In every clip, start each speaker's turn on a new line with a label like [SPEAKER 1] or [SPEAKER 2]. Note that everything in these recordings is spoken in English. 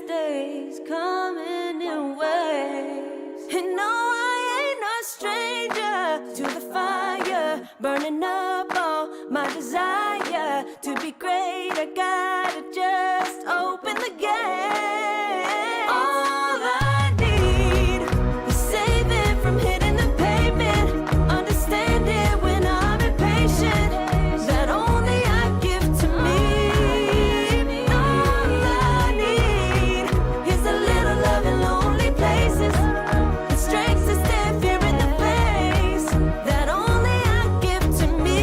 [SPEAKER 1] days coming in waves. And no, I ain't no stranger to the fire, burning up all my desire to be great. I gotta just open the gate. All I need is saving from hitting the pavement, understand it when I'm impatient, that only I give to me. All I need is a little love in lonely places, the strength to stand fear in the face, that only I give to me.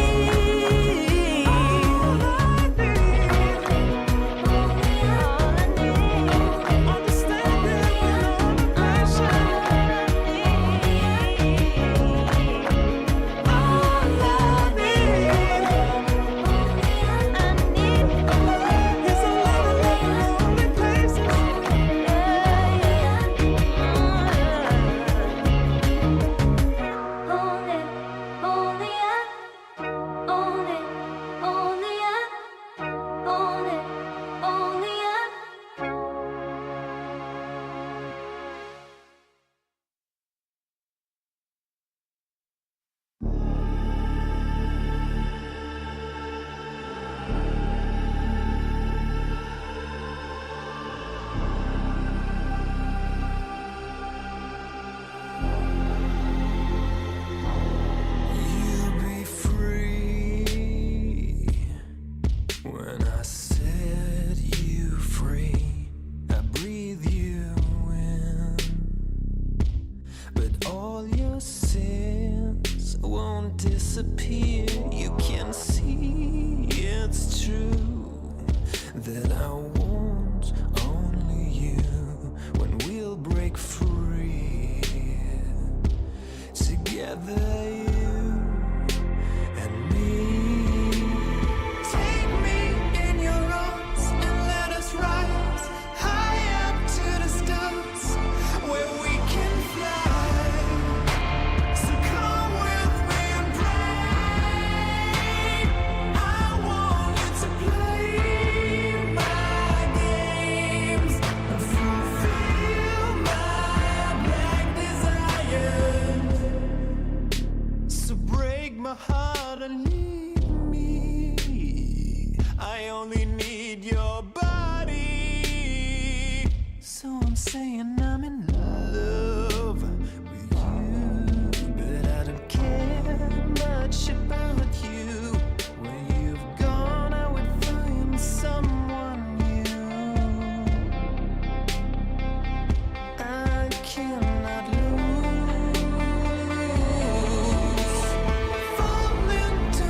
[SPEAKER 2] Fall into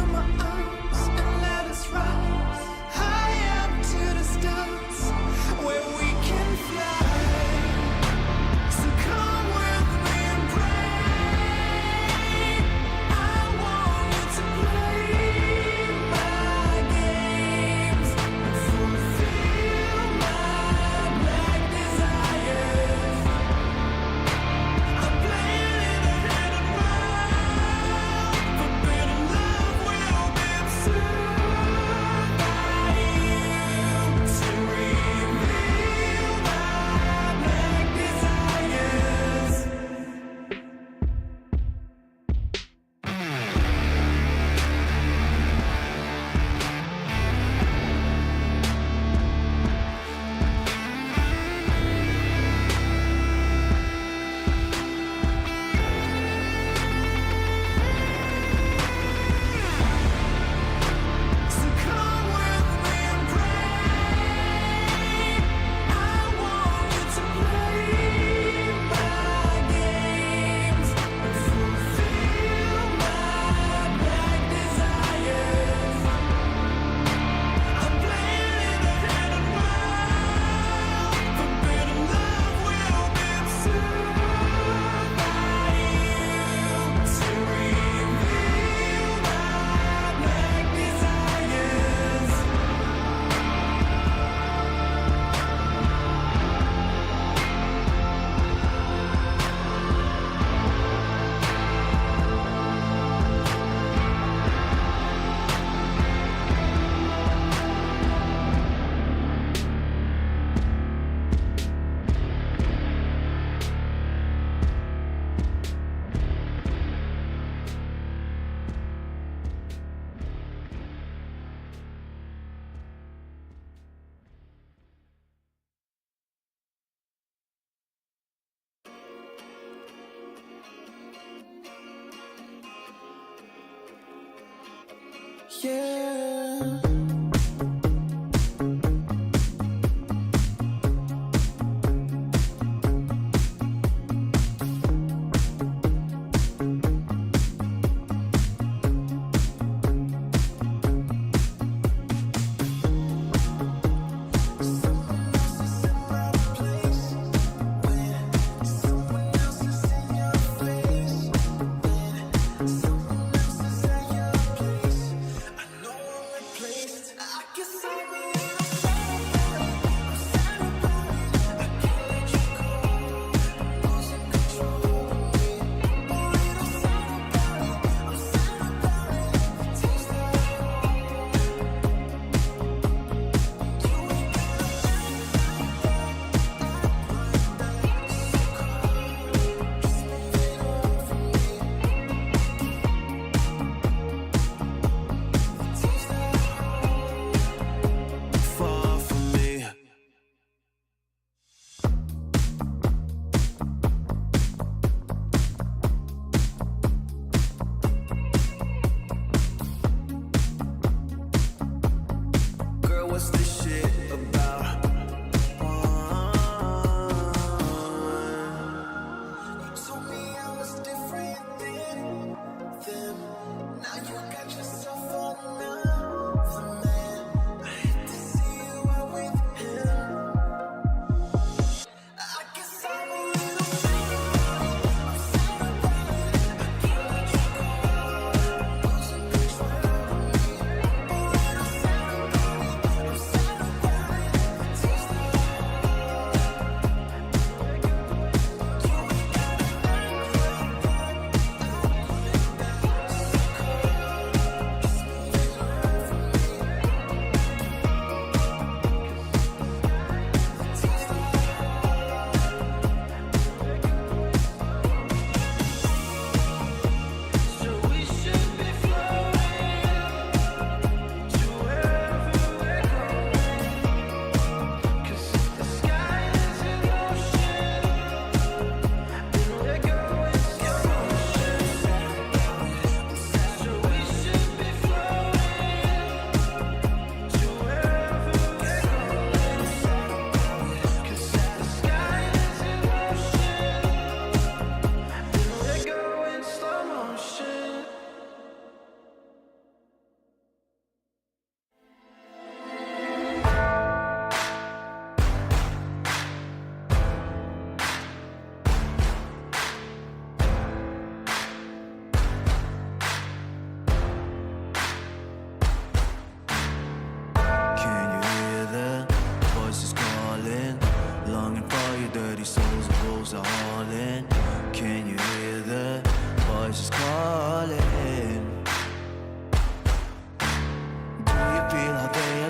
[SPEAKER 1] Yeah.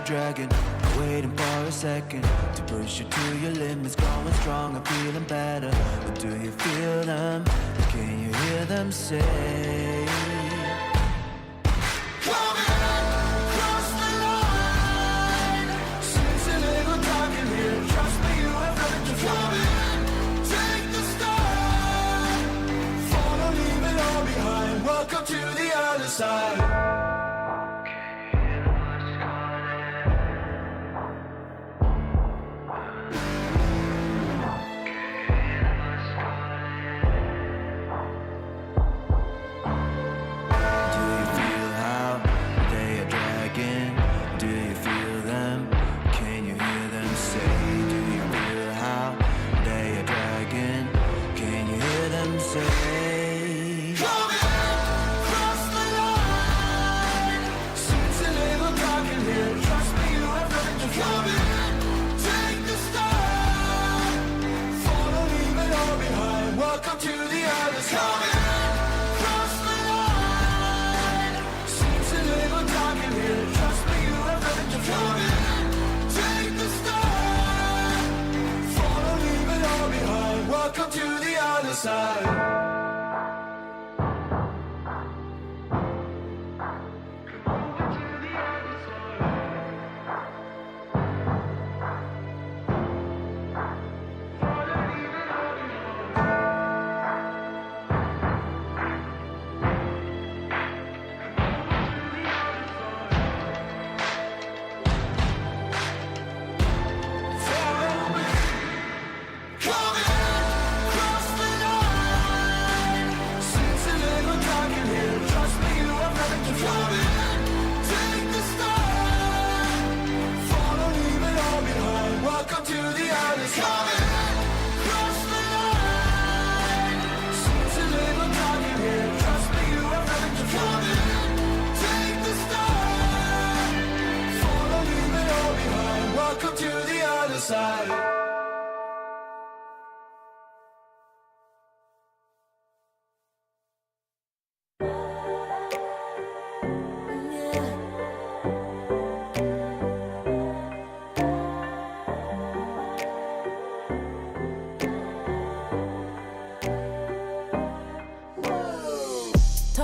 [SPEAKER 2] dragging, waiting for a second to push you to your limits, going strong and feeling better. But do you feel them? Can you hear them say?
[SPEAKER 1] Welcome to the other side.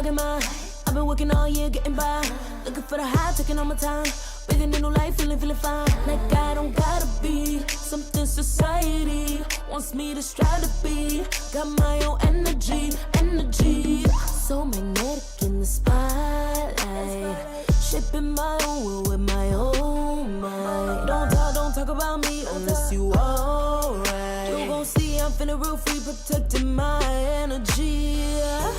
[SPEAKER 1] get mine. I've been working all year, getting by. Looking for the high, taking all my time. Breathing in new life, feeling fine. Like I don't gotta be something society wants me to strive to be. Got my own energy. So magnetic in the spotlight. Shaping my own world with my own mind. Don't talk about me unless you alright. You gon' see I'm feeling real free, protecting my energy.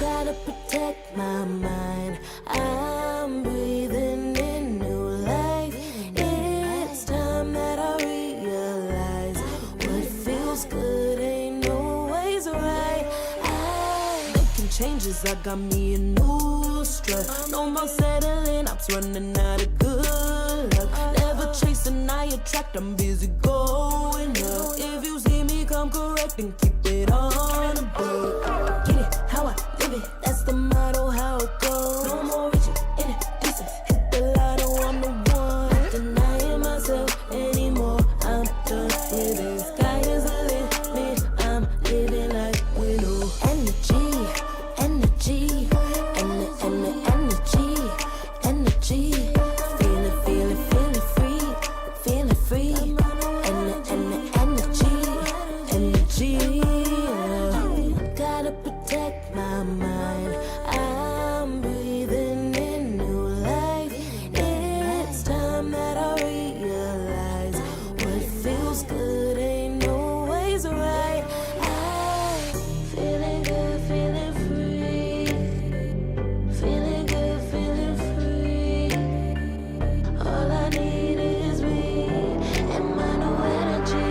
[SPEAKER 1] Gotta protect my mind. I'm breathing in new life. It's time that I realize what feels good ain't always right. Making changes, I got me a new strut. No more settling, I'm running out of good luck. Never chasing, I attract, I'm busy going up. If you see me come correct, then keep it on the book. Get it, how I live it, that's the motto, how it goes. No more reaching in it, distance, hit the lotto, I'm the one. Not denying myself anymore, I'm done with it. Sky is the limit, I'm living like willow. Energy, energy, energy. Feeling free. Energy. Gotta protect my mind. I'm breathing in new life. It's time that I realize what feels good ain't always right. I'm feeling good, feeling free. Feeling good, feeling free. All I need is me and my new energy.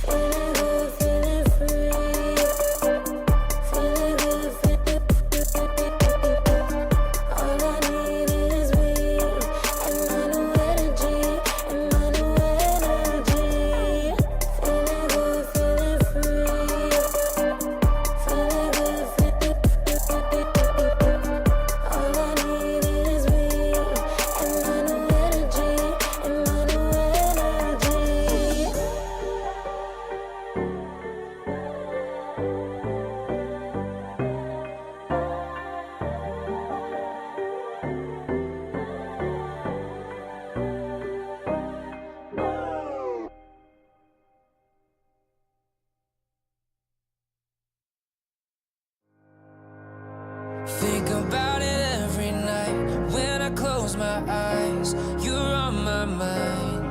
[SPEAKER 1] Feeling good, feeling free. Feeling good, feeling free. All I need is me and my new energy. Feeling good, feeling free. Feeling good, feeling free. All I need is me and my new energy.
[SPEAKER 2] Think about it every night when I close my eyes. You're on my mind.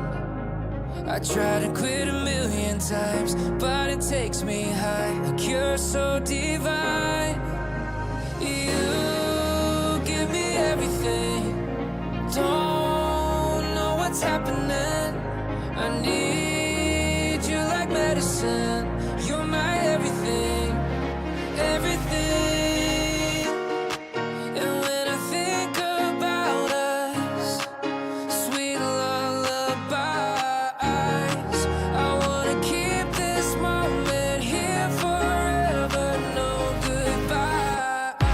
[SPEAKER 2] I try to quit a million times, but it takes me high. Like you're so divine. You give me everything. Don't know what's happening. I need you like medicine. You're my everything, everything. And when I think about us, sweet lullabies, I wanna keep this moment here forever. No goodbyes.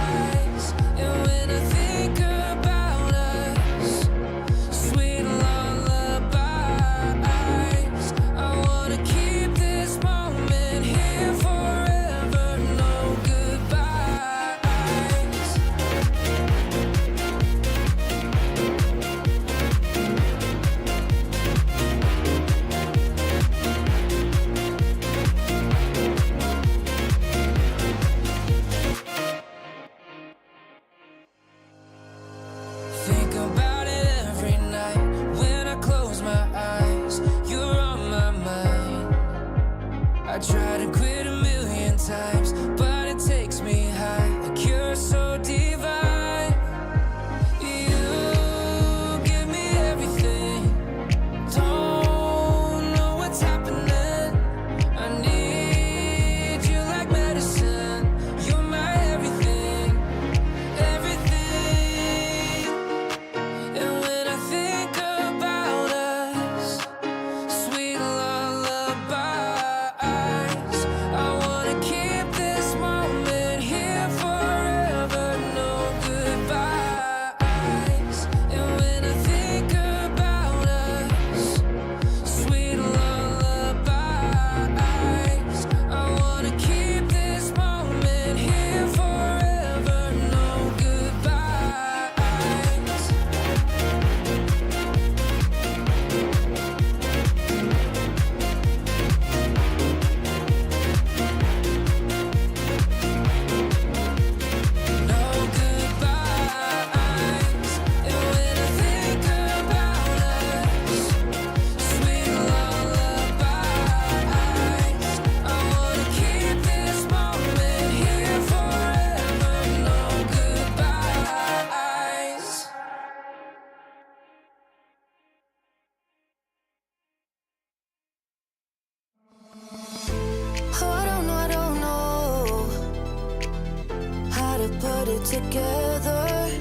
[SPEAKER 1] you together.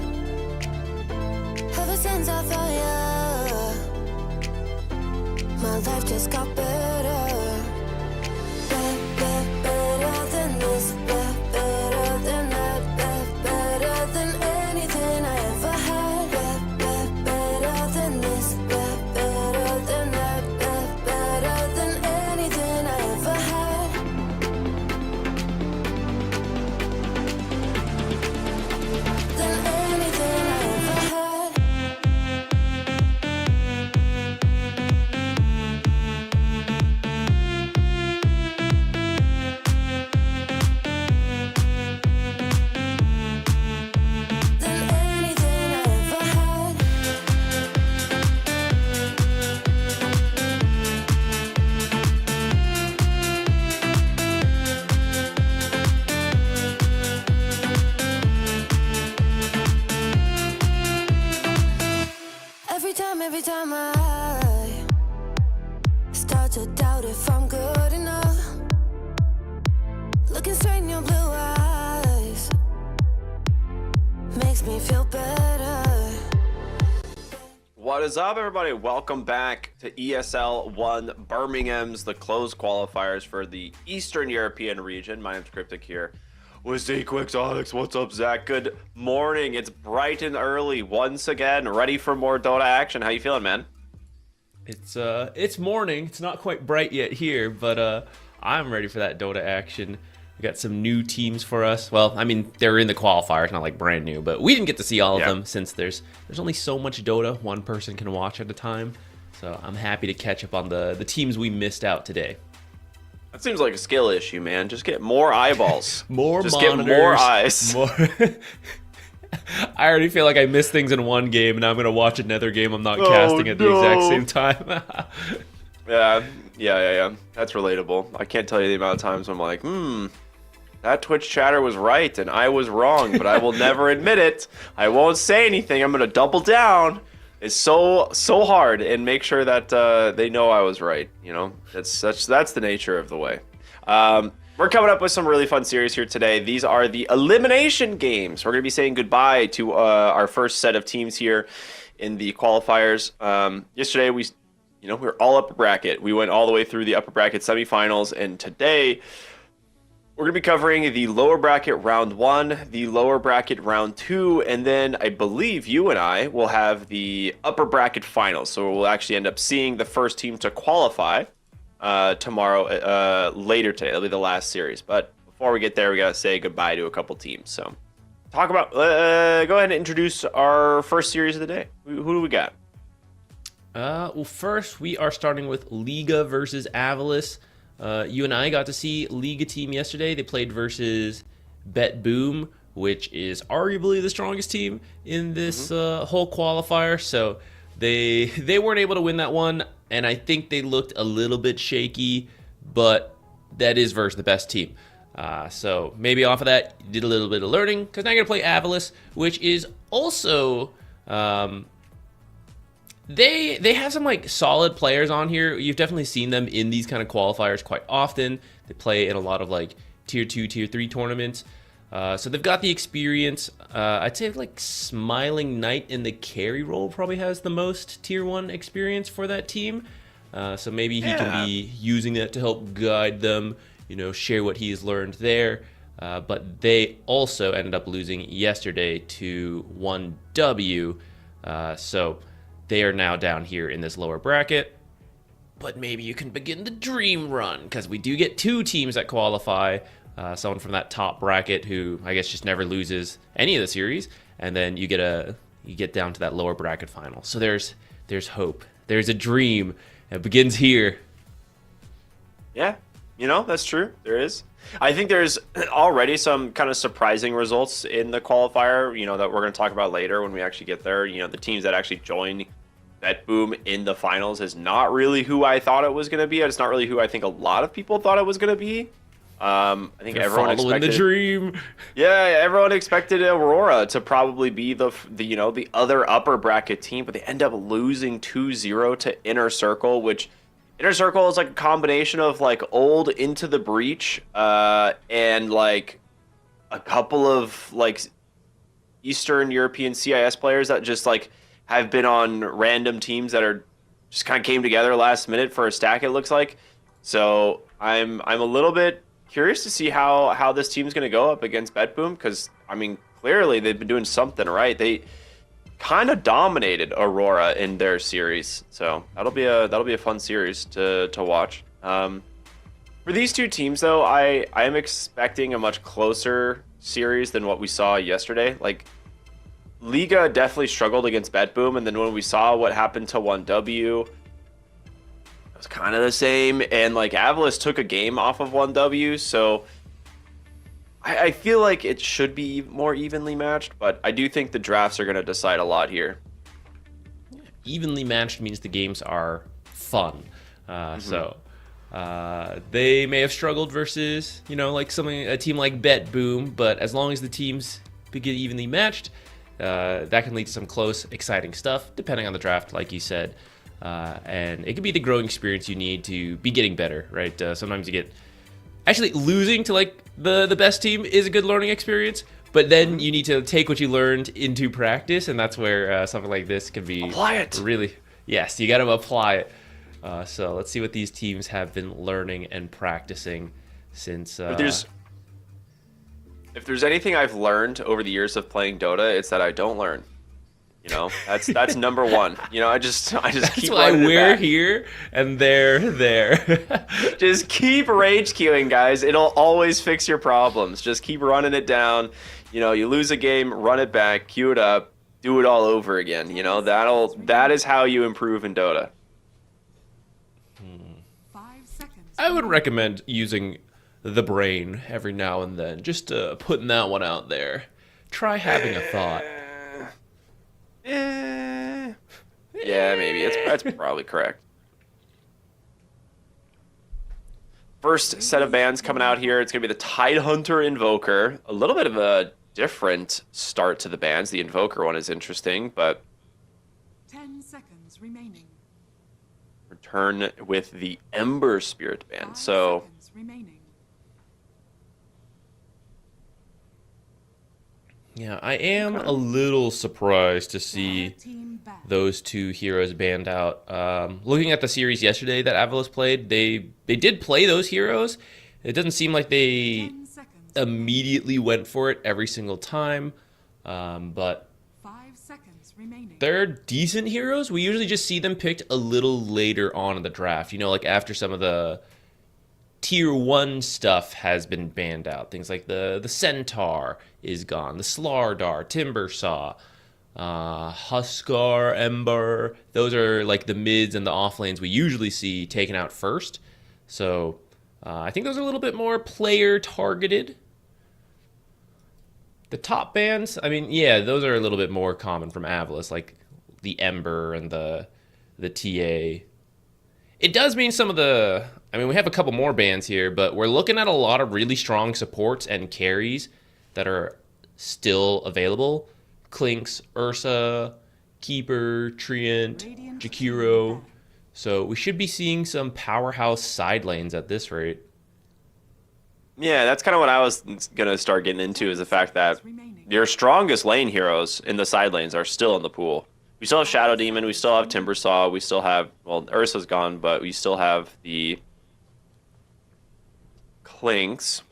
[SPEAKER 1] Ever since I found you, my life just got better. Better than this, better than that, better than anything I ever had. Better than this, better than that, better than anything I ever had. Than anything I ever had. Than anything I ever had. Every time I start to doubt if I'm good enough, looking straight in your blue eyes makes me feel better.
[SPEAKER 3] What is up, everybody? Welcome back to ESL One Birmingham's the closed qualifiers for the Eastern European region. My name's Cryptic here with ZQuixotics. What's up, Zach? Good morning. It's bright and early once again, ready for more Dota action. How you feeling, man?
[SPEAKER 4] It's morning. It's not quite bright yet here, but I'm ready for that Dota action. We got some new teams for us. Well, I mean, they're in the qualifiers, not like brand new, but we didn't get to see all of them since there's only so much Dota one person can watch at a time. So I'm happy to catch up on the teams we missed out today.
[SPEAKER 3] That seems like a skill issue, man. Just get more eyeballs.
[SPEAKER 4] Just
[SPEAKER 3] get more eyes.
[SPEAKER 4] More I already feel like I missed things in one game, and now I'm going to watch another game I'm not casting at the exact same time.
[SPEAKER 3] Yeah. That's relatable. I can't tell you the amount of times I'm like, that Twitch chatter was right, and I was wrong, but I will never admit it. I won't say anything. I'm going to double down. It's so hard and make sure that they know I was right. You know, that's the nature of the way. We're coming up with some really fun series here today. These are the elimination games. We're going to be saying goodbye to our first set of teams here in the qualifiers. Yesterday we were all upper bracket. We went all the way through the upper bracket semifinals, and today we're going to be covering the lower bracket round 1, the lower bracket round 2, and then I believe you and I will have the upper bracket finals. So we'll actually end up seeing the first team to qualify tomorrow, later today. That'll be the last series. But before we get there, we got to say goodbye to a couple teams. So go ahead and introduce our first series of the day. Who do we got?
[SPEAKER 4] Well, first we are starting with Liga versus AVULUS. You and I got to see Liga team yesterday. They played versus BetBoom, which is arguably the strongest team in this whole qualifier. So they weren't able to win that one, and I think they looked a little bit shaky, but that is versus the best team. So maybe off of that, you did a little bit of learning, because now you're going to play AVULUS, which is also... They have some like solid players on here. You've definitely seen them in these kind of qualifiers quite often. They play in a lot of like tier 2, tier 3 tournaments. So they've got the experience. I'd say like Smiling Knight in the carry role probably has the most tier 1 experience for that team. So maybe he can be using that to help guide them, share what he's learned there. But they also ended up losing yesterday to 1W. So they are now down here in this lower bracket. But maybe you can begin the dream run, because we do get 2 teams that qualify. Someone from that top bracket who I guess just never loses any of the series, and then you get down to that lower bracket final. So there's hope. There's a dream. It begins here.
[SPEAKER 3] Yeah, that's true. There is. I think there's already some kind of surprising results in the qualifier, that we're going to talk about later when we actually get there. The teams that actually join BetBoom in the finals is not really who I thought it was going to be. It's not really who I think a lot of people thought it was going to be. I think everyone expected
[SPEAKER 4] the dream.
[SPEAKER 3] Yeah, everyone expected Aurora to probably be the other upper bracket team, but they end up losing 2-0 to Inner Circle, which Inner Circle is like a combination of like old Into the Breach and like a couple of like Eastern European CIS players that just like have been on random teams that are just kind of came together last minute for a stack, it looks like. So I'm a little bit curious to see how this team's going to go up against BetBoom, because I mean clearly they've been doing something right. They kind of dominated Aurora in their series, so that'll be a fun series to watch. For these two teams, though, I am expecting a much closer series than what we saw yesterday. Like, Liga definitely struggled against BetBoom, and then when we saw what happened to 1W, it was kind of the same. And, like, AVULUS took a game off of 1W, so I feel like it should be more evenly matched, but I do think the drafts are going to decide a lot here.
[SPEAKER 4] Evenly matched means the games are fun. So they may have struggled versus, like a team like BetBoom, but as long as the teams get evenly matched, that can lead to some close, exciting stuff, depending on the draft, like you said. And it can be the growing experience you need to be getting better, right? Sometimes you get... Actually, losing to, like, the best team is a good learning experience, but then you need to take what you learned into practice, and that's where something like this can be...
[SPEAKER 3] Apply it!
[SPEAKER 4] Really... Yes, you got to apply it. So let's see what these teams have been learning and practicing since...
[SPEAKER 3] If there's anything I've learned over the years of playing Dota, it's that I don't learn. That's number one. I just
[SPEAKER 4] That's
[SPEAKER 3] keep
[SPEAKER 4] why
[SPEAKER 3] running it
[SPEAKER 4] we're
[SPEAKER 3] back.
[SPEAKER 4] here and they're there.
[SPEAKER 3] Just keep rage queuing, guys. It'll always fix your problems. Just keep running it down. You lose a game, run it back, queue it up, do it all over again. That is how you improve in Dota.
[SPEAKER 5] 5 seconds.
[SPEAKER 4] I would recommend using the brain every now and then. Just putting that one out there. Try having a thought.
[SPEAKER 3] Yeah, maybe. That's probably correct. First set of bans coming out here. It's going to be the Tidehunter Invoker. A little bit of a different start to the bans. The Invoker one is interesting, but
[SPEAKER 5] 10 seconds remaining.
[SPEAKER 3] return with the Ember Spirit ban.
[SPEAKER 5] 5
[SPEAKER 3] So
[SPEAKER 5] seconds remaining.
[SPEAKER 4] Yeah, I am a little surprised to see
[SPEAKER 5] Red team back.
[SPEAKER 4] those two heroes banned out. Looking at the series yesterday that AVULUS played, they did play those heroes. It doesn't seem like they
[SPEAKER 5] 10 seconds.
[SPEAKER 4] immediately went for it every single time, but
[SPEAKER 5] 5 seconds remaining.
[SPEAKER 4] they're decent heroes. We usually just see them picked a little later on in the draft. Like after some of the tier 1 stuff has been banned out. Things like the Centaur is gone, the Slardar, Timbersaw, Huskar, Ember. Those are like the mids and the off lanes we usually see taken out first. So I think those are a little bit more player targeted. The top bans, I mean, yeah, those are a little bit more common from AVULUS, like the Ember and the TA. It does mean some of the... I mean, we have a couple more bans here, but we're looking at a lot of really strong supports and carries that are still available. Clinks, Ursa, Keeper, Treant, Jakiro. So we should be seeing some powerhouse side lanes at this rate.
[SPEAKER 3] yeah, that's kind of what I was going to start getting into, is the fact that your strongest lane heroes in the side lanes are still in the pool. We still have Shadow Demon, we still have Timbersaw, we still have... Well, Ursa's gone, but we still have the... Clinks.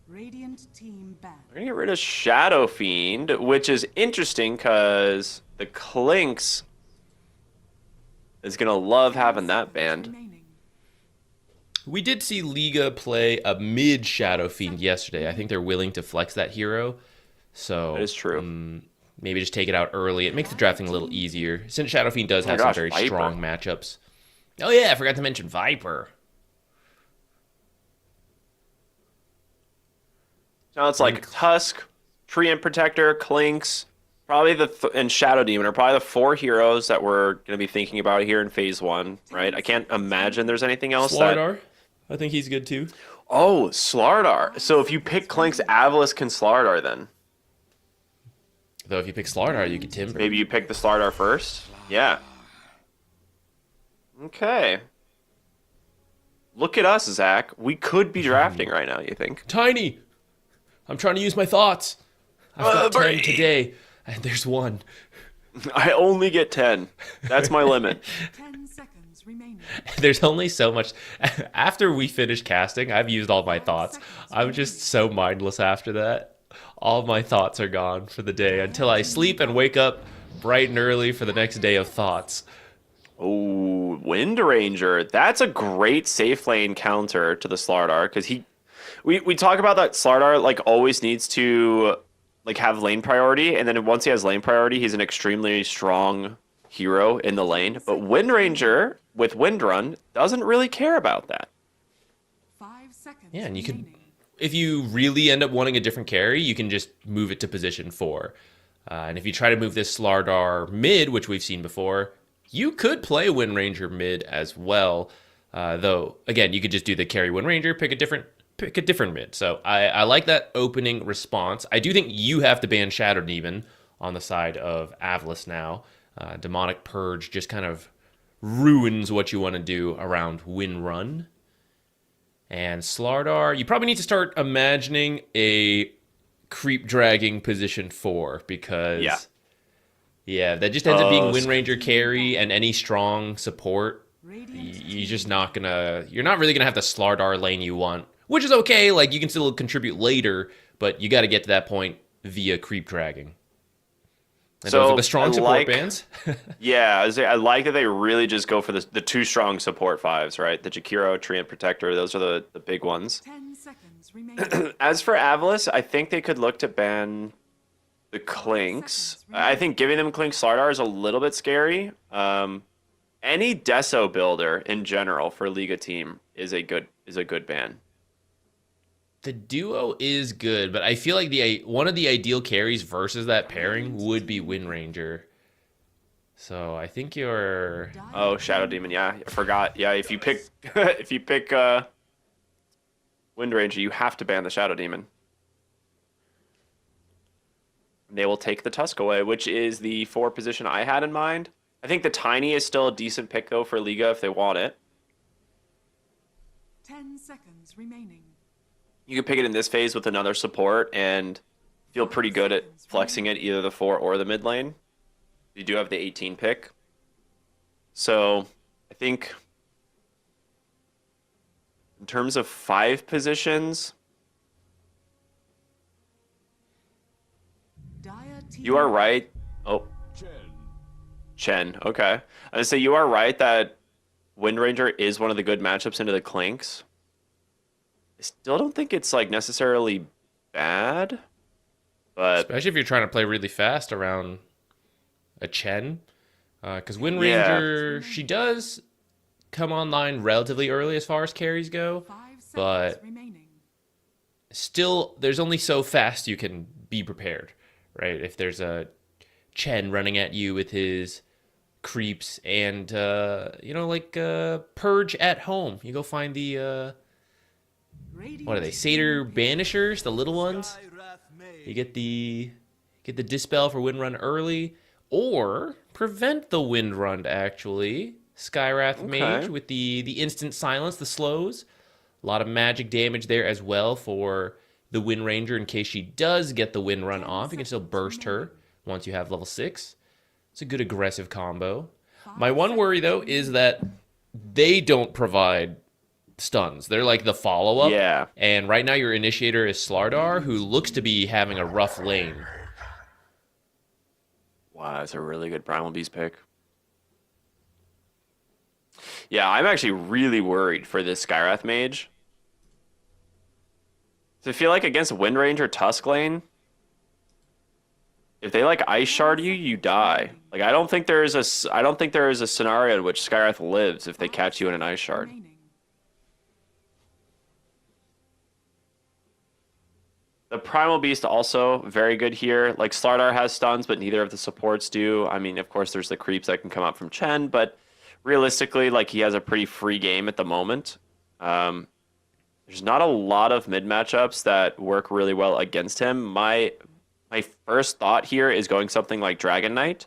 [SPEAKER 5] Radiant team back.
[SPEAKER 3] We're going to get rid of Shadow Fiend, which is interesting because the Clinks is going to love having that banned.
[SPEAKER 5] Remaining.
[SPEAKER 4] We did see Liga play a mid Shadow Fiend yesterday. I think they're willing to flex that hero. So
[SPEAKER 3] That is true.
[SPEAKER 4] maybe just take it out early. It makes the drafting a little easier, since Shadow Fiend does
[SPEAKER 3] Oh my
[SPEAKER 4] have
[SPEAKER 3] gosh,
[SPEAKER 4] some very
[SPEAKER 3] Viper.
[SPEAKER 4] strong matchups. Oh yeah, I forgot to mention Viper.
[SPEAKER 3] Now it's like Tusk, Treant Protector, Clinks, probably and Shadow Demon are probably the 4 heroes that we're going to be thinking about here in Phase 1, right? I can't imagine there's anything else that...
[SPEAKER 4] Slardar, I think he's good too.
[SPEAKER 3] Oh, Slardar. So if you pick Clinks, AVULUS can Slardar then.
[SPEAKER 4] Though if you pick Slardar, you get Timber.
[SPEAKER 3] Maybe you pick the Slardar first? Yeah. Okay. Look at us, Zach. We could be drafting right now, you think?
[SPEAKER 4] Tiny! I'm trying to use my thoughts. I've got 10
[SPEAKER 3] Birdie.
[SPEAKER 4] today, and there's 1.
[SPEAKER 3] I only get 10. That's my limit.
[SPEAKER 5] 10 seconds remaining.
[SPEAKER 4] There's only so much. After we finish casting, I've used all my thoughts. I'm just so mindless after that. All my thoughts are gone for the day until I sleep and wake up bright and early for the next day of thoughts.
[SPEAKER 3] Oh, Wind Ranger. That's a great safe lane counter to the Slardar because we talk about that Slardar like always needs to like have lane priority, and then once he has lane priority, he's an extremely strong hero in the lane. But Wind Ranger with Wind Run doesn't really care about that.
[SPEAKER 5] 5 seconds
[SPEAKER 4] Yeah, and you could,
[SPEAKER 5] remaining.
[SPEAKER 4] if you really end up wanting a different carry, you can just move it to position 4. And if you try to move this Slardar mid, which we've seen before, you could play Wind Ranger mid as well. Though, again, you could just do the carry Wind Ranger, pick a different mid. So I like that opening response. I do think you have to ban Shadow Demon on the side of AVULUS now. Demonic Purge just kind of ruins what you want to do around Wind Run. And Slardar, you probably need to start imagining a creep dragging position 4 because yeah, that just ends up being Wind Ranger carry and any strong support. You're just not gonna. You're not really gonna have the Slardar lane you want, which is okay. Like you can still contribute later, but you got to get to that point via creep dragging. And
[SPEAKER 3] So,
[SPEAKER 4] those are the strong
[SPEAKER 3] I
[SPEAKER 4] support
[SPEAKER 3] like-
[SPEAKER 4] bands.
[SPEAKER 3] Yeah, I like that they really just go for the 2 strong support 5s, right? The Jakiro, Treant Protector, those are the big ones.
[SPEAKER 5] 10 seconds remaining.
[SPEAKER 3] As for AVULUS, I think they could look to ban the Clinks. I think giving them Clink Slardar is a little bit scary. Any Deso builder in general for Liga team is a good ban.
[SPEAKER 4] The duo is good, but I feel like one of the ideal carries versus that pairing would be Wind Ranger. So I think you're.
[SPEAKER 3] Oh, Shadow Demon, yeah, I forgot. Yeah, if you pick Wind Ranger, you have to ban the Shadow Demon. They will take the Tusk away, which is the 4 position I had in mind. I think the Tiny is still a decent pick though for Liga if they want it.
[SPEAKER 5] 10 seconds remaining.
[SPEAKER 3] You can pick it in this phase with another support and feel pretty good at flexing it either the 4 or the mid lane. You do have the 18 pick. So I think in terms of 5 positions, you are right. Oh, Chen. Okay. I would say you are right that Wind Ranger is one of the good matchups into the Clinks. I still don't think it's like necessarily bad, but
[SPEAKER 4] Especially if you're trying to play really fast around a Chen. Because Wind
[SPEAKER 3] Yeah.
[SPEAKER 4] Ranger, she does come online relatively early as far as carries go.
[SPEAKER 5] 5 seconds
[SPEAKER 4] But-
[SPEAKER 5] remaining.
[SPEAKER 4] Still, there's only so fast you can be prepared, right? If there's a Chen running at you with his creeps and, Purge at home. You go find the, what are they, Satyr Banishers, the little ones? You get the Dispel for Wind Run early, or prevent the Wind Run, actually. Skywrath Mage with the instant silence, the slows. A lot of magic damage there as well for the Wind Ranger in case she does get the Wind Run off. You can still burst her once you have level 6. It's a good aggressive combo. My one worry, though, is that they don't provide stuns. They're like the follow-up.
[SPEAKER 3] Yeah.
[SPEAKER 4] And right now your initiator is Slardar, who looks to be having a rough lane.
[SPEAKER 3] wow, that's a really good Primal Beast pick. Yeah, I'm actually really worried for this Skywrath Mage. So I feel like against Wind Ranger Tusk lane, if they like Ice Shard you, you die. Like I don't think there is a scenario in which Skywrath lives if they catch you in an Ice Shard.
[SPEAKER 5] Remaining.
[SPEAKER 3] The Primal Beast also very good here. Like Slardar has stuns, but neither of the supports do. I mean, of course, there's the creeps that can come up from Chen, but realistically, like he has a pretty free game at the moment. There's not a lot of mid matchups that work really well against him. My first thought here is going something like Dragon Knight,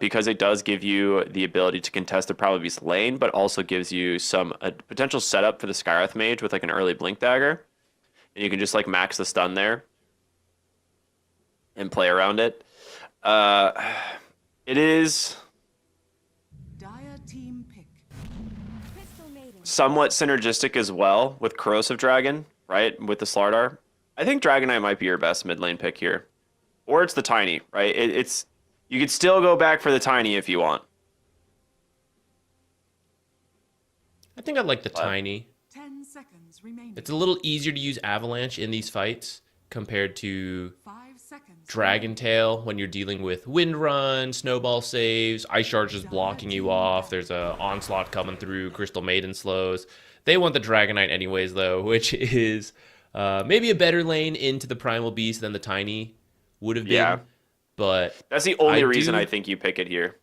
[SPEAKER 3] because it does give you the ability to contest the Primal Beast lane, but also gives you some potential setup for the Skywrath Mage with like an early Blink Dagger. And you can just like max the stun there. and play around it. It is
[SPEAKER 5] Dire team pick.
[SPEAKER 3] somewhat synergistic as well with Corrosive Dragon, right? With the Slardar. I think Dragonite might be your best mid lane pick here. Or it's the Tiny, right? It's you could still go back for the Tiny if you want.
[SPEAKER 4] I think I like the Tiny.
[SPEAKER 5] 10 seconds remaining.
[SPEAKER 4] It's a little easier to use Avalanche in these fights compared to
[SPEAKER 5] 5 seconds.
[SPEAKER 4] Dragon Tail when you're dealing with Wind Run, Snowball saves, Ice Charge is blocking you off, there's a Onslaught coming through, Crystal Maiden slows. They want the Dragonite anyways, though, which is maybe a better lane into the Primal Beast than the Tiny would have been.
[SPEAKER 3] Yeah.
[SPEAKER 4] But
[SPEAKER 3] That's the only reason I think you pick it here.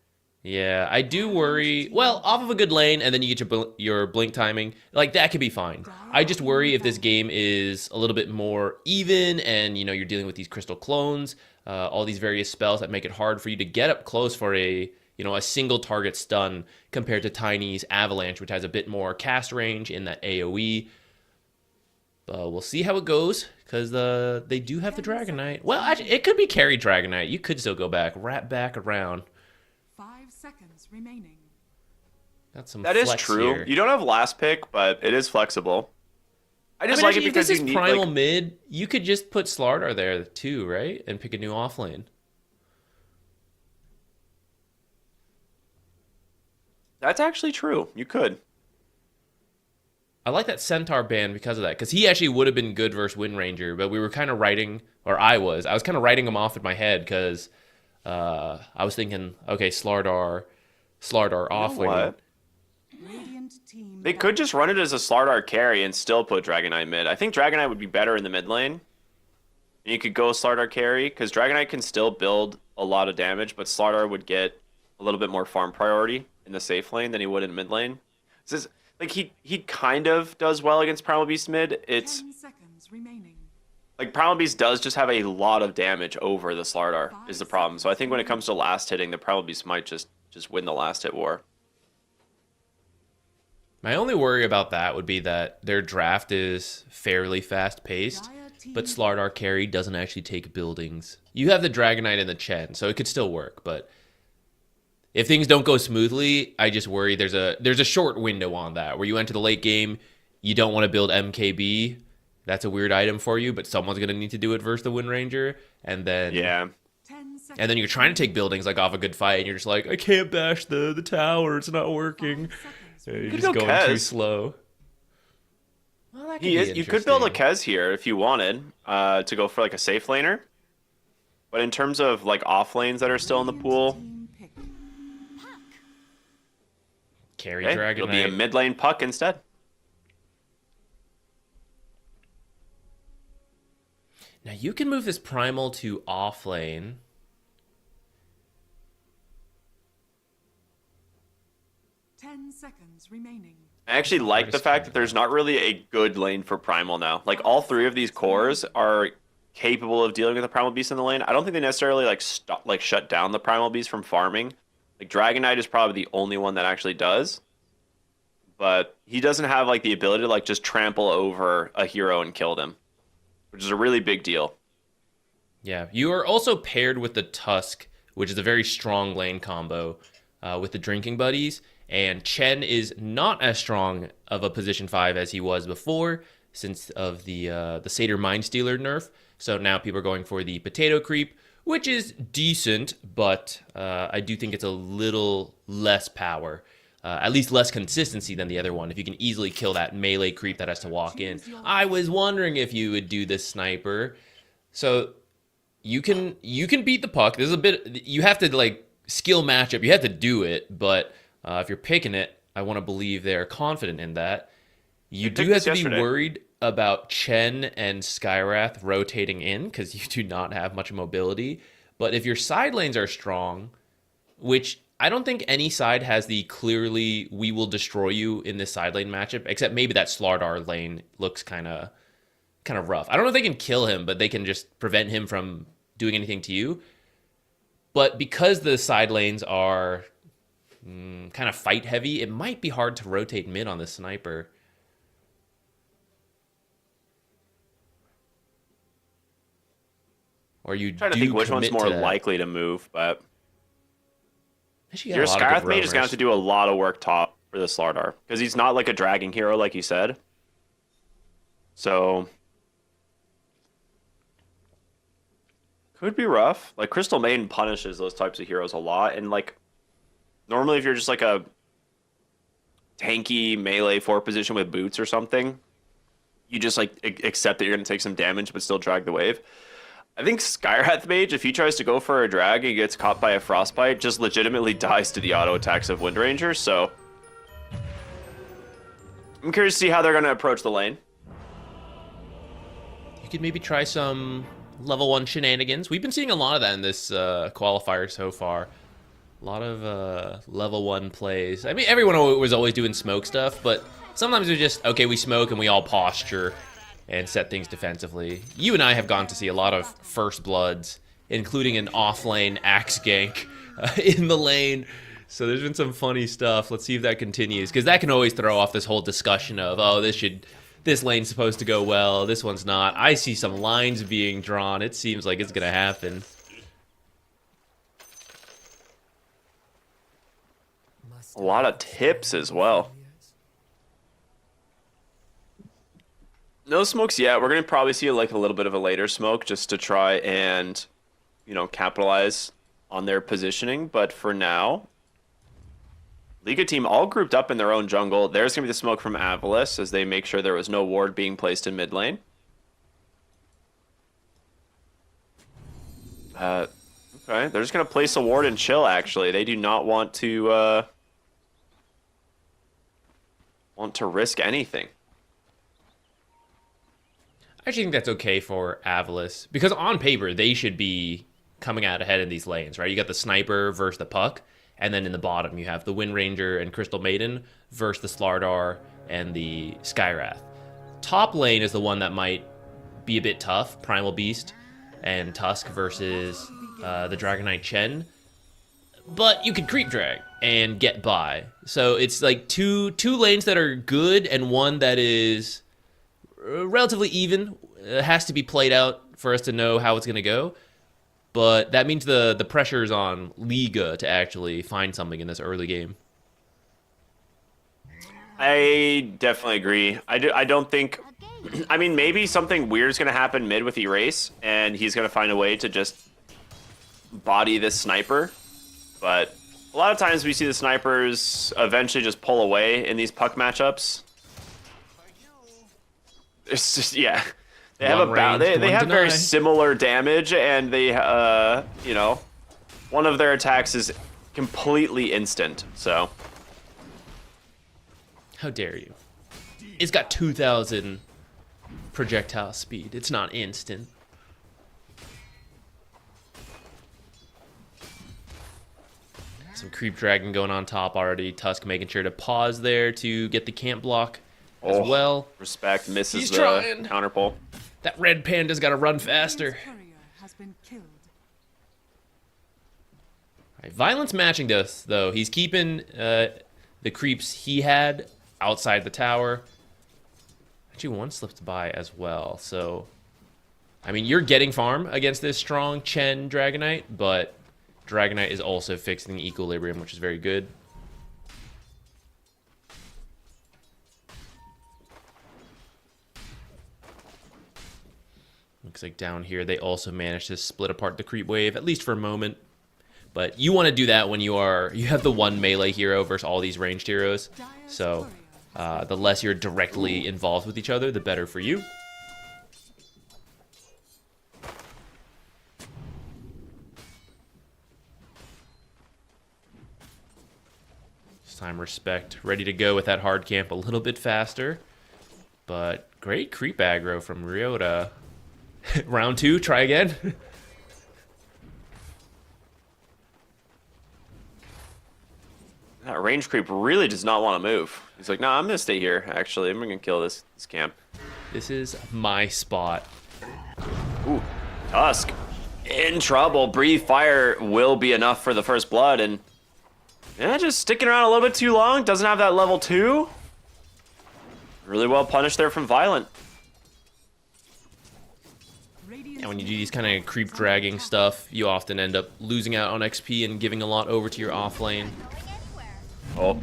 [SPEAKER 4] yeah, I do worry. Well, off of a good lane, and then you get your blink timing. Like, that could be fine. I just worry if this game is a little bit more even, and, you know, you're dealing with these crystal clones, all these various spells that make it hard for you to get up close for a single target stun compared to Tiny's Avalanche, which has a bit more cast range in that AoE. We'll see how it goes, because they do have the Dragonite. Well, actually, it could be carry Dragonite. You could still go back, wrap back around.
[SPEAKER 5] 5 seconds remaining.
[SPEAKER 4] Got some
[SPEAKER 3] That is
[SPEAKER 4] flex
[SPEAKER 3] true.
[SPEAKER 4] here.
[SPEAKER 3] You don't have last pick, but it is flexible. I just
[SPEAKER 4] I mean,
[SPEAKER 3] like
[SPEAKER 4] actually,
[SPEAKER 3] it
[SPEAKER 4] if
[SPEAKER 3] because
[SPEAKER 4] this
[SPEAKER 3] you
[SPEAKER 4] is
[SPEAKER 3] need
[SPEAKER 4] primal
[SPEAKER 3] like,
[SPEAKER 4] mid, you could just put Slardar there too, right? And pick a new off lane.
[SPEAKER 3] that's actually true. You could.
[SPEAKER 4] I like that Centaur ban because of that, because he actually would have been good versus Wind Ranger, but we were kind of writing, or I was kind of writing him off in my head because I was thinking, okay, Slardar off lane.
[SPEAKER 3] What?
[SPEAKER 5] Radiant team.
[SPEAKER 3] They could just run it as a Slardar carry and still put Dragonite mid. I think Dragonite would be better in the mid lane. And you could go Slardar carry, because Dragonite can still build a lot of damage, but Slardar would get a little bit more farm priority in the safe lane than he would in mid lane. This is, like, he kind of does well against Primal Beast mid. It's
[SPEAKER 5] 10 seconds remaining.
[SPEAKER 3] like Primal Beast does just have a lot of damage over the Slardar is the problem. So I think when it comes to last hitting, the Primal Beast might just win the last hit war.
[SPEAKER 4] My only worry about that would be that their draft is fairly fast paced, but Slardar carry doesn't actually take buildings. You have the Dragonite and the Chen, so it could still work, but if things don't go smoothly, I just worry there's a short window on that where you enter the late game, you don't want to build MKB. That's a weird item for you, but someone's going to need to do it versus the Wind Ranger, and then
[SPEAKER 5] 10 seconds.
[SPEAKER 4] and then you're trying to take buildings like off a good fight, and you're just like, I can't bash the tower, it's not working.
[SPEAKER 5] 5 seconds
[SPEAKER 4] You're
[SPEAKER 5] remaining.
[SPEAKER 4] just
[SPEAKER 3] go
[SPEAKER 4] going too
[SPEAKER 3] Kez.
[SPEAKER 4] slow. Well, that could
[SPEAKER 3] He
[SPEAKER 4] be
[SPEAKER 3] is. You could build a
[SPEAKER 4] interesting.
[SPEAKER 3] Kez here if you wanted to go for like a safe laner. But in terms of like off lanes that are still in the pool,
[SPEAKER 5] Team pick.
[SPEAKER 4] Carry
[SPEAKER 3] okay, it'll be a
[SPEAKER 4] Dragonite.
[SPEAKER 3] mid lane puck instead.
[SPEAKER 4] Now you can move this Primal to off lane.
[SPEAKER 5] 10 seconds remaining.
[SPEAKER 3] I actually like the
[SPEAKER 4] Hardest
[SPEAKER 3] fact
[SPEAKER 4] to
[SPEAKER 3] that there's not really a good lane for Primal now. Like all three of these cores are capable of dealing with the Primal Beast in the lane. I don't think they necessarily shut down the Primal Beast from farming. Like Dragonite is probably the only one that actually does. But he doesn't have like the ability to like just trample over a hero and kill them, which is a really big deal.
[SPEAKER 4] Yeah, you are also paired with the Tusk, which is a very strong lane combo with the Drinking Buddies. And Chen is not as strong of a position 5 as he was before, since of the Satyr Mindstealer nerf. So now people are going for the Potato Creep, which is decent, but I do think it's a little less power. At least less consistency than the other one, if you can easily kill that melee creep that has to walk in. I was wondering if you would do this sniper. So you can beat the puck. There's a bit, you have to like skill matchup. You have to do it, but if you're picking it, I want to believe they're confident in that. You do
[SPEAKER 3] picked
[SPEAKER 4] have
[SPEAKER 3] this
[SPEAKER 4] to be
[SPEAKER 3] yesterday.
[SPEAKER 4] worried about Chen and Skyrath rotating in because you do not have much mobility. But if your side lanes are strong, which I don't think any side has the clearly we will destroy you in this side lane matchup, except maybe that Slardar lane looks kind of rough. I don't know if they can kill him, but they can just prevent him from doing anything to you. But because the side lanes are kind of fight heavy, it might be hard to rotate mid on this sniper. or you
[SPEAKER 3] trying to
[SPEAKER 4] do
[SPEAKER 3] think which one's
[SPEAKER 4] commit
[SPEAKER 3] more
[SPEAKER 4] to that.
[SPEAKER 3] likely to move, but
[SPEAKER 4] Actually, got
[SPEAKER 3] your
[SPEAKER 4] a lot of
[SPEAKER 3] Skyrath
[SPEAKER 4] good
[SPEAKER 3] mage is gonna have
[SPEAKER 4] roamers.
[SPEAKER 3] to do a lot of work top for the Slardar because he's not like a dragging hero like you said. So could be rough. Like Crystal Maiden punishes those types of heroes a lot, and like normally if you're just like a tanky melee 4 position with boots or something, you just like accept that you're gonna take some damage but still drag the wave. I think Skyrath Mage, if he tries to go for a drag and gets caught by a Frostbite, just legitimately dies to the auto attacks of Wind Ranger, so I'm curious to see how they're gonna approach the lane.
[SPEAKER 4] You could maybe try some level 1 shenanigans. We've been seeing a lot of that in this qualifier so far. A lot of level 1 plays. I mean, everyone was always doing smoke stuff, but sometimes it was just, okay, we smoke and we all posture and set things defensively. You and I have gone to see a lot of First Bloods, including an off-lane axe gank in the lane. So there's been some funny stuff. Let's see if that continues, because that can always throw off this whole discussion of, oh, this lane's supposed to go well, this one's not. I see some lines being drawn. It seems like it's going to happen.
[SPEAKER 3] A lot of tips as well. No smokes yet. We're going to probably see like a little bit of a later smoke just to try and, you know, capitalize on their positioning. But for now, Liga team all grouped up in their own jungle. There's going to be the smoke from AVULUS as they make sure there was no ward being placed in mid lane. Okay, they're just going to place a ward and chill, actually. They do not want to risk anything.
[SPEAKER 4] I actually think that's okay for AVULUS, because on paper, they should be coming out ahead in these lanes, right? You got the Sniper versus the Puck, and then in the bottom, you have the Wind Ranger and Crystal Maiden versus the Slardar and the Skyrath. Top lane is the one that might be a bit tough, Primal Beast and Tusk versus the Dragon Knight Chen. But you could creep drag and get by. So it's like two lanes that are good and one that is relatively even. It has to be played out for us to know how it's going to go. But that means the pressure is on Liga to actually find something in this early game.
[SPEAKER 3] I definitely agree. I don't think... I mean, maybe something weird's going to happen mid with Erase, and he's going to find a way to just body this sniper. But a lot of times we see the snipers eventually just pull away in these puck matchups. It's just, yeah. They have they have very similar damage, and they, you know, one of their attacks is completely instant, so.
[SPEAKER 4] How dare you? It's got 2,000 projectile speed. It's not instant. Some creep dragon going on top already. Tusk making sure to pause there to get the camp block as well.
[SPEAKER 3] Respect, misses
[SPEAKER 4] He's
[SPEAKER 3] the
[SPEAKER 4] trying.
[SPEAKER 3] counter pull.
[SPEAKER 4] That red panda's got to run faster.
[SPEAKER 5] Courier has been killed.
[SPEAKER 4] Right, Violence matching this, though. He's keeping the creeps he had outside the tower. Actually, one slipped by as well. So, I mean, you're getting farm against this strong Chen Dragonite, but Dragonite is also fixing the equilibrium, which is very good. Looks like down here they also managed to split apart the creep wave, at least for a moment. But you want to do that when you have the one melee hero versus all these ranged heroes. So the less you're directly involved with each other, the better for you. This time Respect ready to go with that hard camp a little bit faster. But great creep aggro from Ryota. Round 2, try again.
[SPEAKER 3] That range creep really does not want to move. He's like, nah, I'm going to stay here, actually. I'm going to kill this camp.
[SPEAKER 4] This is my spot.
[SPEAKER 3] Ooh, Tusk. In trouble. Breathe Fire will be enough for the first blood, and yeah, just sticking around a little bit too long. Doesn't have that level 2. Really well punished there from Violent.
[SPEAKER 4] And when you do these kind of creep dragging stuff, you often end up losing out on XP and giving a lot over to your off lane.
[SPEAKER 3] Oh.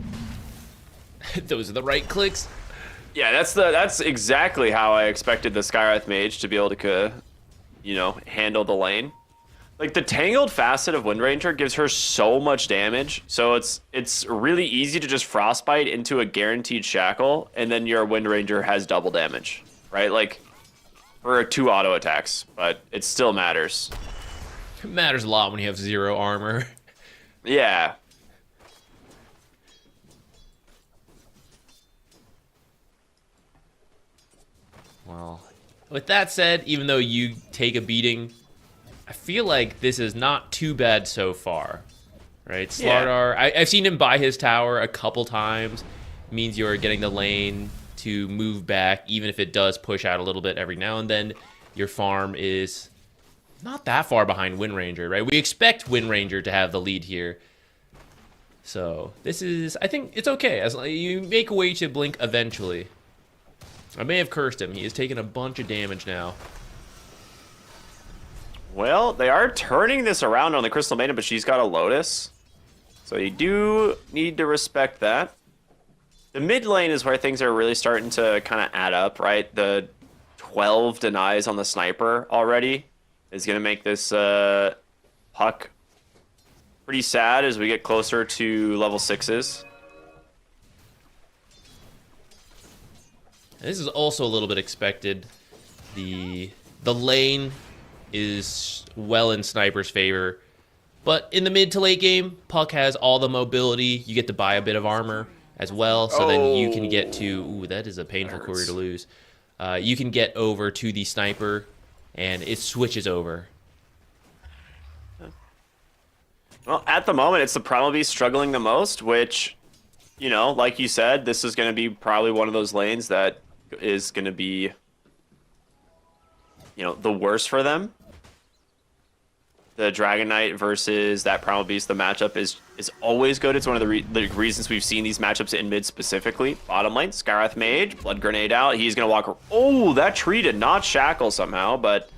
[SPEAKER 4] Those are the right clicks.
[SPEAKER 3] Yeah, that's exactly how I expected the Skywrath Mage to be able to, handle the lane. Like, the Tangled Facet of Wind Ranger gives her so much damage, so it's really easy to just Frostbite into a guaranteed Shackle, and then your Wind Ranger has double damage, right? Like, for 2 auto attacks, but it still matters.
[SPEAKER 4] It matters a lot when you have 0 armor.
[SPEAKER 3] Yeah.
[SPEAKER 4] Well, with that said, even though you take a beating, I feel like this is not too bad so far, right? Slardar, I've seen him buy his tower a couple times. Means you're getting the lane to move back, even if it does push out a little bit every now and then. Your farm is not that far behind Wind Ranger, right? We expect Wind Ranger to have the lead here. So this is, I think it's okay. As you make a way to blink eventually. I may have cursed him. He has taken a bunch of damage now.
[SPEAKER 3] Well, they are turning this around on the Crystal Maiden, but she's got a Lotus. So you do need to respect that. The mid lane is where things are really starting to kind of add up, right? The 12 denies on the Sniper already is going to make this Puck pretty sad as we get closer to level 6s.
[SPEAKER 4] This is also a little bit expected. The lane is well in Sniper's favor, but in the mid to late game, Puck has all the mobility. You get to buy a bit of armor as well, so then you can get to... Ooh, that is a painful courier to lose. You can get over to the Sniper, and it switches over.
[SPEAKER 3] Well, at the moment, it's the Primal Beast struggling the most, which, like you said, this is going to be probably one of those lanes that is going to be, the worst for them. The Dragon Knight versus that Primal Beast, the matchup is always good. It's one of the reasons we've seen these matchups in mid specifically. Bottom lane, Skywrath Mage, Blood Grenade out. He's going to walk... Oh, that tree did not shackle somehow, but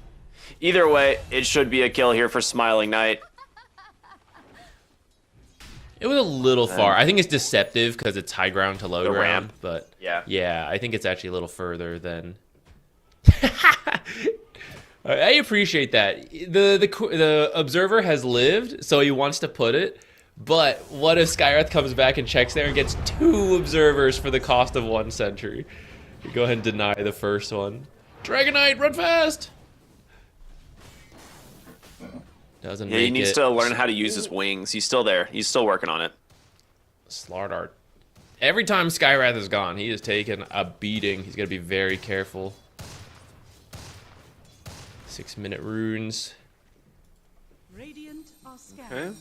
[SPEAKER 3] either way, it should be a kill here for Smiling Knight.
[SPEAKER 4] It was a little far. I think it's deceptive because it's high ground to low ground,
[SPEAKER 3] ramp.
[SPEAKER 4] but
[SPEAKER 3] yeah,
[SPEAKER 4] I think it's actually a little further than... I appreciate that. The observer has lived, so he wants to put it. But what if Skywrath comes back and checks there and gets 2 observers for the cost of 1 sentry? You go ahead and deny the first one. Dragon Knight, run fast! Doesn't make it.
[SPEAKER 3] He needs to learn how to use his wings. He's still there. He's still working on it.
[SPEAKER 4] Slardar. Every time Skywrath is gone, he has taken a beating. He's got to be very careful. 6-minute runes.
[SPEAKER 5] Radiant are scared.
[SPEAKER 3] Okay.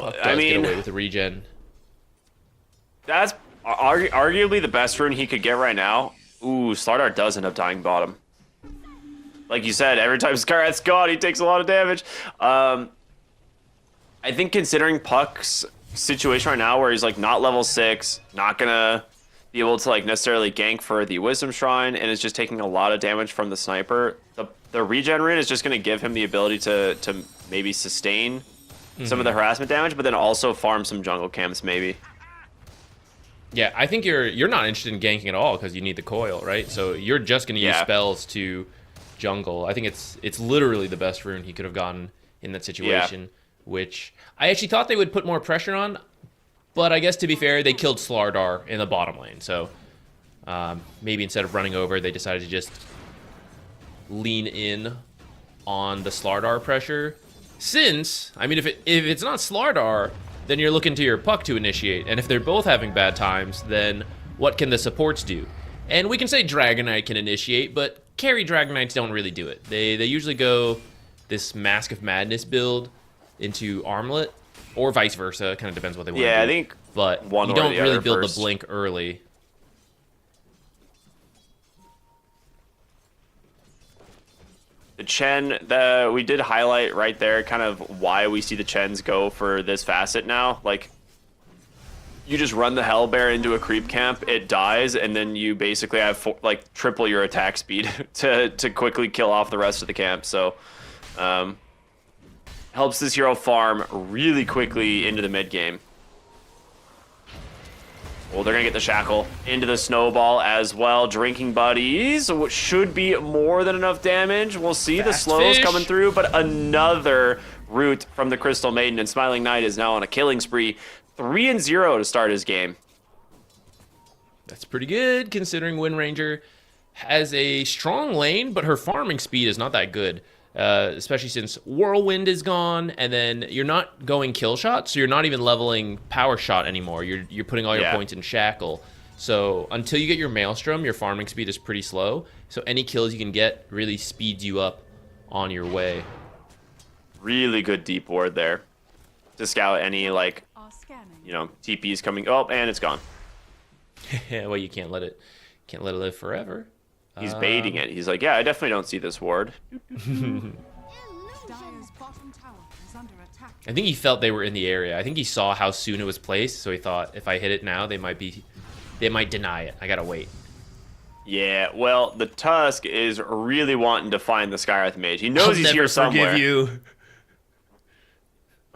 [SPEAKER 4] Puck
[SPEAKER 3] I
[SPEAKER 4] does
[SPEAKER 3] mean,
[SPEAKER 4] get away with the regen.
[SPEAKER 3] that's arguably the best rune he could get right now. Ooh, Slardar does end up dying bottom. Like you said, every time Skywrath's gone, he takes a lot of damage. I think considering Puck's situation right now, where he's like not level 6, not gonna be able to like necessarily gank for the Wisdom Shrine, and is just taking a lot of damage from the Sniper, the regen rune is just gonna give him the ability to maybe sustain some of the harassment damage, but then also farm some jungle camps maybe.
[SPEAKER 4] Yeah, I think you're not interested in ganking at all because you need the coil, right? So you're just going to use spells to jungle. I think it's literally the best rune he could have gotten in that situation, which I actually thought they would put more pressure on, but I guess to be fair, they killed Slardar in the bottom lane. So maybe instead of running over, they decided to just lean in on the Slardar pressure. Since, I mean, if it's not Slardar, then you're looking to your Puck to initiate. And if they're both having bad times, then what can the supports do? And we can say Dragon Knight can initiate, but carry Dragon Knights don't really do it. They usually go this Mask of Madness build into Armlet, or vice versa. Kind of depends what they want to do.
[SPEAKER 3] Yeah, I think
[SPEAKER 4] but
[SPEAKER 3] one
[SPEAKER 4] you
[SPEAKER 3] or
[SPEAKER 4] don't
[SPEAKER 3] the
[SPEAKER 4] really
[SPEAKER 3] other
[SPEAKER 4] build
[SPEAKER 3] first.
[SPEAKER 4] the blink early.
[SPEAKER 3] The Chen, we did highlight right there kind of why we see the Chens go for this facet now. Like, you just run the Hellbear into a creep camp, it dies, and then you basically have triple your attack speed to quickly kill off the rest of the camp. So helps this hero farm really quickly into the mid game. Well, they're gonna get the shackle into the snowball as well. Drinking buddies, which should be more than enough damage. We'll see. The slows coming through, but another root from the Crystal Maiden, and Smiling Knight is now on a killing spree. 3-0 to start his game.
[SPEAKER 4] That's pretty good considering Wind Ranger has a strong lane, but her farming speed is not that good. Especially since Whirlwind is gone, and then you're not going kill shot, so you're not even leveling power shot anymore. You're putting all your points in shackle. So until you get your Maelstrom, your farming speed is pretty slow. So any kills you can get really speeds you up on your way.
[SPEAKER 3] Really good deep ward there to scout any TPs coming. Oh, and it's gone.
[SPEAKER 4] Well, you can't let it live forever.
[SPEAKER 3] He's baiting it. He's like, yeah, I definitely don't see this ward.
[SPEAKER 5] Dire's bottom tower is under attack.
[SPEAKER 4] I think he felt they were in the area. I think he saw how soon it was placed, so he thought if I hit it now, they might deny it. I gotta wait.
[SPEAKER 3] Yeah, well, the Tusk is really wanting to find the Skywrath Mage. He knows he's here somewhere.
[SPEAKER 4] I'll never forgive you.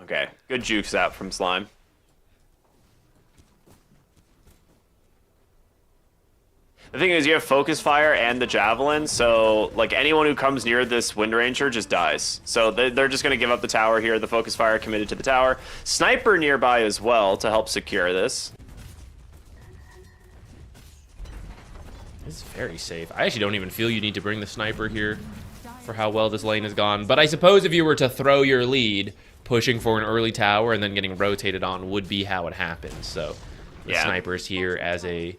[SPEAKER 3] Okay, good juke zap from Slime. The thing is, you have Focus Fire and the Javelin, so like anyone who comes near this Wind Ranger just dies. So they're just going to give up the tower here. The Focus Fire committed to the tower. Sniper nearby as well to help secure this.
[SPEAKER 4] It's very safe. I actually don't even feel you need to bring the Sniper here for how well this lane has gone. But I suppose if you were to throw your lead, pushing for an early tower and then getting rotated on would be how it happens. So the Sniper's here as a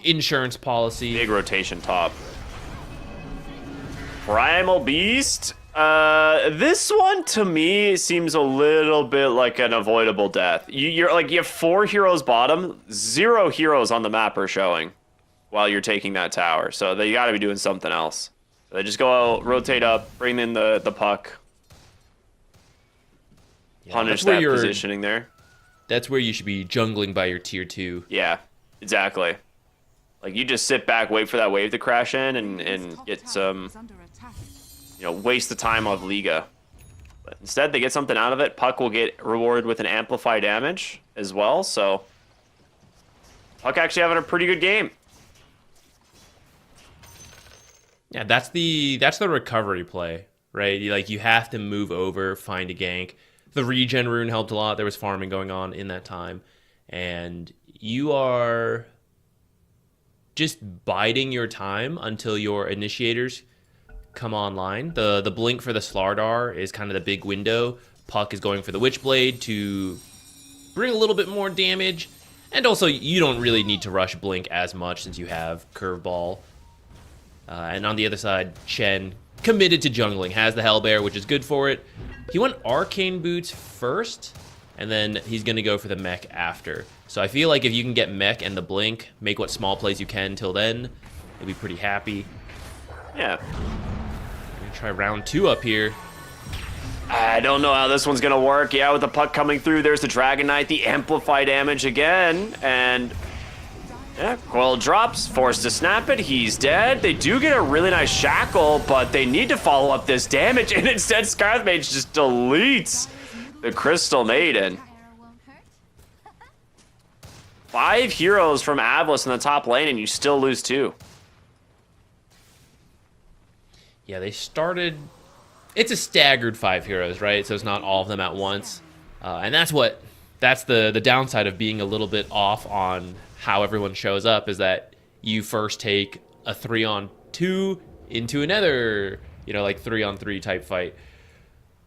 [SPEAKER 4] insurance policy.
[SPEAKER 3] Big rotation top. Primal Beast. This one to me seems a little bit like an avoidable death. You have 4 heroes bottom, 0 heroes on the map are showing while you're taking that tower. So they got to be doing something else. So they just go out, rotate up, bring in the puck. Punish that positioning there.
[SPEAKER 4] That's where you should be jungling by your tier 2.
[SPEAKER 3] Yeah, exactly. Like, you just sit back, wait for that wave to crash in, and get some, waste the time of Liga. But instead, they get something out of it. Puck will get rewarded with an amplify damage as well, so Puck actually having a pretty good game.
[SPEAKER 4] Yeah, that's the recovery play, right? You have to move over, find a gank. The regen rune helped a lot. There was farming going on in that time, and you are just biding your time until your initiators come online. The blink for the Slardar is kind of the big window. Puck is going for the Witchblade to bring a little bit more damage, and also you don't really need to rush blink as much since you have Curveball. And on the other side, Chen, committed to jungling, has the Hellbear, which is good for it. He went Arcane Boots first, and then he's going to go for the mech after. So I feel like if you can get mech and the blink, make what small plays you can till then, you'll be pretty happy.
[SPEAKER 3] Yeah.
[SPEAKER 4] We're going to try round 2 up here.
[SPEAKER 3] I don't know how this one's going to work. Yeah, with the puck coming through, there's the Dragon Knight, the amplify damage again, and yeah, Coil drops, forced to snap it, he's dead. They do get a really nice shackle, but they need to follow up this damage, and instead Skywrath Mage just deletes the Crystal Maiden. 5 heroes from AVULUS in the top lane, and you still lose 2.
[SPEAKER 4] Yeah, they started... It's a staggered 5 heroes, right? So it's not all of them at once. And that's the downside of being a little bit off on how everyone shows up, is that you first take a 3-on-2 into another, 3-on-3 type fight.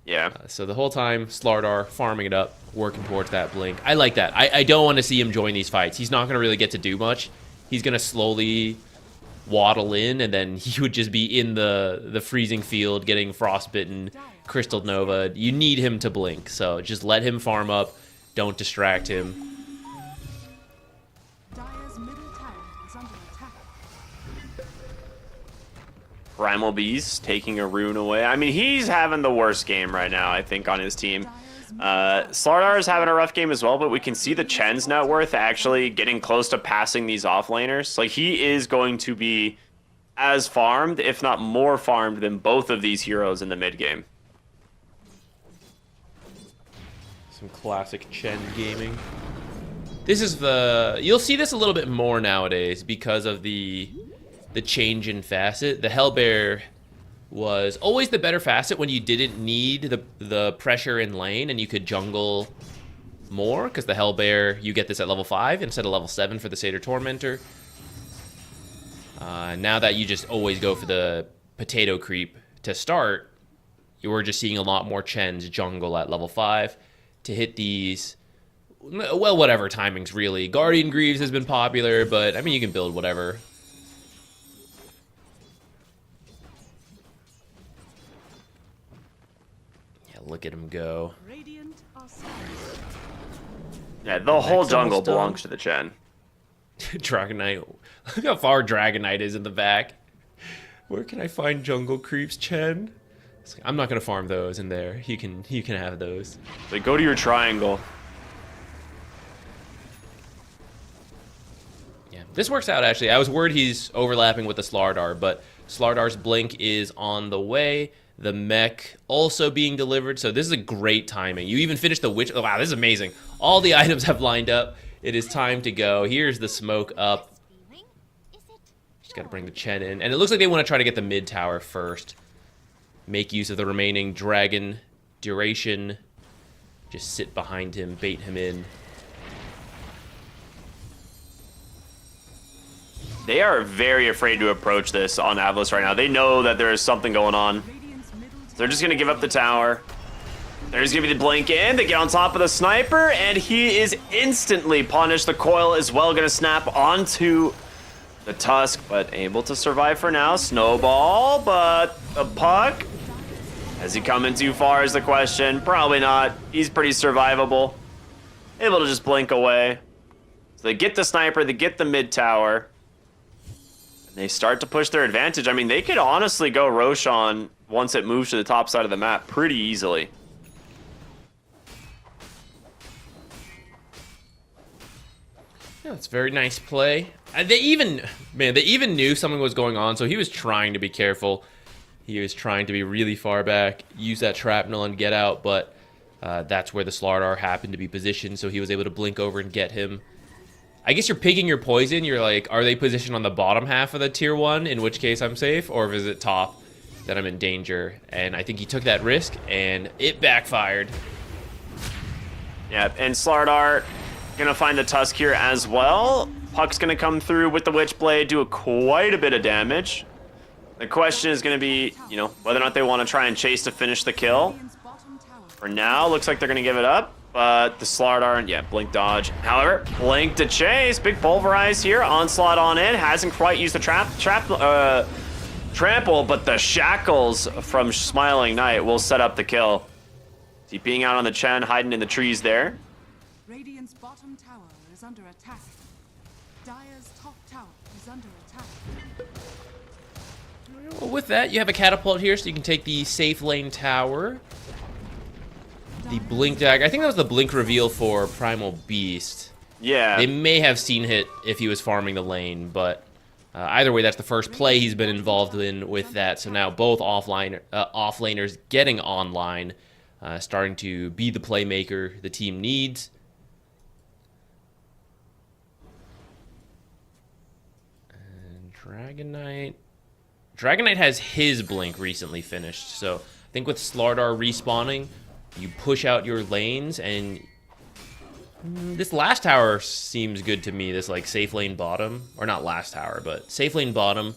[SPEAKER 3] Yeah.
[SPEAKER 4] So the whole time, Slardar farming it up, working towards that blink. I like that. I don't want to see him join these fights. He's not going to really get to do much. He's going to slowly waddle in, and then he would just be in the freezing field getting frostbitten, Crystal Nova. You need him to blink, so just let him farm up. Don't distract him.
[SPEAKER 5] Dire's middle tower is under attack.
[SPEAKER 3] Primal Beast taking a rune away. I mean, he's having the worst game right now, I think, on his team. Slardar is having a rough game as well, but we can see the Chen's net worth actually getting close to passing these offlaners. Like, he is going to be as farmed, if not more farmed, than both of these heroes in the mid game.
[SPEAKER 4] Some classic Chen gaming. This is the... You'll see this a little bit more nowadays because of the change in facet. The Hellbear was always the better facet when you didn't need the pressure in lane and you could jungle more, because the Hellbear, you get this at level 5 instead of level 7 for the Satyr Tormentor. Now that you just always go for the potato creep to start, you were just seeing a lot more Chens jungle at level 5 to hit these, well, whatever timings really. Guardian Greaves has been popular, but I mean, you can build whatever. Yeah, look at him go.
[SPEAKER 5] Radiant are scared.
[SPEAKER 3] Yeah, the whole
[SPEAKER 4] Next
[SPEAKER 3] jungle
[SPEAKER 4] almost done.
[SPEAKER 3] belongs to the Chen.
[SPEAKER 4] Dragon Knight. Look how far Dragon Knight is in the back. Where can I find jungle creeps, Chen? It's like, I'm not gonna farm those in there. You can have those.
[SPEAKER 3] So go to your triangle.
[SPEAKER 4] Yeah, this works out actually. I was worried he's overlapping with the Slardar, but Slardar's blink is on the way. The mech also being delivered, so this is a great timing. You even finished the witch. Oh, wow, this is amazing. All the items have lined up. It is time to go. Here's the smoke up. Just gotta bring the Chen in. And it looks like they want to try to get the mid tower first. Make use of the remaining dragon duration. Just sit behind him, bait him in.
[SPEAKER 3] They are very afraid to approach this on AVULUS right now. They know that there is something going on.
[SPEAKER 5] Radiant's middle
[SPEAKER 3] So they're just going to give up the tower. There's going to be the blink in. They get on top of the sniper, and he is instantly punished. The coil is well going to snap onto the Tusk, but able to survive for now. Snowball, but the puck. Has he come in too far is the question. Probably not. He's pretty survivable. Able to just blink away. So they get the sniper, they get the mid tower. And they start to push their advantage. I mean, they could honestly go Roshan once it moves to the top side of the map pretty easily.
[SPEAKER 4] Yeah, it's a very nice play. They even knew something was going on, so he was trying to be careful. He was trying to be really far back, use that shrapnel and get out, but that's where the Slardar happened to be positioned, so he was able to blink over and get him. I guess you're picking your poison. You're like, are they positioned on the bottom half of the tier 1, in which case I'm safe, or if is it top that I'm in danger? And I think he took that risk, and it backfired.
[SPEAKER 3] Yeah, and Slardar gonna find the Tusk here as well. Puck's gonna come through with the Witchblade, do quite a bit of damage. The question is gonna be, you know, whether or not they want to try and chase to finish the kill.
[SPEAKER 5] Radiant's bottom tower.
[SPEAKER 3] For now, looks like they're gonna give it up, but the Slardar, yeah, blink dodge. However, blink to chase, big pulverize here, onslaught on in, hasn't quite used the trample, but the shackles from Smiling Knight will set up the kill. TPing out on the Chen, hiding in the trees there.
[SPEAKER 5] Radiant's bottom tower is under attack. Dire's top tower is under attack.
[SPEAKER 4] Well, with that, you have a catapult here, so you can take the safe lane tower. The blink dagger. I think that was the blink reveal for Primal Beast.
[SPEAKER 3] Yeah.
[SPEAKER 4] They may have seen it if he was farming the lane, but either way, that's the first play he's been involved in with that. So now both offlaners getting online, starting to be the playmaker the team needs. And Dragon Knight has his blink recently finished, so I think with Slardar respawning, you push out your lanes, and this last tower seems good to me. This like safe lane bottom, or not last tower, but safe lane bottom.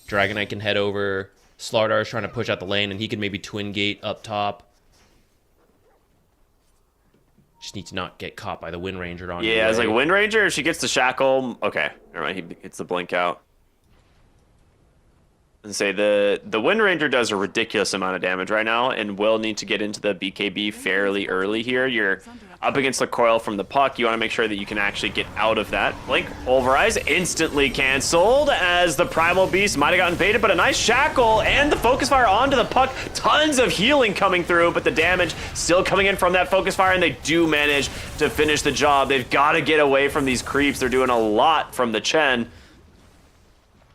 [SPEAKER 4] Dragon Knight can head over. Slardar is trying to push out the lane, and he can maybe twin gate up top. Just need to not get caught by the Wind Ranger on.
[SPEAKER 3] Yeah, it's like Wind Ranger. If she gets the shackle, okay, never mind. He gets the blink out. And say the Wind Ranger does a ridiculous amount of damage right now and will need to get into the BKB fairly early here. You're up against the coil from the puck. You want to make sure that you can actually get out of that. Blink, Pulverize, instantly canceled as the Primal Beast might have gotten baited, but a nice shackle and the Focus Fire onto the puck. Tons of healing coming through, but the damage still coming in from that Focus Fire, and they do manage to finish the job. They've got to get away from these creeps. They're doing a lot from the Chen.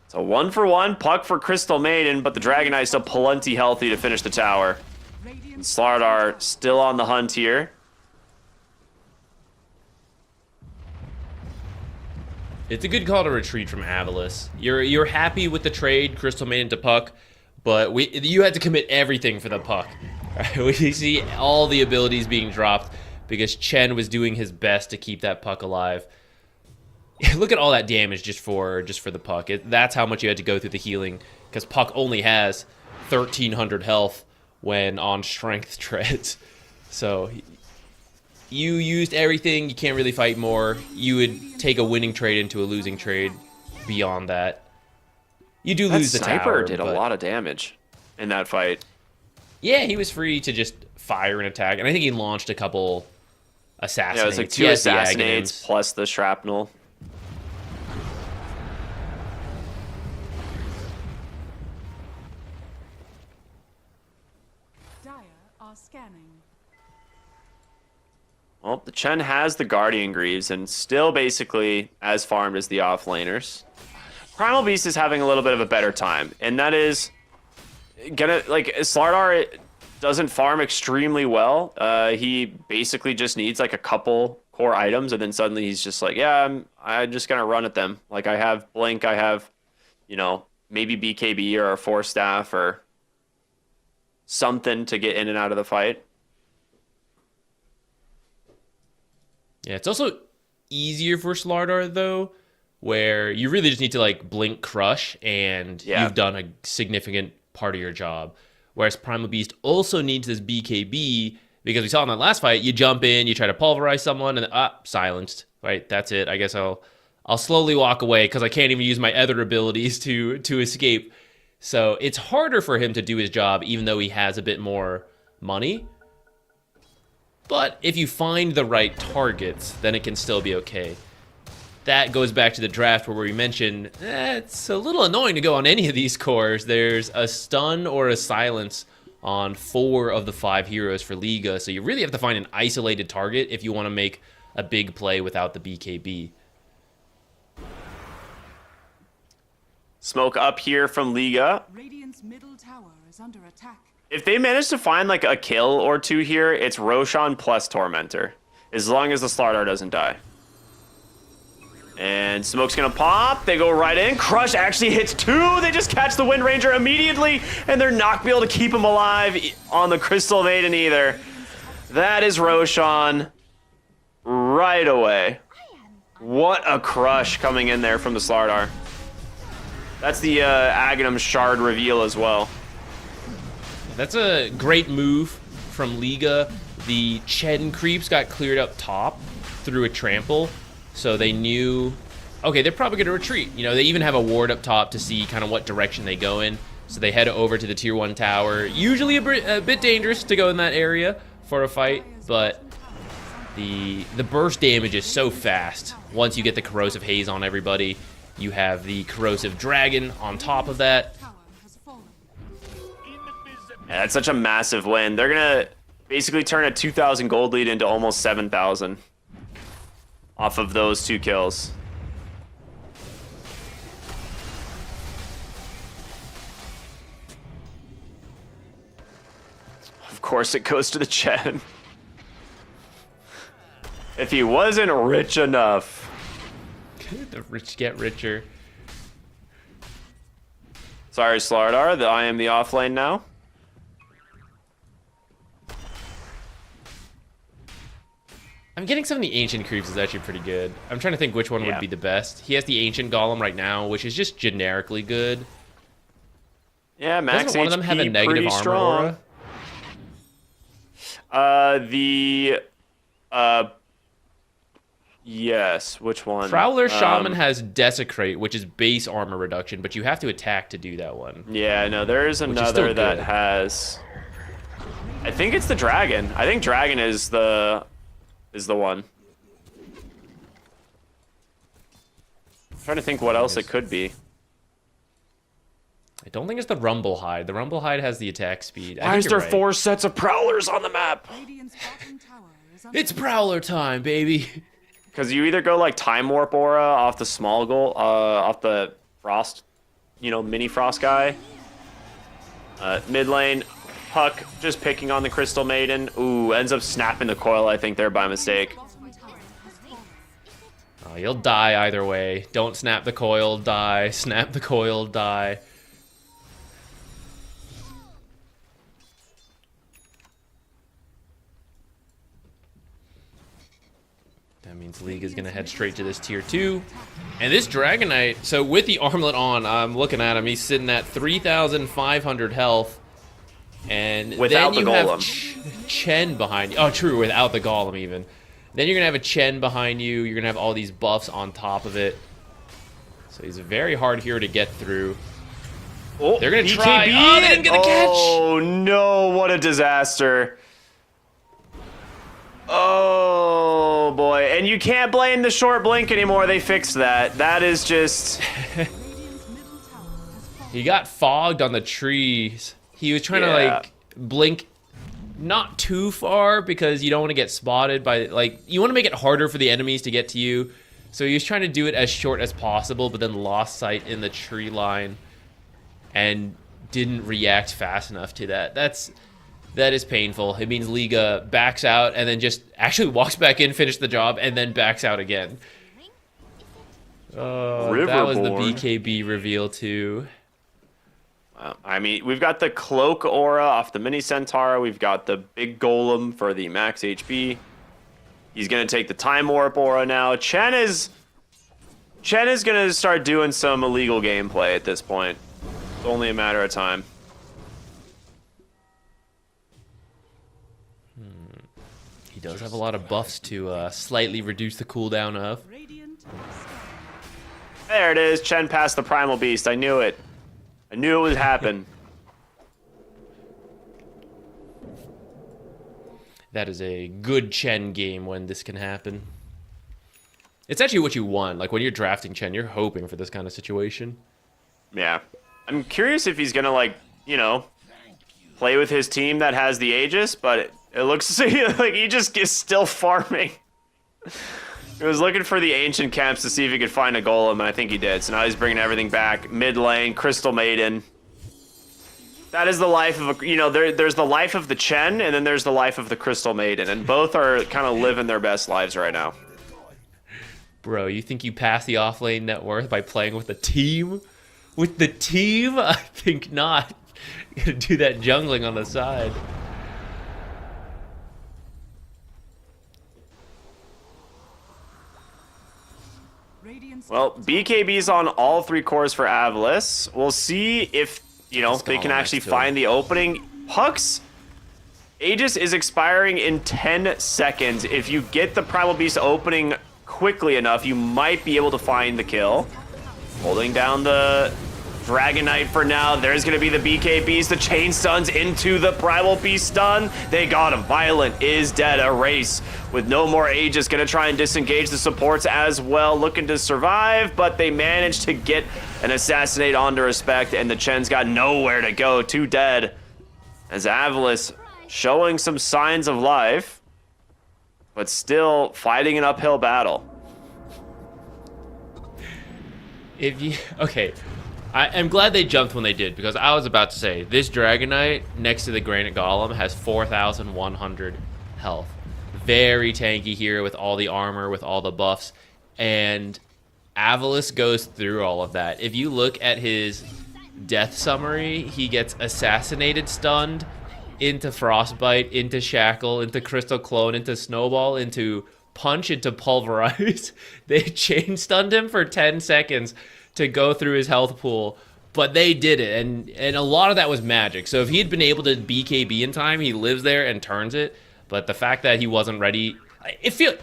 [SPEAKER 3] So 1-for-1, puck for Crystal Maiden, but the Dragon Knight still plenty healthy to finish the tower. And Slardar still on the hunt here.
[SPEAKER 4] It's a good call to retreat from AVULUS. You're happy with the trade, Crystal Maiden to puck, but you had to commit everything for the puck. Right? We see all the abilities being dropped because Chen was doing his best to keep that puck alive. Look at all that damage just for the puck. That's how much you had to go through the healing, because puck only has 1,300 health when on strength treads. So you used everything. You can't really fight more. You would take a winning trade into a losing trade beyond that. You do lose the
[SPEAKER 3] Sniper
[SPEAKER 4] tower.
[SPEAKER 3] did a lot of damage in that fight.
[SPEAKER 4] Yeah, he was free to just fire and attack, and I think he launched a couple assassinates.
[SPEAKER 3] Yeah, it was like 2
[SPEAKER 4] He has the
[SPEAKER 3] assassinates
[SPEAKER 4] Aghanims.
[SPEAKER 3] plus the shrapnel.
[SPEAKER 5] Dire are scanning.
[SPEAKER 3] Well, the Chen has the Guardian Greaves and still basically as farmed as the offlaners. Primal Beast is having a little bit of a better time, and that is gonna, like, Slardar doesn't farm extremely well. He basically just needs like a couple core items, and then suddenly he's just like, yeah, I'm just gonna run at them. Like, I have Blink, I have, you know, maybe BKB or a Force Staff or something to get in and out of the fight.
[SPEAKER 4] Yeah, it's also easier for Slardar, though, where you really just need to, like, Blink Crush, and you've done a significant part of your job. Whereas Primal Beast also needs this BKB, because we saw in that last fight, you jump in, you try to pulverize someone, and silenced. Right, that's it. I guess I'll slowly walk away, because I can't even use my other abilities to escape. So it's harder for him to do his job, even though he has a bit more money. But if you find the right targets, then it can still be okay. That goes back to the draft where we mentioned, it's a little annoying to go on any of these cores. There's a stun or a silence on 4 of the 5 heroes for Liga, so you really have to find an isolated target if you want to make a big play without the BKB.
[SPEAKER 3] Smoke up here from Liga.
[SPEAKER 5] Radiant's middle tower is under attack.
[SPEAKER 3] If they manage to find like a kill or two here, it's Roshan plus Tormentor, as long as the Slardar doesn't die. And Smoke's gonna pop. They go right in. Crush actually hits 2. They just catch the Wind Ranger immediately, and they're not gonna be able to keep him alive on the Crystal Maiden either. That is Roshan right away. What a crush coming in there from the Slardar. That's the Aghanim Shard reveal as well.
[SPEAKER 4] That's a great move from Liga. The Chen creeps got cleared up top through a trample, so they knew, okay, they're probably going to retreat. You know, they even have a ward up top to see kind of what direction they go in, so they head over to the tier 1 tower. Usually a bit dangerous to go in that area for a fight, but the burst damage is so fast. Once you get the Corrosive Haze on everybody, you have the Corrosive Dragon on top of that.
[SPEAKER 5] Tower has fallen.
[SPEAKER 3] Yeah, that's such a massive win. They're going to basically turn a 2,000 gold lead into almost 7,000 off of those 2 kills. Of course it goes to the Chen. If he wasn't rich enough.
[SPEAKER 4] The rich get richer.
[SPEAKER 3] Sorry, Slardar, I am the offlane now.
[SPEAKER 4] I'm getting some of the Ancient creeps is actually pretty good. I'm trying to think which one would be the best. He has the Ancient Golem right now, which is just generically good.
[SPEAKER 3] Yeah, max
[SPEAKER 4] Doesn't one of them have a
[SPEAKER 3] HP,
[SPEAKER 4] negative
[SPEAKER 3] pretty
[SPEAKER 4] armor
[SPEAKER 3] strong.
[SPEAKER 4] aura?
[SPEAKER 3] Yes, which one?
[SPEAKER 4] Prowler Shaman has Desecrate, which is base armor reduction, but you have to attack to do that one.
[SPEAKER 3] Yeah, no, there is another that has... I think it's the Dragon. I think Dragon is the one. I'm trying to think what else it could be.
[SPEAKER 4] I don't think it's the Rumble Hide. The Rumble Hide has the attack speed.
[SPEAKER 3] Why is there 4 sets of Prowlers on the map?
[SPEAKER 5] Radiant's bottom tower is under
[SPEAKER 4] It's Prowler time, baby.
[SPEAKER 3] Because you either go like Time Warp Aura off the small goal, off the Frost, mini Frost guy. Mid lane, Puck just picking on the Crystal Maiden. Ooh, ends up snapping the coil, I think, there by mistake.
[SPEAKER 5] bottom tower has fallen.
[SPEAKER 4] Oh, you'll die either way. Don't snap the coil, die. Snap the coil, die. That means League is going to head straight to this tier 2. And this Dragon Knight, so with the armlet on, I'm looking at him. He's sitting at 3,500 health. And
[SPEAKER 3] Without
[SPEAKER 4] then
[SPEAKER 3] the
[SPEAKER 4] you
[SPEAKER 3] golem.
[SPEAKER 4] have Chen behind you. Oh, true, without the golem even. Then you're going to have a Chen behind you. You're going to have all these buffs on top of it. So he's a very hard hero to get through.
[SPEAKER 3] Oh,
[SPEAKER 4] They're gonna
[SPEAKER 3] BKB
[SPEAKER 4] try. Oh, they didn't get the catch.
[SPEAKER 3] Oh, no, what a disaster. Oh, boy. And you can't blame the short blink anymore. They fixed that. That is just...
[SPEAKER 5] Radiant's middle tower has fallen.
[SPEAKER 4] He got fogged on the trees. He was trying to, like, blink not too far because you don't want to get spotted by, like, you want to make it harder for the enemies to get to you. So he was trying to do it as short as possible, but then lost sight in the tree line and didn't react fast enough to that. That is painful. It means Liga backs out and then just actually walks back in, finish the job, and then backs out again. That was the
[SPEAKER 3] Riverborn.
[SPEAKER 4] BKB reveal too.
[SPEAKER 3] I mean, we've got the Cloak Aura off the Mini Centaur. We've got the Big Golem for the max HP. He's going to take the Time Warp Aura now. Chen is going to start doing some illegal gameplay at this point. It's only a matter of time.
[SPEAKER 4] He does have a lot of buffs to slightly reduce the cooldown of.
[SPEAKER 5] Radiant is
[SPEAKER 3] There it is. Chen passed the Primal Beast. I knew it. I knew it would happen.
[SPEAKER 4] That is a good Chen game when this can happen. It's actually what you want. Like when you're drafting Chen, you're hoping for this kind of situation.
[SPEAKER 3] Yeah. I'm curious if he's going to, like, play with his team that has the Aegis, but it looks like he just is still farming. He was looking for the ancient camps to see if he could find a golem, and I think he did. So now he's bringing everything back. Mid lane, Crystal Maiden. That is the life of a, there's the life of the Chen, and then there's the life of the Crystal Maiden, and both are kind of living their best lives right now.
[SPEAKER 4] Bro, you think you pass the offlane net worth by playing with the team? With the team? I think not. You gotta do that jungling on the side.
[SPEAKER 5] Radiant's
[SPEAKER 3] Well, BKB's on all 3 cores for AVULUS. We'll see if, they can actually find the opening. Puck's Aegis is expiring in 10 seconds. If you get the Primal Beast opening quickly enough, you might be able to find the kill. Holding down the Dragon Knight for now. There's going to be the BKBs, the chain stuns into the Primal Beast stun. They got him. Violent is dead. A race with no more Aegis. Going to try and disengage the supports as well. Looking to survive, but they managed to get an assassinate onto Respect, and the Chen's got nowhere to go. 2 dead. As AVULUS showing some signs of life, but still fighting an uphill battle.
[SPEAKER 4] Okay. I'm glad they jumped when they did, because I was about to say, this Dragon Knight next to the Granite Golem has 4,100 health. Very tanky here with all the armor, with all the buffs, and AVULUS goes through all of that. If you look at his death summary, he gets assassinated, stunned, into Frostbite, into Shackle, into Crystal Clone, into Snowball, into Punch, into Pulverize. They chain stunned him for 10 seconds to go through his health pool, but they did it, and a lot of that was magic. So if he had been able to BKB in time, he lives there and turns it, but the fact that he wasn't ready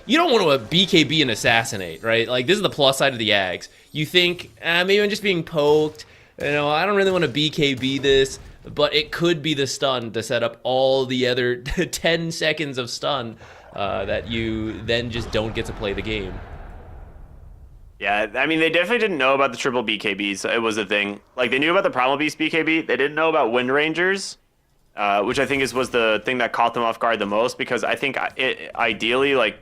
[SPEAKER 4] You don't want to BKB and assassinate, right? Like, this is the plus side of the Ags. You think, maybe I'm just being poked. You know, I don't really want to BKB this, but it could be the stun to set up all the other 10 seconds of stun that you then just don't get to play the game.
[SPEAKER 3] Yeah, I mean, they definitely didn't know about the triple BKBs. It was a thing. Like, they knew about the Primal Beast BKB. They didn't know about Wind Rangers, which I think was the thing that caught them off guard the most, because I think ideally, like,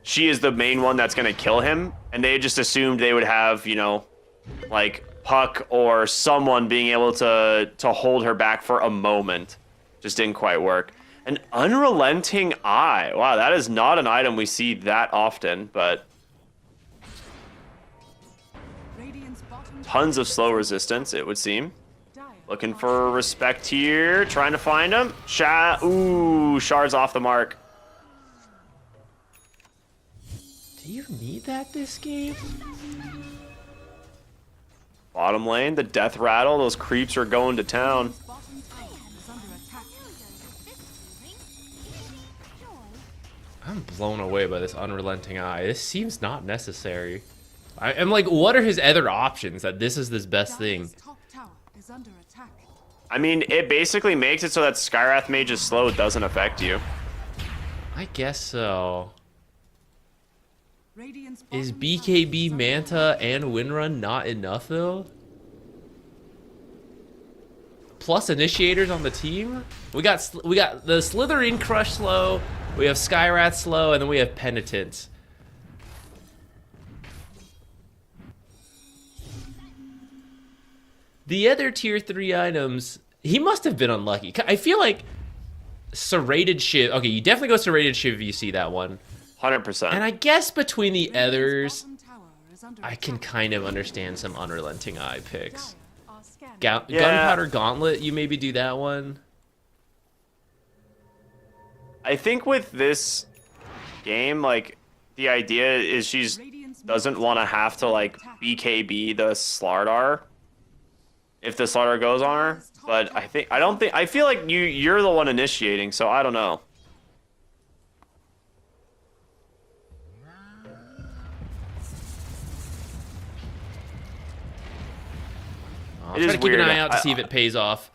[SPEAKER 3] she is the main one that's going to kill him, and they just assumed they would have, you know, like, Puck or someone being able to hold her back for a moment. Just didn't quite work. An Unrelenting Eye. Wow, that is not an item we see that often, but tons of slow resistance, it would seem. Looking for respect here. Trying to find him. Ooh, Shard's off the mark.
[SPEAKER 4] Do you need that this game?
[SPEAKER 3] Bottom lane, the death rattle. Those creeps are going to town.
[SPEAKER 4] I'm blown away by this Unrelenting Eye. This seems not necessary. I'm like, what are his other options that this is his best thing?
[SPEAKER 3] I mean, it basically makes it so that Skywrath Mage's slow doesn't affect you.
[SPEAKER 4] I guess so. Is BKB, Manta, and Windrun not enough, though? Plus initiators on the team? We got the Slithering Crush slow, we have Skywrath slow, and then we have Penitent. The other tier 3 items, he must have been unlucky. I feel like Serrated Shiv. Okay, you definitely go Serrated Shiv if you see that one.
[SPEAKER 3] 100%.
[SPEAKER 4] And I guess between the others, I can kind of understand some Unrelenting Eye picks. Gunpowder Gauntlet, you maybe do that one.
[SPEAKER 3] I think with this game, like, the idea is she doesn't want to have to, like, BKB the Slardar if the Slardar goes on her. But I feel like you're the one initiating, so I don't know.
[SPEAKER 4] I'll try to keep an eye out to see if it pays off.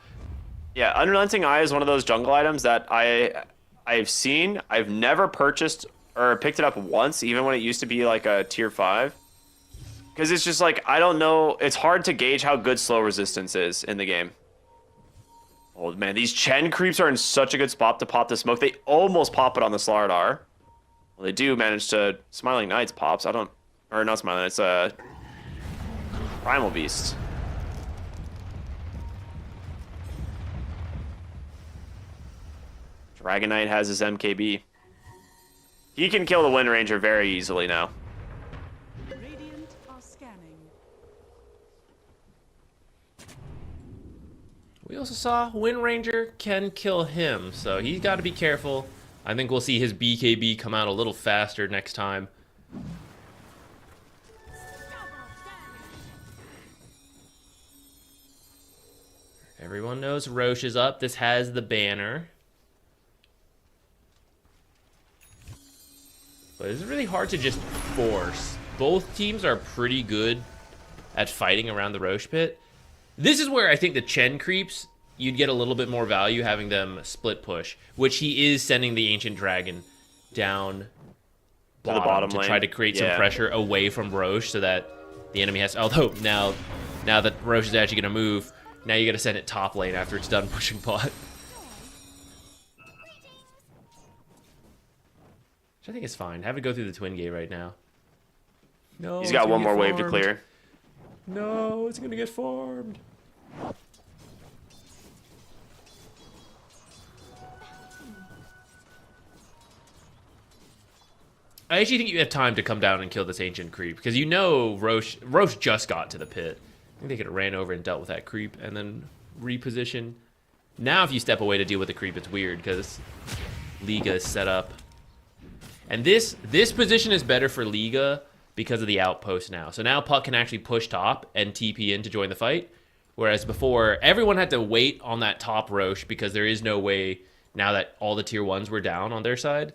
[SPEAKER 3] Yeah, Unrelenting Eye is one of those jungle items that I've seen. I've never purchased or picked it up once, even when it used to be like a tier 5. Because it's just like, I don't know, it's hard to gauge how good slow resistance is in the game. Oh man, these Chen creeps are in such a good spot to pop the smoke. They almost pop it on the Slardar. Well, they do manage to. Smiling Knights pops. Or not Smiling Knights, Primal Beast. Dragon Knight has his MKB. He can kill the Wind Ranger very easily now.
[SPEAKER 5] Radiant are scanning.
[SPEAKER 4] We also saw Wind Ranger can kill him, so he's got to be careful. I think we'll see his BKB come out a little faster next time. Everyone knows Roche is up. This has the banner. But it's really hard to just force. Both teams are pretty good at fighting around the Roche pit. This is where I think the Chen creeps, you'd get a little bit more value having them split push, which he is sending the Ancient Dragon down bottom to try to create some pressure away from Roche so that the enemy has... Although now that Roche is actually going to move, now you got to send it top lane after it's done pushing bot. Which I think is fine. Have it go through the Twin Gate right now. No,
[SPEAKER 3] he's got one more wave to clear.
[SPEAKER 4] No, it's gonna get farmed. I actually think you have time to come down and kill this Ancient Creep, because you know Roche just got to the pit. I think they could have ran over and dealt with that creep and then reposition. Now if you step away to deal with the creep, it's weird, because Liga is set up. And this position is better for Liga because of the outpost now. So now Puck can actually push top and TP in to join the fight. Whereas before, everyone had to wait on that top Roche because there is no way, now that all the tier 1s were down on their side,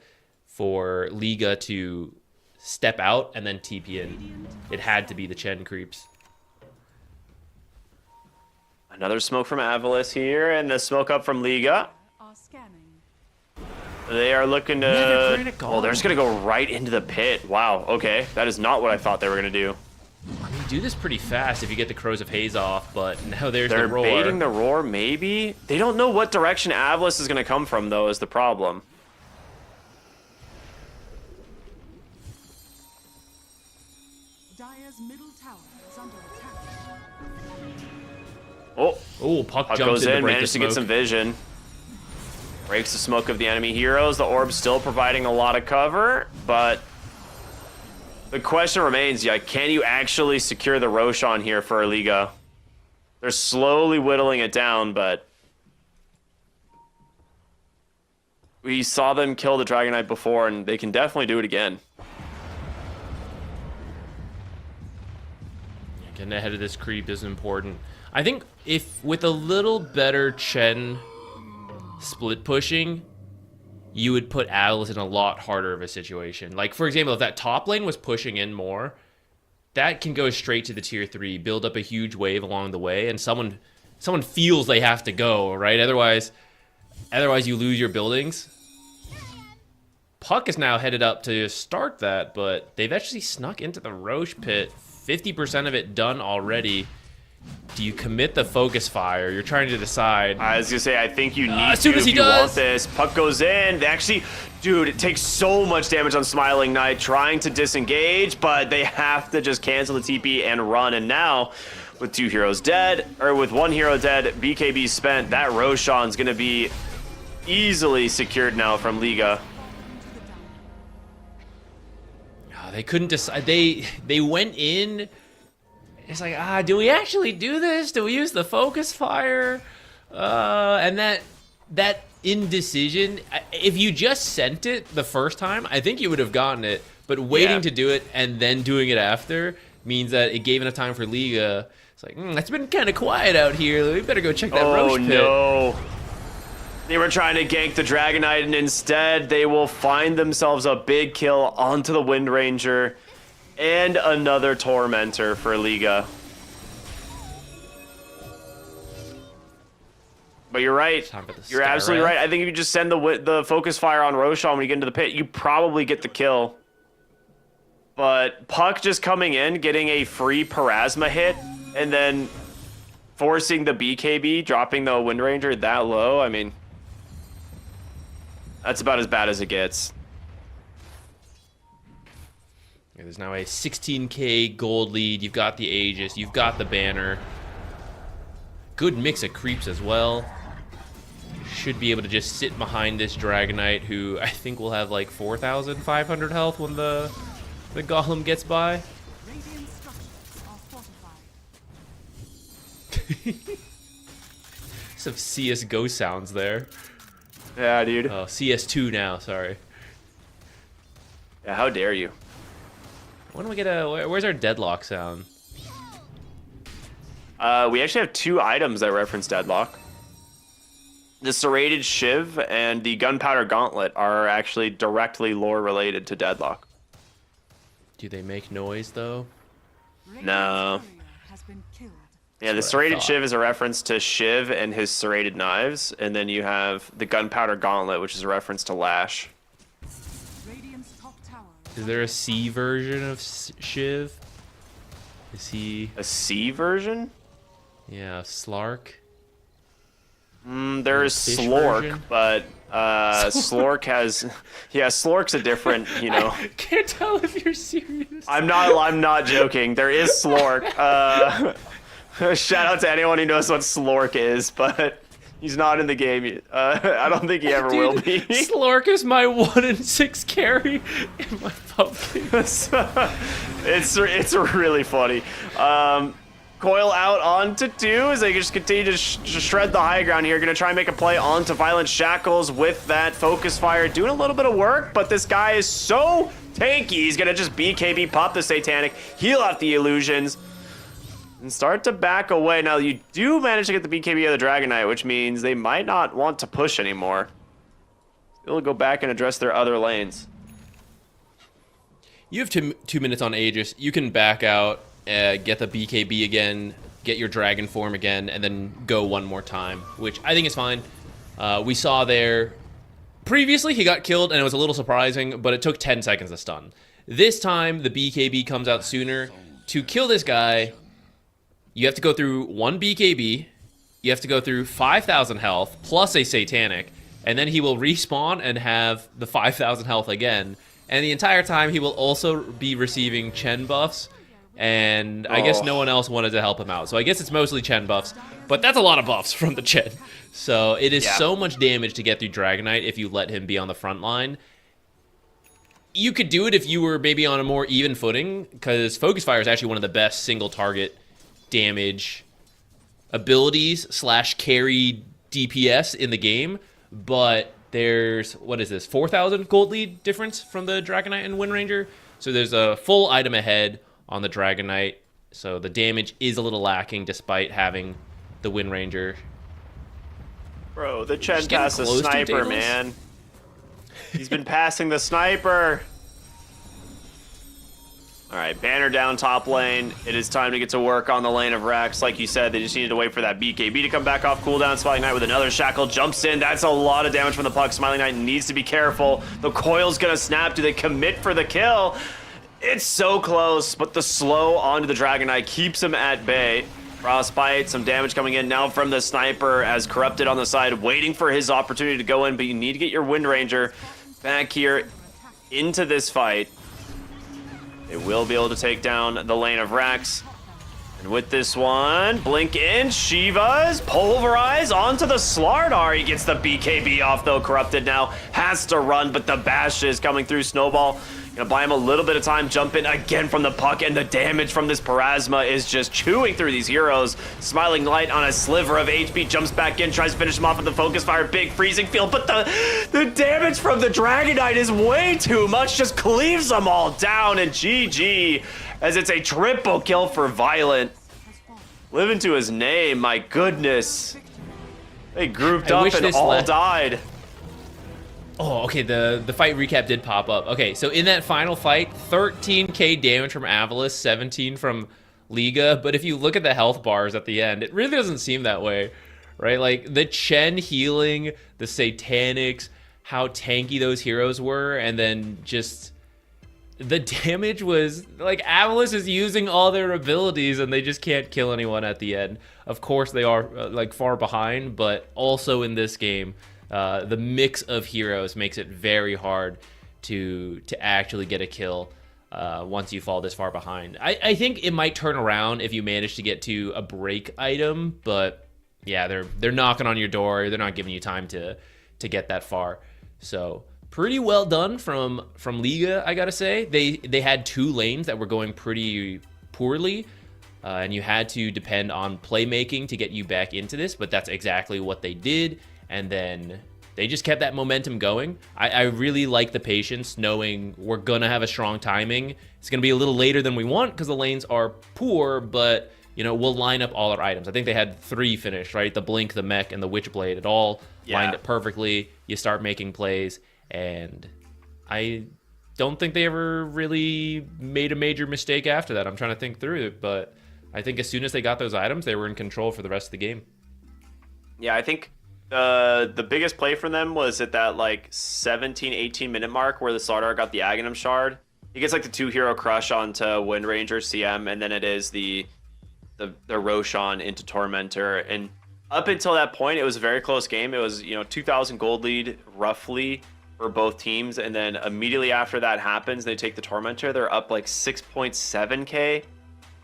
[SPEAKER 4] for Liga to step out and then TP in. It had to be the Chen creeps.
[SPEAKER 3] Another smoke from AVULUS here, and the smoke up from Liga.
[SPEAKER 5] Are scanning.
[SPEAKER 3] They are looking
[SPEAKER 4] Another
[SPEAKER 3] to...
[SPEAKER 4] critical.
[SPEAKER 3] Oh, they're just going to go right into the pit. Wow, okay. That is not what I thought they were going to do.
[SPEAKER 4] I mean, you do this pretty fast if you get the Crows of Haze off, but now there's
[SPEAKER 3] They're
[SPEAKER 4] the roar.
[SPEAKER 3] baiting the roar, maybe? They don't know what direction AVULUS is going to come from, though, is the problem.
[SPEAKER 5] Dire's middle tower is under attack.
[SPEAKER 3] Oh,
[SPEAKER 4] Puck
[SPEAKER 3] Puck
[SPEAKER 4] jumps
[SPEAKER 3] goes
[SPEAKER 4] in to
[SPEAKER 3] in,
[SPEAKER 4] break
[SPEAKER 3] manages
[SPEAKER 4] the
[SPEAKER 3] to get
[SPEAKER 4] smoke.
[SPEAKER 3] some vision. Breaks the smoke of the enemy heroes. The orb still providing a lot of cover, but the question remains, can you actually secure the Roshan here for Liga? They're slowly whittling it down, but we saw them kill the Dragon Knight before, and they can definitely do it again.
[SPEAKER 4] Getting ahead of this creep is important. I think if with a little better Chen split pushing, you would put AVULUS in a lot harder of a situation. Like, for example, if that top lane was pushing in more, that can go straight to the tier 3, build up a huge wave along the way, and someone feels they have to go, right? Otherwise you lose your buildings. Puck is now headed up to start that, but they've actually snuck into the Roche pit. 50% of it done already. Do you commit the focus fire? You're trying to decide.
[SPEAKER 3] I was gonna say, I think you need
[SPEAKER 4] as soon
[SPEAKER 3] to
[SPEAKER 4] as he
[SPEAKER 3] if you
[SPEAKER 4] does.
[SPEAKER 3] want this. Puck goes in. They actually, dude, it takes so much damage on Smiling Knight trying to disengage, but they have to just cancel the TP and run. And now, with 2 heroes dead, or with 1 hero dead, BKB spent, that Roshan's gonna be easily secured now from Liga.
[SPEAKER 4] Oh, they couldn't decide. They went in. It's like, do we actually do this? Do we use the focus fire? And that indecision, if you just sent it the first time, I think you would have gotten it. But waiting to do it and then doing it after means that it gave enough time for Liga. It's like, it's been kind of quiet out here. We better go check that Roche pit.
[SPEAKER 3] Oh, no. They were trying to gank the Dragon Knight, and instead they will find themselves a big kill onto the Wind Ranger. And another Tormentor for Liga. But you're right.
[SPEAKER 4] Time for the
[SPEAKER 3] You're absolutely
[SPEAKER 4] Skyride.
[SPEAKER 3] right. I think if you just send the focus fire on Roshan when you get into the pit, you probably get the kill. But Puck just coming in, getting a free Parasma hit, and then forcing the BKB, dropping the Wind Ranger that low, I mean, that's about as bad as it gets.
[SPEAKER 4] There's now a 16k gold lead. You've got the Aegis. You've got the banner. Good mix of creeps as well. Should be able to just sit behind this Dragon Knight, who I think will have like 4,500 health when the Golem gets by.
[SPEAKER 5] Radiant structures are fortified.
[SPEAKER 4] Some CSGO sounds there.
[SPEAKER 3] Yeah, dude.
[SPEAKER 4] Oh, CS2 now, sorry.
[SPEAKER 3] Yeah, how dare you?
[SPEAKER 4] When do we get where's our deadlock sound?
[SPEAKER 3] We actually have 2 items that reference Deadlock. The Serrated Shiv and the Gunpowder Gauntlet are actually directly lore related to Deadlock.
[SPEAKER 4] Do they make noise though?
[SPEAKER 5] Radiant's
[SPEAKER 3] No.
[SPEAKER 5] courier has been killed.
[SPEAKER 3] Yeah, the
[SPEAKER 4] That's what I
[SPEAKER 3] Serrated
[SPEAKER 4] thought.
[SPEAKER 3] Shiv is a reference to Shiv and his serrated knives, and then you have the Gunpowder Gauntlet, which is a reference to Lash.
[SPEAKER 5] Radiant's top tower
[SPEAKER 4] Is there a C version of Shiv? Is he...
[SPEAKER 3] A C version?
[SPEAKER 4] Yeah, Slark?
[SPEAKER 3] There is
[SPEAKER 4] Fish
[SPEAKER 3] Slork,
[SPEAKER 4] version?
[SPEAKER 3] but Slork has... Yeah, Slork's a different, you know...
[SPEAKER 4] Can't tell if you're serious.
[SPEAKER 3] I'm not joking. There is Slork. Shout out to anyone who knows what Slork is, but he's not in the game. I don't think he ever will
[SPEAKER 4] Dude,
[SPEAKER 3] be.
[SPEAKER 4] Slork is my 1 in 6 carry in my pub game.
[SPEAKER 3] it's really funny. Coil out onto 2 as they just continue to shred the high ground here. Gonna try and make a play onto Violent Shackles with that focus fire. Doing a little bit of work, but this guy is so tanky. He's gonna just BKB pop the Satanic, heal out the illusions, and start to back away. Now you do manage to get the BKB of the Dragon Knight, which means they might not want to push anymore. They'll go back and address their other lanes.
[SPEAKER 4] You have 2 minutes on Aegis. You can back out, get the BKB again, get your dragon form again, and then go one more time, which I think is fine. We saw there previously he got killed, and it was a little surprising, but it took 10 seconds to stun. This time, the BKB comes out sooner. To kill this guy, you have to go through 1 BKB, you have to go through 5,000 health, plus a Satanic, and then he will respawn and have the 5,000 health again. And the entire time, he will also be receiving Chen buffs, and I guess no one else wanted to help him out. So I guess it's mostly Chen buffs, but that's a lot of buffs from the Chen. So it is so much damage to get through Dragonite if you let him be on the front line. You could do it if you were maybe on a more even footing, because Focus Fire is actually one of the best single target damage abilities / carry DPS in the game, but there's, what is this, 4,000 gold lead difference from the Dragonite and Wind Ranger? So there's a full item ahead on the Dragonite, so the damage is a little lacking despite having the Wind Ranger.
[SPEAKER 3] Bro, the Chen passed the sniper, man. He's been passing the sniper. All right, banner down top lane. It is time to get to work on the lane of Rex. Like you said, they just needed to wait for that BKB to come back off cooldown. Smiling Knight with another shackle jumps in. That's a lot of damage from the puck. Smiling Knight needs to be careful. The coil's gonna snap. Do they commit for the kill? It's so close, but the slow onto the Dragonite keeps him at bay. Frostbite, some damage coming in now from the sniper as Corrupted on the side, waiting for his opportunity to go in, but you need to get your Wind Ranger back here into this fight. They will be able to take down the lane of Rex. And with this one, blink in, Shiva's pulverize onto the Slardar. He gets the BKB off though. Corrupted now has to run, but the bash is coming through. Snowball gonna buy him a little bit of time. Jump in again from the puck, and the damage from this Parasma is just chewing through these heroes. Smiling Light on a sliver of HP, jumps back in, tries to finish him off with the Focus Fire. Big freezing field, but the damage from the Dragonite is way too much. Just cleaves them all down, and GG, as it's a triple kill for Violent. Living to his name, my goodness. They grouped up and all died.
[SPEAKER 4] Oh, okay, the fight recap did pop up. Okay, so in that final fight, 13k damage from AVULUS, 17 from Liga, but if you look at the health bars at the end, it really doesn't seem that way, right? Like, the Chen healing, the Satanics, how tanky those heroes were, and then just the damage was, like, AVULUS is using all their abilities, and they just can't kill anyone at the end. Of course, they are, like, far behind, but also in this game, the mix of heroes makes it very hard to actually get a kill once you fall this far behind. I think it might turn around if you manage to get to a break item, but yeah, they're knocking on your door. They're not giving you time to get that far. So pretty well done from Liga, I gotta say. They had 2 lanes that were going pretty poorly, and you had to depend on playmaking to get you back into this, but that's exactly what they did. And then they just kept that momentum going. I really like the patience, knowing we're going to have a strong timing. It's going to be a little later than we want because the lanes are poor, but, you know, we'll line up all our items. I think they had 3 finished, right? The Blink, the Mech, and the Witchblade. It all lined up perfectly. You start making plays, and I don't think they ever really made a major mistake after that. I'm trying to think through it, but I think as soon as they got those items, they were in control for the rest of the game.
[SPEAKER 3] Yeah, I think the biggest play for them was at that like 17-18 minute mark where the Slardar got the Aghanim Shard. He gets like the 2-hero crush onto Wind Ranger CM, and then it is the Roshan into Tormentor. And up until that point, it was a very close game. It was, 2,000 gold lead roughly for both teams, and then immediately after that happens, they take the Tormentor. They're up like 6.7k,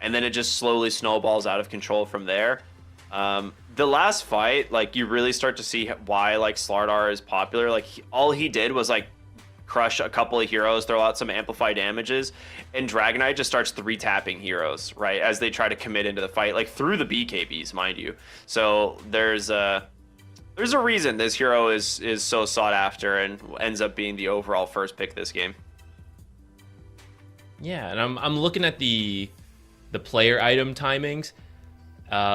[SPEAKER 3] and then it just slowly snowballs out of control from there. The last fight, like, you really start to see why, like, Slardar is popular. Like, all he did was, like, crush a couple of heroes, throw out some amplify damages, and Dragonite just starts 3-tapping heroes, right, as they try to commit into the fight, like, through the BKBs, mind you. So there's a reason this hero is so sought after and ends up being the overall first pick this game.
[SPEAKER 4] Yeah, and I'm looking at the player item timings.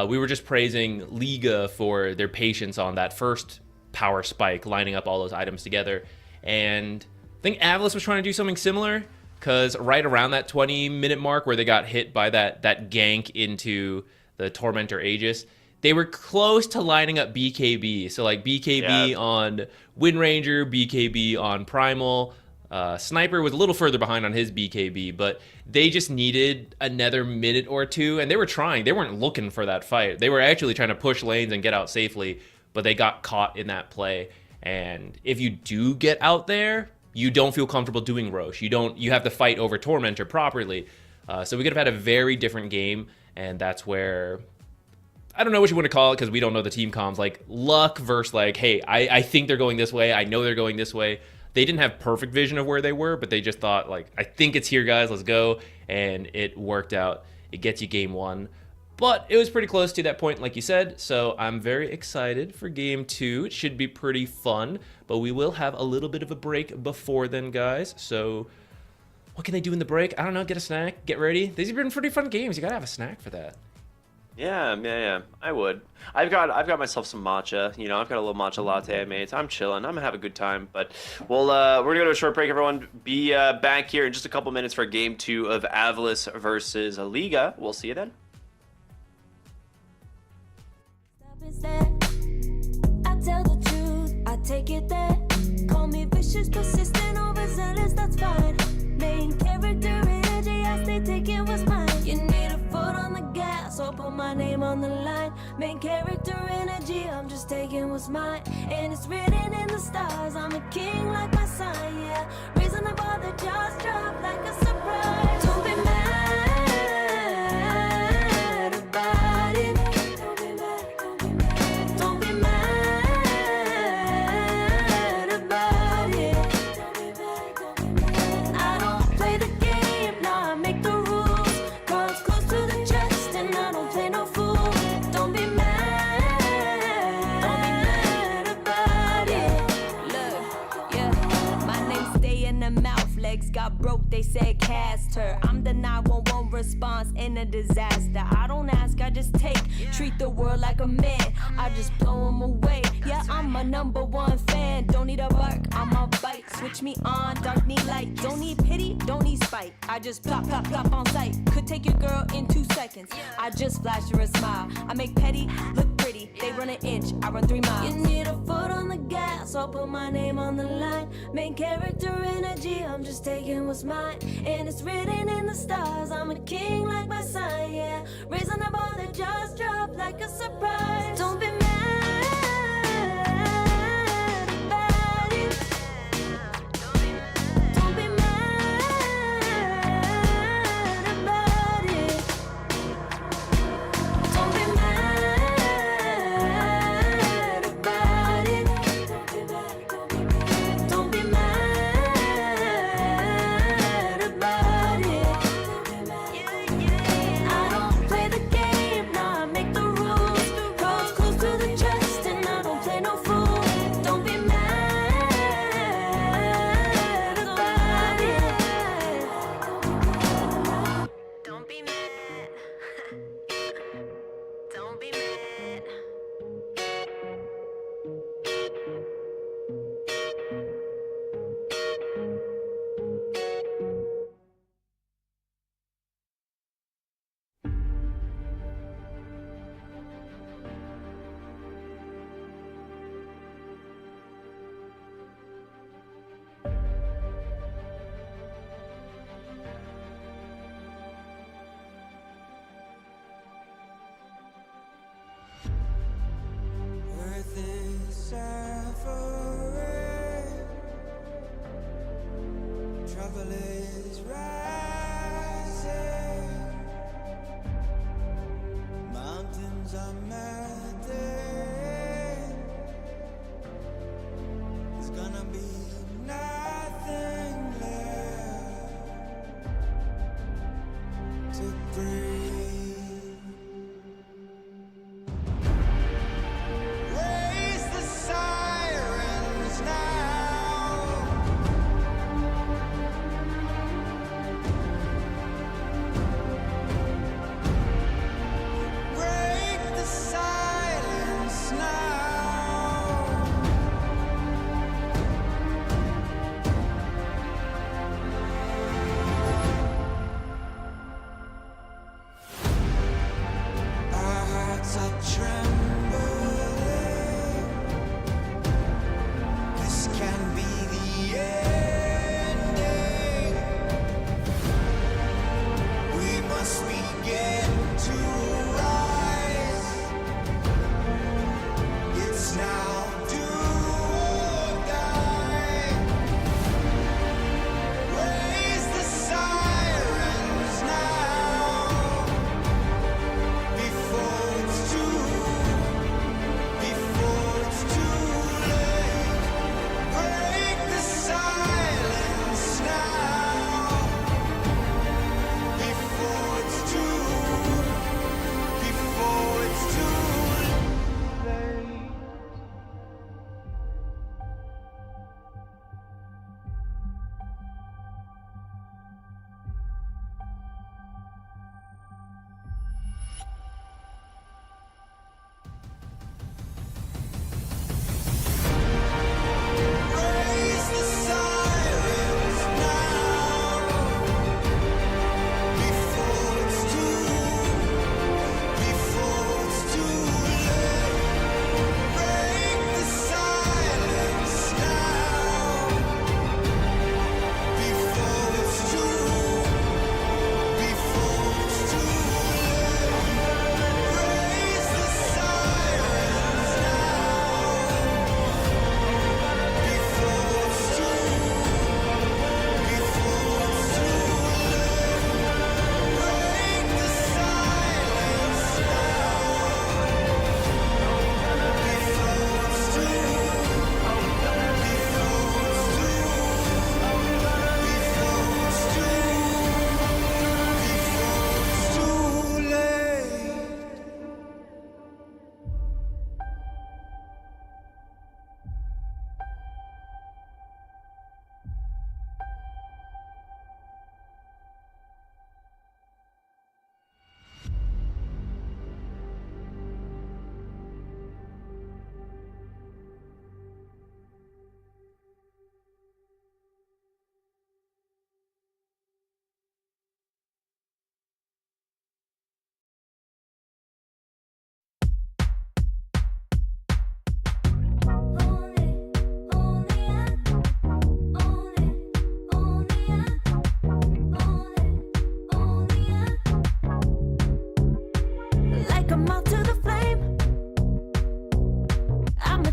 [SPEAKER 4] We were just praising Liga for their patience on that first power spike, lining up all those items together. And I think AVULUS was trying to do something similar. because right around that 20-minute mark where they got hit by that gank into the Tormentor Aegis, they were close to lining up BKB. So like BKB on Wind Ranger, BKB on Primal. Sniper was a little further behind on his BKB, but they just needed another minute or two, and they were trying. They weren't looking for that fight. They were actually trying to push lanes and get out safely, but they got caught in that play. And if you do get out there, you don't feel comfortable doing Roche. You have to fight over Tormentor properly. So we could have had a very different game, and that's where, I don't know what you want to call it because we don't know the team comms, like luck versus like, hey, I think they're going this way. I know they're going this way. They didn't have perfect vision of where they were, but they just thought, like, I think it's here, guys. Let's go. And it worked out. It gets you game 1. But it was pretty close to that point, like you said. So I'm very excited for game 2. It should be pretty fun. But we will have a little bit of a break before then, guys. So what can they do in the break? I don't know. Get a snack. Get ready. These have been pretty fun games. You got to have a snack for that.
[SPEAKER 3] Yeah. I would. I've got myself some matcha. You know, I've got a little matcha latte I made. So I'm chilling. I'm gonna have a good time. But we're gonna go to a short break. Everyone, be back here in just a couple minutes for game 2 of AVULUS versus Liga. We'll see you then.
[SPEAKER 1] I tell the truth, I take it there. Call me vicious, persistent, overzealous, that's fine. Main character energy, I stay taking what's mine. You need a foot on the gas, or put my name on the line. Main character energy, I'm just taking what's mine. And it's written in the stars, I'm a king like my sign, yeah. Reasonable, the jaws drop like a surprise. Don't be mad about it. Don't be mad about it. I don't play the game, nah, I make the rules. Cards close to the chest and I don't play no fool. Don't be mad about it. Look, yeah, my name stay in the mouth. Legs got broke, they said cast her. I'm the 911 response in a disaster. I don't ask, I just take. Treat the world like a man, I just blow them away. Yeah, I'm a #1 fan. Don't need a bark, I'm a bite. Switch me on, dark need light. Don't need pity, don't need spite. I just plop, plop, plop on sight. Could take your girl in 2 seconds. I just flash her a smile. I make petty look pretty. They run an inch, I run 3 miles. You need a foot on the gas, I'll put my name on the line. Main character energy, I'm just taking what's mine. And it's written in the stars, I'm a king like my sign, yeah. Raising up all the jaws drop like a surprise. Don't be mad about it. Don't be mad about it. Don't be mad about it. Don't be mad about it. I don't play the game, nah, I make the rules. Cards close to the chest and I don't play no fool. Don't be mad about it. Don't be mad. Don't be mad.
[SPEAKER 2] Earth is suffering, trouble is rising, mountains are melting, there's gonna be nothing left to breathe. Raise the sirens now.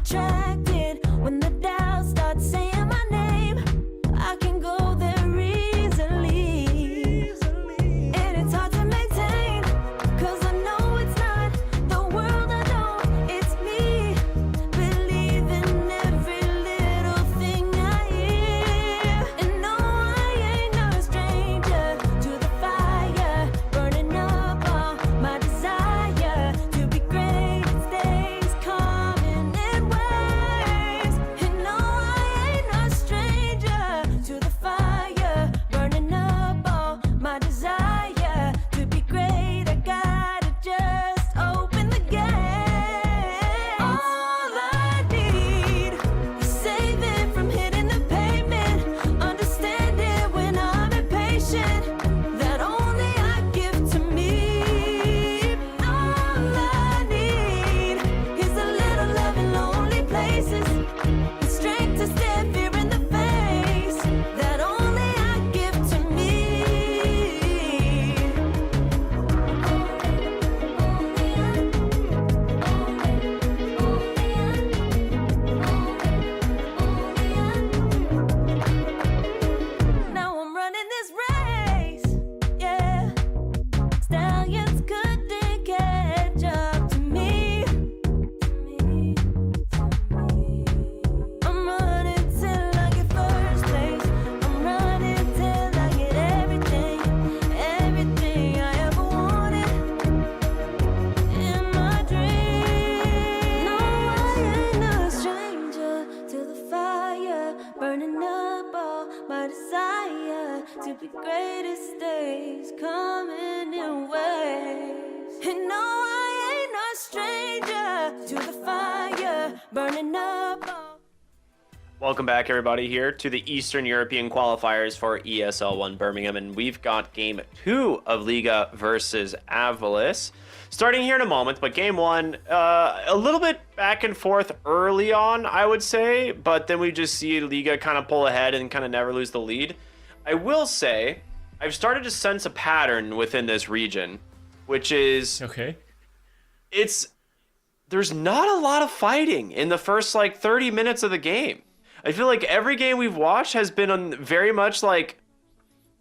[SPEAKER 1] attracted when the doubt starts saying my name. I can go there easily, and it's hard to maintain, 'cause I know it's not the world I know, it's me. Believe in every little thing I hear, and no, I ain't no stranger to the fire, burning up all my desire to be great. It stays coming in waves, and no, I ain't no stranger to the fire, burning up all my desire to be great. I gotta just open the gate. All I need is saving from hitting the pavement, understanding when I'm impatient, that only I give to me. All I need is a little love in lonely places, the strength to stare fear in the face, that only I give to me. Now I'm running this race, yeah. Stallions couldn't catch up to me. I'm running till I get first place. I'm running till I get everything, everything I ever wanted in my dream. No, I ain't no stranger to the fire, burning up all my desire to be greatest days coming in waves. And no, I ain't no stranger to the fire, burning up all.
[SPEAKER 3] Welcome back, everybody, here to the Eastern European qualifiers for ESL One Birmingham, and we've got Game 2 of Liga versus AVULUS. Starting here in a moment, but Game 1, a little bit back and forth early on, I would say, but then we just see Liga kind of pull ahead and kind of never lose the lead. I will say, I've started to sense a pattern within this region, which is
[SPEAKER 4] Okay.
[SPEAKER 3] there's not a lot of fighting in the first like 30 minutes of the game. I feel like every game we've watched has been on very much like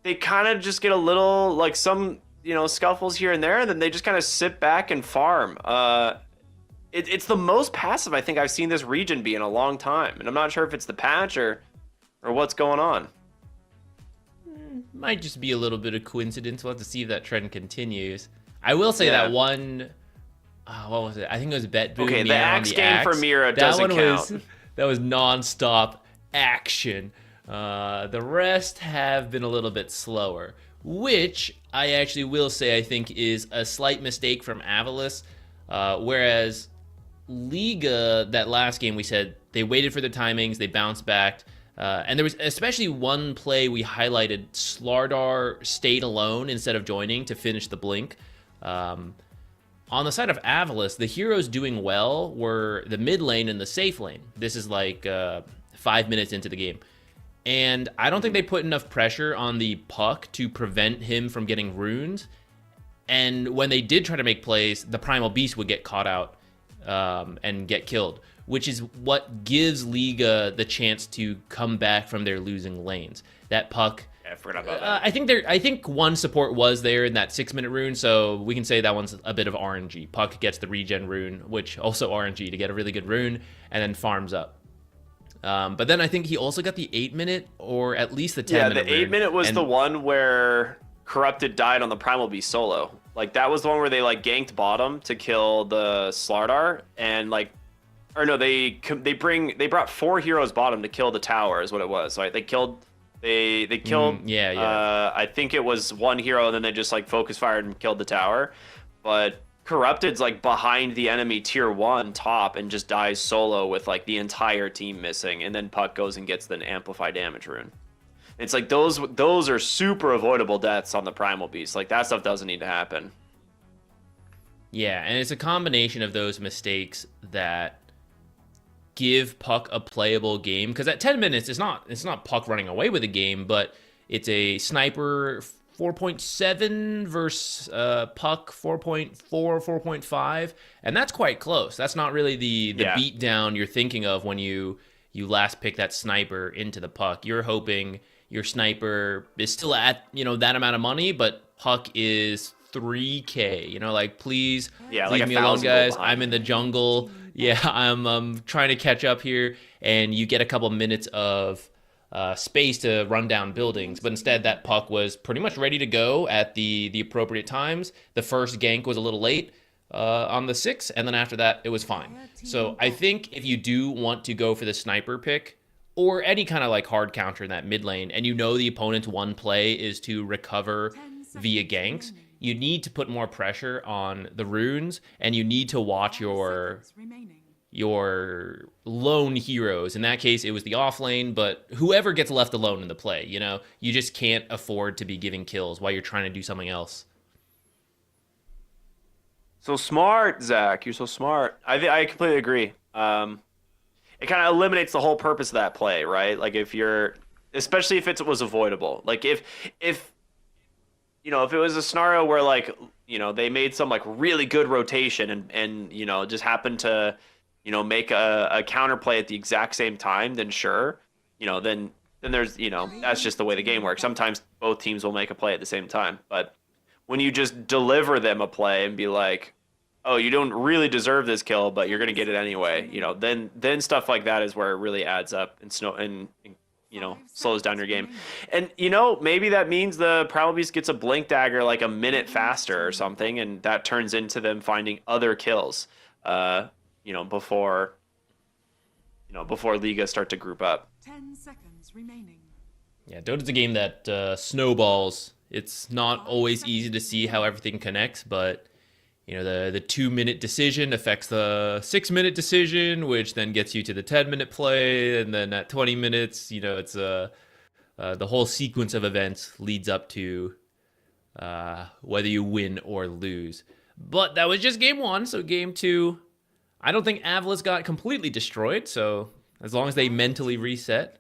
[SPEAKER 3] they kind of just get a little like some, you know, scuffles here and there, and then they just kind of sit back and farm. It's the most passive I think I've seen this region be in a long time, and I'm not sure if it's the patch or what's going on.
[SPEAKER 4] Might just be a little bit of coincidence. We'll have to see if that trend continues. I will say
[SPEAKER 3] Yeah.
[SPEAKER 4] that one, what was it? I think it was BetBoom.
[SPEAKER 3] Okay, the
[SPEAKER 4] Mira on
[SPEAKER 3] axe game for Mira
[SPEAKER 4] That
[SPEAKER 3] doesn't
[SPEAKER 4] one
[SPEAKER 3] count.
[SPEAKER 4] that was non-stop action. The rest have been a little bit slower, which I actually will say I think is a slight mistake from AVULUS. Whereas Liga, that last game we said they waited for the timings, they bounced back. And there was especially one play we highlighted. Slardar stayed alone instead of joining to finish the blink. On the side of AVULUS, the heroes doing well were the mid lane and the safe lane. This is like 5 minutes into the game. And I don't think they put enough pressure on the puck to prevent him from getting runes. And when they did try to make plays, the Primal Beast would get caught out and get killed, which is what gives Liga the chance to come back from their losing lanes. That puck...
[SPEAKER 3] Yeah, I forgot about that.
[SPEAKER 4] I think one support was there in that 6-minute rune, so we can say that one's a bit of RNG. Puck gets the regen rune, which also RNG to get a really good rune, and then farms up. But then I think he also got the 8-minute, or at least the 10-minute
[SPEAKER 3] the 8-minute was the one where Corrupted died on the Primal Beast solo. Like, that was the one where they, like, ganked bottom to kill the Slardar, and, like, or no, they brought 4 heroes bottom to kill the tower, is what it was. Right? They killed, I think it was 1 hero, and then they just, like, focus fired and killed the tower. But Corrupted's, like, behind the enemy tier 1 top and just dies solo with, like, the entire team missing, and then Puck goes and gets the amplify damage rune. It's like those are super avoidable deaths on the Primal Beast. Like, that stuff doesn't need to happen.
[SPEAKER 4] Yeah, and it's a combination of those mistakes that give Puck a playable game. Because at 10 minutes, it's not Puck running away with the game, but it's a sniper 4.7 versus Puck 4.4, 4.5, and that's quite close. That's not really the beat down you're thinking of when you last pick that sniper into the Puck. You're hoping your sniper is still at, that amount of money, but Puck is 3K. Like, please leave me alone, guys. I'm in the jungle. Yeah, I'm trying to catch up here, and you get a couple minutes of space to run down buildings, but instead that Puck was pretty much ready to go at the appropriate times. The first gank was a little late on the 6, and then after that it was fine. So I think if you do want to go for the sniper pick or any kind of like hard counter in that mid lane, and the opponent's one play is to recover via ganks, you need to put more pressure on the runes, and you need to watch your lone heroes. In that case, it was the off lane, but whoever gets left alone in the play, you just can't afford to be giving kills while you're trying to do something else.
[SPEAKER 3] So smart, Zach. You're so smart. I completely agree. It kind of eliminates the whole purpose of that play, right? Like especially if it was avoidable. Like if it was a scenario where they made some like really good rotation and just happened to make a counterplay at the exact same time, then sure, then there's that's just the way the game works. Sometimes both teams will make a play at the same time, but when you just deliver them a play and be like, oh, you don't really deserve this kill, but you're gonna get it anyway, then stuff like that is where it really adds up and slows down your game. And maybe that means the Prowl Beast gets a blink dagger like a minute faster or something, and that turns into them finding other kills before Liga start to group up.
[SPEAKER 5] 10 seconds remaining.
[SPEAKER 4] Yeah, Dota's a game that snowballs. It's not always easy to see how everything connects, but the 2-minute decision affects the 6-minute decision, which then gets you to the 10-minute play, and then at 20 minutes, it's the whole sequence of events leads up to whether you win or lose. But that was just game 1, so game 2, I don't think AVULUS got completely destroyed, so as long as they mentally reset,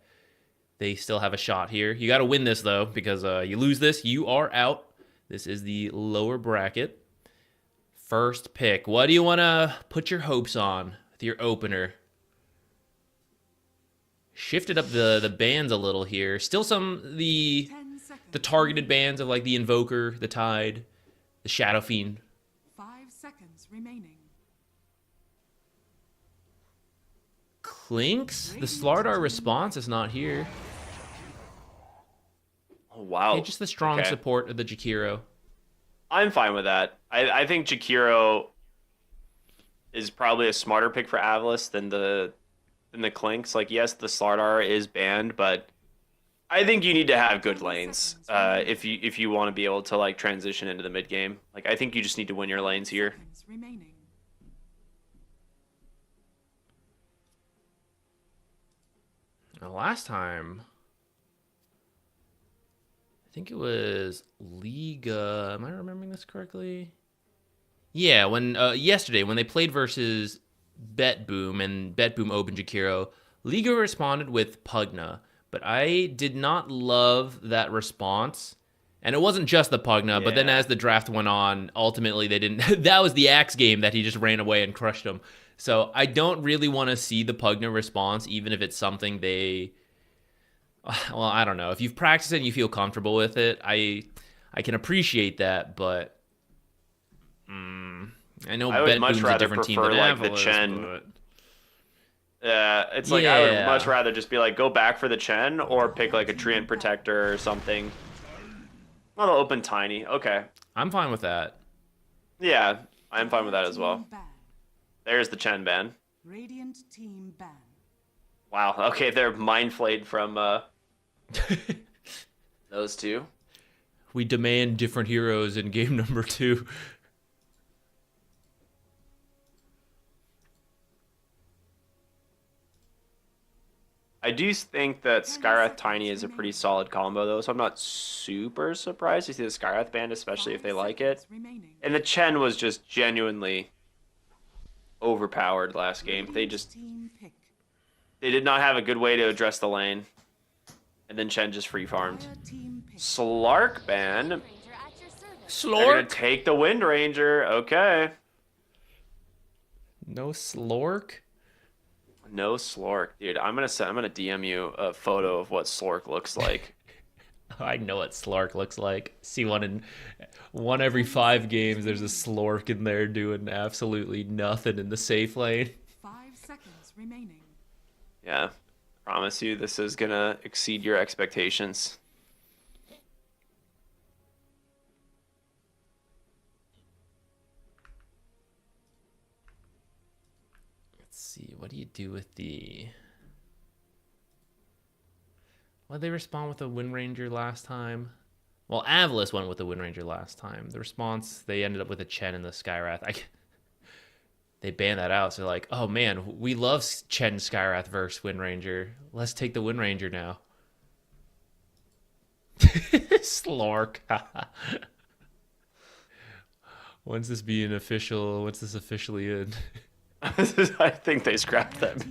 [SPEAKER 4] they still have a shot here. You got to win this, though, because you lose this, you are out. This is the lower bracket. First pick. What do you want to put your hopes on with your opener? Shifted up the bans a little here. Still the targeted bans of like the Invoker, the Tide, the Shadow Fiend.
[SPEAKER 5] 5 seconds remaining.
[SPEAKER 4] Clinks? The Slardar response is not here.
[SPEAKER 3] Oh, wow.
[SPEAKER 4] Okay, just the strong support of the Jakiro.
[SPEAKER 3] I'm fine with that. I think Jakiro is probably a smarter pick for AVULUS than the Clinks. Like, yes, the Slardar is banned, but I think you need to have good lanes if you want to be able to like transition into the mid game. Like, I think you just need to win your lanes here.
[SPEAKER 4] Now, last time, I think it was Liga. Am I remembering this correctly? Yeah, when yesterday when they played versus BetBoom and BetBoom opened Jakiro, Liga responded with Pugna, but I did not love that response. And it wasn't just the Pugna, but then as the draft went on, ultimately they didn't. That was the Axe game that he just ran away and crushed him. So I don't really want to see the Pugna response, even if it's something they. Well, I don't know. If you've practiced it and you feel comfortable with it, I can appreciate that, but I know BetBoom's a different team than
[SPEAKER 3] like
[SPEAKER 4] AVULUS,
[SPEAKER 3] the Chen.
[SPEAKER 4] but...
[SPEAKER 3] It's like I would much rather just be like go back for the Chen or pick like a Treant Protector or something. Oh, they'll open Tiny. Okay.
[SPEAKER 4] I'm fine with that.
[SPEAKER 3] Yeah, I'm fine with that as well. There's the Chen ban.
[SPEAKER 5] Radiant team ban.
[SPEAKER 3] Wow. Okay, they're mind flayed from those two.
[SPEAKER 4] We demand different heroes in game number 2.
[SPEAKER 3] I do think that Skywrath Tiny is a pretty solid combo, though, so I'm not super surprised to see the Skywrath banned, especially if they like it. And the Chen was just genuinely overpowered last game. They did not have a good way to address the lane, and then Chen just free farmed. Slark ban. They're gonna
[SPEAKER 4] Slork?
[SPEAKER 3] take the Wind Ranger. Okay.
[SPEAKER 4] No Slork?
[SPEAKER 3] No Slork, dude. I'm gonna DM you a photo of what Slork looks like.
[SPEAKER 4] I know what Slork looks like. See one every 5 games. There's a Slork in there doing absolutely nothing in the safe lane.
[SPEAKER 5] 5 seconds remaining.
[SPEAKER 3] Yeah, promise you, this is gonna exceed your expectations.
[SPEAKER 4] Let's see. What do you do with the? What did they respond with the Wind Ranger last time? Well, AVULUS went with the Wind Ranger last time. The response, they ended up with a Chen and the Skywrath. They banned that out. So they're like, oh man, we love Chen Skywrath versus Wind Ranger. Let's take the Wind Ranger now. Slork. When's this being official? When's this officially in?
[SPEAKER 3] I think they scrapped that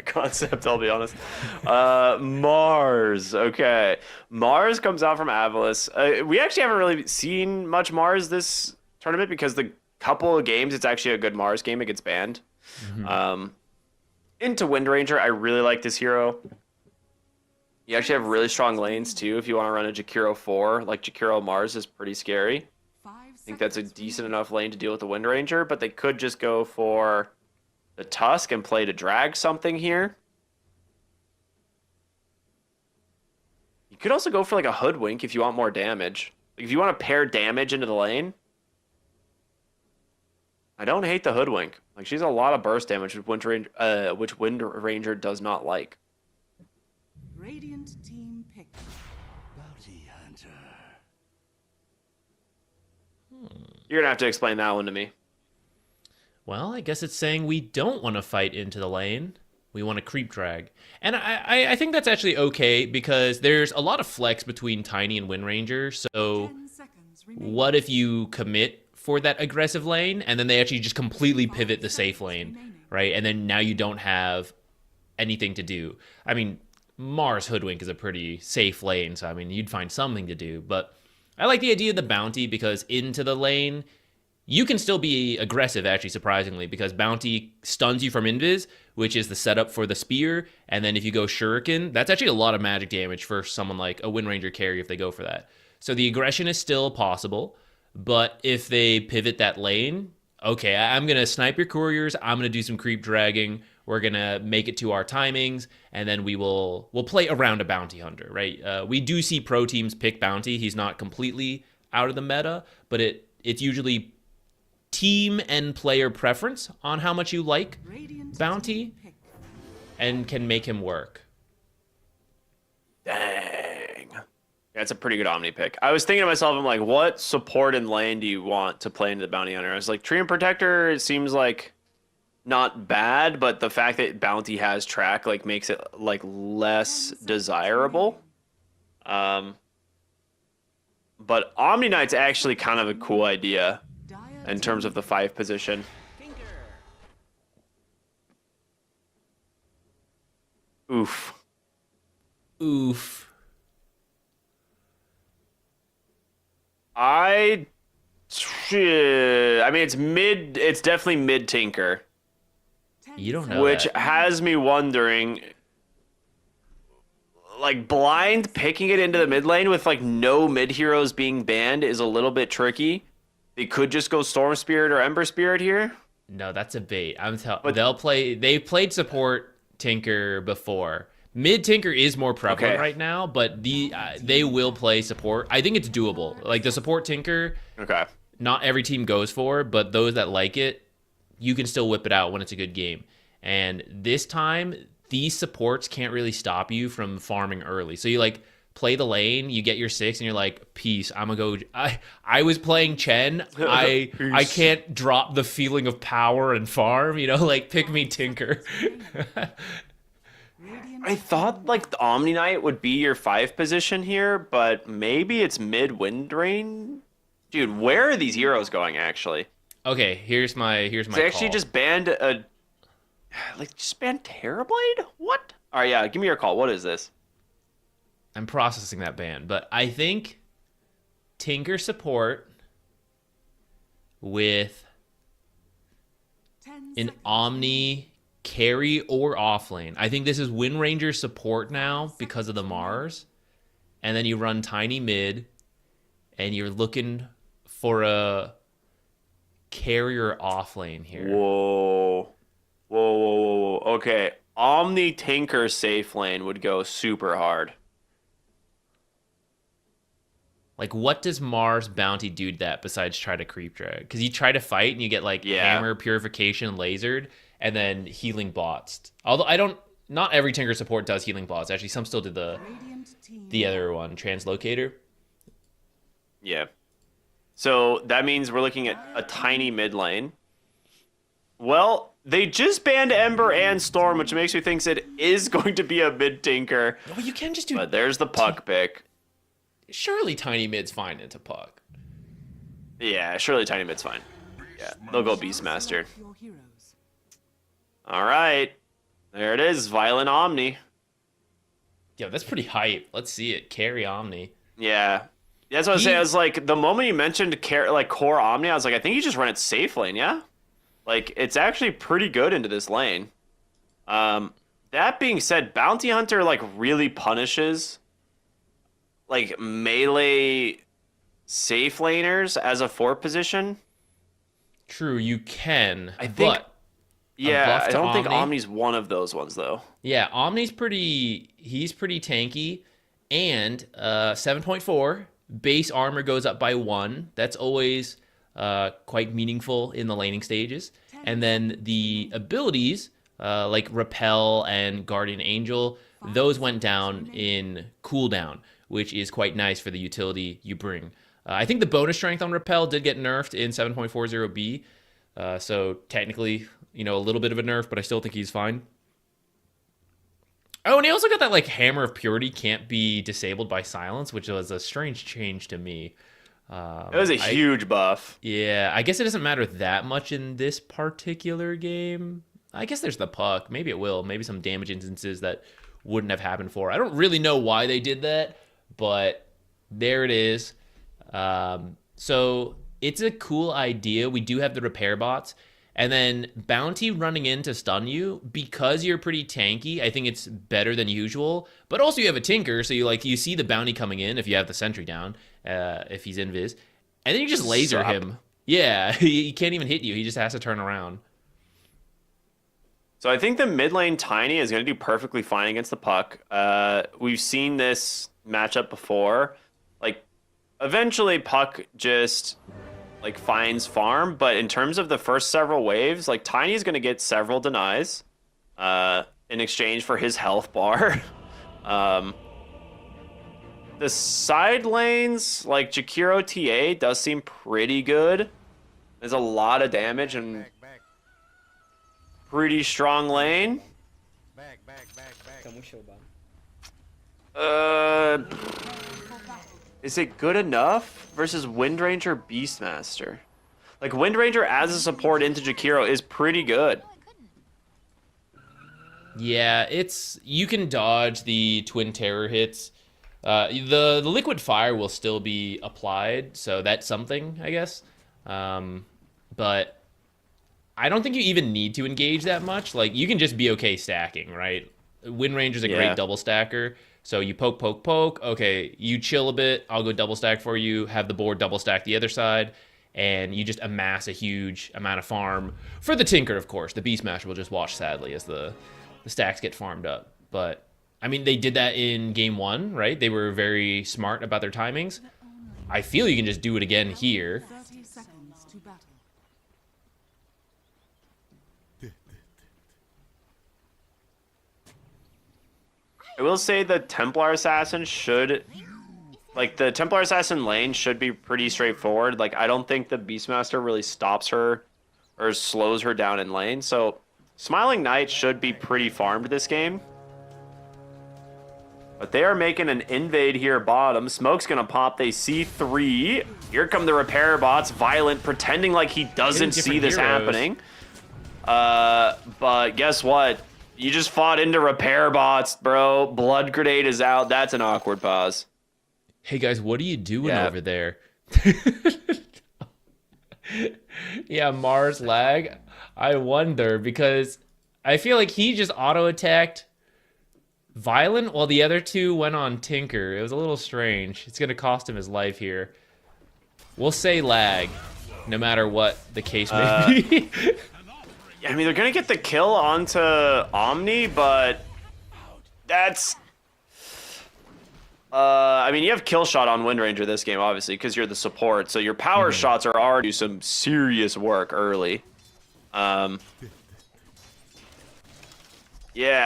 [SPEAKER 3] concept, I'll be honest. Mars. Okay. Mars comes out from AVULUS. We actually haven't really seen much Mars this tournament because the couple of games, it's actually a good Mars game. It gets banned. Into Wind Ranger, I really like this hero. You actually have really strong lanes, too, if you want to run a Jakiro 4. Like, Jakiro Mars is pretty scary. I think that's a decent enough lane to deal with the Wind Ranger, but they could just go for the Tusk and play to drag something here. You could also go for like a Hoodwink if you want more damage. Like if you want to pair damage into the lane. I don't hate the Hoodwink. Like she's a lot of burst damage, which Wind Ranger does not like.
[SPEAKER 5] Radiant team pick.
[SPEAKER 6] Bounty hunter.
[SPEAKER 3] You're gonna have to explain that one to me.
[SPEAKER 4] Well, I guess it's saying we don't want to fight into the lane. We want to creep drag. And I think that's actually okay because there's a lot of flex between Tiny and Wind Ranger. So
[SPEAKER 5] 10 seconds remaining.
[SPEAKER 4] what if you commit for that aggressive lane and then they actually just completely pivot the safe lane, right? And then now you don't have anything to do. I mean, Mars Hoodwink is a pretty safe lane, so I mean, you'd find something to do. But I like the idea of the bounty because into the lane, you can still be aggressive, actually, surprisingly, because Bounty stuns you from Invis, which is the setup for the Spear, and then if you go Shuriken, that's actually a lot of magic damage for someone like a Wind Ranger carry if they go for that. So the aggression is still possible, but if they pivot that lane, okay, I'm going to snipe your couriers, I'm going to do some creep dragging, we're going to make it to our timings, and then we'll play around a Bounty Hunter, right? We do see pro teams pick Bounty. He's not completely out of the meta, but it's usually team and player preference on how much you like
[SPEAKER 5] Radiant
[SPEAKER 4] Bounty
[SPEAKER 5] team pick.
[SPEAKER 4] and can make him work.
[SPEAKER 3] Dang. That's a pretty good Omni pick. I was thinking to myself, I'm like, what support and lane do you want to play into the Bounty Hunter? I was like, Tree and Protector, it seems like not bad, but the fact that Bounty has track like makes it like less desirable. But Omni Knight's actually kind of a cool idea in terms of the 5 position. Oof.
[SPEAKER 4] Oof.
[SPEAKER 3] I mean, it's definitely mid Tinker,
[SPEAKER 4] You don't know
[SPEAKER 3] which
[SPEAKER 4] that.
[SPEAKER 3] has me wondering, like, blind picking it into the mid lane with, like, no mid heroes being banned is a little bit tricky. They could just go Storm Spirit or Ember Spirit here.
[SPEAKER 4] No, that's a bait. They've played support Tinker before. Mid Tinker is more prevalent
[SPEAKER 3] Okay.
[SPEAKER 4] right now, but they will play support. I think it's doable. Like the support Tinker,
[SPEAKER 3] Okay.
[SPEAKER 4] not every team goes for, but those that like it, you can still whip it out when it's a good game. And this time, these supports can't really stop you from farming early. So you like play the lane, you get your 6, and you're like, peace, I'm gonna go. I was playing Chen. I can't drop the feeling of power and farm, like pick me Tinker.
[SPEAKER 3] I thought, like, the Omni Knight would be your 5 position here, but maybe it's mid Wind Rain. Dude, where are these heroes going, actually?
[SPEAKER 4] Okay, here's my
[SPEAKER 3] They actually
[SPEAKER 4] call.
[SPEAKER 3] just banned just banned Terrorblade? What? All right, yeah, give me your call. What is this?
[SPEAKER 4] I'm processing that ban, but I think Tinker support with
[SPEAKER 5] 10
[SPEAKER 4] an
[SPEAKER 5] seconds.
[SPEAKER 4] Omni carry or offlane. I think this is Wind Ranger support now because of the Mars. And then you run Tiny mid, and you're looking for a carrier offlane here.
[SPEAKER 3] Whoa. Okay. Omni Tinker safe lane would go super hard.
[SPEAKER 4] Like, what does Mars Bounty do to that besides try to creep drag? Because you try to fight and you get like hammer, purification, lasered, and then healing bots. Although not every Tinker support does healing bots. Actually, some still do
[SPEAKER 5] Radiant team.
[SPEAKER 4] the other one, Translocator.
[SPEAKER 3] Yeah. So that means we're looking at a tiny mid lane. Well, they just banned Ember and Storm, which makes me think it is going to be a mid Tinker.
[SPEAKER 4] Oh, you can just do.
[SPEAKER 3] But there's the puck pick.
[SPEAKER 4] Surely Tiny mid's fine into puck.
[SPEAKER 3] Yeah, surely tiny mid's fine. Yeah, they'll go Beastmaster.
[SPEAKER 5] Your heroes.
[SPEAKER 3] All right. There it is, Violent Omni.
[SPEAKER 4] Yo, that's pretty hype. Let's see it. Carry Omni.
[SPEAKER 3] Yeah. That's what I was saying. I was like, the moment you mentioned core Omni, I was like, I think you just run it safe lane, yeah? Like, it's actually pretty good into this lane. That being said, Bounty Hunter, like, really punishes, like, melee safe laners as a 4 position.
[SPEAKER 4] True, you can.
[SPEAKER 3] I think.
[SPEAKER 4] But
[SPEAKER 3] Yeah,
[SPEAKER 4] buff
[SPEAKER 3] I
[SPEAKER 4] to
[SPEAKER 3] don't think
[SPEAKER 4] Omni?
[SPEAKER 3] Omni's one of those ones, though.
[SPEAKER 4] yeah, Omni's he's pretty tanky. And 7.4, base armor goes up by 1. That's always quite meaningful in the laning stages. And then the abilities, like Repel and Guardian Angel, those went down in cooldown, which is quite nice for the utility you bring. I think the bonus strength on Repel did get nerfed in 7.40B. So technically, a little bit of a nerf, but I still think he's fine. Oh, and he also got that, like, Hammer of Purity can't be disabled by silence, which was a strange change to me.
[SPEAKER 3] It was a huge buff.
[SPEAKER 4] Yeah, I guess it doesn't matter that much in this particular game. I guess there's the puck. Maybe it will. Maybe some damage instances that wouldn't have happened for. I don't really know why they did that, but there it is. So it's a cool idea. We do have the repair bots. And then Bounty running in to stun you, because you're pretty tanky, I think it's better than usual. But also you have a Tinker, so you see the Bounty coming in if you have the sentry down, if he's invis. And then you just laser him. Yeah, he can't even hit you. He just has to turn around.
[SPEAKER 3] So I think the mid lane Tiny is going to do perfectly fine against the puck. We've seen this matchup before. Like, eventually puck just, like, finds farm, but in terms of the first several waves, like, Tiny's going to get several denies in exchange for his health bar. The side lanes, like Jakiro TA, does seem pretty good. There's a lot of damage and pretty strong lane. Is it good enough versus Wind Ranger Beastmaster? Like, Wind Ranger as a support into Jakiro is pretty good.
[SPEAKER 4] Yeah, you can dodge the Twin Terror hits. The Liquid Fire will still be applied, so that's something, I guess. But I don't think you even need to engage that much. Like, you can just be okay stacking, right? Wind Ranger's a great double stacker. So you poke, poke, poke. Okay, you chill a bit. I'll go double stack for you. Have the board double stack the other side. And you just amass a huge amount of farm. For the Tinker, of course. The Beastmaster will just watch sadly as the stacks get farmed up. But, I mean, they did that in game 1, right? They were very smart about their timings. I feel you can just do it again here.
[SPEAKER 5] 30 seconds to battle.
[SPEAKER 3] I will say the Templar Assassin should... Like, the Templar Assassin lane should be pretty straightforward. Like, I don't think the Beastmaster really stops her or slows her down in lane. So, Smiling Knight should be pretty farmed this game. But they are making an invade here bottom. Smoke's going to pop. They see 3. Here come the repair bots. Violent, pretending like he doesn't see this happening. But guess what? You just fought into repair bots, bro. Blood grenade is out. That's an awkward pause.
[SPEAKER 4] Hey guys, what are you doing
[SPEAKER 3] Yeah.
[SPEAKER 4] over there? Yeah, Mars lag. I wonder because I feel like he just auto attacked Violent while the other two went on Tinker. It was a little strange. It's gonna cost him his life here. We'll say lag, no matter what the case may be.
[SPEAKER 3] I mean, they're going to get the kill onto Omni, but that's... I mean, you have kill shot on Wind Ranger this game, obviously, because you're the support. So your power shots are already some serious work early. Yeah,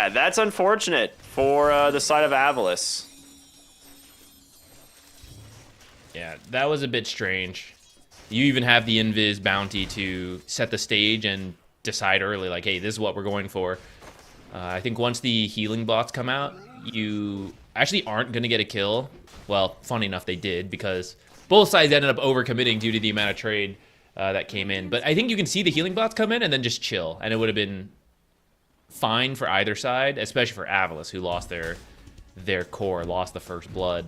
[SPEAKER 3] that's unfortunate for the side of AVULUS.
[SPEAKER 4] Yeah, that was a bit strange. You even have the Invis bounty to set the stage and decide early, like, hey, this is what we're going for. I think once the healing bots come out, you actually aren't going to get a kill. Well, funny enough, they did, because both sides ended up overcommitting due to the amount of trade that came in. But I think you can see the healing bots come in and then just chill, and it would have been fine for either side, especially for AVULUS, who lost their core, lost the first blood.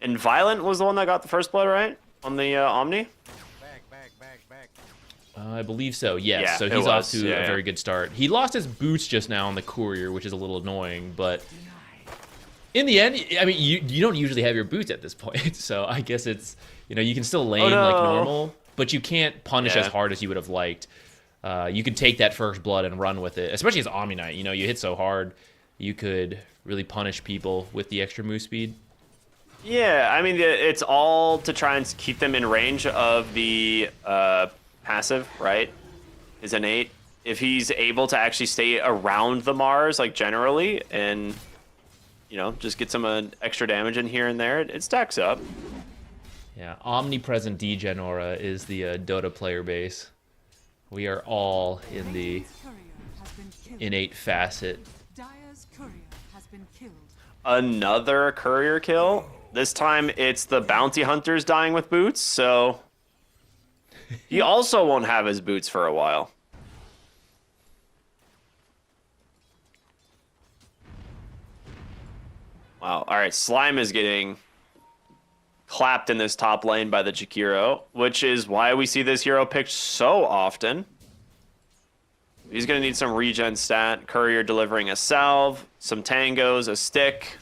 [SPEAKER 3] And Violent was the one that got the first blood, right? On the Omni?
[SPEAKER 4] I believe so, yes.
[SPEAKER 3] Yeah,
[SPEAKER 4] So
[SPEAKER 3] it
[SPEAKER 4] he's off
[SPEAKER 3] was.
[SPEAKER 4] to
[SPEAKER 3] Yeah,
[SPEAKER 4] a
[SPEAKER 3] yeah.
[SPEAKER 4] very good start. He lost his boots just now on the courier, which is a little annoying, but in the end, I mean, you don't usually have your boots at this point, so I guess it's, you can still lane like normal, but you can't punish as hard as you would have liked. You could take that first blood and run with it, especially as Omni Knight. You hit so hard, you could really punish people with the extra move speed.
[SPEAKER 3] Yeah, I mean, it's all to try and keep them in range of the passive, right? His innate. If he's able to actually stay around the Mars, like generally, and, just get some extra damage in here and there, it stacks up.
[SPEAKER 4] Yeah, omnipresent degen aura is the Dota player base. We are all in the
[SPEAKER 5] Radiant's courier has been killed.
[SPEAKER 4] innate facet.
[SPEAKER 5] Dire's courier has been killed.
[SPEAKER 3] Another courier kill. This time it's the bounty hunters dying with boots, so he also won't have his boots for a while. Wow. All right, Slime is getting clapped in this top lane by the Jakiro, which is why we see this hero picked so often. He's going to need some regen stat. Courier delivering a salve, some tangos, a stick.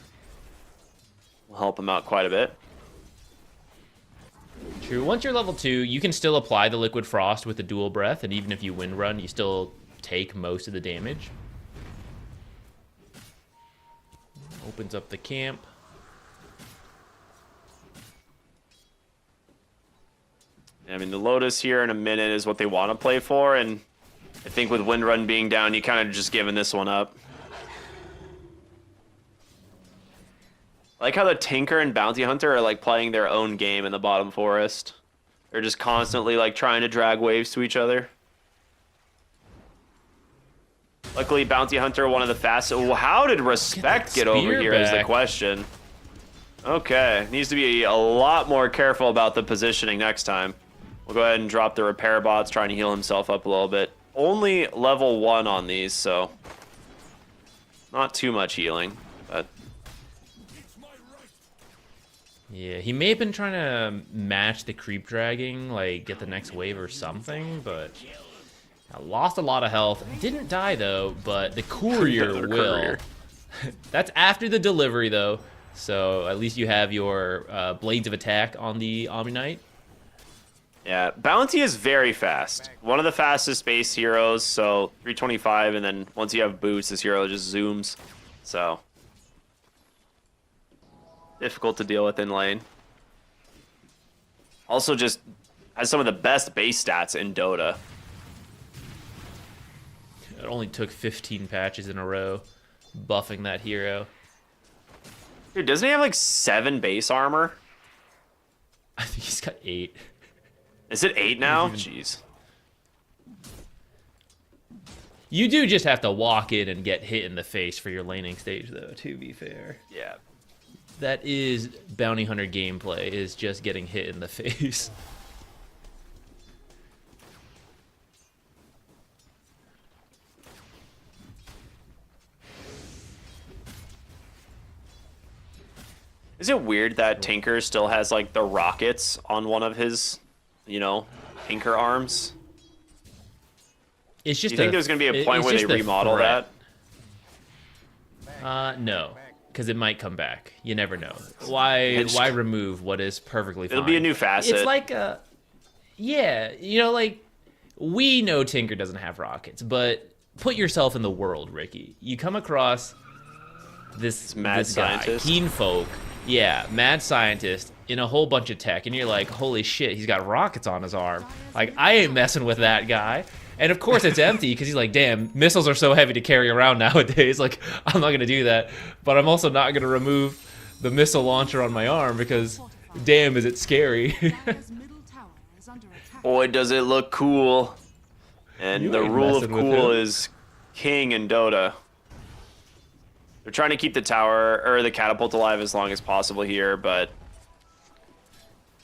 [SPEAKER 3] Will help him out quite a bit.
[SPEAKER 4] True. Once you're level 2, you can still apply the Liquid Frost with the dual breath, and even if you wind run, you still take most of the damage. Opens up the camp.
[SPEAKER 3] I mean, the Lotus here in a minute is what they want to play for, and I think with wind run being down, you kind of just giving this one up. I like how the Tinker and Bounty Hunter are like playing their own game in the bottom forest. They're just constantly like trying to drag waves to each other. Luckily, Bounty Hunter, one of the fastest. Well, how did Respect get over
[SPEAKER 4] spear
[SPEAKER 3] here is the
[SPEAKER 4] back.
[SPEAKER 3] question. Okay, needs to be a lot more careful about the positioning next time. We'll go ahead and drop the repair bots, trying to heal himself up a little bit. Only level 1 on these, so not too much healing, but
[SPEAKER 4] Yeah, he may have been trying to match the creep dragging, like get the next wave or something, but I lost a lot of health. Didn't die though, but the courier
[SPEAKER 3] The
[SPEAKER 4] will.
[SPEAKER 3] courier.
[SPEAKER 4] That's after the delivery though, so at least you have your blades of attack on the Omni Knight.
[SPEAKER 3] yeah, Bounty is very fast. One of the fastest base heroes, so 325, and then once you have boots, this hero just zooms. So difficult to deal with in lane. Also just has some of the best base stats in Dota.
[SPEAKER 4] It only took 15 patches in a row buffing that hero.
[SPEAKER 3] Dude, doesn't he have like 7 base armor?
[SPEAKER 4] I think he's got 8.
[SPEAKER 3] Is it 8 now? Jeez.
[SPEAKER 4] You do just have to walk in and get hit in the face for your laning stage though, to be fair.
[SPEAKER 3] Yeah.
[SPEAKER 4] That is Bounty Hunter gameplay, is just getting hit in the face.
[SPEAKER 3] Is it weird that Tinker still has like the rockets on one of his, Tinker arms?
[SPEAKER 4] It's just.
[SPEAKER 3] Do you think there's going to be a point where they remodel that?
[SPEAKER 4] No, because it might come back. You never know. Why remove what is perfectly fine?
[SPEAKER 3] It'll be a new facet.
[SPEAKER 4] It's like yeah, like we know Tinker doesn't have rockets, but put yourself in the world, Ricky. You come across this
[SPEAKER 3] mad scientist.
[SPEAKER 4] Keen Folk, mad scientist in a whole bunch of tech, and you're like, holy shit, he's got rockets on his arm. Like, I ain't messing with that guy. And of course it's empty because he's like, damn, missiles are so heavy to carry around nowadays. Like, I'm not going to do that. But I'm also not going to remove the missile launcher on my arm because, damn, is it scary.
[SPEAKER 3] Boy, does it look cool. And
[SPEAKER 4] You
[SPEAKER 3] the
[SPEAKER 4] ain't
[SPEAKER 3] rule of
[SPEAKER 4] messing with
[SPEAKER 3] cool
[SPEAKER 4] him.
[SPEAKER 3] is king in Dota. They're trying to keep the tower or the catapult alive as long as possible here, but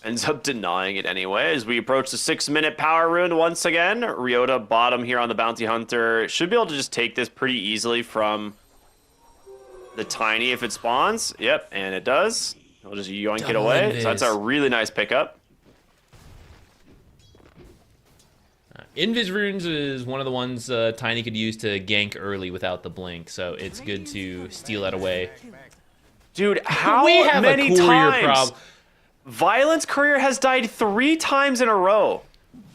[SPEAKER 3] ends up denying it anyway. As we approach the 6-minute power rune once again, Ryota bottom here on the Bounty Hunter should be able to just take this pretty easily from the Tiny if it spawns. Yep, and it does. He'll just yoink it
[SPEAKER 4] Double
[SPEAKER 3] away.
[SPEAKER 4] invis.
[SPEAKER 3] So that's a really nice pickup.
[SPEAKER 4] Invis runes is one of the ones Tiny could use to gank early without the blink, so it's good to steal that away.
[SPEAKER 3] Dude, how
[SPEAKER 4] We have a
[SPEAKER 3] many
[SPEAKER 4] courier
[SPEAKER 3] times?
[SPEAKER 4] problem.
[SPEAKER 3] Violence Courier has died 3 times in a row.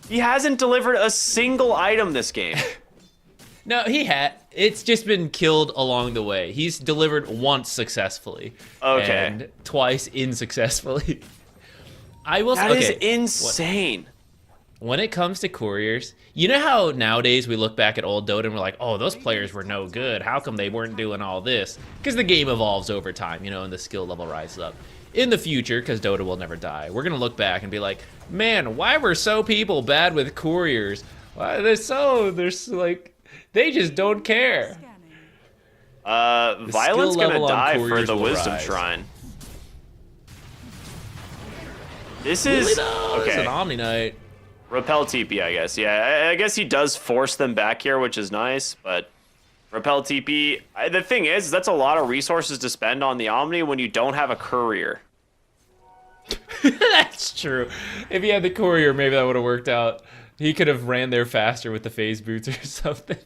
[SPEAKER 3] He hasn't delivered a single item this game.
[SPEAKER 4] No, he had. It's just been killed along the way. He's delivered once successfully.
[SPEAKER 3] Okay.
[SPEAKER 4] And twice unsuccessfully. I will say.
[SPEAKER 3] That is
[SPEAKER 4] Okay,
[SPEAKER 3] insane.
[SPEAKER 4] when it comes to couriers, you know how nowadays we look back at old Dota and we're like, oh, those players were no good. How come they weren't doing all this? Because the game evolves over time, and the skill level rises up. In the future, because Dota will never die, we're going to look back and be like, man, why were so people bad with couriers? Why they just don't care.
[SPEAKER 3] Violence
[SPEAKER 4] skill
[SPEAKER 3] gonna
[SPEAKER 4] level on
[SPEAKER 3] die for
[SPEAKER 4] couriers
[SPEAKER 3] the
[SPEAKER 4] will
[SPEAKER 3] Wisdom
[SPEAKER 4] rise.
[SPEAKER 3] Shrine. This
[SPEAKER 4] Really
[SPEAKER 3] is
[SPEAKER 4] though? It's an
[SPEAKER 3] okay.
[SPEAKER 4] Omni Knight.
[SPEAKER 3] Repel TP, I guess. Yeah, I guess he does force them back here, which is nice, but Repel TP, the thing is, that's a lot of resources to spend on the Omni when you don't have a courier.
[SPEAKER 4] That's true. If he had the courier, maybe that would have worked out. He could have ran there faster with the phase boots or something.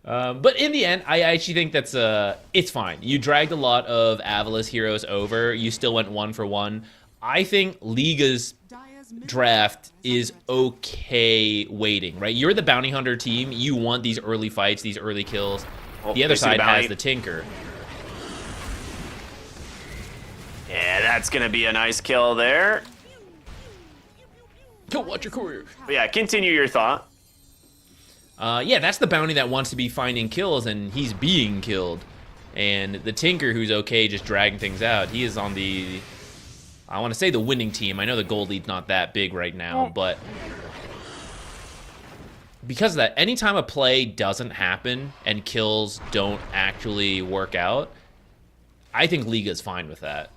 [SPEAKER 4] But in the end, I actually think that's it's fine. You dragged a lot of AVULUS heroes over. You still went 1 for 1. I think Liga's draft is okay waiting, right? You're the bounty hunter team. You want these early fights, these early kills.
[SPEAKER 3] Oh,
[SPEAKER 4] The other
[SPEAKER 3] they see the
[SPEAKER 4] side
[SPEAKER 3] bounty.
[SPEAKER 4] has the Tinker.
[SPEAKER 3] Yeah, that's gonna be a nice kill there.
[SPEAKER 4] Go watch your courier.
[SPEAKER 3] But yeah, continue your thought.
[SPEAKER 4] Yeah, that's the bounty that wants to be finding kills, and he's being killed. And the Tinker, who's okay just dragging things out, he is on the, I want to say the winning team. I know the gold lead's not that big right now, but because of that, anytime a play doesn't happen and kills don't actually work out, I think Liga's fine with that.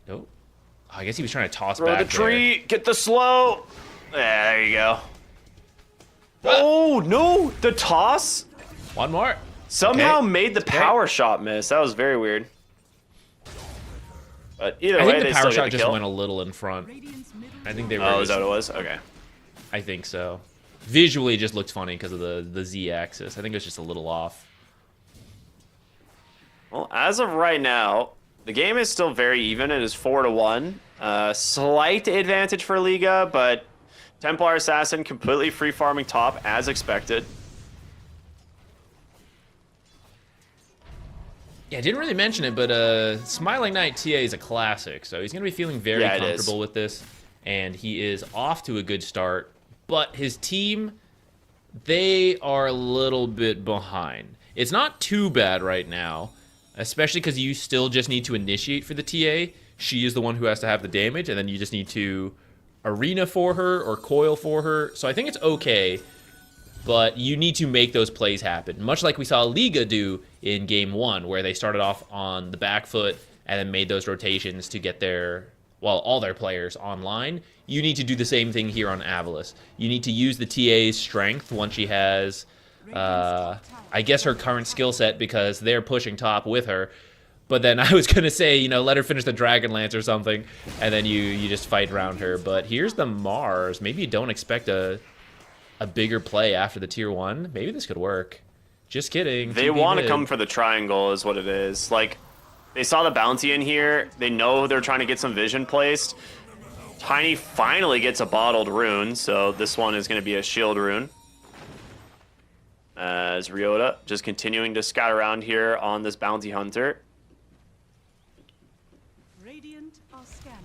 [SPEAKER 4] Oh, I guess he was trying to toss
[SPEAKER 3] Throw
[SPEAKER 4] back
[SPEAKER 3] the tree, get the slow. Yeah, there you go. Oh, no, the toss
[SPEAKER 4] there. One more.
[SPEAKER 3] somehow
[SPEAKER 4] Okay.
[SPEAKER 3] made the power shot miss. That was very weird. But either
[SPEAKER 4] I
[SPEAKER 3] way,
[SPEAKER 4] think
[SPEAKER 3] they
[SPEAKER 4] the power
[SPEAKER 3] still
[SPEAKER 4] shot
[SPEAKER 3] get a
[SPEAKER 4] just
[SPEAKER 3] kill.
[SPEAKER 4] went a little in front. I think they were.
[SPEAKER 3] Oh, is that what it was? Okay.
[SPEAKER 4] I think so. Visually, it just looked funny because of the Z-axis. I think it was just a little off.
[SPEAKER 3] Well, as of right now, the game is still very even. It is 4-1. Slight advantage for Liga, but Templar Assassin completely free farming top as expected.
[SPEAKER 4] Yeah, I didn't really mention it, but Smiling Knight TA is a classic, so he's going to be feeling very
[SPEAKER 3] Yeah, it is.
[SPEAKER 4] comfortable with this, and he is off to a good start, but his team, they are a little bit behind. It's not too bad right now, especially because you still just need to initiate for the TA. She is the one who has to have the damage, and then you just need to arena for her or coil for her, so I think it's okay. But you need to make those plays happen, much like we saw Liga do in Game 1, where they started off on the back foot and then made those rotations to get all their players online. You need to do the same thing here on AVULUS. You need to use the TA's strength once she has, I guess, her current skill set, because they're pushing top with her. But then I was gonna say, you know, let her finish the Dragon Lance or something, and then you just fight around her. But here's the Mars. Maybe you don't expect a bigger play after the tier 1. Maybe this could work. Just kidding.
[SPEAKER 3] They want to come for the triangle is what it is. Like, they saw the bounty in here. They know they're trying to get some vision placed. Tiny finally gets a bottled rune, so this one is going to be a shield rune. As Ryota just continuing to scout around here on this bounty hunter.
[SPEAKER 5] Radiant are scanning.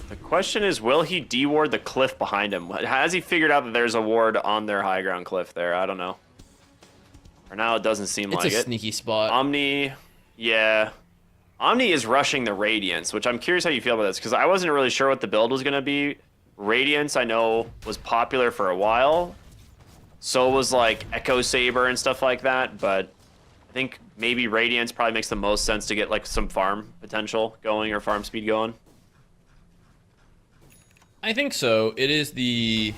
[SPEAKER 3] The question is, will he deward the cliff behind him? Has he figured out that there's a ward on their high ground cliff there? I don't know. For now, it doesn't seem like it.
[SPEAKER 4] It's a sneaky spot.
[SPEAKER 3] Omni, yeah. Omni is rushing the Radiance, which I'm curious how you feel about this, because I wasn't really sure what the build was going to be. Radiance, I know, was popular for a while. So was, like, Echo Saber and stuff like that, but I think maybe Radiance probably makes the most sense to get, like, some farm potential going or farm speed going.
[SPEAKER 4] I think so. It is the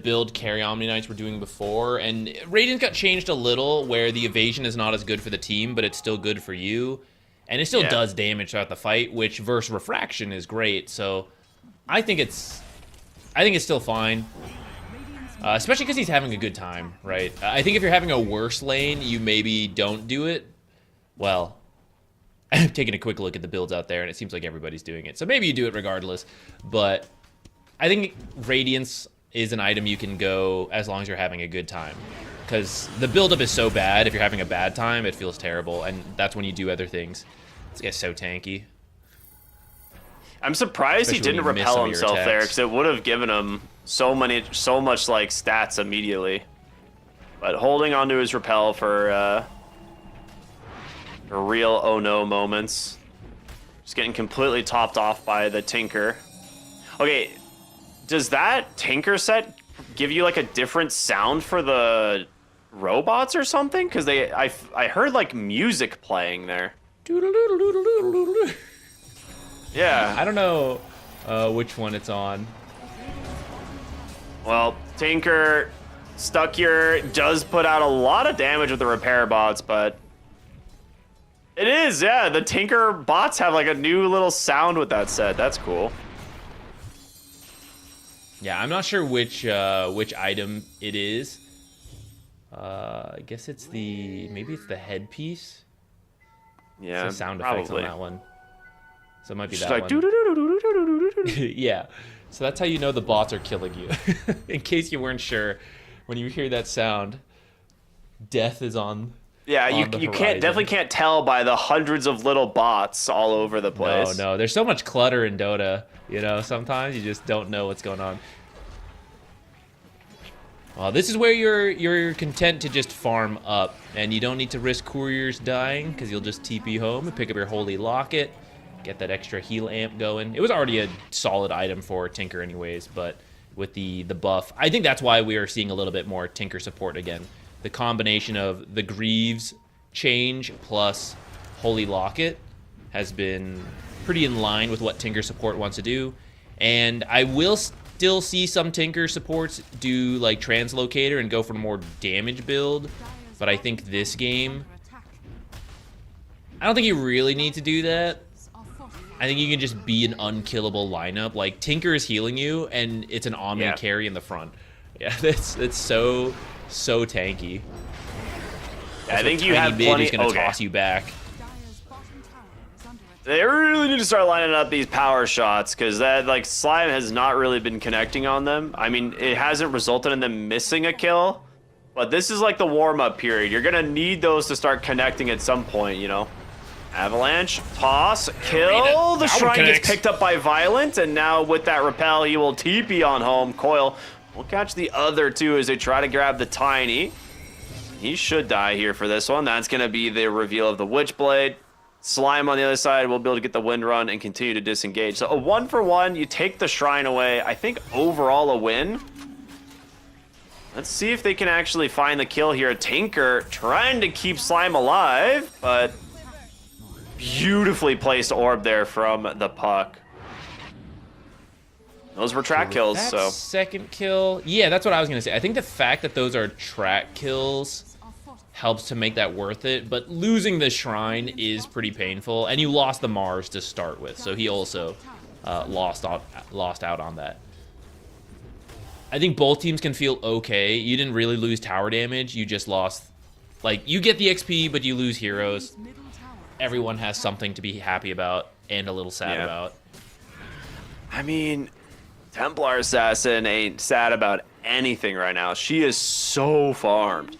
[SPEAKER 4] build carry Omni Knights were doing before, and Radiance got changed a little where the evasion is not as good for the team, but it's still good for you, and it still does damage throughout the fight, which versus refraction is great. So I think it's still fine, especially because he's having a good time, right? I think if you're having a worse lane, you maybe don't do it. Well, I'm taking a quick look at the builds out there, and it seems like everybody's doing it. So maybe you do it regardless. But I think Radiance is an item you can go as long as you're having a good time. Because the buildup is so bad, if you're having a bad time, it feels terrible. And that's when you do other things. This guy's so tanky.
[SPEAKER 3] I'm surprised he didn't repel himself there, because it would have given him so much like stats immediately. But holding onto his repel for real oh no moments. Just getting completely topped off by the Tinker. Okay, does that Tinker set give you like a different sound for the robots or something? Because I heard like music playing there. Yeah.
[SPEAKER 4] I don't know which one it's on.
[SPEAKER 3] Well, Tinker stuck here does put out a lot of damage with the repair bots, but it is, yeah. The Tinker bots have like a new little sound with that set. That's cool.
[SPEAKER 4] Yeah, I'm not sure which item it is. I guess it's maybe it's the headpiece.
[SPEAKER 3] Yeah,
[SPEAKER 4] some sound effects on that one. So it might be
[SPEAKER 3] just
[SPEAKER 4] that
[SPEAKER 3] like
[SPEAKER 4] one. Yeah. So that's how you know the bots are killing you. In case you weren't sure, when you hear that sound, death is on.
[SPEAKER 3] Yeah, you definitely can't tell by the hundreds of little bots all over the place.
[SPEAKER 4] No, there's so much clutter in Dota. You know, sometimes you just don't know what's going on. Well, this is where you're content to just farm up, and you don't need to risk couriers dying because you'll just TP home and pick up your holy locket, get that extra heal amp going. It was already a solid item for Tinker anyways, but with the buff, I think that's why we are seeing a little bit more Tinker support again. The combination of the Greaves change plus Holy Locket has been pretty in line with what Tinker support wants to do. And I will still see some Tinker supports do like Translocator and go for a more damage build. But I think this game, I don't think you really need to do that. I think you can just be an unkillable lineup. Like, Tinker is healing you, and it's an Omni carry in the front. Yeah, it's so tanky.
[SPEAKER 3] I think you have plenty.
[SPEAKER 4] Who's gonna toss you back.
[SPEAKER 3] They really need to start lining up these power shots, because that like Slime has not really been connecting on them. I mean, it hasn't resulted in them missing a kill, but this is like the warm-up period. You're gonna need those to start connecting at some point, you know. Avalanche, toss, kill. The shrine gets picked up by Violent, and now with that repel, he will TP on home. Coil will catch the other two as they try to grab the Tiny. He should die here for this one. That's going to be the reveal of the Witchblade. Slime on the other side will be able to get the wind run and continue to disengage. So a 1-for-1, you take the shrine away. I think overall a win. Let's see if they can actually find the kill here. Tinker trying to keep Slime alive, but beautifully placed orb there from the puck. Those were track kills,
[SPEAKER 4] That
[SPEAKER 3] so
[SPEAKER 4] second kill, yeah, that's what I was gonna say. I think the fact that those are track kills helps to make that worth it, but losing the shrine is pretty painful, and you lost the Mars to start with, so he also lost out on that. I think both teams can feel okay. You didn't really lose tower damage, you just lost, like, you get the XP, but you lose heroes. Everyone has something to be happy about and a little sad about.
[SPEAKER 3] I mean, Templar Assassin ain't sad about anything right now. She is so farmed.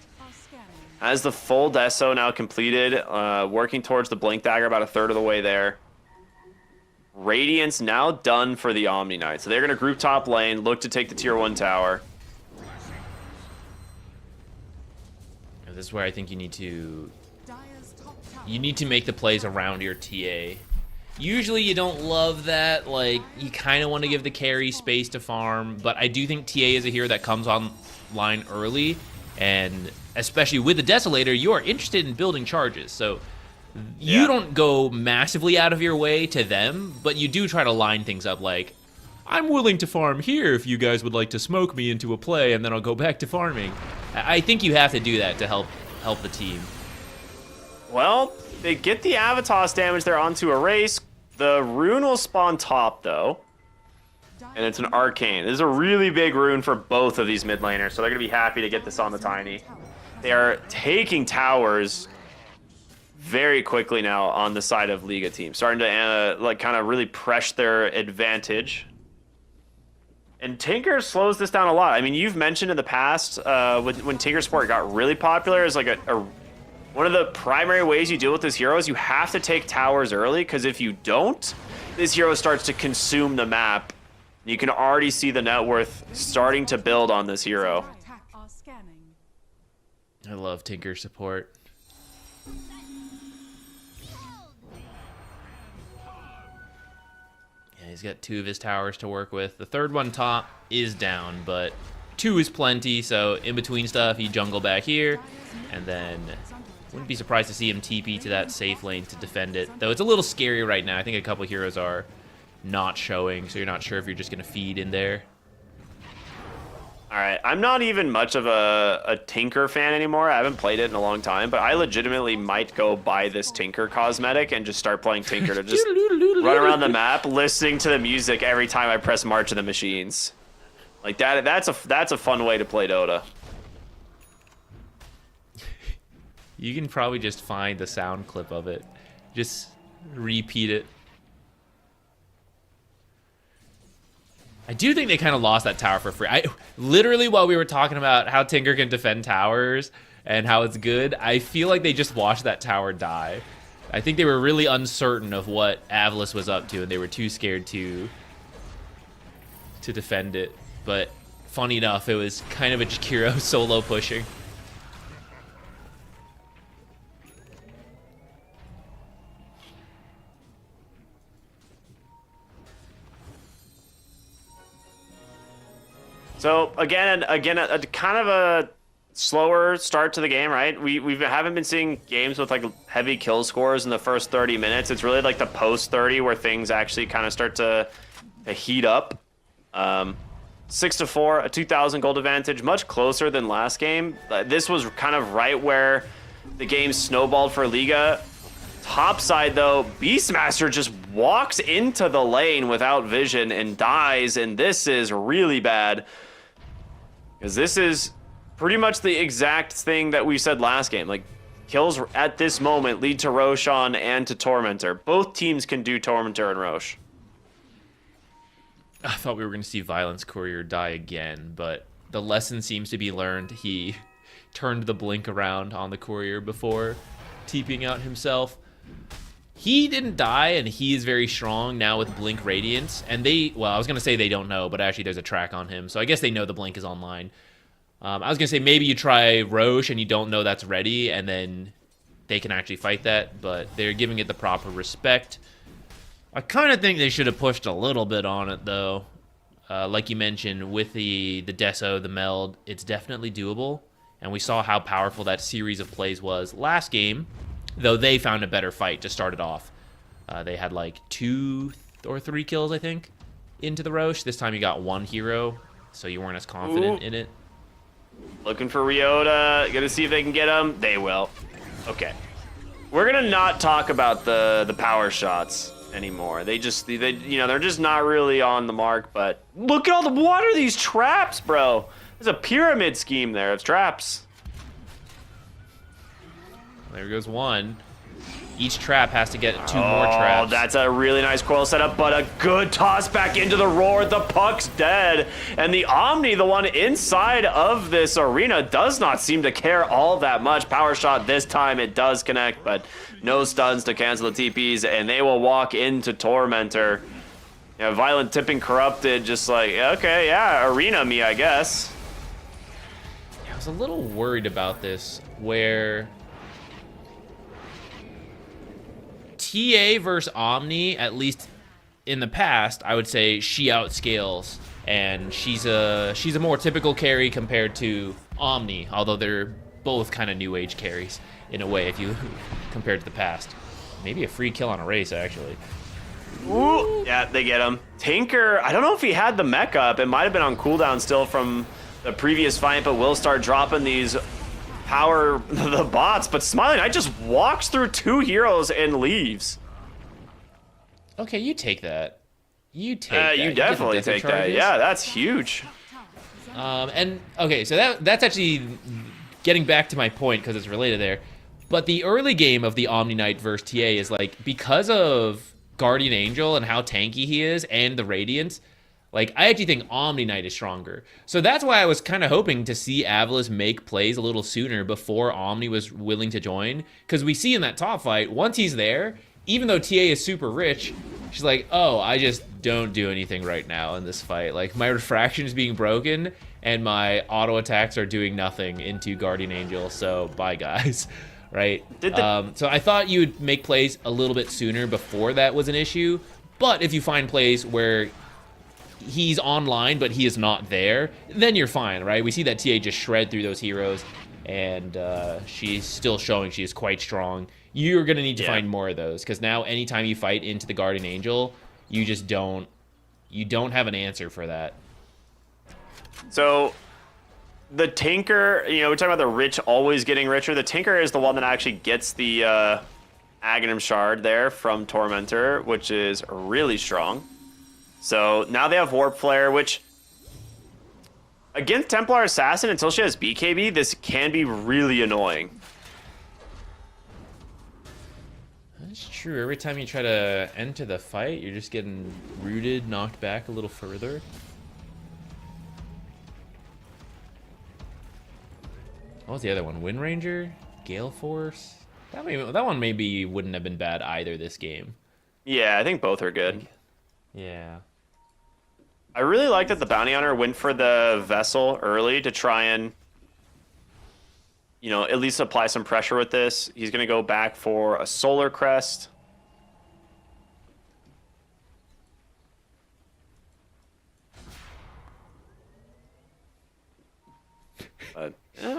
[SPEAKER 3] Has the full Deso now completed, working towards the Blink Dagger about a third of the way there. Radiance now done for the Omni Knight. So they're going to group top lane, look to take the tier 1 tower.
[SPEAKER 4] This is where I think you need to make the plays around your TA. Usually you don't love that, like, you kind of want to give the carry space to farm, but I do think TA is a hero that comes online early, and especially with the Desolator, you are interested in building charges, so you don't go massively out of your way to them, but you do try to line things up like, I'm willing to farm here if you guys would like to smoke me into a play, and then I'll go back to farming. I think you have to do that to help the team.
[SPEAKER 3] Well, they get the Avatos damage there onto a race. The rune will spawn top, though. And it's an arcane. This is a really big rune for both of these mid laners, so they're going to be happy to get this on the Tiny. They are taking towers very quickly now on the side of Liga team. Starting to like kind of really press their advantage. And Tinker slows this down a lot. I mean, you've mentioned in the past when Tinker Sport got really popular is like one of the primary ways you deal with this hero is you have to take towers early, because if you don't, this hero starts to consume the map. You can already see the net worth starting to build on this hero.
[SPEAKER 4] I love Tinker support. Yeah, he's got 2 of his towers to work with. The third one top is down, but 2 is plenty, so in between stuff, you jungle back here, and then wouldn't be surprised to see him TP to that safe lane to defend it. Though it's a little scary right now. I think a couple heroes are not showing, so you're not sure if you're just going to feed in there.
[SPEAKER 3] All right, I'm not even much of a Tinker fan anymore. I haven't played it in a long time, but I legitimately might go buy this Tinker cosmetic and just start playing Tinker to just run around the map, listening to the music every time I press March of the Machines. Like that's a fun way to play Dota.
[SPEAKER 4] You can probably just find the sound clip of it. Just repeat it. I do think they kind of lost that tower for free. Literally, while we were talking about how Tinker can defend towers and how it's good, I feel like they just watched that tower die. I think they were really uncertain of what AVULUS was up to, and they were too scared to defend it. But funny enough, it was kind of a Jakiro solo pushing.
[SPEAKER 3] So again, a kind of a slower start to the game, right? We haven't been seeing games with like heavy kill scores in the first 30 minutes. It's really like the post 30 where things actually kind of start to heat up. 6-4, a 2,000 gold advantage, much closer than last game. This was kind of right where the game snowballed for Liga. Top side though, Beastmaster just walks into the lane without vision and dies, and this is really bad. Because this is pretty much the exact thing that we said last game. Like, kills at this moment lead to Roshan and to Tormentor. Both teams can do Tormentor and Rosh.
[SPEAKER 4] I thought we were going to see Violence Courier die again, but the lesson seems to be learned. He turned the blink around on the Courier before TPing out himself. He didn't die, and he is very strong now with Blink Radiance. And well, I was going to say they don't know, but actually there's a track on him. So I guess they know the Blink is online. I was going to say maybe you try Roche and you don't know that's ready, and then they can actually fight that. But they're giving it the proper respect. I kind of think they should have pushed a little bit on it, though. Like you mentioned, with the Deso, the Meld, it's definitely doable. And we saw how powerful that series of plays was last game. Though they found a better fight to start it off. They had like 2 or 3 kills, I think. into the Roche. This time you got one hero, so you weren't as confident in it.
[SPEAKER 3] Looking for Ryota. Gonna see if they can get him. They will. Okay. We're gonna not talk about the power shots anymore. They're just not really on the mark. But look at all the what are these traps, bro? There's a pyramid scheme there of traps.
[SPEAKER 4] There goes one. Each trap has to get 2 more traps.
[SPEAKER 3] Oh, that's a really nice coil setup, but a good toss back into the roar. The puck's dead. And the Omni, the one inside of this arena, does not seem to care all that much. Power shot this time, it does connect, but no stuns to cancel the TPs, and they will walk into Tormentor. Violent Tipping Corrupted, just like, okay, yeah, arena me, I guess.
[SPEAKER 4] I was a little worried about this, where TA versus Omni, at least in the past, I would say she outscales, and she's a more typical carry compared to Omni, although they're both kind of new age carries in a way if you compare to the past. Maybe a free kill on a race, actually.
[SPEAKER 3] Ooh, yeah, they get him. Tinker, I don't know if he had the mech up. It might have been on cooldown still from the previous fight, but will start dropping these power the bots. But Smiling Knight just walks through 2 heroes and leaves.
[SPEAKER 4] Okay, you take that. You take that.
[SPEAKER 3] You definitely take that. Yeah, that's huge.
[SPEAKER 4] And okay, so that's actually getting back to my point because it's related there. But the early game of the Omni Knight versus TA is like, because of Guardian Angel and how tanky he is and the Radiance, like, I actually think Omni Knight is stronger. So that's why I was kind of hoping to see AVULUS make plays a little sooner before Omni was willing to join. Because we see in that top fight, once he's there, even though TA is super rich, she's like, oh, I just don't do anything right now in this fight. Like, my refraction is being broken, and my auto attacks are doing nothing into Guardian Angel, so bye, guys. Right? So I thought you would make plays a little bit sooner before that was an issue. But if you find plays where he's online, but he is not there, then you're fine, right? We see that TA just shred through those heroes, and she's still showing she is quite strong. You're going to need to find more of those, because now anytime you fight into the Guardian Angel, you just don't have an answer for that.
[SPEAKER 3] So the Tinker, we're talking about the rich always getting richer. The Tinker is the one that actually gets the Aghanim Shard there from Tormentor, which is really strong. So now they have Warp Flare, which against Templar Assassin, until she has BKB, this can be really annoying.
[SPEAKER 4] That's true. Every time you try to enter the fight, you're just getting rooted, knocked back a little further. What was the other one? Wind Ranger? Gale Force? That one maybe wouldn't have been bad either this game.
[SPEAKER 3] Yeah, I think both are good.
[SPEAKER 4] Yeah.
[SPEAKER 3] I really like that the Bounty Hunter went for the Vessel early to try and, at least apply some pressure with this. He's going to go back for a Solar Crest. But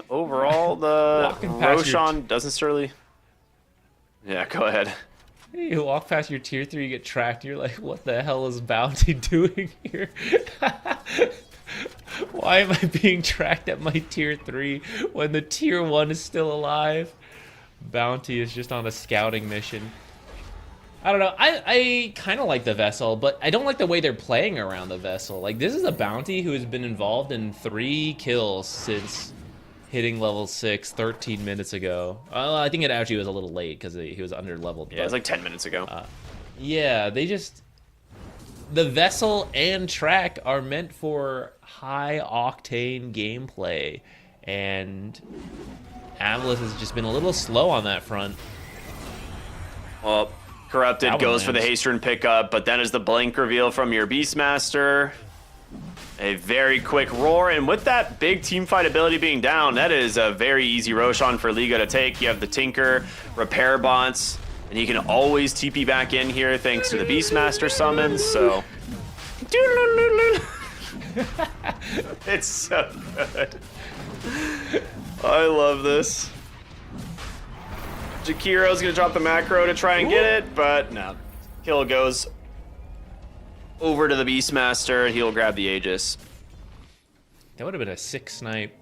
[SPEAKER 3] overall, the Roshan doesn't necessarily... Yeah, go ahead.
[SPEAKER 4] You walk past your tier 3, you get tracked, and you're like, what the hell is Bounty doing here? Why am I being tracked at my tier 3 when the tier 1 is still alive? Bounty is just on a scouting mission. I don't know. I kind of like the Vessel, but I don't like the way they're playing around the Vessel. Like, this is a Bounty who has been involved in 3 kills since hitting level 6 13 minutes ago. I think it actually was a little late because he was under leveled.
[SPEAKER 3] Yeah, it was like 10 minutes ago.
[SPEAKER 4] Yeah, the Vessel and Track are meant for high octane gameplay, and AVULUS has just been a little slow on that front.
[SPEAKER 3] Well, Corrupted goes for the haste rune pickup, but then is the blink reveal from your Beastmaster. A very quick roar, and with that big team fight ability being down, that is a very easy Roshan for Liga to take. You have the Tinker, repair bots, and you can always TP back in here thanks to the Beastmaster summons, so... It's so good. I love this. Jakiro's gonna drop the macro to try and get it, but no. Kill goes over to the Beastmaster, and he'll grab the Aegis.
[SPEAKER 4] That would have been a 6 snipe.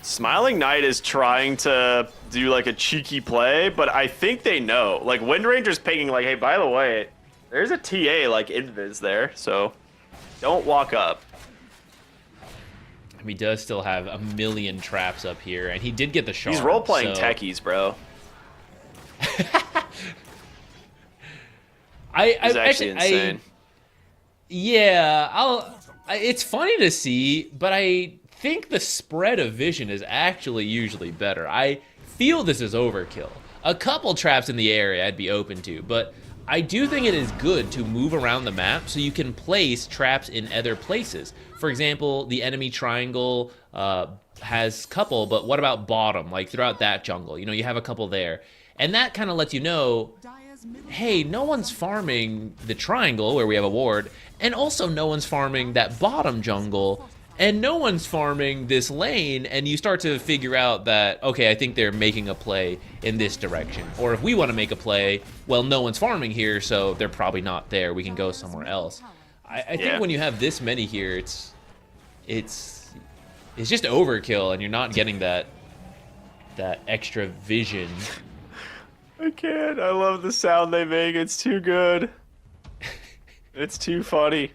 [SPEAKER 3] Smiling Knight is trying to do like a cheeky play, but I think they know. Like Wind Ranger's pinging like, hey, by the way, there's a TA like invis there, so don't walk up.
[SPEAKER 4] He does still have a million traps up here, and he did get the shard.
[SPEAKER 3] He's role-playing
[SPEAKER 4] so...
[SPEAKER 3] techies, bro.
[SPEAKER 4] He's
[SPEAKER 3] actually insane.
[SPEAKER 4] It's funny to see, but I think the spread of vision is actually usually better. I feel this is overkill. A couple traps in the area I'd be open to, but I do think it is good to move around the map so you can place traps in other places. For example, the enemy triangle has couple, but what about bottom? Like throughout that jungle, you know, you have a couple there. And that kind of lets you know, hey, no one's farming the triangle where we have a ward, and also no one's farming that bottom jungle, and no one's farming this lane, and you start to figure out that, okay, I think they're making a play in this direction. Or if we want to make a play, well, no one's farming here, so they're probably not there. We can go somewhere else. I think when you have this many here, it's just overkill, and you're not getting that extra vision.
[SPEAKER 3] I can't. I love the sound they make. It's too good. It's too funny.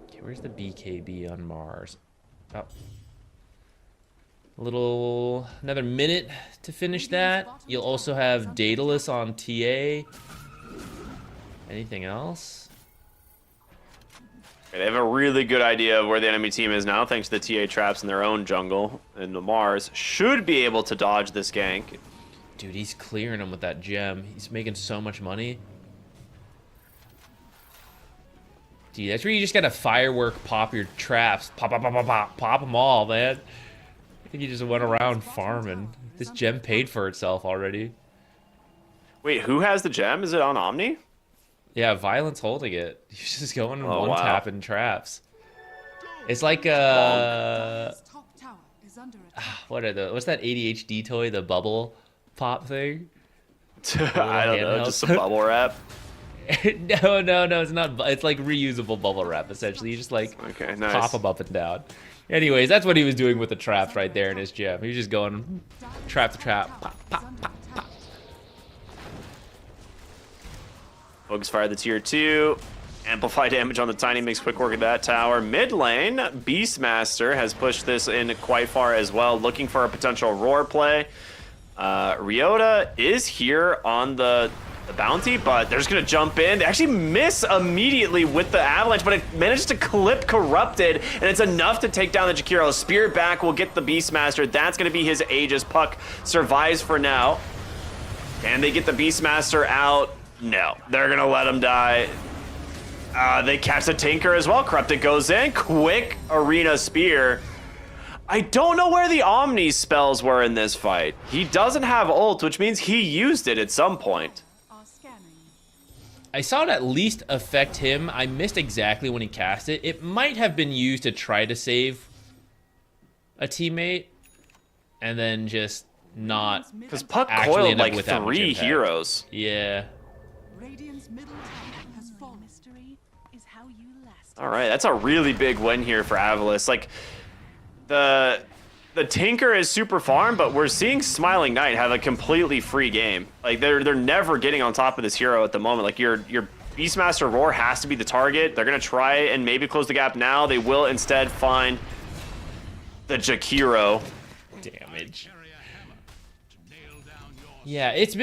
[SPEAKER 4] Okay, where's the BKB on Mars? Oh. Another minute to finish that. You'll also have Daedalus on TA. Anything else?
[SPEAKER 3] They have a really good idea of where the enemy team is now, thanks to the TA traps in their own jungle. And the Mars should be able to dodge this gank.
[SPEAKER 4] Dude, he's clearing them with that gem. He's making so much money. Dude, that's where you just gotta firework pop your traps. Pop them all, man. I think he just went around farming. This gem paid for itself already.
[SPEAKER 3] Wait, who has the gem? Is it on Omni?
[SPEAKER 4] Yeah, Violent's holding it. He's just going and one-tapping traps. It's like what's that ADHD toy, the bubble pop thing?
[SPEAKER 3] I don't know, just some bubble wrap.
[SPEAKER 4] No, it's not. It's like reusable bubble wrap, essentially. You just like pop them up and down. Anyways, that's what he was doing with the traps right there in his gym. He was just going trap to trap, pop, pop, pop, pop.
[SPEAKER 3] Focus fire the tier 2. Amplify damage on the Tiny makes quick work of that tower. Mid lane, Beastmaster has pushed this in quite far as well, looking for a potential roar play. Ryota is here on the bounty, but they're just going to jump in. They actually miss immediately with the avalanche, but it manages to clip Corrupted, and it's enough to take down the Jakiro. Spirit back will get the Beastmaster. That's going to be his Aegis. Puck survives for now. Can they get the Beastmaster out? No, they're gonna let him die. They catch the Tinker as well. Corrupted goes in. Quick arena spear. I don't know where the Omni spells were in this fight. He doesn't have ult, which means he used it at some point.
[SPEAKER 4] I saw it at least affect him. I missed exactly when he cast it. It might have been used to try to save a teammate, and then just not.
[SPEAKER 3] Because Puck coiled like 3 heroes.
[SPEAKER 4] Yeah.
[SPEAKER 5] Radiant's middle tower has fallen. Mystery is how you last.
[SPEAKER 3] All right, that's a really big win here for AVULUS. Like the Tinker is super farm, but we're seeing Smiling Knight have a completely free game. Like they're never getting on top of this hero at the moment. Like your Beastmaster Roar has to be the target. They're gonna try and maybe close the gap now. They will instead find the Jakiro.
[SPEAKER 4] Damage. Yeah, it's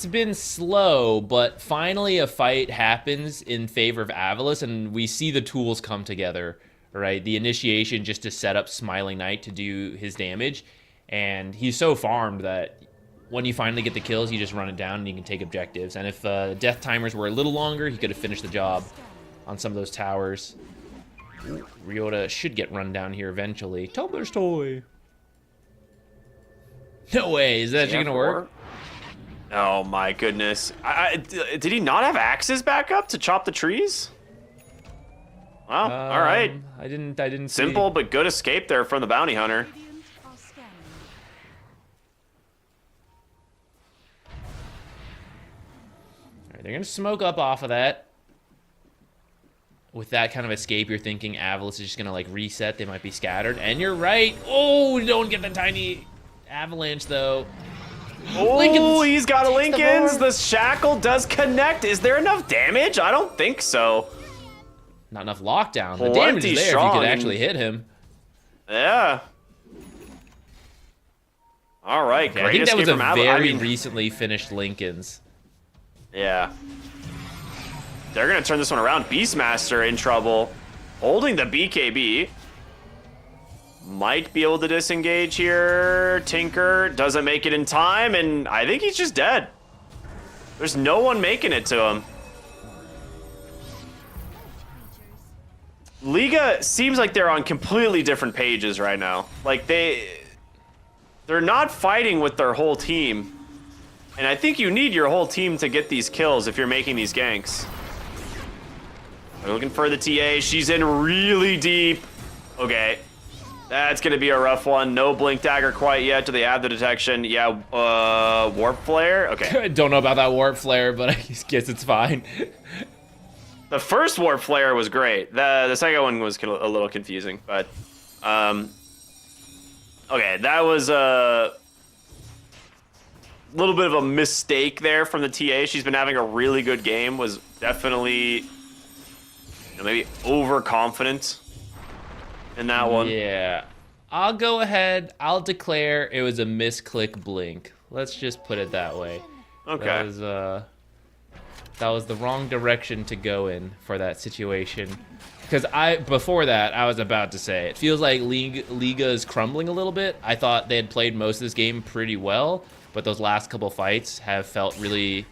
[SPEAKER 4] been slow, but finally a fight happens in favor of AVULUS, and we see the tools come together, right? The initiation just to set up Smiling Knight to do his damage, and he's so farmed that when you finally get the kills, you just run it down and you can take objectives. And if death timers were a little longer, he could have finished the job on some of those towers. Ryota should get run down here eventually. Tumbler's toy. No way, is that actually gonna work?
[SPEAKER 3] Oh my goodness. Did he not have axes back up to chop the trees? Well, all right.
[SPEAKER 4] I didn't see.
[SPEAKER 3] Simple but good escape there from the bounty hunter.
[SPEAKER 5] Radiant are scanning.
[SPEAKER 4] All right, they're gonna smoke up off of that. With that kind of escape, you're thinking Avulus is just gonna like reset. They might be scattered, and you're right. Oh, don't get the tiny avalanche though.
[SPEAKER 3] Oh,
[SPEAKER 4] Lincoln's
[SPEAKER 3] he's got a
[SPEAKER 4] takes the
[SPEAKER 3] Lincoln's.
[SPEAKER 4] board.
[SPEAKER 3] The shackle does connect. Is there enough damage? I don't think so.
[SPEAKER 4] Not enough lockdown. The
[SPEAKER 3] Plenty
[SPEAKER 4] damage is there if you
[SPEAKER 3] strong.
[SPEAKER 4] could actually hit him.
[SPEAKER 3] Yeah. All right,
[SPEAKER 4] Okay,
[SPEAKER 3] great
[SPEAKER 4] I think that
[SPEAKER 3] escape
[SPEAKER 4] was a
[SPEAKER 3] from Avulus.
[SPEAKER 4] very
[SPEAKER 3] I mean,
[SPEAKER 4] recently finished Lincoln's.
[SPEAKER 3] yeah. They're going to turn this one around. Beastmaster in trouble. Holding the BKB. Might be able to disengage here. Tinker doesn't make it in time, and I think he's just dead. There's no one making it to him. Liga seems like they're on completely different pages right now. Like they're not fighting with their whole team. And I think you need your whole team to get these kills if you're making these ganks. They're looking for the TA. She's in really deep. Okay. That's going to be a rough one. No Blink Dagger quite yet. Do they have the detection? Yeah, Warp Flare? Okay.
[SPEAKER 4] I don't know about that warp flare, but I guess it's fine.
[SPEAKER 3] The first Warp Flare was great. The second one was a little confusing, but okay, that was a little bit of a mistake there from the TA. She's been having a really good game. Was definitely maybe overconfident in that one.
[SPEAKER 4] Yeah. I'll go ahead. I'll declare it was a misclick blink. Let's just put it that way.
[SPEAKER 3] Okay.
[SPEAKER 4] That was the wrong direction to go in for that situation. Because before that, I was about to say, it feels like Liga is crumbling a little bit. I thought they had played most of this game pretty well, but those last couple fights have felt really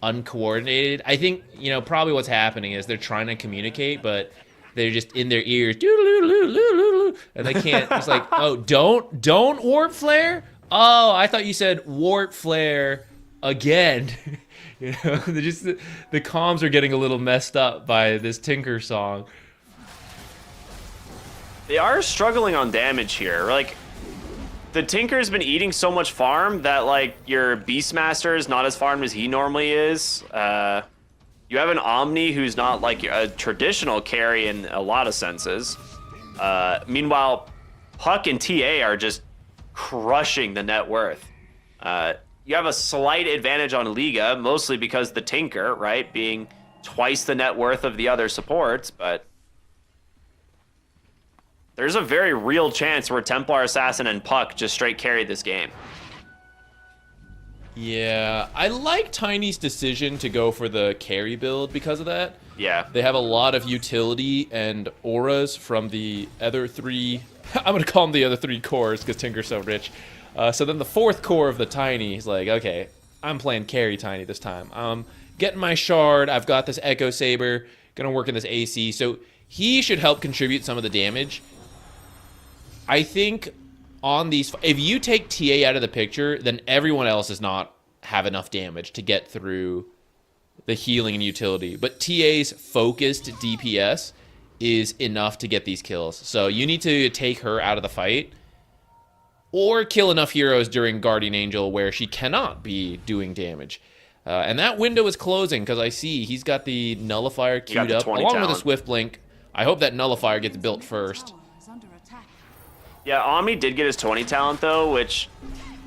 [SPEAKER 4] uncoordinated. I think, probably what's happening is they're trying to communicate, but they're just in their ears, and they can't. It's like, oh, don't warp flare. Oh, I thought you said warp flare again. They're just the comms are getting a little messed up by this Tinker song.
[SPEAKER 3] They are struggling on damage here. Like, the Tinker's been eating so much farm that, like, your Beastmaster is not as farmed as he normally is. You have an Omni who's not, like, a traditional carry in a lot of senses. Meanwhile, Puck and TA are just crushing the net worth. You have a slight advantage on Liga, mostly because the Tinker, right, being twice the net worth of the other supports, but there's a very real chance where Templar Assassin and Puck just straight carry this game.
[SPEAKER 4] Yeah, I like Tiny's decision to go for the carry build because of that.
[SPEAKER 3] Yeah.
[SPEAKER 4] They have a lot of utility and auras from the other three. I'm going to call them the other three cores because Tinker's so rich. So then the fourth core of the Tiny is like, okay, I'm playing carry Tiny this time. Getting my shard. I've got this Echo Saber. Going to work in this AC. So he should help contribute some of the damage. I think on these, if you take TA out of the picture, then everyone else does not have enough damage to get through the healing and utility. But TA's focused DPS is enough to get these kills. So you need to take her out of the fight or kill enough heroes during Guardian Angel where she cannot be doing damage. And that window is closing because I see he's got the Nullifier queued up along with a
[SPEAKER 3] talent.
[SPEAKER 4] Swift Blink. I hope that Nullifier gets built first.
[SPEAKER 5] Tower is under attack.
[SPEAKER 3] Yeah, Omni did get his 20 talent, though, which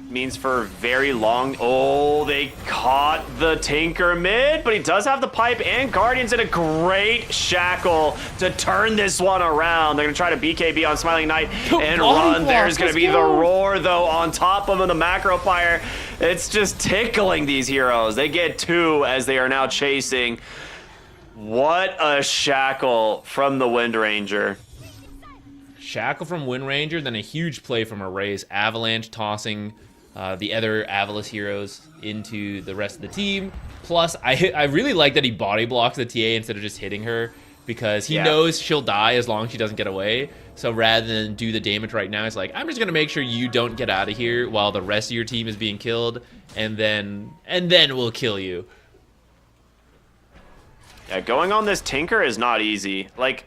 [SPEAKER 3] means for very long... Oh, they caught the Tinker mid, but he does have the pipe, and Guardian's in a great shackle to turn this one around. They're going to try to BKB on Smiling Knight and run. There's going to be the roar, though, on top of him, the Macro Fire. It's just tickling these heroes. They get two as they are now chasing. What a shackle from the Wind Ranger.
[SPEAKER 4] Shackle from Wind Ranger, then a huge play from Array's Avalanche, tossing the other Avulus heroes into the rest of the team. Plus, I really like that he body blocks the TA instead of just hitting her, because he knows she'll die as long as she doesn't get away. So rather than do the damage right now, he's like, I'm just going to make sure you don't get out of here while the rest of your team is being killed, and then we'll kill you.
[SPEAKER 3] Yeah, going on this Tinker is not easy. Like,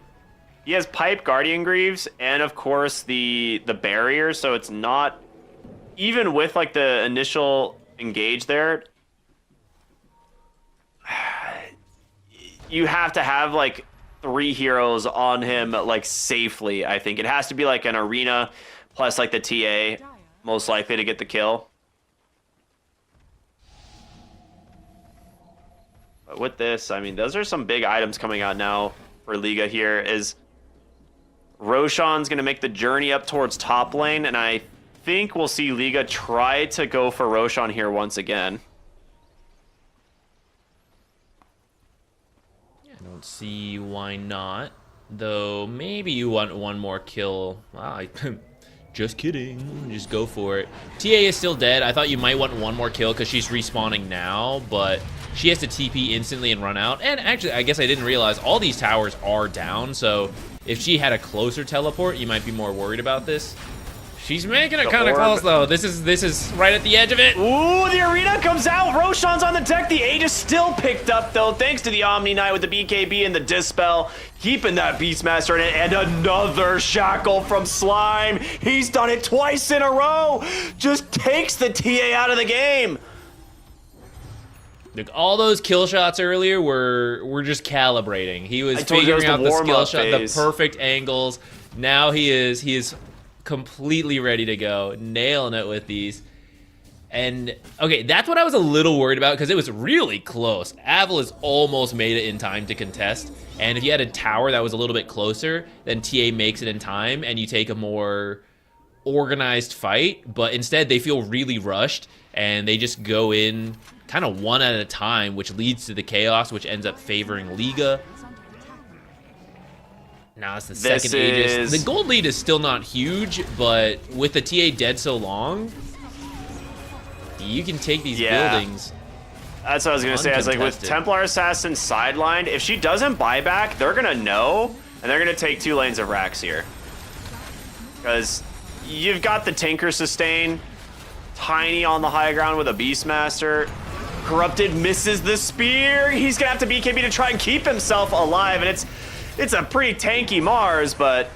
[SPEAKER 3] He has Pipe, Guardian Greaves, and of course the barrier, so it's not... Even with like the initial engage there, you have to have like 3 heroes on him like safely, I think. It has to be like an arena plus like the TA most likely to get the kill. But with this, I mean, those are some big items coming out now for Liga here. Is Roshan's going to make the journey up towards top lane, and I think we'll see Liga try to go for Roshan here once again.
[SPEAKER 4] I don't see why not. Though maybe you want one more kill. Wow, just kidding. Just go for it. TA is still dead. I thought you might want one more kill because she's respawning now, but she has to TP instantly and run out. And actually, I guess I didn't realize all these towers are down, so if she had a closer teleport, you might be more worried about this. She's making it kind of close, though. This is right at the edge of it.
[SPEAKER 3] Ooh, the arena comes out. Roshan's on the deck. The Aegis still picked up, though, thanks to the Omni Knight with the BKB and the Dispel. Keeping that Beastmaster in it. And another Shackle from Slime. He's done it twice in a row. Just takes the TA out of the game.
[SPEAKER 4] Look, all those kill shots earlier were just calibrating. He was figuring out the skill shot, the perfect angles. Now he is completely ready to go, nailing it with these. And okay, that's what I was a little worried about because it was really close. AVULUS almost made it in time to contest, and if you had a tower that was a little bit closer, then TA makes it in time and you take a more organized fight. But instead they feel really rushed and they just go in kind of one at a time, which leads to the chaos, which ends up favoring Liga. Now it's the second Aegis. The gold lead is still not huge, but with the TA dead so long, you can take these buildings.
[SPEAKER 3] That's what I was going to say. I was like, with Templar Assassin sidelined, if she doesn't buy back, they're going to know, and they're going to take 2 lanes of racks here. Because you've got the Tinker sustain, Tiny on the high ground with a Beastmaster. Corrupted misses the spear. He's going to have to BKB to try and keep himself alive, and it's a pretty tanky Mars, but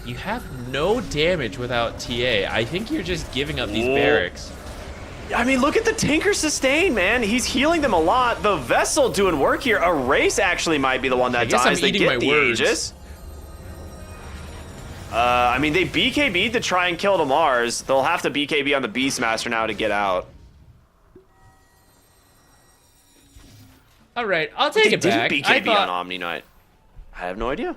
[SPEAKER 4] you have no damage without TA. I think you're just giving up these barracks.
[SPEAKER 3] I mean, look at the Tinker sustain, man. He's healing them a lot. The Vessel doing work here. A Race actually might be the one that dies. They get the Aegis. I mean, they BKB'd to try and kill the Mars. They'll have to BKB on the Beastmaster now to get out.
[SPEAKER 4] All right, I'll take it back.
[SPEAKER 3] BKB on Omni Knight. I have no idea.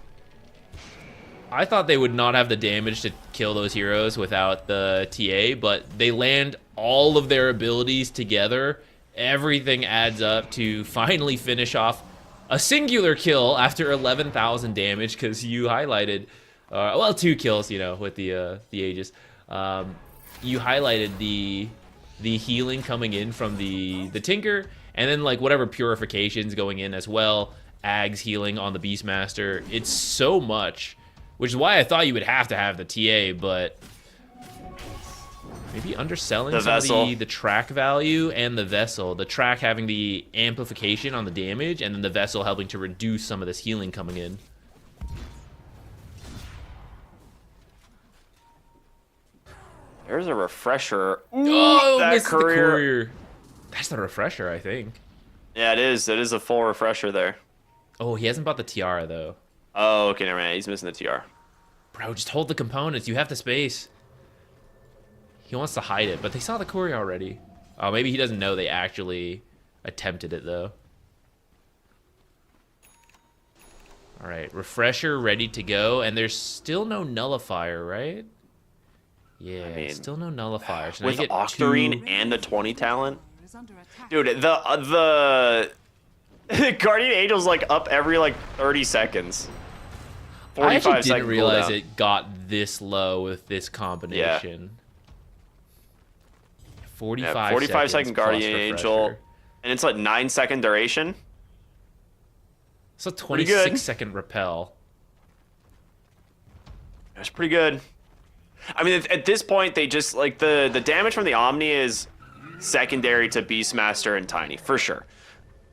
[SPEAKER 4] I thought they would not have the damage to kill those heroes without the TA, but they land all of their abilities together. Everything adds up to finally finish off a singular kill after 11,000 damage, because you highlighted, well, 2 kills, you know, with the Aegis. You highlighted the healing coming in from the Tinker, and then like whatever purifications going in as well. Ags healing on the Beastmaster. It's so much, which is why I thought you would have to have the TA, but maybe underselling some of the track value and the Vessel. The track having the amplification on the damage, and then the Vessel helping to reduce some of this healing coming in.
[SPEAKER 3] There's a refresher. Ooh,
[SPEAKER 4] oh,
[SPEAKER 3] that
[SPEAKER 4] missed
[SPEAKER 3] courier.
[SPEAKER 4] The courier. That's the refresher, I think.
[SPEAKER 3] Yeah, it is. It is a full refresher there.
[SPEAKER 4] Oh, he hasn't bought the tiara, though.
[SPEAKER 3] Oh, okay, never mind. He's missing the tiara.
[SPEAKER 4] Bro, just hold the components. You have the space. He wants to hide it, but they saw the courier already. Oh, maybe he doesn't know they actually attempted it, though. All right, refresher ready to go, and there's still no nullifier, right? Yeah,
[SPEAKER 3] I mean,
[SPEAKER 4] still no nullifier. So
[SPEAKER 3] with Octarine and the 20 talent?
[SPEAKER 5] Is under attack.
[SPEAKER 3] Dude, the Guardian Angel's like up every like 30 seconds.
[SPEAKER 4] I actually didn't
[SPEAKER 3] second
[SPEAKER 4] realize
[SPEAKER 3] cooldown.
[SPEAKER 4] it got this low with this combination. 45
[SPEAKER 3] second
[SPEAKER 4] plus
[SPEAKER 3] Guardian Angel.
[SPEAKER 4] refresher.
[SPEAKER 3] And it's like 9-second duration.
[SPEAKER 4] So
[SPEAKER 3] Pretty good.
[SPEAKER 4] 26-second repel.
[SPEAKER 3] That's pretty good. I mean, at this point, they just like the damage from the Omni is secondary to Beastmaster and Tiny for sure.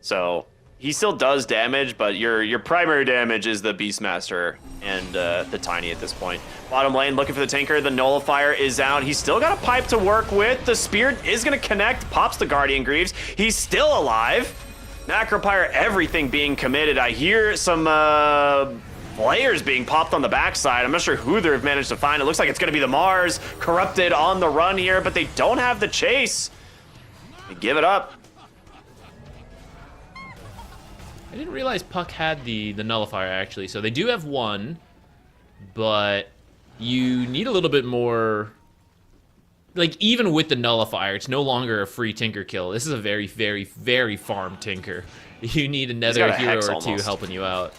[SPEAKER 3] So he still does damage, but your primary damage is the Beastmaster and the Tiny at this point. Bottom lane, looking for the Tinker. The Nullifier is out. He's still got a pipe to work with. The Spear is going to connect. Pops the Guardian Greaves. He's still alive. Macropyre, everything being committed. I hear some players being popped on the backside. I'm not sure who they've managed to find. It looks like it's going to be the Mars. Corrupted on the run here, but they don't have the chase. They give it up.
[SPEAKER 4] I didn't realize Puck had the Nullifier, actually. So they do have one, but you need a little bit more. Like, even with the Nullifier, it's no longer a free Tinker kill. This is a very, very, very farm Tinker. You need another hero or two helping you out.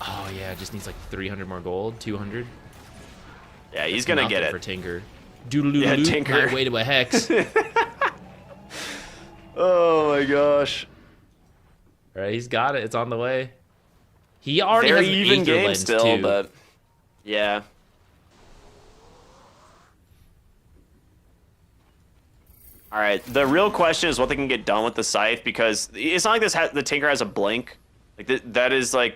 [SPEAKER 4] Oh, yeah, it just needs like 300 more gold, 200.
[SPEAKER 3] Yeah, he's going to get it.
[SPEAKER 4] For Tinker. Doodle-doo-doo,
[SPEAKER 3] Tinker.
[SPEAKER 4] Way to a Hex.
[SPEAKER 3] Oh, my gosh.
[SPEAKER 4] All right, he's got it. It's on the way. He already
[SPEAKER 3] Very
[SPEAKER 4] has an
[SPEAKER 3] even
[SPEAKER 4] Aether
[SPEAKER 3] game
[SPEAKER 4] lens,
[SPEAKER 3] still,
[SPEAKER 4] too.
[SPEAKER 3] but yeah. All right, the real question is what they can get done with the Scythe, because it's not like the Tinker has a blink. Like that is like,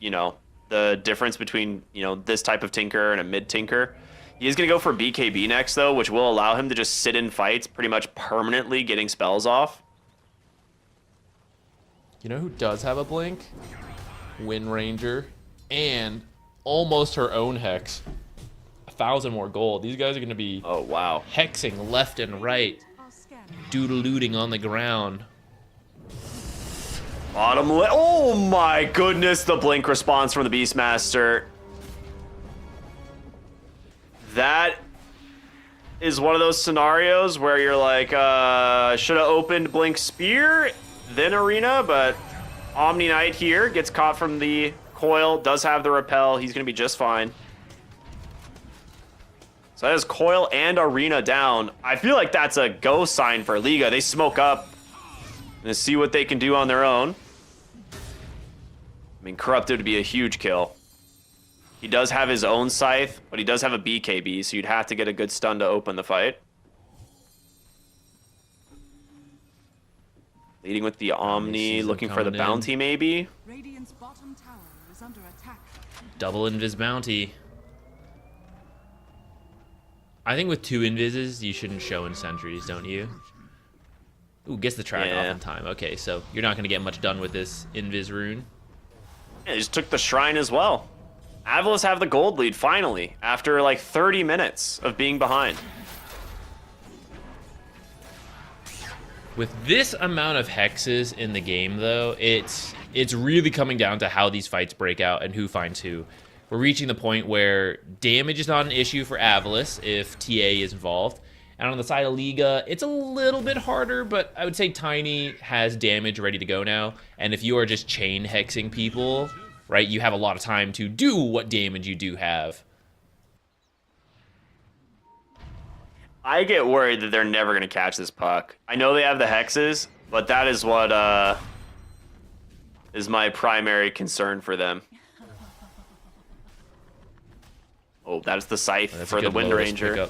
[SPEAKER 3] you know, the difference between, you know, this type of Tinker and a mid Tinker. He is going to go for BKB next, though, which will allow him to just sit in fights pretty much permanently, getting spells off.
[SPEAKER 4] You know who does have a blink? Wind Ranger. And almost her own Hex. 1,000 more gold. These guys are going to be hexing left and right. Doodle-looting on the ground.
[SPEAKER 3] Bottom lane. Oh my goodness, the blink response from the Beastmaster. That is one of those scenarios where you're like, should have opened Blink Spear, then Arena, but Omni Knight here gets caught from the coil, does have the repel. He's going to be just fine. So that is coil and Arena down. I feel like that's a go sign for Liga. They smoke up and see what they can do on their own. I mean, Corrupted would be a huge kill. He does have his own Scythe, but he does have a BKB, so you'd have to get a good stun to open the fight. Leading with the Omni, looking for the bounty, maybe.
[SPEAKER 5] Radiant's bottom tower is under attack.
[SPEAKER 4] Double Invis bounty. I think with 2 Invises, you shouldn't show in sentries, don't you? Ooh, gets the track off in time. Okay, so you're not going to get much done with this Invis rune.
[SPEAKER 3] Yeah, they just took the Shrine as well. AVULUS have the gold lead, finally, after like 30 minutes of being behind.
[SPEAKER 4] With this amount of hexes in the game, though, it's really coming down to how these fights break out and who finds who. We're reaching the point where damage is not an issue for AVULUS if TA is involved. And on the side of Liga, it's a little bit harder, but I would say Tiny has damage ready to go now. And if you are just chain hexing people, right, you have a lot of time to do what damage you do have.
[SPEAKER 3] I get worried that they're never going to catch this puck. I know they have the hexes, but that is what is my primary concern for them. Oh, that is the Scythe for the Wind Ranger.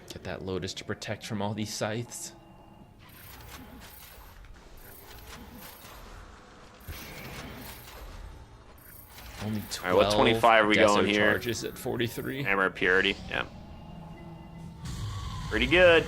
[SPEAKER 4] Get that Lotus to protect from all these Scythes. Only 12.
[SPEAKER 3] All right, what 25 are we going here?
[SPEAKER 4] Charges at 43.
[SPEAKER 3] Hammer of Purity, yeah. Pretty good.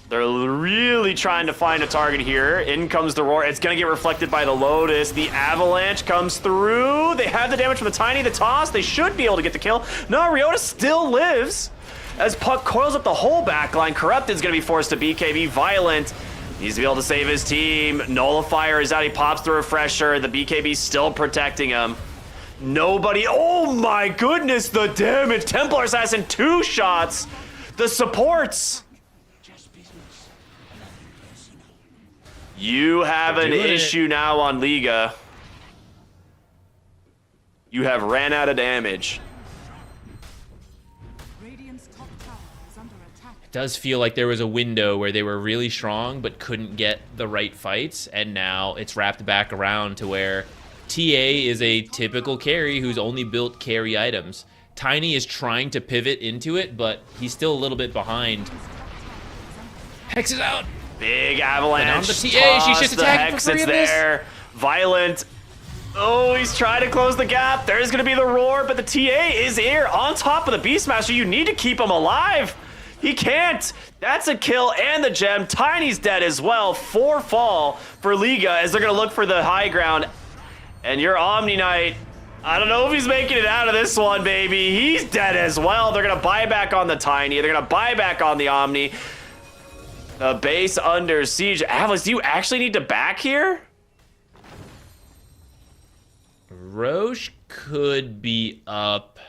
[SPEAKER 3] They're really trying to find a target here. In comes the Aurora. It's going to get reflected by the Lotus. The Avalanche comes through. They have the damage from the Tiny, the toss. They should be able to get the kill. No, Ryota still lives. As Puck coils up the whole backline, Corrupted's going to be forced to BKB. Violent needs to be able to save his team. Nullifier is out. He pops the Refresher. The BKB's still protecting him. Nobody. Oh my goodness, the damage. Templar Assassin, 2 shots. The supports. You have an issue now on Liga. You have ran out of damage.
[SPEAKER 5] Radiant's top tower is under attack.
[SPEAKER 4] It does feel like there was a window where they were really strong but couldn't get the right fights, and now it's wrapped back around to where TA is a typical carry who's only built carry items. Tiny is trying to pivot into it, but he's still a little bit behind. Hex is out!
[SPEAKER 3] Big avalanche.
[SPEAKER 4] And on the TA, she's just
[SPEAKER 3] toss, the
[SPEAKER 4] attacking
[SPEAKER 3] Hex,
[SPEAKER 4] for free
[SPEAKER 3] it's
[SPEAKER 4] of this.
[SPEAKER 3] there. Violent. Oh, he's trying to close the gap. There's going to be the roar, but the TA is here on top of the Beastmaster. You need to keep him alive. He can't. That's a kill and the gem. Tiny's dead as well. 4 fall for Liga as they're going to look for the high ground. And your Omni Knight, I don't know if he's making it out of this one, baby. He's dead as well. They're going to buy back on the Tiny. They're going to buy back on the Omni. The base under siege. AVULUS, do you actually need to back here?
[SPEAKER 4] Roche could be up,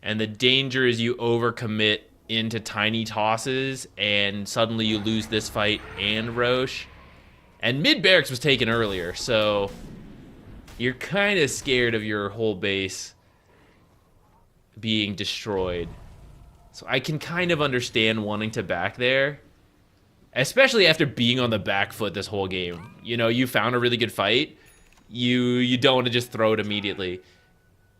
[SPEAKER 4] and the danger is you overcommit into tiny tosses, and suddenly you lose this fight and Roche. And mid barracks was taken earlier, so you're kind of scared of your whole base being destroyed. So I can kind of understand wanting to back there, especially after being on the back foot this whole game. You know, you found a really good fight. You don't want to just throw it immediately.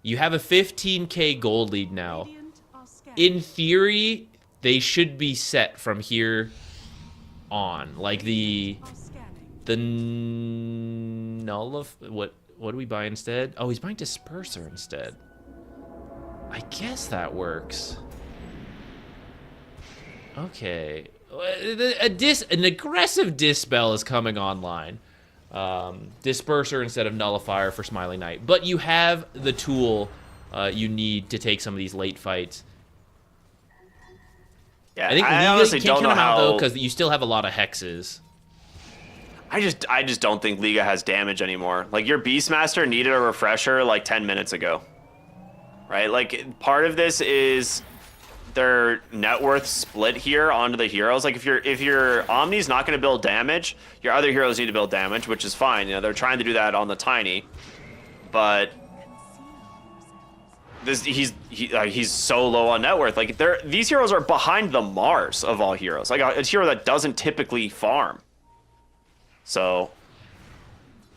[SPEAKER 4] You have a 15k gold lead now.
[SPEAKER 5] Radiant are scared.
[SPEAKER 4] In theory, they should be set from here on. Like the
[SPEAKER 5] Are scanning.
[SPEAKER 4] what do we buy instead? Oh, he's buying Disperser instead. I guess that works. Okay. An aggressive Dispel is coming online. Disperser instead of Nullifier for Smiling Knight. But you have the tool you need to take some of these late fights.
[SPEAKER 3] Yeah,
[SPEAKER 4] I think
[SPEAKER 3] I
[SPEAKER 4] Liga
[SPEAKER 3] honestly
[SPEAKER 4] can't
[SPEAKER 3] don't know
[SPEAKER 4] count them out, though,
[SPEAKER 3] how.
[SPEAKER 4] because you still have a lot of hexes.
[SPEAKER 3] I just don't think Liga has damage anymore. Like, your Beastmaster needed a refresher like 10 minutes ago. Right? Like, part of this is their net worth split here onto the heroes. Like, if your Omni's not going to build damage, your other heroes need to build damage, which is fine. You know, they're trying to do that on the Tiny. But he's so low on net worth. Like, these heroes are behind the Mars of all heroes. Like, a hero that doesn't typically farm. So,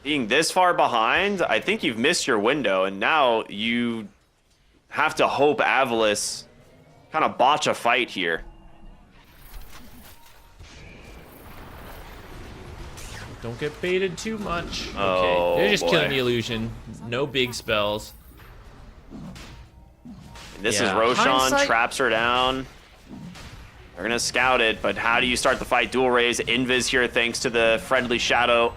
[SPEAKER 3] being this far behind, I think you've missed your window, and now you have to hope AVULUS kind of botch a fight here.
[SPEAKER 4] Don't get baited too much. Okay,
[SPEAKER 3] Oh,
[SPEAKER 4] they're just
[SPEAKER 3] boy.
[SPEAKER 4] killing the illusion. No big spells.
[SPEAKER 3] And this is
[SPEAKER 4] Yeah.
[SPEAKER 3] Roshan,
[SPEAKER 4] Hindsight-
[SPEAKER 3] traps her down. They're going to scout it, but how do you start the fight? Dual raise, invis here thanks to the friendly shadow.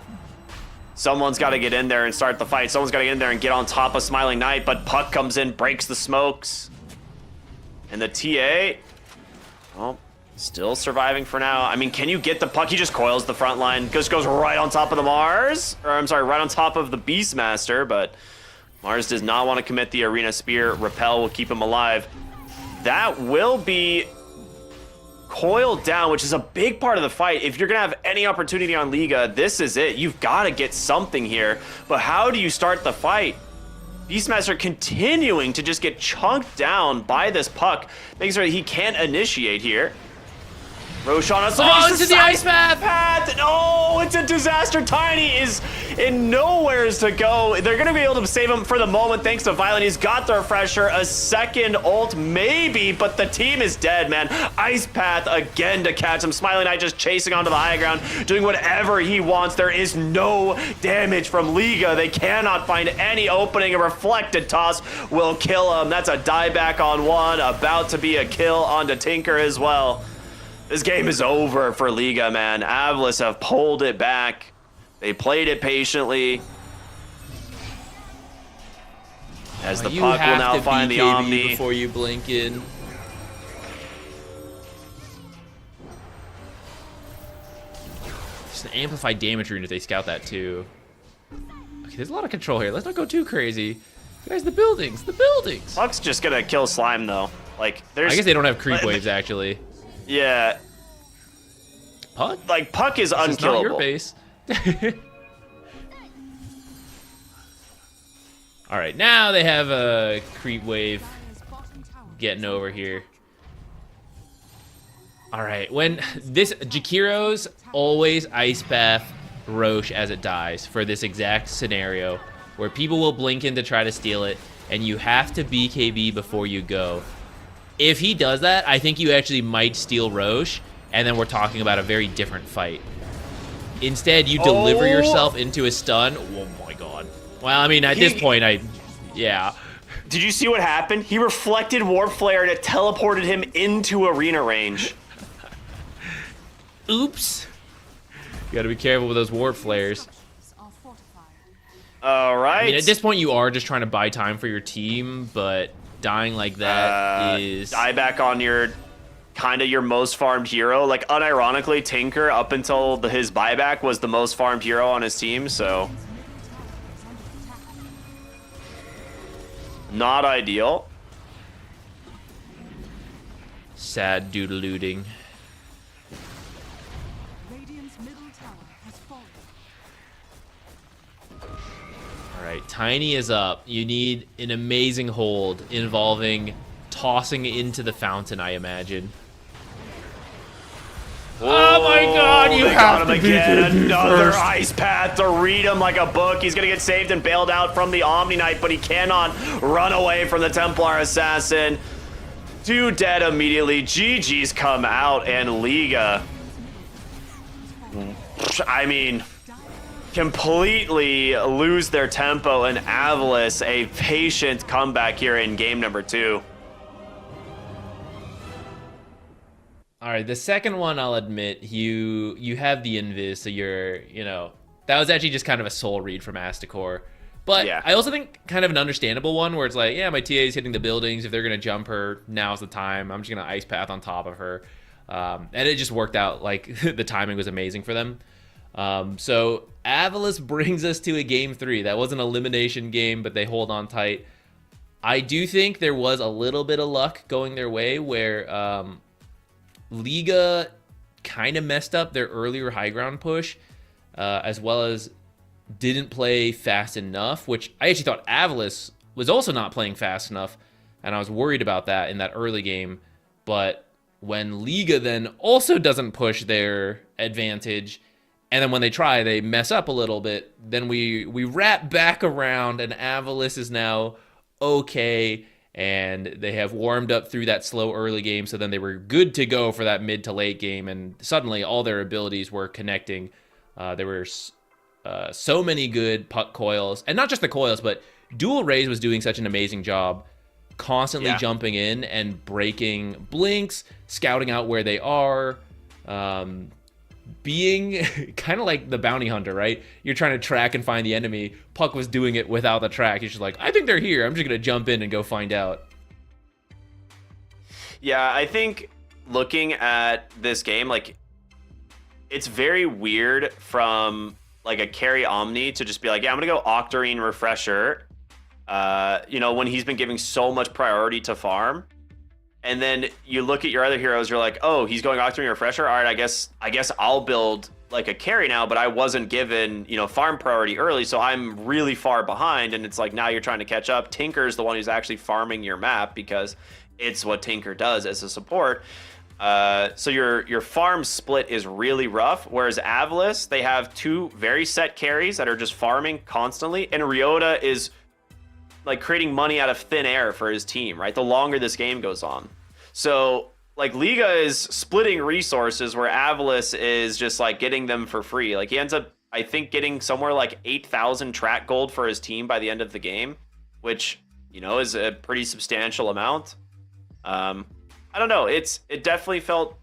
[SPEAKER 3] Someone's got to get in there and start the fight. Someone's got to get in there and get on top of Smiling Knight, but Puck comes in, breaks the smokes. And the TA, well, still surviving for now. I mean, can you get the Puck? He just coils the front line. Just goes right on top of the Mars. Or, I'm sorry, right on top of the Beastmaster, but Mars does not want to commit the Arena Spear. Repel will keep him alive. That will be coiled down, which is a big part of the fight. If you're going to have any opportunity on Liga, this is it. You've got to get something here. But how do you start the fight? Beastmaster continuing to just get chunked down by this Puck, making sure that he can't initiate here. Roshan,
[SPEAKER 4] Oh, into the ice path!
[SPEAKER 3] No, it's a disaster. Tiny is in nowheres to go. They're going to be able to save him for the moment thanks to Violent. He's got the refresher, a second ult maybe, but the team is dead, man. Ice path again to catch him. Smiling Knight just chasing onto the high ground, doing whatever he wants. There is no damage from Liga. They cannot find any opening. A reflected toss will kill him. That's a dieback on one, about to be a kill onto Tinker as well. This game is over for Liga, man. AVULUS have pulled it back. They played it patiently. As the
[SPEAKER 4] You
[SPEAKER 3] Puck will
[SPEAKER 4] have
[SPEAKER 3] now
[SPEAKER 4] to
[SPEAKER 3] find the
[SPEAKER 4] BKB
[SPEAKER 3] Omni.
[SPEAKER 4] before you blink in. Just an amplified damage rune if they scout that too. Okay, there's a lot of control here. Let's not go too crazy. Guys, the buildings, the buildings.
[SPEAKER 3] Puck's just gonna kill Slime though. Like, there's.
[SPEAKER 4] I guess they don't have creep waves actually.
[SPEAKER 3] Yeah,
[SPEAKER 4] Puck?
[SPEAKER 3] like Puck is
[SPEAKER 4] It's not
[SPEAKER 3] unkillable.
[SPEAKER 4] your base. All right, now they have a creep wave
[SPEAKER 5] Dire's bottom tower
[SPEAKER 4] getting over here. All right, when this Jakiro's always ice path Roche as it dies for this exact scenario where people will blink in to try to steal it, and you have to BKB before you go. If he does that, I think you actually might steal Roche, and then we're talking about a very different fight. Instead, you deliver yourself into a stun. Oh my god. Well, I mean, at this point, yeah.
[SPEAKER 3] Did you see what happened? He reflected Warp Flare and it teleported him into arena range.
[SPEAKER 4] Oops. You gotta be careful with those warp flares.
[SPEAKER 5] Structures are fortified.
[SPEAKER 3] All right.
[SPEAKER 4] I mean, at this point, you are just trying to buy time for your team, but dying like that is...
[SPEAKER 3] Die back on your kind of your most farmed hero. Like, unironically, Tinker, up until his buyback, was the most farmed hero on his team, so... Not ideal.
[SPEAKER 4] Sad doodle-looting.
[SPEAKER 5] Radiant's middle tower has fallen.
[SPEAKER 4] All right, Tiny is up. You need an amazing hold involving tossing into the fountain, I imagine. Oh my god, you
[SPEAKER 3] They
[SPEAKER 4] have
[SPEAKER 3] got
[SPEAKER 4] to
[SPEAKER 3] him
[SPEAKER 4] beat
[SPEAKER 3] again.
[SPEAKER 4] the
[SPEAKER 3] Another
[SPEAKER 4] first.
[SPEAKER 3] ice path to read him like a book. He's gonna get saved and bailed out from the Omni Knight, but he cannot run away from the Templar Assassin. 2 dead immediately. GG's come out, and Liga, I mean, completely lose their tempo, and AVULUS a patient comeback here in game number 2.
[SPEAKER 4] All right, the second one, I'll admit, you have the invis, so that was actually just kind of a soul read from Asticor. But
[SPEAKER 3] Yeah.
[SPEAKER 4] I also think kind of an understandable one where it's like, yeah, my TA is hitting the buildings. If they're going to jump her, now's the time. I'm just going to ice path on top of her. And it just worked out. Like, the timing was amazing for them. So AVULUS brings us to a game 3. That was an elimination game, but they hold on tight. I do think there was a little bit of luck going their way where Liga kind of messed up their earlier high ground push, as well as didn't play fast enough, which I actually thought AVULUS was also not playing fast enough, and I was worried about that in that early game. But when Liga then also doesn't push their advantage, and then when they try, they mess up a little bit, then we wrap back around, and AVULUS is now okay, and they have warmed up through that slow early game, so then they were good to go for that mid to late game, and suddenly all their abilities were connecting. There were so many good puck coils, and not just the coils, but Dual Rays was doing such an amazing job, constantly jumping in and breaking blinks, scouting out where they are, being kind of like the bounty hunter, right? You're trying to track and find the enemy. Puck was doing it without the track. He's just like, I think they're here. I'm just going to jump in and go find out.
[SPEAKER 3] Yeah, I think looking at this game, like, it's very weird from like a carry Omni to just be like, yeah, I'm gonna go Octarine Refresher, when he's been giving so much priority to farm, and then you look at your other heroes, you're like, oh, he's going Octarine Refresher. All right, I guess I'll build like a carry now, but I wasn't given farm priority early, so I'm really far behind, and it's like now you're trying to catch up. Tinker's the one who's actually farming your map because it's what Tinker does as a support. So your farm split is really rough, whereas AVULUS, they have 2 very set carries that are just farming constantly, and Ryota is like creating money out of thin air for his team, right? The longer this game goes on. So like Liga is splitting resources where AVULUS is just like getting them for free. Like he ends up, I think, getting somewhere like 8,000 track gold for his team by the end of the game, which, is a pretty substantial amount. I don't know. It definitely felt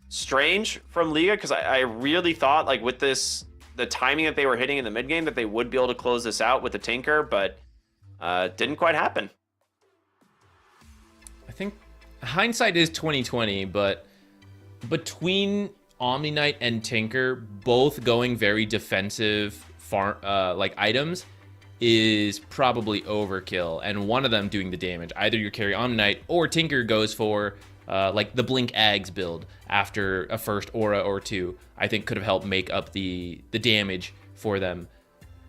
[SPEAKER 3] strange from Liga because I really thought like with the timing that they were hitting in the mid game that they would be able to close this out with the Tinker, but didn't quite happen.
[SPEAKER 4] I think hindsight is 2020, but between Omni Knight and Tinker both going very defensive items is probably overkill, and one of them doing the damage. Either you carry Omni Knight or Tinker goes for like the Blink Ags build after a first aura or 2. I think could have helped make up the damage for them.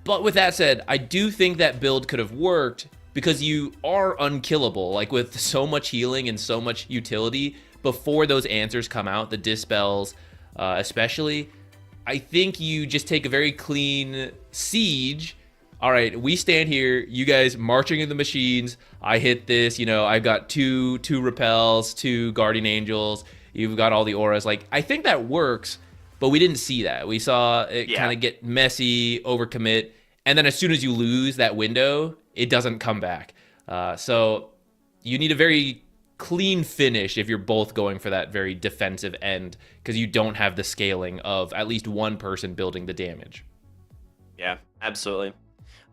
[SPEAKER 4] But with that said, I do think that build could have worked because you are unkillable, like with so much healing and so much utility before those answers come out, the dispels especially. I think you just take a very clean siege. All right, we stand here, you guys marching in the machines. I hit this, I've got two repels, 2 guardian angels. You've got all the auras. Like, I think that works, but we didn't see that. We saw it kind of get messy, overcommit, and then as soon as you lose that window, it doesn't come back. So you need a very clean finish if you're both going for that very defensive end, because you don't have the scaling of at least one person building the damage.
[SPEAKER 3] Yeah, absolutely.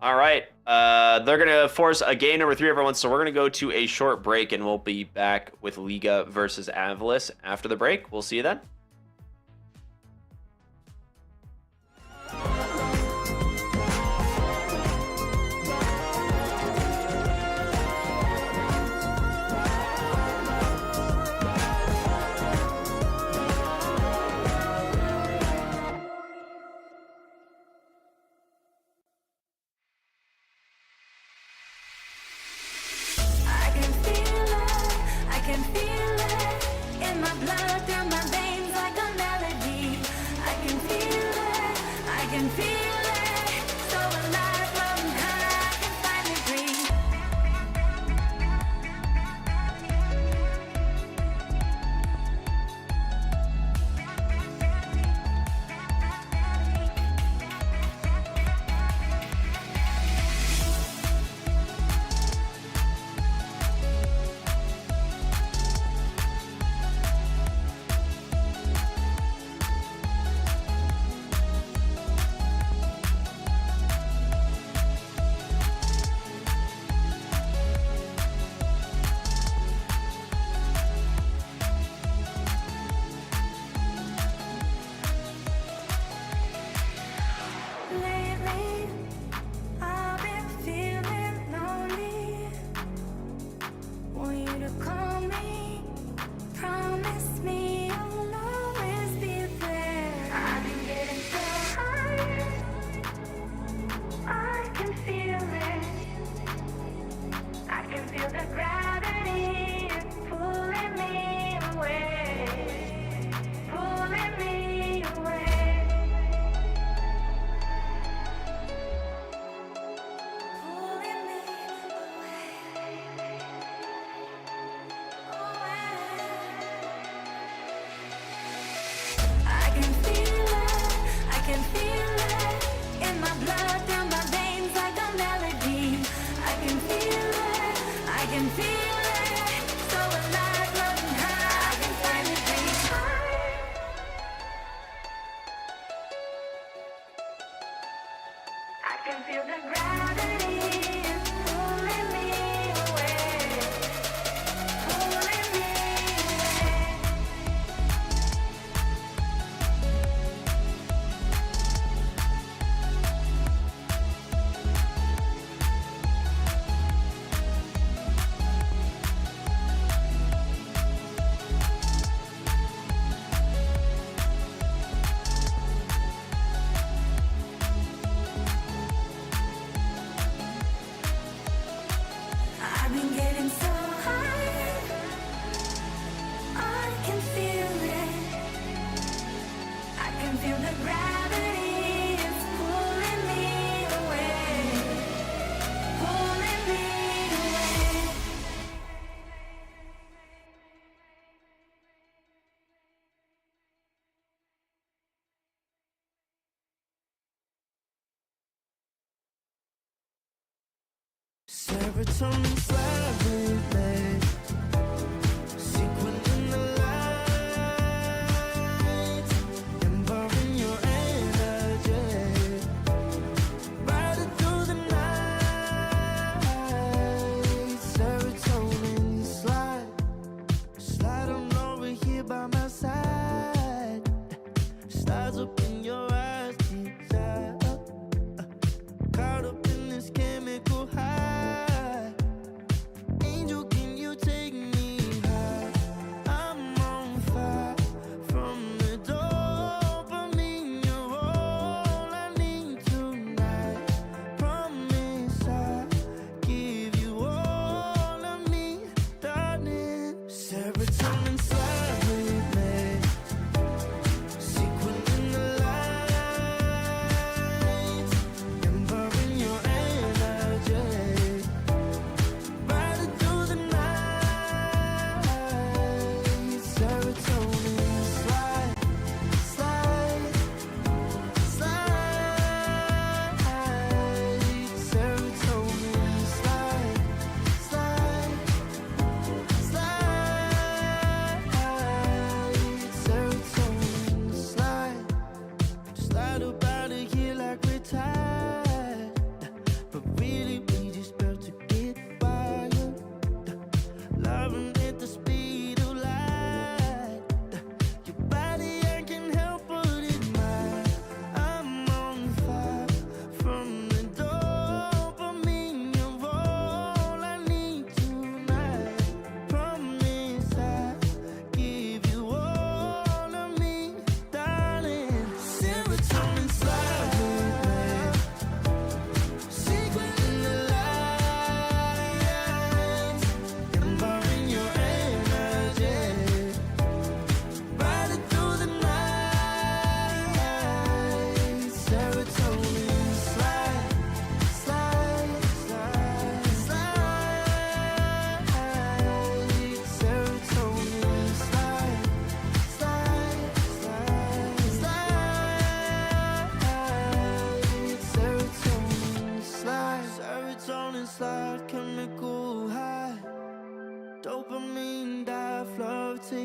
[SPEAKER 3] All right. They're going to force a game number 3, everyone. So we're going to go to a short break, and we'll be back with Liga versus AVULUS after the break. We'll see you then.
[SPEAKER 1] I can feel it in my blood, through my veins like a melody. I can feel it, so alive, floating high, I can finally breathe. Lately, I've been feeling lonely. Want you to call me, promise me you'll always be there. I've been getting so high, I can feel it. I can feel the gravity is pulling me away, pulling me away. Pulling me I can feel it in my blood, through my veins like a melody. I can feel it, so alive, floating high, I can finally breathe. I can feel the gravity is pulling me away, pulling me away. I've been getting so high, I can feel it. I can feel the gravity is pulling me away, pulling me away.
[SPEAKER 6] Serotonin slowly, sequin in the lights, involving your energy, riding through the night. Serotonin slide on over here by my side. Stars up in your eyes, desire, caught up in this chemical high.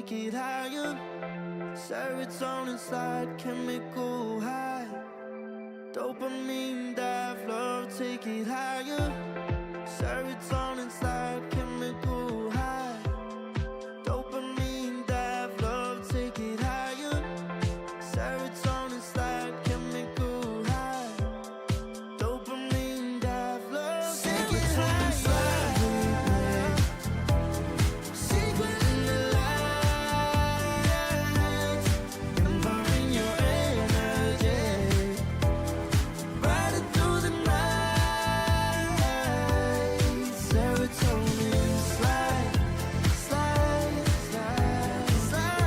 [SPEAKER 6] take it higher. Serotonin slide, chemical high. Dopamine dive, love, take it higher. Serotonin slide, chemical high. Dopamine dive, love, take it higher. Serotonin slide, chemical high. Dopamine dive, love, take it higher. Secret in the light, empowering your energy. Ride it through the night. Serotonin slide, slide, slide, slide.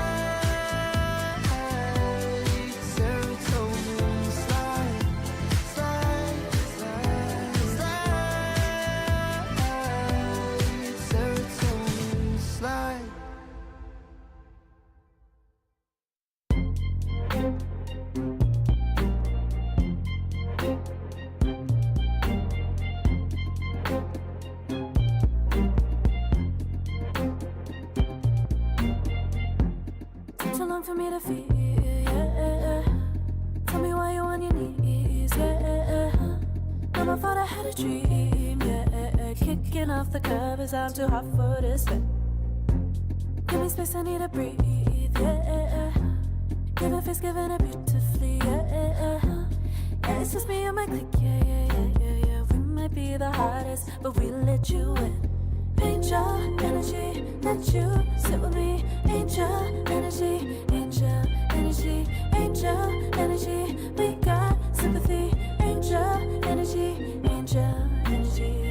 [SPEAKER 6] Serotonin slide, slide, slide, slide. Serotonin slide.
[SPEAKER 1] Took too long for me to feel, yeah. Tell me why you on your knees, yeah. Never thought I had a dream, yeah. Kicking off the covers, I'm too hot for this bed. Give me space, I need to breathe, yeah. Give it face, giving it beautifully, yeah. Yeah, it's just me and my clique, yeah. We might be the hottest, but we let you in. Angel energy, let you sit with me. Angel energy, angel energy, angel energy. We got sympathy. Angel energy, angel energy.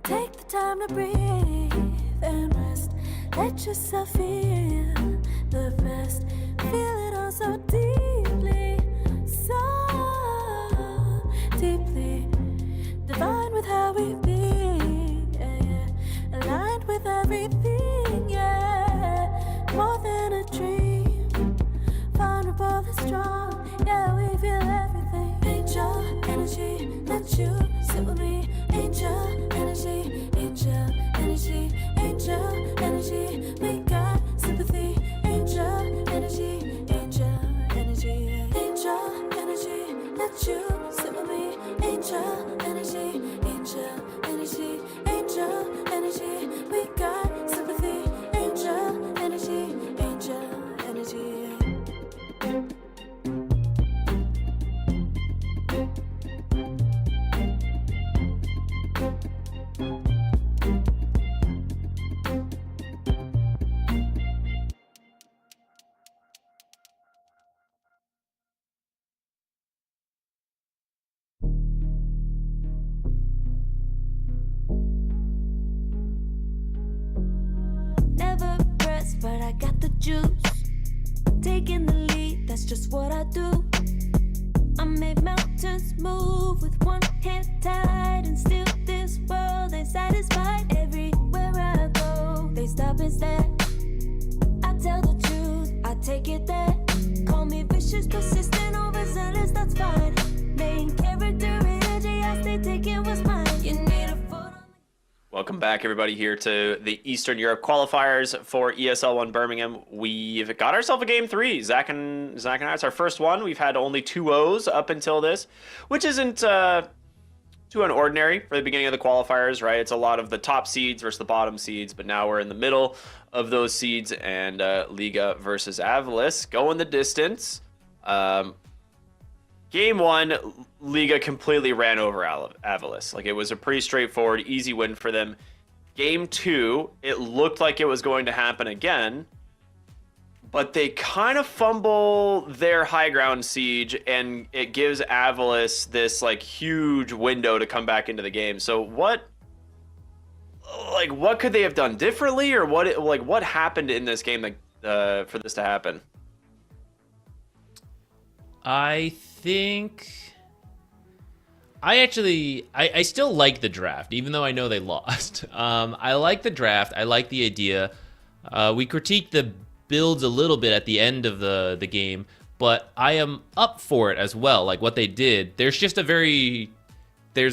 [SPEAKER 1] Take the time to breathe and rest. Let yourself feel the best. Feel it all so deeply, so deeply. Divine with how we be, yeah. Aligned with everything, yeah. More than a dream, vulnerable and strong, yeah. We feel everything. Angel energy, let you sit with me. Angel energy, angel energy, angel energy. We got sympathy. Angel energy, angel energy, angel energy. Let you sit with me. Angel energy, angel energy, angel energy. We got sympathy. Angel energy, angel energy. Never pressed, but I got the juice. Taking the lead, that's just what I do. I make mountains move with one hand tied, and still this world ain't satisfied. Everywhere I go, they stop and stare. I tell the truth, I take it there. Call me vicious, persistent, overzealous, that's fine. Main character energy, I stay taking what's mine. You need a foot on the...
[SPEAKER 3] Welcome back, everybody, here to the Eastern Europe qualifiers for ESL One Birmingham. We've got ourselves a game 3. Zach and I, it's our first one. We've had only 2 O's up until this, which isn't too unordinary for the beginning of the qualifiers, right? It's a lot of the top seeds versus the bottom seeds, but now we're in the middle of those seeds, and Liga versus AVULUS going the distance. Game 1, Liga completely ran over AVULUS. Like, it was a pretty straightforward, easy win for them. Game 2, it looked like it was going to happen again, but they kind of fumble their high ground siege, and it gives AVULUS this, like, huge window to come back into the game. So what could they have done differently, or what happened in this game for this to happen?
[SPEAKER 4] I think I still like the draft, even though I know they lost. I like the draft. I like the idea. We critiqued the builds a little bit at the end of the game, but I am up for it as well. Like what they did, there's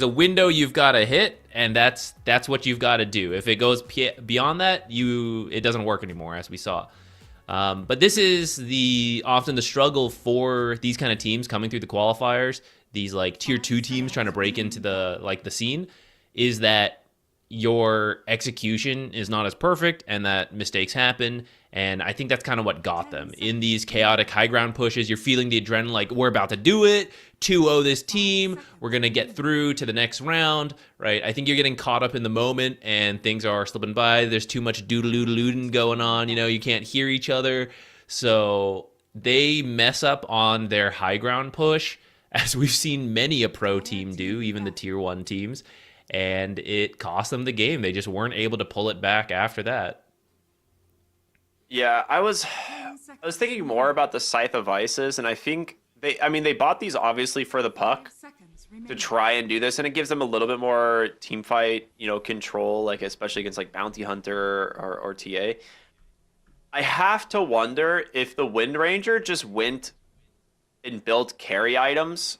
[SPEAKER 4] a window you've got to hit, and that's what you've got to do. If it goes beyond that, it doesn't work anymore, as we saw. But this is often the struggle for these kind of teams coming through the qualifiers. These like tier 2 teams trying to break into the scene, is that your execution is not as perfect and that mistakes happen. And I think that's kind of what got them in these chaotic high ground pushes. You're feeling the adrenaline, like we're about to do it, 2-0 this team, we're going to get through to the next round, right? I think you're getting caught up in the moment and things are slipping by. There's too much doodle-doodle-doodle going on, you can't hear each other. So they mess up on their high ground push, as we've seen many a pro team do, even the tier 1 teams, and it cost them the game. They just weren't able to pull it back after that.
[SPEAKER 3] Yeah, I was thinking more about the Scythe of Ices, and I think they bought these obviously for the puck to try and do this, and it gives them a little bit more team fight, control, like especially against like Bounty Hunter or TA. I have to wonder if the Wind Ranger just went and built carry items,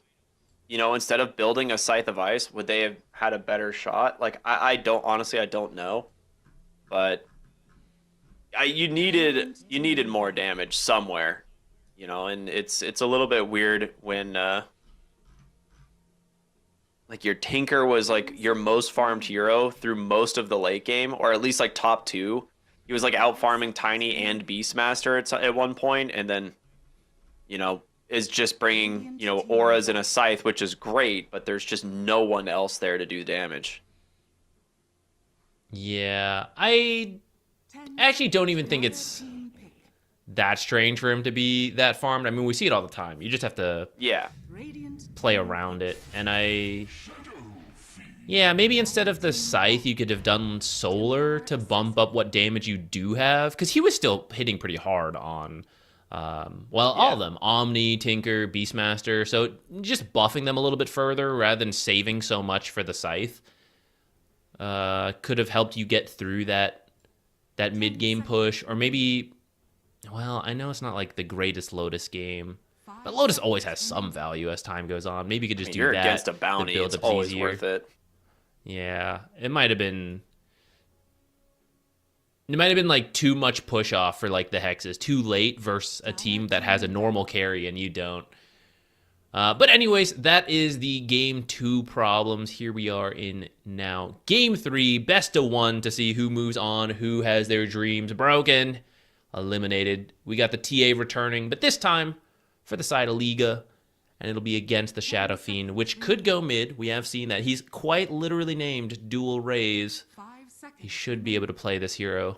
[SPEAKER 3] instead of building a Scythe of Ice, would they have had a better shot? Like I don't know, but you needed more damage somewhere, and it's a little bit weird when like your Tinker was like your most farmed hero through most of the late game, or at least like top 2. He was like out farming Tiny and Beastmaster at one point, and then is just bringing auras and a Scythe, which is great, but there's just no one else there to do damage.
[SPEAKER 4] Yeah, I actually don't even think it's that strange for him to be that farmed. I mean, we see it all the time. You just have to play around it. And maybe instead of the Scythe, you could have done Solar to bump up what damage you do have, because he was still hitting pretty hard on, all of them. Omni, Tinker, Beastmaster. So just buffing them a little bit further rather than saving so much for the Scythe could have helped you get through that mid-game push. Or maybe, I know it's not like the greatest Lotus game, but Lotus always has some value as time goes on. Maybe you could just do
[SPEAKER 3] you're
[SPEAKER 4] that.
[SPEAKER 3] Against a bounty, it's always worth it.
[SPEAKER 4] Yeah, it might have been like too much push off for like the hexes, too late versus a team that has a normal carry and you don't. But anyways, that is the game 2 problems. Here we are in now game 3, best of 1 to see who moves on, who has their dreams broken, eliminated. We got the TA returning, but this time for the side of Liga, and it'll be against the Shadow Fiend, which could go mid. We have seen that. He's quite literally named Dual Rays. He should be able to play this hero.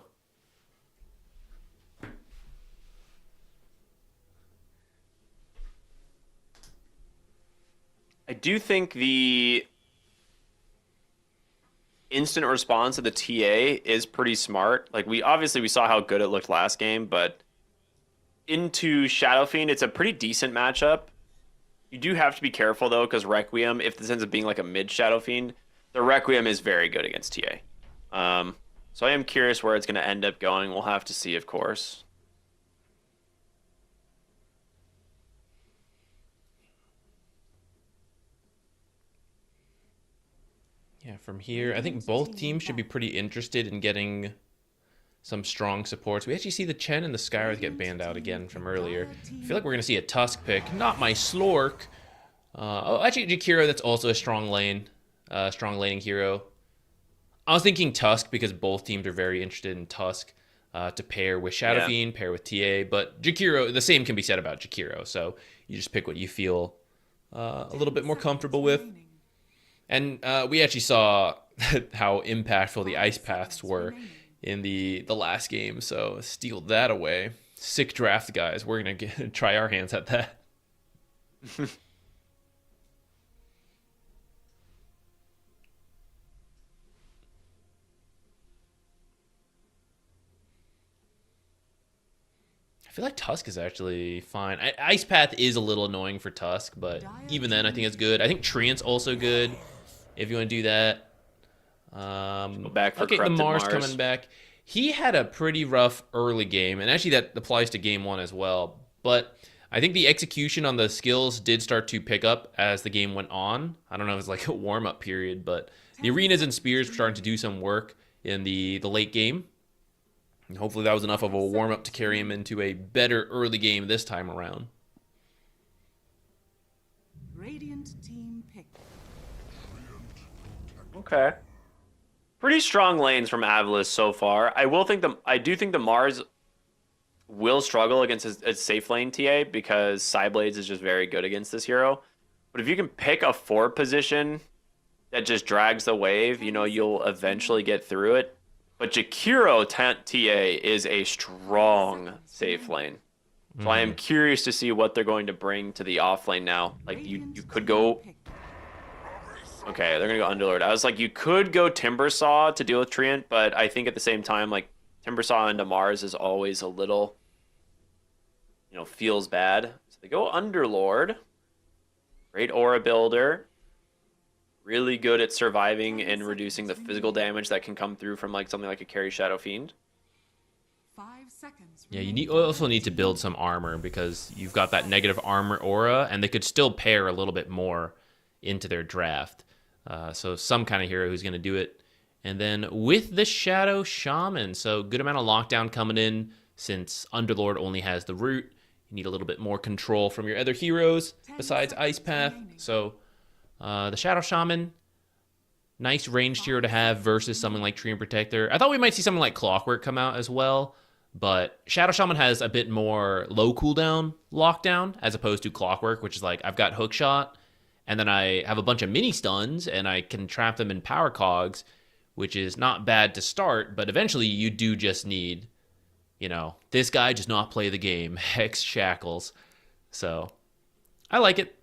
[SPEAKER 3] I do think the instant response of the TA is pretty smart. Like we saw how good it looked last game, but into Shadow Fiend, it's a pretty decent matchup. You do have to be careful though, because Requiem, if this ends up being like a mid Shadow Fiend, the Requiem is very good against TA. So I am curious where it's going to end up going. We'll have to see, of course.
[SPEAKER 4] Yeah, from here, I think both teams should be pretty interested in getting some strong supports. We actually see the Chen and the Skywrath get banned out again from earlier. I feel like we're going to see a Tusk pick. Not my Slork. Actually, Jakiro, that's also a strong laning hero. I was thinking Tusk because both teams are very interested in Tusk to pair with Shadow Fiend, pair with TA. But Jakiro, the same can be said about Jakiro. So you just pick what you feel a little bit more comfortable with. And we actually saw how impactful the ice paths were in the last game, so steal that away. Sick draft, guys. We're going to try our hands at that. I feel like Tusk is actually fine. Ice Path is a little annoying for Tusk, but even then I think it's good. I think Treant's also good if you want to do that.
[SPEAKER 3] Go back for
[SPEAKER 4] okay, the Mars coming back. He had a pretty rough early game, and actually that applies to game 1 as well. But I think the execution on the skills did start to pick up as the game went on. I don't know if it's like a warm-up period, but the arenas and spears were starting to do some work in the late game. And hopefully that was enough of a warm-up to carry him into a better early game this time around.
[SPEAKER 5] Radiant team pick.
[SPEAKER 3] Okay. Pretty strong lanes from AVULUS so far. I do think the Mars will struggle against a safe lane TA because Psyblades is just very good against this hero. But if you can pick a 4 position that just drags the wave, you know, you'll eventually get through it. But Jakiro TA is a strong safe lane. So I am curious to see what they're going to bring to the off lane now. Like, you could go... Okay, they're going to go Underlord. I was like, you could go Timbersaw to deal with Treant, but I think at the same time, like, Timbersaw into Mars is always a little, you know, feels bad. So they go Underlord. Great Aura builder. Really good at surviving and reducing the physical damage that can come through from like something like a carry Shadow Fiend.
[SPEAKER 5] 5 seconds.
[SPEAKER 4] Yeah, you also need to build some armor because you've got that negative armor aura, and they could still pair a little bit more into their draft. So some kind of hero who's going to do it. And then with the Shadow Shaman, so good amount of lockdown coming in since Underlord only has the root. You need a little bit more control from your other heroes besides Ice Path. So the Shadow Shaman, nice ranged hero to have versus something like Treant Protector. I thought we might see something like Clockwork come out as well, but Shadow Shaman has a bit more low cooldown lockdown as opposed to Clockwork, which is like I've got Hookshot, and then I have a bunch of mini stuns, and I can trap them in power cogs, which is not bad to start, but eventually you do just need, you know, this guy does not play the game, Hex Shackles. So I like it.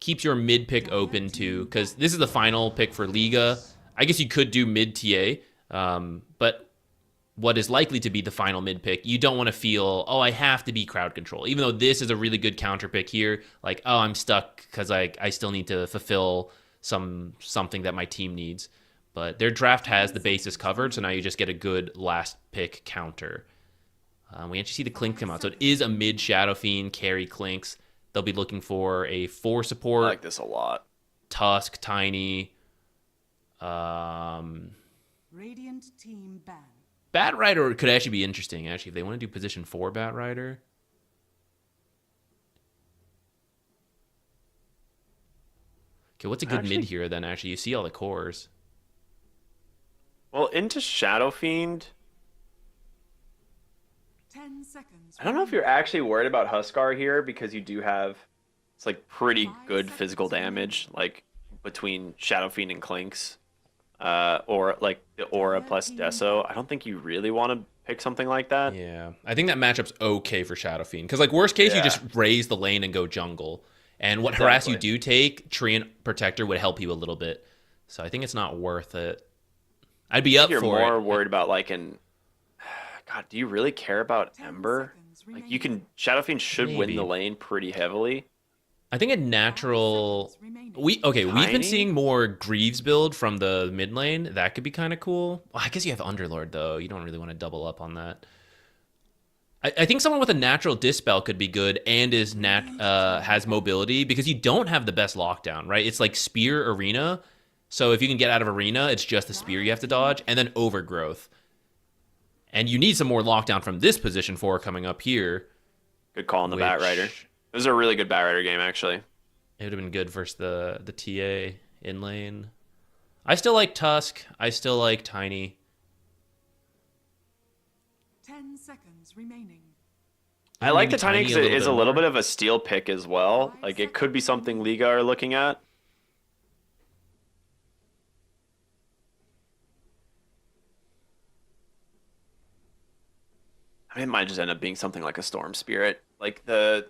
[SPEAKER 4] Keeps your mid pick open too, because this is the final pick for Liga. I guess you could do mid TA, but what is likely to be the final mid pick, you don't want to feel, oh, I have to be crowd control. Even though this is a really good counter pick here, like, oh, I'm stuck because I still need to fulfill something that my team needs. But their draft has the bases covered, so now you just get a good last pick counter. We actually see the Clink come out, so it is a mid Shadow Fiend carry Clinks. They'll be looking for a 4 support.
[SPEAKER 3] I like this a lot.
[SPEAKER 4] Tusk, Tiny.
[SPEAKER 5] Radiant team ban.
[SPEAKER 4] Bat Rider could actually be interesting, actually, if they want to do position 4 Bat Rider. Okay, what's a good mid hero then, actually? You see all the cores.
[SPEAKER 3] Well, into Shadow Fiend,
[SPEAKER 5] 10 seconds.
[SPEAKER 3] I don't know if you're actually worried about Huskar here because you do have, it's like pretty good physical damage, like between Shadow Fiend and Clinks, or like the Aura plus Deso. I don't think you really want to pick something like that.
[SPEAKER 4] Yeah, I think that matchup's okay for Shadow Fiend because, like, worst case, you just raise the lane and go jungle, and what harass you do take, Treant Protector would help you a little bit. So I think it's not worth it. I'd be up for it.
[SPEAKER 3] You're more worried about like an. God, do you really care about Ember? Like, you can, Shadow Fiend should win the lane pretty heavily.
[SPEAKER 4] I think a natural. We've been seeing more Greaves build from the mid lane. That could be kind of cool. Well, I guess you have Underlord though. You don't really want to double up on that. I think someone with a natural Dispel could be good and has mobility because you don't have the best lockdown, right? It's like Spear Arena. So if you can get out of Arena, it's just the Spear you have to dodge, and then Overgrowth. And you need some more lockdown from this position 4 coming up here.
[SPEAKER 3] Good call on the Bat Rider. It was a really good Bat Rider game, actually.
[SPEAKER 4] It would have been good versus the TA in lane. I still like Tusk. I still like Tiny.
[SPEAKER 5] 10 seconds remaining.
[SPEAKER 3] I like the Tiny because it is a little bit of a steal pick as well. Like, it could be something Liga are looking at. I mean, it might just end up being something like a Storm Spirit. Like, the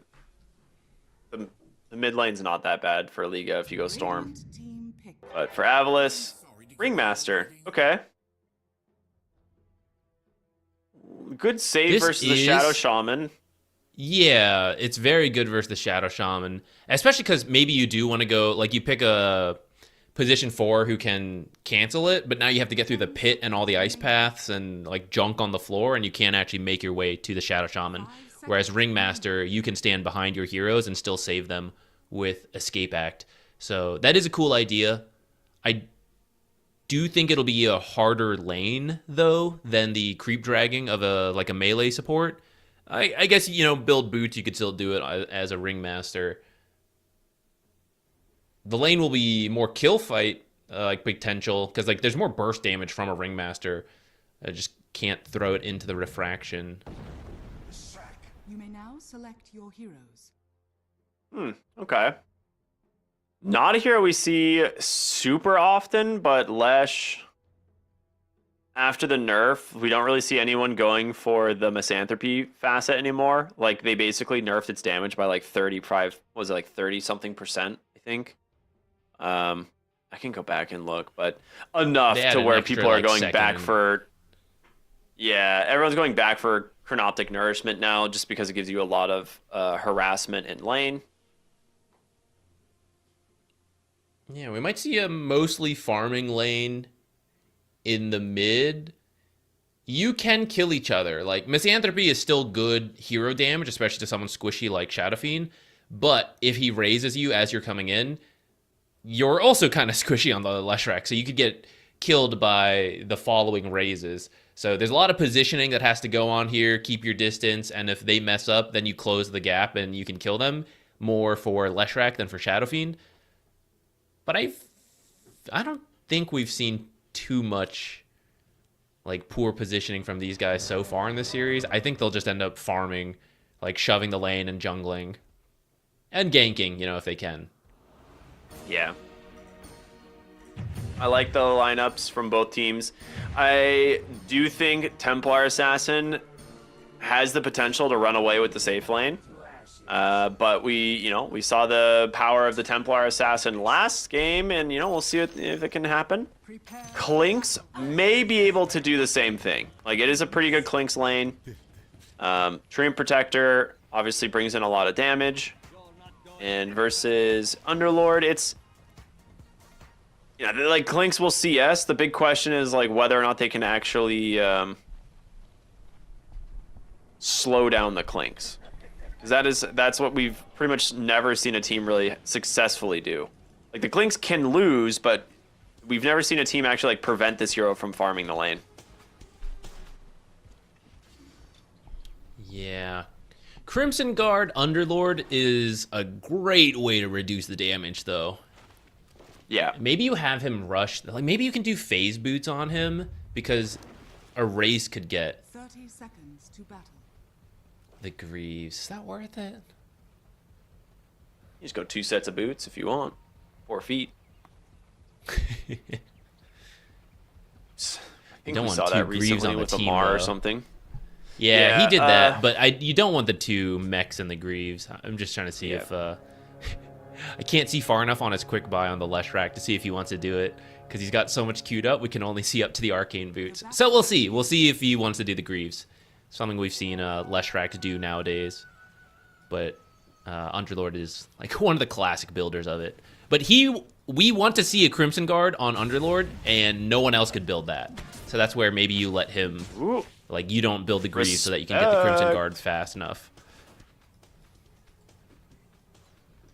[SPEAKER 3] mid lane's not that bad for Liga if you go Storm. But for AVULUS, Ringmaster. Okay. Good save versus the Shadow Shaman.
[SPEAKER 4] Yeah, it's very good versus the Shadow Shaman. Especially because maybe you do want to go, like, you pick a position 4 who can cancel it, but now you have to get through the pit and all the ice paths and like junk on the floor, and you can't actually make your way to the Shadow Shaman. Whereas Ringmaster, you can stand behind your heroes and still save them with Escape Act. So that is a cool idea. I do think it'll be a harder lane though than the creep dragging of a melee support. I guess, you know, build boots, you could still do it as a Ringmaster. The lane will be more kill fight like potential, because like there's more burst damage from a Ringmaster. I just can't throw it into the refraction.
[SPEAKER 5] You may now select your heroes.
[SPEAKER 3] Okay. Not a hero we see super often, but Lesh, after the nerf, we don't really see anyone going for the Misanthropy facet anymore. Like, they basically nerfed its damage by like 35, was it like 30 something percent, I think. I can go back and look, but enough to where people are going back for... Yeah, everyone's going back for Chronoptic Nourishment now, just because it gives you a lot of harassment in lane.
[SPEAKER 4] Yeah, we might see a mostly farming lane in the mid. You can kill each other. Like, Misanthropy is still good hero damage, especially to someone squishy like Shadow Fiend. But if he raises you as you're coming in, you're also kind of squishy on the Leshrac, so you could get killed by the following raises. So there's a lot of positioning that has to go on here. Keep your distance, and if they mess up, then you close the gap and you can kill them. More for Leshrac than for Shadow Fiend. But I don't think we've seen too much like poor positioning from these guys so far in the series. I think they'll just end up farming, like shoving the lane and jungling and ganking, you know, if they can.
[SPEAKER 3] Yeah. I like the lineups from both teams. I do think Templar Assassin has the potential to run away with the safe lane. But we saw the power of the Templar Assassin last game, and, you know, we'll see if it can happen. Clinks may be able to do the same thing. Like, it is a pretty good Clinks lane. Treant Protector obviously brings in a lot of damage. And versus Underlord, it's... Yeah, like, Clinks will CS. The big question is, like, whether or not they can actually slow down the Clinks. That's what we've pretty much never seen a team really successfully do. Like, the Clinks can lose, but we've never seen a team actually like prevent this hero from farming the lane.
[SPEAKER 4] Yeah. Crimson Guard Underlord is a great way to reduce the damage, though.
[SPEAKER 3] Yeah.
[SPEAKER 4] Maybe you have him rush. Like, maybe you can do phase boots on him, because a race could get
[SPEAKER 5] 30 seconds to battle.
[SPEAKER 4] the Greaves. Is that worth it?
[SPEAKER 3] You just go 2 sets of boots if you want. 4 feet. I think we saw that recently with Amar or something.
[SPEAKER 4] Yeah, he did that, but you don't want the 2 mechs and the Greaves. I'm just trying to see if... I can't see far enough on his quick buy on the Leshrac to see if he wants to do it, because he's got so much queued up, we can only see up to the Arcane Boots. So we'll see. We'll see if he wants to do the Greaves. Something we've seen Leshrac do nowadays. But Underlord is like one of the classic builders of it. But we want to see a Crimson Guard on Underlord, and no one else could build that. So that's where maybe you let him...
[SPEAKER 3] Ooh.
[SPEAKER 4] Like, you don't build the Greaves so that you can get the Crimson Guard fast enough.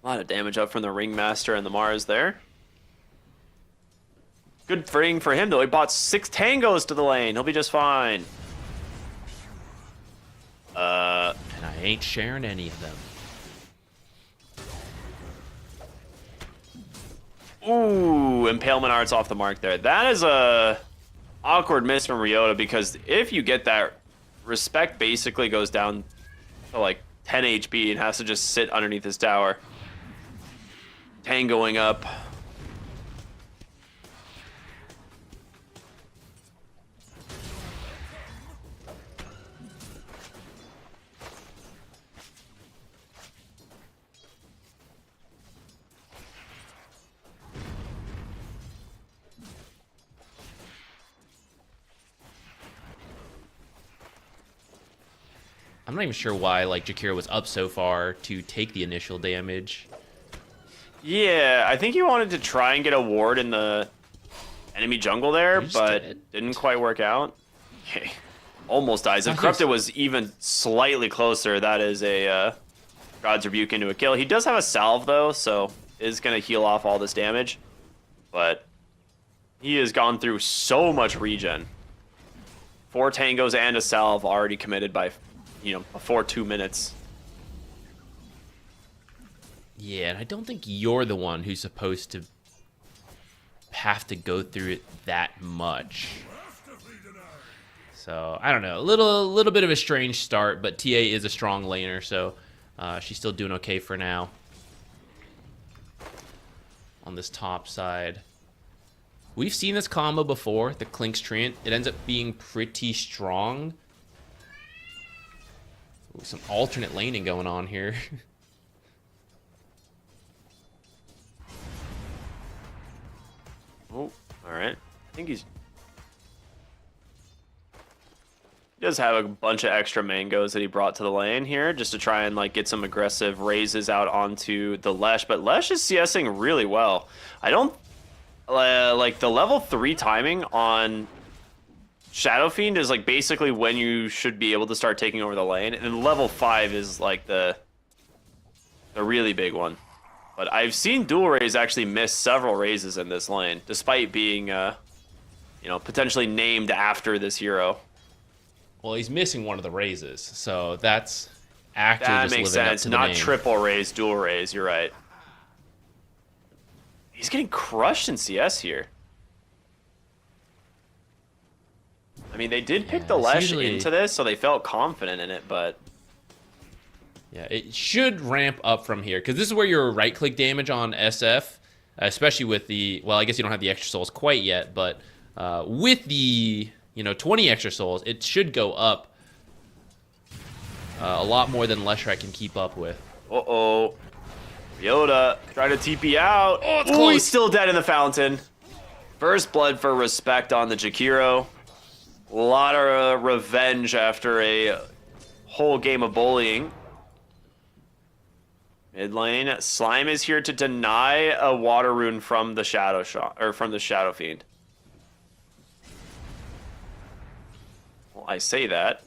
[SPEAKER 3] A lot of damage up from the Ringmaster and the Mars there. Good thing for him, though. He bought 6 tangos to the lane. He'll be just fine.
[SPEAKER 4] And I ain't sharing any of them.
[SPEAKER 3] Ooh, Impalement Art's off the mark there. That is a awkward miss from Ryota, because if you get that, Respect basically goes down to like 10 HP and has to just sit underneath his tower. Tangoing up.
[SPEAKER 4] I'm not even sure why like Jakiro was up so far to take the initial damage.
[SPEAKER 3] Yeah, I think he wanted to try and get a ward in the enemy jungle there, but didn't quite work out. Okay. Almost dies. If Corrupted was even slightly closer, that is a God's Rebuke into a kill. He does have a salve, though, so is going to heal off all this damage. But he has gone through so much regen. 4 tangos and a salve already committed by, before 2 minutes.
[SPEAKER 4] Yeah, and I don't think you're the one who's supposed to have to go through it that much. So, I don't know. A little bit of a strange start, but TA is a strong laner, so she's still doing okay for now. On this top side. We've seen this combo before, the Clink's Treant. It ends up being pretty strong. Ooh, some alternate laning going on here.
[SPEAKER 3] Oh, alright. I think he does have a bunch of extra mangoes that he brought to the lane here just to try and get some aggressive raises out onto the Lesh. But Lesh is CSing really well. I don't the level 3 timing on Shadow Fiend is basically when you should be able to start taking over the lane, and level 5 is the really big one. But I've seen dual raise actually miss several raises in this lane, despite being potentially named after this hero.
[SPEAKER 4] Well, he's missing one of the raises, so that's actually
[SPEAKER 3] that
[SPEAKER 4] just
[SPEAKER 3] makes
[SPEAKER 4] living
[SPEAKER 3] sense.
[SPEAKER 4] up to the
[SPEAKER 3] Not
[SPEAKER 4] name.
[SPEAKER 3] triple raise, dual raise. You're right. He's getting crushed in CS here. I mean, they did pick the Lesh into this, so they felt confident in it, but...
[SPEAKER 4] Yeah, it should ramp up from here, because this is where your right-click damage on SF, especially with the... Well, I guess you don't have the extra souls quite yet, but with the 20 extra souls, it should go up a lot more than Leshrac can keep up with.
[SPEAKER 3] Uh-oh. Ryota trying to TP out.
[SPEAKER 4] Oh, it's
[SPEAKER 3] Ooh,
[SPEAKER 4] close.
[SPEAKER 3] he's still dead in the fountain. First blood for respect on the Jakiro. A lot of revenge after a whole game of bullying. Mid lane, Slime is here to deny a water rune from the Shadow Shot, or from the Shadow Fiend. Well, I say that.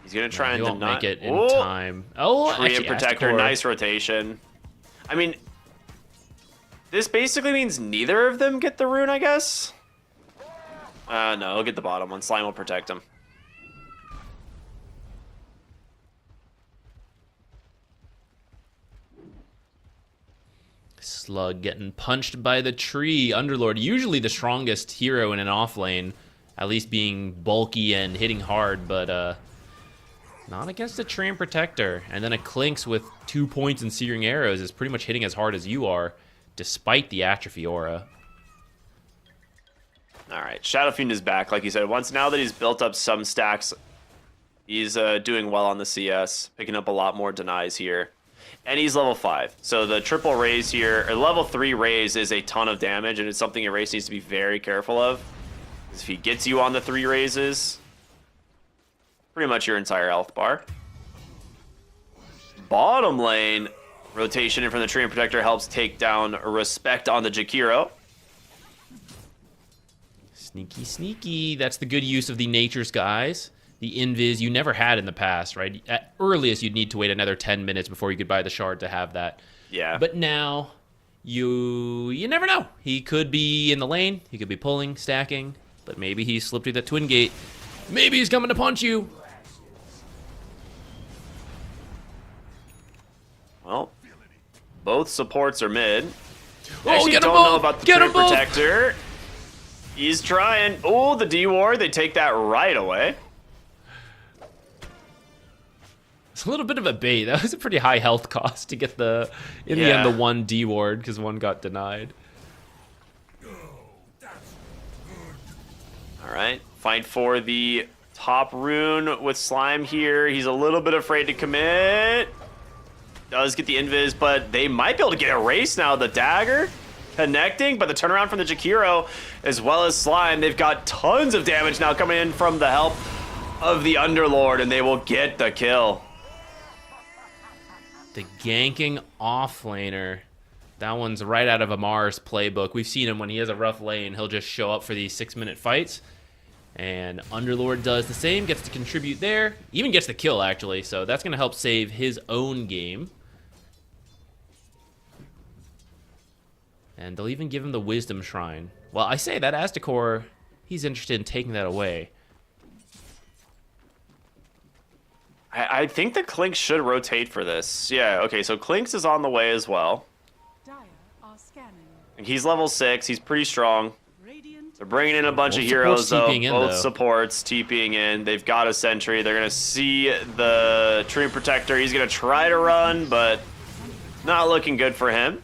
[SPEAKER 3] He's gonna try and
[SPEAKER 4] won't
[SPEAKER 3] deny.
[SPEAKER 4] make it in time. Oh,
[SPEAKER 3] Tree and
[SPEAKER 4] actually,
[SPEAKER 3] Protector,
[SPEAKER 4] Astakor.
[SPEAKER 3] nice rotation. I mean, this basically means neither of them get the rune, I guess. No, he'll get the bottom one. Slime will protect him.
[SPEAKER 4] Slug getting punched by the tree. Underlord, usually the strongest hero in an off lane, at least being bulky and hitting hard, but not against the Tree and Protector. And then a Clinks with 2 points and Searing Arrows is pretty much hitting as hard as you are, despite the Atrophy aura.
[SPEAKER 3] All right, Shadow Fiend is back, like you said. Now that he's built up some stacks, he's doing well on the CS, picking up a lot more denies here. And he's level 5. So the triple raise here, or level 3 raise is a ton of damage, and it's something Erase needs to be very careful of. Because if he gets you on the 3 raises, pretty much your entire health bar. Bottom lane, rotation in from the Tree and Protector helps take down Respect on the Jakiro.
[SPEAKER 4] Sneaky, sneaky. That's the good use of the Nature's Guys. The Invis you never had in the past, right? At earliest, you'd need to wait another 10 minutes before you could buy the shard to have that.
[SPEAKER 3] Yeah.
[SPEAKER 4] But now, you never know. He could be in the lane. He could be pulling, stacking. But maybe he slipped through that twin gate. Maybe he's coming to punch you.
[SPEAKER 3] Well, both supports are mid.
[SPEAKER 4] Oh,
[SPEAKER 3] Actually,
[SPEAKER 4] get 'em
[SPEAKER 3] don't
[SPEAKER 4] both!
[SPEAKER 3] know about the
[SPEAKER 4] Get 'em
[SPEAKER 3] Tree
[SPEAKER 4] both!
[SPEAKER 3] Protector. He's trying. Oh, the D-Ward. They take that right away.
[SPEAKER 4] It's a little bit of a bait. That was a pretty high health cost to get the end, the one D ward, because one got denied.
[SPEAKER 3] All right. Fight for the top rune with Slime here. He's a little bit afraid to commit. Does get the invis, but they might be able to get erased now. The dagger connecting, but the turnaround from the Jakiro as well as Slime. They've got tons of damage now coming in from the help of the Underlord, and they will get the kill.
[SPEAKER 4] The ganking offlaner. That one's right out of Amar's playbook. We've seen him when he has a rough lane. He'll just show up for these 6-minute fights. And Underlord does the same, gets to contribute there. Even gets the kill, actually. So that's going to help save his own game. And they'll even give him the Wisdom Shrine. Well, I say that Aztekor, he's interested in taking that away.
[SPEAKER 3] I think the Clinks should rotate for this. Yeah, okay, so Clinks is on the way as well.
[SPEAKER 5] Dire are scanning.
[SPEAKER 3] And he's level 6. He's pretty strong.
[SPEAKER 5] Radiant
[SPEAKER 3] They're bringing in a bunch
[SPEAKER 4] Both
[SPEAKER 3] of heroes,
[SPEAKER 4] supports
[SPEAKER 3] though.
[SPEAKER 4] TPing in,
[SPEAKER 3] Both
[SPEAKER 4] though.
[SPEAKER 3] supports TPing in. They've got a sentry. They're going to see the Tree Protector. He's going to try to run, but not looking good for him.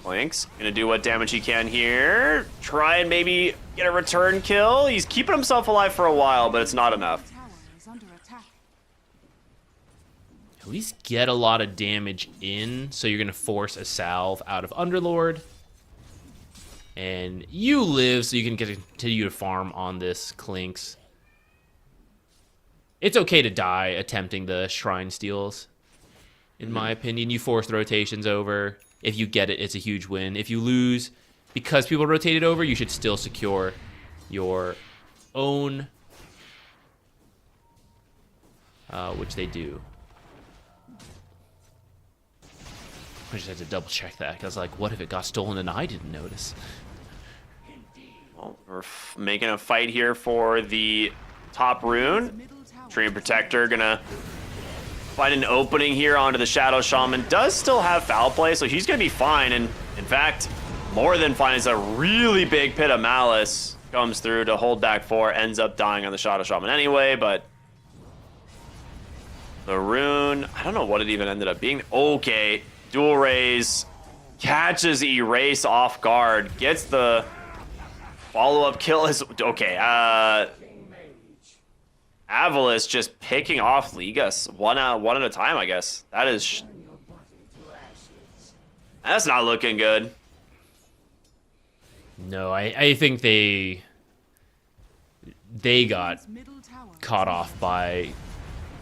[SPEAKER 3] Clinks going to do what damage he can here. Try and maybe get a return kill. He's keeping himself alive for a while, but it's not enough.
[SPEAKER 5] tower is under attack.
[SPEAKER 4] At least get a lot of damage in, so you're going to force a salve out of Underlord. And you live so you can continue to farm on this Clinks. It's okay to die attempting the Shrine Steals. In my opinion, you force the rotations over. If you get it, it's a huge win. If you lose, because people rotated over, you should still secure your own, which they do. I just had to double check that, because like, what if it got stolen and I didn't notice?
[SPEAKER 3] Well, we're making a fight here for the top rune.
[SPEAKER 5] Middle tower
[SPEAKER 3] Tree Protector gonna find an opening here onto the Shadow Shaman. Does still have foul play, so he's gonna be fine. And in fact, more than fine. Is a really big Pit of Malice comes through to hold back 4. Ends up dying on the Shadow Shaman anyway, but the rune, I don't know what it even ended up being. Okay, dual raise catches Erase off guard, gets the follow-up kill. Is okay. AVULUS just picking off Ligas one at a time, I guess. That is... That's not looking good.
[SPEAKER 4] No, I think they got
[SPEAKER 5] middle tower
[SPEAKER 4] caught off by...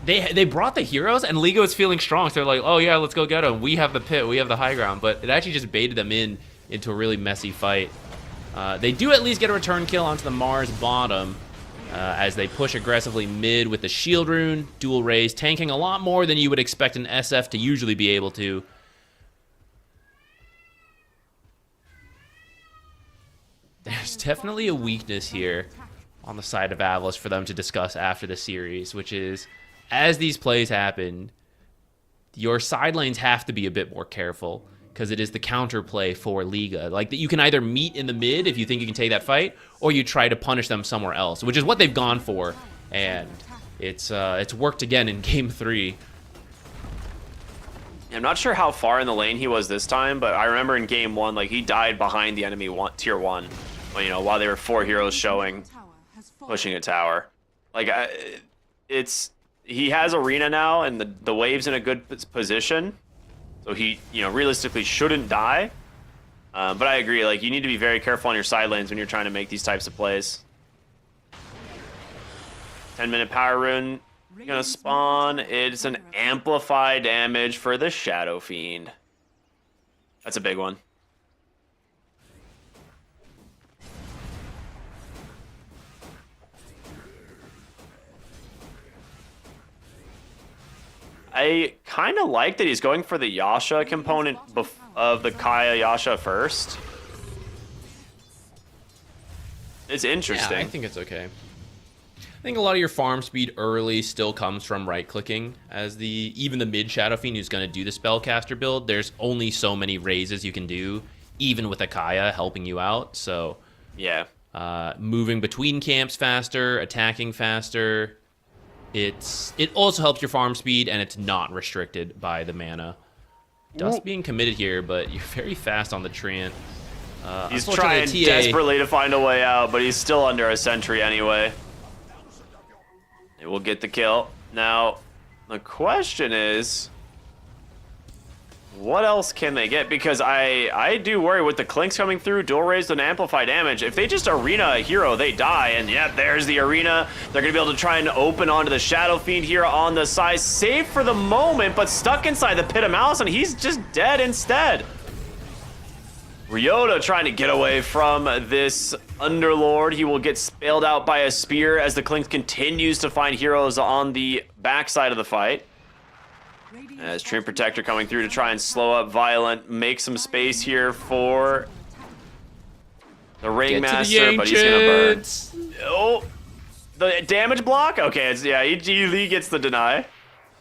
[SPEAKER 4] They brought the heroes, and Liga was feeling strong, so they're like, oh yeah, let's go get them. We have the pit, we have the high ground. But it actually just baited them into a really messy fight. They do at least get a return kill onto the Mars bottom, as they push aggressively mid with the shield rune, dual raise, tanking a lot more than you would expect an SF to usually be able to. There's definitely a weakness here on the side of AVULUS for them to discuss after the series, which is, as these plays happen, your side lanes have to be a bit more careful, because it is the counterplay for Liga. Like, that you can either meet in the mid if you think you can take that fight, or you try to punish them somewhere else, which is what they've gone for, and it's worked again in Game 3.
[SPEAKER 3] I'm not sure how far in the lane he was this time, but I remember in Game 1, like, he died behind the enemy tier 1, you know, while they were 4 heroes showing,
[SPEAKER 5] tower has fallen.
[SPEAKER 3] pushing a tower. Like, he has Arena now, and the wave's in a good position. So he, you know, realistically shouldn't die. But I agree, like, you need to be very careful on your side lanes when you're trying to make these types of plays. 10-minute power rune gonna spawn. It's an amplify damage for the Shadow Fiend. That's a big one. I kind of like that he's going for the Yasha component of the Kaya Yasha first. It's interesting.
[SPEAKER 4] Yeah, I think it's okay. I think a lot of your farm speed early still comes from right-clicking, as even the mid Shadow Fiend who's going to do the Spellcaster build, there's only so many raises you can do, even with a Kaya helping you out, so...
[SPEAKER 3] Yeah.
[SPEAKER 4] Moving between camps faster, attacking faster... It also helps your farm speed, and it's not restricted by the mana. Dust being committed here, but you're very fast on the Treant.
[SPEAKER 3] He's trying desperately to find a way out, but he's still under a sentry anyway. It will get the kill. Now, the question is, what else can they get? Because I do worry with the Clinks coming through, dual raised and amplify damage. If they just arena a hero, they die. And yeah, there's the arena. They're going to be able to try and open onto the Shadow Fiend here on the side. Safe for the moment, but stuck inside the Pit of Malice, and he's just dead instead. Ryota trying to get away from this Underlord. He will get spelled out by a spear as the Clinks continues to find heroes on the backside of the fight. As Treant Protector coming through to try and slow up Violent, make some space here for the Ringmaster, but he's gonna burn. Oh, the damage block? Okay, yeah, he gets the deny. I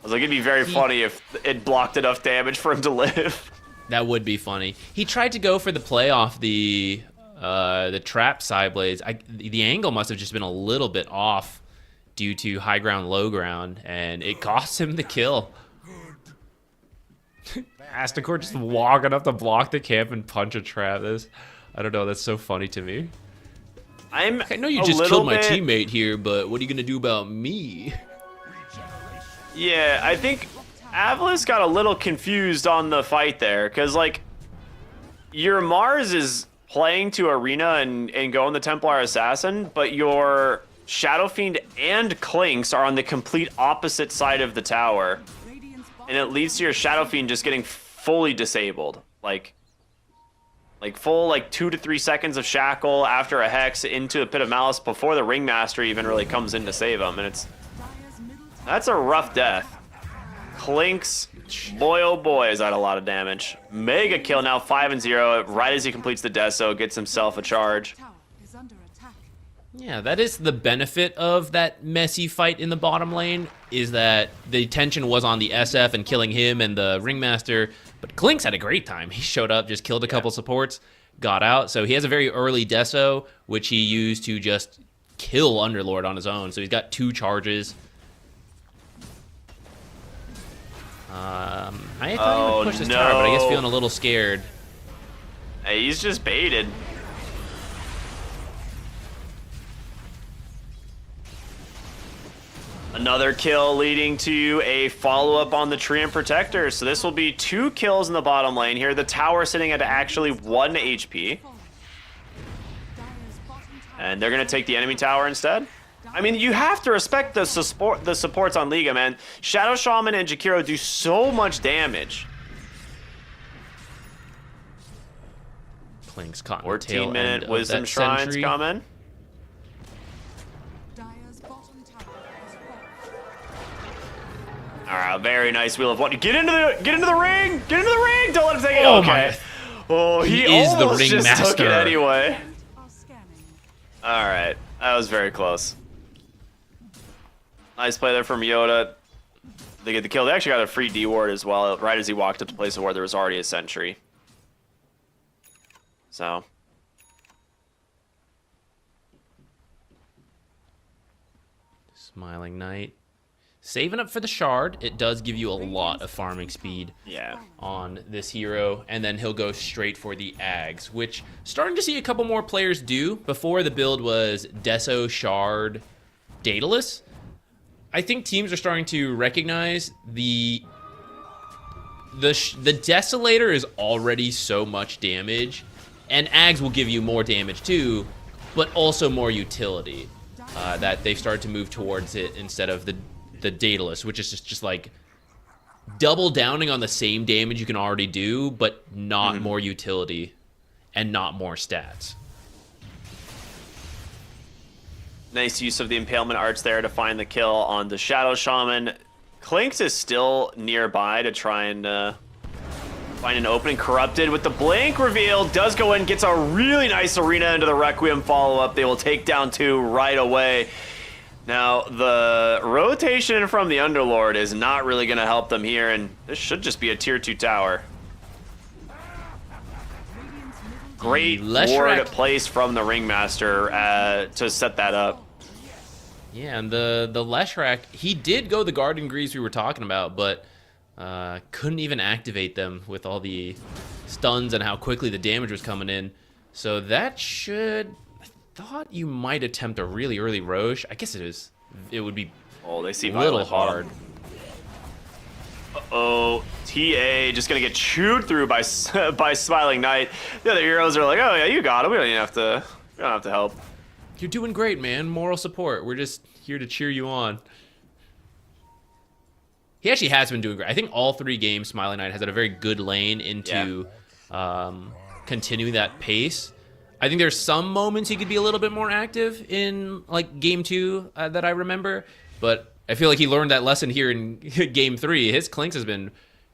[SPEAKER 3] was like, it'd be very funny if it blocked enough damage for him to live.
[SPEAKER 4] That would be funny. He tried to go for the play off the trap side blades. The angle must have just been a little bit off due to high ground, low ground, and it cost him the kill. Asticor just walking up to block the camp and punch a trap. I don't know, that's so funny to me. I know you just killed my teammate here, but what are you gonna do about me?
[SPEAKER 3] Yeah, I think AVULUS got a little confused on the fight there, because like your Mars is playing to arena and going the Templar Assassin, but your Shadow Fiend and Clinks are on the complete opposite side of the tower. And it leads to your Shadow Fiend just getting fully disabled. Like full 2 to 3 seconds of Shackle after a Hex into a Pit of Malice before the Ringmaster even really comes in to save him. And that's a rough death. Clinks, boy oh boy, is that a lot of damage. Mega kill now, 5-0. Right as he completes the Deso, gets himself a charge.
[SPEAKER 4] Yeah, that is the benefit of that messy fight in the bottom lane, is that the tension was on the SF and killing him and the Ringmaster, but Clinks had a great time. He showed up, just killed a couple supports, got out. So he has a very early Deso, which he used to just kill Underlord on his own. So he's got 2 charges. I thought he would push this tower, but I guess feeling a little scared.
[SPEAKER 3] Hey, he's just baited. Another kill leading to a follow-up on the Treant Protector. So this will be 2 kills in the bottom lane here. The tower sitting at actually 1 HP. And they're going to take the enemy tower instead. I mean, you have to respect the supports on Liga, man. Shadow Shaman and Jakiro do so much damage.
[SPEAKER 4] Clinks caught
[SPEAKER 3] 14-minute Wisdom Shrines coming. All right, very nice Wheel of One. Get into the ring! Get into the ring! Don't let him take it.
[SPEAKER 4] Oh,
[SPEAKER 3] okay. Oh, he
[SPEAKER 4] is the
[SPEAKER 3] almost just
[SPEAKER 4] Ringmaster.
[SPEAKER 3] took it anyway. All right, that was very close. Nice play there from Yoda. They get the kill. They actually got a free D ward as well, right as he walked up to place a ward. There was already a sentry. So.
[SPEAKER 4] Smiling Knight. Saving up for the shard, it does give you a lot of farming speed on this hero, and then he'll go straight for the Ags, which starting to see a couple more players do. Before, the build was Deso, Shard, Daedalus. I think teams are starting to recognize the Desolator is already so much damage, and Ags will give you more damage too, but also more utility. That they've started to move towards it instead of the Daedalus, which is just like double downing on the same damage you can already do, but not more utility and not more stats.
[SPEAKER 3] Nice use of the Impalement Arts there to find the kill on the Shadow Shaman. Clinks is still nearby to try and find an opening. Corrupted with the Blink reveal. Does go in, gets a really nice arena into the Requiem follow-up. They will take down 2 right away. Now, the rotation from the Underlord is not really going to help them here, and this should just be a tier 2 tower. Great ward place from the Ringmaster to set that up.
[SPEAKER 4] Yeah, and the Leshrac, he did go the Garden Greaves we were talking about, but couldn't even activate them with all the stuns and how quickly the damage was coming in. So that should... thought you might attempt a really early Roche. I guess it would be
[SPEAKER 3] they see
[SPEAKER 4] a little
[SPEAKER 3] Violet
[SPEAKER 4] hard.
[SPEAKER 3] Oh, TA just gonna get chewed through by Smiling Knight. The other heroes are like, oh yeah, you got him. We don't have to help.
[SPEAKER 4] You're doing great, man. Moral support. We're just here to cheer you on. He actually has been doing great. I think all 3 games, Smiling Knight has had a very good lane into continuing that pace. I think there's some moments he could be a little bit more active in like game 2 that I remember, but I feel like he learned that lesson here in game 3. His Clinks has been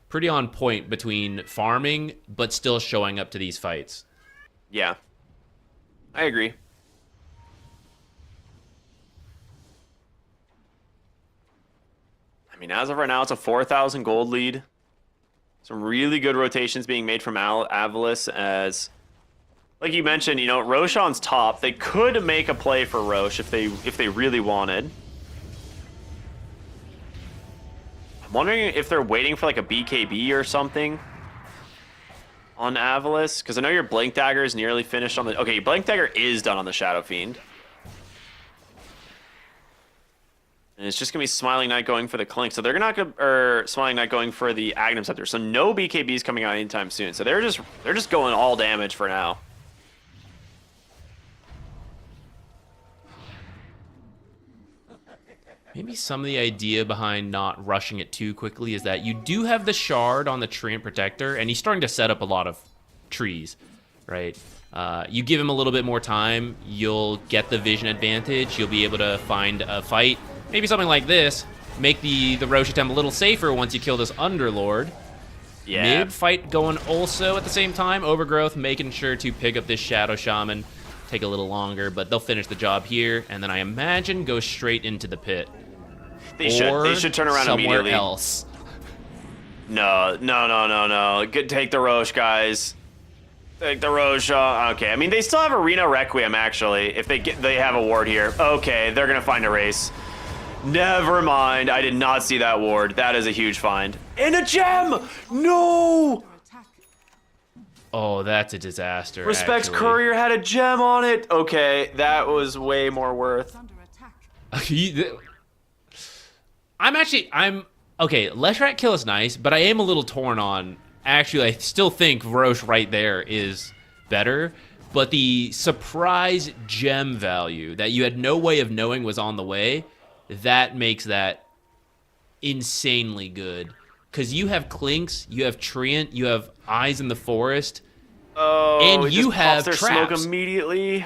[SPEAKER 4] pretty on point between farming but still showing up to these fights.
[SPEAKER 3] Yeah, I agree. I mean, as of right now, it's a 4,000 gold lead. Some really good rotations being made from AVULUS as, like you mentioned, you know, Roshan's top. They could make a play for Rosh if they really wanted. I'm wondering if they're waiting for like a BKB or something on AVULUS, because I know your Blink Dagger is nearly finished on the... Okay, your Blink Dagger is done on the Shadow Fiend. And it's just going to be Smiling Knight going for the Clink. So they're not going to... Or Smiling Knight going for the Aghanim Scepter. So no BKBs coming out anytime soon. So they're just going all damage for now.
[SPEAKER 4] Maybe some of the idea behind not rushing it too quickly is that you do have the shard on the Treant Protector, and he's starting to set up a lot of trees, right? You give him a little bit more time, you'll get the vision advantage, you'll be able to find a fight. Maybe something like this, make the Rosh attempt a little safer once you kill this Underlord.
[SPEAKER 3] Yeah.
[SPEAKER 4] Mid-fight going also at the same time, Overgrowth making sure to pick up this Shadow Shaman. Take a little longer, but they'll finish the job here, and then I imagine go straight into the pit.
[SPEAKER 3] They should turn around
[SPEAKER 4] somewhere
[SPEAKER 3] immediately.
[SPEAKER 4] Else.
[SPEAKER 3] No. Take the Rosh, guys. Take the Rosh. Okay, I mean, they still have Arena Requiem, actually, if they have a ward here. Okay, they're going to find a race. Never mind. I did not see that ward. That is a huge find. And a gem! No!
[SPEAKER 4] Oh, that's a disaster.
[SPEAKER 3] Respects
[SPEAKER 4] actually.
[SPEAKER 3] Courier had a gem on it. Okay, that was way more worth. Okay, Leshrac kill is nice, but I am a little torn on. Actually, I still think Rosh right there is better, but the surprise gem value that you had no way of knowing was on the way, that makes that insanely good. Because you have Clinks, you have Treant, you have Eyes in the Forest, Oh,
[SPEAKER 4] and you have
[SPEAKER 3] their
[SPEAKER 4] traps
[SPEAKER 3] smoke immediately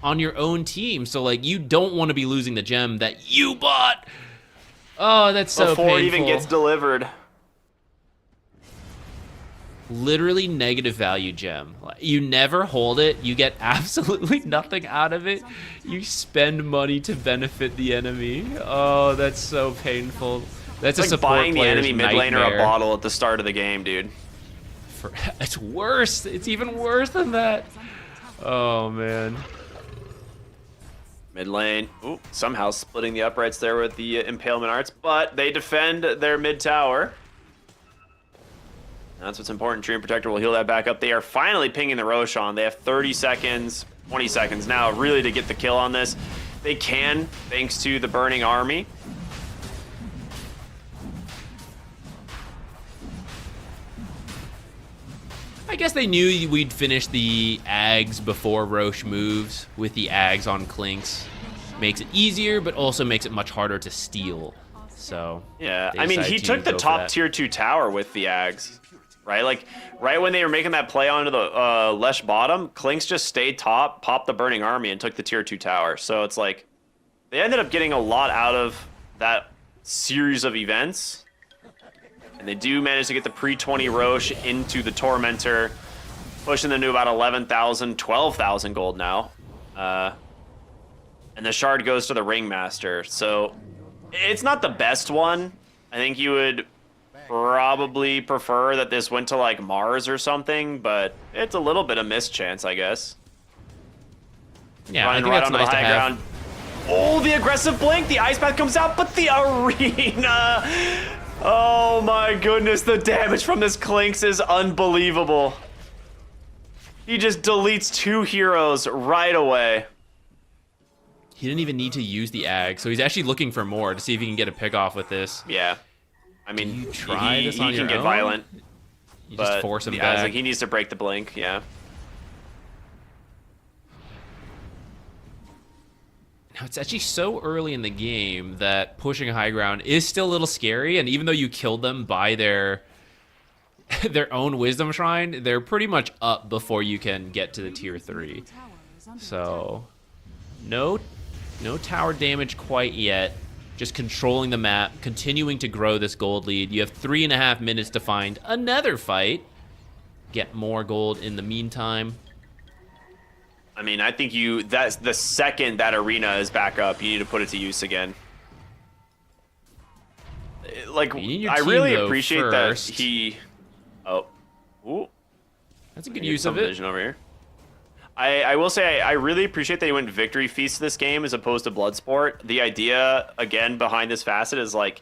[SPEAKER 4] on your own team. So, like, you don't want to be losing the gem that you bought. Oh, that's so
[SPEAKER 3] before
[SPEAKER 4] painful.
[SPEAKER 3] it even gets delivered.
[SPEAKER 4] Literally negative value gem. You never hold it. You get absolutely nothing out of it. You spend money to benefit the enemy. Oh, that's so painful. That's
[SPEAKER 3] It's
[SPEAKER 4] a
[SPEAKER 3] like
[SPEAKER 4] support
[SPEAKER 3] buying the enemy mid laner
[SPEAKER 4] nightmare.
[SPEAKER 3] a bottle at the start of the game, dude.
[SPEAKER 4] It's worse. It's even worse than that. Oh, man.
[SPEAKER 3] Mid lane. Ooh, somehow splitting the uprights there with the Impalement Arts, but they defend their mid tower. That's what's important. Treant Protector will heal that back up. They are finally pinging the Roshan. They have 30 seconds, 20 seconds now, really, to get the kill on this. They can, thanks to the Burning Army.
[SPEAKER 4] I guess they knew we'd finish the Ags before Rosh moves with the Ags on Clinks. Makes it easier, but also makes it much harder to steal. So
[SPEAKER 3] Yeah,
[SPEAKER 4] they
[SPEAKER 3] I mean,
[SPEAKER 4] decided
[SPEAKER 3] he
[SPEAKER 4] to
[SPEAKER 3] took the
[SPEAKER 4] go for
[SPEAKER 3] top
[SPEAKER 4] that.
[SPEAKER 3] tier 2 tower with the Ags, right? Like, right when they were making that play onto the Lesh bottom, Clinks just stayed top, popped the Burning Army, and took the tier 2 tower. So it's like, they ended up getting a lot out of that series of events. And they do manage to get the pre-20 Rosh into the Tormentor, pushing them to about 11,000, 12,000 gold now. And the shard goes to the Ringmaster. So it's not the best one. I think you would probably prefer that this went to like Mars or something, but it's a little bit of mischance, I guess.
[SPEAKER 4] Yeah, I
[SPEAKER 3] Running
[SPEAKER 4] think
[SPEAKER 3] right
[SPEAKER 4] that's
[SPEAKER 3] onto
[SPEAKER 4] nice
[SPEAKER 3] the
[SPEAKER 4] to
[SPEAKER 3] high
[SPEAKER 4] have.
[SPEAKER 3] ground. Oh, the aggressive blink. The Ice Path comes out, but the Arena. Oh my goodness, the damage from this Clinks is unbelievable. He just deletes 2 heroes right away.
[SPEAKER 4] He didn't even need to use the Ag, so he's actually looking for more to see if he can get a pick off with this.
[SPEAKER 3] Yeah. I mean,
[SPEAKER 4] you try this
[SPEAKER 3] he
[SPEAKER 4] on
[SPEAKER 3] can
[SPEAKER 4] your
[SPEAKER 3] get
[SPEAKER 4] own?
[SPEAKER 3] violent.
[SPEAKER 4] You
[SPEAKER 3] But
[SPEAKER 4] just force him
[SPEAKER 3] yeah, I was
[SPEAKER 4] back.
[SPEAKER 3] like, he needs to break the blink. Yeah.
[SPEAKER 4] Now, it's actually so early in the game that pushing high ground is still a little scary, and even though you killed them by their own wisdom shrine, they're pretty much up before you can get to the tier 3. So no tower damage quite yet. Just controlling the map, continuing to grow this gold lead. You have 3.5 minutes to find another fight. Get more gold in the meantime.
[SPEAKER 3] I mean, I think that's the second that arena is back up, you need to put it to use again. Like,
[SPEAKER 4] You need your
[SPEAKER 3] I
[SPEAKER 4] team,
[SPEAKER 3] really
[SPEAKER 4] though,
[SPEAKER 3] appreciate
[SPEAKER 4] first.
[SPEAKER 3] that he. Oh, ooh,
[SPEAKER 4] That's a good
[SPEAKER 3] I get
[SPEAKER 4] use
[SPEAKER 3] some
[SPEAKER 4] of it.
[SPEAKER 3] vision over here. I will say I really appreciate that he went Victory Feast this game as opposed to Bloodsport. The idea, again, behind this facet is like,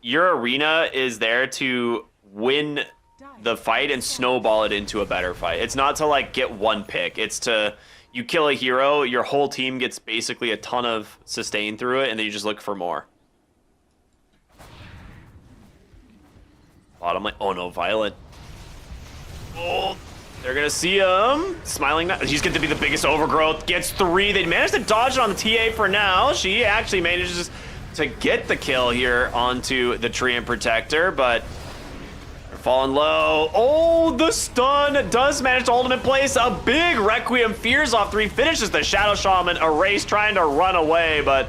[SPEAKER 3] your arena is there to win the fight and snowball it into a better fight. It's not to like get one pick. It's to, you kill a hero, your whole team gets basically a ton of sustain through it, and then you just look for more. Bottom lane. Oh no, Violet. Oh, they're gonna see him. Smiling. He's going to be the biggest overgrowth. Gets 3. They managed to dodge it on the TA for now. She actually manages to get the kill here onto the Treant Protector, but they're falling low. Oh, the stun does manage to hold him in place. A big Requiem Fears off 3 finishes the Shadow Shaman. Erase trying to run away, but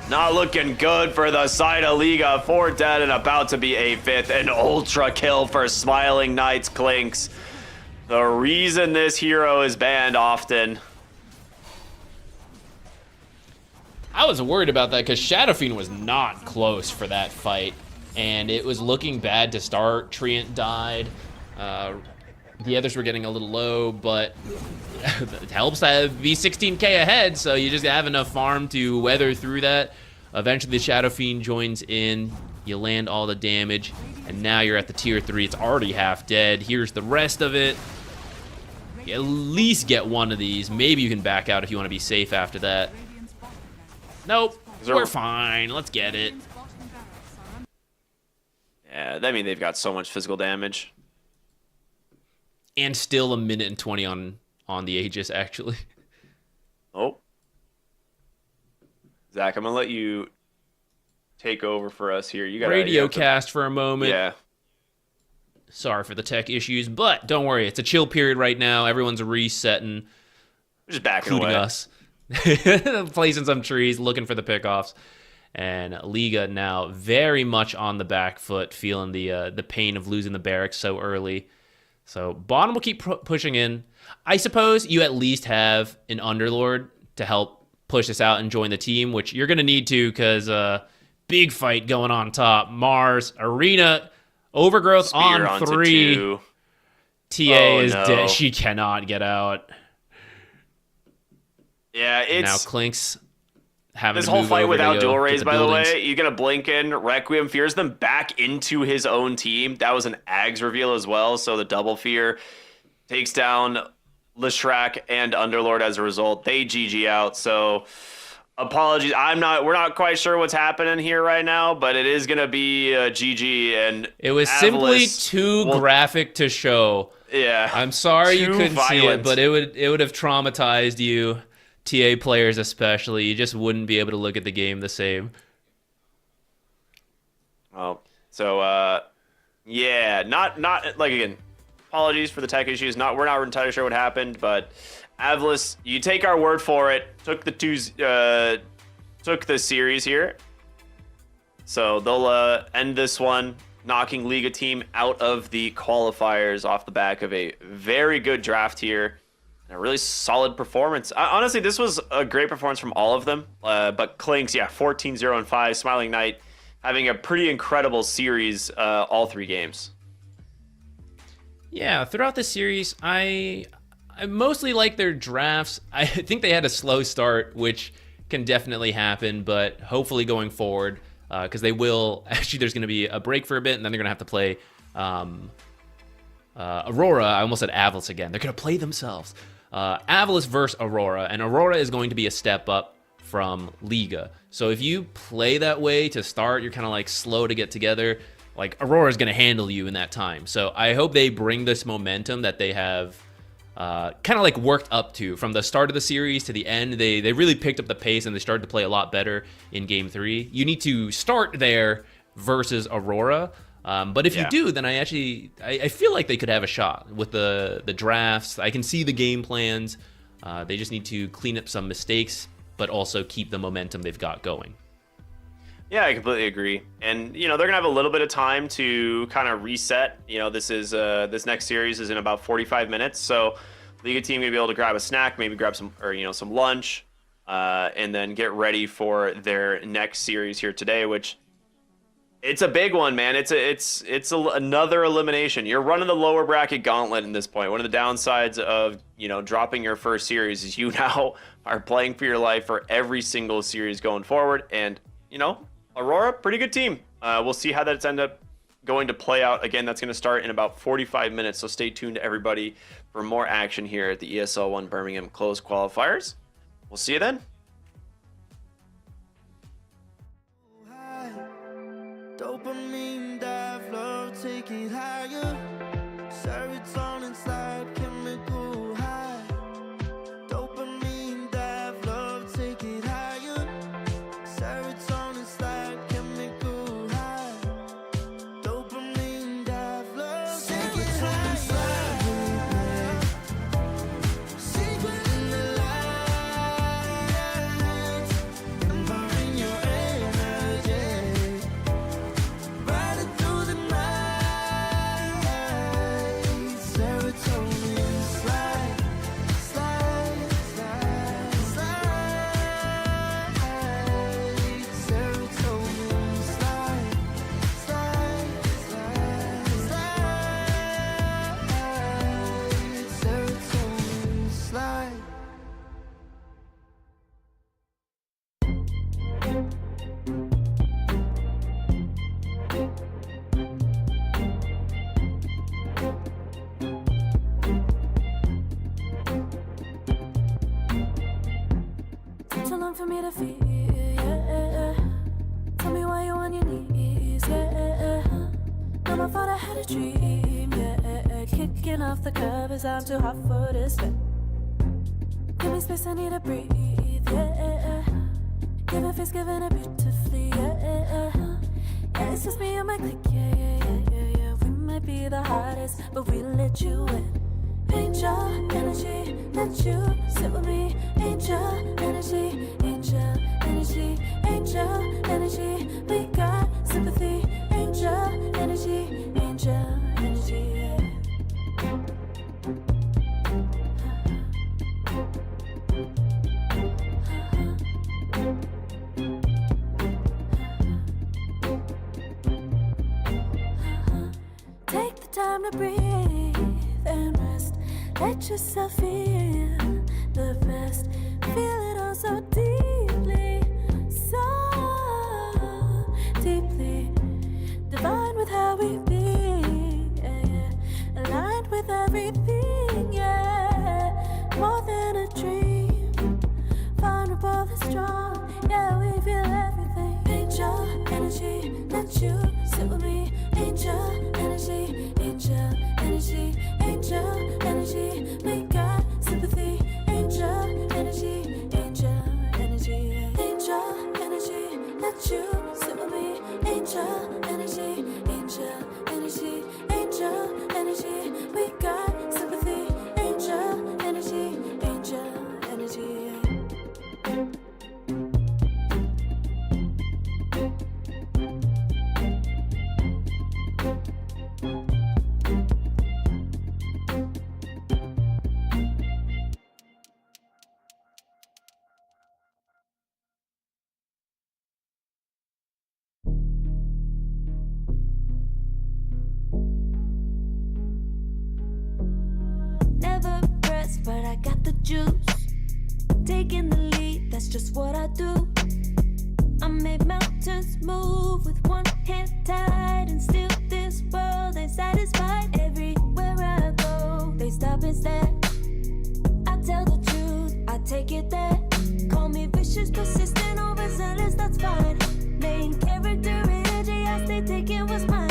[SPEAKER 3] not looking good for the side of Liga. 4 dead and about to be a 5th. An ultra kill for Smiling Knights Clinks. The reason this hero is banned often.
[SPEAKER 4] I was worried about that because Shadow Fiend was not close for that fight, and it was looking bad to start. Treant died. The others were getting a little low, but it helps to be 16k ahead, so you just have enough farm to weather through that. Eventually, the Shadow Fiend joins in. You land all the damage, and now you're at the tier 3. It's already half dead. Here's the rest of it. You at least get one of these. Maybe you can back out if you want to be safe after that. Nope, we're fine. Let's get it.
[SPEAKER 3] Yeah, that means they've got so much physical damage.
[SPEAKER 4] And still a minute and 20 on the Aegis, actually.
[SPEAKER 3] Oh. Zach, I'm going to let you take over for us here. You got
[SPEAKER 4] Radio cast for a moment.
[SPEAKER 3] Yeah.
[SPEAKER 4] Sorry for the tech issues, but don't worry. It's a chill period right now. Everyone's resetting,
[SPEAKER 3] We're just backing
[SPEAKER 4] including
[SPEAKER 3] away.
[SPEAKER 4] us. Placing some trees, looking for the pickoffs. And Liga now very much on the back foot, feeling the pain of losing the barracks so early. So bottom will keep pushing in. I suppose you at least have an Underlord to help push this out and join the team, which you're going to need to because big fight going on top. Mars, Arena, Overgrowth
[SPEAKER 3] Spear
[SPEAKER 4] on
[SPEAKER 3] onto
[SPEAKER 4] 3.
[SPEAKER 3] 2.
[SPEAKER 4] TA is
[SPEAKER 3] no.
[SPEAKER 4] dead. She cannot get out.
[SPEAKER 3] Yeah, it's...
[SPEAKER 4] Now Clinks having
[SPEAKER 3] This
[SPEAKER 4] to
[SPEAKER 3] whole
[SPEAKER 4] move
[SPEAKER 3] fight
[SPEAKER 4] over to
[SPEAKER 3] without
[SPEAKER 4] go
[SPEAKER 3] dual
[SPEAKER 4] get
[SPEAKER 3] raise,
[SPEAKER 4] the
[SPEAKER 3] by the
[SPEAKER 4] buildings.
[SPEAKER 3] way, you're going to blink in, Requiem fears them back into his own team. That was an Ags reveal as well, so the double fear takes down Leshrac and Underlord as a result. They GG out, so apologies. We're not quite sure what's happening here right now, but it is going to be GG, and
[SPEAKER 4] It was simply
[SPEAKER 3] AVULUS
[SPEAKER 4] too graphic to show.
[SPEAKER 3] Yeah.
[SPEAKER 4] I'm sorry you
[SPEAKER 3] Too
[SPEAKER 4] couldn't see
[SPEAKER 3] violent.
[SPEAKER 4] it, but it would have traumatized you, TA players especially. You just wouldn't be able to look at the game the same.
[SPEAKER 3] Well, so yeah, not like, again, apologies for the tech issues. We're not entirely sure what happened, but AVULUS, you take our word for it. Took the series here, so they'll end this one, knocking Liga team out of the qualifiers off the back of a very good draft here. A really solid performance. Honestly, this was a great performance from all of them. But Clinks, yeah, 14-0-5. Smiling Knight having a pretty incredible series all 3 games.
[SPEAKER 4] Yeah, throughout the series, I mostly like their drafts. I think they had a slow start, which can definitely happen, but hopefully going forward, because they will, actually there's going to be a break for a bit, and then they're going to have to play Aurora. I almost said AVULUS again. They're going to play themselves. AVULUS versus Aurora, and Aurora is going to be a step up from Liga. So if you play that way to start, you're kind of like slow to get together. like Aurora is going to handle you in that time. So I hope they bring this momentum that they have kind of like worked up to from the start of the series to the end. They really picked up the pace and they started to play a lot better in game 3. You need to start there versus Aurora. But if you do, then I feel like they could have a shot with the drafts. I can see the game plans. They just need to clean up some mistakes, but also keep the momentum they've got going.
[SPEAKER 3] Yeah, I completely agree. And, they're going to have a little bit of time to kind of reset. This next series is in about 45 minutes. So Liga team going to be able to grab a snack, maybe grab some lunch, and then get ready for their next series here today, which it's a big one, man. It's another elimination. You're running the lower bracket gauntlet in this point. One of the downsides of, dropping your first series is you now are playing for your life for every single series going forward. And, Aurora, pretty good team. We'll see how that's end up going to play out. Again, that's going to start in about 45 minutes, so stay tuned to everybody for more action here at the ESL One Birmingham closed qualifiers. We'll see you then.
[SPEAKER 6] Dopamine dive, love, take it higher. Serotonin slide, chemical high. Dopamine dive, love, take it higher. Serotonin slide, chemical high. Dopamine dive, love, take it higher. Secret in the light, empowering your energy. Riding through the night, serotonin slide, slide, slide, slide. Serotonin slide, slide, slide, slide. Serotonin slide.
[SPEAKER 1] Too long for me to feel, yeah. Tell me why you're on your knees, yeah. Not my fault I had a dream, yeah. Kicking off the covers, I'm too hot for this bed. Give me space, I need to breathe, yeah. Give a face, giving it beautifully, yeah. Yeah, it's just me and my clique, yeah. We might be the hottest, but we let you in. Angel energy, let you sit with me. Angel energy, angel energy, angel energy. We got sympathy. Angel energy, angel energy. Yeah. Take the time to breathe and rest. Let yourself feel the best. Feel it all so deeply, so deeply. Divine with how we be, yeah. Aligned with everything, yeah. More than a dream, vulnerable and strong, yeah. We feel everything. Angel energy, let you sit with me. Angel energy, angel energy, angel energy. We got sympathy. Angel energy, angel energy, angel energy. Let you sit with me. Angel energy, angel energy, angel energy. We got sympathy. Angel energy, angel energy. Never pressed, but I got the juice. Taking the lead, that's just what I do. I make mountains move with one hand tied, and still this world ain't satisfied. Everywhere I go, they stop and stare. I tell the truth, I take it there. Call me vicious, persistent, overzealous, that's fine. Main character energy, I stay taking what's mine.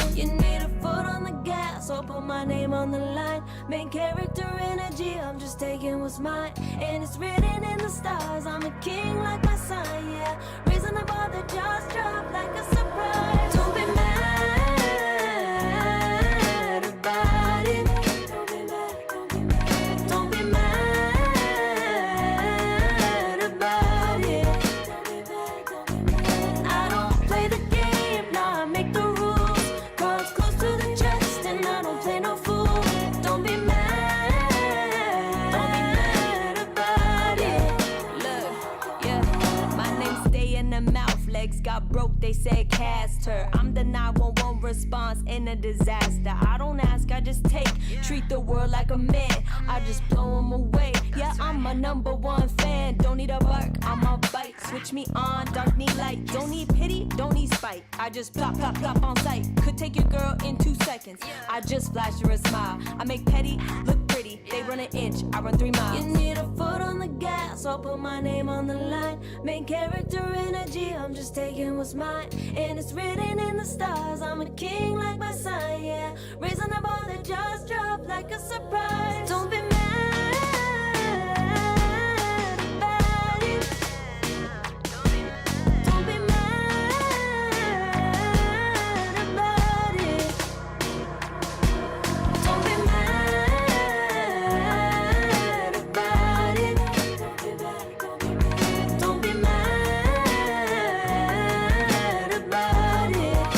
[SPEAKER 1] gas, so put my name on the line. Main character energy, I'm just taking what's mine. And it's written in the stars, I'm a king like my sign, yeah. Reason about the jaws drop like a surprise. Don't be mad about it. Don't be mad, don't be mad. Don't be mad about it. Don't be mad, don't be mad. I don't play the game, nah, I make the rules. Cards close to the chest and I don't play no fool. Don't be mad about it. Look, yeah, my name stay in the mouth. Legs got broke, they said cast her. I'm the 911 response in a disaster. I don't ask, I just take. Treat the world like a man, I just blow them away. Yeah, I'm a #1 fan. Don't need a bark, I'm a bite. Switch me on, dark need light. Don't need pity, don't need spite. I just plop, plop, plop on sight. Could take your girl in 2 seconds. I just flash her a smile. I make petty look pretty. They run an inch, I run 3 miles. You need a foot on the gas, I'll put my name on the line. Main character energy, I'm just taking what's mine. And it's written in the stars, I'm a king like my sign, yeah. Raising up all the jaws drop like a surprise. Don't be mad about it. Don't be mad about it. Don't be mad about it. Don't be mad about it.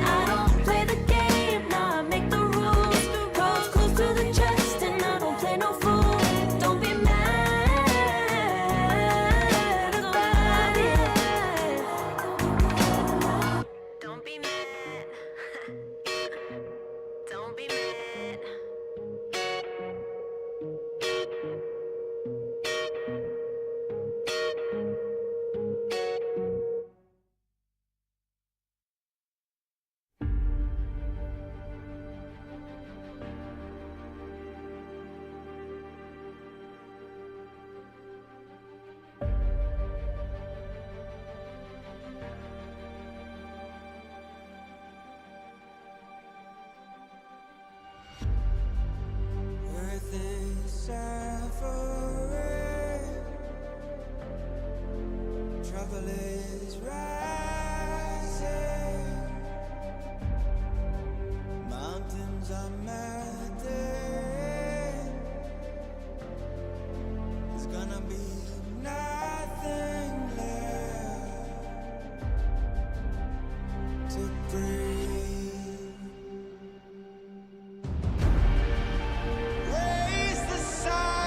[SPEAKER 1] I don't play the game, nah, I make the rules. Cards close to the chest and I don't play no fool. Don't be mad about it. Don't be mad. Don't be mad.
[SPEAKER 6] Earth is suffering, trouble is rising, mountains are melting. There's gonna be nothing left to breathe. Raise the sun.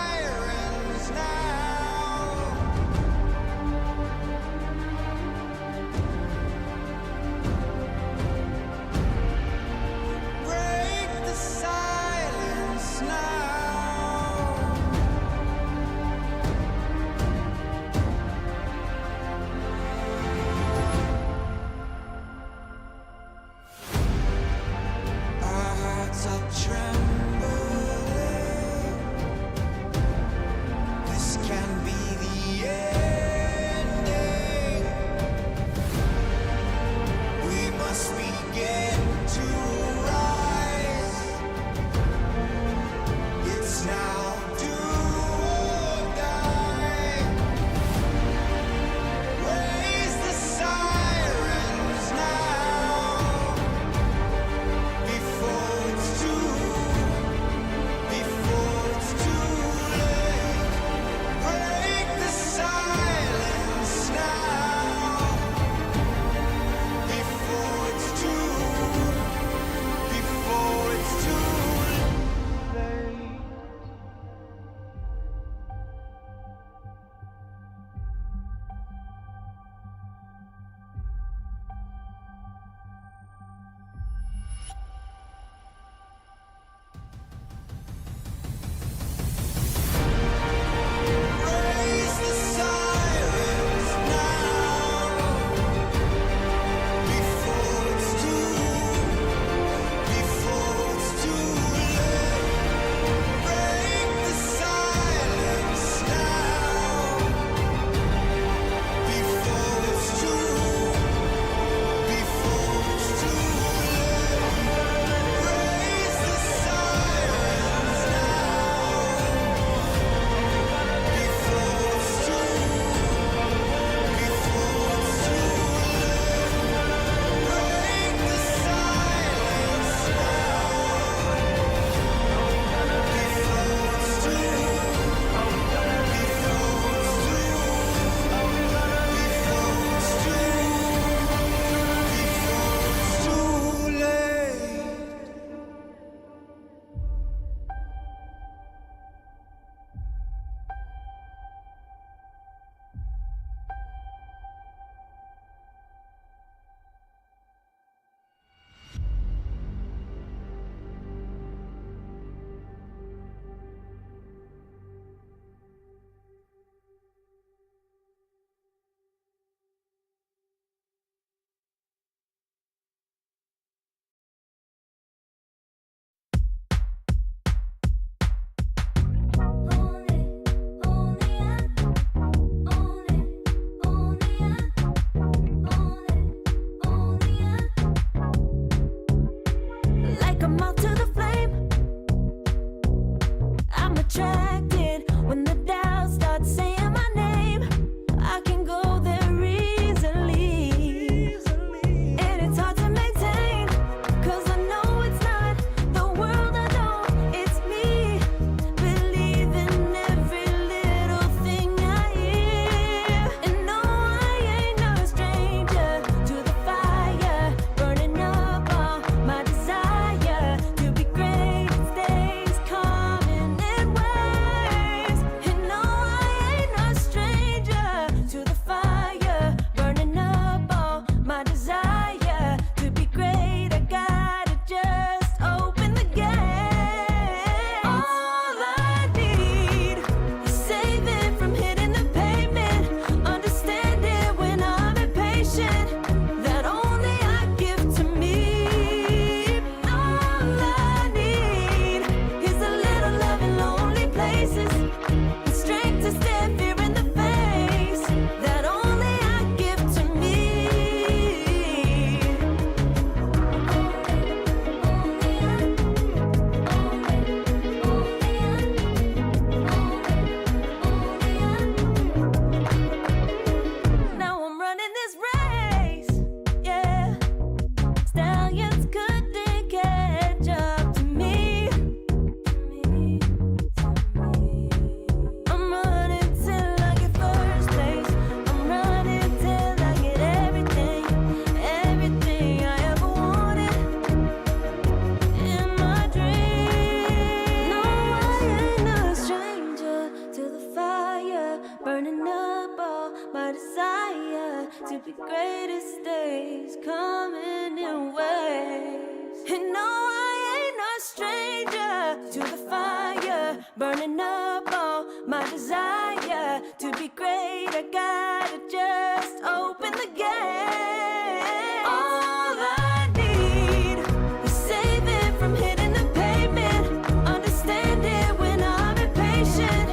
[SPEAKER 1] to the fire, burning up all my desire to be great. I gotta just open the gate. All I need is saving from hitting the pavement, understanding when I'm impatient,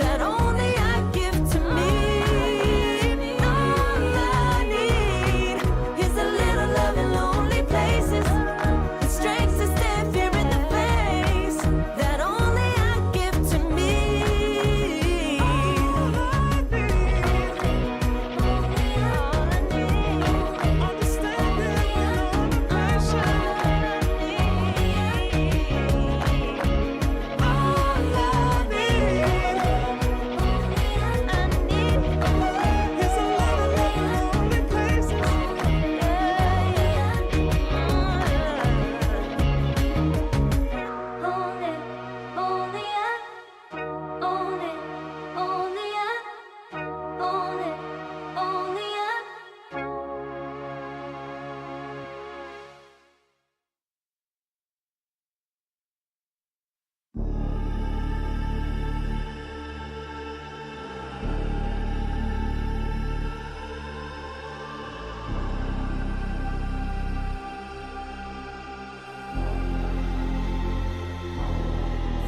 [SPEAKER 1] that only I give to me. All I need is a little love in lonely places, the strength to stand fear in the face, that only I give to me. All I need, understanding when I'm impatient. All I need, is a little love in lonely places.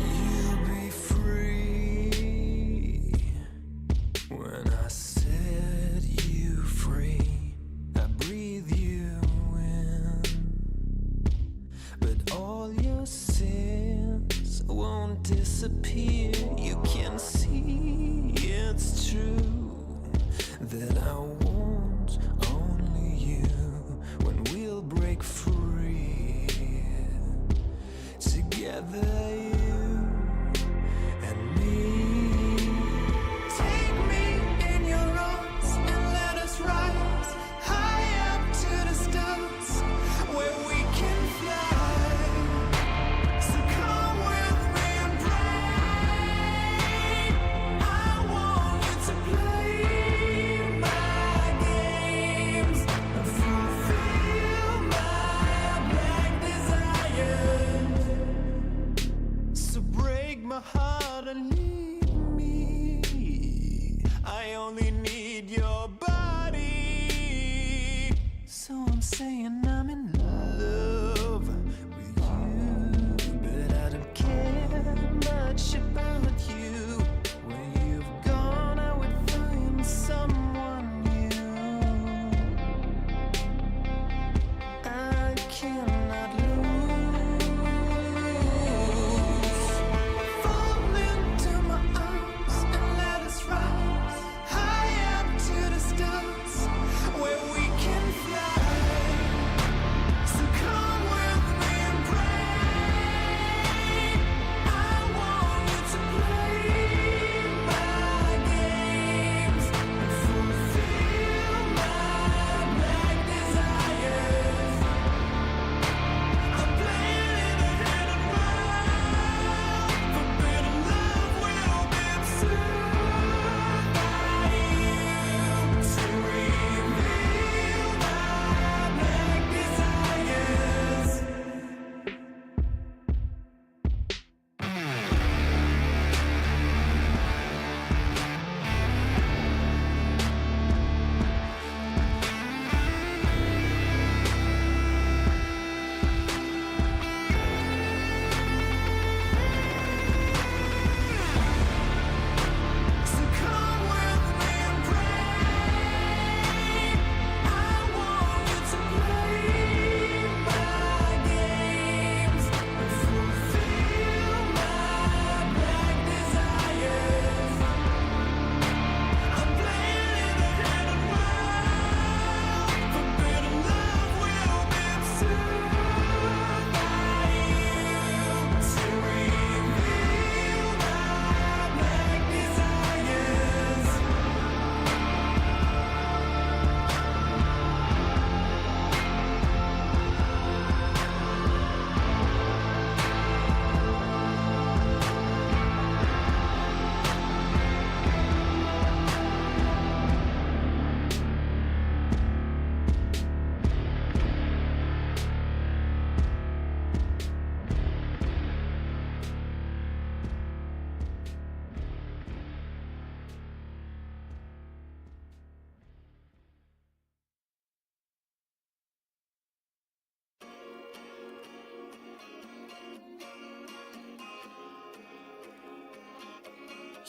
[SPEAKER 6] You'll be free when I set you free. I breathe you in, but all your sins won't disappear. You can see it's true that I want only you when we'll break free. Together, you and me. Take me in your arms and let us rise high up to the stars where we can fly. So come with me and pray. I want you to play my games and fulfill my black desires. So break my heart and leave me. I only need your body. So I'm saying I'm in love with you, but I don't care much about you. When you've gone, I would find someone new. I cannot lose. Fall into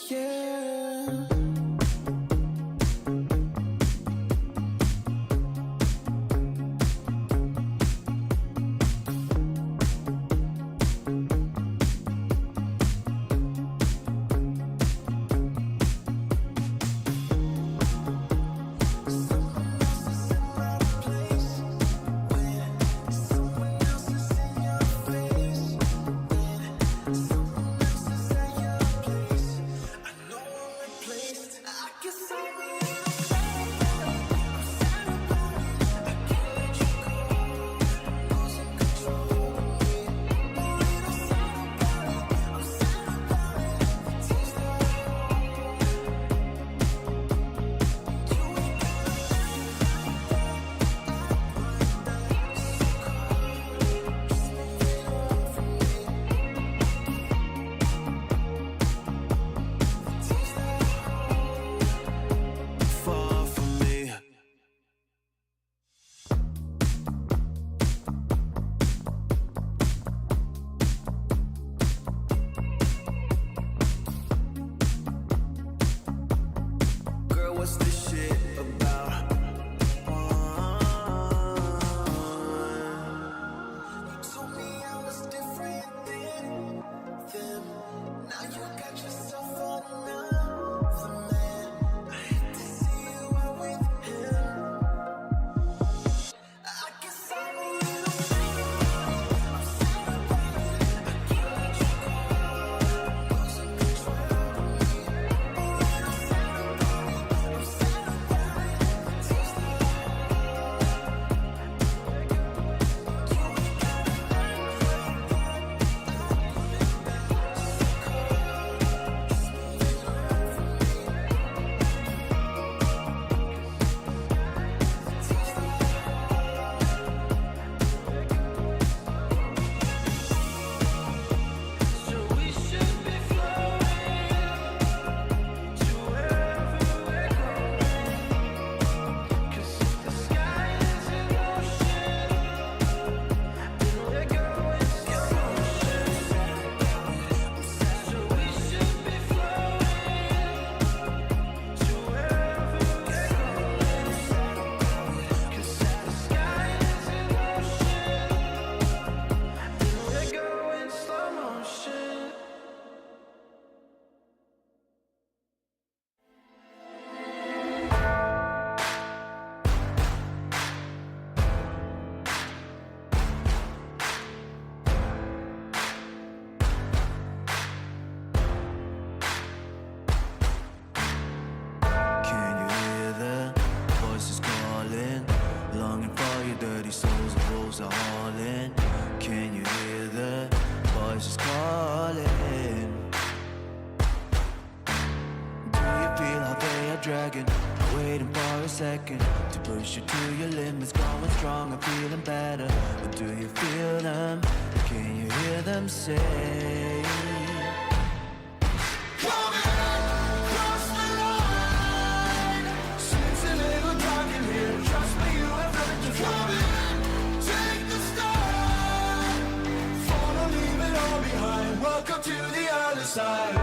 [SPEAKER 6] Yeah. Far from me. Girl, what's this shit about? You told me I was different than them. Now you got yourself another man. I hate to see you out with him. I guess I'm a little sad about it. I can't let you go. Losing control of me. A little sad about it. I'm sad about it. Seems that Can you hear the voices calling? Longing for your dirty souls, the wolves are hauling. Can you hear the voices calling? Do you feel how they are dragging? Waiting for a second to push you to your limits, going stronger, feeling better. But do you feel them? Can you hear them say? Welcome to the other side.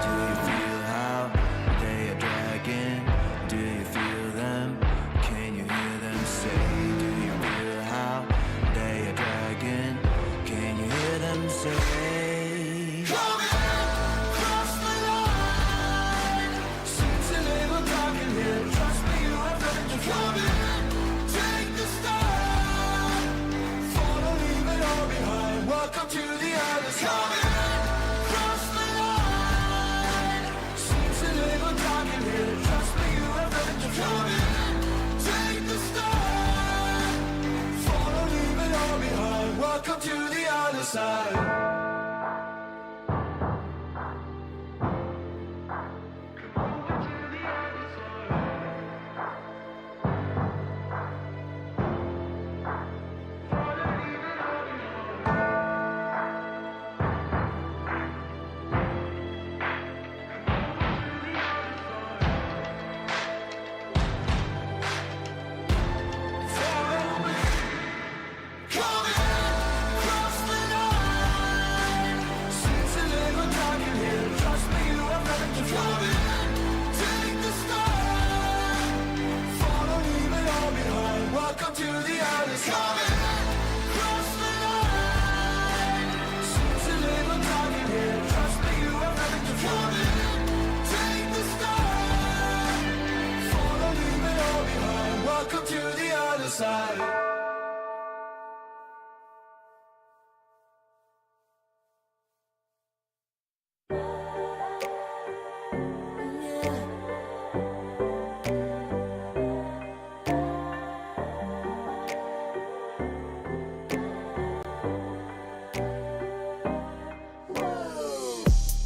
[SPEAKER 6] Do you feel how they are dragging? Do you feel them? Can you hear them say? Do you feel how they are dragging? Can you hear them say? Cross the line.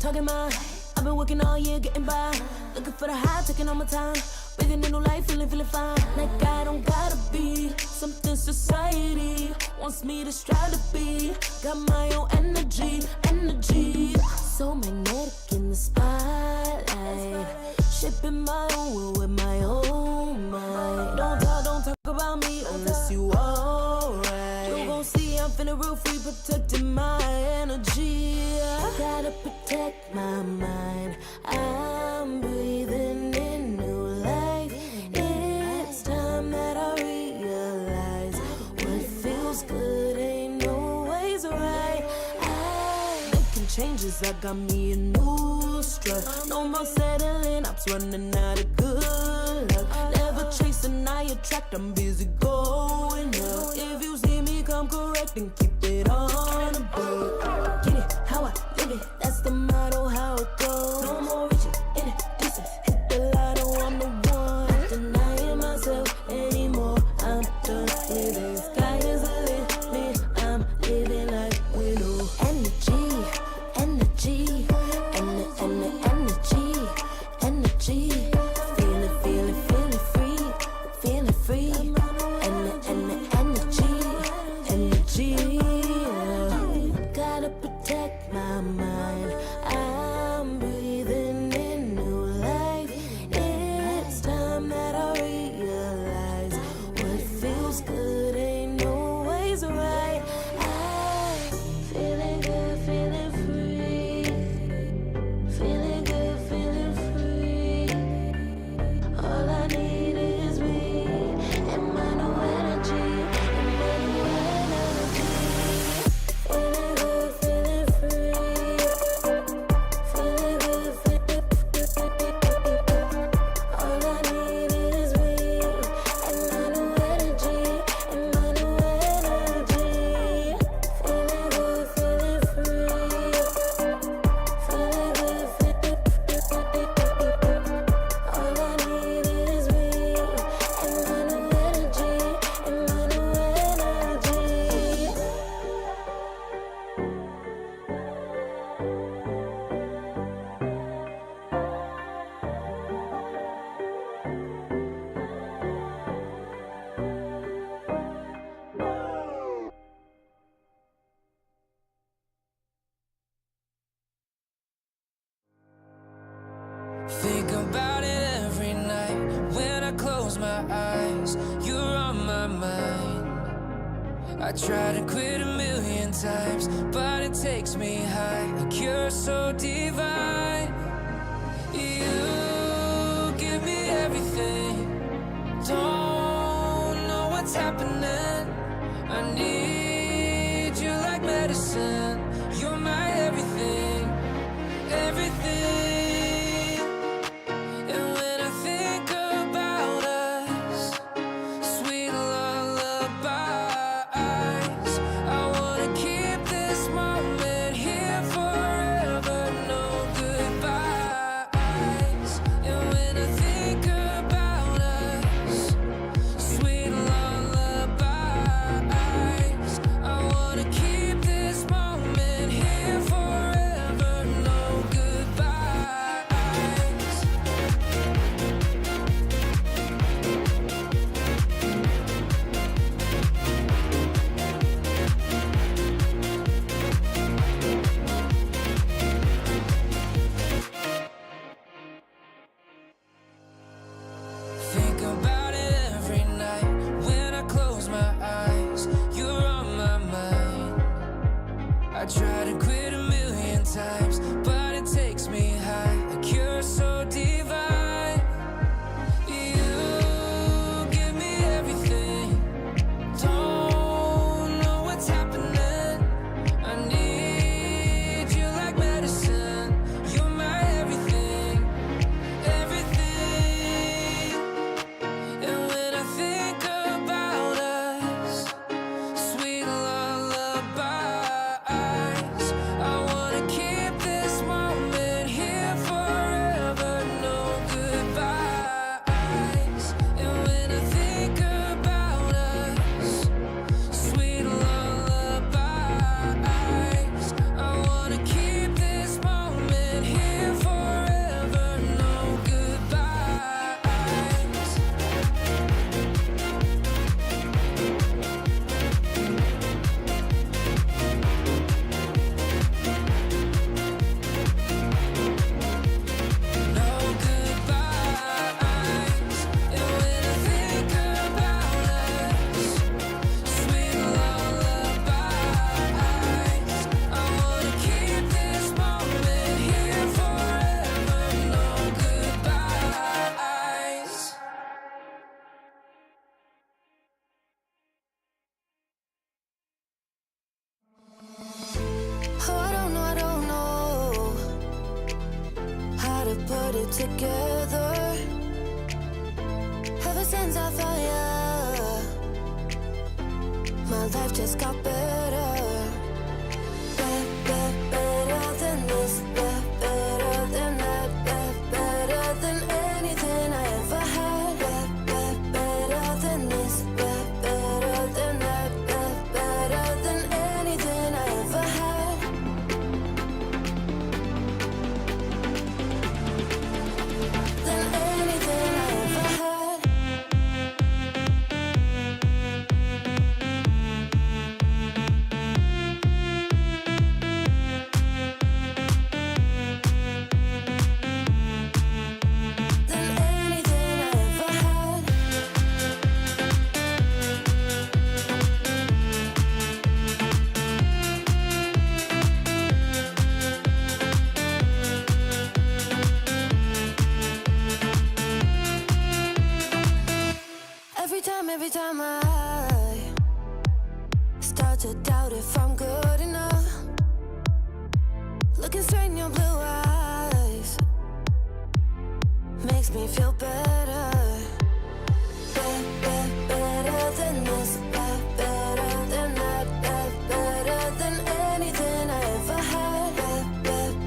[SPEAKER 1] talking mine. I've been working all year, getting by. Looking for the high, taking all my time. Breathing in new life, feeling fine. Like I don't gotta be something society wants me to strive to be. Got my own energy. So magnetic in the spotlight. Shipping my own will with my own mind. Don't talk about me unless you alright. You gon' see I'm finna real free, protecting my energy. I gotta protect my mind. I'm breathing in new life. It's time that I realize what feels good ain't always right. I'm making changes, I got me a new strut. No more settling, I'm running out of good luck. Never chasing, I attract, I'm busy going up. If you see me come correct, then keep it on the book. Get it, how I live it, that's the motto, how it goes. No more reaching in the distance, hit the lotto, I'm the one. Not denying myself anymore, I'm done with it. Sky is the limit, I'm living like widow. Energy, and the energy. Feeling free, and the energy. Gotta protect my mind. I'm breathing in new life. It's time that I realize what feels good ain't always right. I'm feeling good, feeling free. Feeling good, feeling free. All I need is me and my new energy, Feeling good, feeling free. Feeling good, feeling free. All I need is me and my new energy, Feeling good, feeling free. Feeling good, feeling free. All I need is me and my new energy,
[SPEAKER 2] Think about it every night when I close my eyes. You're on my mind. I try to quit a million times, but it takes me high. Like you're so divine. You give me everything. Don't know what's happening. I need you like medicine. You're my everything, everything. And when I think about us, sweet lullabies, I wanna keep this moment here forever. No goodbyes.
[SPEAKER 1] put it together. Ever since I found you, my life just got better. Better than this, better than that, better than anything I ever had. Better than this, better than that, better than anything I ever had. Than anything I ever had. Than anything I ever had. Every time I start to doubt if I'm good enough, looking straight in your blue eyes makes me feel better. Better than this, better than that, better than anything I ever had.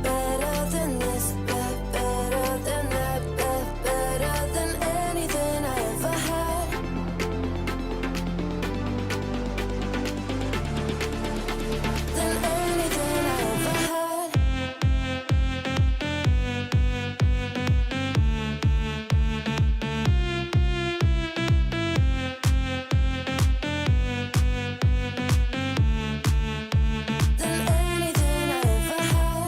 [SPEAKER 1] Better than this, better than that, better than anything I ever had. Than anything I ever had. Than anything I ever had.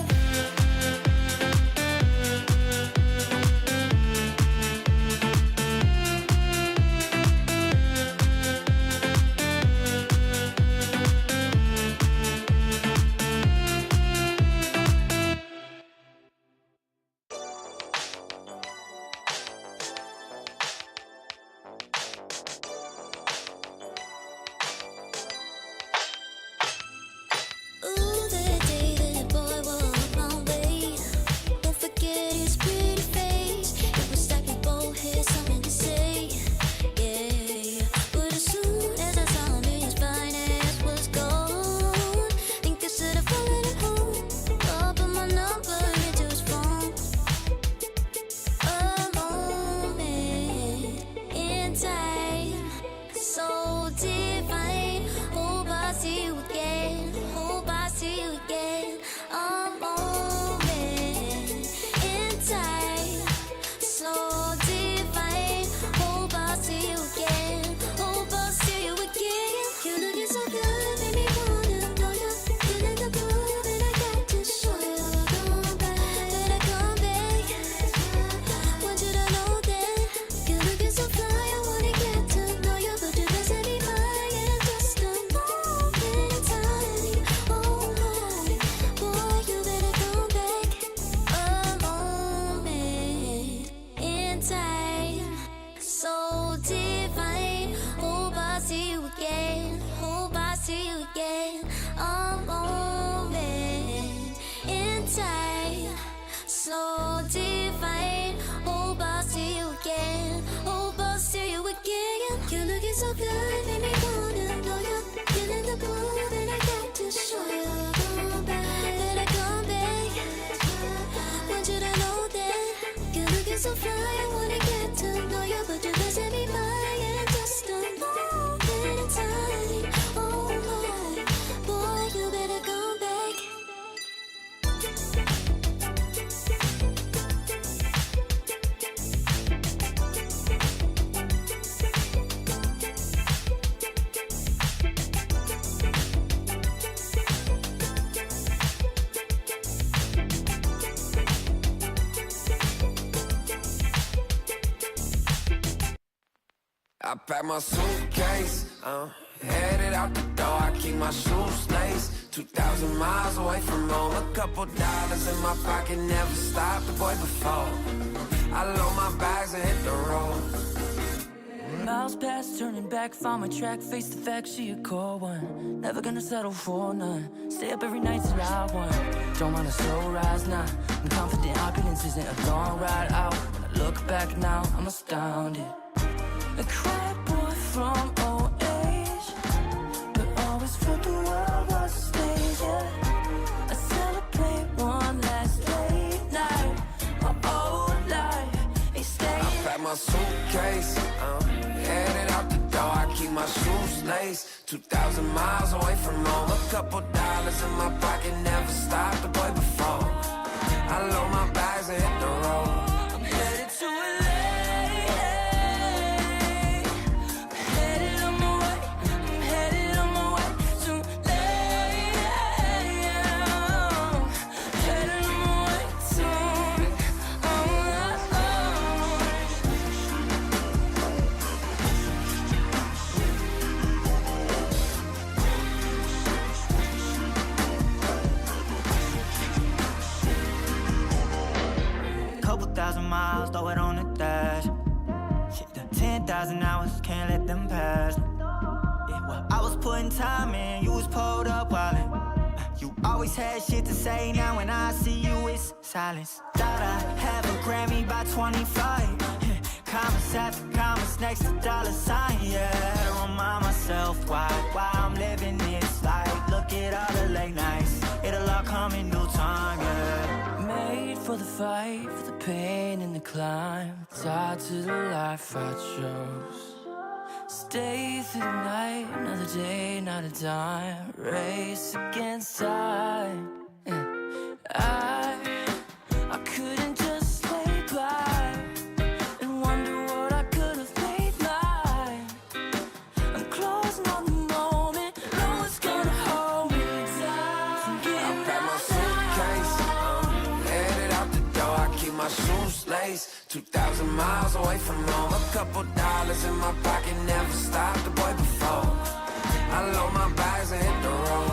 [SPEAKER 7] Ooh, that day that boy walked my way. Don't forget his pretty face. It was like we both had something to say. Yeah, but as soon as I saw him, his fine ass was gone. Think I should have followed him home. I'll put my number into his phone. A moment in time, so divine. Hope I see you again. Hope I see you again. A moment in time, so divine. Hope I see you again. Hope I see you again. You looking so good, made me wanna know you. Feeling the groove, and I got to show you. Come back, better come back. Want you to know that you're looking so fly. I wanna get to know you, but you best let me mine. And just a moment in time. Oh my, boy, you better come back. A moment in time, so divine. Hope I see you again. Hope I see you again. A moment in time, so divine. Hope I see you again. Hope I see you again. You're looking so good, made me wanna know you. Feeling the groove, and I got to show you. Come back, better come back. Want you to know that you're looking so fly. I wanna get to know you, but you best let me mine. And just a moment in time. Oh my, boy, you better come back.
[SPEAKER 6] I pack my suitcase, headed out the door. I keep my shoes laced. 2,000 miles away from home. A couple dollars in my pocket, never stopped the boy before. I load my bags and hit the road.
[SPEAKER 8] Miles past, turning back, found my track, face the fact, she a cold one. Never gonna settle for none. Stay up every night till I won. Don't want a slow rise now. I'm confident I'll Opulence isn't a long ride out. When I look back now, I'm astounded. A quiet boy from old age, but always felt the world was a stage, yeah. I celebrate one last late night. My old life ain't staying.
[SPEAKER 6] I pack my suitcase, headed out the door. I keep my shoes laced. 2,000 miles away from home. A couple dollars in my pocket, never stopped the boy before. I load my bags and hit the road.
[SPEAKER 8] I'm headed to LA. I'm headed on my way. I'm headed on my way to LA. Headed on my way soon.
[SPEAKER 9] Couple thousand miles, throw it on the dash. Shit, the 10,000 hours, can't let them pass. Yeah, well, I was putting time in, you was pulled up wildin'. You always had shit to say, now when I see you, it's silence. Thought I'd have a Grammy by 25. Commas after commas next to dollar sign, yeah. Had to remind myself why I'm living this life. Look at all the late nights, it'll all come in due time, yeah.
[SPEAKER 8] Made for the fight, for the pain and the climb. Tied to the life I chose. Stay through the night, another day, not a dime. Race against time. I couldn't just lay by and wonder what I could have made mine. I'm closing on the moment, no one's gonna hold me down.
[SPEAKER 6] I pack my suitcase, headed out the door. I keep my shoes laced. 2,000 miles away from home. A couple dollars in my pocket, never stopped the boy before. I load my bags and hit the road.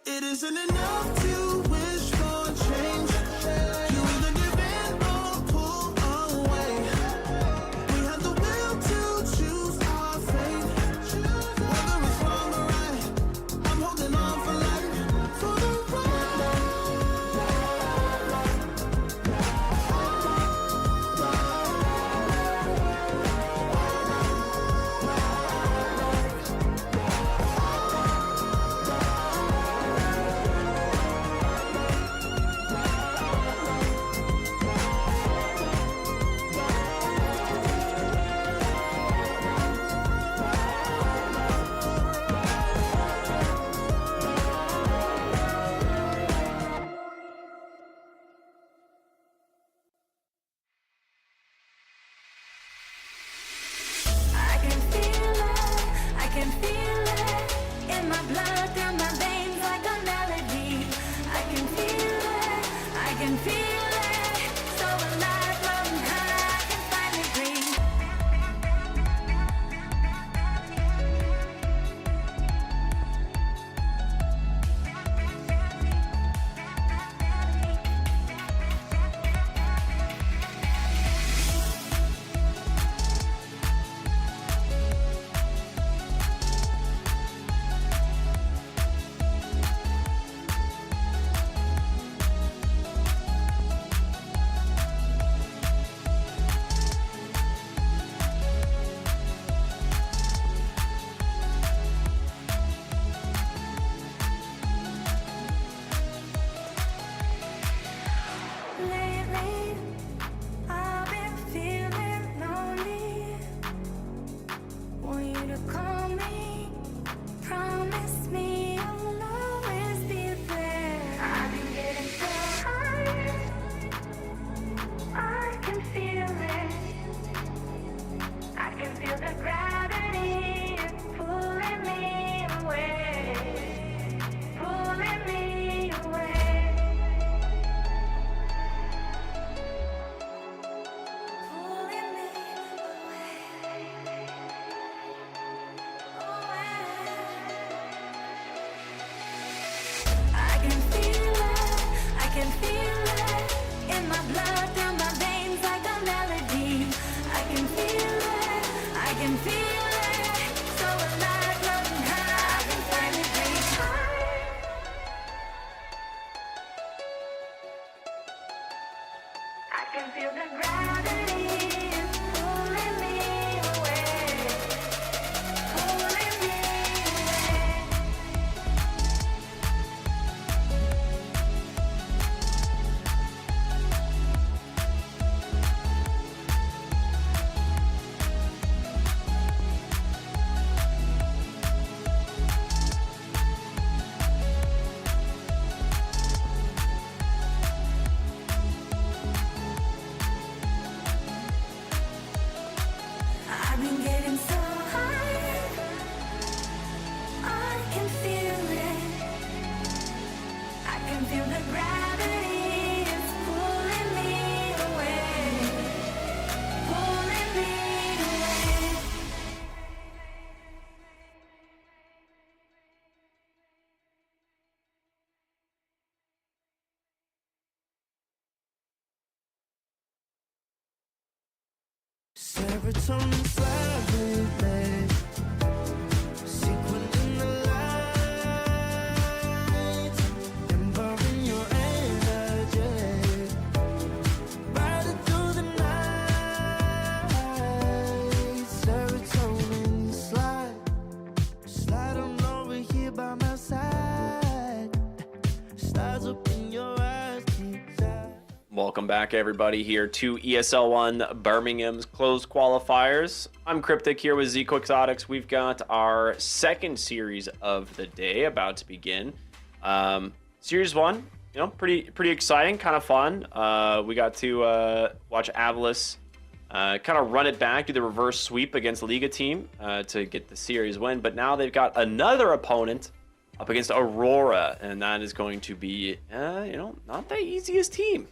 [SPEAKER 6] It isn't enough to wish
[SPEAKER 1] can feel it, so alive, floating high, I can finally breathe. Lately, I've been feeling lonely. Want you to call me, promise me you'll always be there. I've been getting so high, I can feel it. I can feel the gravity is pulling me away, pulling me away. Pulling me I can feel it in my blood, through my veins like a melody. I can feel it, so alive, floating high, I can finally breathe. I can feel the gravity is pulling me away, pulling me away. I've been getting so high, I can feel it. I can feel the gravity is pulling me away, pulling me away.
[SPEAKER 6] Serotonin slowly, sequin in the light, involving your energy, riding through the night. Serotonin slide on over here by my side. Stars up in your eyes, keep that.
[SPEAKER 3] Welcome back, everybody, here to ESL One Birmingham's closed qualifiers. I'm Cryptic here with Z Quixotics. We've got our second series of the day about to begin. Series 1, pretty exciting, kind of fun. We got to watch AVULUS kind of run it back, do the reverse sweep against Liga team to get the series win. But now they've got another opponent up against Aurora, and that is going to be, not the easiest team.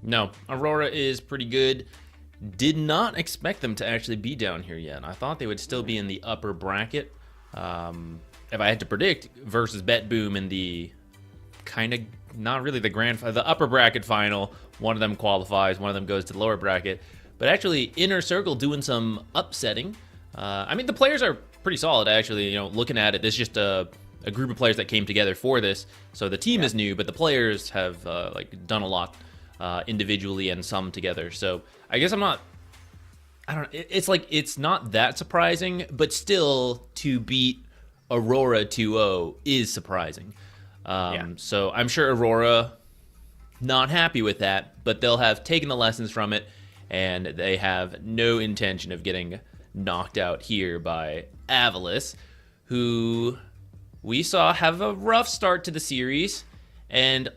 [SPEAKER 4] No, Aurora is pretty good. Did not expect them to actually be down here yet. I thought they would still be in the upper bracket. If I had to predict, versus BetBoom in the kind of, not really the upper bracket final. One of them qualifies, one of them goes to the lower bracket. But actually, Inner Circle doing some upsetting. The players are pretty solid, actually. Looking at it, this is just a group of players that came together for this. So the team is new, but the players have done a lot. Individually and some together. So I guess it's not that surprising, but still to beat Aurora 2-0 is surprising. So I'm sure Aurora not happy with that, but they'll have taken the lessons from it, and they have no intention of getting knocked out here by AVULUS, who we saw have a rough start to the series, and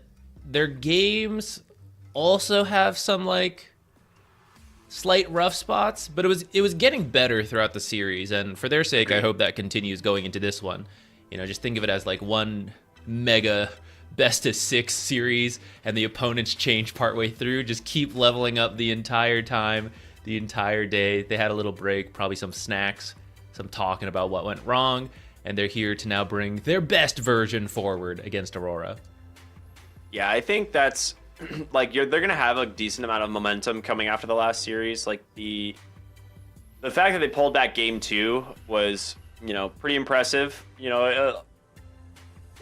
[SPEAKER 4] their games also have some slight rough spots, but it was getting better throughout the series, and for their sake, I hope that continues going into this one. Just think of it as one mega best of 6 series and the opponents change partway through, just keep leveling up the entire time, the entire day. They had a little break, probably some snacks, some talking about what went wrong, and they're here to now bring their best version forward against Aurora.
[SPEAKER 3] Yeah, I think that's like they're gonna have a decent amount of momentum coming after the last series. Like the fact that they pulled back game 2 was, pretty impressive. It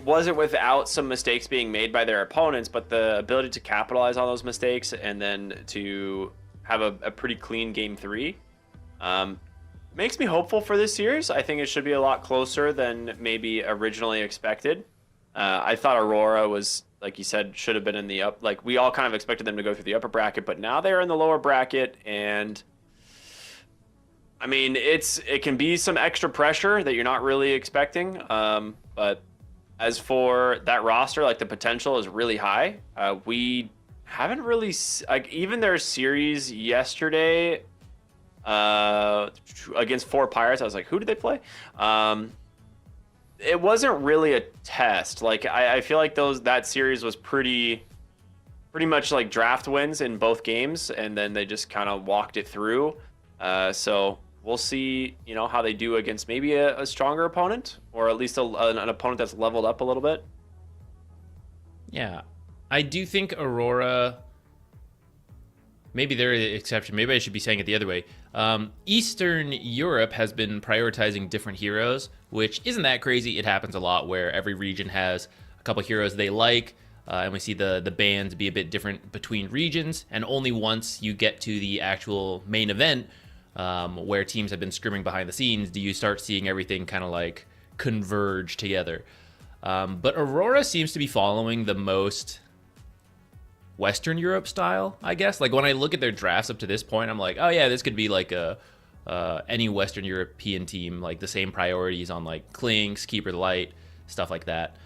[SPEAKER 3] wasn't without some mistakes being made by their opponents, but the ability to capitalize on those mistakes and then to have a pretty clean game 3 makes me hopeful for this series. I think it should be a lot closer than maybe originally expected. I thought Aurora was, like you said, should have been in the we all kind of expected them to go through the upper bracket, but now they're in the lower bracket, and I mean, it can be some extra pressure that you're not really expecting. But as for that roster, the potential is really high. We haven't really, even their series yesterday against 4 Pirates, I was like, who did they play? It wasn't really a test. I feel like that series was pretty much like draft wins in both games, and then they just kind of walked it through. So we'll see, how they do against maybe a stronger opponent, or at least an opponent that's leveled up a little bit.
[SPEAKER 4] Yeah, I do think Aurora, maybe they're the exception. Maybe I should be saying it the other way. Eastern Europe has been prioritizing different heroes, which isn't that crazy. It happens a lot where every region has a couple heroes they like, and we see the bans be a bit different between regions, and only once you get to the actual main event, where teams have been scrimming behind the scenes, do you start seeing everything kind of converge together. But Aurora seems to be following the most Western Europe style, I guess. When I look at their drafts up to this point, I'm like, oh yeah, this could be any Western European team, the same priorities on Clinks, Keeper the Light, stuff like that.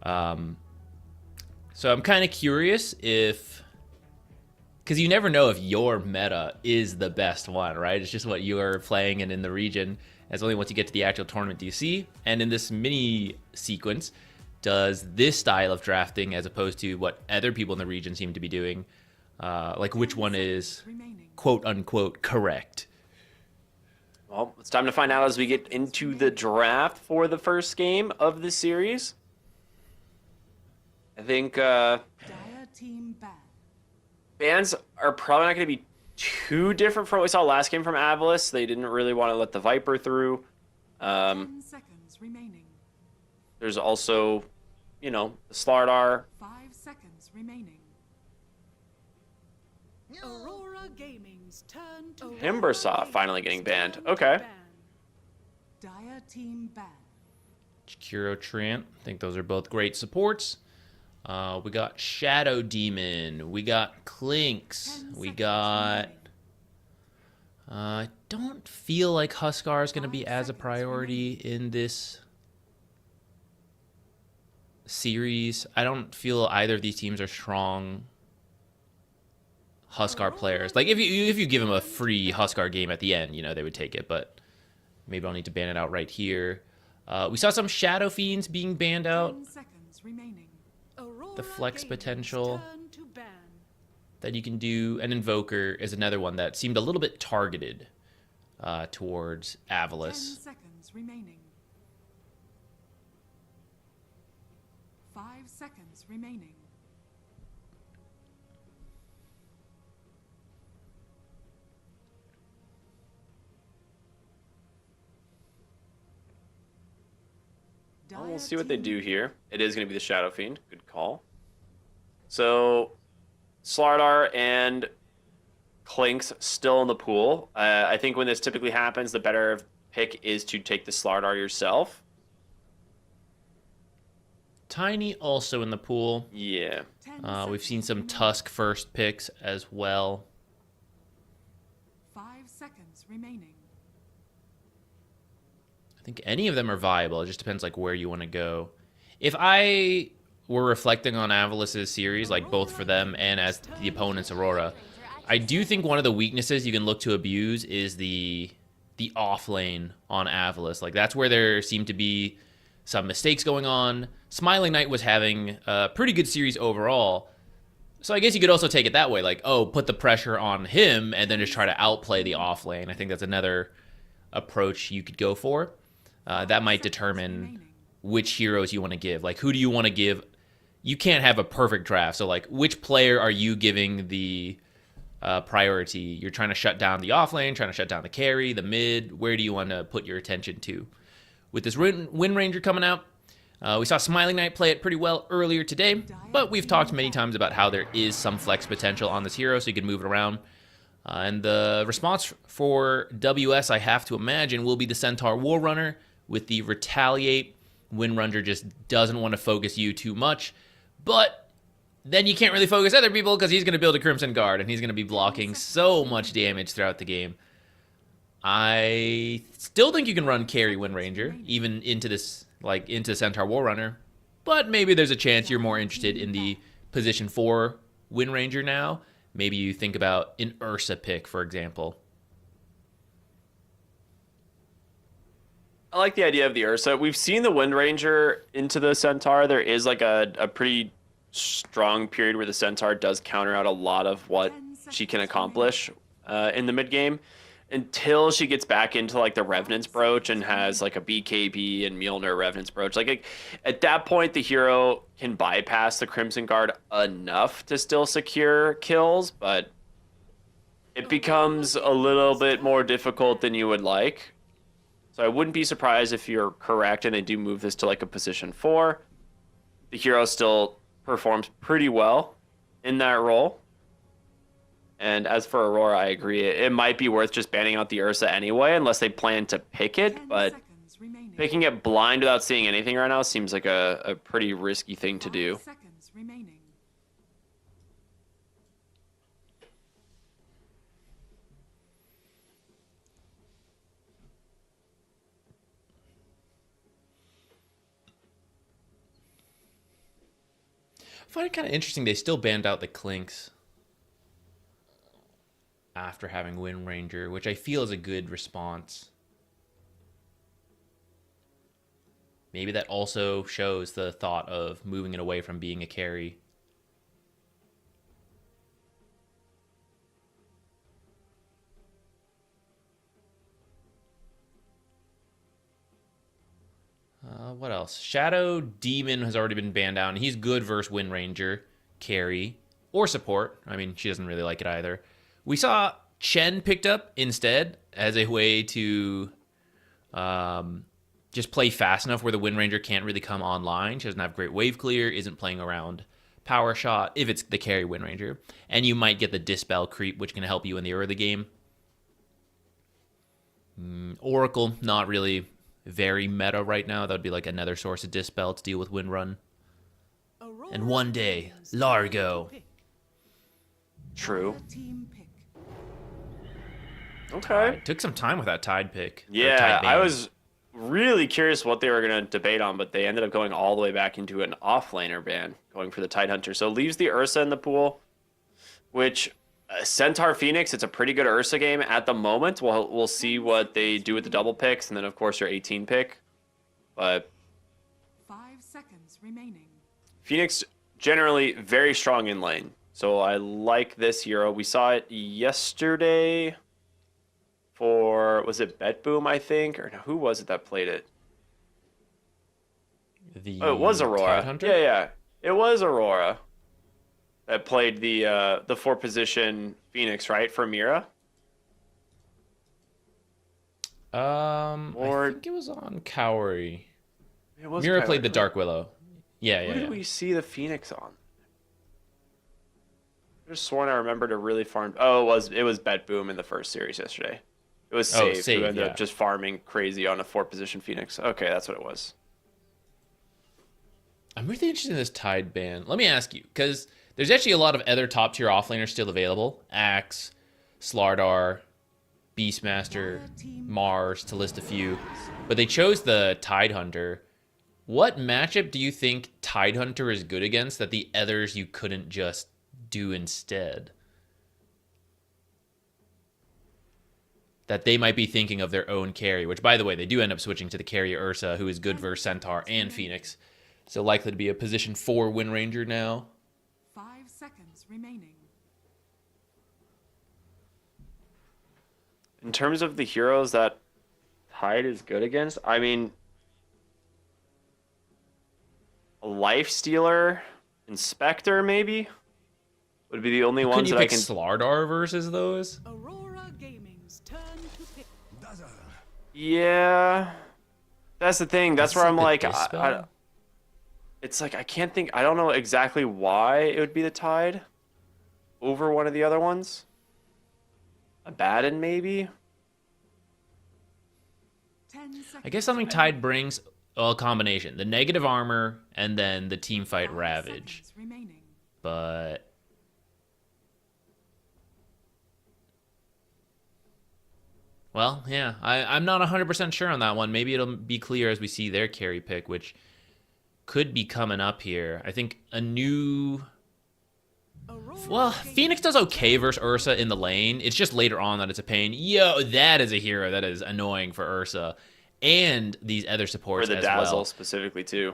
[SPEAKER 4] So I'm kind of curious because you never know if your meta is the best one, right? It's just what you are playing and in the region. It's only once you get to the actual tournament do you see. And in this mini sequence, does this style of drafting, as opposed to what other people in the region seem to be doing, which one is quote unquote correct?
[SPEAKER 3] Well, it's time to find out as we get into the draft for the first game of the series. I think
[SPEAKER 5] Dire team ban.
[SPEAKER 3] bans are probably not going to be too different from what we saw last game from AVULUS. They didn't really want to let the Viper through.
[SPEAKER 5] 10 seconds remaining.
[SPEAKER 3] There's also, the Slardar.
[SPEAKER 5] 5 seconds remaining. Aurora Gaming's turn to
[SPEAKER 3] Timbersaw finally getting banned. Okay.
[SPEAKER 5] Dire team ban.
[SPEAKER 4] Chikiro Trant, I think those are both great supports. We got Shadow Demon. We got Clinks. We got... I don't feel like Huskar is going to be as a priority in this series. I don't feel either of these teams are strong Huskar players. If you give them a free Huskar game at the end, they would take it, but maybe I'll need to ban it out right here. We saw some Shadow Fiends being banned out.
[SPEAKER 5] 10 seconds remaining.
[SPEAKER 4] The flex potential that you can do. An Invoker is another one that seemed a little bit targeted towards AVULUS.
[SPEAKER 5] 10 seconds remaining. 5 seconds remaining.
[SPEAKER 3] Well, we'll see what they do here. It is going to be the Shadow Fiend. Good call. So, Slardar and Clinks still in the pool. I think when this typically happens, the better pick is to take the Slardar yourself.
[SPEAKER 4] Tiny also in the pool.
[SPEAKER 3] Yeah.
[SPEAKER 4] We've seen some Tusk first picks as well.
[SPEAKER 5] 5 seconds remaining.
[SPEAKER 4] I think any of them are viable. It just depends where you want to go. If I were reflecting on AVULUS' series, both for them and as the opponent's Aurora, I do think one of the weaknesses you can look to abuse is the off lane on AVULUS. That's where there seem to be some mistakes going on, Smiling Knight was having a pretty good series overall. So I guess you could also take it that way, like, oh, put the pressure on him and then just try to outplay the off lane. I think that's another approach you could go for. That might determine which heroes you want to give. Like, who do you want to give? You can't have a perfect draft. So, like, which player are you giving the priority? You're trying to shut down the off lane, trying to shut down the carry, the mid. Where do you want to put your attention to? With this Wind Ranger coming out, we saw Smiling Knight play it pretty well earlier today, but we've talked many times about how there is some flex potential on this hero, so you can move it around. And the response for WS, I have to imagine, will be the Centaur War Runner with the Retaliate. Wind Ranger just doesn't want to focus you too much, but then you can't really focus other people because he's going to build a Crimson Guard, and he's going to be blocking so much damage throughout the game. I still think you can run carry Wind Ranger, even into this, like, into Centaur War Runner, but maybe there's a chance you're more interested in the position 4 Wind Ranger now. Maybe you think about an Ursa pick, for example.
[SPEAKER 3] I like the idea of the Ursa. We've seen the Wind Ranger into the Centaur. There is like a pretty strong period where the Centaur does counter out a lot of what she can accomplish in the mid game, until she gets back into like the Revenant's Brooch and has like a BKB and Mjolnir Revenant's Brooch. Like at that point, the hero can bypass the Crimson Guard enough to still secure kills, but it becomes a little bit more difficult than you would like. So I wouldn't be surprised if you're correct and they do move this to like a position 4. The hero still performs pretty well in that role. And as for Aurora, I agree. It might be worth just banning out the Ursa anyway, unless they plan to pick it. But picking it blind without seeing anything right now seems like a pretty risky thing to do.
[SPEAKER 4] I find it kind of interesting they still banned out the Clinks after having Wind Ranger, which I feel is a good response. Maybe that also shows the thought of moving it away from being a carry. What else? Shadow Demon has already been banned out, and he's good versus Wind Ranger, carry, or support. I mean, she doesn't really like it either. We saw Chen picked up instead as a way to just play fast enough where the Wind Ranger can't really come online. She doesn't have great wave clear, isn't playing around power shot if it's the carry Wind Ranger. And you might get the Dispel creep, which can help you in the early game. Oracle, not really very meta right now. That would be like another source of Dispel to deal with Wind Run. And one day, Largo.
[SPEAKER 3] True. Okay.
[SPEAKER 4] It took some time with that Tide pick.
[SPEAKER 3] Yeah, I was really curious what they were going to debate on, but they ended up going all the way back into an offlaner ban, going for the Tidehunter. So leaves the Ursa in the pool, which Centaur Phoenix, it's a pretty good Ursa game at the moment. We'll see what they do with the double picks, and then of course your 18 pick. But
[SPEAKER 5] 5 seconds remaining.
[SPEAKER 3] Phoenix generally very strong in lane. So I like this hero. We saw it yesterday for, was it BetBoom, I think? Or no, who was it that played it? It was Aurora. Yeah. It was Aurora that played the 4-position Phoenix, right? For Mira?
[SPEAKER 4] I think it was on Cowrie.
[SPEAKER 3] Was
[SPEAKER 4] Mira played the Dark Willow. Yeah.
[SPEAKER 3] Who did we see the Phoenix on? I just sworn I remember to really farm. Oh, it was BetBoom in the first series yesterday. It was Save, who ended up just farming crazy on a 4-position Phoenix. Okay, that's what it was.
[SPEAKER 4] I'm really interested in this Tide ban. Let me ask you, because there's actually a lot of other top-tier offlaners still available. Axe, Slardar, Beastmaster, Mars, to list a few. But they chose the Tidehunter. What matchup do you think Tidehunter is good against that the others you couldn't just do instead? That they might be thinking of their own carry, which, by the way, they do end up switching to the carry Ursa, who is good versus Centaur and Phoenix. So likely to be a position 4 Wind Ranger now.
[SPEAKER 5] 5 seconds remaining.
[SPEAKER 3] In terms of the heroes that Tide is good against, I mean, a Life Stealer, Inspector maybe would be the only ones
[SPEAKER 4] Couldn't you
[SPEAKER 3] that I
[SPEAKER 4] pick
[SPEAKER 3] can.
[SPEAKER 4] Slardar versus those?
[SPEAKER 5] Aurora Gaming's turn to pick.
[SPEAKER 3] Yeah, that's the thing. That's where I'm like,
[SPEAKER 4] Dispel?
[SPEAKER 3] it's like I can't think. I don't know exactly why it would be the Tide over one of the other ones. Abaddon maybe.
[SPEAKER 5] 10 seconds.
[SPEAKER 4] I guess something Tide brings a combination. The negative armor and then the team fight
[SPEAKER 5] 5
[SPEAKER 4] Ravage.
[SPEAKER 5] seconds remaining.
[SPEAKER 4] But well, yeah, I'm not 100% sure on that one. Maybe it'll be clear as we see their carry pick, which could be coming up here. I think a new... Well, Phoenix does okay versus Ursa in the lane. It's just later on that it's a pain. Yo, that is a hero that is annoying for Ursa. And these other supports
[SPEAKER 3] For the
[SPEAKER 4] as
[SPEAKER 3] Dazzle
[SPEAKER 4] well.
[SPEAKER 3] specifically too.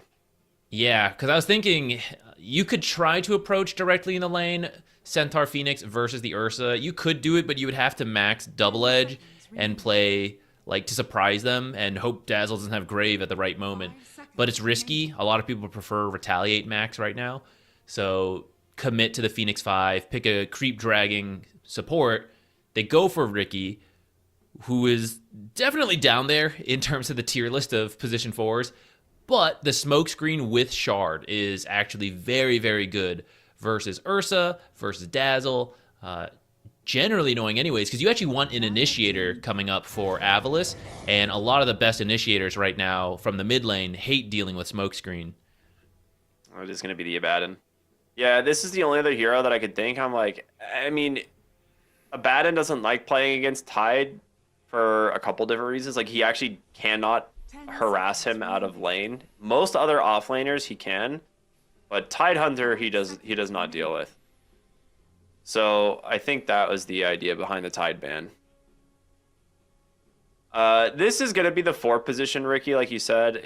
[SPEAKER 4] Yeah, because I was thinking you could try to approach directly in the lane Centaur Phoenix versus the Ursa. You could do it, but you would have to max Double Edge and play like to surprise them and hope Dazzle doesn't have Grave at the right moment. But it's risky. A lot of people prefer Retaliate max right now. So commit to the Phoenix 5, pick a creep dragging support. They go for Ricky, who is definitely down there in terms of the tier list of position 4s. But the smokescreen with Shard is actually very, very good versus Ursa, versus Dazzle. Generally annoying anyways, because you actually want an initiator coming up for AVULUS, and a lot of the best initiators right now from the mid lane hate dealing with smokescreen.
[SPEAKER 3] Oh, it is going to be the Abaddon. Yeah, this is the only other hero that I could think. I'm like, I mean, Abaddon doesn't like playing against Tide for a couple different reasons. Like, he actually cannot harass him out of lane. Most other offlaners he can, but Tide Hunter he does not deal with. So I think that was the idea behind the Tide ban. This is gonna be the 4 position, Ricky, like you said.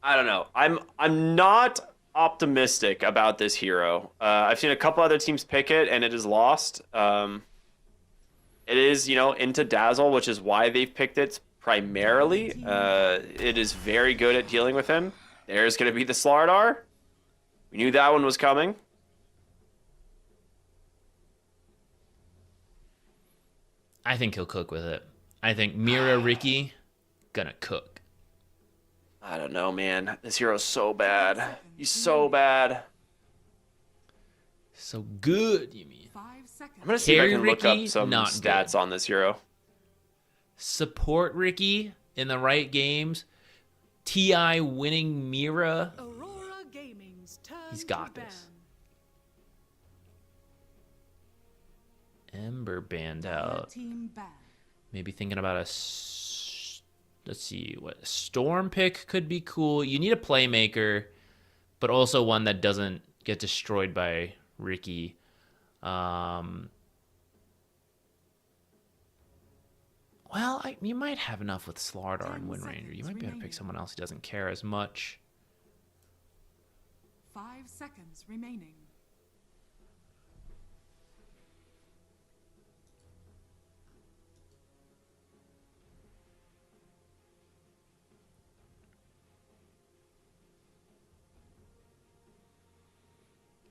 [SPEAKER 3] I don't know. I'm not optimistic about this hero. I've seen a couple other teams pick it and it is lost. It is, into Dazzle, which is why they've picked it primarily. It is very good at dealing with him. There's going to be the Slardar. We knew that one was coming.
[SPEAKER 4] I think he'll cook with it. I think Mira Ricky gonna cook.
[SPEAKER 3] I don't know, man. This hero's so bad. He's so bad.
[SPEAKER 4] So good, you mean?
[SPEAKER 5] 5 seconds.
[SPEAKER 3] I'm going to see if I
[SPEAKER 4] Carry
[SPEAKER 3] can look
[SPEAKER 4] Ricky,
[SPEAKER 3] up some
[SPEAKER 4] not
[SPEAKER 3] stats
[SPEAKER 4] good.
[SPEAKER 3] on this hero.
[SPEAKER 4] Support Ricky in the right games. TI winning Mira.
[SPEAKER 5] Aurora Gaming's turn.
[SPEAKER 4] He's got
[SPEAKER 5] to
[SPEAKER 4] this.
[SPEAKER 5] ban.
[SPEAKER 4] Ember banned
[SPEAKER 5] Red
[SPEAKER 4] out.
[SPEAKER 5] team ban.
[SPEAKER 4] Maybe thinking about let's see, what Storm pick could be cool. You need a playmaker, but also one that doesn't get destroyed by Ricky. Well, you might have enough with Slardar and
[SPEAKER 5] 10
[SPEAKER 4] Wind Ranger. You
[SPEAKER 5] seconds
[SPEAKER 4] might be able to pick
[SPEAKER 5] remaining.
[SPEAKER 4] someone else who doesn't care as much.
[SPEAKER 5] 5 seconds remaining.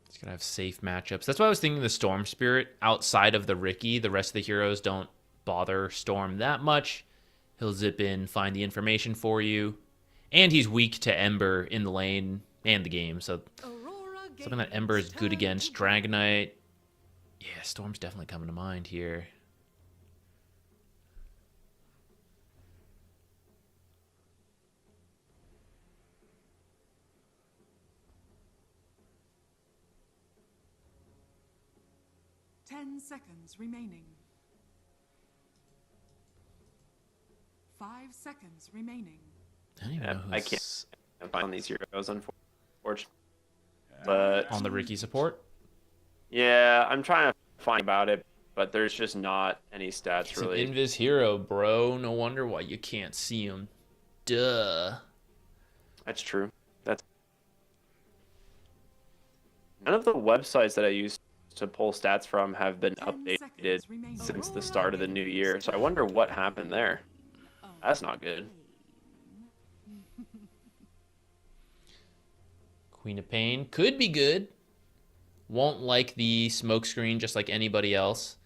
[SPEAKER 4] He's going to have safe matchups. That's why I was thinking the Storm Spirit outside of the Ricky. The rest of the heroes don't bother Storm that much. He'll zip in, find the information for you. And he's weak to Ember in the lane and the game. So
[SPEAKER 5] Aurora
[SPEAKER 4] something that
[SPEAKER 5] Gaming's
[SPEAKER 4] Ember is good
[SPEAKER 5] turn
[SPEAKER 4] against.
[SPEAKER 5] to ban.
[SPEAKER 4] Dragonite. Yeah, Storm's definitely coming to mind here.
[SPEAKER 5] Ten seconds remaining. 5 seconds remaining.
[SPEAKER 4] I don't even know
[SPEAKER 3] I
[SPEAKER 4] who's
[SPEAKER 3] can't find these heroes, unfortunately. But
[SPEAKER 4] on the Ricky support.
[SPEAKER 3] yeah, I'm trying to find about it, but there's just not any stats
[SPEAKER 4] He's
[SPEAKER 3] really.
[SPEAKER 4] an Invis hero, bro. No wonder why you can't see him. Duh.
[SPEAKER 3] That's true. That's none of the websites that I use to pull stats from have been
[SPEAKER 5] 10
[SPEAKER 3] updated
[SPEAKER 5] seconds remaining.
[SPEAKER 3] since the start of the new year. So I wonder what happened there. That's not good.
[SPEAKER 4] Queen of Pain could be good. Won't like the smoke screen just like anybody else.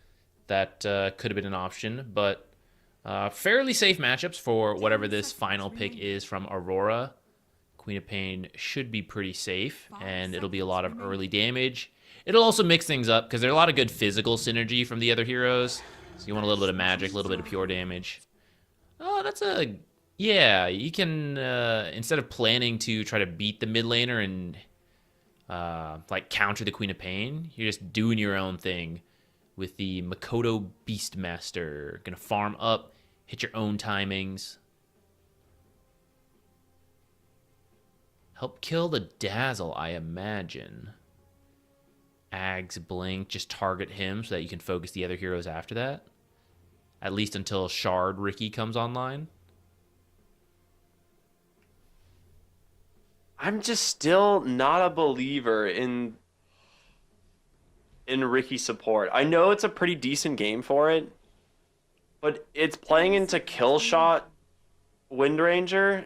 [SPEAKER 4] That could have been an option, but fairly safe matchups for whatever this final pick is from Aurora. Queen of Pain should be pretty safe, and it'll be a lot of early damage. It'll also mix things up because there's a lot of good physical synergy from the other heroes. So you want a little bit of magic, a little bit of pure damage. Oh, that's a... Yeah, you can, instead of planning to try to beat the mid laner and, like, counter the Queen of Pain, you're just doing your own thing with the Makoto Beastmaster. Gonna farm up, hit your own timings. Help kill the Dazzle, I imagine. Ag's Blink, just target him so that you can focus the other heroes after that. At least until Shard Ricky comes online.
[SPEAKER 3] I'm just still not a believer in Ricky support. I know it's a pretty decent game for it, but it's playing into Killshot, Windranger,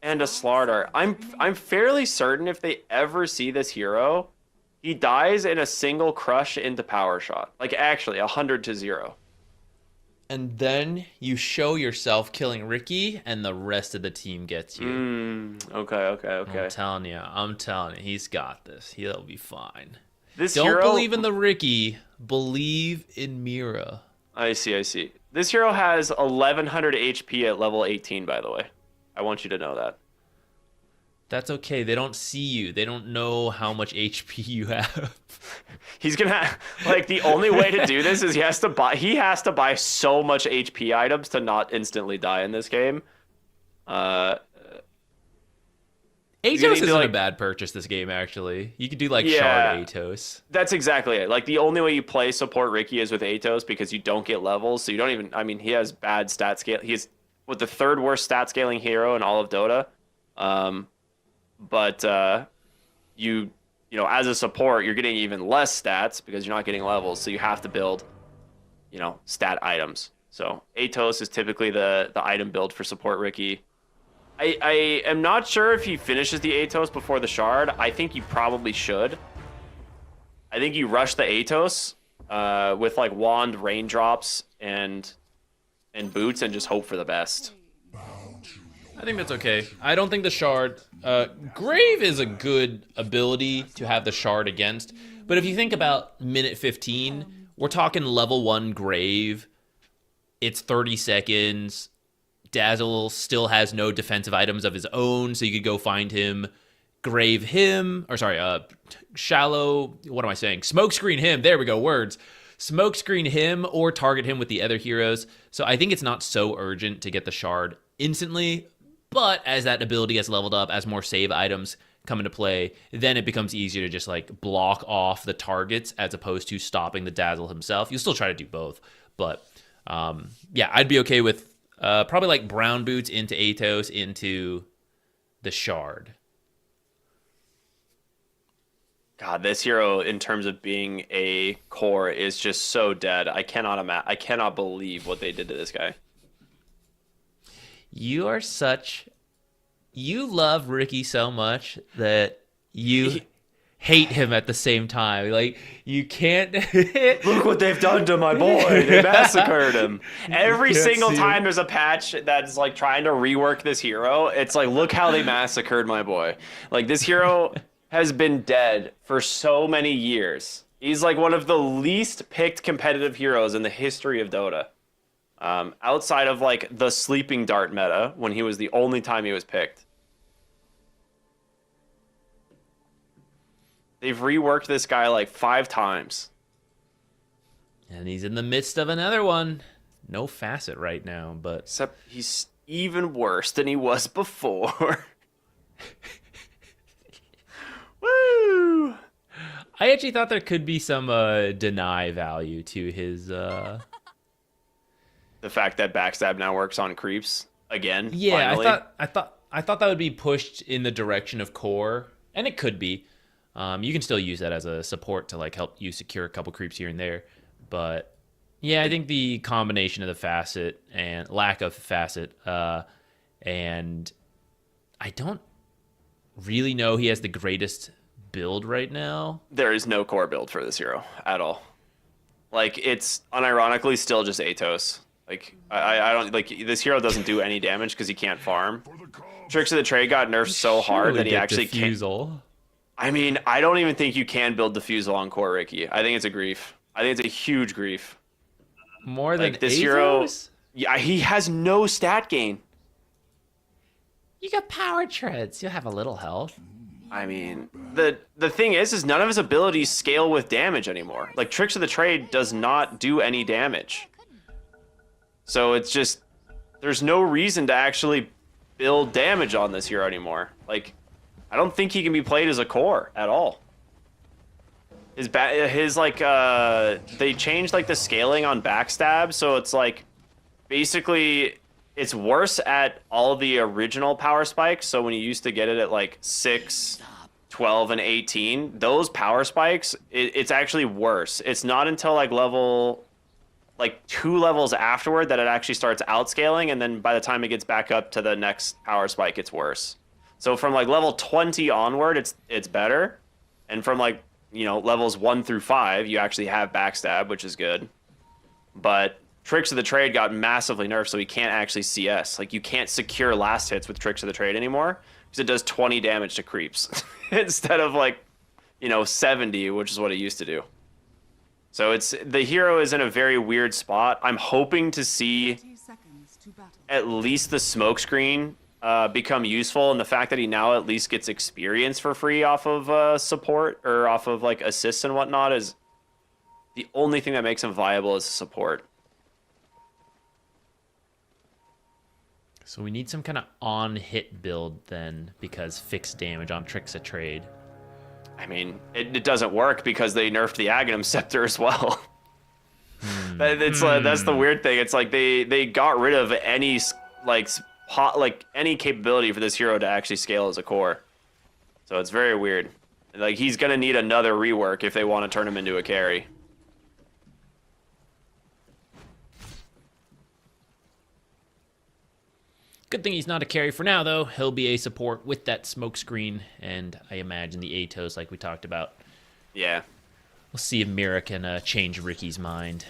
[SPEAKER 3] and a Slardar. I'm fairly certain if they ever see this hero, he dies in a single crush into Power Shot. Like actually 100-0.
[SPEAKER 4] And then you show yourself killing Ricky, and the rest of the team gets you.
[SPEAKER 3] Okay.
[SPEAKER 4] I'm telling you, he's got this. He'll be fine.
[SPEAKER 3] This
[SPEAKER 4] Don't
[SPEAKER 3] hero...
[SPEAKER 4] believe in the Ricky. Believe in Mira.
[SPEAKER 3] I see. This hero has 1100 HP at level 18, by the way. I want you to know that.
[SPEAKER 4] That's okay. They don't see you. They don't know how much HP you have.
[SPEAKER 3] He's gonna have, like, the only way to do this is he has to buy so much HP items to not instantly die in this game.
[SPEAKER 4] Atos
[SPEAKER 3] need to,
[SPEAKER 4] isn't
[SPEAKER 3] like-
[SPEAKER 4] a bad purchase this game, actually. You could do, like,
[SPEAKER 3] Yeah.
[SPEAKER 4] Shard Atos.
[SPEAKER 3] That's exactly it. Like, the only way you play support Ricky is with Atos because you don't get levels, so you don't even... I mean, he has bad stat scale. He's with the third worst stat scaling hero in all of Dota. But you know, as a support, you're getting even less stats because you're not getting levels, so you have to build, you know, stat items. So Atos is typically the item build for support Ricky. I am not sure if he finishes the Atos before the Shard. I think you probably should. I think you rush the Atos with like wand raindrops and boots and just hope for the best.
[SPEAKER 4] I think that's okay. I don't think the Shard... Grave is a good ability to have the Shard against, but if you think about minute 15, we're talking level 1 Grave. It's 30 seconds. Dazzle still has no defensive items of his own, so you could go find him, Grave him, or sorry, Shallow... What am I saying? Smokescreen him. There we go, words. Smokescreen him or target him with the other heroes. So I think it's not so urgent to get the Shard instantly. But as that ability gets leveled up, as more save items come into play, then it becomes easier to just like block off the targets as opposed to stopping the Dazzle himself. You'll still try to do both. But yeah, I'd be okay with probably like Brown Boots into Atos into the Shard.
[SPEAKER 3] God, this hero in terms of being a core is just so dead. I cannot believe what they did to this guy.
[SPEAKER 4] You are such... You love Ricky so much that you hate him at the same time. Like, you can't...
[SPEAKER 3] Look what they've done to my boy. They massacred him. Every
[SPEAKER 4] can't
[SPEAKER 3] single
[SPEAKER 4] see
[SPEAKER 3] time there's a patch that's like trying to rework this hero, it's like, look how they massacred my boy. Like, this hero has been dead for so many years. He's like one of the least picked competitive heroes in the history of Dota. Outside of like the sleeping dart meta when he was the only time he was picked. They've reworked this guy like 5 times.
[SPEAKER 4] And he's in the midst of another one. No facet right now, but...
[SPEAKER 3] Except he's even worse than he was before. Woo!
[SPEAKER 4] I actually thought there could be some deny value to his... The
[SPEAKER 3] fact that backstab now works on creeps again.
[SPEAKER 4] Yeah,
[SPEAKER 3] finally.
[SPEAKER 4] I thought that would be pushed in the direction of core, and it could be. You can still use that as a support to like help you secure a couple creeps here and there. But yeah, I think the combination of the facet and lack of facet, and I don't really know he has the greatest build right now.
[SPEAKER 3] There is no core build for this hero at all. Like, it's unironically still just Atos. Like, I don't like this hero doesn't do any damage because he can't farm. Tricks of the Trade got nerfed so hard that he actually can't. I mean, I don't even think you can build Diffusal on core Ricky. I think it's a grief. I think it's a huge grief.
[SPEAKER 4] More than
[SPEAKER 3] like, this
[SPEAKER 4] Athos?
[SPEAKER 3] hero. Yeah, he has no stat gain.
[SPEAKER 4] You got power treads. You'll have a little health.
[SPEAKER 3] I mean, the thing is none of his abilities scale with damage anymore. Like, Tricks of the Trade does not do any damage. So it's just, there's no reason to actually build damage on this hero anymore. Like, I don't think he can be played as a core at all. They changed like the scaling on backstab, so it's like basically it's worse at all the original power spikes. So when you used to get it at like 6, 12, and 18, those power spikes, it's actually worse. It's not until like level 2 levels afterward that it actually starts outscaling, and then by the time it gets back up to the next power spike, it's worse. So from like level 20 onward, it's better, and from like, you know, levels 1 through 5, you actually have backstab, which is good. But Tricks of the Trade got massively nerfed, so he can't actually CS. Like, you can't secure last hits with Tricks of the Trade anymore because it does 20 damage to creeps instead of like, you know, 70, which is what it used to do. So the hero is in a very weird spot. I'm hoping to see at least the smokescreen become useful, and the fact that he now at least gets experience for free off of support or off of like assists and whatnot is the only thing that makes him viable as a support.
[SPEAKER 4] So we need some kind of on-hit build then, because fixed damage on Tricks of Trade.
[SPEAKER 3] I mean, it doesn't work because they nerfed the Aghanim Scepter as well. That's the weird thing. It's like they got rid of any any capability for this hero to actually scale as a core. So it's very weird. Like, he's gonna need another rework if they want to turn him into a carry.
[SPEAKER 4] Good thing he's not a carry for now, though. He'll be a support with that smoke screen, and I imagine the Atos, like we talked about.
[SPEAKER 3] Yeah.
[SPEAKER 4] We'll see if Mira can change Ricky's mind.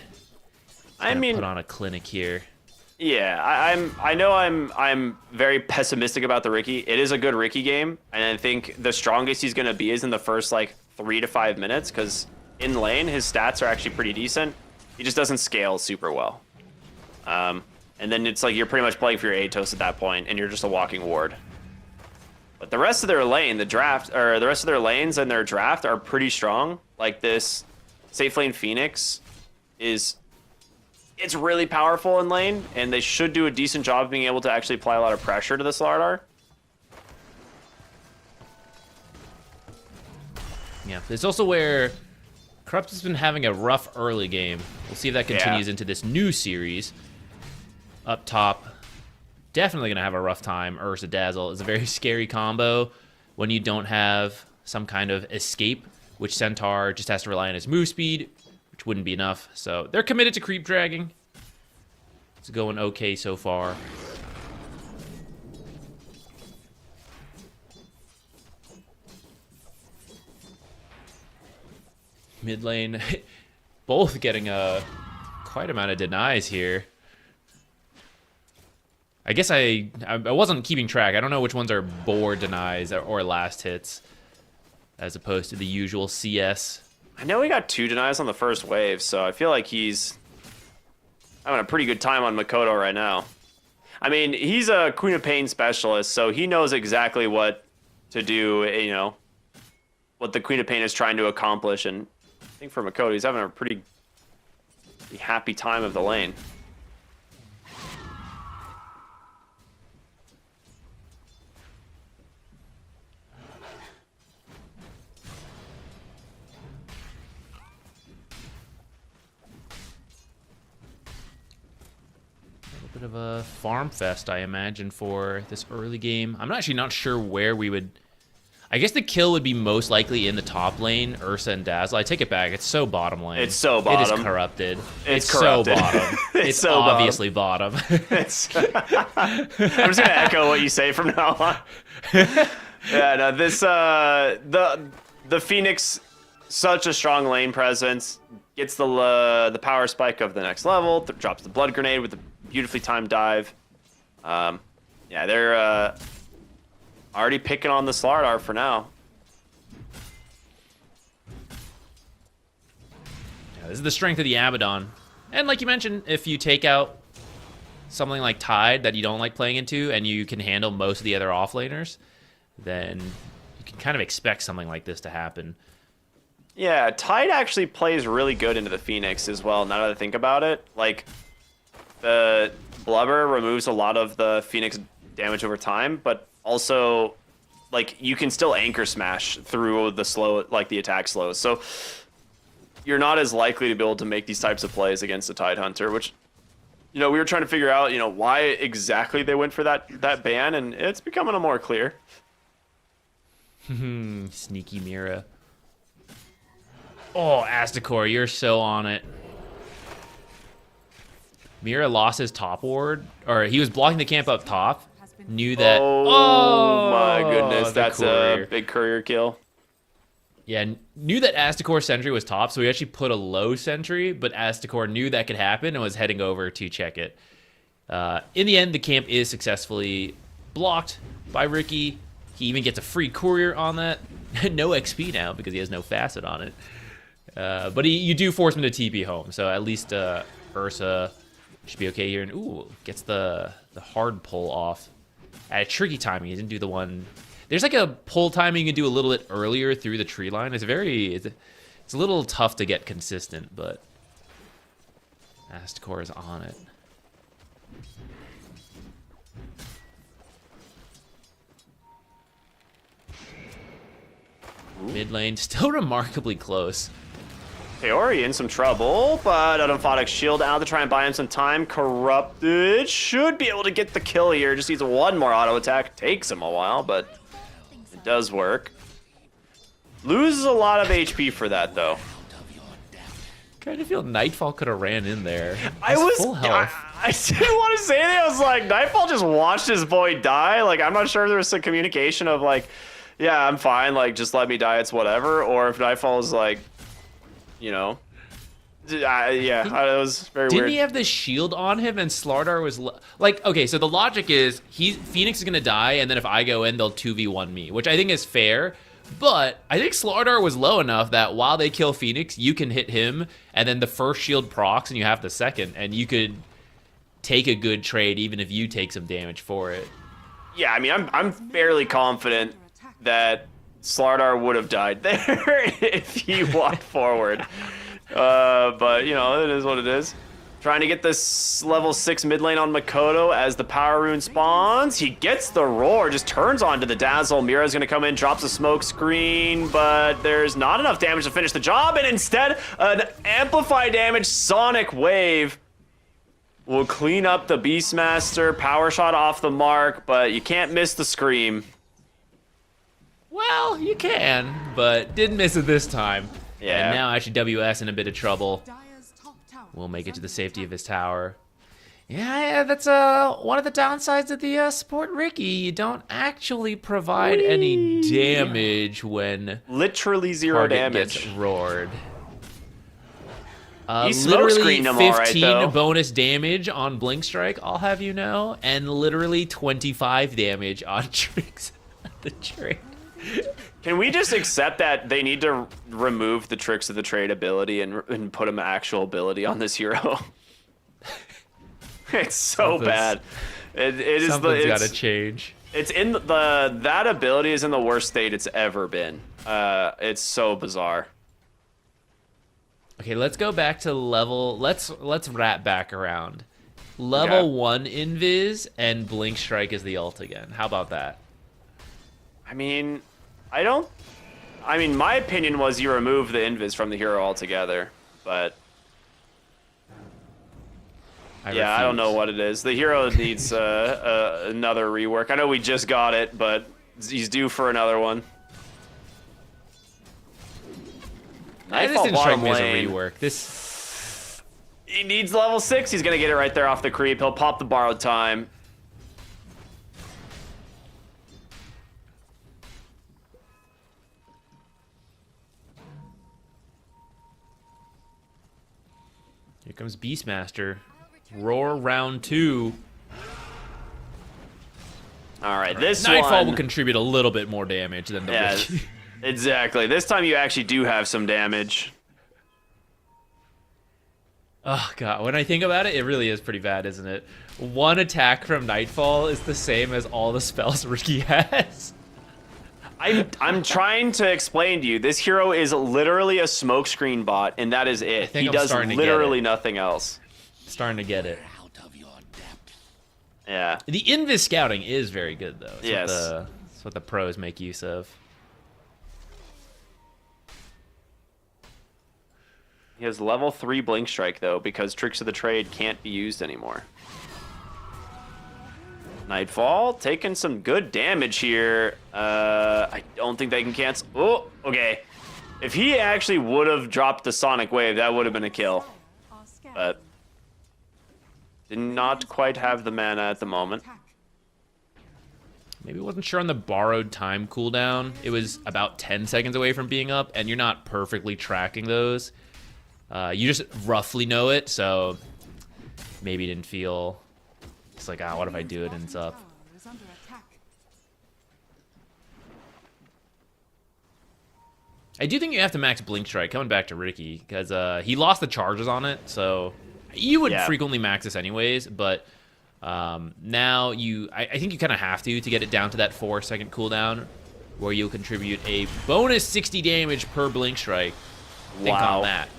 [SPEAKER 3] I mean,
[SPEAKER 4] put on a clinic here.
[SPEAKER 3] Yeah, I know I'm very pessimistic about the Ricky. It is a good Ricky game, and I think the strongest he's gonna be is in the first like 3 to 5 minutes, because in lane his stats are actually pretty decent. He just doesn't scale super well. And then it's like you're pretty much playing for your Atos at that point, and you're just a walking ward. But the rest of their lane, the rest of their lanes and their draft are pretty strong. Like this Safe Lane Phoenix it's really powerful in lane, and they should do a decent job of being able to actually apply a lot of pressure to this Lardar.
[SPEAKER 4] Yeah, it's also where Corrupt has been having a rough early game. We'll see if that continues into this new series. Up top, definitely going to have a rough time. Ursa Dazzle is a very scary combo when you don't have some kind of escape, which Centaur just has to rely on his move speed, which wouldn't be enough. So they're committed to creep dragging. It's going okay so far. Mid lane, both getting quite amount of denies here. I guess I wasn't keeping track. I don't know which ones are board denies or last hits, as opposed to the usual CS.
[SPEAKER 3] I know he got 2 denies on the first wave, so I feel like he's having a pretty good time on Makoto right now. I mean, he's a Queen of Pain specialist, so he knows exactly what to do, you know, what the Queen of Pain is trying to accomplish, and I think for Makoto, he's having a pretty happy time of the lane.
[SPEAKER 4] Bit of a farm fest, I imagine, for this early game. I'm actually not sure where we would... I guess the kill would be most likely in the top lane, Ursa and Dazzle. I take it back. It's so bottom lane.
[SPEAKER 3] It's so bottom.
[SPEAKER 4] It is corrupted.
[SPEAKER 3] It's corrupted.
[SPEAKER 4] So bottom. It's
[SPEAKER 3] so
[SPEAKER 4] obviously bottom.
[SPEAKER 3] I'm just gonna echo what you say from now on. Yeah, no, this the Phoenix, such a strong lane presence, gets the power spike of the next level, drops the blood grenade with a beautifully timed dive. Yeah, they're already picking on the Slardar for now.
[SPEAKER 4] Yeah, this is the strength of the Abaddon. And like you mentioned, if you take out something like Tide that you don't like playing into and you can handle most of the other offlaners, then you can kind of expect something like this to happen.
[SPEAKER 3] Yeah, Tide actually plays really good into the Phoenix as well, now that I think about it. Like, the Blubber removes a lot of the Phoenix damage over time, but also, like, you can still anchor smash through the slow, like the attack slows. So you're not as likely to be able to make these types of plays against a Tide Hunter, which, you know, we were trying to figure out, you know, why exactly they went for that ban, and it's becoming a more clear.
[SPEAKER 4] Sneaky Mira. Oh, Aztekor, you're so on it. Mira lost his top ward, or he was blocking the camp up top. Knew that.
[SPEAKER 3] Oh my goodness,
[SPEAKER 4] the
[SPEAKER 3] that's
[SPEAKER 4] courier.
[SPEAKER 3] a big courier kill.
[SPEAKER 4] Yeah, knew that Aztekor sentry was top, so he actually put a low sentry, but Aztekor knew that could happen and was heading over to check it. In the end, the camp is successfully blocked by Ricky. He even gets a free courier on that. No XP now because he has no facet on it. But you do force him to TP home, so at least Ursa should be okay here. And ooh, gets the hard pull off at a tricky timing. He didn't do the one. There's like a pull timing you can do a little bit earlier through the tree line. It's a little tough to get consistent, but Aztekor is on it. Mid lane still remarkably close.
[SPEAKER 3] Peori in some trouble, but Unemphatic shield out to try and buy him some time. Corrupted should be able to get the kill here. Just needs one more auto attack. Takes him a while, but it does work. Loses a lot of HP for that, though.
[SPEAKER 4] Kind of feel Nightfall could have ran in there.
[SPEAKER 3] I was
[SPEAKER 4] full health.
[SPEAKER 3] I didn't want to say that. I was like, Nightfall just watched his boy die. Like, I'm not sure if there was some communication of like, yeah, I'm fine. Like, just let me die. It's whatever. Or if Nightfall is like, you know, yeah, it was very weird.
[SPEAKER 4] Didn't he have the shield on him and Slardar was like, okay, so the logic is Phoenix is going to die, and then if I go in, they'll 2v1 me, which I think is fair. But I think Slardar was low enough that while they kill Phoenix, you can hit him, and then the first shield procs, and you have the second, and you could take a good trade even if you take some damage for it.
[SPEAKER 3] Yeah, I mean, I'm fairly confident that Slardar would have died there if he walked forward. But, you know, it is what it is. Trying to get this level 6 mid lane on Makoto as the power rune spawns. He gets the roar, just turns onto the Dazzle. Mira's going to come in, drops a smoke screen, but there's not enough damage to finish the job, and instead, an amplify damage Sonic Wave will clean up the Beastmaster. Power shot off the mark, but you can't miss the scream.
[SPEAKER 4] Well, you can, but didn't miss it this time.
[SPEAKER 3] Yeah.
[SPEAKER 4] And now actually WS in a bit of trouble.
[SPEAKER 5] Dire's top tower
[SPEAKER 4] Will make it to the safety of his tower. Yeah, that's one of the downsides of the support Ricky. You don't actually provide any damage when
[SPEAKER 3] literally zero
[SPEAKER 4] target
[SPEAKER 3] damage.
[SPEAKER 4] gets roared.
[SPEAKER 3] He
[SPEAKER 4] Literally
[SPEAKER 3] smokescreened him all right,
[SPEAKER 4] 15
[SPEAKER 3] though.
[SPEAKER 4] bonus damage on Blink Strike, I'll have you know, and literally 25 damage on Tricks the Trade.
[SPEAKER 3] Can we just accept that they need to remove the Tricks of the Trade ability and put an actual ability on this hero? It's so bad. It is
[SPEAKER 4] Something's got to change.
[SPEAKER 3] It's in that ability is in the worst state it's ever been. It's so bizarre.
[SPEAKER 4] Okay, let's go back to level. Let's wrap back around. Level 1 Invis and Blink Strike is the ult again. How about that?
[SPEAKER 3] I mean, my opinion was you remove the Invis from the hero altogether, but I don't know what it is. The hero needs another rework. I know we just got it, but he's due for another one.
[SPEAKER 4] This didn't strike me as a rework.
[SPEAKER 3] He needs level 6. He's going to get it right there off the creep. He'll pop the borrowed time.
[SPEAKER 4] Here comes Beastmaster. Roar round 2.
[SPEAKER 3] All right, this
[SPEAKER 4] Nightfall
[SPEAKER 3] one
[SPEAKER 4] will contribute a little bit more damage than the Ricky.
[SPEAKER 3] Exactly. This time you actually do have some damage.
[SPEAKER 4] Oh, God. When I think about it, it really is pretty bad, isn't it? One attack from Nightfall is the same as all the spells Ricky has.
[SPEAKER 3] I'm trying to explain to you, this hero is literally a smokescreen bot, and that is it. He does literally nothing else.
[SPEAKER 4] Starting to get it.
[SPEAKER 3] Yeah.
[SPEAKER 4] The Invis scouting is very good, though.
[SPEAKER 3] Yes.
[SPEAKER 4] That's what the pros make use of.
[SPEAKER 3] He has level 3 Blink Strike, though, because Tricks of the Trade can't be used anymore. Nightfall taking some good damage here. I don't think they can cancel. Oh, okay. If he actually would have dropped the Sonic Wave, that would have been a kill. But did not quite have the mana at the moment.
[SPEAKER 4] Maybe wasn't sure on the borrowed time cooldown. It was about 10 seconds away from being up, and you're not perfectly tracking those. You just roughly know it, so maybe didn't feel... It's like, what if I do it and it's up? I do think you have to max Blink Strike, coming back to Ricky, because he lost the charges on it, so you would frequently max this anyways, but now I think you kind of have to get it down to that 4-second cooldown, where you'll contribute a bonus 60 damage per Blink Strike. Think on that.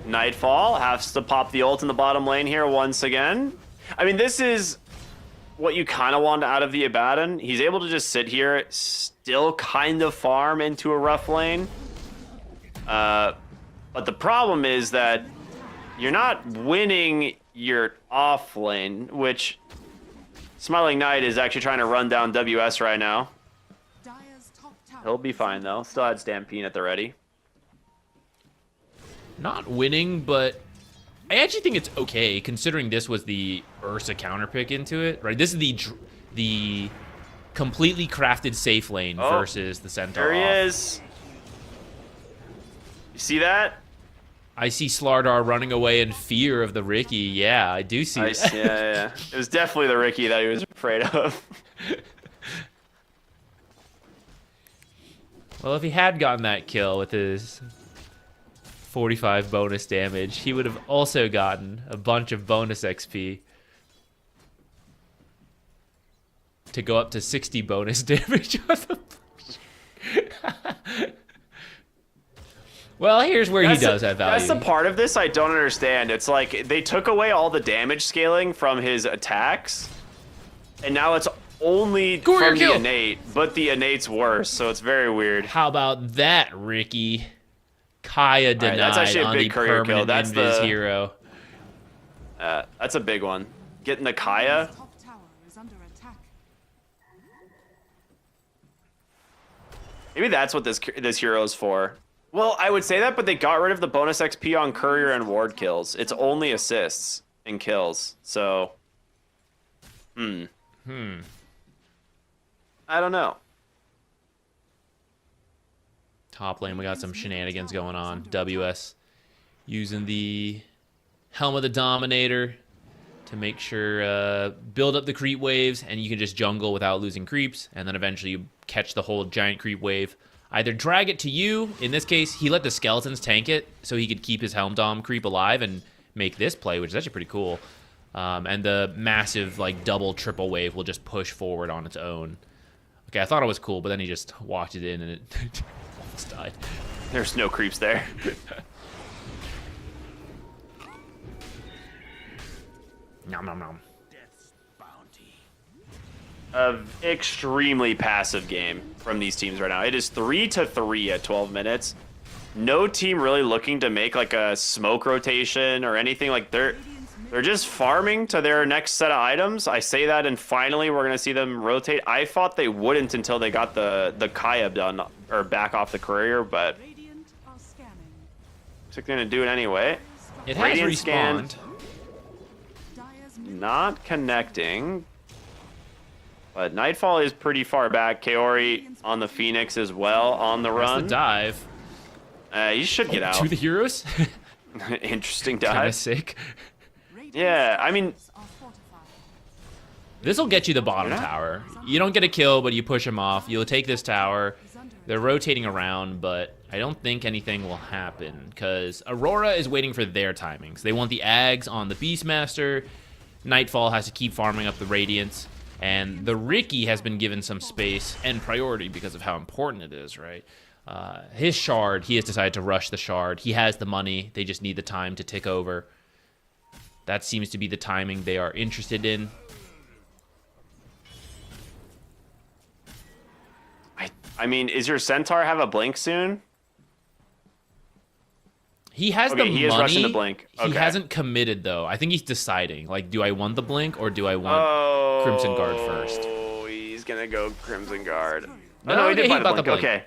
[SPEAKER 3] Nightfall has to pop the ult in the bottom lane here once again. I mean, this is what you kind of want out of the Abaddon. He's able to just sit here, still kind of farm into a rough lane. But the problem is that you're not winning your off lane, which Smiling Knight is actually trying to run down WS right now. He'll be fine, though. Still had Stampede at the ready.
[SPEAKER 4] Not winning, but I actually think it's okay, considering this was the Ursa counter pick into it, right? This is the completely crafted safe lane versus the Centaur.
[SPEAKER 3] There he is. You see that?
[SPEAKER 4] I see Slardar running away in fear of the Ricky. Yeah, I do see that.
[SPEAKER 3] Yeah. It was definitely the Ricky that he was afraid of.
[SPEAKER 4] Well, if he had gotten that kill with his 45 bonus damage, he would have also gotten a bunch of bonus XP to go up to 60 bonus damage. Well, here's where he does have value.
[SPEAKER 3] That's the part of this I don't understand. It's like they took away all the damage scaling from his attacks, and now it's only from the innate, but the innate's worse, so it's very weird.
[SPEAKER 4] How about that, Ricky? Kaya denied
[SPEAKER 3] that's actually a
[SPEAKER 4] on
[SPEAKER 3] big
[SPEAKER 4] the
[SPEAKER 3] career kill.
[SPEAKER 4] permanent
[SPEAKER 3] That's
[SPEAKER 4] Invis hero.
[SPEAKER 3] That's a big one. Getting the Kaya. Maybe that's what this hero is for. Well, I would say that, but they got rid of the bonus XP on courier and ward kills. It's only assists and kills, so... I don't know.
[SPEAKER 4] Top lane, we got some shenanigans going on. WS using the Helm of the Dominator to make sure build up the creep waves, and you can just jungle without losing creeps, and then eventually you catch the whole giant creep wave. Either drag it to you. In this case, he let the skeletons tank it so he could keep his Helm Dom creep alive and make this play, which is actually pretty cool. And the massive, like, double, triple wave will just push forward on its own. Okay, I thought it was cool, but then he just walked it in and it almost died.
[SPEAKER 3] There's no creeps there.
[SPEAKER 4] Nom nom nom.
[SPEAKER 3] An extremely passive game from these teams right now. It is 3-3 at 12 minutes. No team really looking to make like a smoke rotation or anything. Like They're just farming to their next set of items. I say that, and finally we're going to see them rotate. I thought they wouldn't until they got the Kaya done, or back off the courier, but
[SPEAKER 5] Radiant are scanning.
[SPEAKER 3] they're going to do it anyway.
[SPEAKER 4] It has
[SPEAKER 3] Radiant
[SPEAKER 4] respawned.
[SPEAKER 3] scanned.
[SPEAKER 5] Dire's middle
[SPEAKER 3] Not connecting. But Nightfall is pretty far back. Kaori on the Phoenix as well, on the
[SPEAKER 4] That's
[SPEAKER 3] run.
[SPEAKER 4] the dive.
[SPEAKER 3] You should get out.
[SPEAKER 4] To the heroes?
[SPEAKER 3] Interesting
[SPEAKER 4] Kind of
[SPEAKER 3] dive.
[SPEAKER 4] sick.
[SPEAKER 5] Radiant's
[SPEAKER 3] Yeah, I mean,
[SPEAKER 5] are fortified.
[SPEAKER 4] This will get you the bottom tower. You don't get a kill, but you push them off. You'll take this tower. They're rotating around, but I don't think anything will happen because Aurora is waiting for their timings. They want the Ags on the Beastmaster. Nightfall has to keep farming up the Radiance. And the Ricky has been given some space and priority because of how important it is, right? His Shard, he has decided to rush the Shard. He has the money. They just need the time to tick over. That seems to be the timing they are interested in.
[SPEAKER 3] I mean, is your Centaur have a blink soon?
[SPEAKER 4] He has
[SPEAKER 3] Okay,
[SPEAKER 4] the
[SPEAKER 3] he is
[SPEAKER 4] money.
[SPEAKER 3] rushing the blink.
[SPEAKER 4] He
[SPEAKER 3] Okay.
[SPEAKER 4] hasn't committed though. I think he's deciding. Like, do I want the blink or do I want Crimson Guard first?
[SPEAKER 3] Oh, he's gonna go Crimson Guard.
[SPEAKER 4] No,
[SPEAKER 3] Oh, no, he
[SPEAKER 4] okay,
[SPEAKER 3] did buy
[SPEAKER 4] he
[SPEAKER 3] the
[SPEAKER 4] bought the
[SPEAKER 3] blink.
[SPEAKER 4] blink.
[SPEAKER 3] Okay.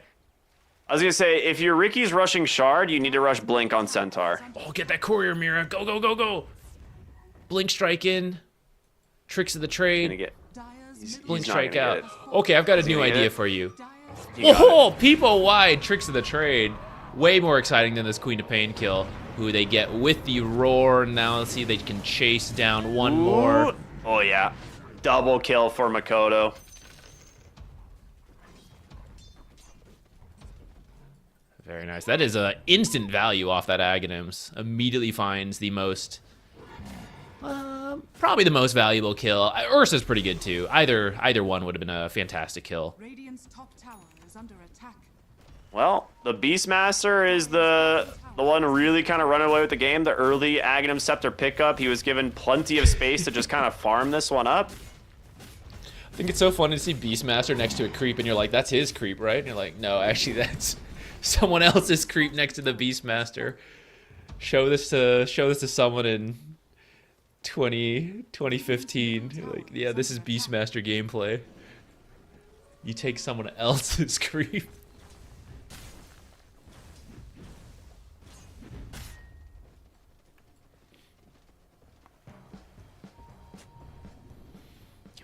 [SPEAKER 3] I was gonna say, if your Ricky's rushing Shard, you need to rush Blink on Centaur.
[SPEAKER 4] Oh, get that courier, Mira. Go, go, go, go. Blink strike in. Tricks of the
[SPEAKER 3] Gonna
[SPEAKER 4] trade.
[SPEAKER 3] get.
[SPEAKER 5] Dire's middle
[SPEAKER 4] Blink
[SPEAKER 3] not
[SPEAKER 4] strike
[SPEAKER 3] gonna
[SPEAKER 4] out.
[SPEAKER 3] get
[SPEAKER 4] Okay, I've got a new
[SPEAKER 3] gonna get
[SPEAKER 4] idea
[SPEAKER 3] it?
[SPEAKER 4] for you.
[SPEAKER 5] Dire's
[SPEAKER 3] You got
[SPEAKER 4] Oh, people wide. Tricks of the trade. Way more exciting than this Queen of Pain kill, who they get with the roar. Now let's see if they can chase down one more.
[SPEAKER 3] Ooh. Oh yeah, double kill for Makoto.
[SPEAKER 4] Very nice. That is a instant value off that Aghanims. Immediately finds the most, probably the most valuable kill. Ursa's pretty good too. Either one would have been a fantastic kill.
[SPEAKER 5] Radiant's top tower is under attack.
[SPEAKER 3] Well, the Beastmaster is the one really kind of running away with the game. The early Aghanim Scepter pickup, he was given plenty of space to just kind of farm this one up.
[SPEAKER 4] I think it's so fun to see Beastmaster next to a creep, and you're like, that's his creep, right? And you're like, no, actually, that's someone else's creep next to the Beastmaster. Show this to someone in 2015. You're like, yeah, this is Beastmaster gameplay. You take someone else's creep.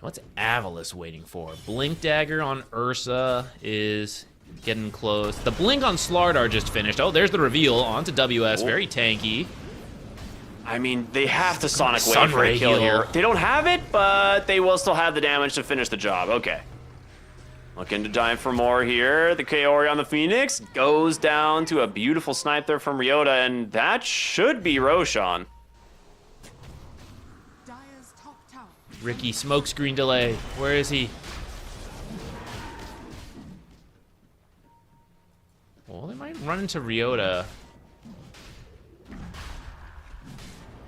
[SPEAKER 4] What's AVULUS waiting for? Blink Dagger on Ursa is getting close. The Blink on Slardar just finished. Oh, there's the reveal onto WS. Very tanky.
[SPEAKER 3] I mean, they have to Sonic Wave
[SPEAKER 4] Sun
[SPEAKER 3] for a
[SPEAKER 4] Ray
[SPEAKER 3] kill
[SPEAKER 4] heal.
[SPEAKER 3] here. They don't have it, but they will still have the damage to finish the job. Okay. Looking to dive for more here. The Kaori on the Phoenix goes down to a beautiful snipe there from Ryota, and that should be Roshan.
[SPEAKER 5] Dire's top tower.
[SPEAKER 4] Ricky, smokescreen delay. Where is he? Well, they might run into Ryota.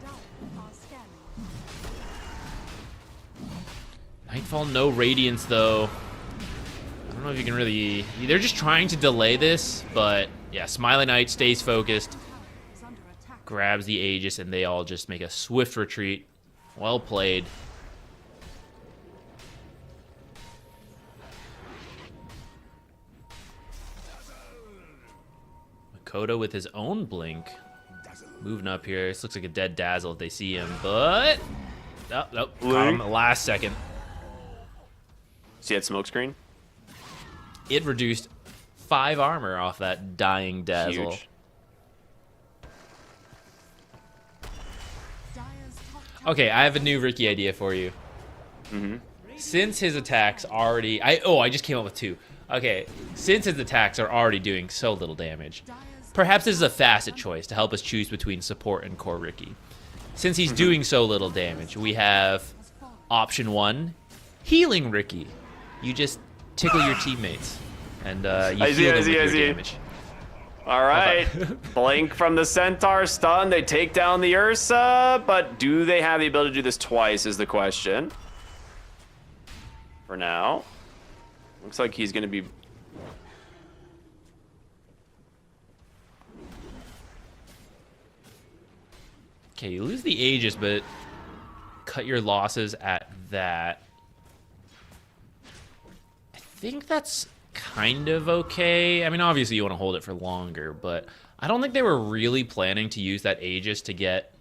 [SPEAKER 5] Dire are scanning.
[SPEAKER 4] Nightfall, no Radiance, though. I don't know if you can really... They're just trying to delay this, but yeah, Smiley Knight stays focused,
[SPEAKER 5] Is under attack.
[SPEAKER 4] grabs the Aegis, and they all just make a swift retreat. Well played. Makoto with his own blink. Moving up here. This looks like a dead Dazzle if they see him, but... Oh, nope. Caught him last second.
[SPEAKER 3] See that smoke screen?
[SPEAKER 4] It reduced 5 armor off that dying Dazzle.
[SPEAKER 3] Huge.
[SPEAKER 5] Dire's top tower.
[SPEAKER 4] Okay, I have a new Ricky idea for you. Since his attacks already... I just came up with 2. Okay, since his attacks are already doing so little damage, perhaps this is a facet choice to help us choose between support and core Ricky. Since he's doing so little damage, we have option 1, healing Ricky. You just tickle your teammates, and you heal them with your damage.
[SPEAKER 3] All right. Blink from the Centaur, stun. They take down the Ursa, but do they have the ability to do this twice is the question. For now. Looks like he's going to be...
[SPEAKER 4] Okay, you lose the Aegis, but cut your losses at that. I think that's kind of okay. I mean, obviously you want to hold it for longer, but I don't think they were really planning to use that Aegis to get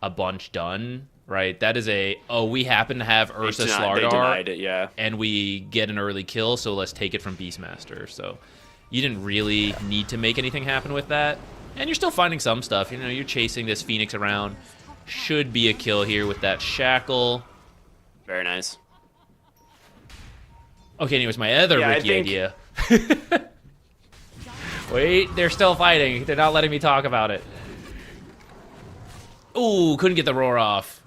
[SPEAKER 4] a bunch done, right? That is we happen to have Ursa Slardar.
[SPEAKER 3] They denied it, yeah.
[SPEAKER 4] And we get an early kill, so let's take it from Beastmaster. So you didn't really need to make anything happen with that. And you're still finding some stuff. You know, you're chasing this Phoenix around. Should be a kill here with that Shackle.
[SPEAKER 3] Very nice.
[SPEAKER 4] Okay, anyways, my other Ricky idea. Wait, they're still fighting. They're not letting me talk about it. Ooh, couldn't get the roar off.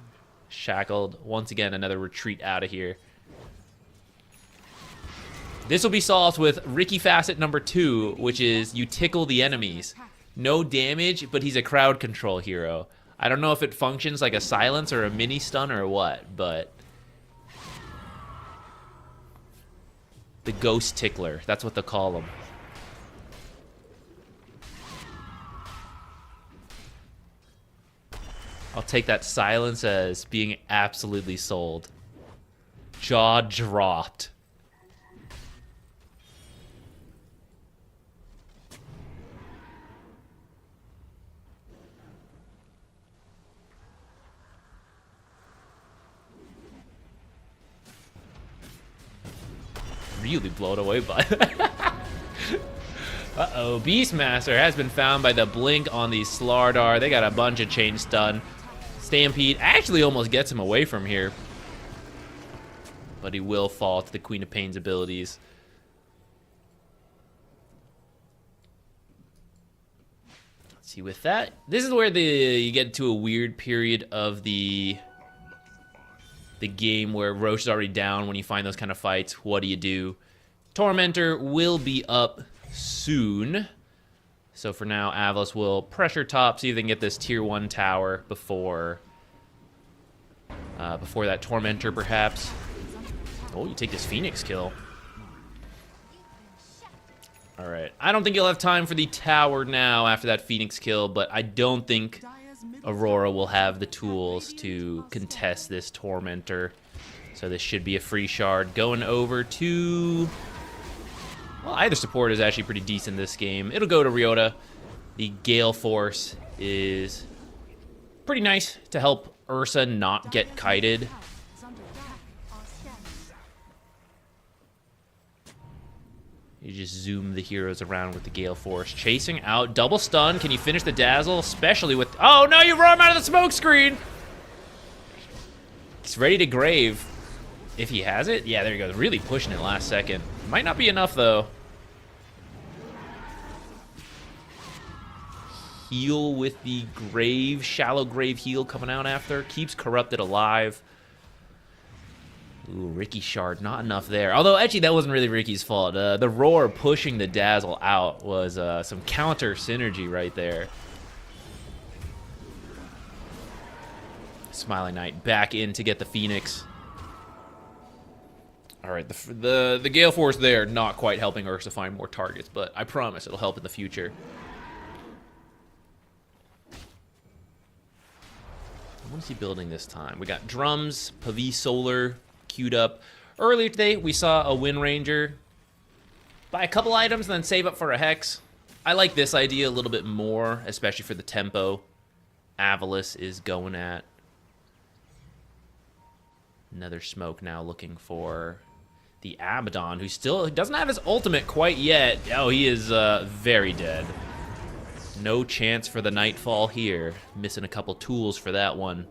[SPEAKER 4] Shackled. Once again, another retreat out of here. This will be solved with Ricky Facet number 2, which is you tickle the enemies. No damage, but he's a crowd control hero. I don't know if it functions like a silence or a mini stun or what, but... the ghost tickler. That's what they call him. I'll take that silence as being absolutely sold. Jaw dropped. Really blown away by that. Uh-oh, Beastmaster has been found by the blink on the Slardar. They got a bunch of chain stun. Stampede actually almost gets him away from here. But he will fall to the Queen of Pain's abilities. Let's see, with that, this is where you get to a weird period of the game where Roche is already down. When you find those kind of fights, what do? Tormentor will be up soon. So for now, AVULUS will pressure top, see if they can get this tier 1 tower before that Tormentor, perhaps. Oh, you take this Phoenix kill. All right. I don't think you'll have time for the tower now after that Phoenix kill, but I don't think Aurora will have the tools to contest this Tormentor. So this should be a free shard. Going over to... well, either support is actually pretty decent this game. It'll go to Ryota. The Gale Force is pretty nice to help Ursa not get kited. You just zoom the heroes around with the Gale Force. Chasing out. Double stun. Can you finish the Dazzle? Especially with... oh, no, you roar him out of the smoke screen! He's ready to grave. If he has it? Yeah, there he goes. Really pushing it last second. Might not be enough, though. Heal with the grave. Shallow grave heal coming out after. Keeps Corrupted alive. Ooh, Ricky Shard, not enough there. Although, actually, that wasn't really Ricky's fault. The roar pushing the Dazzle out was some counter synergy right there. Smiling Knight back in to get the Phoenix. All right, the Gale Force there, not quite helping Ursa find more targets, but I promise it'll help in the future. What is he building this time? We got drums, Pavie Solar queued up. Earlier today, we saw a Wind Ranger buy a couple items and then save up for a Hex. I like this idea a little bit more, especially for the tempo AVULUS is going at. Another smoke now looking for the Abaddon, who still doesn't have his ultimate quite yet. Oh, he is very dead. No chance for the Nightfall here. Missing a couple tools for that one.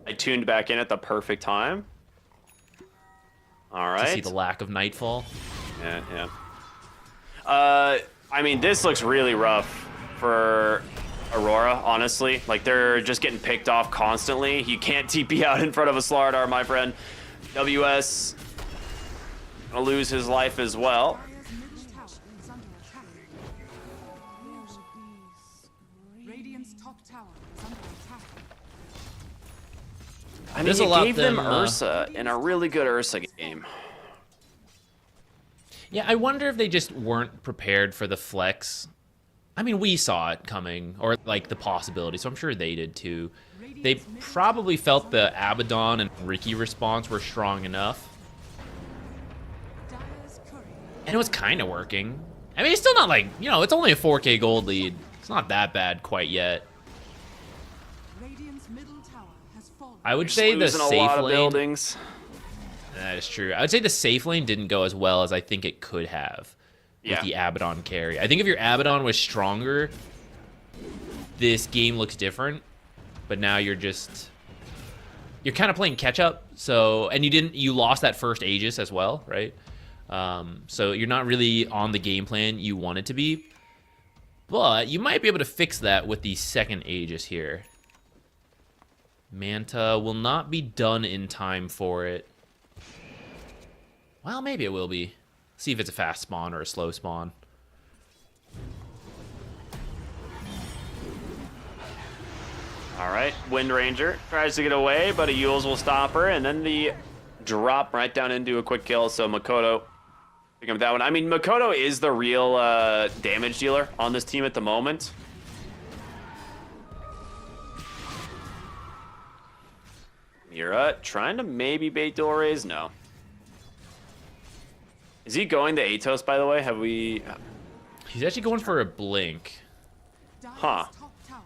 [SPEAKER 3] I tuned back in at the perfect time. All right.
[SPEAKER 4] To see the lack of Nightfall.
[SPEAKER 3] Yeah. I mean, this looks really rough for Aurora, honestly. Like, they're just getting picked off constantly. You can't TP out in front of a Slardar, my friend. WS gonna lose his life as well. I mean, you gave them Ursa in a really good Ursa game.
[SPEAKER 4] Yeah, I wonder if they just weren't prepared for the flex. I mean, we saw it coming, or like the possibility, so I'm sure they did too. they probably felt the Abaddon and Riki response were strong enough. And it was kind of working. I mean, it's still not like, you know, it's only a 4K gold lead. It's not that bad quite yet. I would say the
[SPEAKER 3] Losing a
[SPEAKER 4] safe
[SPEAKER 3] lot of
[SPEAKER 4] lane.
[SPEAKER 3] buildings.
[SPEAKER 4] That is true. I would say the safe lane didn't go as well as I think it could have with
[SPEAKER 3] Yeah.
[SPEAKER 4] the Abaddon carry. I think if your Abaddon was stronger, this game looks different. But now you're kind of playing catch up. So, and you lost that first Aegis as well, right? So you're not really on the game plan you want it to be. But you might be able to fix that with the second Aegis here. Manta will not be done in time for it. Well, maybe it will be. See if it's a fast spawn or a slow spawn.
[SPEAKER 3] All right, Wind Ranger tries to get away, but EULS will stop her, and then the drop right down into a quick kill. So Makoto picking up that one. I mean, Makoto is the real damage dealer on this team at the moment. Mira trying to maybe bait Dores. No. Is he going to Atos, by the way? Have we...
[SPEAKER 4] He's actually going for a blink.
[SPEAKER 3] Huh.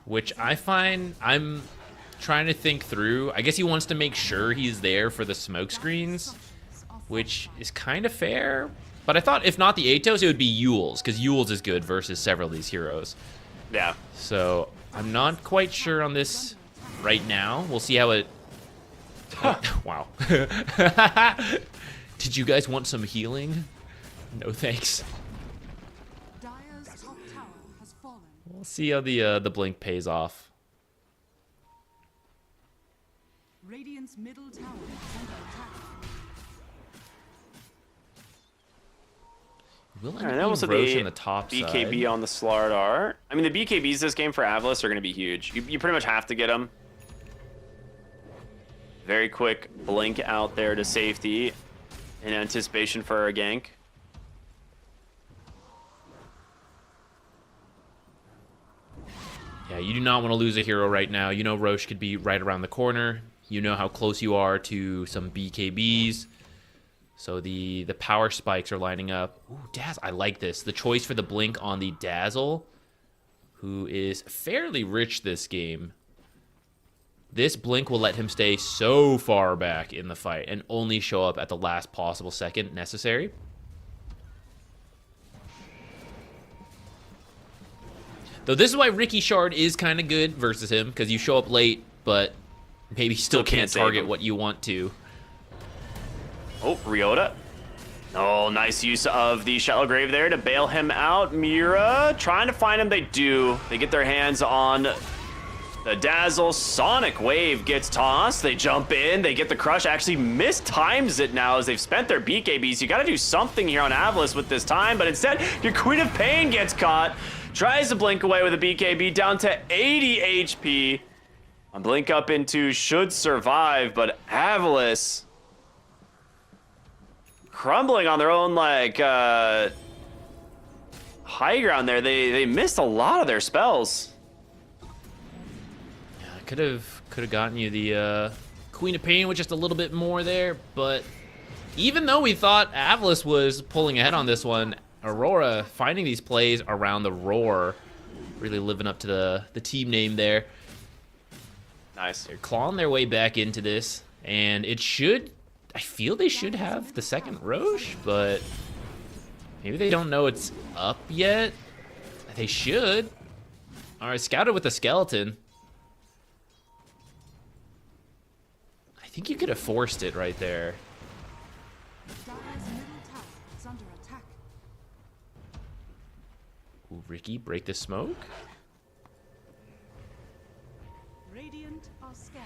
[SPEAKER 4] Which I find, I'm trying to think through. I guess he wants to make sure he's there for the smoke screens, which is kind of fair. But I thought if not the Atos, it would be EULS, because EULS is good versus several of these heroes.
[SPEAKER 3] Yeah.
[SPEAKER 4] So I'm not quite sure on this right now. We'll see how it... Wow. Did you guys want some healing? No thanks. We'll see how the blink pays off.
[SPEAKER 5] Radiant's middle tower is under attack.
[SPEAKER 4] Will
[SPEAKER 3] All right,
[SPEAKER 4] end
[SPEAKER 3] that
[SPEAKER 4] up
[SPEAKER 3] was
[SPEAKER 4] being Roche
[SPEAKER 3] the
[SPEAKER 4] on the top
[SPEAKER 3] BKB
[SPEAKER 4] side.
[SPEAKER 3] on the Slardar. I mean, the BKBs this game for AVULUS are going to be huge. You pretty much have to get them. Very quick blink out there to safety in anticipation for a gank.
[SPEAKER 4] Yeah, you do not want to lose a hero right now. You know Roche could be right around the corner. You know how close you are to some BKBs. So the power spikes are lining up. Ooh, Dazzle. I like this. The choice for the blink on the Dazzle, who is fairly rich this game. This blink will let him stay so far back in the fight and only show up at the last possible second necessary. Though this is why Riki Shard is kind of good versus him, because you show up late, but maybe still can't
[SPEAKER 3] save
[SPEAKER 4] target
[SPEAKER 3] him.
[SPEAKER 4] what you want to.
[SPEAKER 3] Oh, Ryota. Oh, nice use of the Shallow Grave there to bail him out. Mira trying to find him. They do. They get their hands on the Dazzle. Sonic Wave gets tossed. They jump in. They get the crush. Actually mistimes it now as they've spent their BKBs. You got to do something here on AVULUS with this time, but instead, your Queen of Pain gets caught. Tries to blink away with a BKB down to 80 HP. A blink up into should survive, but AVULUS crumbling on their own, like, high ground there. They missed a lot of their spells.
[SPEAKER 4] Yeah, could have gotten you the Queen of Pain with just a little bit more there, but even though we thought AVULUS was pulling ahead on this one, Aurora finding these plays around the roar, really living up to the team name there.
[SPEAKER 3] Nice.
[SPEAKER 4] They're clawing their way back into this, and it should... I feel they should have the second Roche, but maybe they don't know it's up yet. They should. All right, scouted with the skeleton. I think you could have forced it right there.
[SPEAKER 5] Dire's middle tower is under attack.
[SPEAKER 4] Ooh, Riki, break the smoke.
[SPEAKER 5] Radiant are scared.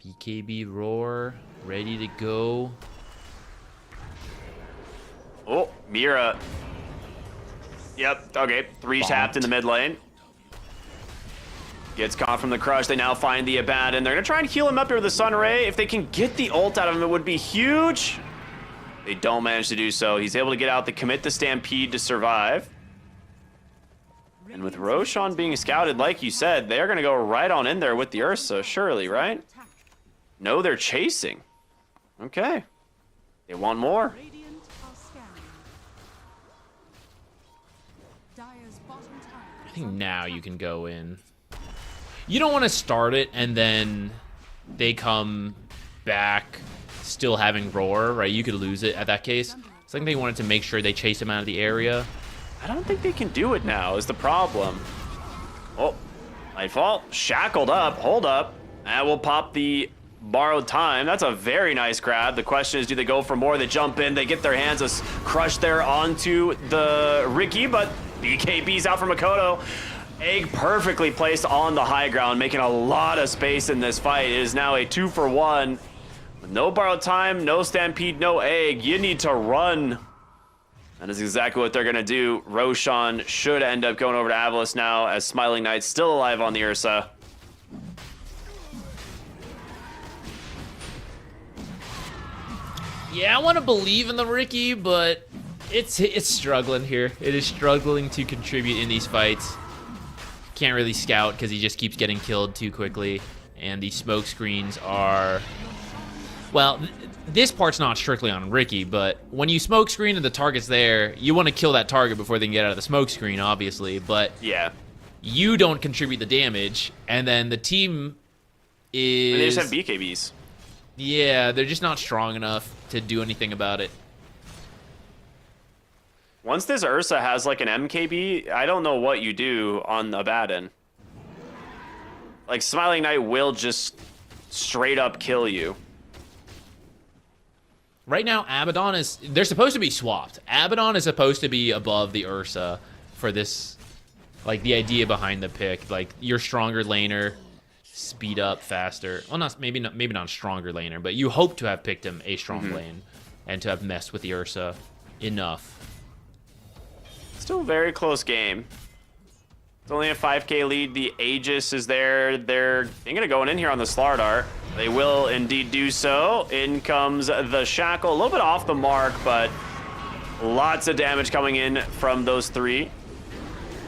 [SPEAKER 4] BKB roar, ready to go.
[SPEAKER 3] Oh, Mira. Yep, okay. 3 tapped in the mid lane. Gets caught from the crush. They now find the Abad, and they're going to try and heal him up here with the Sun Ray. If they can get the ult out of him, it would be huge. They don't manage to do so. He's able to get out the commit the Stampede to survive. And with Roshan being scouted, like you said, they're going to go right on in there with the Ursa, surely, right? No, they're chasing. Okay. They want more.
[SPEAKER 5] Radiant are scanning. Dire's bottom tower.
[SPEAKER 4] I think now you can go in. You don't want to start it and then they come back still having Roar, right? You could lose it at that case. So I think they wanted to make sure they chase him out of the area.
[SPEAKER 3] I don't think they can do it now is the problem. Oh, Nightfall. Shackled up. Hold up. And we'll pop the borrowed time. That's a very nice grab. The question is, do they go for more? They jump in. They get their hands crushed there onto the Ricky, but BKB's out from Makoto. Egg perfectly placed on the high ground, making a lot of space in this fight. It is now a 2-for-1. With no borrowed time, no Stampede, no Egg. You need to run. That is exactly what they're going to do. Roshan should end up going over to AVULUS now, as Smiling Knight's still alive on the Ursa.
[SPEAKER 4] Yeah, I want to believe in the Ricky, but it's struggling here. It is struggling to contribute in these fights. Can't really scout because he just keeps getting killed too quickly. And the smoke screens are... Well, this part's not strictly on Ricky, but when you smoke screen and the target's there, you want to kill that target before they can get out of the smoke screen, obviously. But
[SPEAKER 3] yeah,
[SPEAKER 4] you don't contribute the damage, and then the team is...
[SPEAKER 3] And they just have BKBs.
[SPEAKER 4] Yeah, they're just not strong enough to do anything about it.
[SPEAKER 3] Once this Ursa has like an MKB, I don't know what you do on the Abaddon. Like, Smiling Knight will just straight up kill you.
[SPEAKER 4] Right now, Abaddon is... They're supposed to be swapped. Abaddon is supposed to be above the Ursa for this... Like, the idea behind the pick. Like, you're stronger laner, speed up faster. Well, maybe not stronger laner, but you hope to have picked him a strong lane and to have messed with the Ursa enough.
[SPEAKER 3] Still a very close game. It's only a 5k lead. The Aegis is there. They're going to go in here on the Slardar. They will indeed do so. In comes the Shackle. A little bit off the mark, but lots of damage coming in from those three.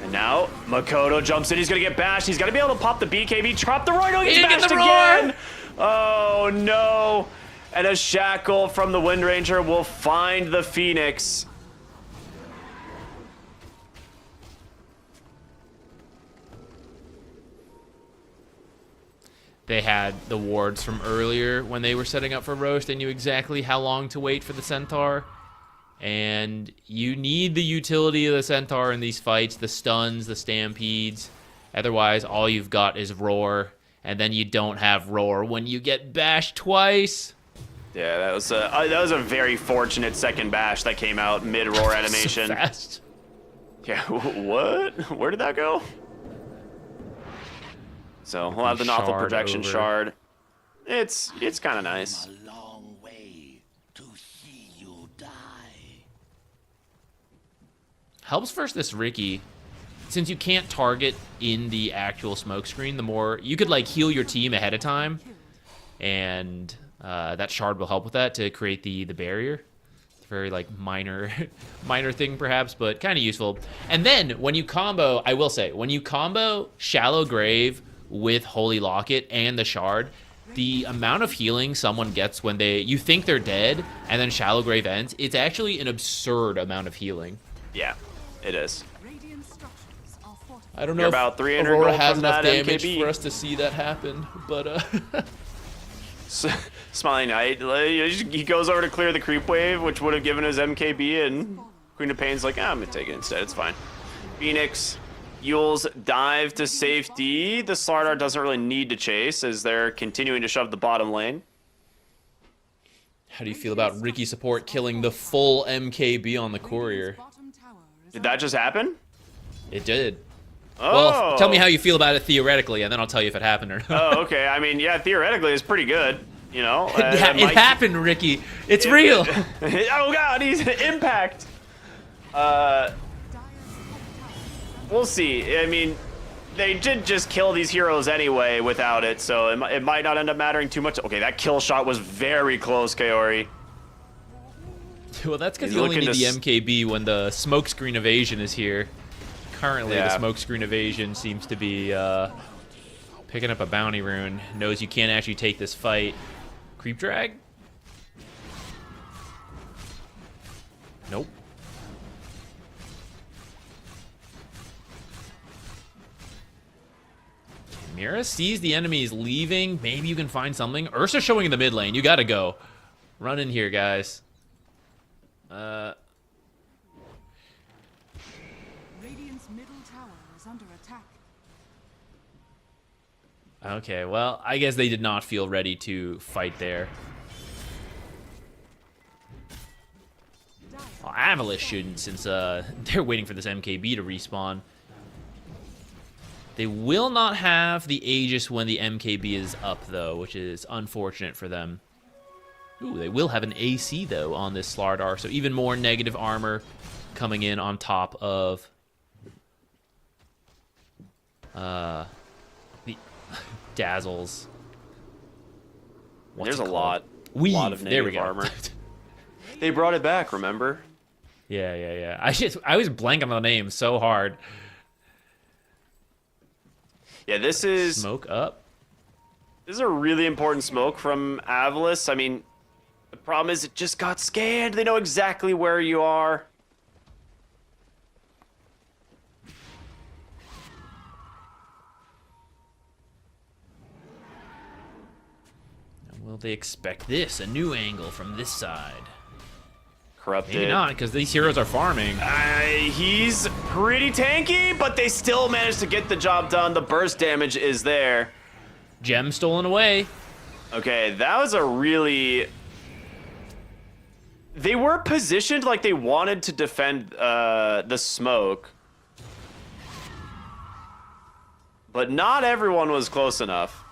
[SPEAKER 3] And now Makoto jumps in. He's going to get bashed. He's going to be able to pop the BKB. Drop the Roar. No, he's bashed again. Oh, no. And a Shackle from the Wind Ranger will find the Phoenix.
[SPEAKER 4] They had the wards from earlier when they were setting up for Roche. They knew exactly how long to wait for the Centaur. And you need the utility of the Centaur in these fights, the stuns, the stampedes. Otherwise, all you've got is Roar. And then you don't have Roar when you get bashed twice.
[SPEAKER 3] Yeah, that was a very fortunate second bash that came out mid-Roar animation.
[SPEAKER 4] So fast.
[SPEAKER 3] Yeah, what? Where did that go? So we'll have the Nothal projection shard. It's kind of nice.
[SPEAKER 6] A long way to see you die.
[SPEAKER 4] Helps versus this Ricky. Since you can't target in the actual smoke screen, the more you could like heal your team ahead of time, and that shard will help with that to create the barrier. It's a very like minor thing perhaps, but kind of useful. And then when you combo, I will say, when you combo Shallow Grave with Holy Locket and the shard, the amount of healing someone gets when you think they're dead and then Shallow Grave ends, it's actually an absurd amount of healing.
[SPEAKER 3] Yeah, it is.
[SPEAKER 4] I don't know
[SPEAKER 3] about
[SPEAKER 4] if
[SPEAKER 3] 300
[SPEAKER 4] Aurora
[SPEAKER 3] gold
[SPEAKER 4] has
[SPEAKER 3] from
[SPEAKER 4] enough
[SPEAKER 3] that
[SPEAKER 4] damage
[SPEAKER 3] MKB.
[SPEAKER 4] for us to see that happen, but
[SPEAKER 3] Smiling Knight, he goes over to clear the creep wave, which would have given his MKB, and Queen of Pain's like, I'm gonna take it instead, it's fine. Phoenix, Yule's dive to safety. The Slardar doesn't really need to chase as they're continuing to shove the bottom lane.
[SPEAKER 4] how do you feel about Ricky support killing the full MKB on the courier?
[SPEAKER 3] Did that just happen?
[SPEAKER 4] It did.
[SPEAKER 3] Oh.
[SPEAKER 4] Well, tell me how you feel about it theoretically, and then I'll tell you if it happened or not.
[SPEAKER 3] Oh, okay. I mean, yeah, theoretically, it's pretty good. You know,
[SPEAKER 4] It happened, Ricky. It's real.
[SPEAKER 3] Oh God, he's Impact. We'll see. I mean, they did just kill these heroes anyway without it, so it might not end up mattering too much. Okay, that kill shot was very close, Kaori.
[SPEAKER 4] Well, that's because
[SPEAKER 3] He's
[SPEAKER 4] you only need
[SPEAKER 3] looking
[SPEAKER 4] the MKB when the smokescreen evasion is here. Currently,
[SPEAKER 3] Yeah.
[SPEAKER 4] the smokescreen evasion seems to be picking up a bounty rune. Knows you can't actually take this fight. Creep drag? Nope. Mira sees the enemies leaving. Maybe you can find something. Ursa showing in the mid lane. You gotta go. Run in here, guys.
[SPEAKER 5] Radiant's middle tower is under attack.
[SPEAKER 4] Okay, well, I guess they did not feel ready to fight there. Well, AVULUS shouldn't, since they're waiting for this MKB to respawn. They will not have the Aegis when the MKB is up, though, which is unfortunate for them. Ooh, they will have an AC, though, on this Slardar, so even more negative armor coming in on top of the Dazzles.
[SPEAKER 3] There's a lot
[SPEAKER 4] Weave.
[SPEAKER 3] of
[SPEAKER 4] There we
[SPEAKER 3] negative
[SPEAKER 4] go.
[SPEAKER 3] armor. They brought it back, remember?
[SPEAKER 4] Yeah. I was blanking on the name so hard.
[SPEAKER 3] Yeah, this is
[SPEAKER 4] Smoke up.
[SPEAKER 3] This is a really important smoke from AVULUS. I mean, the problem is it just got scanned. They know exactly where you are.
[SPEAKER 4] Will they expect this? A new angle from this side?
[SPEAKER 3] Corrupted.
[SPEAKER 4] Maybe not, because these heroes are farming.
[SPEAKER 3] He's pretty tanky, but they still managed to get the job done. The burst damage is there.
[SPEAKER 4] Gem stolen away.
[SPEAKER 3] Okay, that was a really... They were positioned like they wanted to defend the smoke. But not everyone was close enough.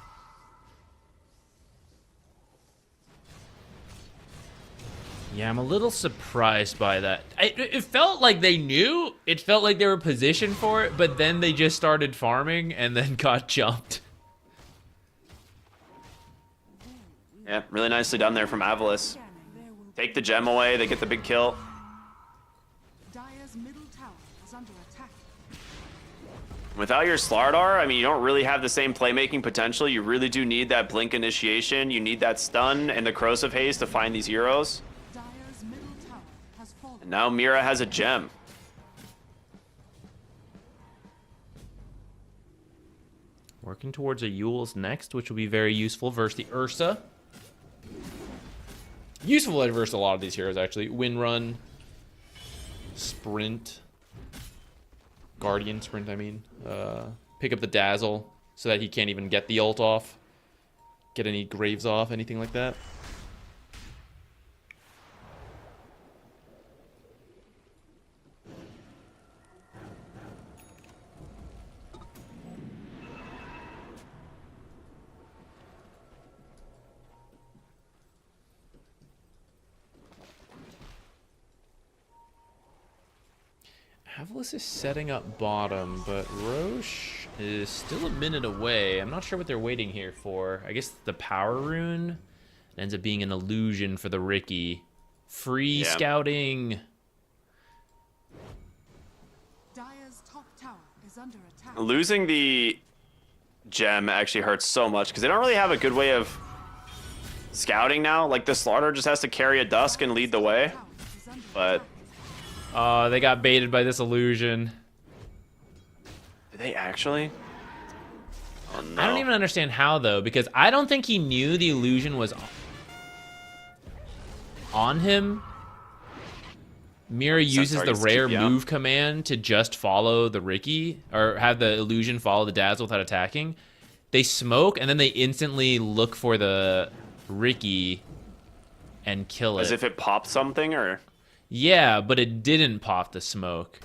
[SPEAKER 4] Yeah, I'm a little surprised by that. It felt like they knew. It felt like they were positioned for it, but then they just started farming and then got jumped.
[SPEAKER 3] Yeah, really nicely done there from AVULUS. Take the gem away, they get the big kill.
[SPEAKER 5] Dire's middle tower is under attack.
[SPEAKER 3] Without your Slardar, I mean, you don't really have the same playmaking potential. You really do need that blink initiation. You need that stun and the corrosive haste to find these heroes.
[SPEAKER 5] Dire's middle tower has fallen.
[SPEAKER 3] And now Mira has a gem.
[SPEAKER 4] Working towards a EUL's next, which will be very useful versus the Ursa. Useful versus a lot of these heroes, actually. Wind Run, Sprint, Guardian Sprint, I mean. Pick up the Dazzle so that he can't even get the ult off. Get any Graves off, anything like that. AVULUS is setting up bottom, but Roche is still a minute away. I'm not sure what they're waiting here for. I guess the power rune ends up being an illusion for the Ricky. Free scouting.
[SPEAKER 5] Dire's top tower is under attack.
[SPEAKER 3] Losing the gem actually hurts so much because they don't really have a good way of scouting now. Like, the Slaughter just has to carry a Dusk and lead the way. But
[SPEAKER 4] They got baited by this illusion.
[SPEAKER 3] did they actually? Oh, no.
[SPEAKER 4] I don't even understand how, though, because I don't think he knew the illusion was on him. Mira uses the rare move command to just follow the Ricky, or have the illusion follow the Dazzle without attacking. They smoke, and then they instantly look for the Ricky and kill it.
[SPEAKER 3] As if it popped something, or?
[SPEAKER 4] Yeah, but it didn't pop the smoke.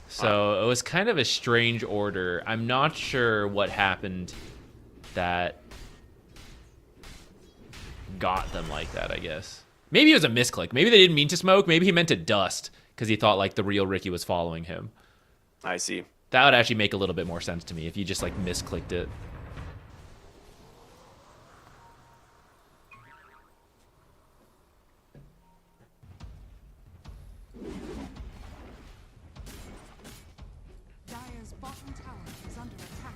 [SPEAKER 4] So it was kind of a strange order. I'm not sure what happened that got them like that, I guess. Maybe it was a misclick. Maybe they didn't mean to smoke. Maybe he meant to dust because he thought like the real Ricky was following him.
[SPEAKER 3] I see.
[SPEAKER 4] That would actually make a little bit more sense to me if you just like misclicked it.
[SPEAKER 5] Dire's bottom tower is under attack.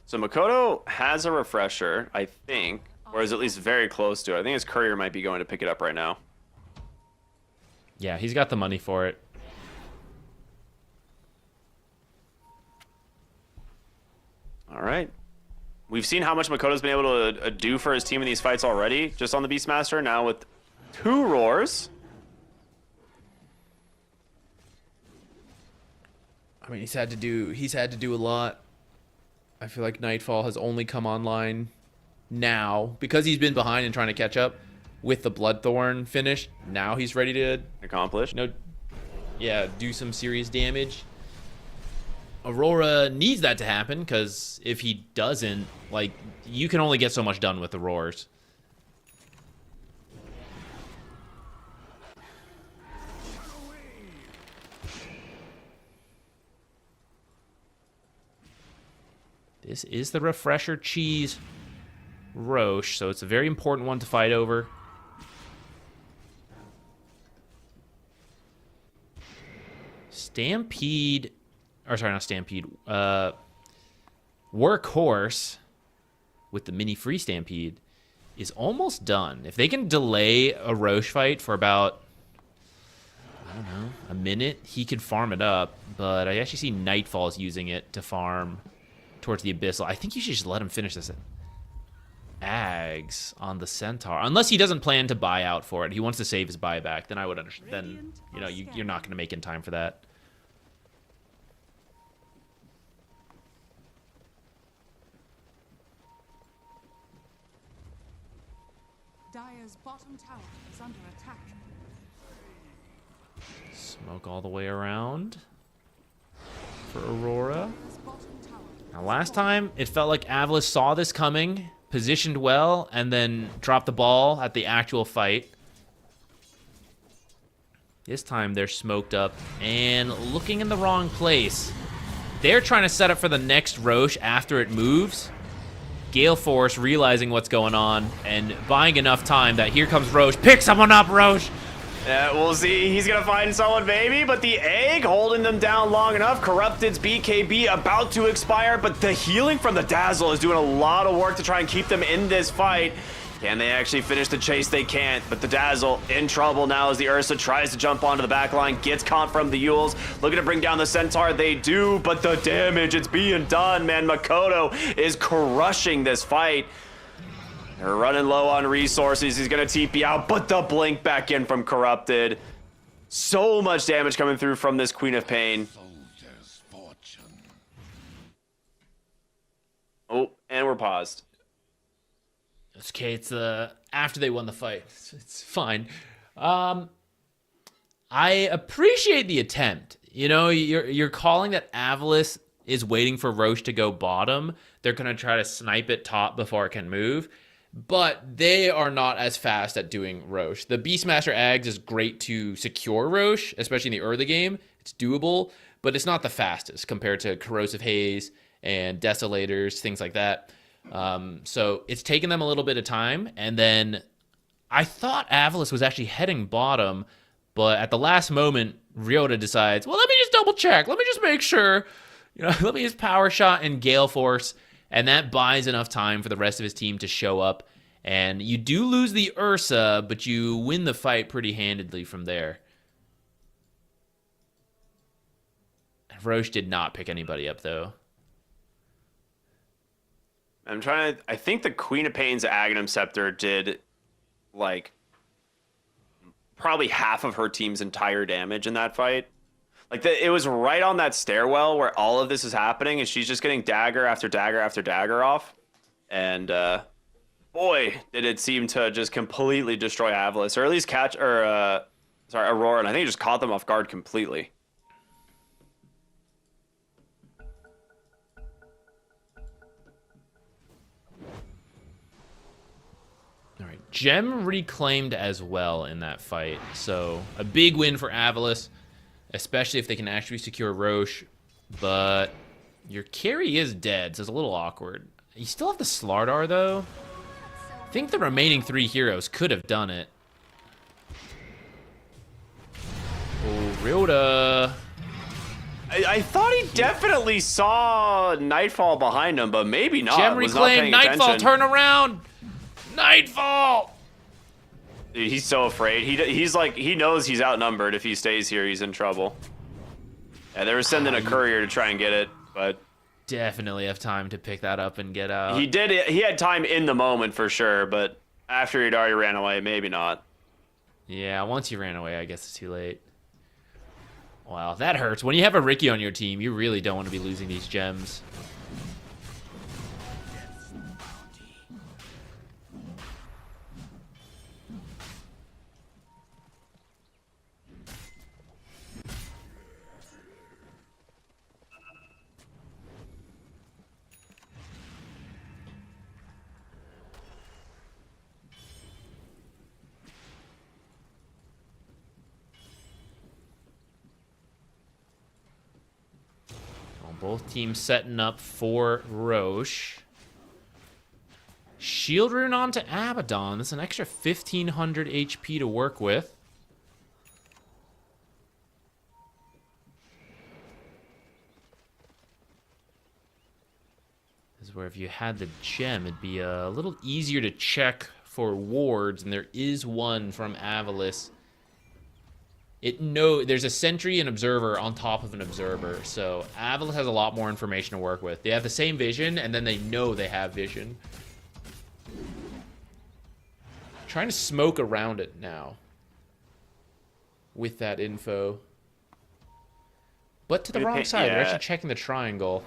[SPEAKER 3] So Makoto has a refresher, I think, or is at least very close to it. I think his courier might be going to pick it up right now.
[SPEAKER 4] Yeah, he's got the money for it.
[SPEAKER 3] All right. We've seen how much Makoto's been able to do for his team in these fights already, just on the Beastmaster. Now with 2 roars.
[SPEAKER 4] I mean, he's had to do a lot. I feel like Nightfall has only come online now because he's been behind and trying to catch up with the Bloodthorn finish. Now he's ready to
[SPEAKER 3] Accomplish.
[SPEAKER 4] do some serious damage. Aurora needs that to happen because if he doesn't, like, you can only get so much done with the roars. This is the Refresher Cheese Roche, so it's a very important one to fight over. Stampede, or sorry, not Stampede, Workhorse with the mini free Stampede is almost done. If they can delay a Roche fight for about, I don't know, a minute, he could farm it up, but I actually see Nightfall's using it to farm towards the Abyssal. I think you should just let him finish this. Ags on the Centaur. Unless he doesn't plan to buy out for it. He wants to save his buyback. Then I would understand. Then, you know, you're not going to make in time for that.
[SPEAKER 5] Dire's bottom tower is under attack.
[SPEAKER 4] Smoke all the way around for Aurora.
[SPEAKER 5] Dire's bottom tower.
[SPEAKER 4] Now, last time, it felt like AVULUS saw this coming, positioned well, and then dropped the ball at the actual fight. This time, they're smoked up and looking in the wrong place. They're trying to set up for the next Roche after it moves. Gale Force realizing what's going on and buying enough time that here comes Roche. Pick someone up, Roche!
[SPEAKER 3] Yeah, we'll see. He's going to find someone, maybe, but the egg holding them down long enough. Corrupted's BKB about to expire, but the healing from the Dazzle is doing a lot of work to try and keep them in this fight. Can they actually finish the chase? They can't, but the Dazzle in trouble now as the Ursa tries to jump onto the back line, gets caught from the Yules, looking to bring down the Centaur. They do, but the damage, it's being done, man. Makoto is crushing this fight. They're running low on resources. He's going to TP out, but the blink back in from Corrupted. So much damage coming through from this Queen of Pain. Oh, and we're paused.
[SPEAKER 4] It's okay. It's after they won the fight. It's fine. I appreciate the attempt. You know, you're calling that AVULUS is waiting for Roche to go bottom. They're going to try to snipe it top before it can move. But they are not as fast at doing Roche. The Beastmaster Ags is great to secure Roche, especially in the early game. It's doable, but it's not the fastest compared to Corrosive Haze and Desolators, things like that. So it's taken them a little bit of time. And then I thought AVULUS was actually heading bottom, but at the last moment, Ryota decides, well, let me just double check. Let me just make sure. You know, let me just Power Shot and Gale Force. And that buys enough time for the rest of his team to show up. And you do lose the Ursa, but you win the fight pretty handedly from there. Roche did not pick anybody up, though.
[SPEAKER 3] I think the Queen of Pain's Aghanim Scepter did, like, probably half of her team's entire damage in that fight. Like, it was right on that stairwell where all of this is happening, and she's just getting dagger after dagger after dagger off. And, boy, did it seem to just completely destroy AVULUS, or at least Aurora, and I think it just caught them off guard completely.
[SPEAKER 4] All right, Gem reclaimed as well in that fight. So a big win for AVULUS, especially if they can actually secure Roche. But your carry is dead, so it's a little awkward. You still have the Slardar, though. I think the remaining 3 heroes could have done it. Oh, Ryoda.
[SPEAKER 3] I thought he definitely saw Nightfall behind him, but maybe not.
[SPEAKER 4] Gem
[SPEAKER 3] Was not
[SPEAKER 4] reclaimed.
[SPEAKER 3] paying
[SPEAKER 4] Nightfall,
[SPEAKER 3] attention.
[SPEAKER 4] turn around. Nightfall.
[SPEAKER 3] Dude, he's so afraid. He's like, he knows he's outnumbered. If he stays here, he's in trouble. Yeah, they were sending a courier to try and get it, but
[SPEAKER 4] Definitely have time to pick that up and get out.
[SPEAKER 3] he did it. He had time in the moment for sure, but after he'd already ran away, maybe not.
[SPEAKER 4] Yeah, once you ran away, I guess it's too late. Wow, that hurts. When you have a Ricky on your team, you really don't want to be losing these gems. Both teams setting up for Roche. Shield Rune onto Abaddon. That's an extra 1,500 HP to work with. This is where if you had the gem, it'd be a little easier to check for wards, and there is one from AVULUS. There's a sentry and observer on top of an observer, so AVULUS has a lot more information to work with. They have the same vision, and then they know they have vision. Trying to smoke around it now with that info. But to the wrong side, they're actually checking the triangle.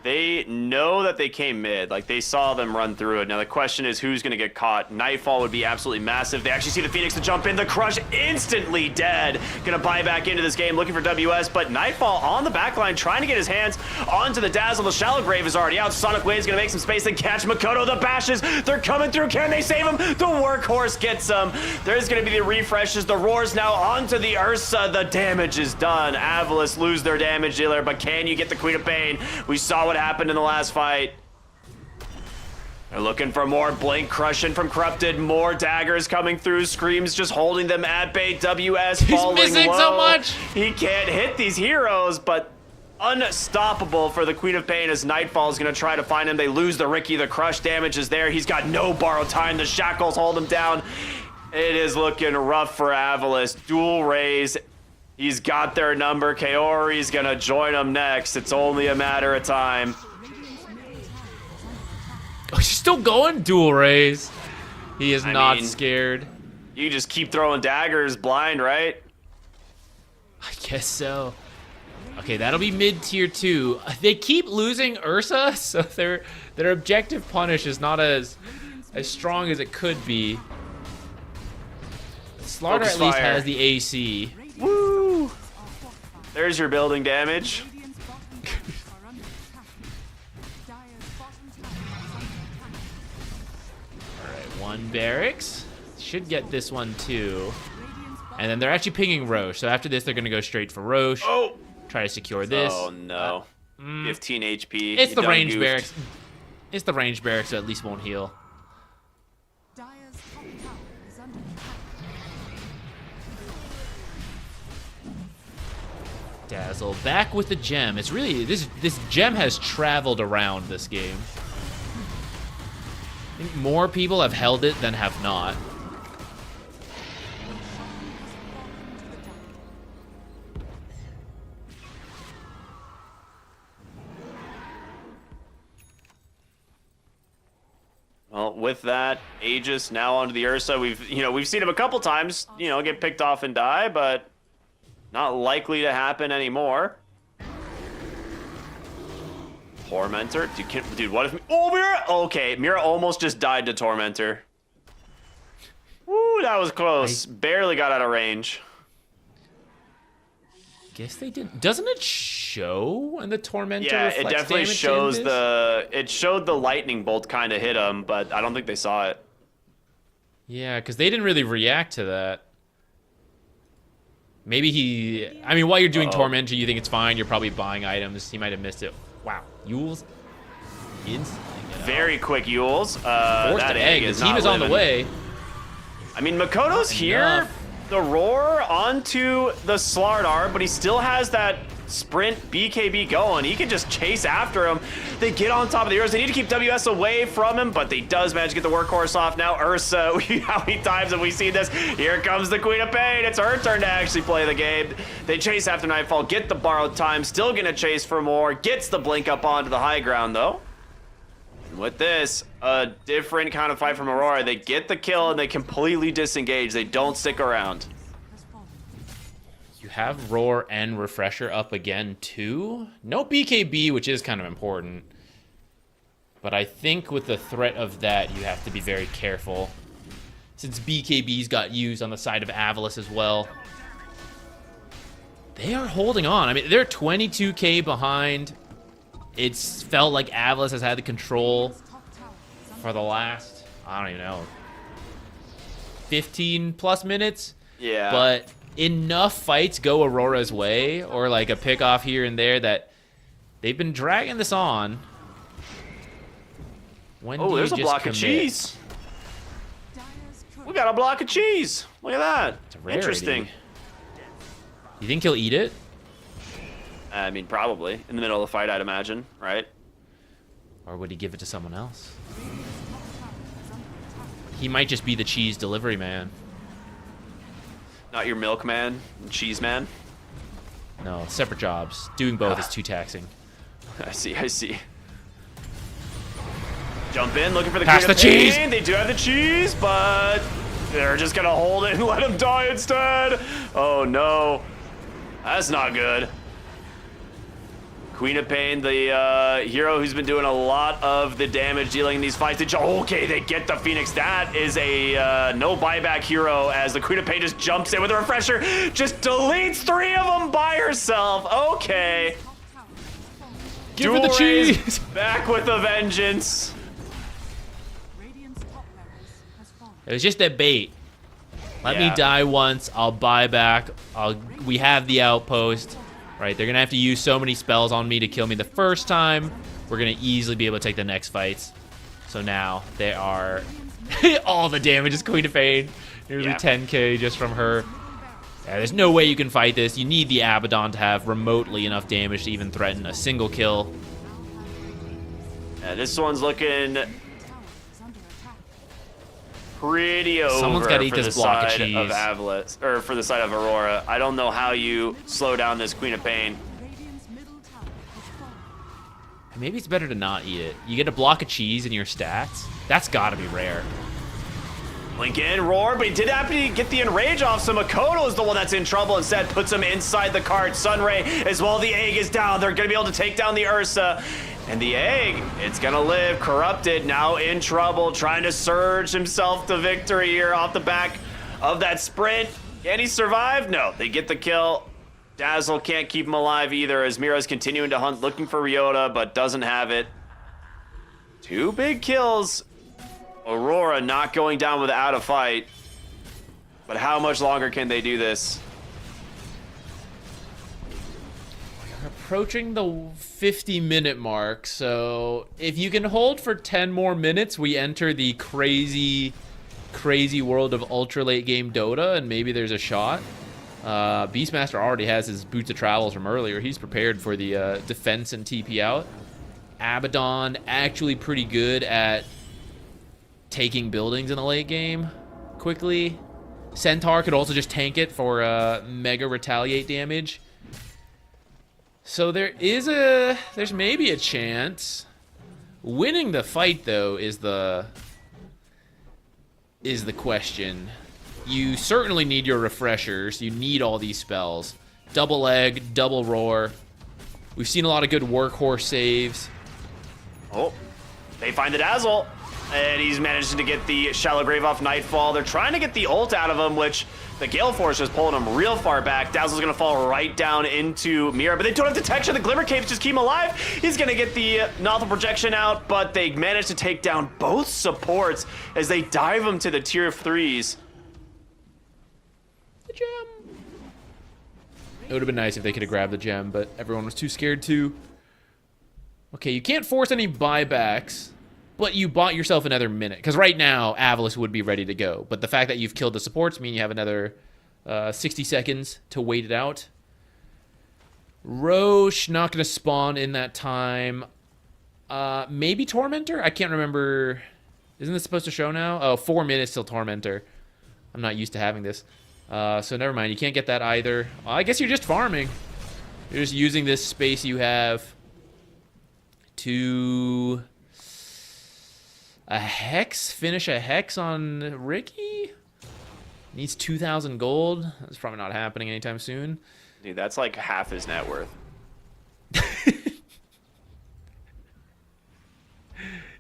[SPEAKER 3] They know that they came mid. Like, they saw them run through it. Now, the question is who's going to get caught. Nightfall would be absolutely massive. They actually see the Phoenix to jump in. The Crush instantly dead. Going to buy back into this game, looking for WS. But Nightfall on the backline, trying to get his hands onto the Dazzle. The Shallow Grave is already out. Sonic Wave's going to make some space. They catch Makoto. The bashes, they're coming through. Can they save him? The Workhorse gets him. There's going to be the refreshes. The Roars now onto the Ursa. The damage is done. AVULUS lose their damage dealer. But can you get the Queen of Pain? We saw what happened in the last fight. They're looking for more. Blink crushing from Corrupted. More daggers coming through. Screams just holding them at bay. WS falling
[SPEAKER 4] missing
[SPEAKER 3] low.
[SPEAKER 4] so much.
[SPEAKER 3] He can't hit these heroes, but unstoppable for the Queen of Pain as Nightfall is going to try to find him. They lose the Ricky. The crush damage is there. He's got no borrowed time. The shackles hold him down. It is looking rough for AVULUS. Dual raise. He's got their number. Kaori's going to join him next. It's only a matter of time.
[SPEAKER 4] Oh, she's still going? Dual raise. He is not scared.
[SPEAKER 3] You just keep throwing daggers blind, right?
[SPEAKER 4] I guess so. Okay, that'll be mid tier 2. They keep losing Ursa, so their objective punish is not as strong as it could be. Slaughter at least has the AC.
[SPEAKER 3] Woo! There's your building damage.
[SPEAKER 4] Alright, one barracks. Should get this one too. And then they're actually pinging Roche. So after this, they're going to go straight for Roche.
[SPEAKER 3] Oh!
[SPEAKER 4] Try to secure this.
[SPEAKER 3] Oh, no. 15 HP.
[SPEAKER 4] It's the
[SPEAKER 3] You done
[SPEAKER 4] range
[SPEAKER 3] goofed.
[SPEAKER 4] barracks. It's the range barracks, so at least won't heal.
[SPEAKER 5] Dire's top tower is under attack.
[SPEAKER 4] Dazzle back with the gem. It's really this gem has traveled around this game. I think more people have held it than have not.
[SPEAKER 3] Well, with that, Aegis now onto the Ursa. We've seen him a couple times, get picked off and die, but not likely to happen anymore. Tormentor? Dude, what if... Oh, Mira! Okay, Mira almost just died to Tormentor. Woo, that was close. Barely got out of range.
[SPEAKER 4] Guess they did. Doesn't it show when the Tormentor
[SPEAKER 3] Yeah, it
[SPEAKER 4] reflects
[SPEAKER 3] definitely
[SPEAKER 4] damage
[SPEAKER 3] shows
[SPEAKER 4] into this?
[SPEAKER 3] it showed the lightning bolt kind of hit him, but I don't think they saw it.
[SPEAKER 4] Yeah, because they didn't really react to that. Maybe he... I mean, while you're doing Torment, you think it's fine. You're probably buying items. He might have missed it. Wow. Yule's instantly get out.
[SPEAKER 3] Very quick Yules.
[SPEAKER 4] Forced
[SPEAKER 3] That
[SPEAKER 4] egg. The
[SPEAKER 3] is
[SPEAKER 4] team
[SPEAKER 3] not
[SPEAKER 4] is on the
[SPEAKER 3] living.
[SPEAKER 4] way.
[SPEAKER 3] I mean, Makoto's here.
[SPEAKER 4] Enough.
[SPEAKER 3] The roar onto the Slardar, but he still has that sprint BKB going. He can just chase after him. They get on top of the Ursa. They need to keep WS away from him, but they does manage to get the workhorse off. Now Ursa, how many times have we seen this? Here comes the Queen of Pain. It's her turn to actually play the game. They chase after Nightfall, get the borrowed time, still gonna chase for more. Gets the blink up onto the high ground though. And with this, a different kind of fight from Aurora. They get the kill and they completely disengage. They don't stick around.
[SPEAKER 4] You have Roar and Refresher up again, too. No BKB, which is kind of important. But I think with the threat of that, you have to be very careful. Since BKBs got used on the side of AVULUS as well. They are holding on. I mean, they're 22k behind. It's felt like AVULUS has had the control for the last, I don't even know, 15 plus minutes.
[SPEAKER 3] Yeah.
[SPEAKER 4] But enough fights go Aurora's way, or like a pick off here and there, that they've been dragging this on. When do
[SPEAKER 3] There's
[SPEAKER 4] you
[SPEAKER 3] a
[SPEAKER 4] just
[SPEAKER 3] block
[SPEAKER 4] commit?
[SPEAKER 3] of cheese. We got a block of cheese. Look at that.
[SPEAKER 4] It's a rarity.
[SPEAKER 3] Interesting.
[SPEAKER 4] You think he'll eat it?
[SPEAKER 3] I mean, probably. In the middle of the fight, I'd imagine, right?
[SPEAKER 4] Or would he give it to someone else? He might just be the cheese delivery man.
[SPEAKER 3] Not your milkman, cheese man.
[SPEAKER 4] No, separate jobs. Doing both is too taxing.
[SPEAKER 3] I see. Jump in, looking for the
[SPEAKER 4] Pass
[SPEAKER 3] Queen of
[SPEAKER 4] the cheese!
[SPEAKER 3] Pain. They do have the cheese, but they're just gonna hold it and let him die instead. Oh no, that's not good. Queen of Pain, the hero who's been doing a lot of the damage dealing in these fights. Okay, they get the Phoenix. That is a no buyback hero as the Queen of Pain just jumps in with a refresher. Just deletes 3 of them by herself. Okay.
[SPEAKER 4] Give her the
[SPEAKER 3] Dual Rays
[SPEAKER 4] cheese!
[SPEAKER 3] back with a vengeance.
[SPEAKER 4] It was just a bait. Let me
[SPEAKER 3] Yeah.
[SPEAKER 4] die once. I'll buy back. We have the outpost. Right, they're gonna have to use so many spells on me to kill me the first time. We're gonna easily be able to take the next fights. So now they are all the damage is Queen of Pain. Nearly 10k just from her. Yeah, there's no way you can fight this. You need the Abaddon to have remotely enough damage to even threaten a single kill.
[SPEAKER 3] Yeah, this one's looking pretty over.
[SPEAKER 4] Someone's gotta eat
[SPEAKER 3] for
[SPEAKER 4] this
[SPEAKER 3] the
[SPEAKER 4] block of
[SPEAKER 3] side
[SPEAKER 4] cheese.
[SPEAKER 3] of AVULUS, or for the side of Aurora. I don't know how you slow down this Queen of Pain.
[SPEAKER 4] Maybe it's better to not eat it. You get a block of cheese in your stats. That's gotta be rare.
[SPEAKER 3] Blink in, roar, but he did have to get the enrage off, so Makoto is the one that's in trouble. Instead, puts him inside the cart. Sunray, as well, the egg is down. They're gonna be able to take down the Ursa. And the egg, it's gonna live, corrupted, now in trouble, trying to surge himself to victory here off the back of that sprint. Can he survive? No, they get the kill. Dazzle can't keep him alive either, as Mira's continuing to hunt, looking for Ryota, but doesn't have it. 2 big kills. Aurora not going down without a fight. But how much longer can they do this?
[SPEAKER 4] Approaching the 50-minute mark, so if you can hold for 10 more minutes, we enter the crazy world of ultra late game Dota, and maybe there's a shot. Beastmaster already has his boots of travels from earlier. He's prepared for the defense and TP out. Abaddon actually pretty good at taking buildings in the late game quickly. Centaur could also just tank it for mega retaliate damage. So there's maybe a chance. Winning the fight though is the question. You certainly need your refreshers. You need all these spells. Double egg, double roar. We've seen a lot of good workhorse saves.
[SPEAKER 3] Oh, they find the Dazzle. And he's managing to get the Shallow Grave off Nightfall. They're trying to get the ult out of him, which the Gale Force is pulling him real far back. Dazzle's going to fall right down into Mira, but they don't have detection. The Glimmer Caves just keep him alive. He's going to get the Nothal Projection out, but they manage to take down both supports as they dive him to the tier 3s.
[SPEAKER 4] The gem. It would have been nice if they could have grabbed the gem, but everyone was too scared to. Okay, you can't force any buybacks, but you bought yourself another minute. Because right now, AVULUS would be ready to go. But the fact that you've killed the supports mean you have another 60 seconds to wait it out. Roche not going to spawn in that time. Maybe Tormentor? I can't remember. Isn't this supposed to show now? Oh, 4 minutes till Tormentor. I'm not used to having this. So never mind. You can't get that either. I guess you're just farming. You're just using this space you have to finish a hex on Ricky. Needs 2,000 gold. That's probably not happening anytime soon.
[SPEAKER 3] Dude, that's like half his net worth.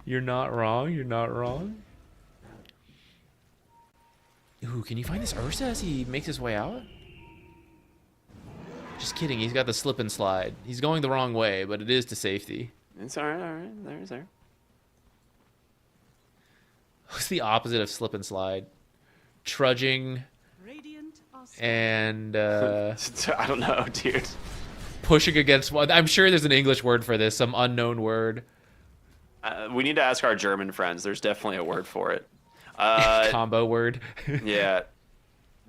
[SPEAKER 4] You're not wrong. You're not wrong. Ooh, can you find this Ursa as he makes his way out? Just kidding. He's got the slip and slide. He's going the wrong way, but it is to safety.
[SPEAKER 3] It's all right. All right. There's there.
[SPEAKER 4] What's the opposite of slip and slide? Trudging
[SPEAKER 5] Radiant are
[SPEAKER 4] and
[SPEAKER 3] I don't know, dude.
[SPEAKER 4] pushing against one. I'm sure there's an English word for this, some unknown word.
[SPEAKER 3] We need to ask our German friends. There's definitely a word for it.
[SPEAKER 4] Combo word.
[SPEAKER 3] Yeah.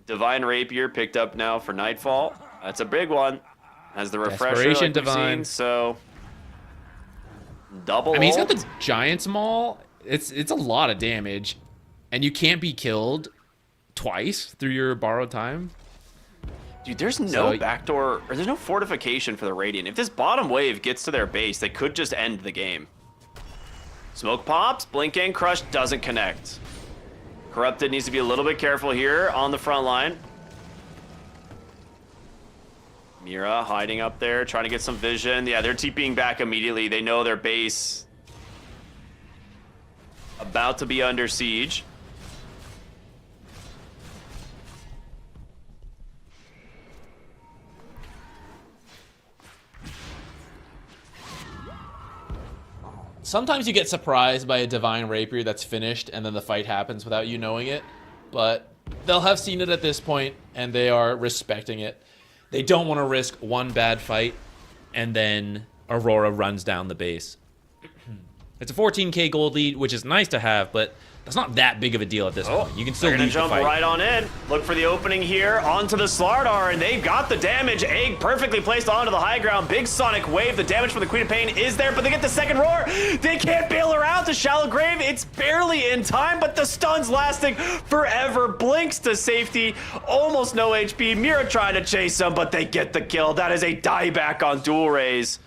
[SPEAKER 3] Divine Rapier picked up now for Nightfall. That's a big one. Has the refresher
[SPEAKER 4] Desperation
[SPEAKER 3] like we've
[SPEAKER 4] Divine.
[SPEAKER 3] seen, so double
[SPEAKER 4] I mean, he's got
[SPEAKER 3] ult.
[SPEAKER 4] the Giant's Maul. It's a lot of damage, and you can't be killed twice through your borrowed time.
[SPEAKER 3] Dude, there's no
[SPEAKER 4] So-
[SPEAKER 3] backdoor, or there's no fortification for the Radiant. If this bottom wave gets to their base, they could just end the game. Smoke pops, Blink and Crush doesn't connect. Corrupted needs to be a little bit careful here on the front line. Mira hiding up there, trying to get some vision. Yeah, they're TPing back immediately. They know their base about to be under siege.
[SPEAKER 4] Sometimes you get surprised by a Divine Rapier that's finished, and then the fight happens without you knowing it. But they'll have seen it at this point, and they are respecting it. They don't want to risk one bad fight, and then Aurora runs down the base. It's a 14k gold lead, which is nice to have, but that's not that big of a deal at this point. You can still
[SPEAKER 3] They're gonna
[SPEAKER 4] lose the
[SPEAKER 3] jump
[SPEAKER 4] fight.
[SPEAKER 3] right on in. Look for the opening here onto the Slardar, and they've got the damage. Egg perfectly placed onto the high ground. Big sonic wave. The damage from the Queen of Pain is there, but they get the second roar. They can't bail her out to Shallow Grave. It's barely in time, but the stun's lasting forever. Blinks to safety. Almost no HP. Mira trying to chase them, but they get the kill. That is a dieback on dual rays.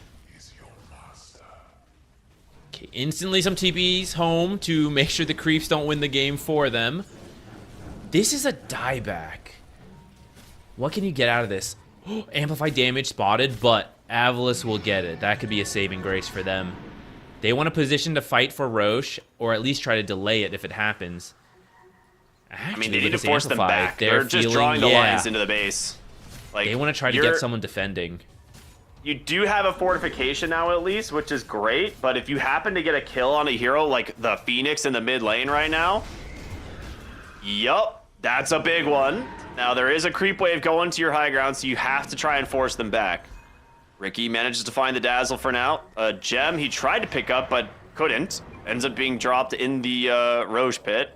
[SPEAKER 4] Okay, instantly some TPs home to make sure the creeps don't win the game for them. This is a dieback. What can you get out of this? Amplified damage spotted, but AVULUS will get it. That could be a saving grace for them. They want to position to fight for Roche, or at least try to delay it if it happens. Actually,
[SPEAKER 3] I mean, they need
[SPEAKER 4] with
[SPEAKER 3] to
[SPEAKER 4] this
[SPEAKER 3] force them
[SPEAKER 4] Amplified,
[SPEAKER 3] back. They're just
[SPEAKER 4] feeling-
[SPEAKER 3] drawing the
[SPEAKER 4] yeah.
[SPEAKER 3] lines into the base. Like,
[SPEAKER 4] They want to try to get someone defending.
[SPEAKER 3] You do have a fortification now at least, which is great, but if you happen to get a kill on a hero like the Phoenix in the mid lane right now, yup, that's a big one. Now there is a creep wave going to your high ground, so you have to try and force them back. Ricky manages to find the Dazzle for now. A gem he tried to pick up, but couldn't. Ends up being dropped in the Roche pit.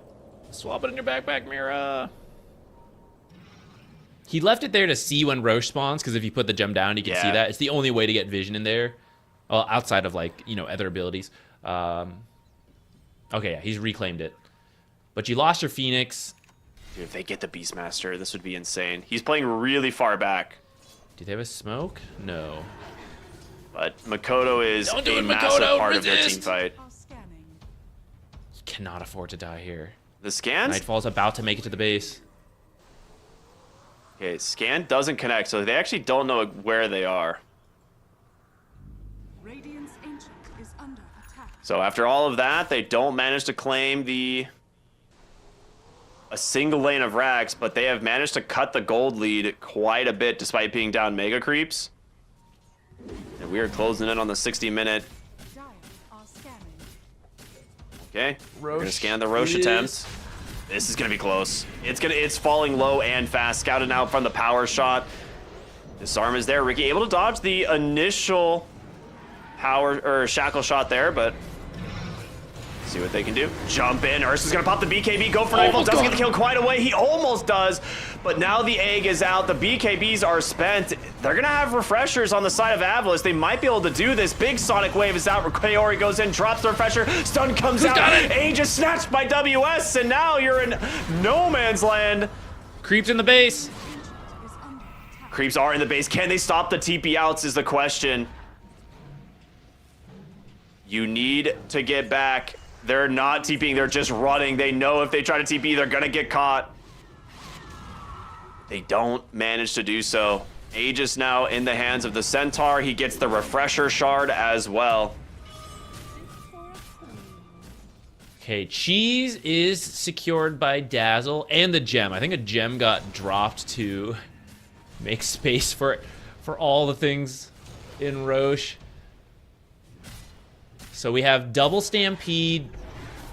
[SPEAKER 4] Swap it in your backpack, Mira. He left it there to see when Roche spawns, because if you put the gem down, you can see that. It's the only way to get vision in there. Well, outside of, like, you know, other abilities. Okay, yeah, he's reclaimed it. But you lost your Phoenix.
[SPEAKER 3] Dude, if they get the Beastmaster, this would be insane. He's playing really far back.
[SPEAKER 4] Do they have a smoke? No.
[SPEAKER 3] But Makoto is
[SPEAKER 4] Don't do
[SPEAKER 3] a
[SPEAKER 4] it,
[SPEAKER 3] massive
[SPEAKER 4] Makoto!
[SPEAKER 3] part of their team
[SPEAKER 4] Resist!
[SPEAKER 3] fight.
[SPEAKER 5] are scanning.
[SPEAKER 4] You cannot afford to die here.
[SPEAKER 3] The scans?
[SPEAKER 4] Nightfall's about to make it to the base.
[SPEAKER 3] Okay, scan doesn't connect, so they actually don't know where they are.
[SPEAKER 5] Radiant's ancient is under attack.
[SPEAKER 3] So after all of that, they don't manage to claim a single lane of racks, but they have managed to cut the gold lead quite a bit despite being down mega creeps. And we are closing in on the 60-minute.
[SPEAKER 5] Dire are scanning.
[SPEAKER 3] Okay, we're gonna scan the Roche attempts. This is gonna be close. It's falling low and fast. Scouted out from the power shot. Disarm is there. Ricky able to dodge the initial power or shackle shot there, but see what they can do. Jump in. Ursa's gonna pop the BKB. Go for Nightfall. Doesn't get the kill quite away. He almost does, but now the egg is out. The BKBs are spent. They're gonna have refreshers on the side of AVULUS. They might be able to do this. Big Sonic Wave is out. Kaori goes in, drops the refresher. Stun comes out. Age is snatched by WS, and now you're in no man's land.
[SPEAKER 4] Creeps in the base.
[SPEAKER 5] Is under attack.
[SPEAKER 3] Creeps are in the base. Can they stop the TP outs is the question. You need to get back. They're not TPing, they're just running. They know if they try to TP, they're gonna get caught. They don't manage to do so. Aegis now in the hands of the Centaur. He gets the refresher shard as well.
[SPEAKER 4] Okay, Cheese is secured by Dazzle and the gem. I think a gem got dropped to make space for all the things in Roche. So we have double Stampede,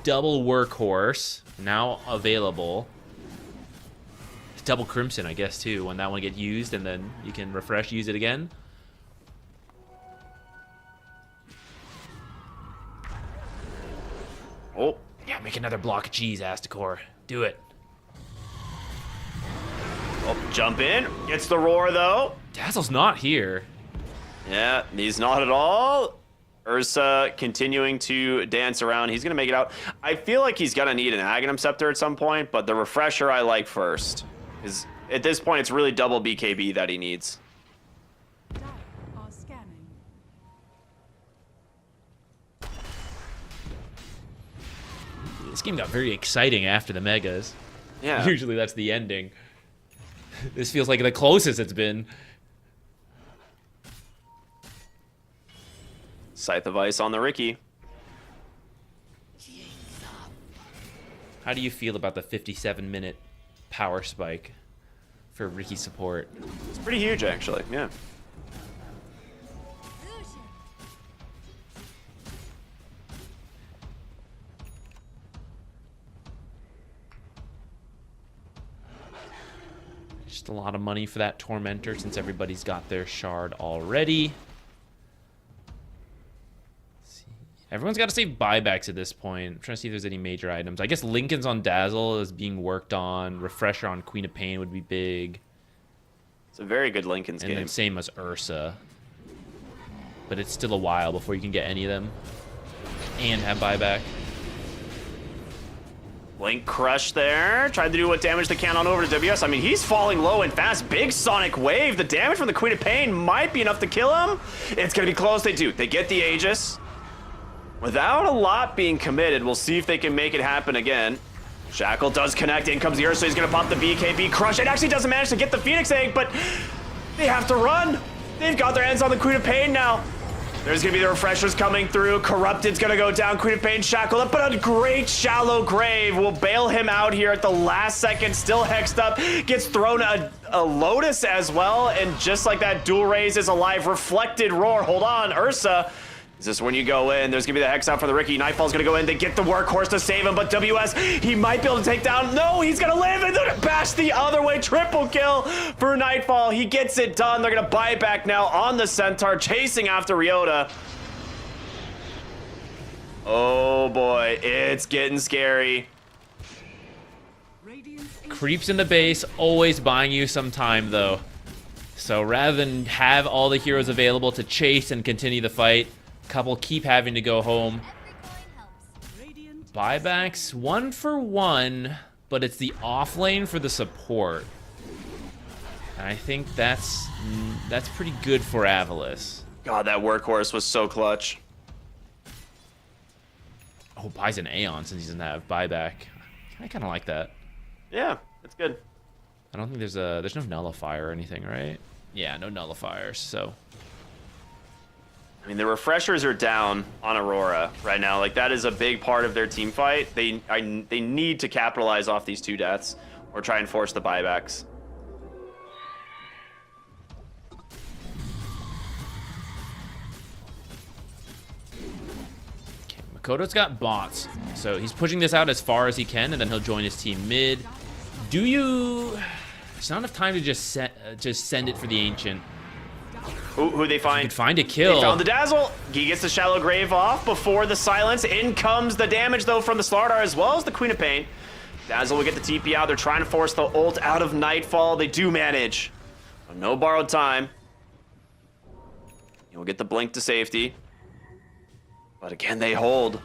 [SPEAKER 4] double Workhorse now available. Double Crimson, I guess, too, when that one gets used, and then you can refresh, use it again.
[SPEAKER 3] Oh,
[SPEAKER 4] Yeah, make another block of cheese, Astacore. Do it.
[SPEAKER 3] oh, jump in. Gets the roar, though.
[SPEAKER 4] Dazzle's not here.
[SPEAKER 3] Yeah, he's not at all. Ursa continuing to dance around. He's going to make it out. I feel like he's going to need an Aghanim Scepter at some point, but the refresher I like first. At this point, it's really double BKB that he needs.
[SPEAKER 5] Dire are scanning.
[SPEAKER 4] This game got very exciting after the Megas.
[SPEAKER 3] Yeah.
[SPEAKER 4] Usually that's the ending. This feels like the closest it's been.
[SPEAKER 3] Scythe of Ice on the Ricky.
[SPEAKER 4] How do you feel about the 57-minute power spike for Ricky support?
[SPEAKER 3] It's pretty huge, actually. Yeah.
[SPEAKER 4] Just a lot of money for that Tormentor since everybody's got their shard already. Everyone's got to save buybacks at this point. I'm trying to see if there's any major items. I guess Lincoln's on Dazzle is being worked on. Refresher on Queen of Pain would be big.
[SPEAKER 3] It's a very good Lincoln's
[SPEAKER 4] And
[SPEAKER 3] game.
[SPEAKER 4] then same as Ursa. But it's still a while before you can get any of them. And have buyback.
[SPEAKER 3] Blink Crush there. Tried to do what damage they can on over to WS. I mean, he's falling low and fast. Big Sonic Wave. The damage from the Queen of Pain might be enough to kill him. It's going to be close. They do. They get the Aegis. Without a lot being committed, we'll see if they can make it happen again. Shackle does connect. In comes the Ursa. He's going to pop the BKB. Crush. It actually doesn't manage to get the Phoenix Egg, but they have to run. They've got their hands on the Queen of Pain now. There's going to be the refreshers coming through. Corrupted's going to go down. Queen of Pain shackled up, but a great shallow grave will bail him out here at the last second. Still hexed up. Gets thrown a Lotus as well, and just like that, Dual Raise is alive. Reflected Roar. Hold on, Ursa. Is this when you go in? There's going to be the hex out for the Ricky. Nightfall's going to go in. They get the Workhorse to save him, but WS, he might be able to take down. No, he's going to live, and then bash the other way. Triple kill for Nightfall. He gets it done. They're going to buy it back now on the Centaur, chasing after Ryota. Oh boy, it's getting scary.
[SPEAKER 5] Radiance
[SPEAKER 4] Creeps in the base, always buying you some time, though. So rather than have all the heroes available to chase and continue the fight, couple keep having to go home.
[SPEAKER 5] radiant
[SPEAKER 4] Buybacks, 1 for 1, but it's the off lane for the support. And I think that's pretty good for AVULUS.
[SPEAKER 3] God, that Workhorse was so clutch.
[SPEAKER 4] Oh, buys an Aeon since he doesn't have buyback. I kind of like that.
[SPEAKER 3] Yeah, it's good.
[SPEAKER 4] I don't think there's no nullifier or anything, right? Yeah, no nullifiers, so
[SPEAKER 3] I mean, the refreshers are down on Aurora right now. Like, that is a big part of their team fight. They need to capitalize off these 2 deaths or try and force the buybacks.
[SPEAKER 4] Makoto's got bots, so he's pushing this out as far as he can, and then he'll join his team mid. Do you... There's not enough time to just send it for the Ancient.
[SPEAKER 3] Who they find?
[SPEAKER 4] You could find a kill.
[SPEAKER 3] They found the Dazzle. He gets the Shallow Grave off before the silence. In comes the damage, though, from the Slardar as well as the Queen of Pain. Dazzle will get the TP out. They're trying to force the ult out of Nightfall. They do manage. No borrowed time. You'll get the blink to safety. But again, they hold.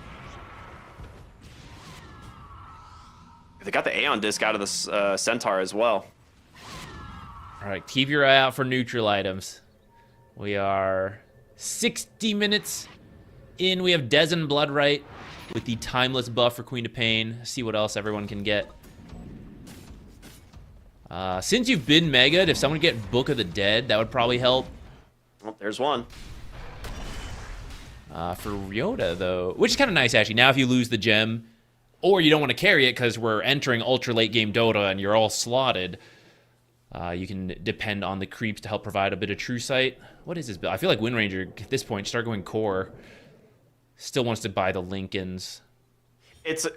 [SPEAKER 3] They got the Aeon disc out of the Centaur as well.
[SPEAKER 4] All right, keep your eye out for neutral items. We are 60 minutes in. We have Dez and Bloodright with the timeless buff for Queen of Pain. See what else everyone can get. Since you've been Mega'd, if someone get Book of the Dead, that would probably help.
[SPEAKER 3] Well, there's one.
[SPEAKER 4] For Ryota, though, which is kind of nice, actually. Now if you lose the gem, or you don't want to carry it because we're entering ultra late game Dota and you're all slotted, you can depend on the creeps to help provide a bit of true sight. What is this build? I feel like Wind Ranger, at this point, start going core. Still wants to buy the Lincolns.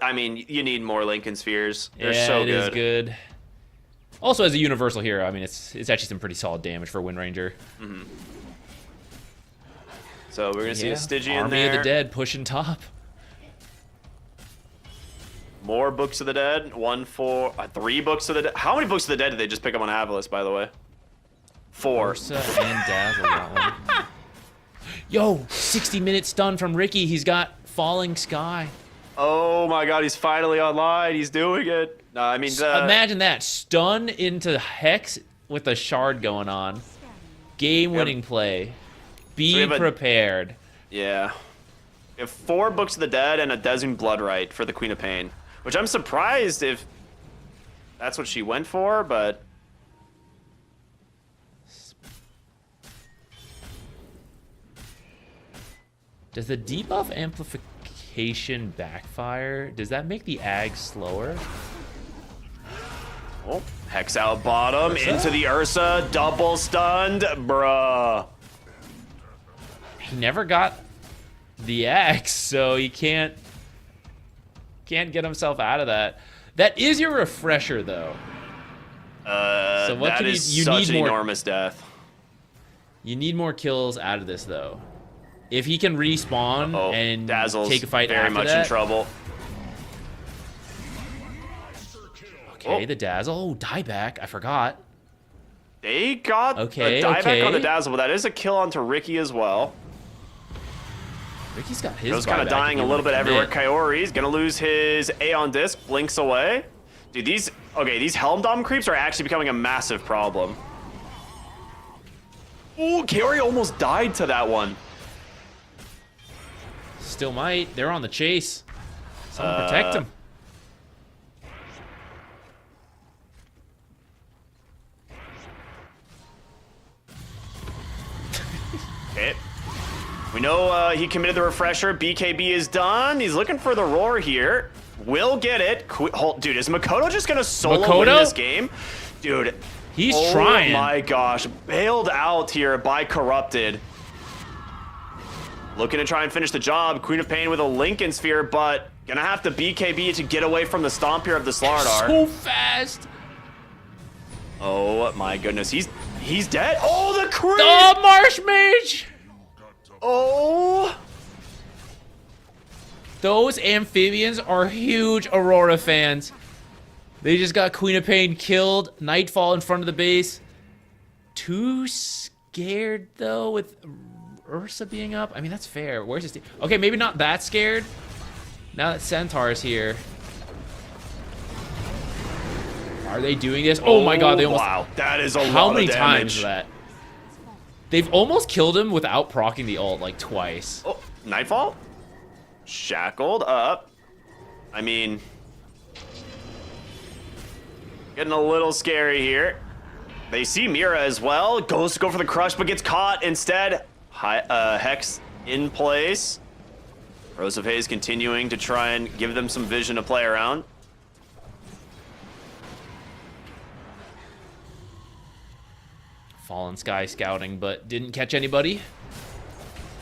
[SPEAKER 3] I mean, you need more Lincoln Spheres. They're
[SPEAKER 4] yeah,
[SPEAKER 3] so
[SPEAKER 4] it is good. Also, as a universal hero, I mean, it's actually some pretty solid damage for Wind Ranger.
[SPEAKER 3] Mm-hmm. So we're going to see a Stygian
[SPEAKER 4] Army
[SPEAKER 3] there.
[SPEAKER 4] of the Dead pushing top.
[SPEAKER 3] More Books of the Dead. 3 Books of the Dead. How many Books of the Dead did they just pick up on AVULUS, by the way? 4.
[SPEAKER 4] Ursa and Dazzle got one. Yo, 60-minute stun from Ricky. He's got Falling Sky.
[SPEAKER 3] Oh my god, he's finally online. He's doing it. No, I mean...
[SPEAKER 4] imagine that. Stun into Hex with a shard going on. Game-winning play. Be prepared.
[SPEAKER 3] Yeah. We have 4 Books of the Dead and a Desert Bloodright for the Queen of Pain. Which I'm surprised if that's what she went for, but...
[SPEAKER 4] Does the debuff amplification backfire? Does that make the Ag slower?
[SPEAKER 3] Oh, Hex out bottom, into the Ursa, double stunned, bruh.
[SPEAKER 4] He never got the axe, so he can't get himself out of that. That is your refresher, though.
[SPEAKER 3] So what that is such an enormous death.
[SPEAKER 4] You need more kills out of this, though. If he can respawn and
[SPEAKER 3] Dazzle's
[SPEAKER 4] take a fight
[SPEAKER 3] very
[SPEAKER 4] after
[SPEAKER 3] much
[SPEAKER 4] that,
[SPEAKER 3] in trouble.
[SPEAKER 4] Okay, the Dazzle. Oh, dieback. I forgot.
[SPEAKER 3] They got a dieback on the Dazzle, but that is a kill onto Ricky as well.
[SPEAKER 4] Ricky's got his.
[SPEAKER 3] Ricky's kind of dying a little bit everywhere. Coyote's gonna lose his Aeon disc. Blinks away. Dude, these Helm Dom creeps are actually becoming a massive problem. Ooh, Coyote almost died to that one.
[SPEAKER 4] Still might. They're on the chase. Someone protect him.
[SPEAKER 3] Okay. We know he committed the refresher. BKB is done. He's looking for the roar here. Will get it. Dude, is Makoto just going to solo win this game? Dude.
[SPEAKER 4] He's trying.
[SPEAKER 3] Oh my gosh. Bailed out here by Corrupted. Looking to try and finish the job. Queen of Pain with a Lincoln Sphere, but gonna have to BKB to get away from the stomp here of the Slardar.
[SPEAKER 4] So fast.
[SPEAKER 3] Oh my goodness. He's dead. Oh, the creep.
[SPEAKER 4] The Marsh Mage.
[SPEAKER 3] Oh.
[SPEAKER 4] Those amphibians are huge Aurora fans. They just got Queen of Pain killed. Nightfall in front of the base. Too scared, though, with Ursa being up. I mean, that's fair. Where's his team? Okay, maybe not that scared. Now that Centaur's here. Are they doing this? Oh my god, they almost...
[SPEAKER 3] Wow, that is a lot of damage.
[SPEAKER 4] How many times is that? They've almost killed him without proccing the ult, like, twice.
[SPEAKER 3] Oh, Nightfall? Shackled up. I mean... Getting a little scary here. They see Mira as well. Goes to go for the crush, but gets caught instead. Hex in place. Rose of Haze continuing to try and give them some vision to play around.
[SPEAKER 4] Fallen Sky scouting, but didn't catch anybody.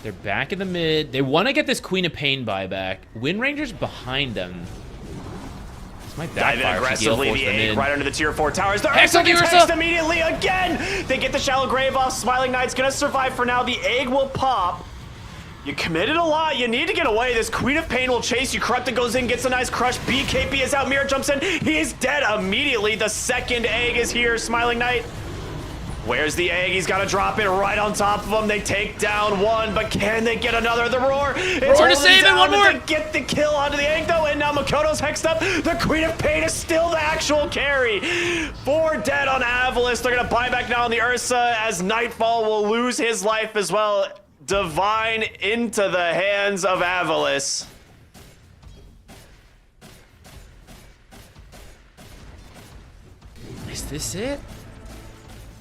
[SPEAKER 4] They're back in the mid. They want to get this Queen of Pain buyback. Wind Ranger's behind them. This might
[SPEAKER 3] Dive in
[SPEAKER 4] backfire.
[SPEAKER 3] aggressively, the egg right under the tier 4 towers. The
[SPEAKER 4] Hex
[SPEAKER 3] Ursa
[SPEAKER 4] on the
[SPEAKER 3] gets
[SPEAKER 4] Ursa!
[SPEAKER 3] hexed immediately again! They get the Shallow Grave off. Smiling Knight's gonna survive for now. The egg will pop. You committed a lot. You need to get away. This Queen of Pain will chase you. Corrupted goes in, gets a nice crush. BKB is out. Mirror jumps in. He is dead immediately. The second egg is here. Smiling Knight. Where's the egg? He's got to drop it right on top of him. They take down one, but can they get another? The roar. It's
[SPEAKER 4] Roar to save it. One more.
[SPEAKER 3] They get the kill onto the egg, though, and now Makoto's hexed up. The Queen of Pain is still the actual carry. 4 dead on AVULUS. They're going to buy back now on the Ursa as Nightfall will lose his life as well. Divine into the hands of AVULUS.
[SPEAKER 4] Is this it?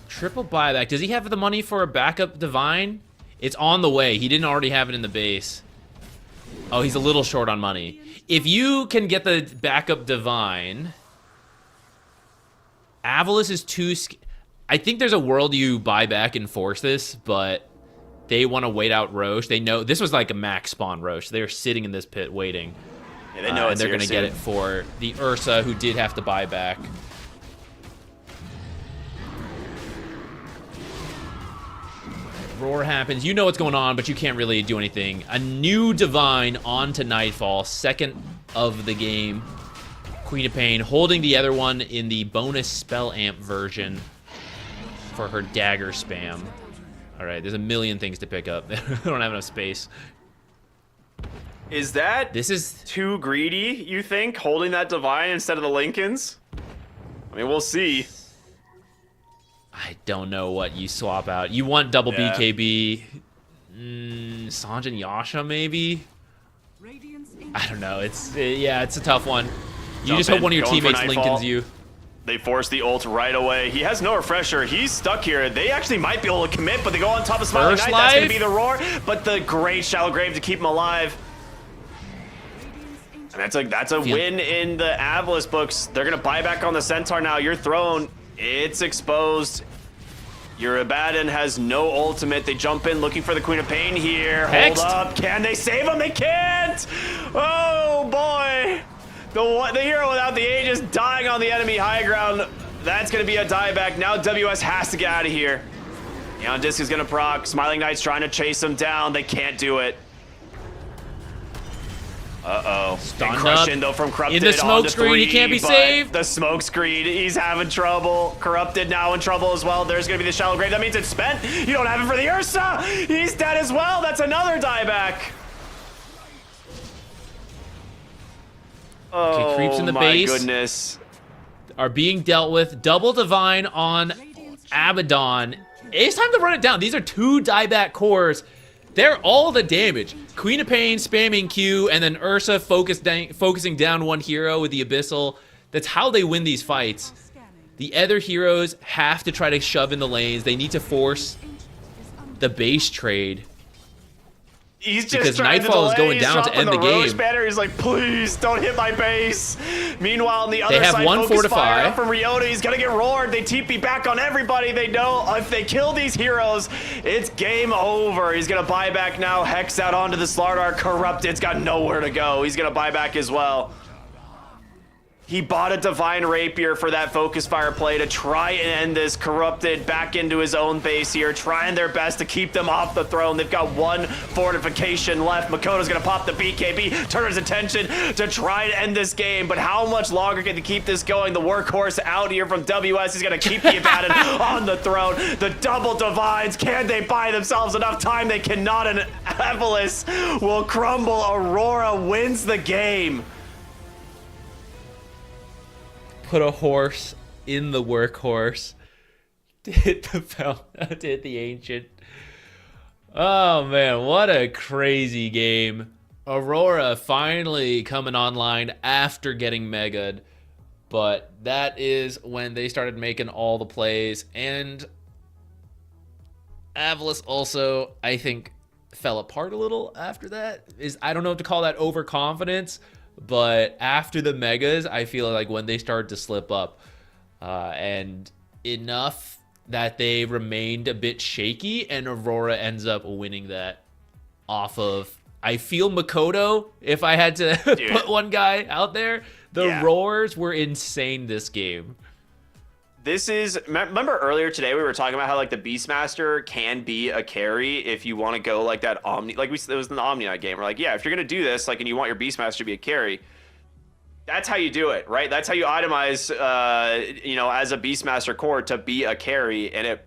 [SPEAKER 4] Triple buyback. Does he have the money for a backup Divine? It's on the way. He didn't already have it in the base. Oh, he's a little short on money. If you can get the backup Divine, AVULUS is too... I think there's a world you buy back and force this, but they want to wait out Roche. They know... This was like a max spawn Roche. They're sitting in this pit waiting.
[SPEAKER 3] Yeah, they know
[SPEAKER 4] and they're going to get it for the Ursa, who did have to buy back. Roar happens. You know what's going on, but you can't really do anything. A new Divine onto Nightfall. Second of the game. Queen of Pain holding the other one in the bonus spell amp version for her dagger spam. All right, there's a million things to pick up. I don't have enough space.
[SPEAKER 3] Is that too greedy, you think, holding that Divine instead of the Lincolns? I mean, we'll see.
[SPEAKER 4] I don't know what you swap out. You want double BKB. Sanj and Yasha, maybe? I don't know. It's a tough one. You just hope one of your teammates Lincolns you.
[SPEAKER 3] They force the ult right away. He has no refresher. He's stuck here. They actually might be able to commit, but they go on top of Smiling Knight. That's going to be the roar, but the great Shallow Grave to keep him alive. And that's a win in the AVULUS books. They're going to buy back on the Centaur now. Your throne, it's exposed. Your Abaddon has no ultimate. They jump in looking for the Queen of Pain here.
[SPEAKER 4] Hexed.
[SPEAKER 3] Hold up. Can they save him? They can't. Oh, boy. The hero without the Aegis dying on the enemy high ground. That's going to be a dieback. Now WS has to get out of here. Neon Disc is going to proc. Smiling Knight's trying to chase him down. They can't do it. Uh-oh.
[SPEAKER 4] Stunned
[SPEAKER 3] Crush
[SPEAKER 4] up.
[SPEAKER 3] in, though, from Corrupted.
[SPEAKER 4] In the smoke screen, he
[SPEAKER 3] 3,
[SPEAKER 4] can't be
[SPEAKER 3] but
[SPEAKER 4] saved.
[SPEAKER 3] The smoke screen, he's having trouble. Corrupted now in trouble as well. There's going to be the Shallow Grave. That means it's spent. You don't have it for the Ursa. He's dead as well. That's another dieback.
[SPEAKER 4] Okay, creeps in the base.
[SPEAKER 3] Oh, my goodness.
[SPEAKER 4] Are being dealt with. Double Divine on Abaddon. It's time to run it down. These are 2 dieback cores. They're all the damage. Queen of Pain spamming Q, and then Ursa focusing down one hero with the Abyssal. That's how they win these fights. The other heroes have to try to shove in the lanes. They need to force the base trade.
[SPEAKER 3] He's just
[SPEAKER 4] because
[SPEAKER 3] trying
[SPEAKER 4] Nightfall
[SPEAKER 3] to
[SPEAKER 4] is going down to end the
[SPEAKER 3] Roche
[SPEAKER 4] game.
[SPEAKER 3] banner. He's like, please don't hit my base. Meanwhile, on the other
[SPEAKER 4] have
[SPEAKER 3] side,
[SPEAKER 4] one
[SPEAKER 3] Focus
[SPEAKER 4] fortify.
[SPEAKER 3] Fire up from Ryota. He's gonna get roared. They TP back on everybody. They know if they kill these heroes, it's game over. He's gonna buy back now. Hex out onto the Slardar. Corrupted's got nowhere to go. He's gonna buy back as well. He bought a Divine Rapier for that Focus Fire play to try and end this. Corrupted back into his own base here, trying their best to keep them off the throne. They've got 1 fortification left. Makoto's gonna pop the BKB, turn his attention to try and end this game, but how much longer can they keep this going? The workhorse out here from WS. He's gonna keep the Abaddon on the throne. The double Divines, can they buy themselves enough time? They cannot, and AVULUS will crumble. Aurora wins the game.
[SPEAKER 4] Put a horse in the workhorse. Hit the bell. Hit the ancient. Oh man, what a crazy game. Aurora finally coming online after getting mega'd. But that is when they started making all the plays. And AVULUS also, I think, fell apart a little after that. I don't know if to call that overconfidence, but after the megas, I feel like when they started to slip up, and enough that they remained a bit shaky, and Aurora ends up winning that off of, I feel, Makoto. If I had to put one guy out there, the roars were insane this game.
[SPEAKER 3] This is, remember earlier today we were talking about how like the Beastmaster can be a carry if you want to go like that Omni, like it was in the Omni Night game. We're like, yeah, if you're gonna do this, like, and you want your Beastmaster to be a carry, that's how you do it, right? That's how you itemize, as a Beastmaster core to be a carry, and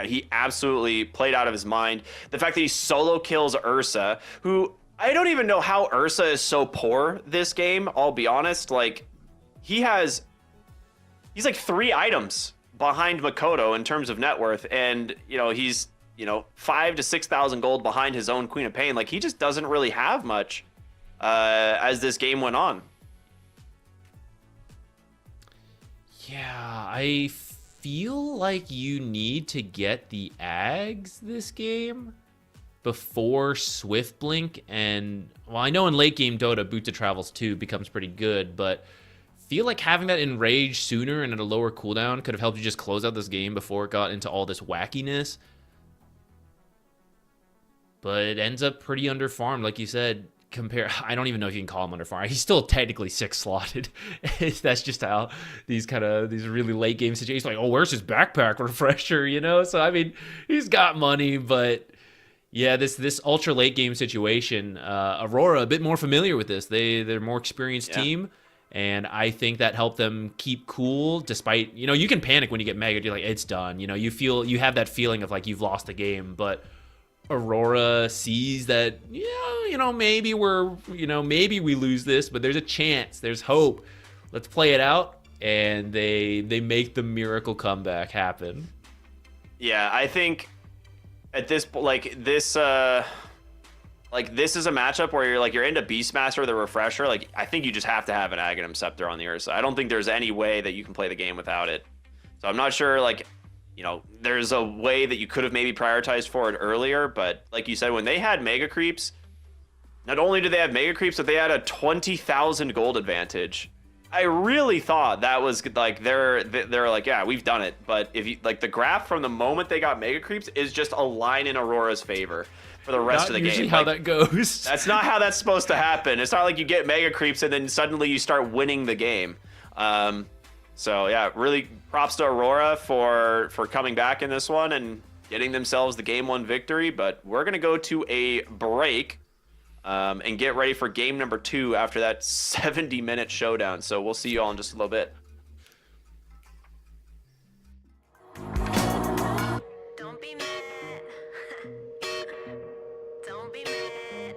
[SPEAKER 3] he absolutely played out of his mind. The fact that he solo kills Ursa, who I don't even know how Ursa is so poor this game. I'll be honest, like he's like 3 items behind Makoto in terms of net worth, and he's 5,000 to 6,000 gold behind his own Queen of Pain. Like he just doesn't really have much as this game went on.
[SPEAKER 4] Yeah, I feel like you need to get the Ags this game before Swift Blink, and well, I know in late game Dota, Boot to Travels 2 becomes pretty good, but feel like having that Enrage sooner and at a lower cooldown could have helped you just close out this game before it got into all this wackiness. But it ends up pretty underfarmed, like you said. I don't even know if you can call him underfarmed. He's still technically 6 slotted. That's just how these really late game situations, like, oh, where's his backpack refresher, So I mean, he's got money, but yeah, this ultra late game situation, Aurora a bit more familiar with this. They're a more experienced team. And I think that helped them keep cool despite, you can panic when you get mega. You're like, it's done. You have that feeling of like you've lost the game. But Aurora sees that, maybe maybe we lose this, but there's a chance. There's hope. Let's play it out. And they make the miracle comeback happen. Yeah,
[SPEAKER 3] I think at this, this is a matchup where you're into Beastmaster with a refresher. Like, I think you just have to have an Aghanim Scepter on the Ursa. I don't think there's any way that you can play the game without it. So I'm not sure, there's a way that you could have maybe prioritized for it earlier, but like you said, when they had Mega Creeps, not only did they have Mega Creeps, but they had a 20,000 gold advantage. I really thought that was like, they're like, yeah, we've done it. But if you, the graph from the moment they got Mega Creeps is just a line in Aurora's favor for the rest of the game.
[SPEAKER 4] Usually how that goes.
[SPEAKER 3] That's not how that's supposed to happen. It's not like you get Mega Creeps and then suddenly you start winning the game. So yeah, really props to Aurora for coming back in this one and getting themselves the game 1 victory. But we're gonna go to a break and get ready for game number 2 after that 70-minute showdown. So we'll see you all in just a little bit.
[SPEAKER 1] Don't be mad. Don't be mad.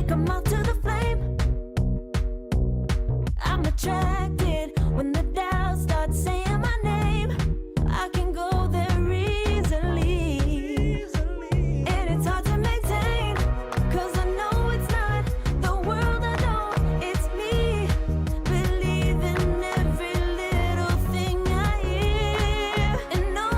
[SPEAKER 1] come out to the flame. I'm attracted when the doubts start saying my name. I can go there easily, and it's hard to maintain, 'cause I know it's not the world I know, it's me. Believe in every little thing I hear, and no, I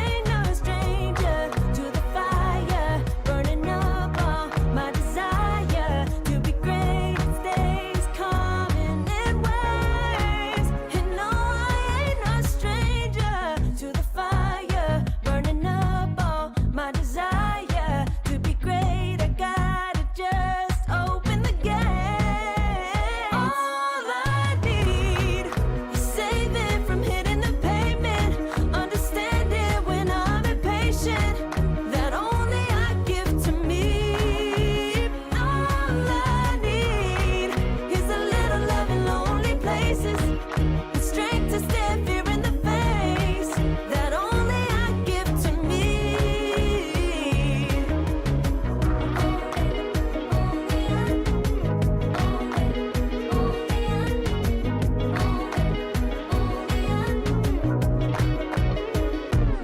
[SPEAKER 1] ain't no stranger to the fire, burning up all my desire to be great. It stays coming in waves, and no, I ain't no stranger to the fire, burning up all my desire to be great. I gotta just open the gate. All I need is saving from hitting the pavement, understanding when I'm impatient, that only I give to me. All I need is a little love in lonely places, the strength to stare fear in the face, that only I give to me.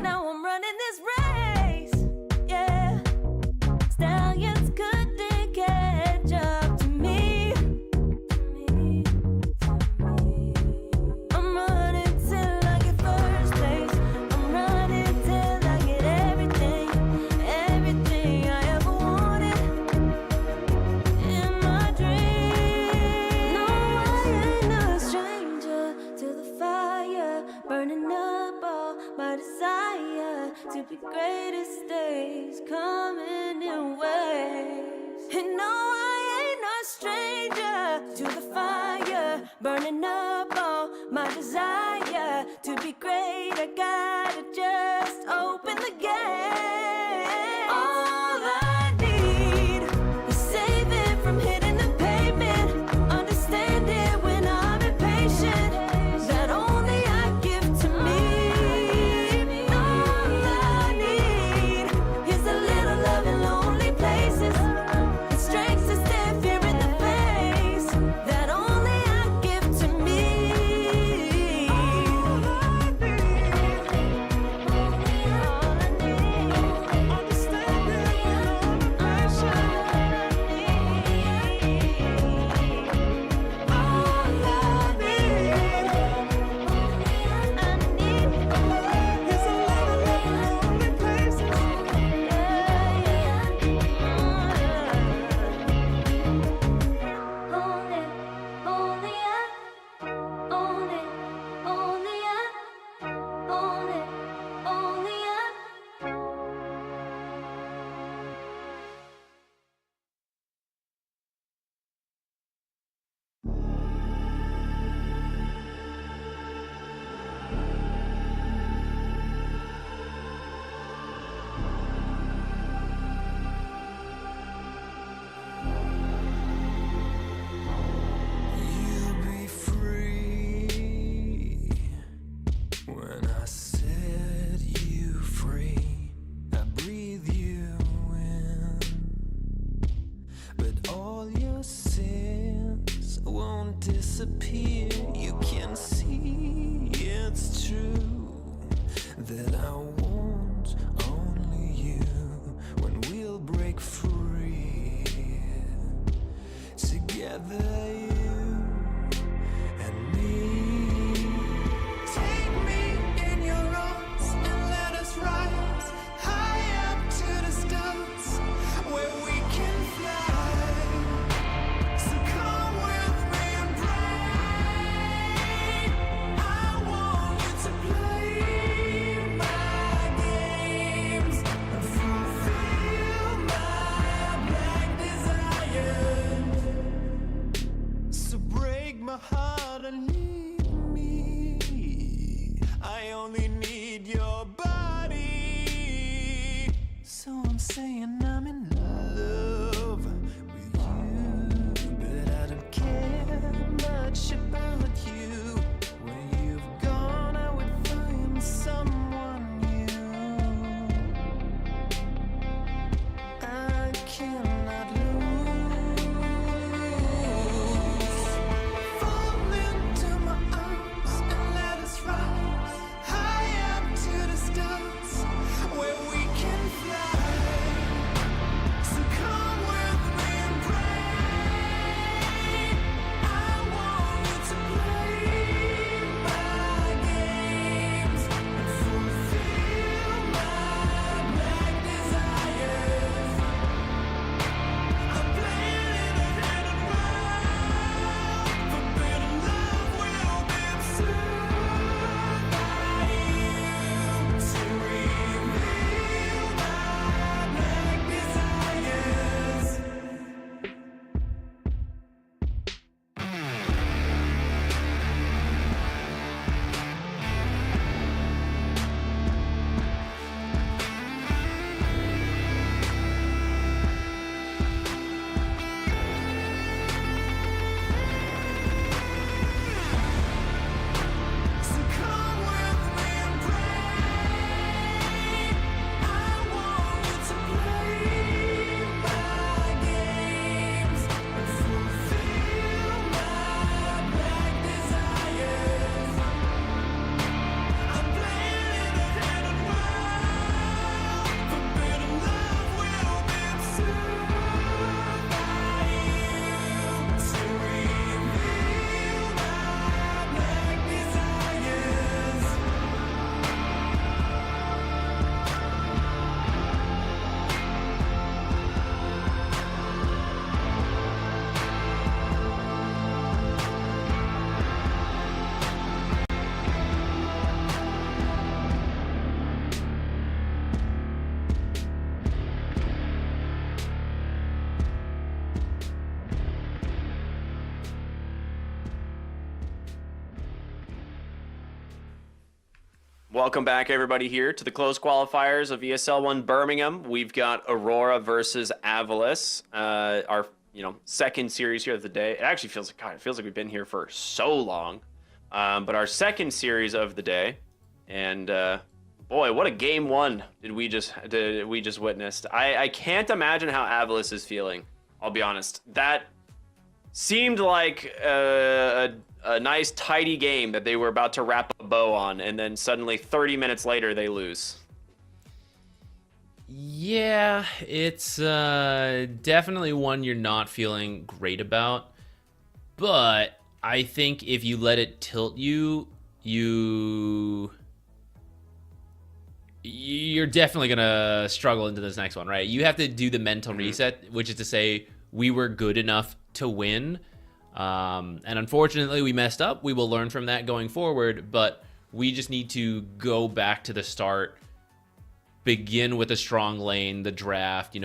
[SPEAKER 1] Now I'm running this race, yeah. Stallions couldn't catch up to me. I'm running till I get first place. I'm running till I get everything, everything I ever wanted in my dream. No, I ain't no stranger to the fire, burning up all my desire to be greatest days coming in waves. And no, I ain't no stranger to the fire, burning up all my desire to be great. I gotta just open the gate. All I need is saving from hitting the pavement, understanding when I'm impatient, that only I give to me. All I need is a little love in lonely places, the strength to stand fear in the face, that only I give to me. All I need, understanding when I'm
[SPEAKER 3] Welcome back, everybody, here to the closed qualifiers of ESL One Birmingham. We've got Aurora versus AVULUS, our second series here of the day. It actually feels like we've been here for so long, but our second series of the day, and boy, what a game one did we just witnessed. I can't imagine how AVULUS is feeling. I'll be honest. That seemed like a nice, tidy game that they were about to wrap a bow on, and then suddenly 30 minutes later, they lose.
[SPEAKER 4] Yeah, it's definitely one you're not feeling great about. But I think if you let it tilt you, you're definitely going to struggle into this next one, right? You have to do the mental reset, which is to say we were good enough to win. And unfortunately, we messed up. We will learn from that going forward, but we just need to go back to the start, begin with a strong lane, the draft,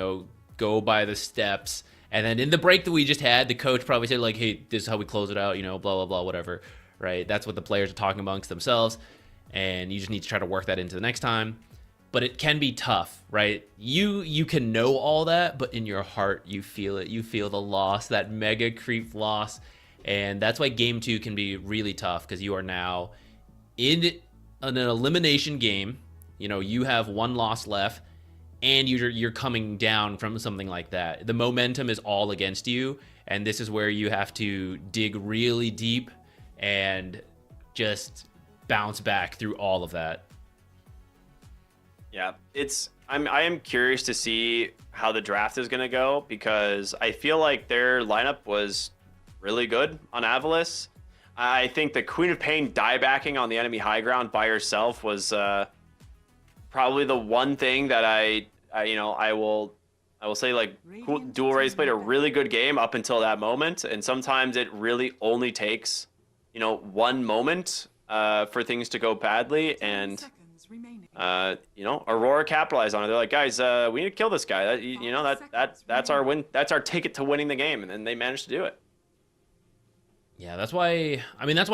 [SPEAKER 4] go by the steps. And then in the break that we just had, the coach probably said, like, hey, this is how we close it out, blah, blah, blah, whatever, right? That's what the players are talking amongst themselves. And you just need to try to work that into the next time. But it can be tough, right? You can know all that, but in your heart, you feel it. You feel the loss, that mega creep loss. And that's why game 2 can be really tough, because you are now in an elimination game. You have one loss left, and you're coming down from something like that. The momentum is all against you, and this is where you have to dig really deep and just bounce back through all of that.
[SPEAKER 3] Yeah, I am curious to see how the draft is going to go, because I feel like their lineup was really good on AVULUS. I think the Queen of Pain diebacking on the enemy high ground by herself was probably the one thing that I will say, like, Dual Rays played a really good game up until that moment, and sometimes it really only takes one moment for things to go badly, and Aurora capitalized on it. They're like, guys, we need to kill this guy. That's our win. That's our ticket to winning the game, and then they managed to do it.
[SPEAKER 4] Yeah, that's why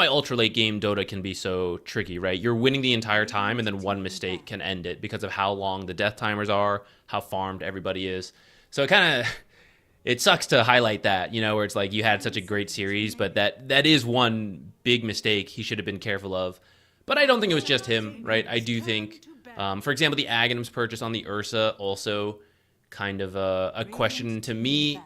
[SPEAKER 4] ultra late game Dota can be so tricky, right? You're winning the entire time, and then one mistake can end it because of how long the death timers are, how farmed everybody is. So it sucks to highlight that, where it's like you had such a great series, but that is one big mistake he should have been careful of. But I don't think it was just him, right? I do think, for example, the Aghanim's purchase on the Ursa also kind of a question to me.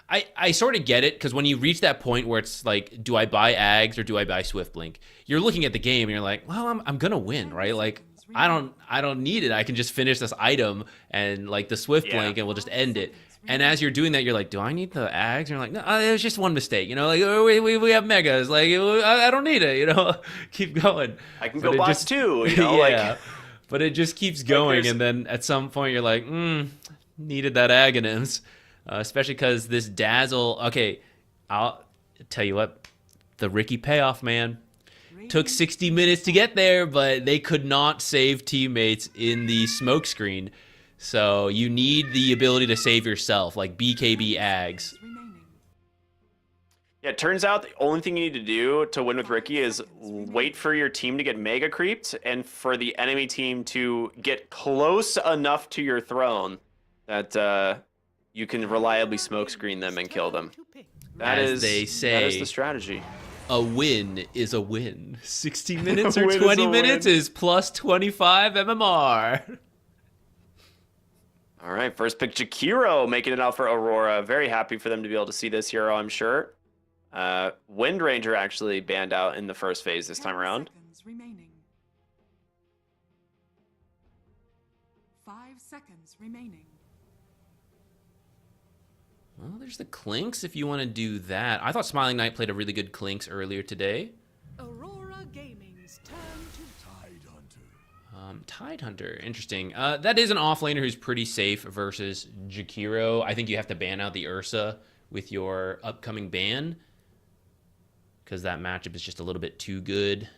[SPEAKER 4] I sort of get it, because when you reach that point where it's like, do I buy Ags or do I buy Swiftblink? You're looking at the game and you're like, well, I'm gonna win, right? Like, I don't need it. I can just finish this item and like the Swiftblink, and we'll just end it. And as you're doing that, you're like, do I need the Ags? And you're like, no, it was just one mistake. Like, we have Megas. Like, I don't need it. Keep going.
[SPEAKER 3] I can go boss too.
[SPEAKER 4] Yeah. But it just keeps going, and then at some point you're like, needed that Aghanims. Especially because this Dazzle, okay, I'll tell you what, the Ricky payoff, man. Took 60 minutes to get there, but they could not save teammates in the smoke screen. So you need the ability to save yourself, like BKB Ags.
[SPEAKER 3] Yeah, it turns out the only thing you need to do to win with Ricky is wait for your team to get mega creeped and for the enemy team to get close enough to your throne that you can reliably smokescreen them and kill them.
[SPEAKER 4] They say,
[SPEAKER 3] that is the strategy.
[SPEAKER 4] A win is a win. 60 minutes or 20 minutes is plus 25 MMR.
[SPEAKER 3] All right, first pick, Jakiro making it out for Aurora. Very happy for them to be able to see this hero, I'm sure. Wind Ranger actually banned out in the first phase this time around.
[SPEAKER 5] 5 seconds remaining.
[SPEAKER 4] Well, there's the Clinks if you want to do that. I thought Smiling Knight played a really good Clinks earlier today.
[SPEAKER 5] Aurora Gaming's turn to
[SPEAKER 4] Tide Hunter, interesting. That is an offlaner who's pretty safe versus Jakiro. I think you have to ban out the Ursa with your upcoming ban, because that matchup is just a little bit too good.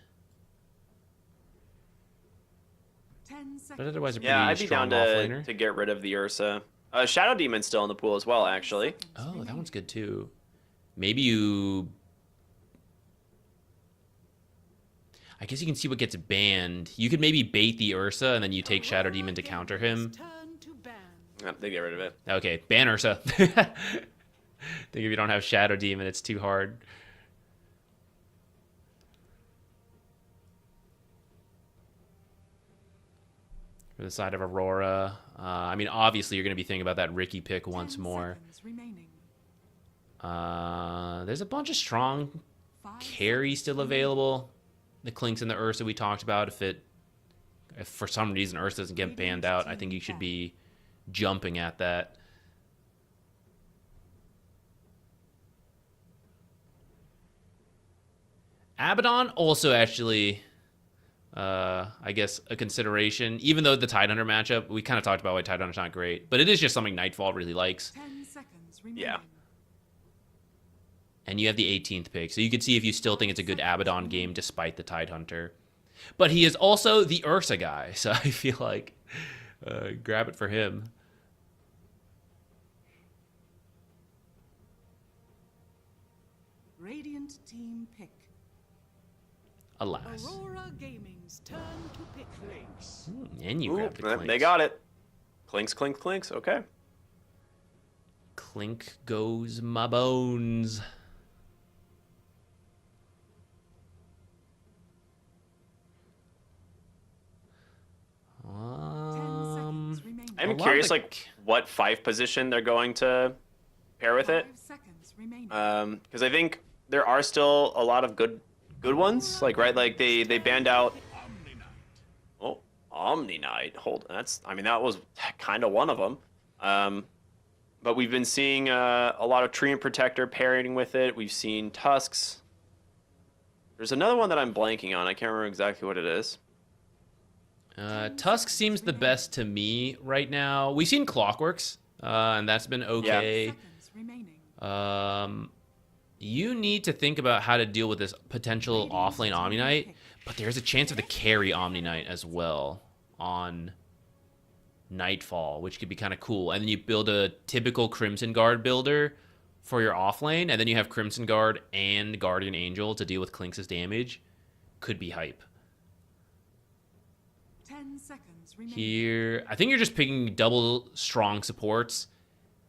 [SPEAKER 5] 10 seconds.
[SPEAKER 4] But otherwise, a pretty
[SPEAKER 3] Yeah, I'd be
[SPEAKER 4] strong
[SPEAKER 3] down
[SPEAKER 4] offlaner.
[SPEAKER 3] to get rid of the Ursa. Shadow Demon's still in the pool as well, actually.
[SPEAKER 4] Oh, that one's good too. Maybe you... I guess you can see what gets banned. You could maybe bait the Ursa, and then you take Shadow Demon to counter him.
[SPEAKER 3] They get rid of it.
[SPEAKER 4] Okay, ban Ursa. I think if you don't have Shadow Demon, it's too hard. For the side of Aurora, I mean, obviously you're going to be thinking about that Ricky pick once more. There's a bunch of strong carry still available. The Clinks and the Ursa we talked about. If for some reason Ursa doesn't get banned out, I think you should be jumping at that. Abaddon also actually, I guess, a consideration. Even though the Tidehunter matchup, we kind of talked about why Tidehunter's not great, but it is just something Nightfall really likes.
[SPEAKER 5] 10 seconds remaining.
[SPEAKER 3] Yeah.
[SPEAKER 4] And you have the 18th pick, so you can see if you still think it's a good Abaddon game despite the Tidehunter. But he is also the Ursa guy, so I feel like grab it for him.
[SPEAKER 5] Radiant team pick.
[SPEAKER 4] Alas.
[SPEAKER 5] Aurora Gaming's turn to pick.
[SPEAKER 4] And you grabbed the Clinks.
[SPEAKER 3] They got it. Clinks, clinks, clinks. Okay.
[SPEAKER 4] Clink goes my bones.
[SPEAKER 3] I'm curious, like, what 5 position they're going to pair with it.
[SPEAKER 5] 5 seconds remaining.
[SPEAKER 3] Because I think there are still a lot of good ones. Like, right, like they banned out. Oh, Omni Knight. That was kind of one of them. But we've been seeing a lot of Treant Protector pairing with it. We've seen Tusks. There's another one that I'm blanking on. I can't remember exactly what it is.
[SPEAKER 4] Tusk seems the best to me right now. We've seen Clockworks, and that's been okay.
[SPEAKER 5] Seconds remaining.
[SPEAKER 4] You need to think about how to deal with this potential offlane Omni Knight, but there's a chance of the carry Omni Knight as well on Nightfall, which could be kind of cool. And then you build a typical Crimson Guard builder for your offlane, and then you have Crimson Guard and Guardian Angel to deal with Clinks' damage. Could be hype.
[SPEAKER 5] 10 seconds remaining.
[SPEAKER 4] Here, I think you're just picking double strong supports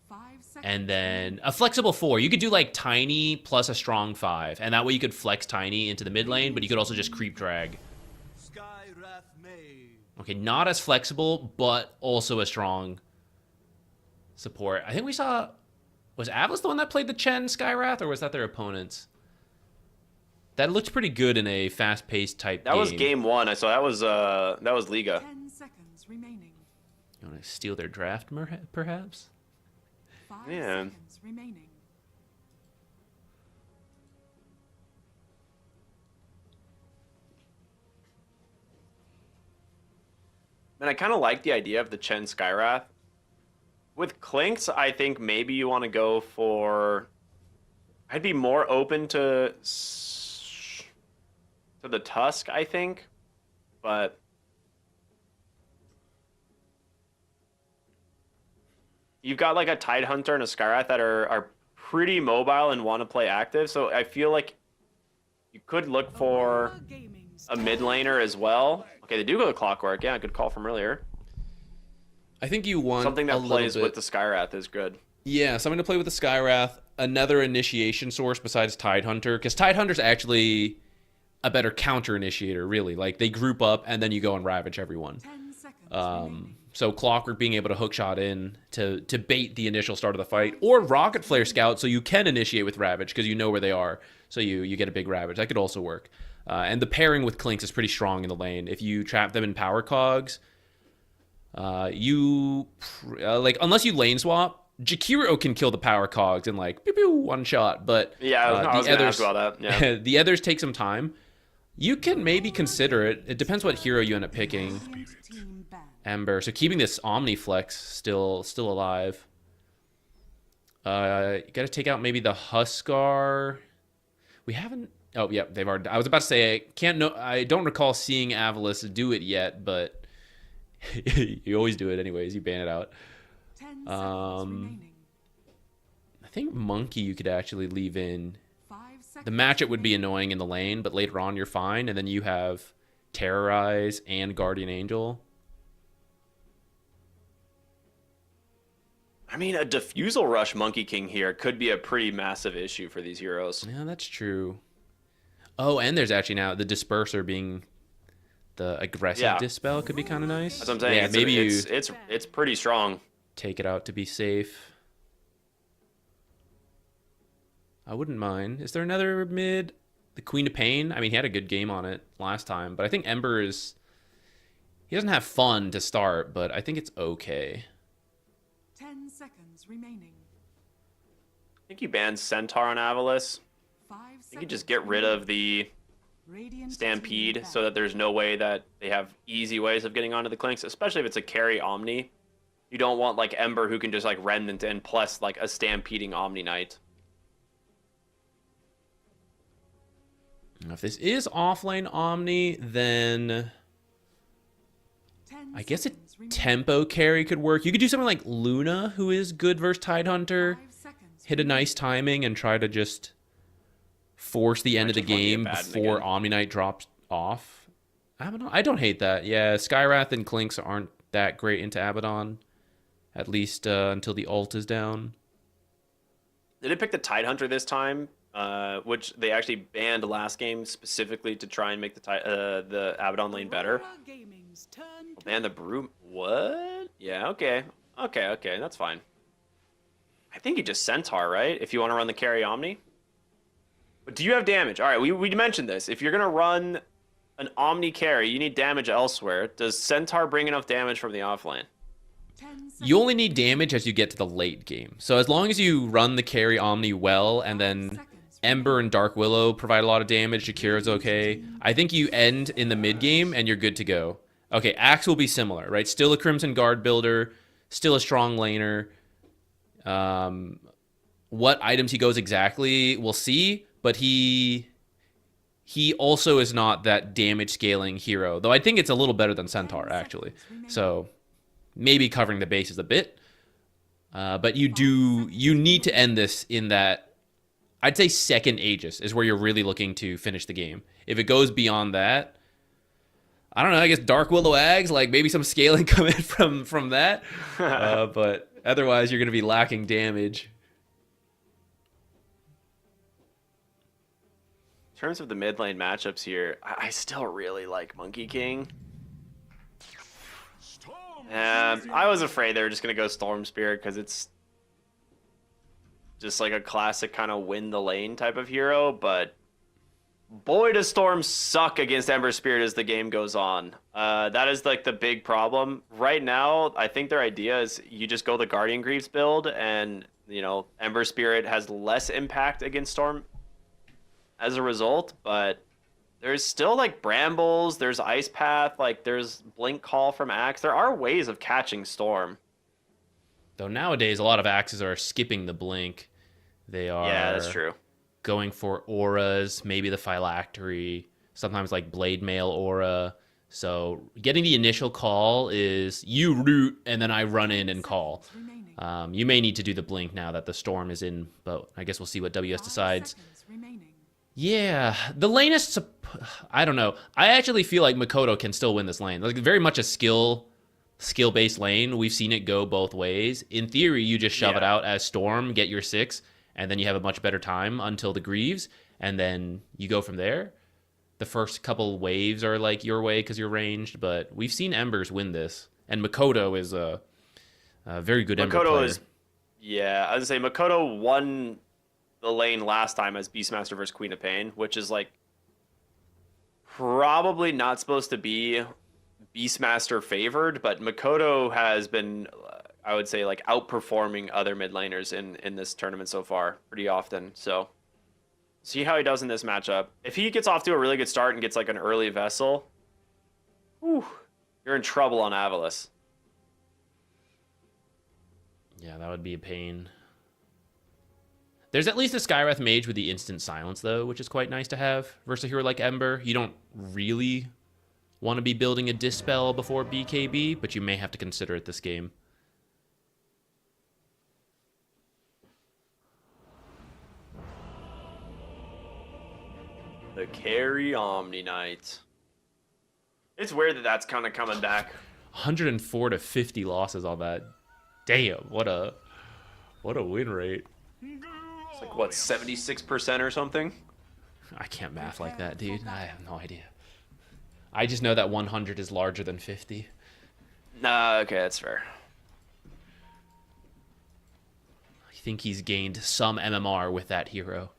[SPEAKER 5] 5 seconds.
[SPEAKER 4] and then a flexible 4. You could do like Tiny plus a strong 5, and that way you could flex Tiny into the mid lane, but you could also just creep drag. Okay, not as flexible, but also a strong support. I think we saw... Was AVULUS the one that played the Chen Skywrath, or was that their opponents? That looked pretty good in a fast-paced type game.
[SPEAKER 3] That was game 1. I saw that was Liga.
[SPEAKER 5] 10 seconds remaining.
[SPEAKER 4] You want to steal their draft, perhaps?
[SPEAKER 5] 5
[SPEAKER 3] Yeah.
[SPEAKER 5] seconds remaining.
[SPEAKER 3] And I kind of like the idea of the Chen Skywrath. With Clinks, I think maybe you want to go for... I'd be more open to the Tusk, I think. But... You've got like a Tidehunter and a Skywrath that are pretty mobile and want to play active. So I feel like you could look for a mid laner as well. Okay, they do go to Clockwork. Yeah, good call from earlier.
[SPEAKER 4] I think you want
[SPEAKER 3] something that
[SPEAKER 4] a
[SPEAKER 3] plays
[SPEAKER 4] little bit...
[SPEAKER 3] with the Skywrath is good.
[SPEAKER 4] Yeah, something to play with the Skywrath. Another initiation source besides Tidehunter, because Tidehunter's actually a better counter initiator, really. Like, they group up and then you go and ravage everyone.
[SPEAKER 5] 10 seconds remaining.
[SPEAKER 4] So Clockwork being able to hookshot in to bait the initial start of the fight, or Rocket Flare Scout so you can initiate with Ravage because you know where they are, so you get a big Ravage. That could also work. And the pairing with Clinks is pretty strong in the lane. If you trap them in power cogs, unless you lane swap, Jakiro can kill the power cogs in like pew pew one shot. But
[SPEAKER 3] yeah, I was gonna ask about that. Yeah.
[SPEAKER 4] The others take some time. You can maybe consider it. It depends what hero you end up picking.
[SPEAKER 5] Team ban.
[SPEAKER 4] Ember. So keeping this Omniflex still alive. You got to take out maybe the Huskar. We haven't. Oh, yeah, they've already. I was about to say I don't recall seeing AVULUS do it yet, but you always do it anyways. You ban it out.
[SPEAKER 5] 10 seconds remaining.
[SPEAKER 4] I think Monkey you could actually leave in.
[SPEAKER 5] 5
[SPEAKER 4] the matchup would be annoying in the lane, but later on you're fine, and then you have Terrorize and Guardian Angel.
[SPEAKER 3] I mean, a Diffusal Rush Monkey King here could be a pretty massive issue for these heroes.
[SPEAKER 4] Yeah, that's true. Oh, and there's actually now the Disperser being the aggressive Dispel could be kind of nice.
[SPEAKER 3] That's what I'm saying.
[SPEAKER 4] Yeah, maybe
[SPEAKER 3] it's pretty strong.
[SPEAKER 4] Take it out to be safe. I wouldn't mind. Is there another mid? The Queen of Pain? I mean, he had a good game on it last time, but I think Ember is... He doesn't have fun to start, but I think it's okay.
[SPEAKER 5] 10 seconds remaining.
[SPEAKER 3] I think you banned Centaur on AVULUS.
[SPEAKER 5] 5
[SPEAKER 3] You could just get rid of the Stampede so that there's no way that they have easy ways of getting onto the Clinks, especially if it's a carry Omni. You don't want like Ember who can just like Remnant in plus like a Stampeding Omni Knight.
[SPEAKER 4] If this is offlane Omni, then I guess a tempo carry could work. You could do something like Luna, who is good versus Tidehunter, hit a nice timing and try to just force the end of the game before Omni Knight drops off. Abaddon? I don't hate that. Yeah, Skywrath and Clinks aren't that great into Abaddon, at least until the ult is down.
[SPEAKER 3] Did it pick the Tidehunter this time? Which they actually banned last game specifically to try and make the Abaddon lane better. Man, the Broom. What? Yeah, okay. Okay, that's fine. I think you just Centaur, right? If you want to run the carry Omni. But do you have damage? All right, we mentioned this. If you're going to run an Omni carry, you need damage elsewhere. Does Centaur bring enough damage from the offlane?
[SPEAKER 4] You only need damage as you get to the late game. So as long as you run the carry Omni well, and then Ember and Dark Willow provide a lot of damage, Shakira's okay. I think you end in the mid game and you're good to go. Okay, Axe will be similar, right? Still a Crimson Guard builder, still a strong laner. What items he goes exactly, we'll see. But he also is not that damage scaling hero, though I think it's a little better than Centaur actually. So maybe covering the bases a bit. But you need to end this in that, I'd say second Aegis is where you're really looking to finish the game. If it goes beyond that, I don't know, I guess Dark Willow Ags, like maybe some scaling coming from that. But otherwise you're going to be lacking damage.
[SPEAKER 3] In terms of the mid lane matchups here, I still really like Monkey King. I was afraid they were just going to go Storm Spirit because it's just like a classic kind of win the lane type of hero, but boy does Storm suck against Ember Spirit as the game goes on. That is like the big problem. Right now, I think their idea is you just go the Guardian Greaves build and, you know, Ember Spirit has less impact against Storm as a result, but there's still like Brambles, there's Ice Path, like there's Blink Call from Axe. There are ways of catching Storm.
[SPEAKER 4] Though nowadays a lot of Axes are skipping the Blink. They are
[SPEAKER 3] that's true.
[SPEAKER 4] Going for auras, maybe the Phylactery, sometimes like Blade Mail aura. So getting the initial call is you root and then I run in and call. You may need to do the Blink now that the Storm is in, but I guess we'll see what WS decides. Yeah, the lane is... I don't know. I actually feel like Makoto can still win this lane. Like very much a skill-based lane. We've seen it go both ways. In theory, you just shove it out as Storm, get your 6, and then you have a much better time until the Greaves, and then you go from there. The first couple waves are like your way because you're ranged, but we've seen Embers win this, and Makoto is a very good Ember player.
[SPEAKER 3] Yeah, I was going to say Makoto won the lane last time as Beastmaster versus Queen of Pain, which is like probably not supposed to be Beastmaster favored, but Makoto has been, I would say, like outperforming other mid laners in this tournament so far pretty often. So see how he does in this matchup. If he gets off to a really good start and gets like an early Vessel, whew, you're in trouble on AVULUS.
[SPEAKER 4] Yeah, that would be a pain. There's at least a Skywrath Mage with the instant silence, though, which is quite nice to have versus a hero like Ember. You don't really want to be building a Dispel before BKB, but you may have to consider it this game.
[SPEAKER 3] The carry Omni Knight. It's weird that that's kind of coming back.
[SPEAKER 4] 104 to 50 losses on that. Damn, what a win rate.
[SPEAKER 3] It's like, what, 76% or something?
[SPEAKER 4] I can't math like that, dude. I have no idea. I just know that 100 is larger than 50.
[SPEAKER 3] Nah, okay, that's fair.
[SPEAKER 4] I think he's gained some MMR with that hero.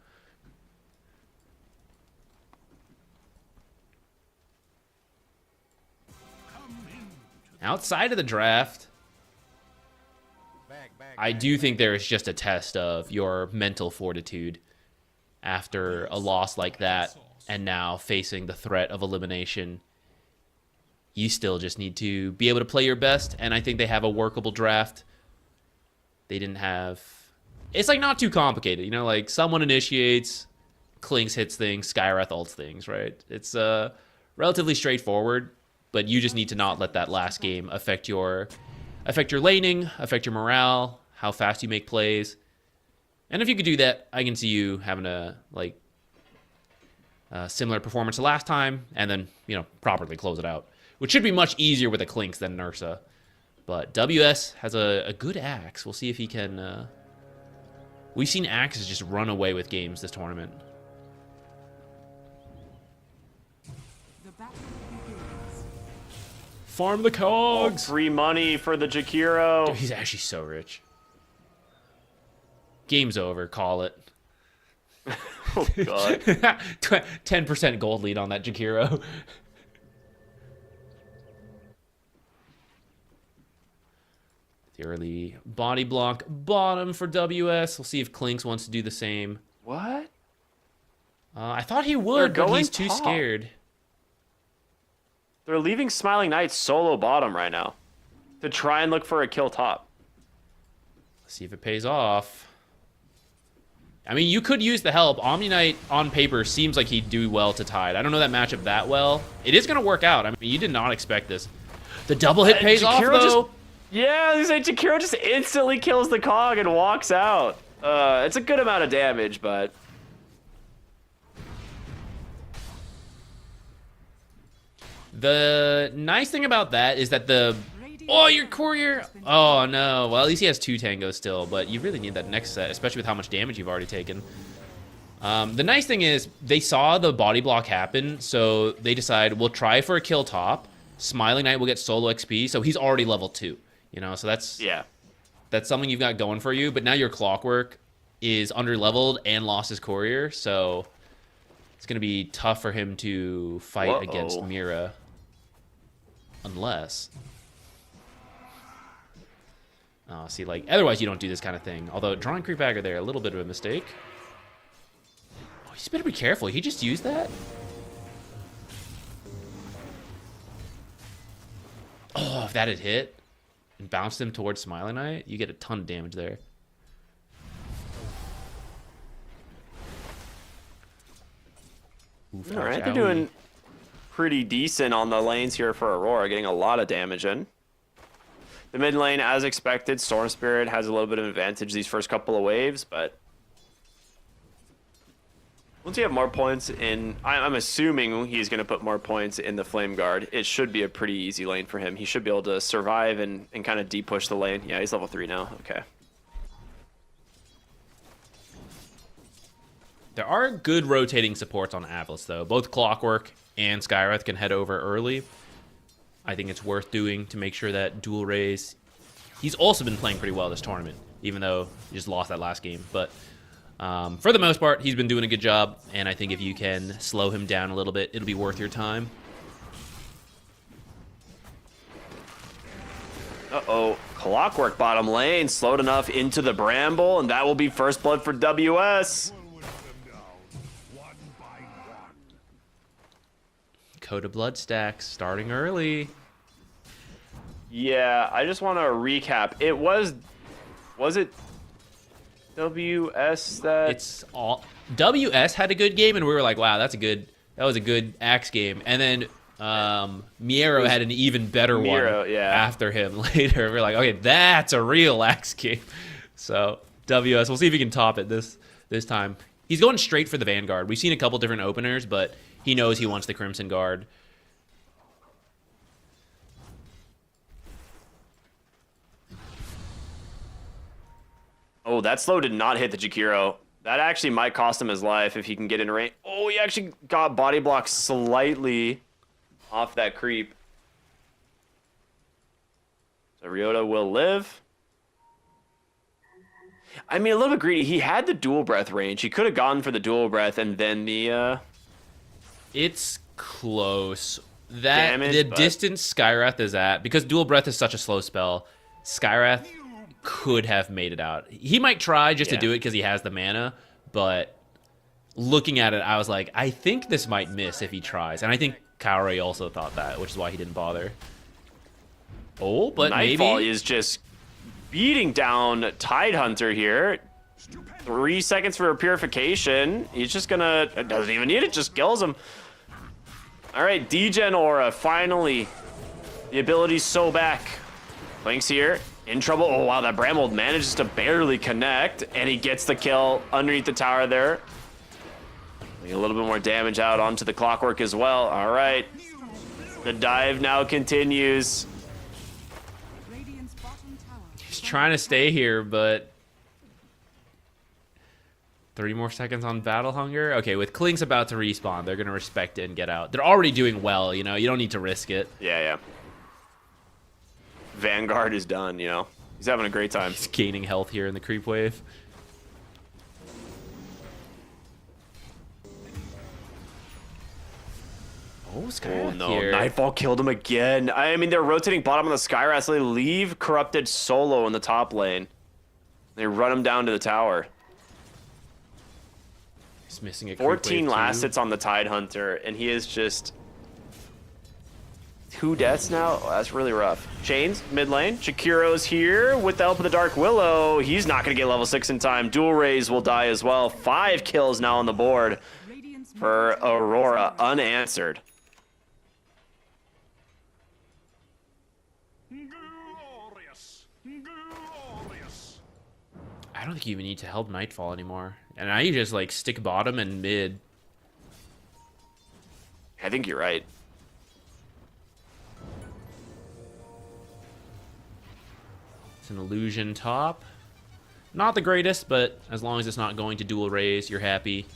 [SPEAKER 4] Outside of the draft, I do think there is just a test of your mental fortitude after a loss like that, and now facing the threat of elimination. You still just need to be able to play your best, and I think they have a workable draft. They didn't have... It's like not too complicated, you know, like someone initiates, Klinks hits things, Skywrath ults things, right? It's relatively straightforward, but you just need to not let that last game affect your laning, affect your morale, how fast you make plays. And if you could do that, I can see you having a similar performance to last time, and then, you know, properly close it out, which should be much easier with a Klinks than Nursa. But WS has a good Axe. We'll see if he can... We've seen Axes just run away with games this tournament.
[SPEAKER 5] The battle begins.
[SPEAKER 4] Farm the cogs!
[SPEAKER 3] Free money for the Jakiro.
[SPEAKER 4] Dude, he's actually so rich. Game's over. Call it.
[SPEAKER 3] Oh, God.
[SPEAKER 4] 10% gold lead on that Jakiro. The early body block bottom for WS. We'll see if Klinks wants to do the same.
[SPEAKER 3] What?
[SPEAKER 4] I thought he would, but he's too scared.
[SPEAKER 3] They're leaving Smiling Knight solo bottom right now to try and look for a kill top.
[SPEAKER 4] Let's see if it pays off. I mean, you could use the help. Omni Knight on paper seems like he'd do well to Tide. I don't know that matchup that well. It is going to work out. I mean, you did not expect this. The double hit pays off, though.
[SPEAKER 3] Yeah, Jakiro just instantly kills the cog and walks out. It's a good amount of damage, but...
[SPEAKER 4] The nice thing about that is that the... Oh, your courier! Oh, no. Well, at least he has 2 tangos still, but you really need that next set, especially with how much damage you've already taken. The nice thing is, they saw the body block happen, so they decide, we'll try for a kill top. Smiling Knight will get solo XP, so he's already level 2. You know, so that's something you've got going for you. But now your Clockwork is under-leveled and lost his courier, so it's going to be tough for him to fight against Mira. Unless... Oh, see, like, otherwise you don't do this kind of thing. Although, drawing creep bagger there, a little bit of a mistake. Oh, you just better be careful. He just used that? Oh, if that had hit and bounced him towards Smiling Knight, you get a ton of damage there. Oof,
[SPEAKER 3] all right, they're doing pretty decent on the lanes here for Aurora, getting a lot of damage in. The mid lane, as expected, Storm Spirit has a little bit of advantage these first couple of waves, but once you have more points in, I'm assuming he's going to put more points in the Flame Guard. It should be a pretty easy lane for him. He should be able to survive and kind of deep push the lane. Yeah, he's level 3 now. Okay.
[SPEAKER 4] There are good rotating supports on AVULUS, though. Both Clockwork and Skywrath can head over early. I think it's worth doing to make sure that Dual Rays... He's also been playing pretty well this tournament, even though he just lost that last game. But for the most part, he's been doing a good job, and I think if you can slow him down a little bit, it'll be worth your time.
[SPEAKER 3] Uh-oh. Clockwork bottom lane, slowed enough into the Bramble, and that will be first blood for WS.
[SPEAKER 4] Code of Blood stacks starting early.
[SPEAKER 3] Yeah, I just want to recap. It was it WS that...
[SPEAKER 4] It's all... WS had a good game, and we were like, wow, that was a good Axe game. And then Miero had an even better one after him later. We're like, okay, that's a real Axe game. So WS, we'll see if he can top it this time. He's going straight for the Vanguard. We've seen a couple different openers, but he knows he wants the Crimson Guard.
[SPEAKER 3] Oh, that slow did not hit the Jakiro. That actually might cost him his life if he can get in range. Oh, he actually got body blocked slightly off that creep. So Ryota will live. I mean, a little bit greedy. He had the dual breath range. He could have gone for the dual breath and then the...
[SPEAKER 4] It's close. That
[SPEAKER 3] damage,
[SPEAKER 4] the
[SPEAKER 3] but...
[SPEAKER 4] distance Skywrath is at, because dual breath is such a slow spell, Skywrath could have made it out. He might try just to do it because he has the mana, but looking at it, I was like, I think this might miss if he tries. And I think Kaori also thought that, which is why he didn't bother. Oh, but
[SPEAKER 3] Nightfall
[SPEAKER 4] maybe...
[SPEAKER 3] is just beating down Tidehunter here. 3 seconds for a purification. He's just gonna... doesn't even need it, just kills him. Alright, Degen Aura, finally. The ability's so back. Link's here. In trouble. Oh, wow, that Bramble manages to barely connect, and he gets the kill underneath the tower there. A little bit more damage out onto the Clockwork as well. All right. The dive now continues.
[SPEAKER 4] He's trying to stay here, but... 30 more seconds on Battle Hunger? Okay, with Klink's about to respawn, they're going to respect it and get out. They're already doing well, you know? You don't need to risk it.
[SPEAKER 3] Yeah. Vanguard is done, you know. He's having a great time.
[SPEAKER 4] He's gaining health here in the creep wave. Oh, Skywrath
[SPEAKER 3] Oh no,
[SPEAKER 4] here.
[SPEAKER 3] Nightfall killed him again. I mean, they're rotating bottom on the Skywrath, so they leave Corrupted solo in the top lane. They run him down to the tower.
[SPEAKER 4] He's missing a
[SPEAKER 3] 14 last hits on the Tidehunter, and he is just... 2 deaths now? Oh, that's really rough. Chains, mid lane. Shakiro's here with the help of the Dark Willow. He's not going to get level 6 in time. Dual Rays will die as well. 5 kills now on the board for Aurora, unanswered.
[SPEAKER 4] I don't think you even need to help Nightfall anymore. And now you just, like, stick bottom and mid.
[SPEAKER 3] I think you're right.
[SPEAKER 4] It's an illusion top. Not the greatest, but as long as it's not going to dual raise, you're happy.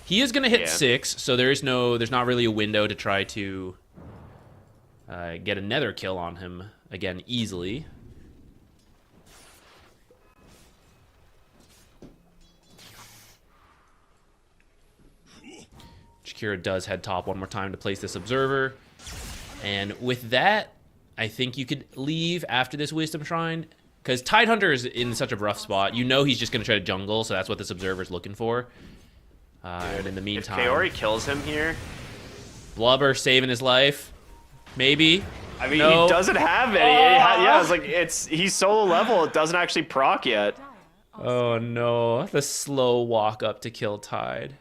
[SPEAKER 4] He is going to hit 6, so there's not really a window to try to get another kill on him again easily. Shakira does head top one more time to place this observer. And with that, I think you could leave after this Wisdom Shrine. Because Tidehunter is in such a rough spot. You know he's just going to try to jungle, so that's what this observer's looking for. And in the meantime...
[SPEAKER 3] If Kaori kills him here...
[SPEAKER 4] Blubber saving his life. Maybe.
[SPEAKER 3] I mean,
[SPEAKER 4] no.
[SPEAKER 3] He doesn't have any. Yeah, it's like, he's solo level. It doesn't actually proc yet.
[SPEAKER 4] Oh no, the slow walk up to kill Tide.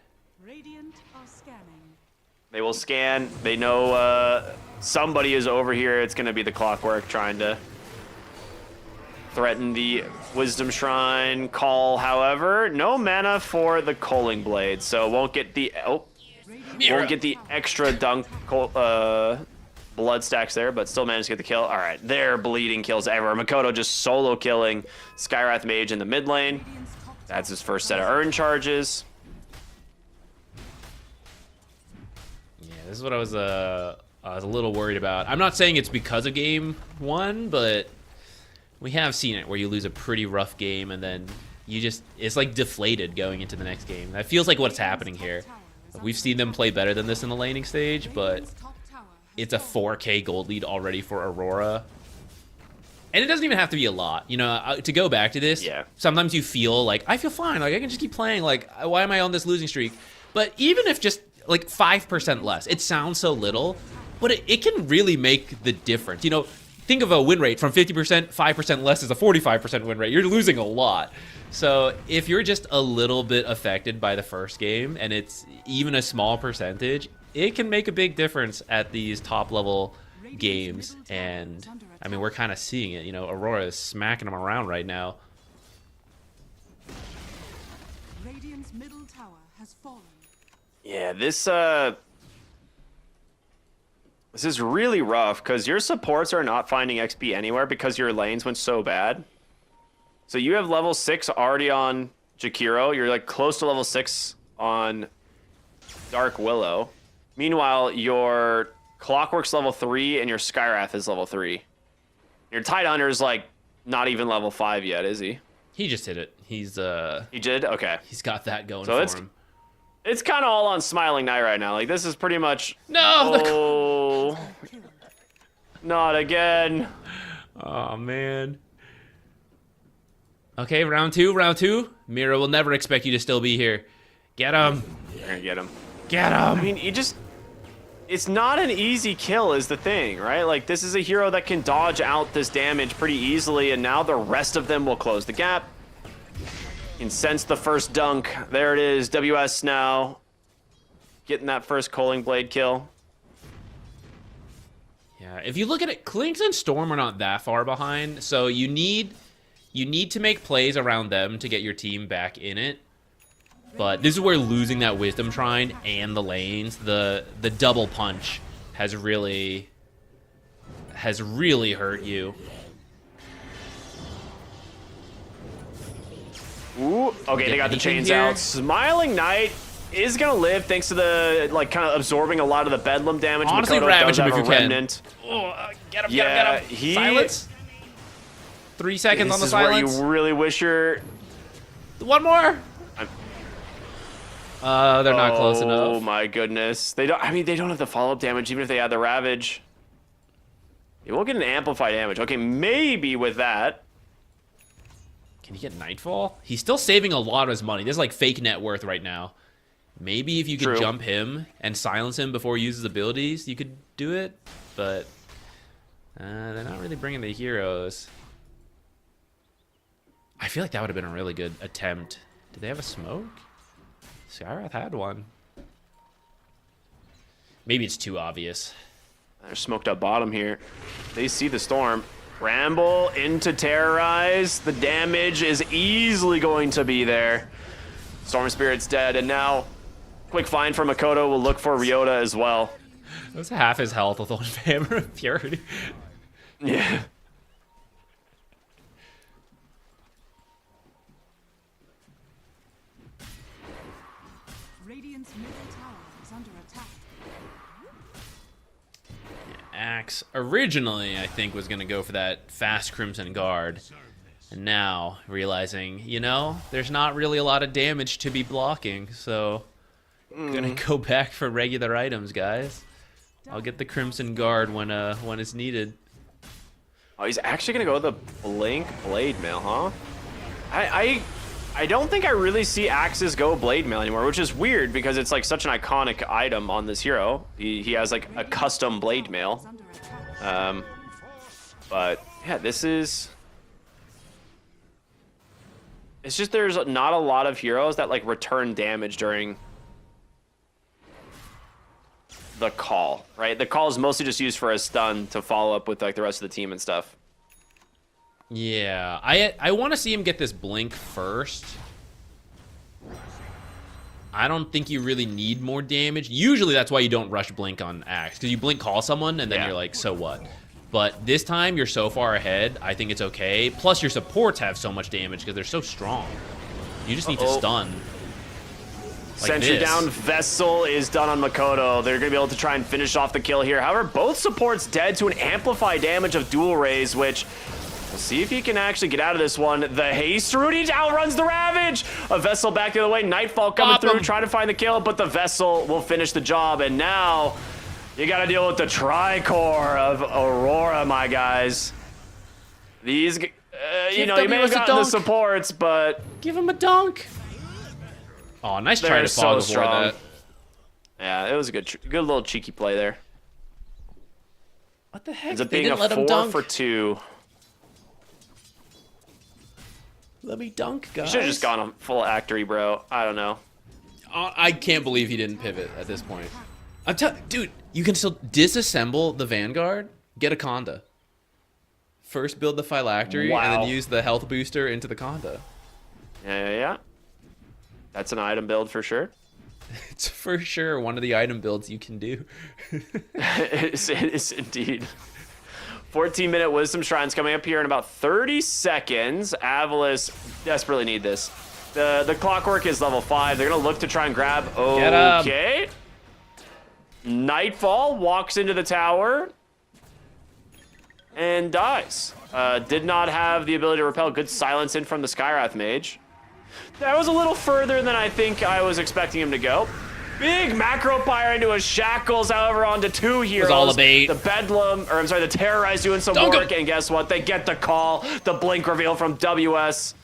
[SPEAKER 3] They will scan. They know somebody is over here. It's going to be the Clockwork trying to threaten the Wisdom Shrine. Call, however, no mana for the Culling Blade, so won't get the won't get the extra dunk blood stacks there, but still managed to get the kill. All right, they're bleeding kills everywhere. Makoto just solo killing Skywrath Mage in the mid lane. That's his first set of earn charges.
[SPEAKER 4] This is what I was a little worried about. I'm not saying it's because of game 1, but we have seen it where you lose a pretty rough game and then it's like deflated going into the next game. That feels like what's happening here. We've seen them play better than this in the laning stage, but it's a 4K gold lead already for Aurora. And it doesn't even have to be a lot. You know, to go back to this, sometimes you feel like, I feel fine. Like, I can just keep playing. Like, why am I on this losing streak? But even if just like 5% less. It sounds so little, but it can really make the difference. You know, think of a win rate from 50%, 5% less is a 45% win rate. You're losing a lot. So if you're just a little bit affected by the first game and it's even a small percentage, it can make a big difference at these top level games. And I mean, we're kind of seeing it. You know, Aurora is smacking them around right now.
[SPEAKER 5] tower has fallen.
[SPEAKER 3] Yeah, this is really rough because your supports are not finding XP anywhere because your lanes went so bad. So you have level 6 already on Jakiro. You're like close to level 6 on Dark Willow. Meanwhile, your Clockwork's level 3 and your Skywrath is level 3. Your Tidehunter's like not even level 5 yet, is he?
[SPEAKER 4] He just hit it. He's
[SPEAKER 3] He did? Okay.
[SPEAKER 4] he's got that going
[SPEAKER 3] So
[SPEAKER 4] for him.
[SPEAKER 3] It's kind of all on Smiling Knight right now. Like, this is pretty much...
[SPEAKER 4] No!
[SPEAKER 3] Oh, not again.
[SPEAKER 4] Oh, man. Okay, round two. Mira will never expect you to still be here. Get him.
[SPEAKER 3] You're gonna get him.
[SPEAKER 4] Get him.
[SPEAKER 3] I mean, it's not an easy kill is the thing, right? Like, this is a hero that can dodge out this damage pretty easily, and now the rest of them will close the gap. You can sense the first dunk. There it is. WS now getting that first Coaling Blade kill.
[SPEAKER 4] Yeah, if you look at it, Clinks and Storm are not that far behind, so you need to make plays around them to get your team back in it. But this is where losing that Wisdom Shrine and the lanes, the double punch has really hurt you.
[SPEAKER 3] Ooh, okay, they got the chains
[SPEAKER 4] here?
[SPEAKER 3] out. Smiling Knight is gonna live thanks to the like kind of absorbing a lot of the Bedlam damage.
[SPEAKER 4] Honestly,
[SPEAKER 3] Makoto
[SPEAKER 4] ravage
[SPEAKER 3] does
[SPEAKER 4] him
[SPEAKER 3] have
[SPEAKER 4] if
[SPEAKER 3] a
[SPEAKER 4] you
[SPEAKER 3] remnant.
[SPEAKER 4] can. Oh, get him,
[SPEAKER 3] Yeah,
[SPEAKER 4] get him. Silence. 3 seconds on the
[SPEAKER 3] This is
[SPEAKER 4] silence.
[SPEAKER 3] where you really wish your...
[SPEAKER 4] One more. They're not close enough.
[SPEAKER 3] Oh my goodness. They don't. I mean, they don't have the follow-up damage even if they had the Ravage. They won't get an amplified damage. Okay, maybe with that.
[SPEAKER 4] Can he get Nightfall? He's still saving a lot of his money. This is like fake net worth right now. Maybe if you could
[SPEAKER 3] True.
[SPEAKER 4] jump him and silence him before he uses abilities, you could do it. But they're not really bringing the heroes. I feel like that would have been a really good attempt. Did they have a smoke? Skywrath had one. Maybe it's too obvious.
[SPEAKER 3] They're smoked up bottom here. They see the storm. Ramble into Terrorize. The damage is easily going to be there. Storm Spirit's dead, and now quick find from Makoto will look for Ryota as well.
[SPEAKER 4] That's half his health with one Hammer of Purity.
[SPEAKER 3] Yeah.
[SPEAKER 5] Radiant's middle tower is under attack.
[SPEAKER 4] Axe originally, I think, was going to go for that fast Crimson Guard. And now, realizing, you know, there's not really a lot of damage to be blocking, so I'm going to go back for regular items, guys. I'll get the Crimson Guard when it's needed.
[SPEAKER 3] Oh, he's actually going to go with the Blink Blade Mail, huh? I don't think I really see Axes go Blade Mail anymore, which is weird because it's like such an iconic item on this hero. He has like a custom Blade Mail.
[SPEAKER 5] Under attack.
[SPEAKER 3] But yeah, this is... It's just there's not a lot of heroes that like return damage during the call, right? The call is mostly just used for a stun to follow up with like the rest of the team and stuff.
[SPEAKER 4] Yeah, I want to see him get this Blink first. I don't think you really need more damage. Usually that's why you don't rush Blink on Axe, because you Blink call someone and then
[SPEAKER 3] Yeah.
[SPEAKER 4] you're like, so what? But this time you're so far ahead, I think it's okay. Plus your supports have so much damage because they're so strong. You just need to stun. Like
[SPEAKER 3] Sentry
[SPEAKER 4] this.
[SPEAKER 3] down, Vessel is done on Makoto. They're going to be able to try and finish off the kill here. However, both supports dead to an amplified damage of Dual Rays, which we'll see if he can actually get out of this one. The Haste Root outruns the Ravage. A Vessel back the other way. Nightfall coming
[SPEAKER 4] Pop
[SPEAKER 3] through,
[SPEAKER 4] him.
[SPEAKER 3] trying to find the kill, but the Vessel will finish the job. And now you got to deal with the Tricore of Aurora, my guys. These, you know, you may have
[SPEAKER 4] WS a
[SPEAKER 3] gotten the
[SPEAKER 4] dunk.
[SPEAKER 3] supports, but
[SPEAKER 4] Give him a dunk. Oh, nice try
[SPEAKER 3] they're
[SPEAKER 4] to
[SPEAKER 3] so
[SPEAKER 4] fog before
[SPEAKER 3] strong.
[SPEAKER 4] that.
[SPEAKER 3] Yeah, it was a good little cheeky play there.
[SPEAKER 4] What the heck?
[SPEAKER 3] Ends up
[SPEAKER 4] They
[SPEAKER 3] being a
[SPEAKER 4] didn't let him
[SPEAKER 3] 4
[SPEAKER 4] dunk.
[SPEAKER 3] for 2.
[SPEAKER 4] Let me dunk, guys.
[SPEAKER 3] Should have just gone on full actory, bro. I don't know.
[SPEAKER 4] I can't believe he didn't pivot at this point. I'm telling, dude, you can still disassemble the Vanguard, get a Conda. First build the Phylactery, and
[SPEAKER 3] Wow.
[SPEAKER 4] then use the health booster into the Conda.
[SPEAKER 3] Yeah. That's an item build for sure.
[SPEAKER 4] It's for sure one of the item builds you can do.
[SPEAKER 3] It is indeed. 14-minute Wisdom Shrine's coming up here in about 30 seconds. AVULUS desperately need this. The Clockwork is level 5. They're going to look to try and grab. Okay. Nightfall walks into the tower and dies. Did not have the ability to repel. Good silence in from the Skywrath Mage. That was a little further than I think I was expecting him to go. Big macro pyre into his shackles, however, onto 2 heroes.
[SPEAKER 4] It was all a bait.
[SPEAKER 3] The Bedlam, or I'm sorry, the Terrorize doing some work, and guess what? They get the call. The blink reveal from WS.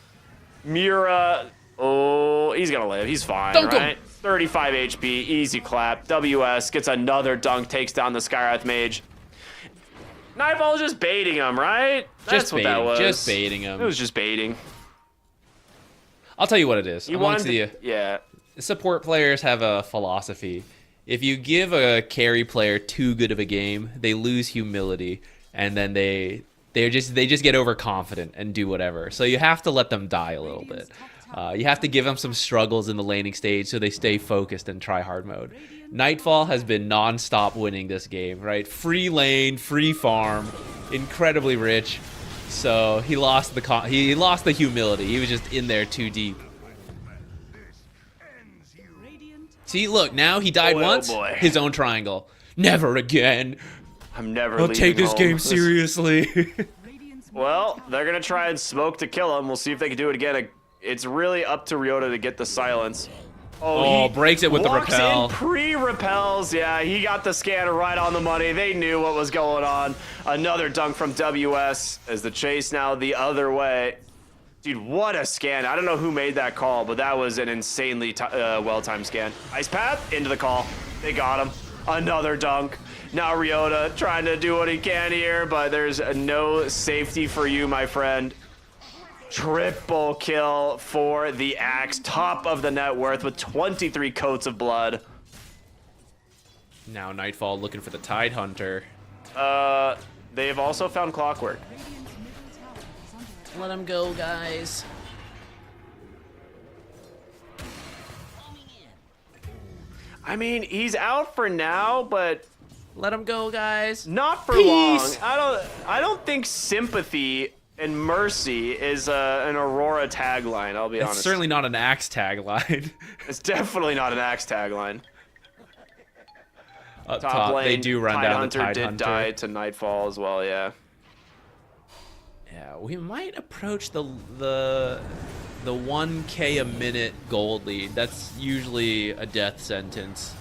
[SPEAKER 3] Mira, oh, he's gonna live. He's fine, right? 35 HP, easy clap. WS gets another dunk, takes down the Skywrath Mage. Nightfall is just baiting him, right? That's what that was.
[SPEAKER 4] Just baiting him.
[SPEAKER 3] It was just baiting.
[SPEAKER 4] I'll tell you what it is.
[SPEAKER 3] You wanted to, yeah.
[SPEAKER 4] Support players have a philosophy. If you give a carry player too good of a game, they lose humility, and then they just get overconfident and do whatever. So you have to let them die a little bit. You have to give them some struggles in the laning stage so they stay focused and try hard mode. Nightfall has been non-stop winning this game, right? Free lane, free farm, incredibly rich. So he lost the humility. He was just in there too deep. See, look, now he died once.
[SPEAKER 3] Boy.
[SPEAKER 4] His own triangle. Never again.
[SPEAKER 3] I'm never
[SPEAKER 4] I'll take this
[SPEAKER 3] home.
[SPEAKER 4] game seriously.
[SPEAKER 3] Well, they're going to try and smoke to kill him. We'll see if they can do it again. It's really up to Ryota to get the silence.
[SPEAKER 4] Oh, he breaks it with the repel.
[SPEAKER 3] In, pre-repels. Yeah, he got the scan right on the money. They knew what was going on. Another dunk from WS as the chase now the other way. Dude, what a scan. I don't know who made that call, but that was an insanely well-timed scan. Ice Path into the call. They got him. Another dunk. Now Ryota trying to do what he can here, but there's no safety for you, my friend. Triple kill for the Axe. Top of the net worth with 23 coats of blood.
[SPEAKER 4] Now Nightfall looking for the Tide Hunter.
[SPEAKER 3] They've also found Clockwork.
[SPEAKER 4] Let him go, guys.
[SPEAKER 3] I mean, he's out for now, but
[SPEAKER 4] let him go, guys.
[SPEAKER 3] Not for long. I don't think sympathy and mercy is an Aurora tagline. I'll be honest.
[SPEAKER 4] It's certainly not an Axe tagline.
[SPEAKER 3] It's definitely not an Axe tagline.
[SPEAKER 4] Up top,
[SPEAKER 3] lane,
[SPEAKER 4] they do run down
[SPEAKER 3] Hunter
[SPEAKER 4] the Tide
[SPEAKER 3] did
[SPEAKER 4] Hunter.
[SPEAKER 3] die to Nightfall as well. Yeah.
[SPEAKER 4] Yeah, we might approach the 1K a minute gold lead. That's usually a death sentence.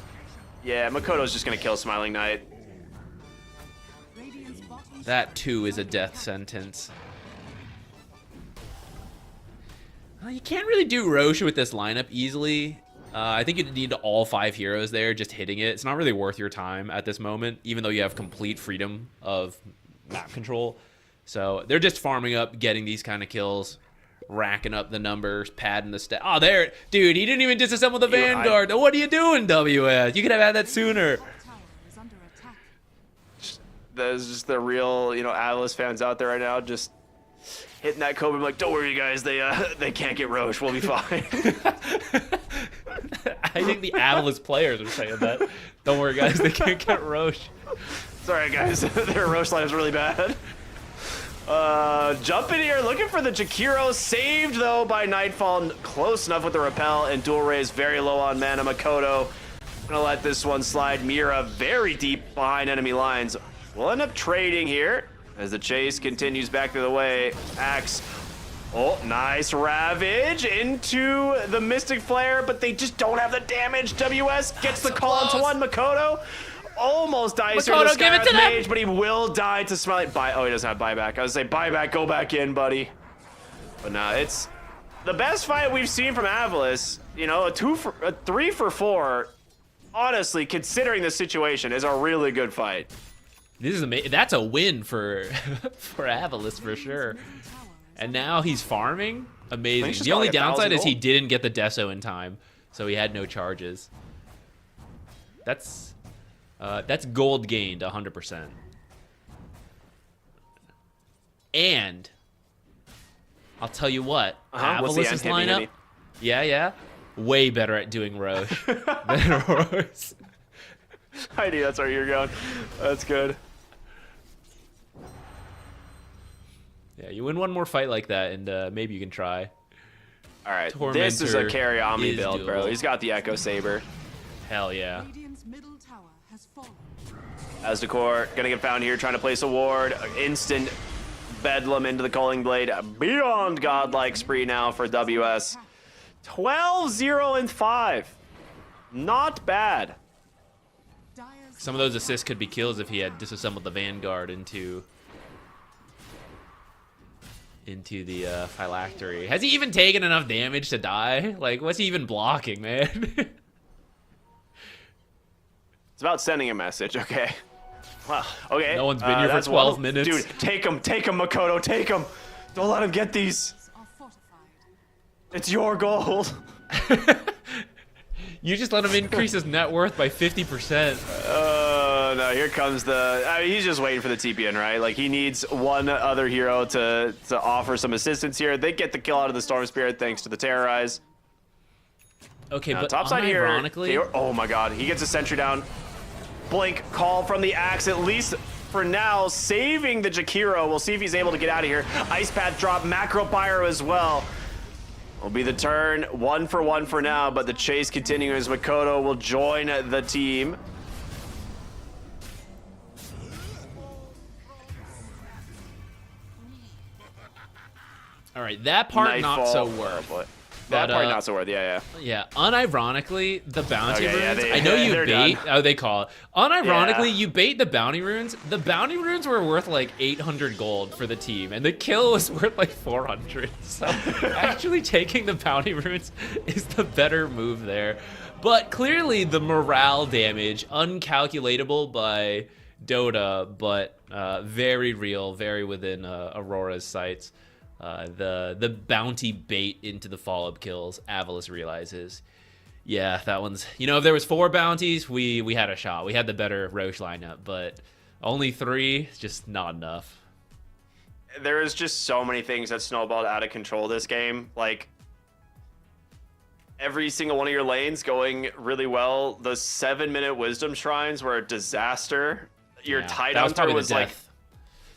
[SPEAKER 3] Yeah, Makoto's just gonna kill Smiling Knight.
[SPEAKER 4] That too is a death sentence. You can't really do Rosha with this lineup easily. I think you'd need all 5 heroes there just hitting it. It's not really worth your time at this moment, even though you have complete freedom of map control. So they're just farming up, getting these kind of kills, racking up the numbers, padding the stat. Oh, there, dude, he didn't even disassemble the Vanguard. What are you doing, WS? You could have had that sooner.
[SPEAKER 3] There's just the real, AVULUS fans out there right now, just hitting that Kobe. I'm like, don't worry, guys, they can't get Roche. We'll be fine.
[SPEAKER 4] I think the AVULUS players are saying that. Don't worry, guys, they can't get Roche.
[SPEAKER 3] Sorry, guys, their Roche line is really bad. Jump in here, looking for the Jakiro. Saved, though, by Nightfall. Close enough with the repel, and Dual Rays very low on mana. Makoto gonna let this one slide. Mira very deep behind enemy lines. We'll end up trading here as the chase continues back the other way. Axe. Oh, nice Ravage into the Mystic Flare, but they just don't have the damage. WS gets the call into one. Makoto almost dies here to the Skywrath Mage, but he will die to Smiley. Oh, he doesn't have buyback. I was gonna say buyback, go back in, buddy. But no, it's the best fight we've seen from AVULUS. A 3 for 4. Honestly, considering the situation, is a really good fight.
[SPEAKER 4] This is amazing. That's a win for AVULUS for sure. And now he's farming. Amazing. The only downside is he didn't get the Deso in time, so he had no charges. That's gold gained 100%. And I'll tell you what, AVULUS' lineup. Yeah. way better at doing Roche than Aurora's.
[SPEAKER 3] I knew that's where you're going. That's good.
[SPEAKER 4] Yeah, you win one more fight like that, and maybe you can try.
[SPEAKER 3] All right,
[SPEAKER 4] Tormentor
[SPEAKER 3] this is a carry Omni
[SPEAKER 4] is
[SPEAKER 3] build, bro.
[SPEAKER 4] doable.
[SPEAKER 3] He's got the Echo Saber.
[SPEAKER 4] Hell yeah.
[SPEAKER 5] Radiant's middle tower has fallen.
[SPEAKER 3] As Decor gonna get found here, trying to place a ward. Instant bedlam into the Culling Blade. Beyond godlike spree now for WS. 12-0-5. Not bad.
[SPEAKER 5] Dire's
[SPEAKER 4] Some of those assists could be kills if he had disassembled the Vanguard into the Phylactery. Has he even taken enough damage to die? Like, what's he even blocking, man?
[SPEAKER 3] It's about sending a message, okay? Wow, okay.
[SPEAKER 4] No one's been here for
[SPEAKER 3] that's
[SPEAKER 4] 12 minutes.
[SPEAKER 3] Dude, take him, Makoto, take him. Don't let him get these.
[SPEAKER 5] are fortified.
[SPEAKER 3] It's your gold.
[SPEAKER 4] You just let him increase his net worth by 50%.
[SPEAKER 3] No, here comes the... I mean, he's just waiting for the TPN, right? Like, he needs one other hero to offer some assistance here. They get the kill out of the Storm Spirit thanks to the Terrorize.
[SPEAKER 4] Okay,
[SPEAKER 3] Now,
[SPEAKER 4] but
[SPEAKER 3] topside here...
[SPEAKER 4] unironically...
[SPEAKER 3] Oh my god, he gets a sentry down. Blink call from the Axe, at least for now, saving the Jakiro. We'll see if he's able to get out of here. Ice Path drop, Macro Pyro as well. Will be the turn, 1-for-1 for now, but the chase continues. Makoto will join the team.
[SPEAKER 4] All right, that part not so
[SPEAKER 3] Nightfall.
[SPEAKER 4] worth.
[SPEAKER 3] Oh, boy.
[SPEAKER 4] But,
[SPEAKER 3] That part not so worth, yeah.
[SPEAKER 4] Yeah, unironically, the bounty
[SPEAKER 3] Okay, yeah,
[SPEAKER 4] runes.
[SPEAKER 3] they-
[SPEAKER 4] I know you
[SPEAKER 3] they're
[SPEAKER 4] bait.
[SPEAKER 3] done.
[SPEAKER 4] Oh, they call it. Unironically,
[SPEAKER 3] Yeah.
[SPEAKER 4] you bait the bounty runes. The bounty runes were worth like 800 gold for the team, and the kill was worth like 400. So actually taking the bounty runes is the better move there. But clearly, the morale damage uncalculatable by Dota, but very real, very within Aurora's sights. The bounty bait into the follow-up kills, AVULUS realizes, yeah, that one's... You know, if there was 4 bounties, we had a shot. We had the better Roche lineup, but only 3 is just not enough.
[SPEAKER 3] There is just so many things that snowballed out of control this game. Like, every single one of your lanes going really well. The 7-minute Wisdom Shrines were a disaster. Your
[SPEAKER 4] Yeah,
[SPEAKER 3] Tide
[SPEAKER 4] that was
[SPEAKER 3] Hunter
[SPEAKER 4] probably
[SPEAKER 3] was
[SPEAKER 4] the
[SPEAKER 3] like...
[SPEAKER 4] death.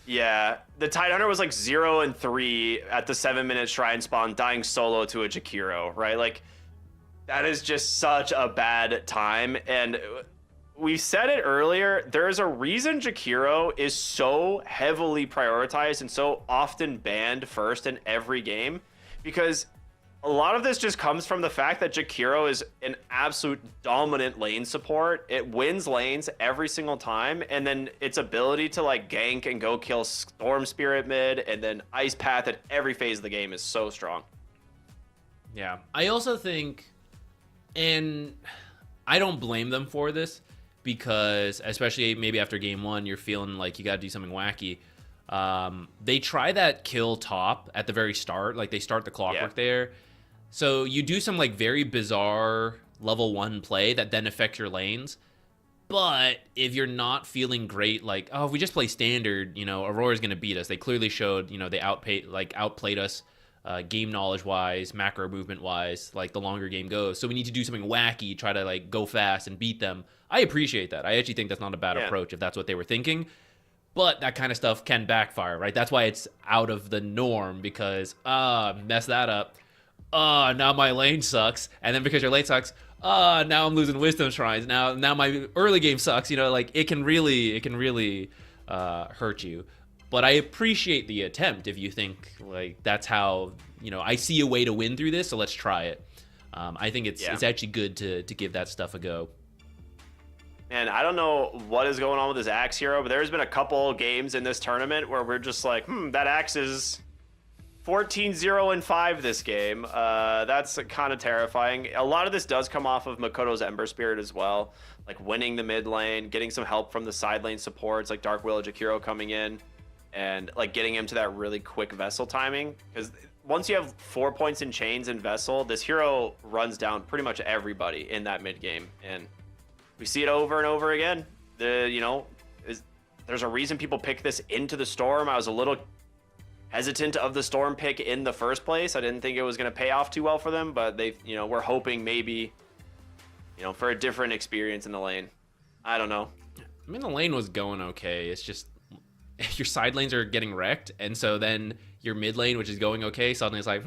[SPEAKER 3] Yeah, the Tide Hunter was like 0-3 at the 7-minute Shrine spawn, dying solo to a Jakiro, right? Like, that is just such a bad time. And we said it earlier, there's a reason Jakiro is so heavily prioritized and so often banned first in every game, because a lot of this just comes from the fact that Jakiro is an absolute dominant lane support. It wins lanes every single time, and then its ability to like gank and go kill Storm Spirit mid and then Ice Path at every phase of the game is so strong.
[SPEAKER 4] Yeah, I also think, and I don't blame them for this, because especially maybe after game 1, you're feeling like you got to do something wacky. They try that kill top at the very start, like they start the clockwork there. So you do some like very bizarre level 1 play that then affects your lanes. But if you're not feeling great, like, oh, if we just play standard, you know, Aurora's going to beat us. They clearly showed, you know, they outplayed us game knowledge wise, macro movement wise, like the longer game goes. So we need to do something wacky, try to like go fast and beat them. I appreciate that. I actually think that's not a bad approach if that's what they were thinking. But that kind of stuff can backfire, right? That's why it's out of the norm, because mess that up. Now my lane sucks. And then because your lane sucks, now I'm losing Wisdom Shrines. Now my early game sucks. You know, like it can really hurt you. But I appreciate the attempt if you think like that's how, you know, I see a way to win through this, so let's try it. I think it's actually good to give that stuff a go.
[SPEAKER 3] And I don't know what is going on with this Axe hero, but there's been a couple games in this tournament where we're just like, that Axe is 14-0-5 this game. That's kind of terrifying. A lot of this does come off of Makoto's Ember Spirit as well, like winning the mid lane, getting some help from the side lane supports like Dark Willow Jakiro coming in, and like getting him to that really quick Vessel timing. Because once you have 4 points in chains and Vessel, this hero runs down pretty much everybody in that mid game, and we see it over and over again. There's a reason people pick this into the Storm. I was a little hesitant of the Storm pick in the first place. I didn't think it was going to pay off too well for them, but they, we're hoping maybe, for a different experience in the lane. I don't know.
[SPEAKER 4] I mean, the lane was going okay. It's just your side lanes are getting wrecked, and so then your mid lane, which is going okay, suddenly it's like,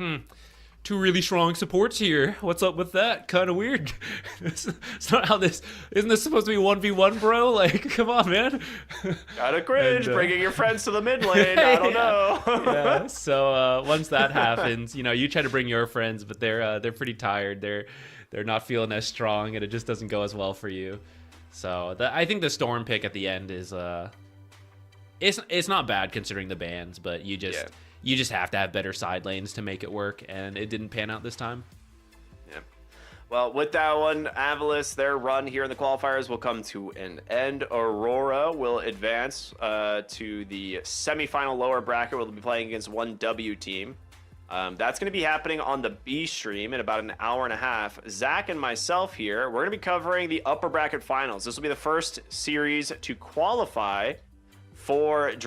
[SPEAKER 4] two really strong supports here. What's up with that? Kind of weird. It's not how this... Isn't this supposed to be 1v1, bro? Like, come on, man.
[SPEAKER 3] Gotta cringe, bringing your friends to the mid lane. I don't know.
[SPEAKER 4] Yeah, so once that happens, you try to bring your friends, but they're pretty tired. They're not feeling as strong, and it just doesn't go as well for you. So I think the Storm pick at the end is... It's not bad considering the bans, but you just have to have better side lanes to make it work, and it didn't pan out this time.
[SPEAKER 3] Yeah. Well, with that one, AVULUS, their run here in the qualifiers will come to an end. Aurora will advance to the semifinal lower bracket. We'll be playing against 1W team. That's going to be happening on the B stream in about an hour and a half. Zach and myself here, we're going to be covering the upper bracket finals. This will be the first series to qualify for for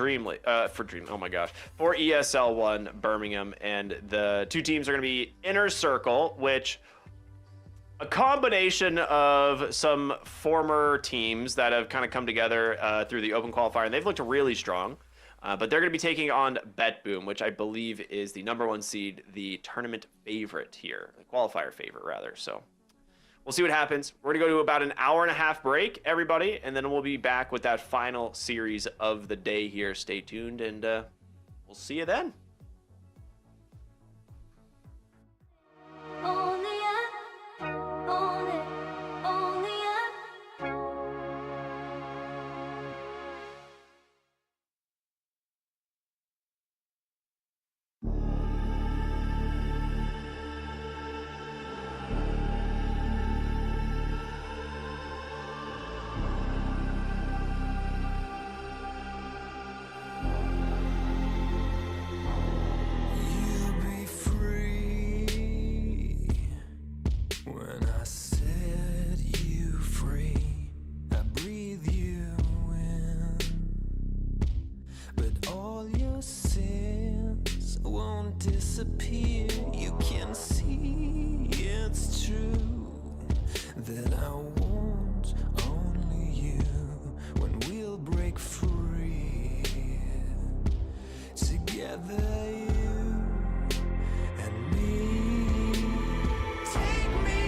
[SPEAKER 3] ESL One Birmingham, and the two teams are going to be Inner Circle, which a combination of some former teams that have kind of come together through the open qualifier, and they've looked really strong. But they're going to be taking on BetBoom, which I believe is the #1 seed, the tournament favorite here, the qualifier favorite rather. So we'll see what happens. We're going to go to about an hour and a half break, everybody, and then we'll be back with that final series of the day here. Stay tuned, and we'll see you then.
[SPEAKER 1] Only up, only up.
[SPEAKER 6] You'll be free when I set you free. I breathe you in, but all your sins won't disappear. You can see it's true that I want only you when we'll break free together, you and me. Take me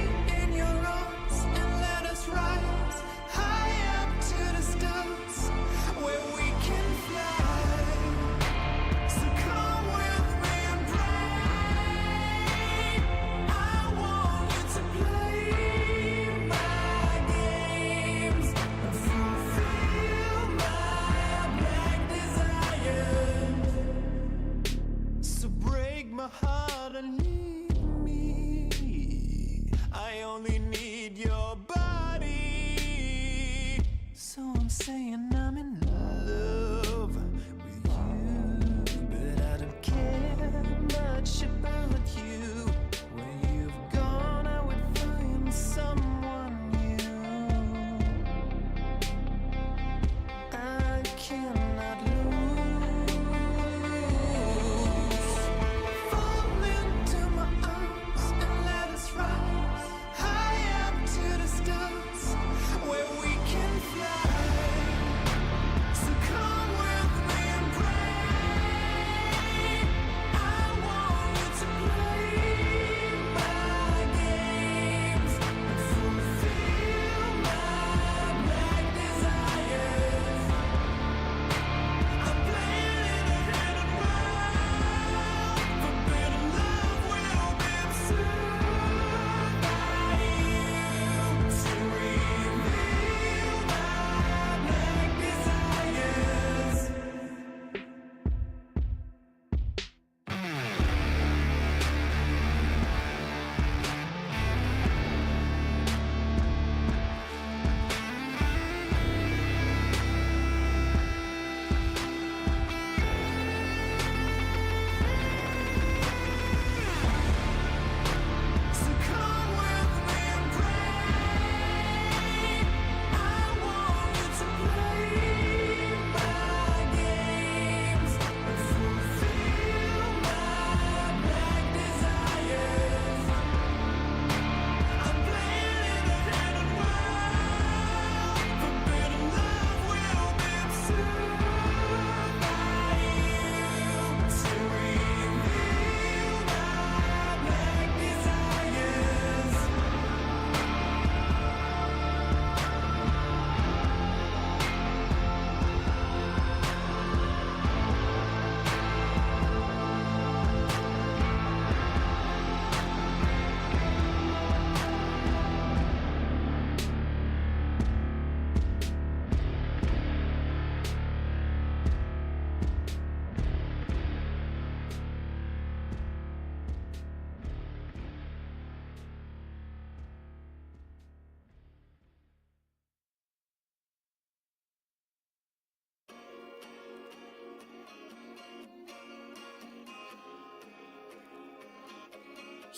[SPEAKER 6] in your arms and let us rise high up to the stars where we can fly. So come with me and pray. I want you to play my games and fulfill my black desires. So break my heart and leave me. I only need your body. So I'm saying I'm in love with you, but I don't care much about you. Where you've gone, I would find someone new. I cannot lose. Fall into my arms and let us rise high up to the stars where we can fly.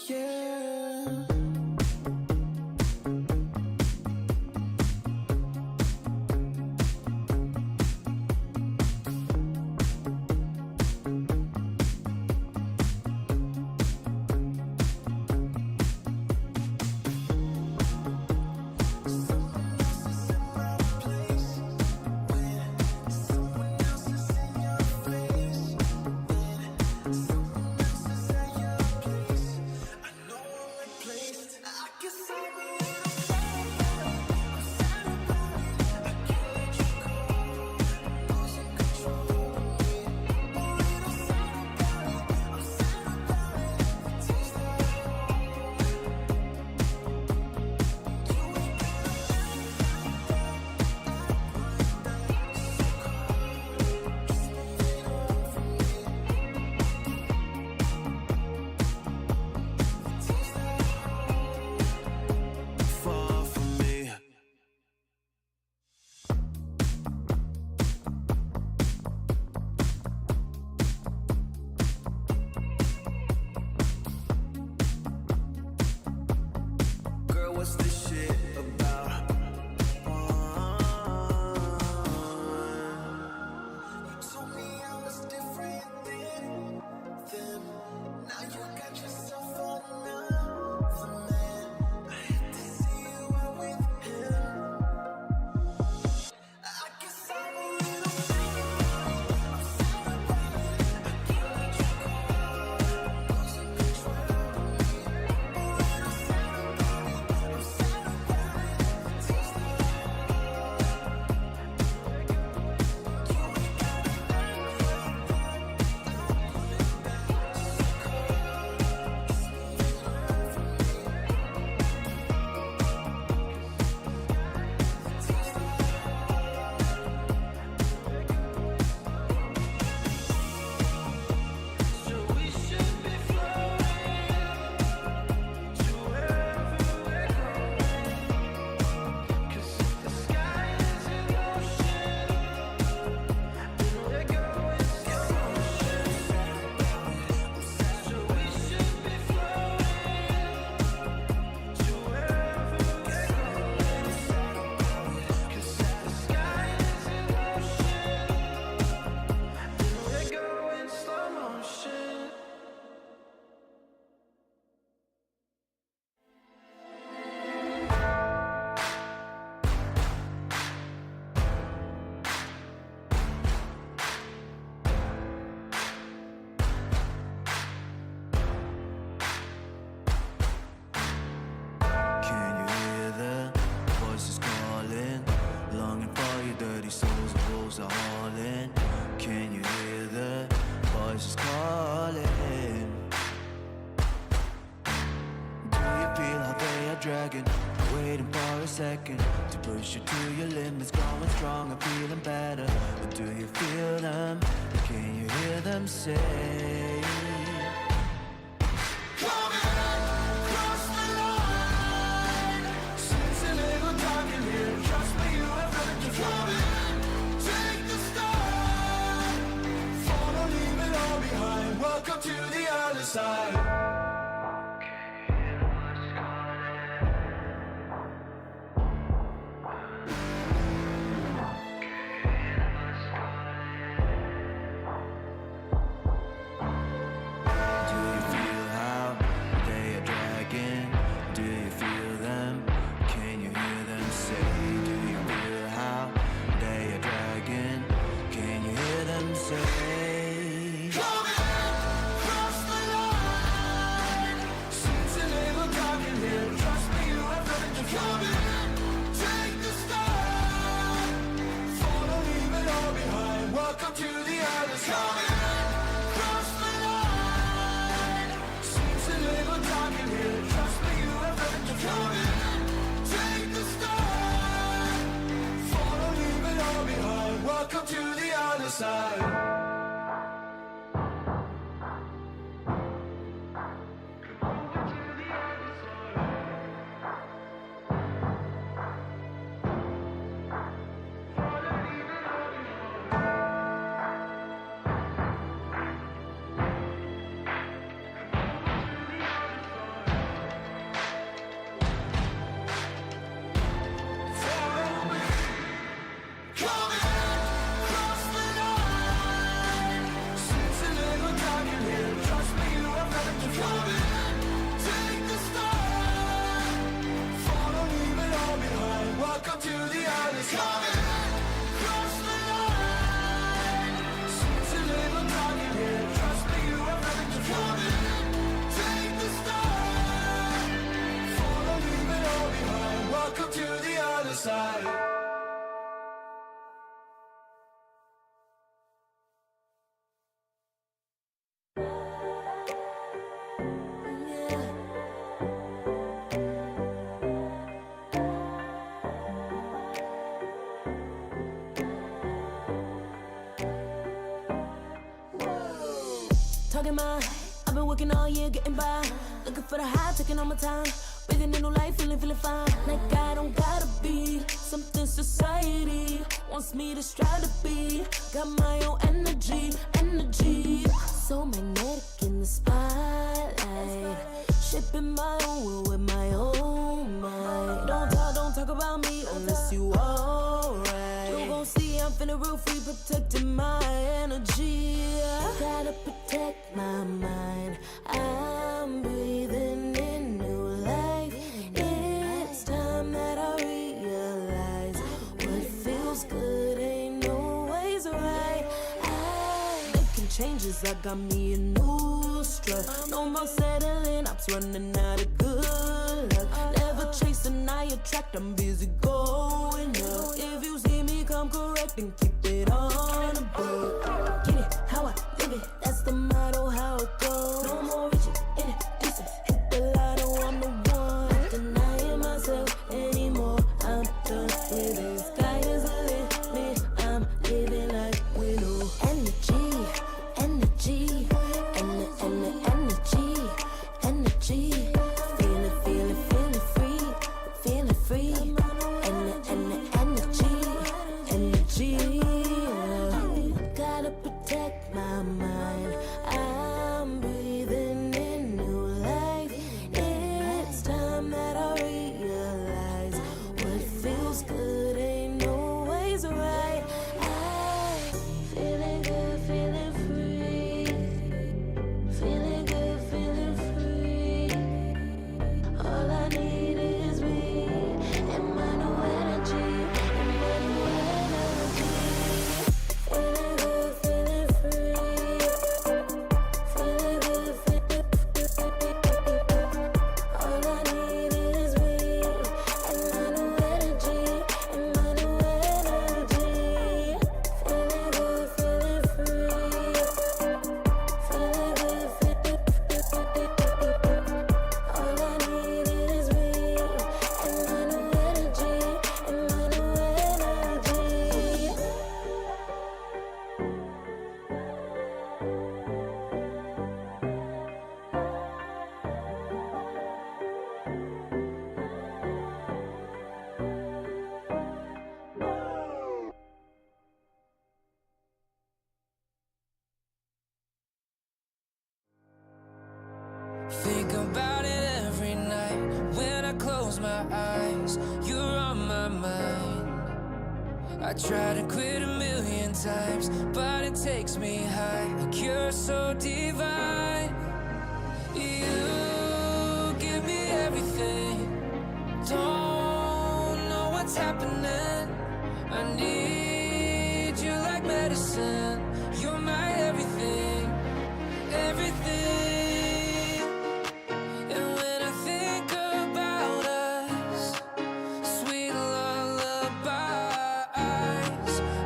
[SPEAKER 6] Yeah. Far from me. Girl, what's this shit about? You told me I was different than them. Now you got yourself another man. I hate to see you out with him. I guess I'm a little sad about it. I can't let you go. I'm losing control of me. A little sad about it. I'm sad about it. Taste of Can you hear the voices calling? Longing for your dirty souls, the wolves are hauling. Can you hear the voices calling? Do you feel how they are dragging? Waiting for a second to push you to your limits, growing stronger, feeling better. But do you feel them? Can you hear them say? Welcome to the other side. Do you feel how they are dragging? Do you feel them? Can you hear them say? Do you feel how they are dragging? Can you hear them say? Welcome to the other side. Cross the line. Seems a little dark in here. Trust me, you have learned to come in. Take the start. Follow, leave it all behind. Welcome to the other side.
[SPEAKER 1] target mine. I've been working all year, getting by. Looking for the high, taking all my time. Breathing in new life, feeling fine. Like I don't gotta be something society wants me to strive to be. Got my own energy. So magnetic in the spotlight. Shaping my own world with my own mind. Don't talk about me unless you alright. You gon' see I'm finna real free, protecting my energy. Gotta protect my mind. I'm breathing in new life. It's time that I realize what feels good ain't always right. Making changes, I got me a new strut. No more settling, I'm running out of good luck. Never chasing, I attract, I'm busy going up. If you see me come correct, then keep it on the book. Get it how I live it, that's the motto, how it goes. No more reaching in it, distance, hit the lotto, I'm the one. Not denying myself anymore, I'm done with it. Sky is the limit, I'm living like we know. Energy, energy, energy. Feeling free. Energy. Gotta protect my mind. I'm breathing in new life. It's time that I realize what feels good ain't always right. I'm feeling good, feeling free. Feeling good, feeling free. All I need is me and my new energy. Feeling good, feeling free. Feeling good, feeling free. All I need is me and my new energy. Feeling good, feeling free. Feeling good, feeling free. All I need is me and my new energy.
[SPEAKER 2] Think about it every night when I close my eyes. You're on my mind. I try to quit a million times, but it takes me high. Like you're so divine. You give me everything. Don't know what's happening. I need you like medicine. You're my everything, everything. And when I think about us, sweet lullabies,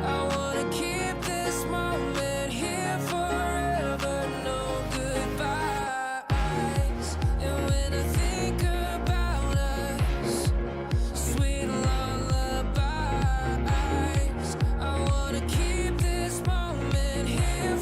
[SPEAKER 2] I wanna keep this moment here forever, no goodbyes. And when I think about us, sweet lullabies, I wanna keep this moment here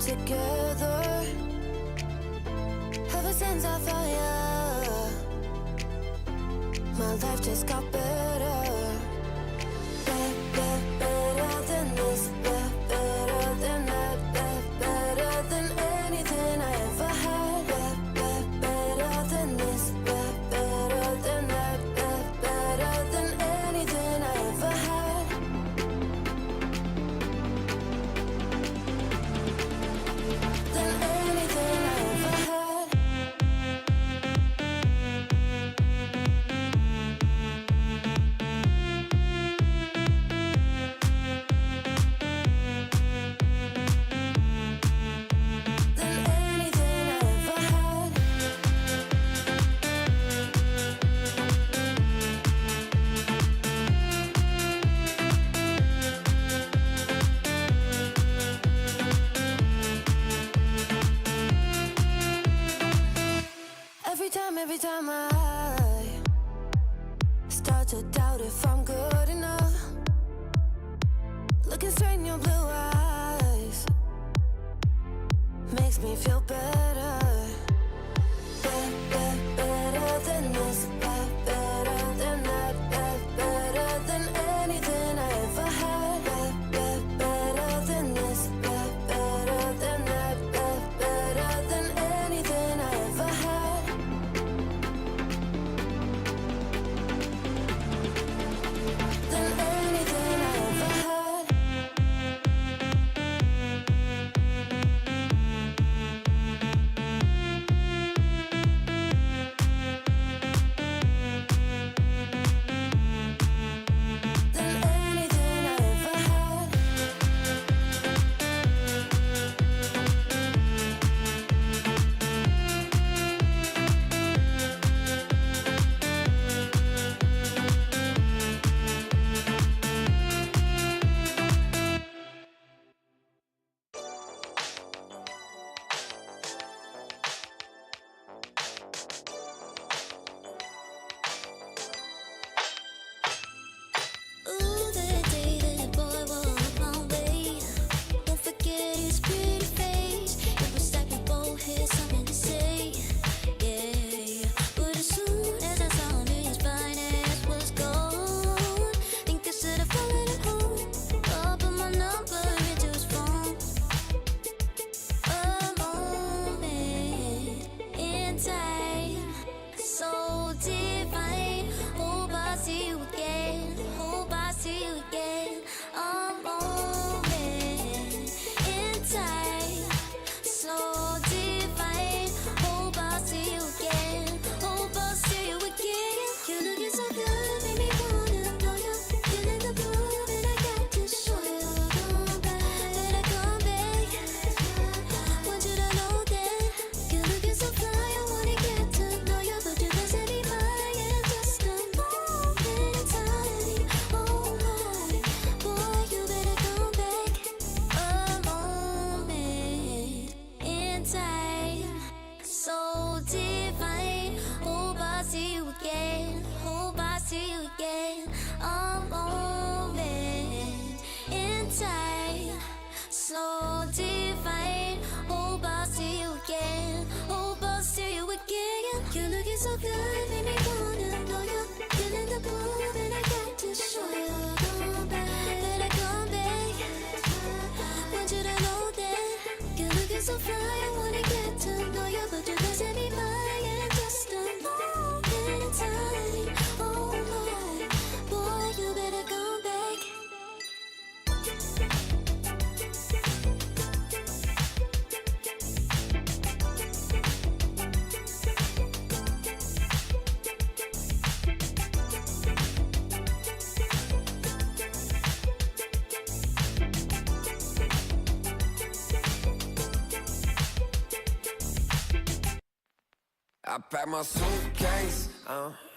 [SPEAKER 7] together. Ever since I found you, my life just got better. Better than this, better than that, better than anything I ever had. Better than this, better than that, better than anything I ever had. Than anything I ever had. Than anything I ever had. Every time I start to doubt if I'm good enough, looking straight in your blue eyes makes me feel better. Better than this, better than that, better than anything I ever had. Better than this, better than that, better than anything I ever had. Than anything I ever had. Than anything I ever had. Ooh, that day that boy walked my way. Won't forget his pretty face. It was like we both had something to say. Yeah, but as soon as I saw him, his fine ass was gone. Think I should have followed him home. Put my number into his phone. A moment in time, so divine. Hope I see you again. Hope I see you again. A moment in time, so divine. Hope I see you again. Hope I see you again. You looking so good, make me wanna know you. Feeling the groove, and I got to show you. Come back, better come back. Want you to know that you're looking so fly. I wanna get to know you, but you must be mine. Yeah, just a moment in time. Oh my, boy, you better come back. A moment in time, so divine. Hope I see you again. Hope I see you again. A moment in time, so divine. Hope I see you again. Hope I see you again. You're looking so good, make me wanna know you. Feeling the groove, and I got to show you. Come back, better come back. Want you to know that you're looking so fly. I wanna get to know you, but you must be mine. Yeah, just a moment in time. Oh my, boy, you better come back.
[SPEAKER 6] I pack my suitcase,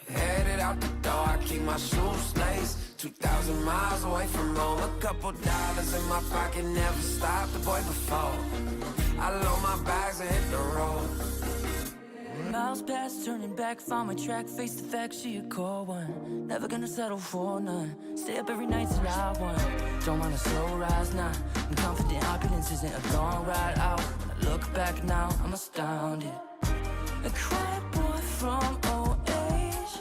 [SPEAKER 6] headed out the door. I keep my shoes laced. 2,000 miles away from home. A couple dollars in my pocket, never stopped the boy before. I load my bags and hit the road.
[SPEAKER 8] Miles past, turning back, found my track, face the fact, she a core one. Never gonna settle for none. Stay up every night till I won. Don't want a slow rise now. I'm confident opulence isn't a long ride out. When I look back now, I'm astounded. A quiet boy from old age,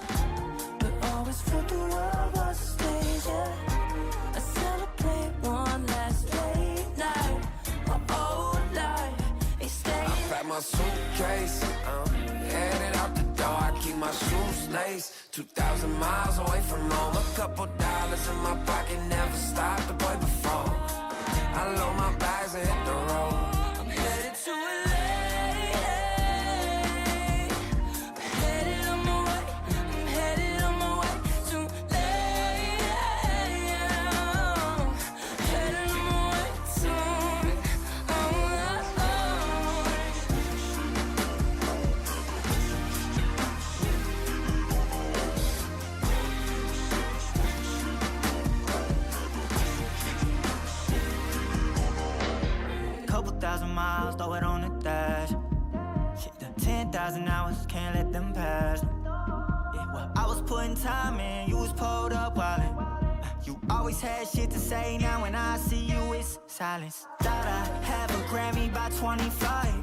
[SPEAKER 8] but always felt the world was a stage, yeah. I celebrate one last late night. My old life ain't staying.
[SPEAKER 2] I pack my suitcase, headed out the door. I keep my shoes laced. 2,000 miles away from home. A couple dollars in my pocket, never stopped the boy before. I load my bags and hit the road.
[SPEAKER 8] I'm headed to LA. Headed on my way. I'm headed on my way to LA. Headed on my way to.
[SPEAKER 9] Couple thousand miles, throw it on the dash. Shit, the 10,000 hours, can't let them pass. Yeah, well, I was putting time in, you was pulled up wildin'. You always had shit to say, now when I see you, it's silence. Thought I have a Grammy by 25.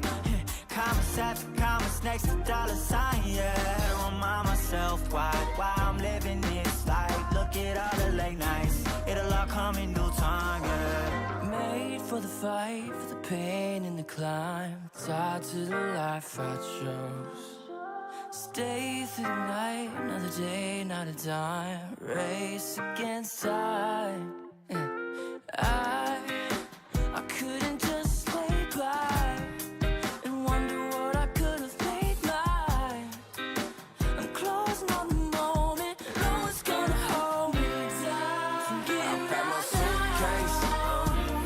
[SPEAKER 9] Commas after commas next to dollar sign, yeah. Remind myself why I'm living this life. Look at all the late nights, it'll all come in due time, yeah.
[SPEAKER 8] Made for the fight, for the pain and the climb. Tied to the life I chose. Stay through the night, another day, not a dime. Race against time. I couldn't just lay by and wonder what I could have made mine. I'm closing on the moment, no one's gonna hold me down. From getting
[SPEAKER 2] I pack my
[SPEAKER 8] right
[SPEAKER 2] suitcase,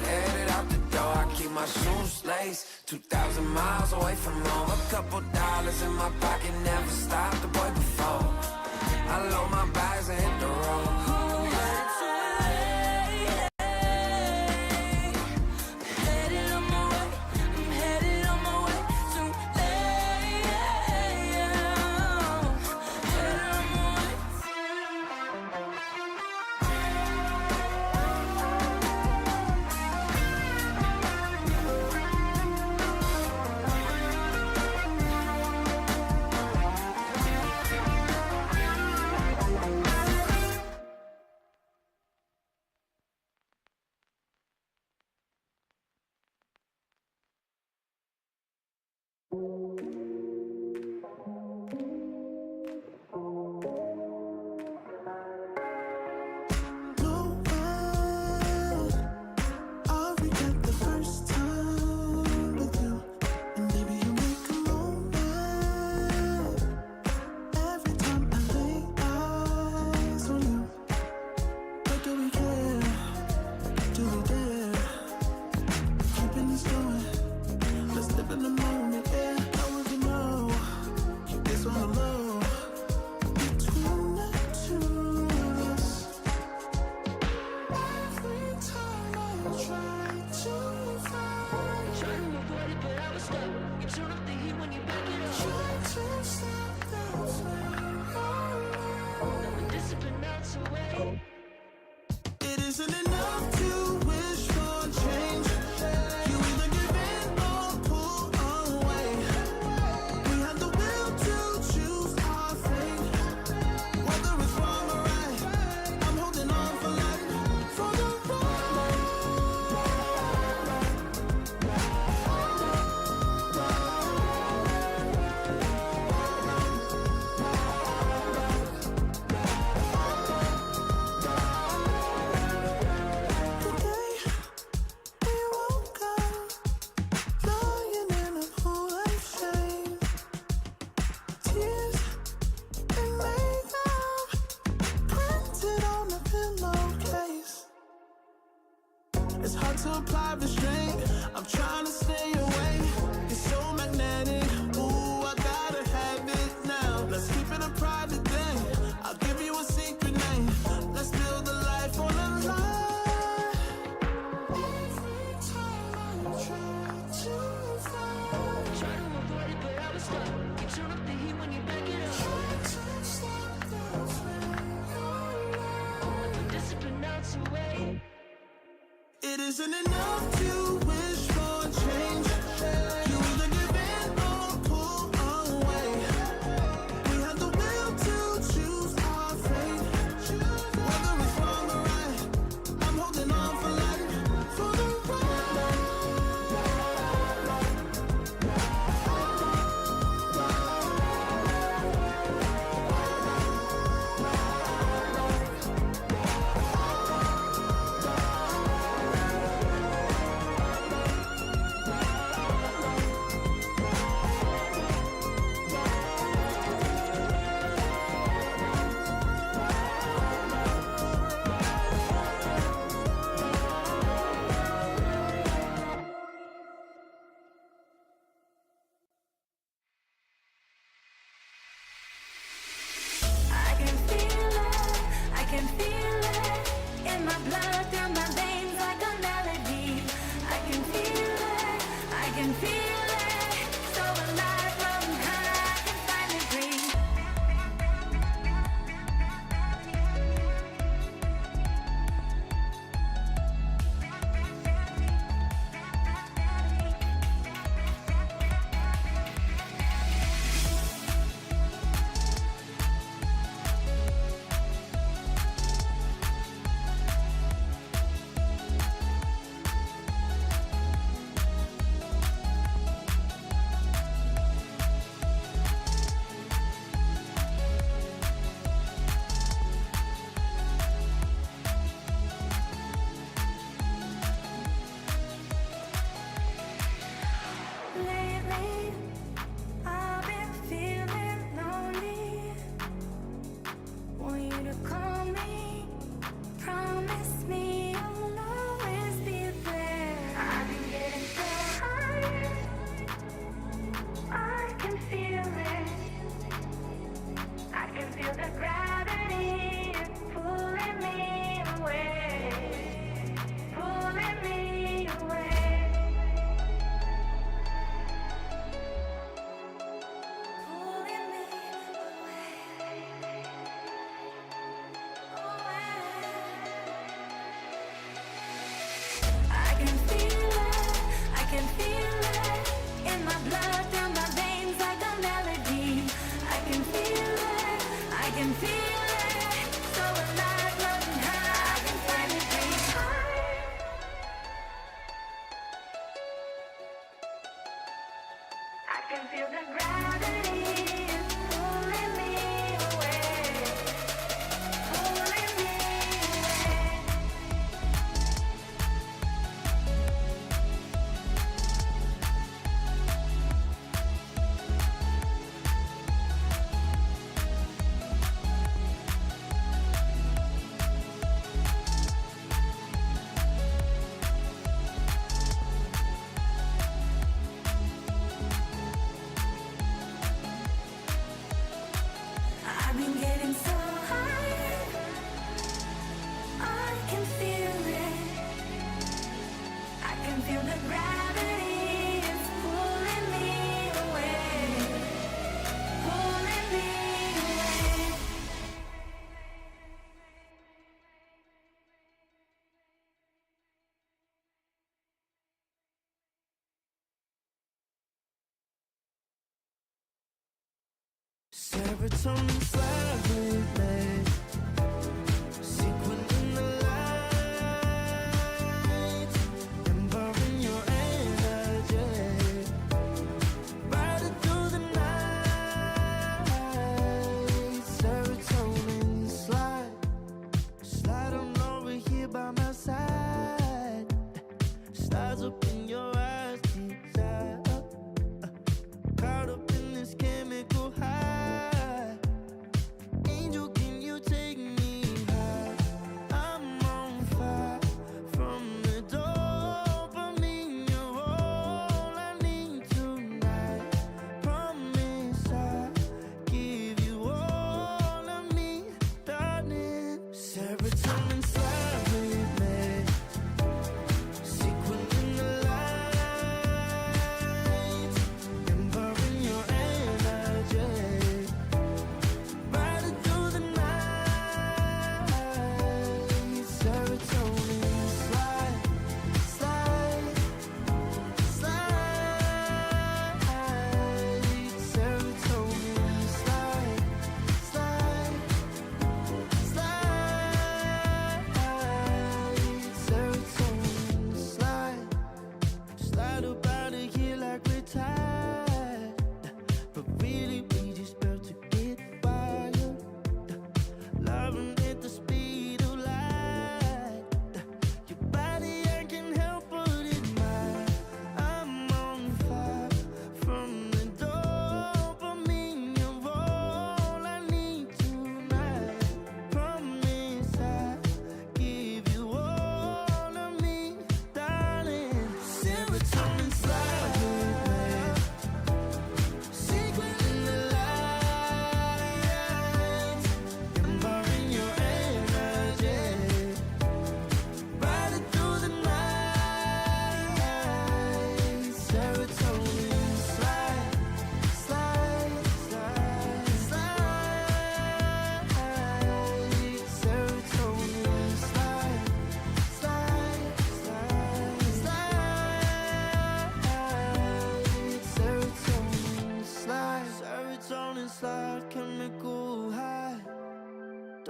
[SPEAKER 2] headed out the door. I keep my shoes laced. 2,000 miles away from home. A couple dollars in my pocket, never stopped the boy before. I load my bags and hit the road.
[SPEAKER 6] isn't enough to wish for change. You either give in or pull away. We have the will to choose our fate. Whether it's wrong or right, I'm holding on for life. For the
[SPEAKER 1] I can feel it, I can feel it in my blood, through my veins like a melody. I can feel it, I can feel it, so alive from high, I can finally breathe. Lately, I've been feeling lonely. Want you to call me, promise me you'll always be there. I've been getting so high, I can feel it. I can feel the gravity pulling me away, pulling me away. Pulling me I can feel it, I can feel it in my blood, through my veins like a melody. I can feel it, I can feel it, so alive, floating high, I can finally breathe. I can feel the gravity pulling me away, pulling me away. I've been getting so high, I can feel it. I can feel the gravity is pulling me away, pulling me away.
[SPEAKER 6] serotonin slide, sequin in the light, empowering your energy, riding through the night. Serotonin slide on over here by my side, slides up in your eyes, desire, caught up in this chemical high.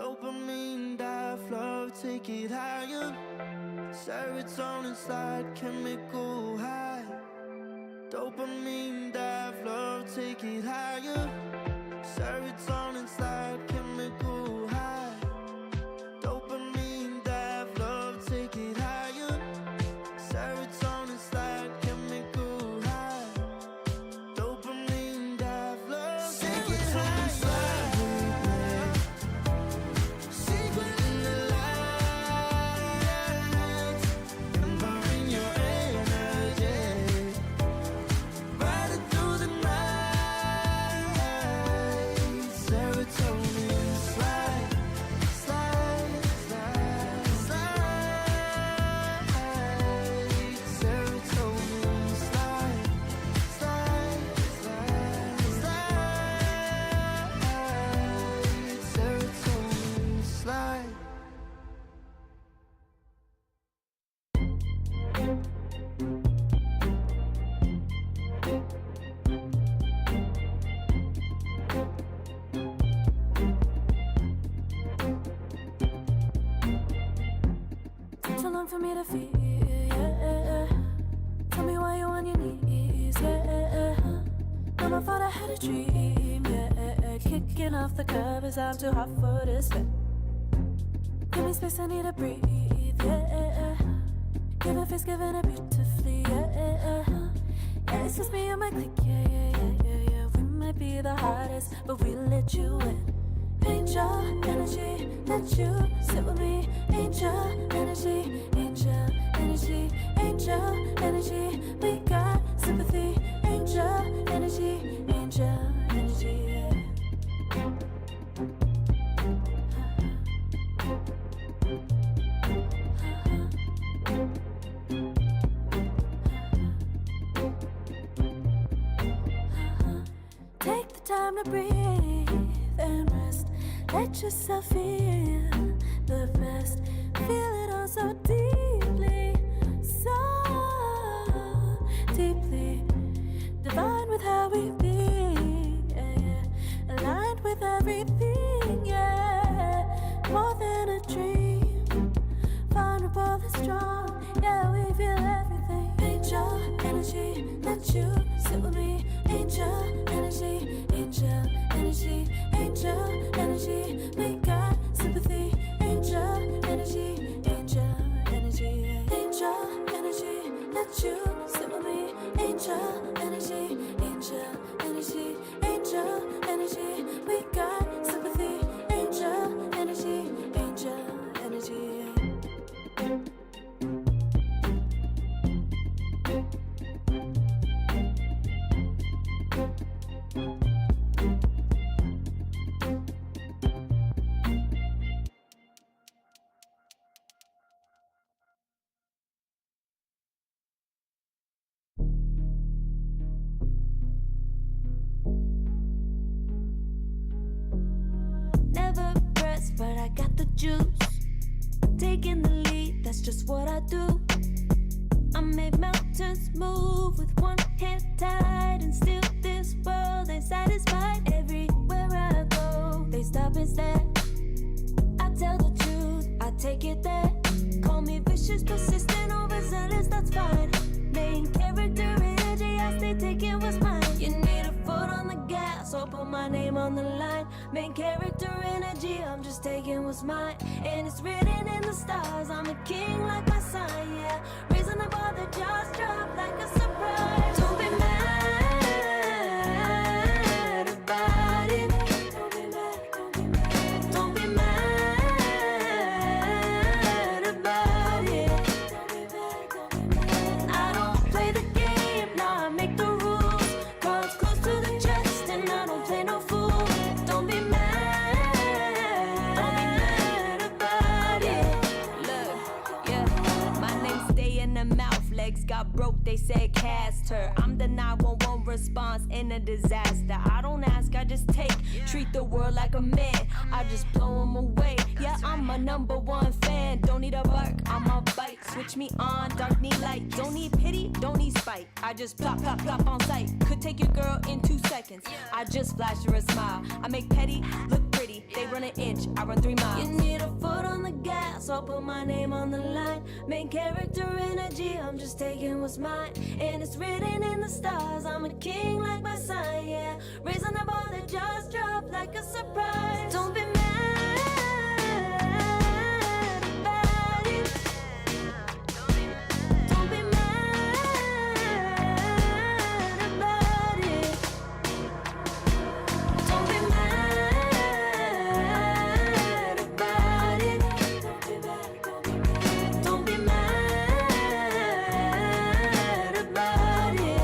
[SPEAKER 9] Dopamine, dive, love, take it higher. Serotonin slide, chemical high. Dopamine, dive, love, take it higher. Serotonin slide, chemical high. Dopamine, dive, love, take it higher. Serotonin slide, chemical high. Dopamine, dive, love, take it higher. Secret in the lights, empowering your energy. Riding through the night. Serotonin slide, slide, slide, slide. Serotonin slide, slide, slide, slide. Serotonin slide.
[SPEAKER 1] Took too long for me to feel, yeah. Tell me why you on your knees, yeah. Never thought I had a dream, yeah. Kicking off the covers, I'm too hot for this bed. Give me space, I need to breathe, yeah. Give it face, giving it beautifully, yeah. Yeah, it's just me and my clique, yeah. We might be the hottest, but we let you in. Angel energy, let you sit with me. Angel energy, angel energy, angel energy. We got sympathy. Angel energy, angel energy. Yeah. Take the time to breathe and rest. Let yourself feel the best. Feel it all so deeply, so deeply. Divine with how we be, yeah. Aligned with everything, yeah. More than a dream. Vulnerable and strong, yeah. We feel everything. Angel energy, let you sit with me. Angel energy, angel energy, angel energy. We got sympathy. Angel energy, angel energy, angel energy. Let you sit with me. Angel energy, angel energy, angel energy. We got sympathy. Angel energy, angel energy. Never pressed, but I got the juice. Taking the lead, that's just what I do. I made mountains move with one hand tied, and still this world ain't satisfied. Everywhere I go, they stop and stare. I tell the truth, I take it there. Call me vicious, persistent, overzealous, that's fine. Main character energy, I stay taking what's mine. You need a foot on the gas, so put my name on the line. Main character energy, I'm just taking what's mine. And it's written in the stars, I'm a king like my sign, yeah. Raising the bar, the jaws drop like a surprise. Don't be mad about it. Don't be mad, don't be mad. Don't be mad about it. Don't be mad, don't be mad. I don't play the game, nah, I make the rules. Cards close to the chest, and I don't play no fool. Don't be mad about it. Look, yeah, my name stay in the mouth. Legs got broke, they said cast her. I'm the 911 response in a disaster. I don't ask, I just take. Treat the world like a man, I just blow them away. Yeah, I'm a #1 fan. Don't need a bark, I'm a bite. Switch me on, dark need light. Don't need pity, don't need spite. I just plop, plop, plop on sight. Could take your girl in 2 seconds. I just flash her a smile. I make petty look pretty. They run an inch, I run 3 miles. You need a foot on the gas, I'll put my name on the line. Main character energy, I'm just taking what's mine. And it's written in the stars, I'm a king like my sign, yeah. Raising the bar that just dropped like a surprise. Don't be mad about it. Don't be mad about it. Don't be mad about it. Don't be mad about it.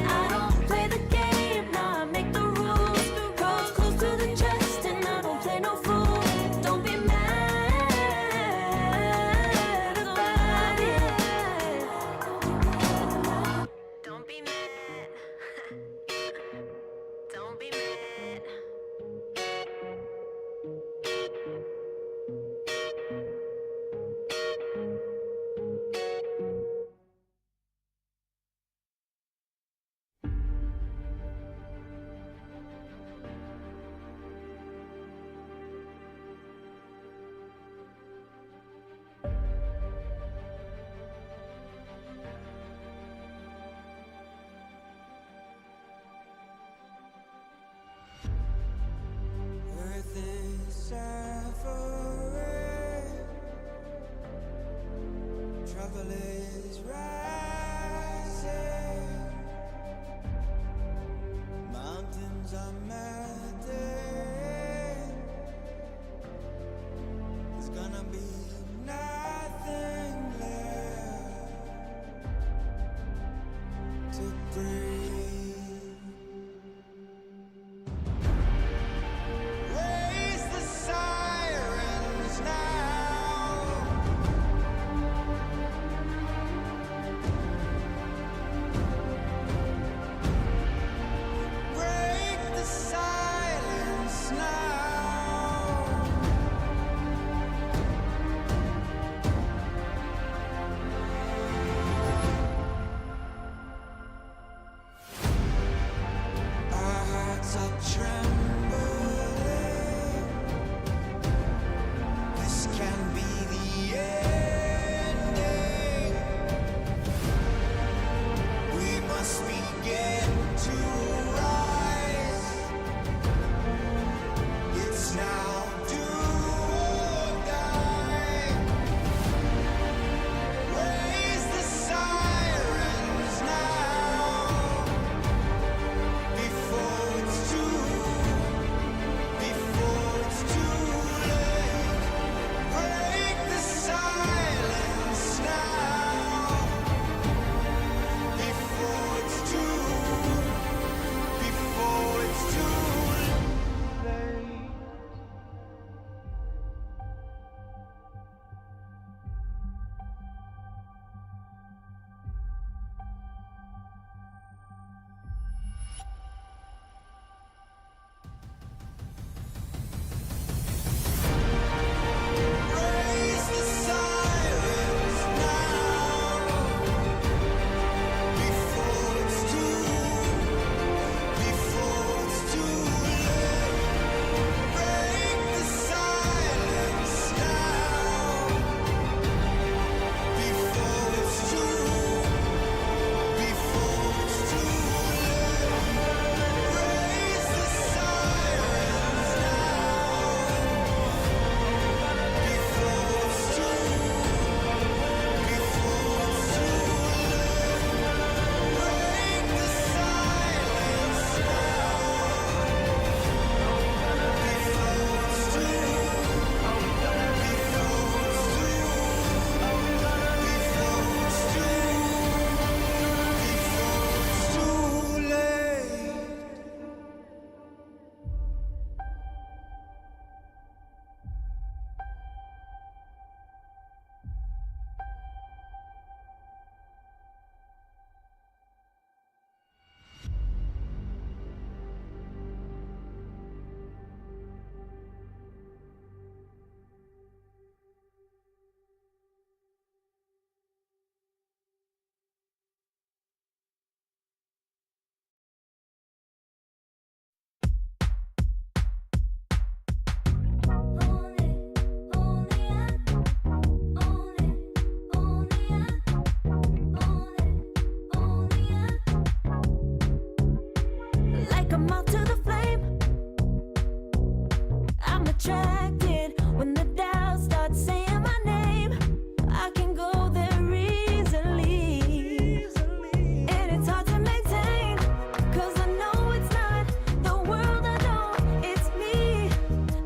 [SPEAKER 1] I don't play the game, now I make the rules. Cards close to the chest and I don't play no fool. Don't be mad about it. Don't be mad. Don't be mad.
[SPEAKER 6] Earth is suffering, trouble is rising, mountains are melting. There's gonna be nothing left to breathe. Raise the sirens now.
[SPEAKER 1] attracted when the doubt starts saying my name. I can go there easily, and it's hard to maintain, 'cause I know it's not the world I know, it's me.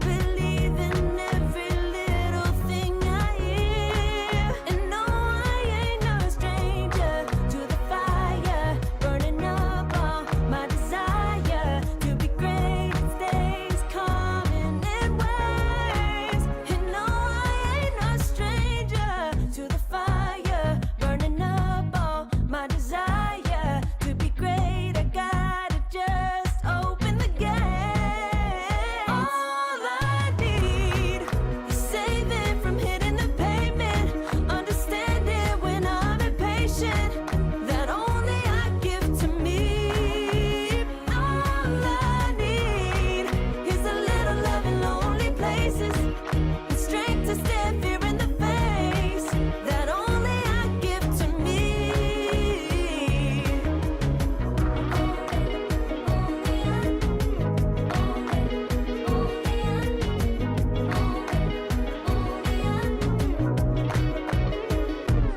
[SPEAKER 1] Believe in every little thing I hear, and no, I ain't no stranger to the fire, burning up all my desire to be great. It stays coming in waves, and no, I ain't no stranger to the fire, burning up all my desire to be great. I gotta just open the gate. All I need is saving from hitting the pavement, understanding when I'm impatient, that only I give to me. All I need is a little love in lonely places, and strength to stare fear in the face, that only I give to me.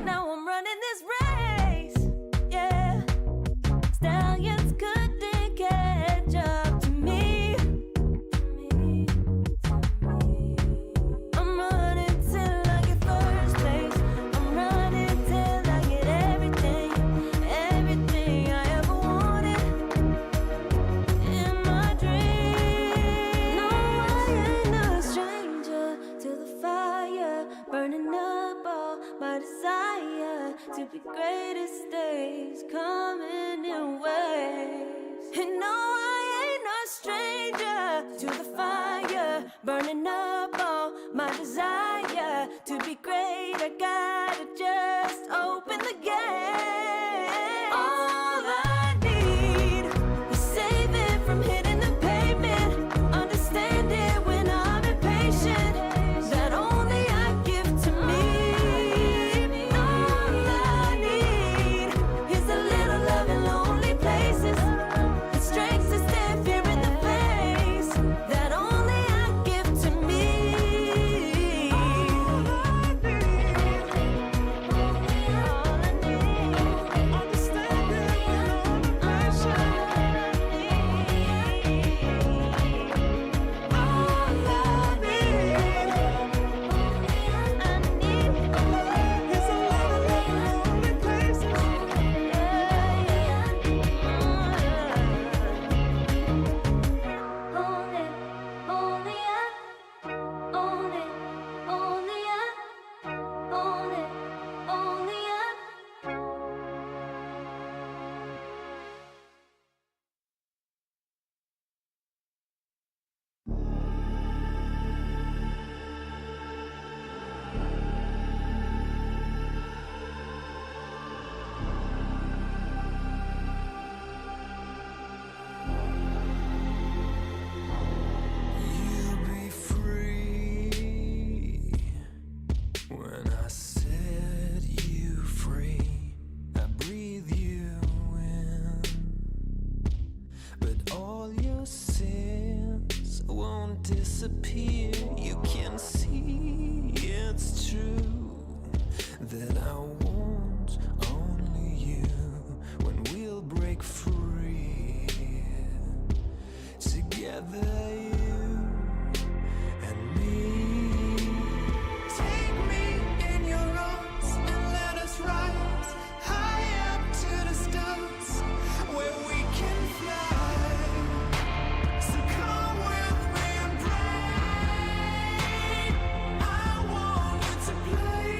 [SPEAKER 1] Now I'm running this race, yeah. Stallions couldn't catch up to me. I'm running till I get first place. I'm running till I get everything, everything I ever wanted in my dream. No, I ain't no stranger to the fire, burning up all my desire to be greatest days coming in waves. And no, I ain't no stranger to the fire, burning up all my desire to be great. I gotta just open the gate. All I need is saving from hitting the pavement, understanding when I'm impatient, that only I give to me. All I need is a little love in lonely places, and strength to stand fear in the face, that only I give to me. All I need, understanding when I'm impatient. All I need is a little love in lonely places.
[SPEAKER 6] You'll be free when I set you free. I breathe you in, but all your sins won't disappear. You can see it's true that I want only you when we'll break free. Together, you and me. Take me in your arms and let us rise high up to the stars where we can fly. So come with me and pray. I want you to play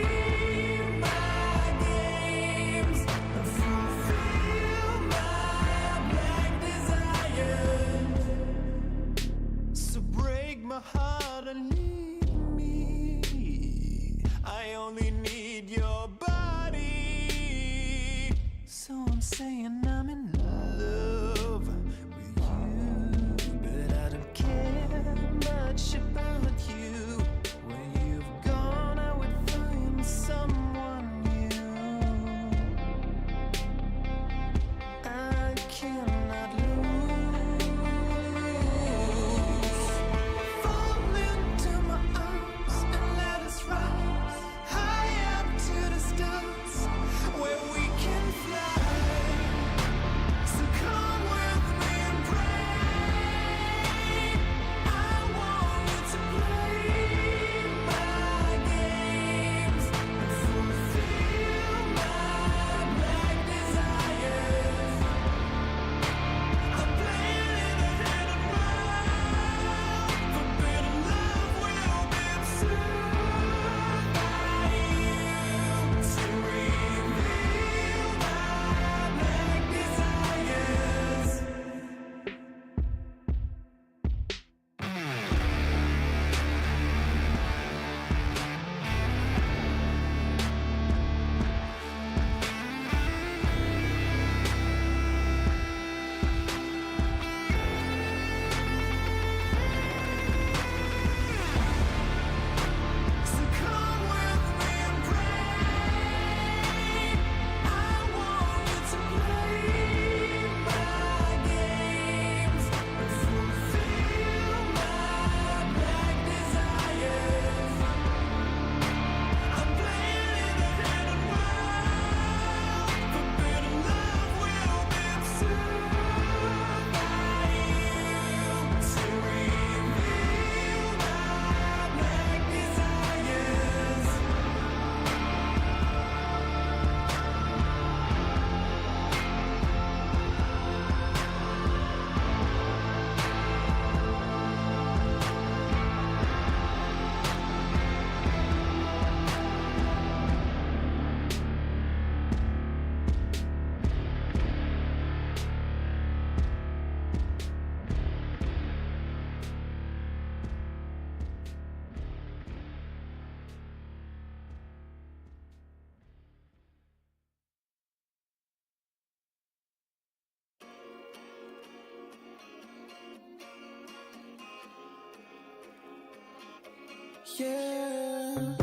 [SPEAKER 6] my games and fulfill my black desires. So break my heart and leave me. I only need your body. So I'm saying I'm in love with you, but I don't care much about you. When you've gone, I would find someone new. I cannot lose. Falling yeah.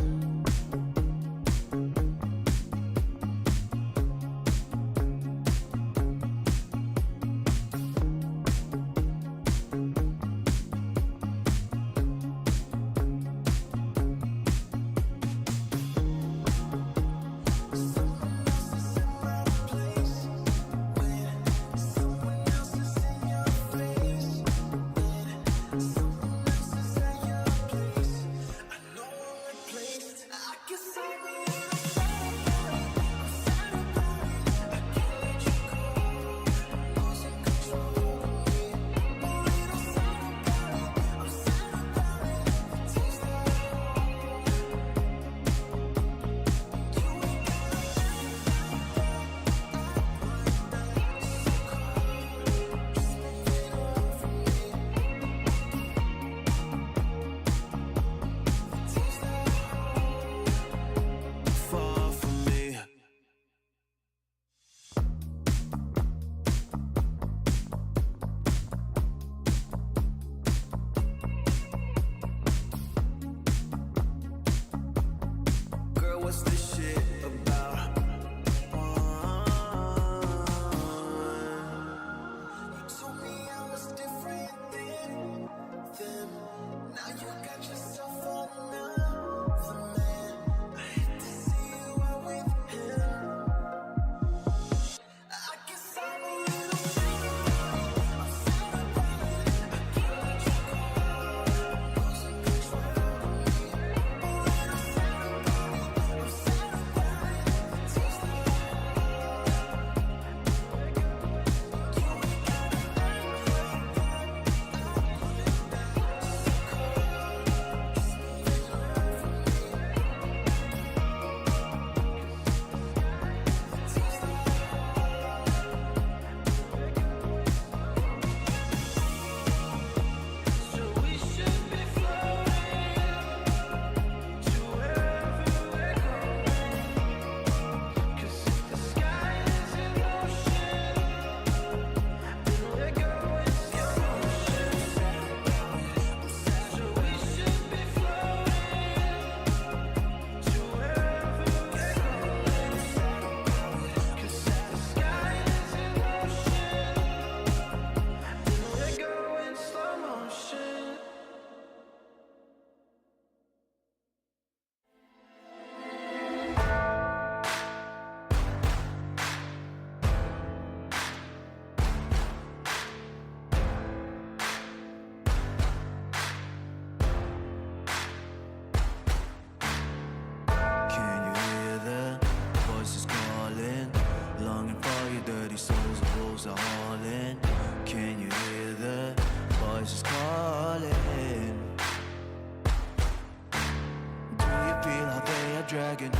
[SPEAKER 9] Dragging,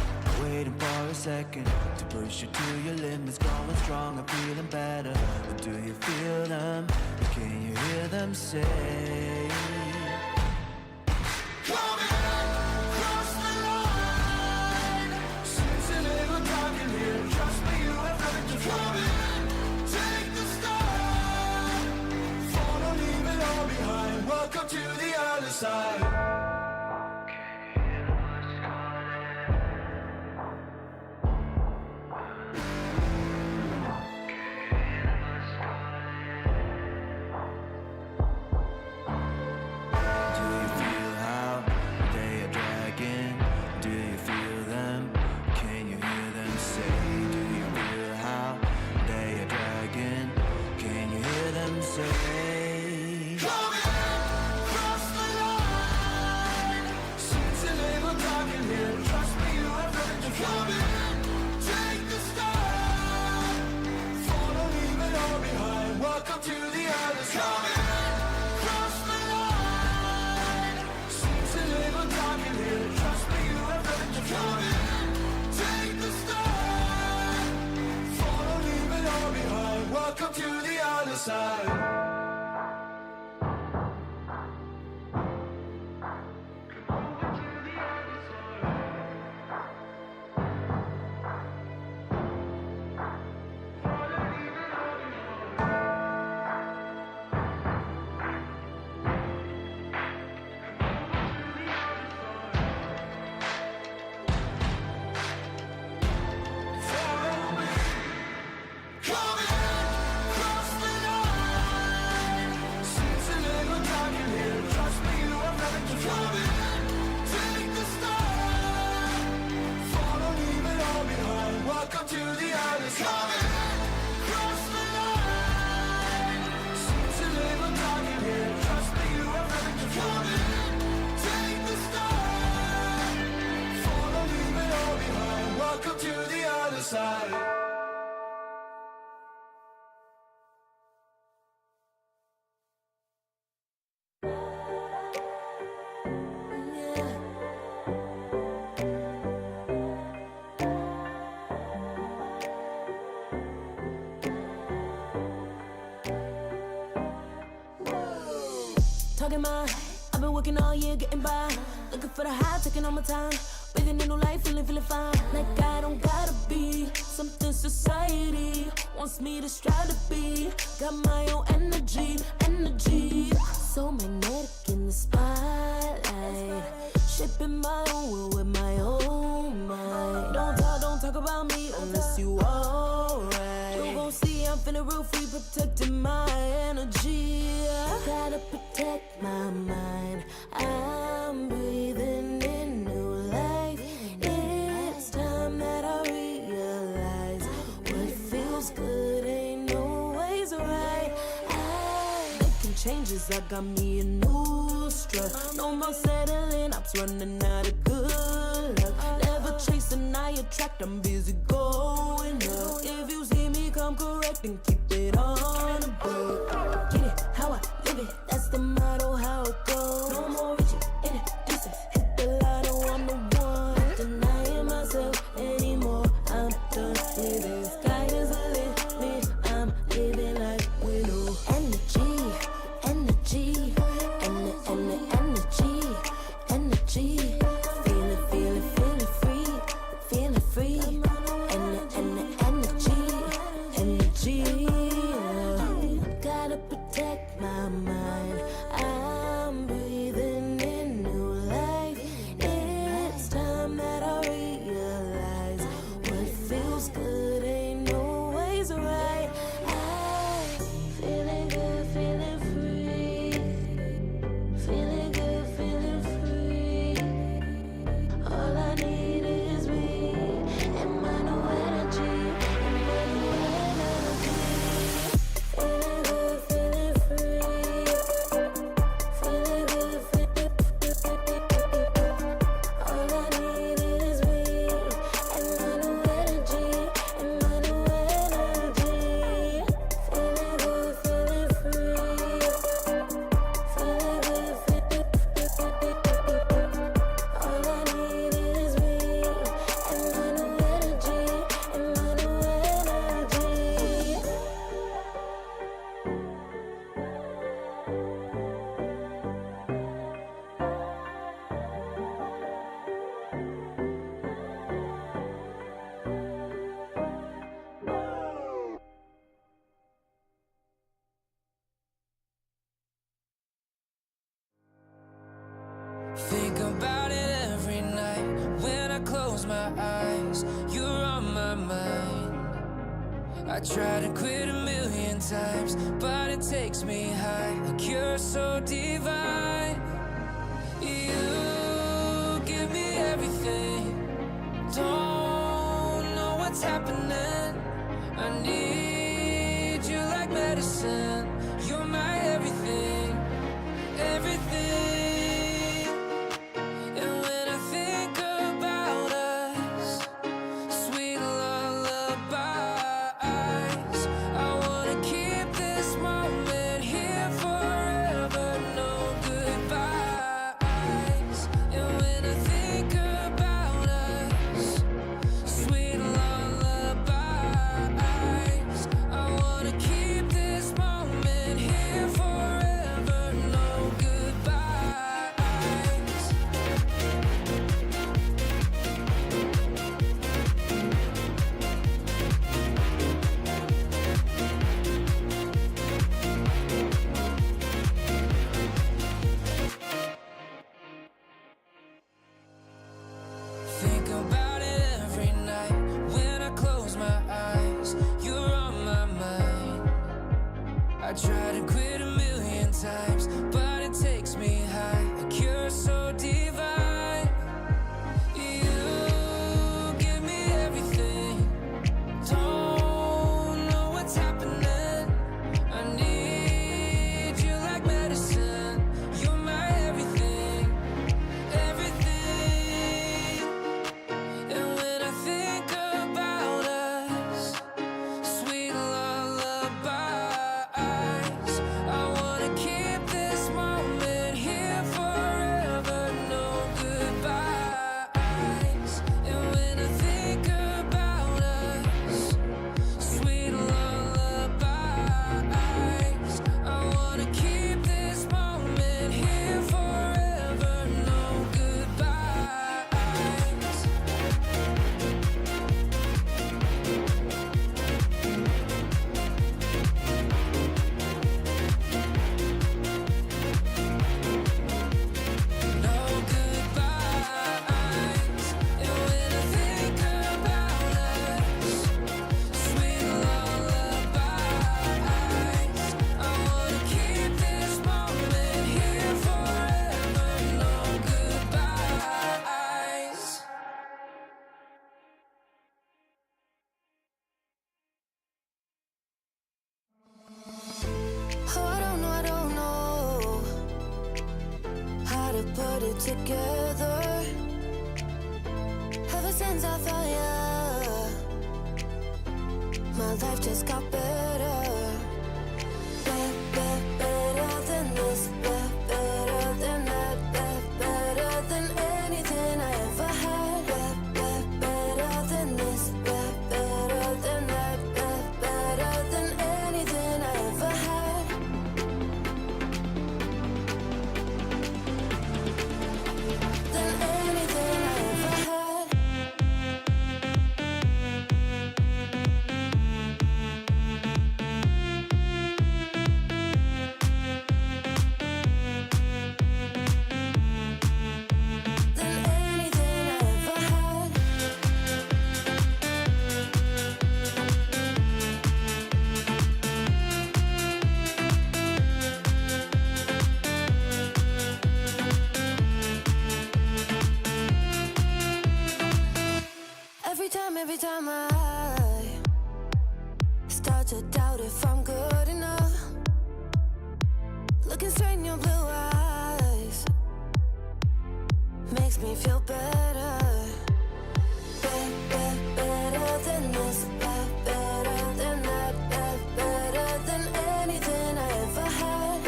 [SPEAKER 9] waiting for a second to push you to your limits, going strong and feeling better. But do you feel them? Can you hear them say?
[SPEAKER 6] Welcome to the other side.
[SPEAKER 9] Say,
[SPEAKER 6] coming across the line.
[SPEAKER 1] I've been working all year, getting by. Looking for the high, taking all my time. Breathing a new life, feeling fine. Like I don't gotta be something society wants me to strive to be. Got my own energy. So magnetic in the spotlight. Shaping my own will with my own mind. Don't talk about me unless you alright. You gon' see I'm finna real free, protecting my energy. Gotta protect my mind. I'm breathing in new life. It's time that I realize what feels good ain't always right. Making changes, I got me a new strut. No more settling, I'm running out of good luck. Never chasing, I attract, I'm busy going up. If you see me come correct, then keep it on the book. Get it, how I live it, that's the motto, how it goes. No more reaching, introducing, hit the lotto, I'm the one. Not denying myself anymore, I'm done with it. Sky is the limit, I'm living like we know. Energy, feeling free, energy. Gotta protect my mind. I'm breathing in new life. It's time that I realize what feels good ain't always right. I'm feeling good, feeling free. Feeling good, feeling free. All I need is me and my new energy. Feeling good, feeling free. Feeling good, feeling free. All I need is me and my new energy. And my new energy. Feeling good, feeling free. Feeling good, feeling free. All I need is me and my new energy. And my new energy.
[SPEAKER 2] Think about it every night when I close my eyes. You're on my mind. I try to quit a million times, but it takes me high. Like you're so divine. You give me everything. Don't know what's happening. I need you like medicine. You're my everything, everything. And when I think about us, sweet lullabies, I wanna keep this moment here forever. No good
[SPEAKER 1] to put it together. Ever since I found you, my life just got better. Better than this, better than that, better than anything I ever had. Better than this, better than that, better than anything I ever had. Than anything I ever had. Than anything I ever had. Every time I start to doubt if I'm good enough, looking straight in your blue eyes makes me feel better. Better than this, better than that, better than anything I ever had.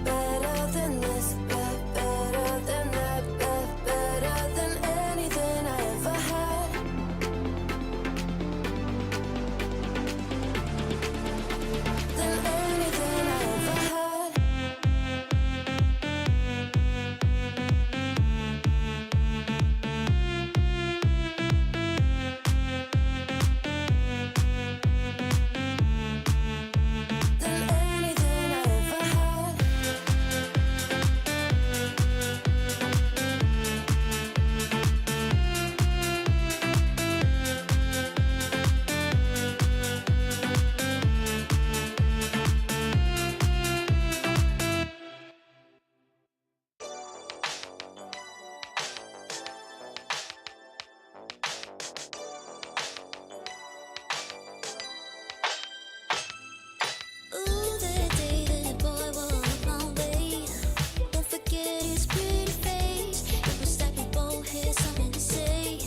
[SPEAKER 1] Better than this, better than that, better than anything I ever had. Than anything I ever had. Than anything I ever had.
[SPEAKER 7] Ooh, that day that boy walked my way. Won't forget his pretty face. It was like we both had something to say.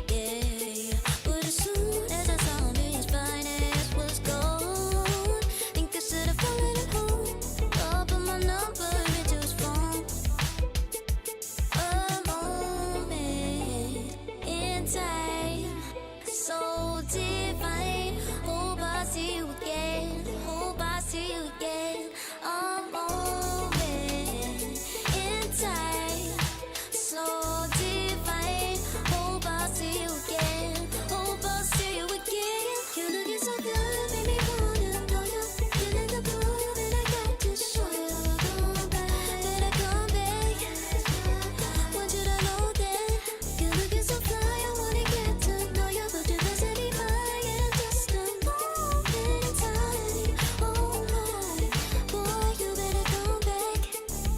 [SPEAKER 7] Yeah, but as soon as I saw him, his fine ass was gone. Think I should have followed him home. I'll put my number into his phone. A moment in time, so divine. Hope I see you again. Hope I see you again. A moment in time, so divine. Hope I see you again. Hope I see you again. You looking so good, make me wanna know you. Feeling the pull that I got to show you. Come back, better come back. Want you to know that you're looking so fly. I wanna get to know you, but you're missing me by in just a moment in time. Oh my, boy, you better come back.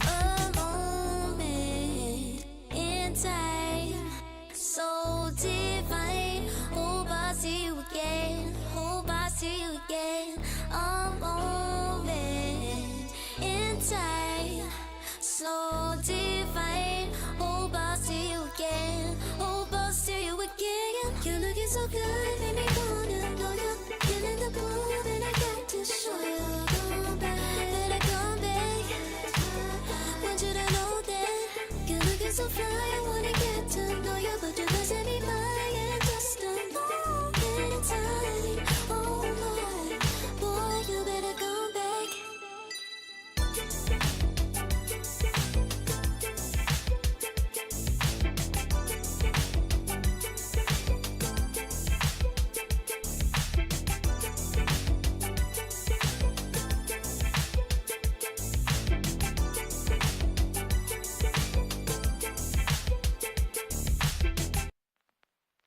[SPEAKER 7] A moment in time, so divine. Hope I see you again. Hope I see you again. A moment in time, so divine. Hope I see you again. Hope I see you again. You're looking so good, make me wanna know you. Feeling the pull that I got to show you. Come back, better come back. Want you to know that you're looking so fly. I wanna get to know you, but you're missing me by in just a moment in time. Oh my, boy, you better come back.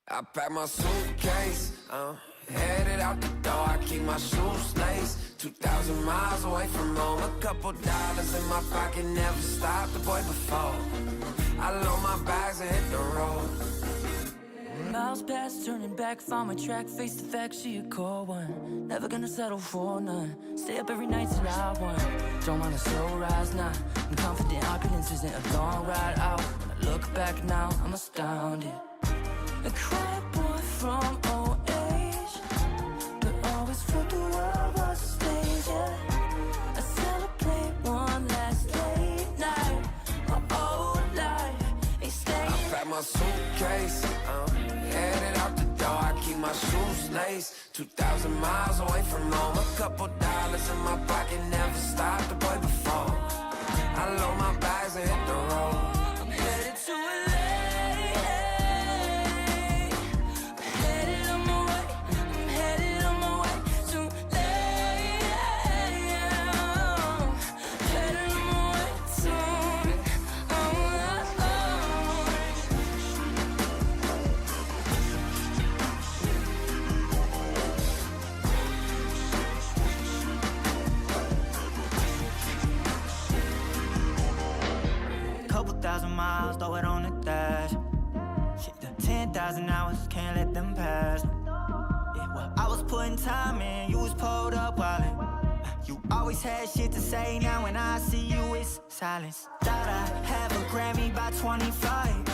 [SPEAKER 2] I pack my suitcase, headed out the door. I keep my shoes laced. 2,000 miles away from home. A couple dollars in my pocket, never stopped the boy before. I load my bags and hit the road.
[SPEAKER 1] About
[SPEAKER 8] miles past, turning back, found my track, face the fact, she a cold one. Never gonna settle for none. Stay up every night till I won. Don't mind the slow rise now. I'm confident opulence isn't a long ride out. When I look back now, I'm astounded. A quiet boy from old age, but always felt the world was a stage, yeah. I celebrate one last late night. My old life ain't staying.
[SPEAKER 2] I pack my suitcase, headed out the door. I keep my shoes laced. 2,000 miles away from home. A couple dollars in my pocket, never stopped the boy before. I load my bags and hit the road.
[SPEAKER 8] I'm headed to LA. I'm headed on my way. I'm headed on my way to LA. Headed on my way soon.
[SPEAKER 9] Couple thousand miles, throw it on the dash. Shit, the 10,000 hours, can't let them pass. Yeah, well, I was putting time in, you was pulled up wildin'. You always had shit to say, now when I see you, it's silence. Thought I'd have a Grammy by 25.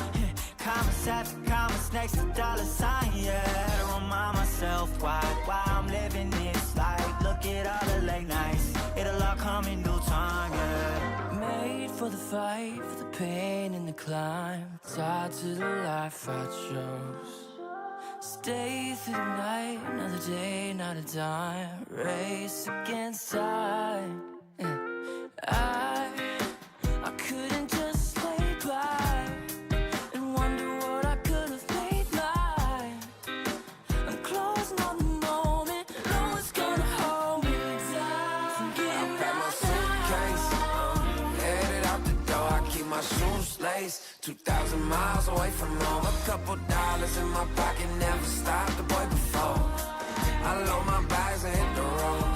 [SPEAKER 9] Commas after commas next to dollar sign, yeah. To remind myself why I'm living this life. Look at all the late nights, it'll all come in due time, yeah.
[SPEAKER 8] Made for the fight, for the pain and the climb. Tied to the life I chose. Stay through the night, another day, not a dime. Race against time. I couldn't just lay by and wonder what I could have made mine. I'm closing on the moment, no one's gonna hold me down. From getting
[SPEAKER 2] Pack my suitcase, headed out the door. I keep my shoes laced. 2,000 miles away from home. A couple dollars in my pocket, never stopped the boy before. I load my bags and hit the road.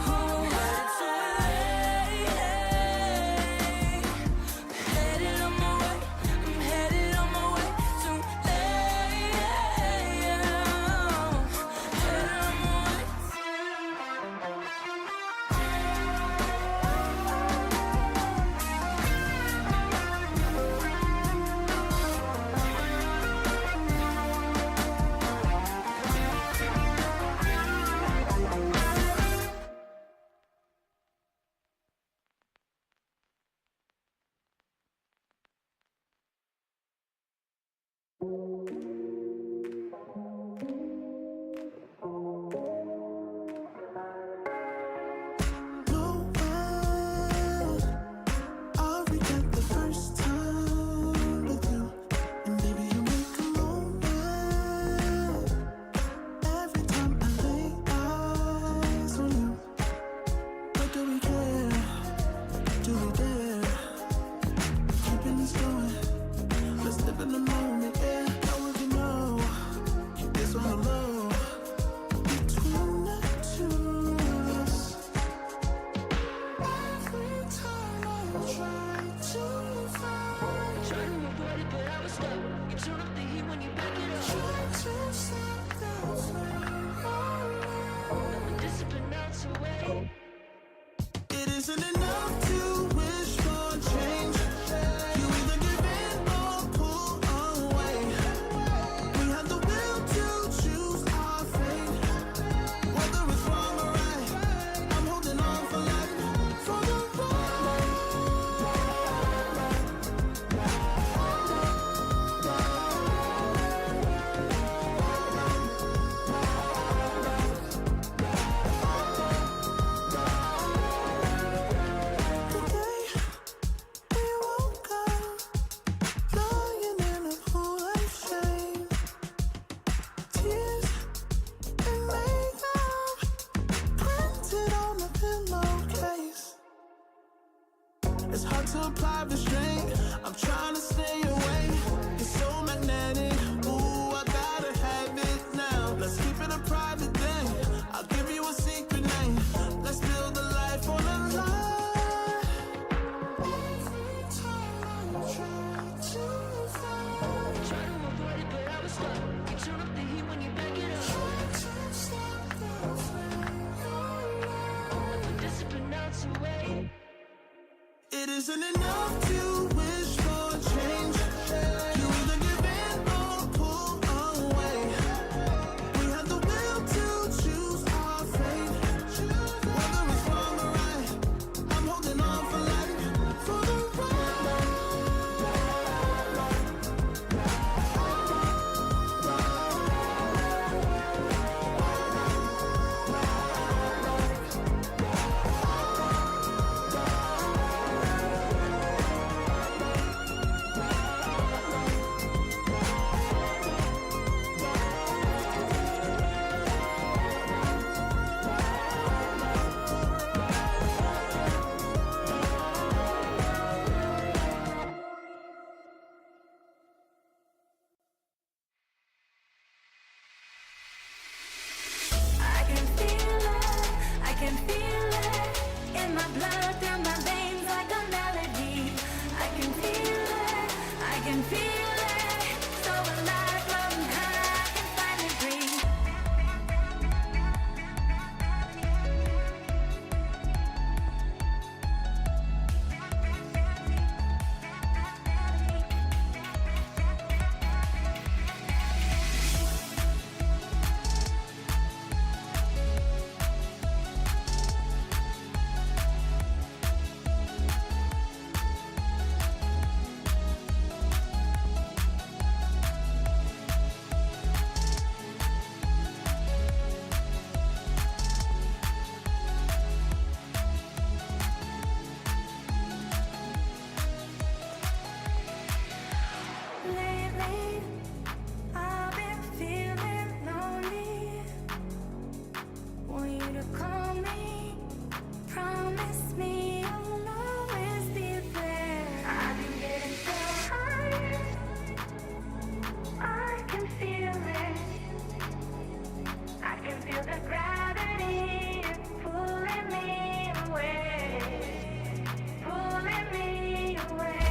[SPEAKER 6] isn't enough to wish for change. You either give in or pull away. We have the will to choose our fate. Whether it's wrong or right, I'm holding on for life, for the ride.
[SPEAKER 1] I can feel it, I can feel it in my blood, through my veins like a melody. I can feel it, I can feel it, so alive, floating high, I can finally breathe. Lately, I've been feeling lonely. Want you to call me, promise me you'll always be there. I've been getting so high, I can feel it. I can feel the gravity is pulling me away, pulling me away.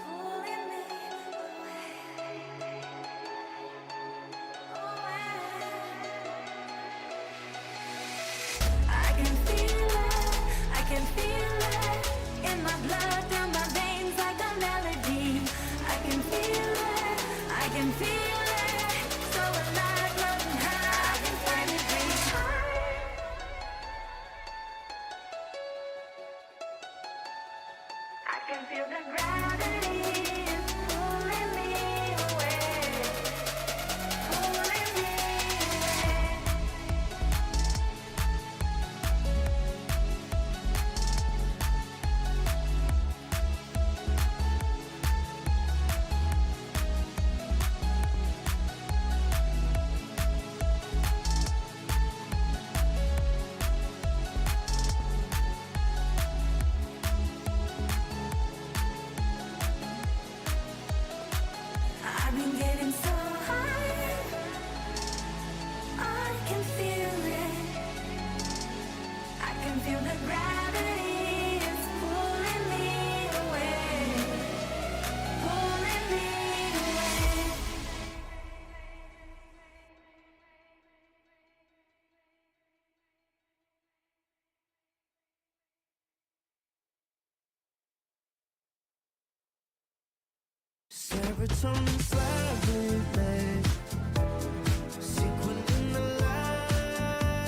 [SPEAKER 1] Pulling me I can feel it, I can feel it in my blood, through my veins like a melody. I can feel it, I can feel it, so alive, floating high, I can finally breathe. I can feel the gravity is pulling me away, pulling me away. I've been getting so high, I can feel it. I can feel the gravity is pulling me away, pulling me away.
[SPEAKER 6] Serotonin slightly made, sequin in the light,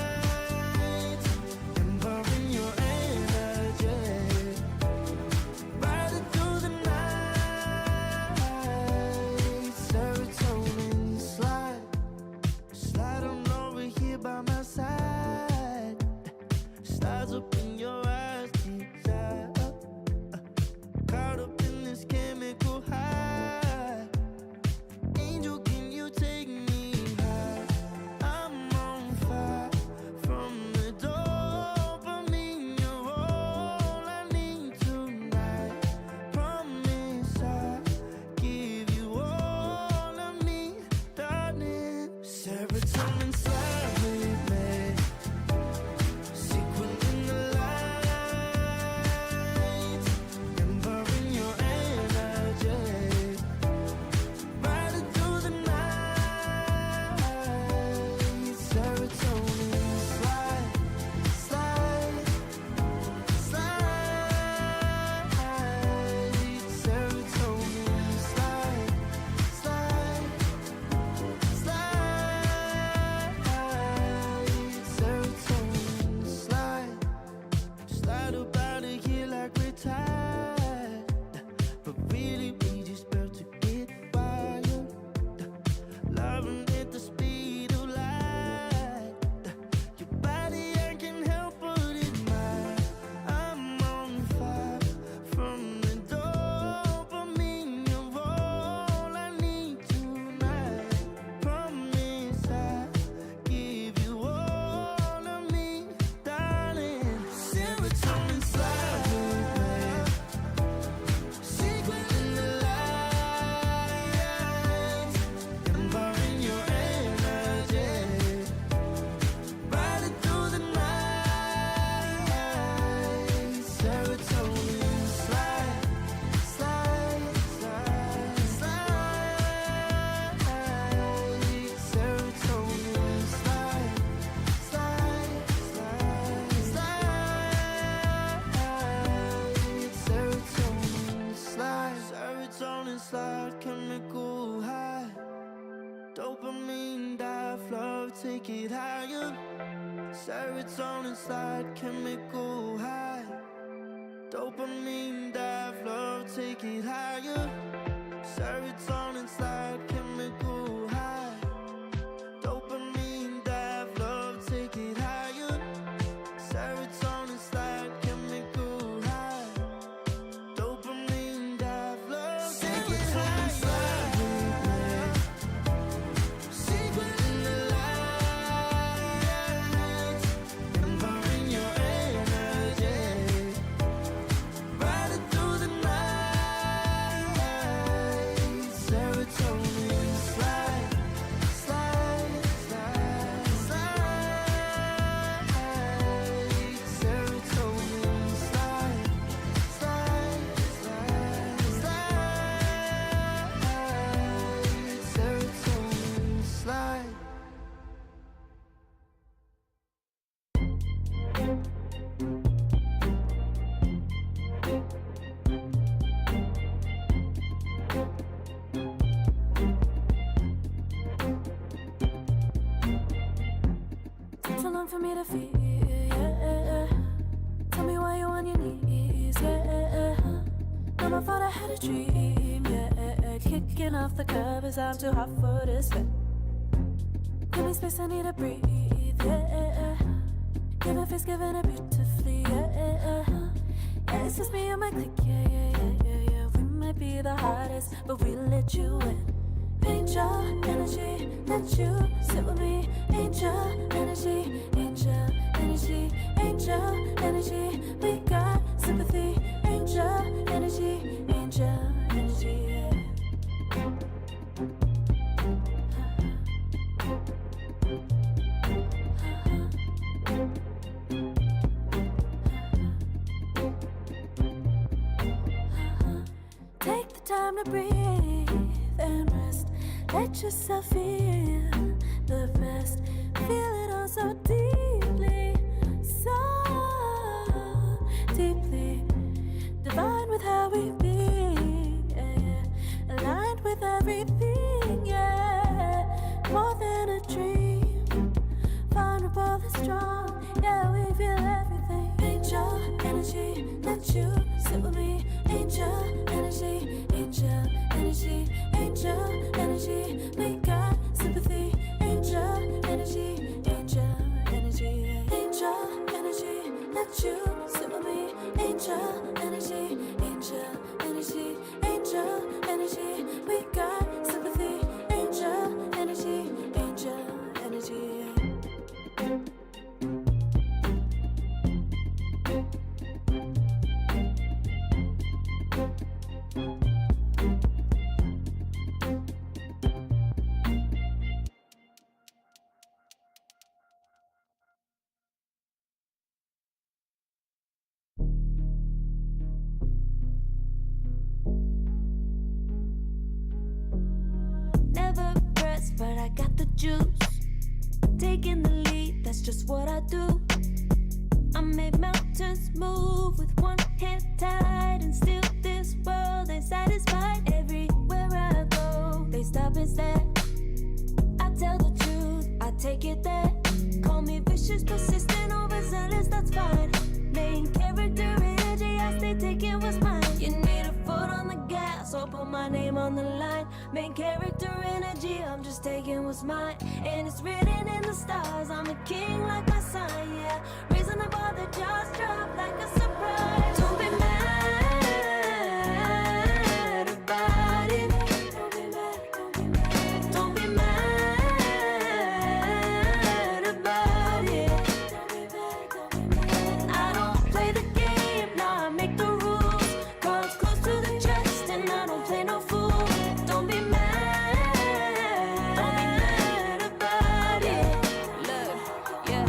[SPEAKER 6] empowering your energy, riding through the night. Serotonin slide on over here by my side, stars up in your eyes, desire, caught up in this chemical high. Angel, can you take it higher. Serotonin slide, chemical high. Dopamine dive, love, take it higher. Serotonin slide, chemical high. Dopamine dive, love, take it higher. Serotonin slide, chemical high. Dopamine dive, love, take it higher. Secret in the light, empowering your energy. Riding through the night. Serotonin slide, slide, slide, slide. Serotonin slide, slide, slide, slide. Serotonin slide.
[SPEAKER 1] Takes so long for me to feel, yeah. Tell me why you on your knees, yeah. Never thought I had a dream, yeah. Kicking off the covers, I'm too hot for this bed. Give me space, I need to breathe, yeah. Give a face, giving it beautifully, yeah. Yeah, it's just me and my clique, yeah. We might be the hottest, but we let you in. Angel energy, let you sit with me. Angel energy, angel energy, angel energy. We got sympathy. Angel energy, angel energy. Yeah. Take the time to breathe and rest. Let yourself feel the best. Feel it all so deeply, so deeply. Divine with how we be, yeah. Aligned with everything, yeah. More than a dream, vulnerable and strong, yeah. We feel everything. Angel energy, let you sit with me. Angel energy, angel energy, angel energy. We got sympathy. Angel energy, angel energy, angel energy. Let you sit with me. Angel energy, angel energy, angel energy. We got sympathy. Angel energy, angel energy. Never pressed, but I got the juice. Taking the lead, that's just what I do. I made mountains move with one hand tied, and still this world ain't satisfied. Everywhere I go, they stop and stare. I tell the truth, I take it there. Call me vicious, persistent, overzealous, that's fine. Main character energy, I stay taking what's mine. You need a foot on the gas, or put my name on the line. Main character energy, I'm just taking what's mine. And it's written in the stars, I'm a king like my sign, yeah. Reasonable, the jaws drop like a surprise. Don't be mad about it. Don't be mad, don't be mad. Don't be mad about it. Don't be mad, don't be mad. I don't play the game, nah, I make the rules. Cards close to the chest, and I don't play no fool. Don't be mad about it. Look, yeah,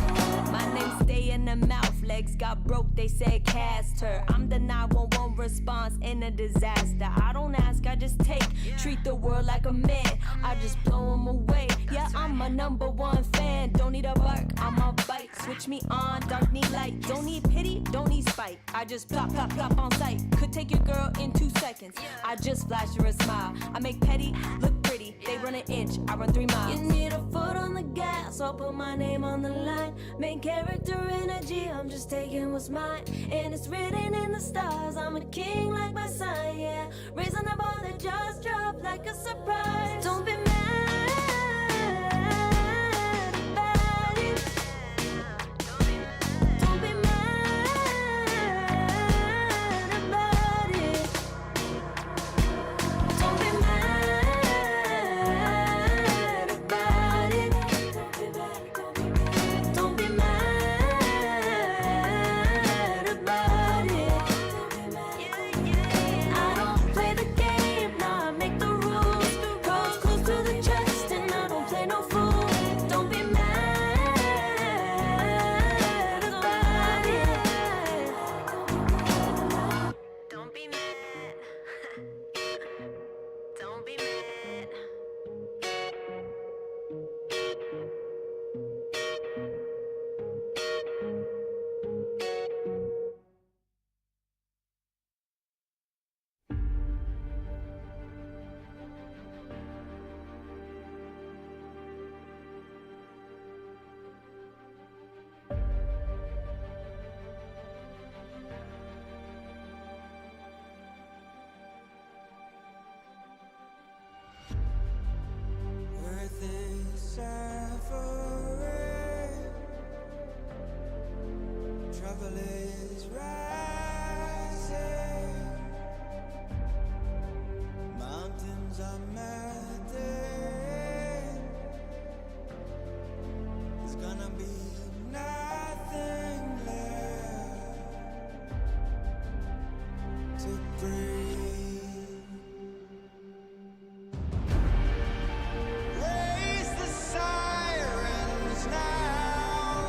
[SPEAKER 1] my name stay in the mouth. Legs got broke, they said cast her. I'm the 911 response in a disaster. I don't ask, I just take. Treat the world like a man, I just blow them away. Yeah, I'm a #1 fan. Don't need a bark, I'm a bite. Switch me on, dark need light. Don't need pity, don't need spite. I just plop, plop, plop on sight. Could take your girl in 2 seconds. I just flash her a smile. I make petty look pretty. They run an inch, I run 3 miles. You need a foot on the gas, I'll put my name on the line. Main character energy, I'm just taking what's mine. And it's written in the stars, I'm a king like my sign, yeah. Raising the bar that just dropped like a surprise. Don't be mad about it. Don't be mad about it. Don't be mad about it. Don't be mad about it. I don't play the game, nah, I make the rules. Cards close to the chest and I don't play no fool. Don't be mad about it. Don't be mad. Don't be mad.
[SPEAKER 6] Earth is suffering, trouble is rising, mountains are melting. There's gonna be nothing left to breathe. Raise the sirens now.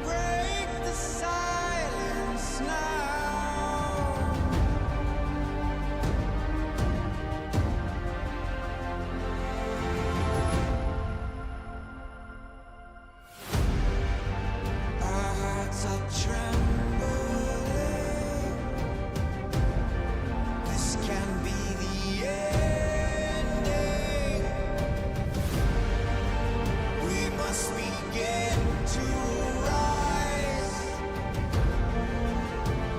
[SPEAKER 6] Break the silence now. Our hearts are trembling. This can be the ending. We must begin to rise.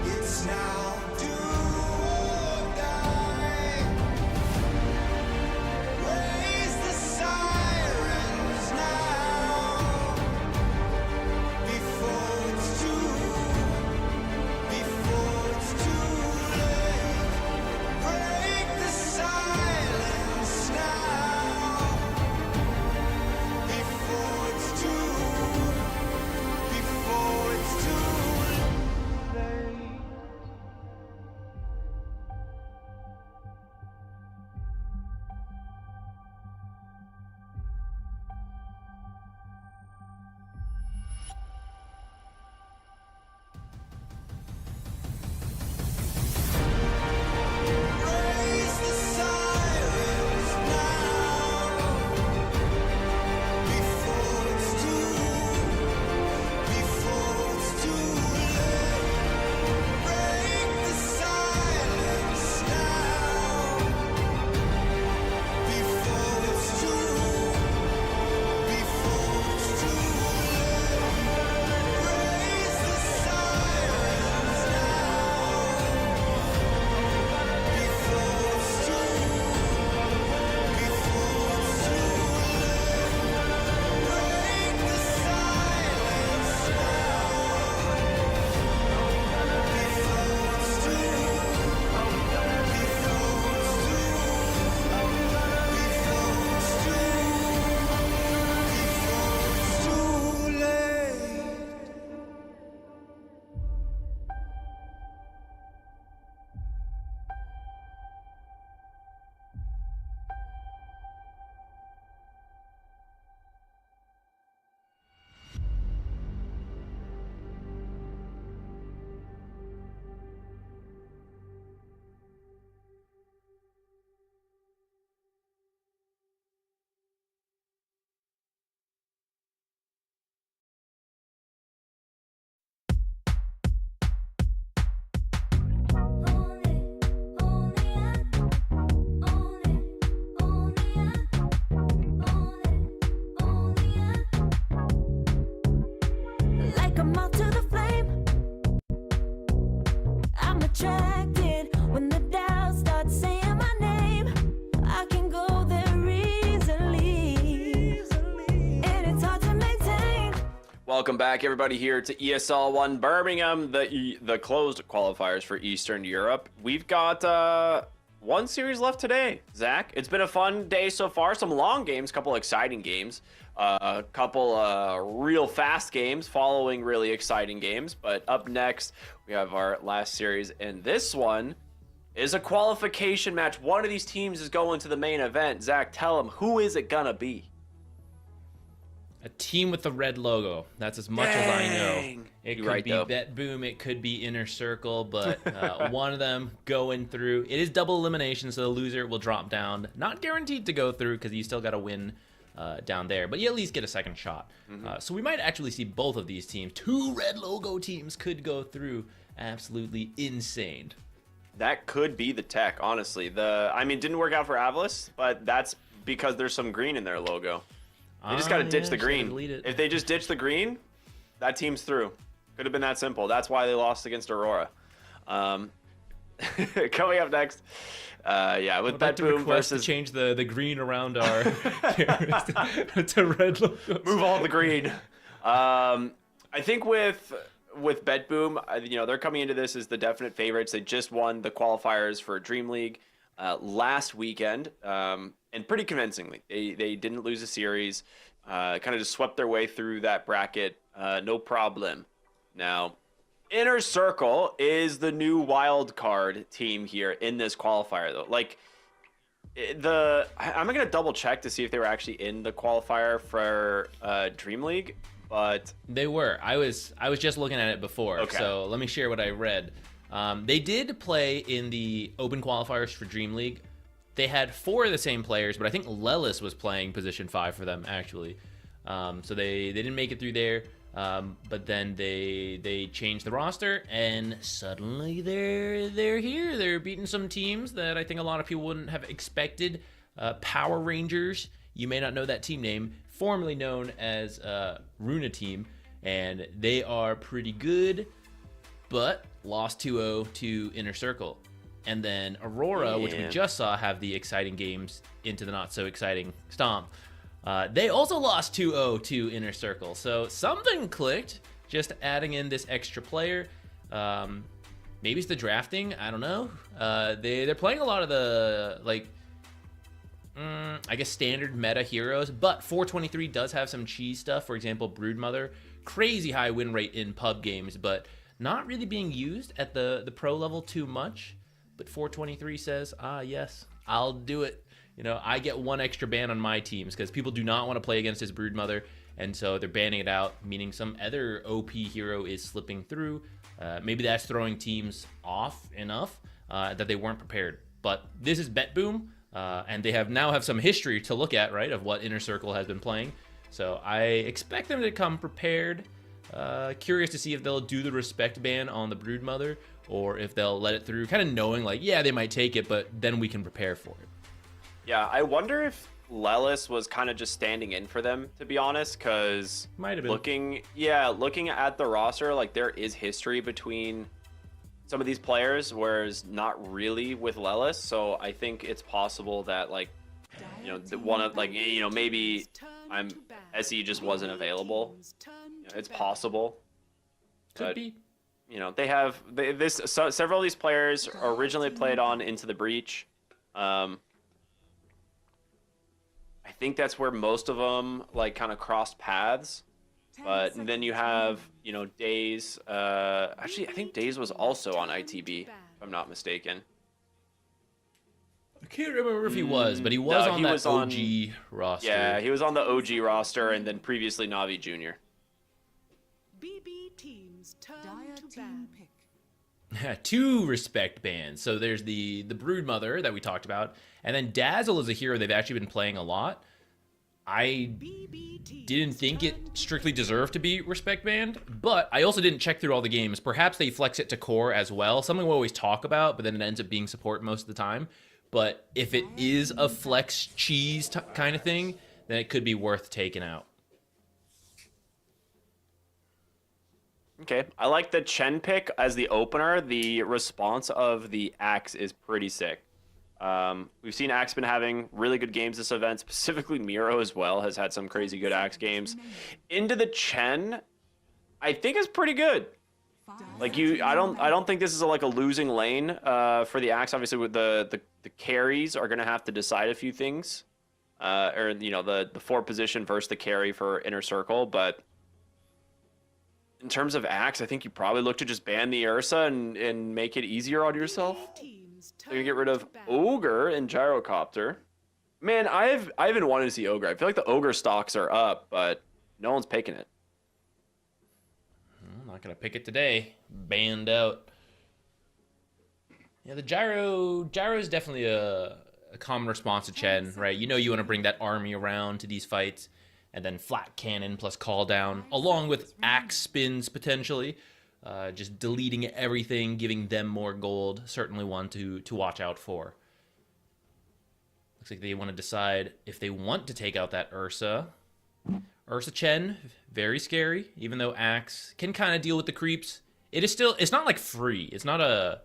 [SPEAKER 6] It's now, do or die. Raise the sirens now. Before it's too late. Break the silence now. Before it's too late.
[SPEAKER 1] take 'em out to the flame. I'm attracted when the doubts start saying my name. I can go there easily, and it's hard to maintain.
[SPEAKER 3] Welcome back, everybody, here to ESL One Birmingham, the closed qualifiers for Eastern Europe. We've got one series left today, Zach. It's been a fun day so far. Some long games, couple exciting games, a couple real fast games following really exciting games. But up next, we have our last series, and this one is a qualification match. One of these teams is going to the main event. Zach, tell them, who is it gonna be?
[SPEAKER 4] A team with the red logo. That's as much as I know. It
[SPEAKER 3] You're
[SPEAKER 4] could
[SPEAKER 3] right,
[SPEAKER 4] be
[SPEAKER 3] though.
[SPEAKER 4] BetBoom. It could be Inner Circle, but one of them going through. It is double elimination, so the loser will drop down. Not guaranteed to go through because you still got to win down there, but you at least get a second shot. So we might actually see both of these teams. Two red logo teams could go through. Absolutely insane.
[SPEAKER 3] That could be the tech, honestly. I mean, didn't work out for AVULUS, but that's because there's some green in their logo. They just got to ditch the green. If they just ditch the green, that team's through. Could have been that simple. That's why they lost against Aurora. Coming up next, with BetBoom versus...
[SPEAKER 4] to change the green around our to red logo.
[SPEAKER 3] Move all the green. I think with BetBoom, they're coming into this as the definite favorites. They just won the qualifiers for Dream League last weekend, and pretty convincingly. They didn't lose a series, kind of just swept their way through that bracket, no problem. Now, Inner Circle is the new wild card team here in this qualifier, though. Like, I'm gonna double check to see if they were actually in the qualifier for Dream League, but
[SPEAKER 4] they were. I was just looking at it before,
[SPEAKER 3] okay.
[SPEAKER 4] So let me share what I read. They did play in the open qualifiers for Dream League. They had 4 of the same players, but I think Lelis was playing position 5 for them, actually. So they didn't make it through there, but then they changed the roster, and suddenly they're here. They're beating some teams that I think a lot of people wouldn't have expected. Power Rangers, you may not know that team name, formerly known as Runa Team, and they are pretty good, but lost 2-0 to Inner Circle. And then Aurora, which we just saw have the exciting games into the not so exciting Stomp, they also lost 2-0 to Inner Circle. So something clicked, just adding in this extra player. Maybe it's the drafting, I don't know. They're playing a lot of the, I guess, standard meta heroes, but 423 does have some cheese stuff. For example, Broodmother, crazy high win rate in pub games, but not really being used at the pro level too much. But 423 says, yes, I'll do it. I get 1 extra ban on my teams because people do not want to play against his Broodmother, and so they're banning it out, meaning some other OP hero is slipping through. Maybe that's throwing teams off enough that they weren't prepared. But this is BetBoom, and they now have some history to look at, right, of what Inner Circle has been playing. So I expect them to come prepared. Curious to see if they'll do the respect ban on the Broodmother, or if they'll let it through, kind of knowing they might take it, but then we can prepare for it.
[SPEAKER 3] Yeah, I wonder if Lelis was kind of just standing in for them, to be honest, because
[SPEAKER 4] might have been
[SPEAKER 3] looking at the roster, there is history between some of these players, whereas not really with Lelis. So I think it's possible that maybe SE just wasn't available. It's possible.
[SPEAKER 4] Could be.
[SPEAKER 3] They have several of these players originally played on Into the Breach. I think that's where most of them kind of crossed paths. But then you have Daze. Actually, I think Daze was also on ITB, if I'm not mistaken.
[SPEAKER 4] I can't remember if he was, but he was on that OG roster.
[SPEAKER 3] Yeah, he was on the OG roster, and then previously Navi Jr.
[SPEAKER 5] BB teams turn to ban.
[SPEAKER 4] 2 respect bans. So there's the Broodmother that we talked about, and then Dazzle is a hero they've actually been playing a lot. I didn't think it strictly deserved to be respect banned, but I also didn't check through all the games. Perhaps they flex it to core as well, something we always talk about, but then it ends up being support most of the time. But if it is a flex cheese kind of thing, then it could be worth taking out.
[SPEAKER 3] Okay, I like the Chen pick as the opener. The response of the Axe is pretty sick. We've seen Axe been having really good games this event. Specifically, Miro as well has had some crazy good Axe games. Into the Chen, I think is pretty good. Like I don't think this is like a losing lane for the Axe. Obviously, with the carries are gonna have to decide a few things, or the 4 position versus the carry for inner circle, but. In terms of Axe, I think you probably look to just ban the Ursa and make it easier on yourself. So you get rid of Ogre and Gyrocopter. Man, I've been wanting to see Ogre. I feel like the Ogre stocks are up, but no one's picking it.
[SPEAKER 4] I'm not gonna pick it today. Banned out. Yeah, the Gyro is definitely a common response to Chen, right? You want to bring that army around to these fights. And then flat cannon plus call down, along with axe spins potentially. Just deleting everything, giving them more gold. Certainly one to watch out for. Looks like they want to decide if they want to take out that Ursa. Ursa Chen, very scary. Even though Axe can kind of deal with the creeps. It's not like free. It's not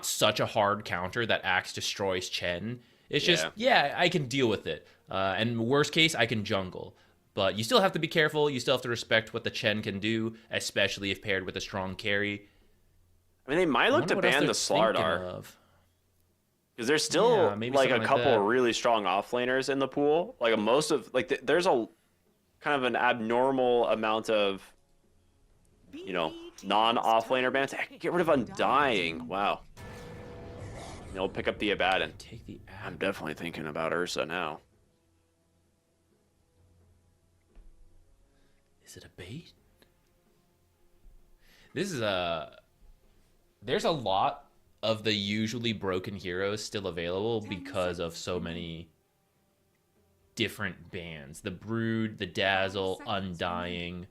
[SPEAKER 4] such a hard counter that Axe destroys Chen. It's just, I can deal with it. And worst case, I can jungle. But you still have to be careful. You still have to respect what the Chen can do, especially if paired with a strong carry.
[SPEAKER 3] I mean, they might look to ban the Slardar. Because there's still like a couple of really strong offlaners in the pool. Like there's a kind of an abnormal amount of, non-offlaner bans. Get rid of Undying. Wow. They'll pick up the Abaddon.
[SPEAKER 4] Take the Abaddon.
[SPEAKER 3] I'm definitely thinking about Ursa now.
[SPEAKER 4] Is it a bait? There's a lot of the usually broken heroes still available because of so many different bans. The Brood, the Dazzle, Undying,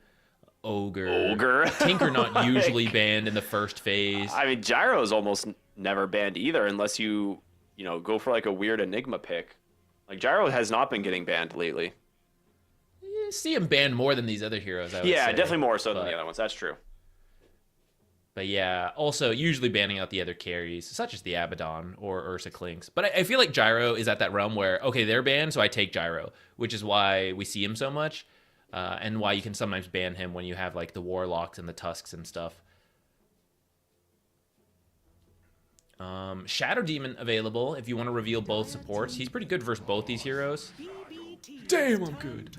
[SPEAKER 4] Ogre. Tinker not usually banned in the first phase.
[SPEAKER 3] I mean, Gyro's almost never banned either unless you go for like a weird Enigma pick. Like Gyro has not been getting banned lately.
[SPEAKER 4] You see him banned more than these other heroes, I would say.
[SPEAKER 3] Definitely more so than the other ones. That's true.
[SPEAKER 4] But yeah, also usually banning out the other carries, such as the Abaddon or Ursa Clinks. But I feel like Gyro is at that realm where, okay, they're banned, so I take Gyro, which is why we see him so much, and why you can sometimes ban him when you have like the Warlocks and the Tusks and stuff. Shadow Demon available if you want to reveal both supports. He's pretty good versus both these heroes. Damn, I'm good.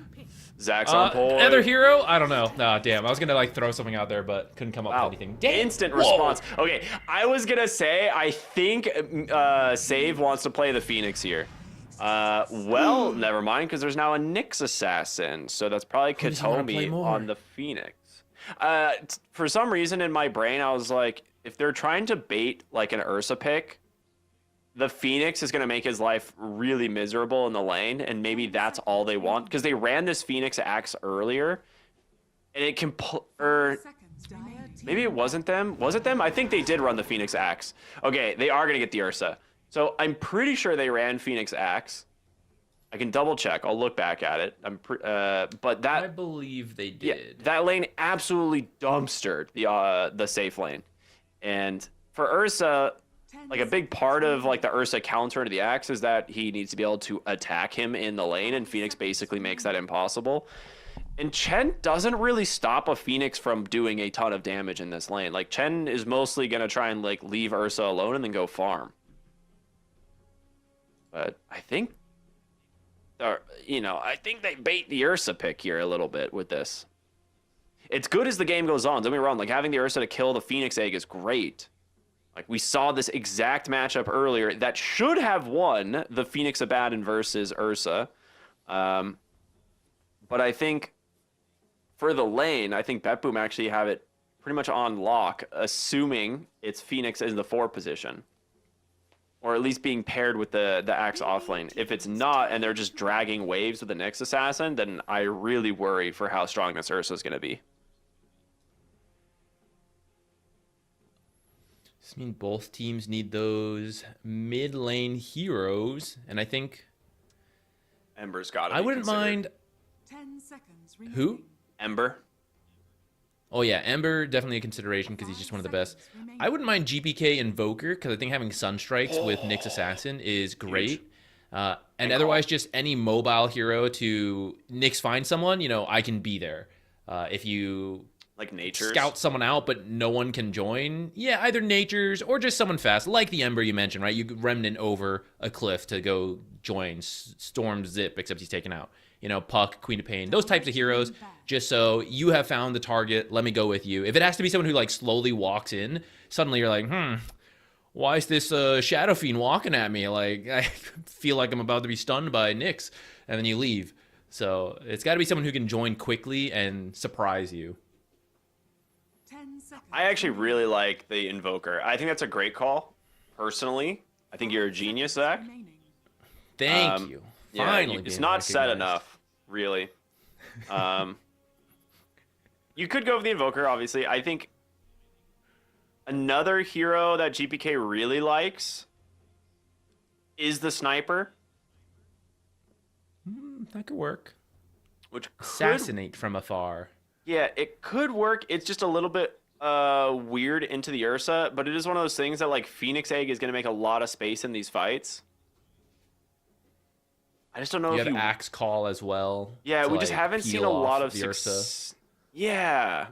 [SPEAKER 3] Zach's on point.
[SPEAKER 4] Other hero? I don't know. Nah, damn. I was gonna like throw something out there, but couldn't come up with anything. Damn.
[SPEAKER 3] Instant response. Okay, I was gonna say I think Save wants to play the Phoenix here. Well, never mind, because there's now a Nyx assassin, so that's probably Katomi on the Phoenix. For some reason in my brain, I was like, if they're trying to bait like an Ursa pick, the Phoenix is going to make his life really miserable in the lane, and maybe that's all they want, because they ran this Phoenix Axe earlier, and it can maybe it wasn't them. Was it them? I think they did run the Phoenix Axe. Okay, they are going to get the Ursa. So I'm pretty sure they ran Phoenix Axe. I can double check. I'll look back at it. But that,
[SPEAKER 4] I believe they did.
[SPEAKER 3] Yeah, that lane absolutely dumpstered the safe lane. And for Ursa, like a big part of like the Ursa counter to the Axe is that he needs to be able to attack him in the lane, and Phoenix basically makes that impossible. And Chen doesn't really stop a Phoenix from doing a ton of damage in this lane. Like Chen is mostly gonna try and like leave Ursa alone and then go farm. But I think, I think they bait the Ursa pick here a little bit with this. It's good as the game goes on. Don't get me wrong. Like having the Ursa to kill the Phoenix egg is great. Like we saw this exact matchup earlier that should have won the Phoenix Abaddon versus Ursa. But I think for the lane, I think BetBoom actually have it pretty much on lock, assuming it's Phoenix in the 4 position. Or at least being paired with the Axe offlane. If it's not, and they're just dragging waves with the Nyx Assassin, then I really worry for how strong this Ursa is going to be.
[SPEAKER 4] I mean, both teams need those mid lane heroes, and I think
[SPEAKER 3] Ember's got it.
[SPEAKER 4] I wouldn't mind.
[SPEAKER 5] 10 seconds remaining.
[SPEAKER 4] Who?
[SPEAKER 3] Ember.
[SPEAKER 4] Oh yeah, Ember definitely a consideration because he's just one of the best. I wouldn't mind GPK Invoker because I think having Sunstrikes with Nyx Assassin is great. And otherwise, just any mobile hero to Nyx find someone, I can be there. If you
[SPEAKER 3] like Nature's.
[SPEAKER 4] Scout someone out, but no one can join, either Nature's or just someone fast, like the Ember you mentioned, right? You could Remnant over a cliff to go join Storm Zip, except he's taken out. Puck, Queen of Pain, those types of heroes, just so you have found the target, let me go with you. If it has to be someone who, like, slowly walks in, suddenly you're like, why is this Shadow Fiend walking at me? Like, I feel like I'm about to be stunned by Nyx, and then you leave. So it's got to be someone who can join quickly and surprise you.
[SPEAKER 5] 10 seconds.
[SPEAKER 3] I actually really like the Invoker. I think that's a great call, personally. I think you're a genius, Zach.
[SPEAKER 5] Remaining.
[SPEAKER 4] Thank you.
[SPEAKER 3] Yeah,
[SPEAKER 4] Finally
[SPEAKER 3] it's
[SPEAKER 4] being
[SPEAKER 3] not said
[SPEAKER 4] recognized.
[SPEAKER 3] enough, really. You could go with the Invoker, obviously. I think another hero that GPK really likes is the Sniper,
[SPEAKER 4] That could work.
[SPEAKER 3] which could,
[SPEAKER 4] Assassinate from afar.
[SPEAKER 3] yeah, it could work. It's just a little bit weird into the Ursa, but it is one of those things that, like, Phoenix Egg is going to make a lot of space in these fights. I just don't know
[SPEAKER 4] You
[SPEAKER 3] if
[SPEAKER 4] have Axe Call as well.
[SPEAKER 3] Yeah,
[SPEAKER 4] to,
[SPEAKER 3] we just
[SPEAKER 4] like,
[SPEAKER 3] haven't seen
[SPEAKER 4] peel
[SPEAKER 3] a lot
[SPEAKER 4] off
[SPEAKER 3] of
[SPEAKER 4] the Ursa.
[SPEAKER 3] success. Yeah.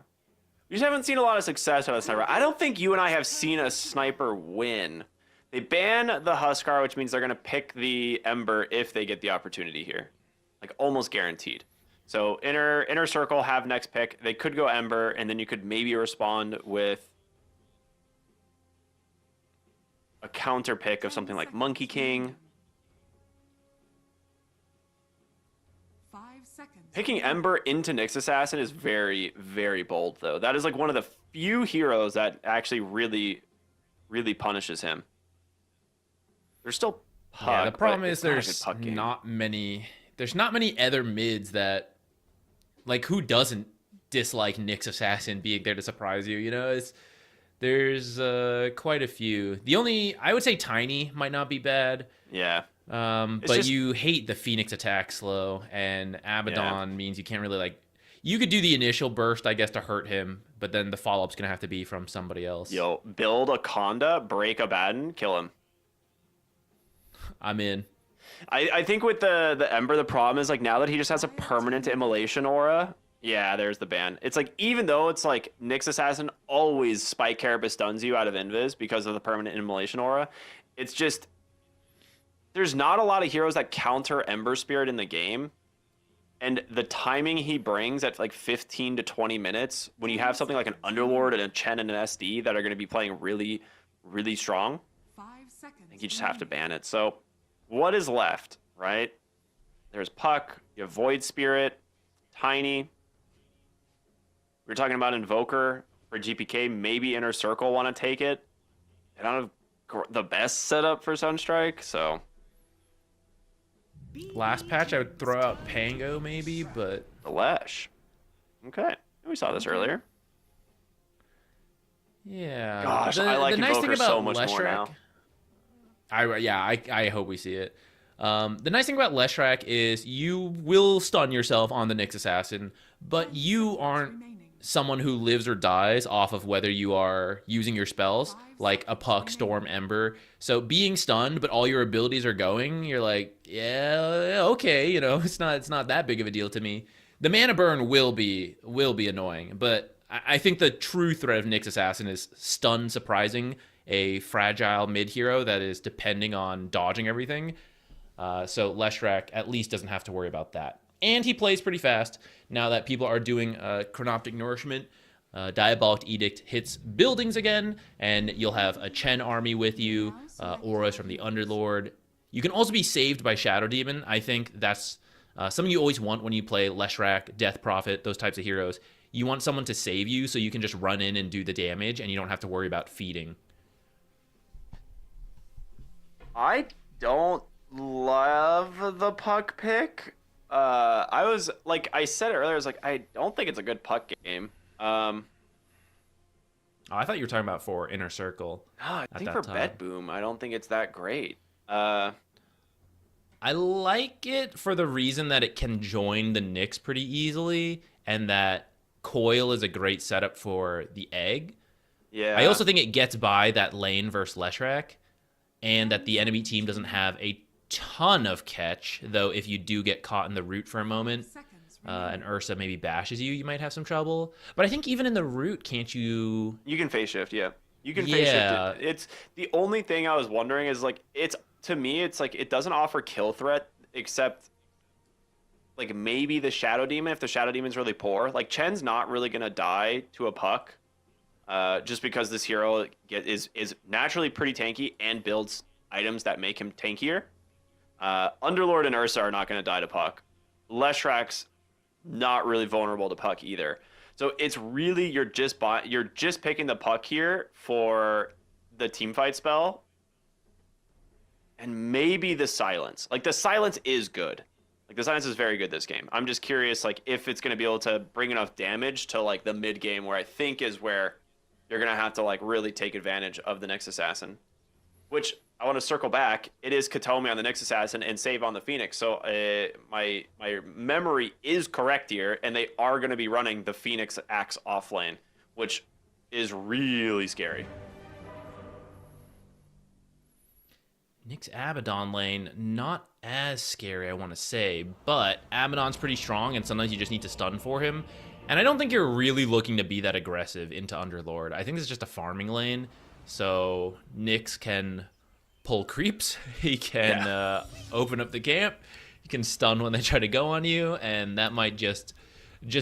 [SPEAKER 3] We just haven't seen a lot of success out of the Sniper. I don't think you and I have seen a Sniper win. They ban the Huskar, which means they're going to pick the Ember if they get the opportunity here. Like, almost guaranteed. So, inner circle, have next pick. They could go Ember, and then you could maybe respond with a counter pick of something like Monkey King.
[SPEAKER 5] 5 seconds.
[SPEAKER 3] Picking Ember into Nyx Assassin is very, very bold, though. That is like one of the few heroes that actually really, really punishes him. There's still Puck.
[SPEAKER 4] Yeah, the problem
[SPEAKER 3] but
[SPEAKER 4] is
[SPEAKER 3] it's not a
[SPEAKER 4] there's
[SPEAKER 3] good Puck game.
[SPEAKER 4] not many other mids that, like, who doesn't dislike Nyx Assassin being there to surprise you? There's quite a few. I would say Tiny might not be bad.
[SPEAKER 3] Yeah.
[SPEAKER 4] But
[SPEAKER 3] just-
[SPEAKER 4] you hate the Phoenix attack slow, and Abaddon means you can't really, you could do the initial burst, I guess, to hurt him, but then the follow-up's going to have to be from somebody else.
[SPEAKER 3] Yo, build a Conda, break a Baden, kill him.
[SPEAKER 4] I'm in.
[SPEAKER 3] I think with the Ember, the problem is, like, now that he just has a permanent immolation aura, yeah, there's the ban. It's like, even though it's like Nyx Assassin always Spike Carapace stuns you out of Invis because of the permanent immolation aura, it's just, there's not a lot of heroes that counter Ember Spirit in the game. And the timing he brings at like 15 to 20 minutes, when you have something like an Underlord and a Chen and an SD that are going to be playing really, really strong,
[SPEAKER 5] 5 seconds.
[SPEAKER 3] I think you just have to ban it. So what is left, right? There's Puck, you have Void Spirit, Tiny. We were talking about Invoker for GPK. Maybe Inner Circle want to take it. They don't have the best setup for Sunstrike, so...
[SPEAKER 4] Last patch, I would throw out Pango maybe, but
[SPEAKER 3] The Lesh. Okay. We saw this earlier.
[SPEAKER 4] yeah.
[SPEAKER 3] Gosh, I like
[SPEAKER 4] the nice
[SPEAKER 3] Invoker
[SPEAKER 4] thing about
[SPEAKER 3] so much more
[SPEAKER 4] Leshrac,
[SPEAKER 3] now.
[SPEAKER 4] I hope we see it. The nice thing about Leshrac is you will stun yourself on the Nyx Assassin, but you aren't someone who lives or dies off of whether you are using your spells, like a Puck, Storm, Ember. So being stunned, but all your abilities are going, you're like, yeah, okay, it's not that big of a deal to me. The mana burn will be annoying, but I think the true threat of Nyx Assassin is stun surprising a fragile mid hero that is depending on dodging everything. So Leshrac at least doesn't have to worry about that. And he plays pretty fast now that people are doing Chronoptic Nourishment. Diabolic Edict hits buildings again, and you'll have a Chen army with you, auras from the Underlord. You can also be saved by Shadow Demon. I think that's something you always want when you play Leshrac, Death Prophet, those types of heroes. You want someone to save you so you can just run in and do the damage, and you don't have to worry about feeding.
[SPEAKER 3] I don't love the Puck pick. I was like, I said it earlier, I was like, I don't think it's a good Puck game.
[SPEAKER 4] Oh, I thought you were talking about for Inner Circle.
[SPEAKER 3] I
[SPEAKER 4] at
[SPEAKER 3] think
[SPEAKER 4] that
[SPEAKER 3] for
[SPEAKER 4] time.
[SPEAKER 3] BetBoom, I don't think it's that great.
[SPEAKER 4] I like it for the reason that it can join the Nyx pretty easily, and that Coil is a great setup for the egg.
[SPEAKER 3] Yeah.
[SPEAKER 4] I also think it gets by that lane versus Leshrac, and that the enemy team doesn't have a ton of catch, though if you do get caught in the root for a moment, and Ursa maybe bashes you, you might have some trouble. But I think even in the root, can't you...
[SPEAKER 3] You can phase shift, yeah. You can phase shift it. It's the only thing I was wondering is like to me it's like it doesn't offer kill threat except like maybe the Shadow Demon if the Shadow Demon's really poor. Like Chen's not really gonna die to a puck, just because this hero is naturally pretty tanky and builds items that make him tankier. Underlord and Ursa are not gonna die to puck. Leshrac's not really vulnerable to puck either. So it's really you're just picking the puck here for the teamfight spell, and maybe the silence. Like the silence is good. Like the silence is very good this game. I'm just curious, like if it's gonna be able to bring enough damage to like the mid game, where I think is where you're gonna have to like really take advantage of the Nyx Assassin. Which I want to circle back. It is Katomi on the Nyx Assassin and save on the Phoenix. So my memory is correct here, and they are going to be running the Phoenix Axe off lane, which is really scary.
[SPEAKER 4] Nyx Abaddon lane, not as scary, I want to say, but Abaddon's pretty strong, and sometimes you just need to stun for him. And I don't think you're really looking to be that aggressive into Underlord. I think this is just a farming lane. So Nyx can pull creeps, he can open up the camp, he can stun when they try to go on you, and that might just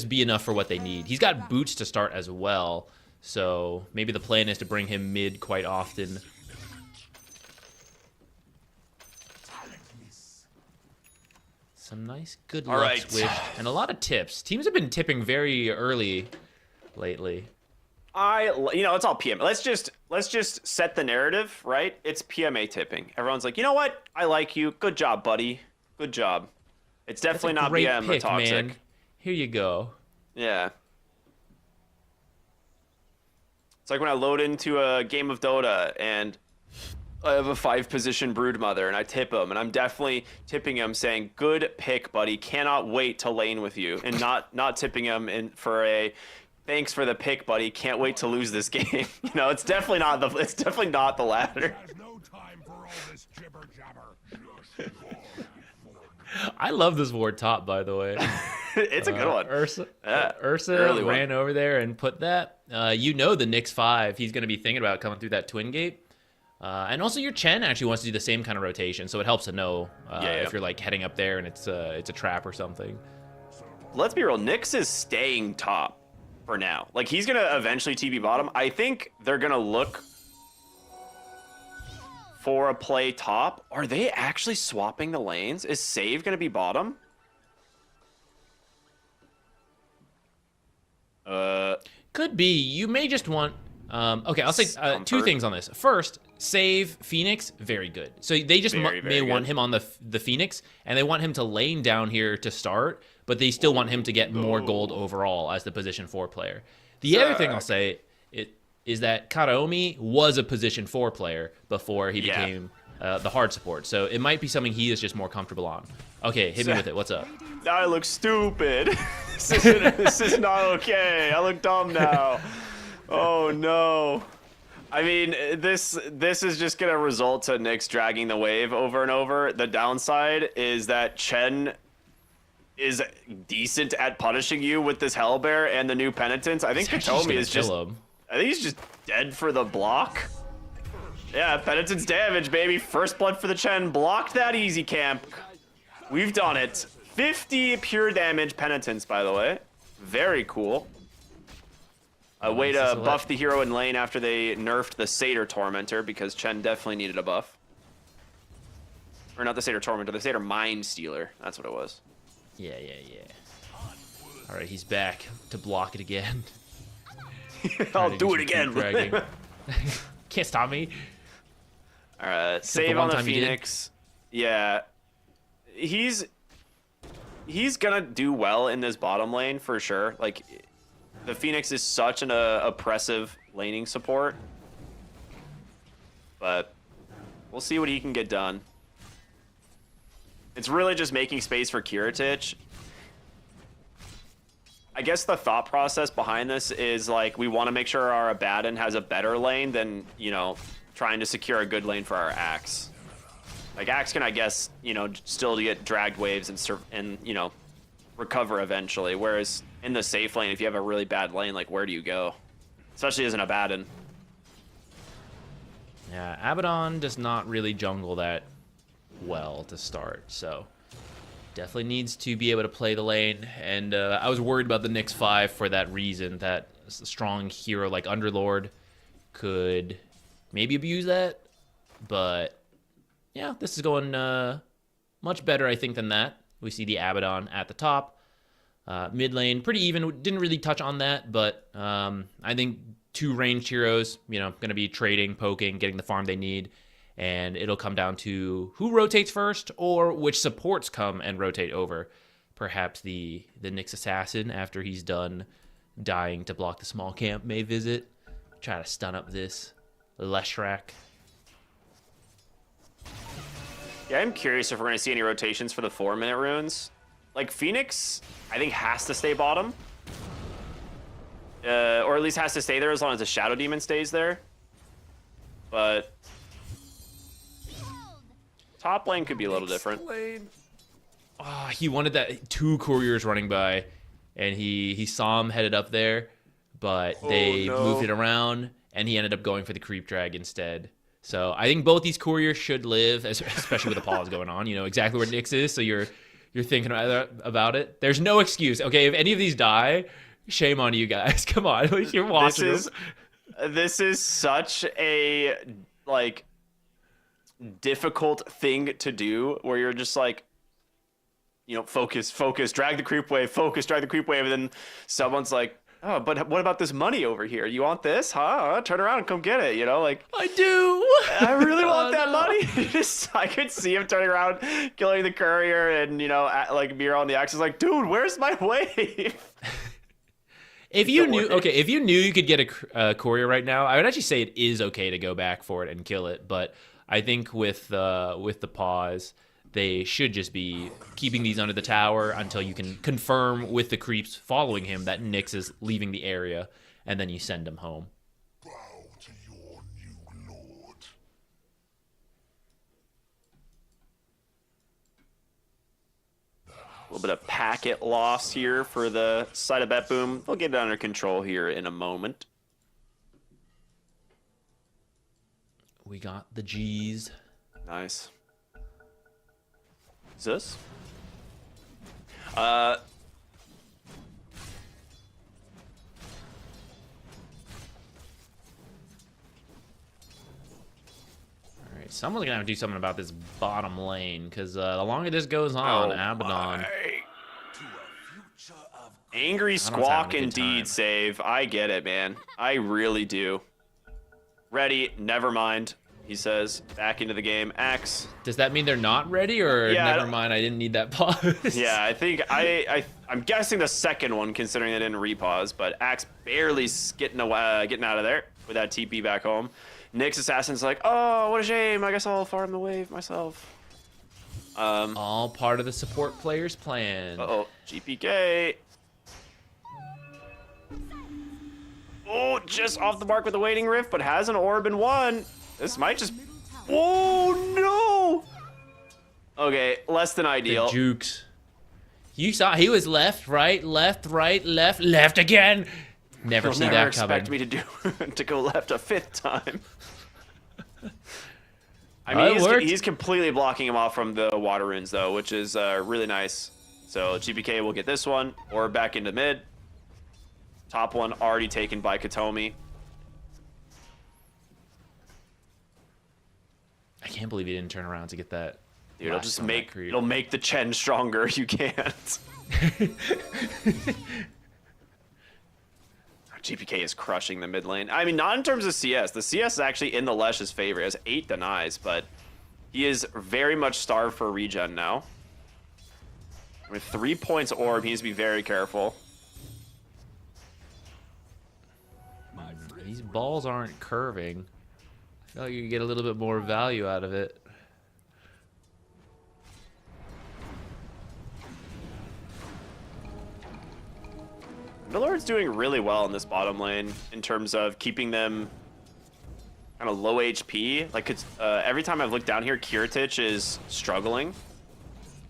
[SPEAKER 4] be enough for what they need. He's got boots to start as well, so maybe the plan is to bring him mid quite often. Some nice good luck swish, and a lot of tips. Teams have been tipping very early lately.
[SPEAKER 3] It's all PM. Let's just set the narrative, right? It's PMA tipping. Everyone's like, you know what? I like you. Good job, buddy. Good job. It's definitely not BM or toxic.
[SPEAKER 4] Man. Here you go.
[SPEAKER 3] Yeah. It's like when I load into a game of Dota and I have a 5-position Broodmother and I tip him, and I'm definitely tipping him saying, good pick, buddy. Cannot wait to lane with you, and not tipping him in for a thanks for the pick, buddy. Can't wait to lose this game. It's definitely not the latter.
[SPEAKER 4] I love this ward top, by the way.
[SPEAKER 3] It's a good one.
[SPEAKER 4] Ursa ran over there and put that. The Nyx 5, he's going to be thinking about coming through that twin gate. And also your Chen actually wants to do the same kind of rotation, so it helps to know if you're like heading up there and it's a trap or something.
[SPEAKER 3] Let's be real. Nyx is staying top for now. Like, he's going to eventually TB bottom. I think they're going to look for a play top. Are they actually swapping the lanes? Is save going to be bottom?
[SPEAKER 4] Could be. You may just want... okay, I'll say two things on this. First, save Phoenix, very good. So they just may want him on the Phoenix, and they want him to lane down here to start, but they still want him to get more gold overall as the position 4 player. The other thing I'll say is that Karaomi was a position 4 player before he became the hard support, so it might be something he is just more comfortable on. Okay, hit me with it. What's up?
[SPEAKER 3] Now I look stupid. This is not okay. I look dumb now. Oh no. I mean, this is just going to result to Nyx dragging the wave over and over. The downside is that Chen is decent at punishing you with this Hellbear and the new Penitence. I think Katomi is just... I think he's just dead for the block. Yeah, Penitence damage, baby. First blood for the Chen. Blocked that easy camp. We've done it. 50 pure damage Penitence, by the way. Very cool. A way to buff the hero in lane after they nerfed the Satyr Tormentor, because Chen definitely needed a buff. Or not the Satyr Tormentor, the Satyr Mind Stealer. That's what it was.
[SPEAKER 4] Yeah. All right, he's back to block it again.
[SPEAKER 3] I'll do it again.
[SPEAKER 4] Can't stop me.
[SPEAKER 3] All right, save on the Phoenix. Yeah, he's gonna do well in this bottom lane for sure. Like, the Phoenix is such an oppressive laning support, but we'll see what he can get done. It's really just making space for Kiritich. I guess the thought process behind this is like we want to make sure our Abaddon has a better lane than, you know, trying to secure a good lane for our Axe. Like Axe can, I guess, you know, still get dragged waves and you know, recover eventually. Whereas in the safe lane, if you have a really bad lane, like where do you go? Especially as an Abaddon.
[SPEAKER 4] Yeah, Abaddon does not really jungle that well to start, so definitely needs to be able to play the lane. And I was worried about the Nyx 5 for that reason, that a strong hero like Underlord could maybe abuse that. But yeah, this is going much better, I think, than that. We see the Abaddon at the top. Mid lane, pretty even. Didn't really touch on that, but I think 2 ranged heroes, you know, going to be trading, poking, getting the farm they need. And it'll come down to who rotates first or which supports come and rotate over. Perhaps the Nyx Assassin, after he's done dying to block the small camp, may visit. Try to stun up this Leshrac.
[SPEAKER 3] Yeah, I'm curious if we're going to see any rotations for the 4-minute runes. Like, Phoenix, I think, has to stay bottom. Or at least has to stay there as long as the Shadow Demon stays there. But top lane could be a little different.
[SPEAKER 4] Oh, he wanted that 2 couriers running by, and he saw him headed up there, but they moved it around, and he ended up going for the creep drag instead. So I think both these couriers should live, especially with the pause going on. You know exactly where Nyx is, so you're thinking about it. There's no excuse. Okay, if any of these die, shame on you guys. Come on, at least you're watching
[SPEAKER 3] This is such a like difficult thing to do, where you're just like, you know, focus, drag the creep wave, focus, drag the creep wave, and then someone's like, oh, but what about this money over here? You want this? Huh? Turn around and come get it. You know, like,
[SPEAKER 4] I do.
[SPEAKER 3] I really want that money. I could see him turning around, killing the courier, and, you know, like Mira on the axe is like, dude, where's my wave?
[SPEAKER 4] If you knew you could get a courier right now, I would actually say it is okay to go back for it and kill it. But I think with the pause, they should just be keeping these under the tower until you can confirm with the creeps following him that Nyx is leaving the area, and then you send him home.
[SPEAKER 10] Bow to your new lord.
[SPEAKER 3] A little bit of packet loss here for the side of BetBoom. They'll get it under control here in a moment.
[SPEAKER 4] We got the G's.
[SPEAKER 3] Nice. Is this? All
[SPEAKER 4] right, someone's gonna have to do something about this bottom lane, because the longer this goes on, Abaddon.
[SPEAKER 3] Angry Squawk indeed, save. I get it, man. I really do. Ready, never mind, he says. Back into the game. Axe.
[SPEAKER 4] Does that mean they're not ready, or
[SPEAKER 3] Yeah,
[SPEAKER 4] never mind, I didn't need that pause?
[SPEAKER 3] Yeah, I think I'm guessing the second one, considering they didn't repause, but Axe barely getting out of there with that TP back home. Nyx Assassin's like, oh, what a shame. I guess I'll farm the wave myself.
[SPEAKER 4] All part of the support player's plan.
[SPEAKER 3] Uh-oh, GPK. Oh, just off the mark with the waiting rift, but has an orb in one. This might just... Oh, no! Okay, less than ideal.
[SPEAKER 4] The jukes. You saw he was left, right, left, left again. Never see that coming.
[SPEAKER 3] Expect me to go left a 5th time. I mean, he's completely blocking him off from the water runes, though, which is really nice. So GPK will get this one, or back into mid. Top one already taken by Katomi.
[SPEAKER 4] I can't believe he didn't turn around to get that.
[SPEAKER 3] Dude, it'll make the Chen stronger. You can't. GPK is crushing the mid lane. I mean, not in terms of CS. The CS is actually in the Lesh's favor. He has 8 denies, but he is very much starved for regen now. With 3 points orb, he needs to be very careful.
[SPEAKER 4] These balls aren't curving. I feel like you could get a little bit more value out of it.
[SPEAKER 3] Underlord's doing really well in this bottom lane in terms of keeping them kind of low HP. Like, it's, every time I've looked down here, Kiritich is struggling.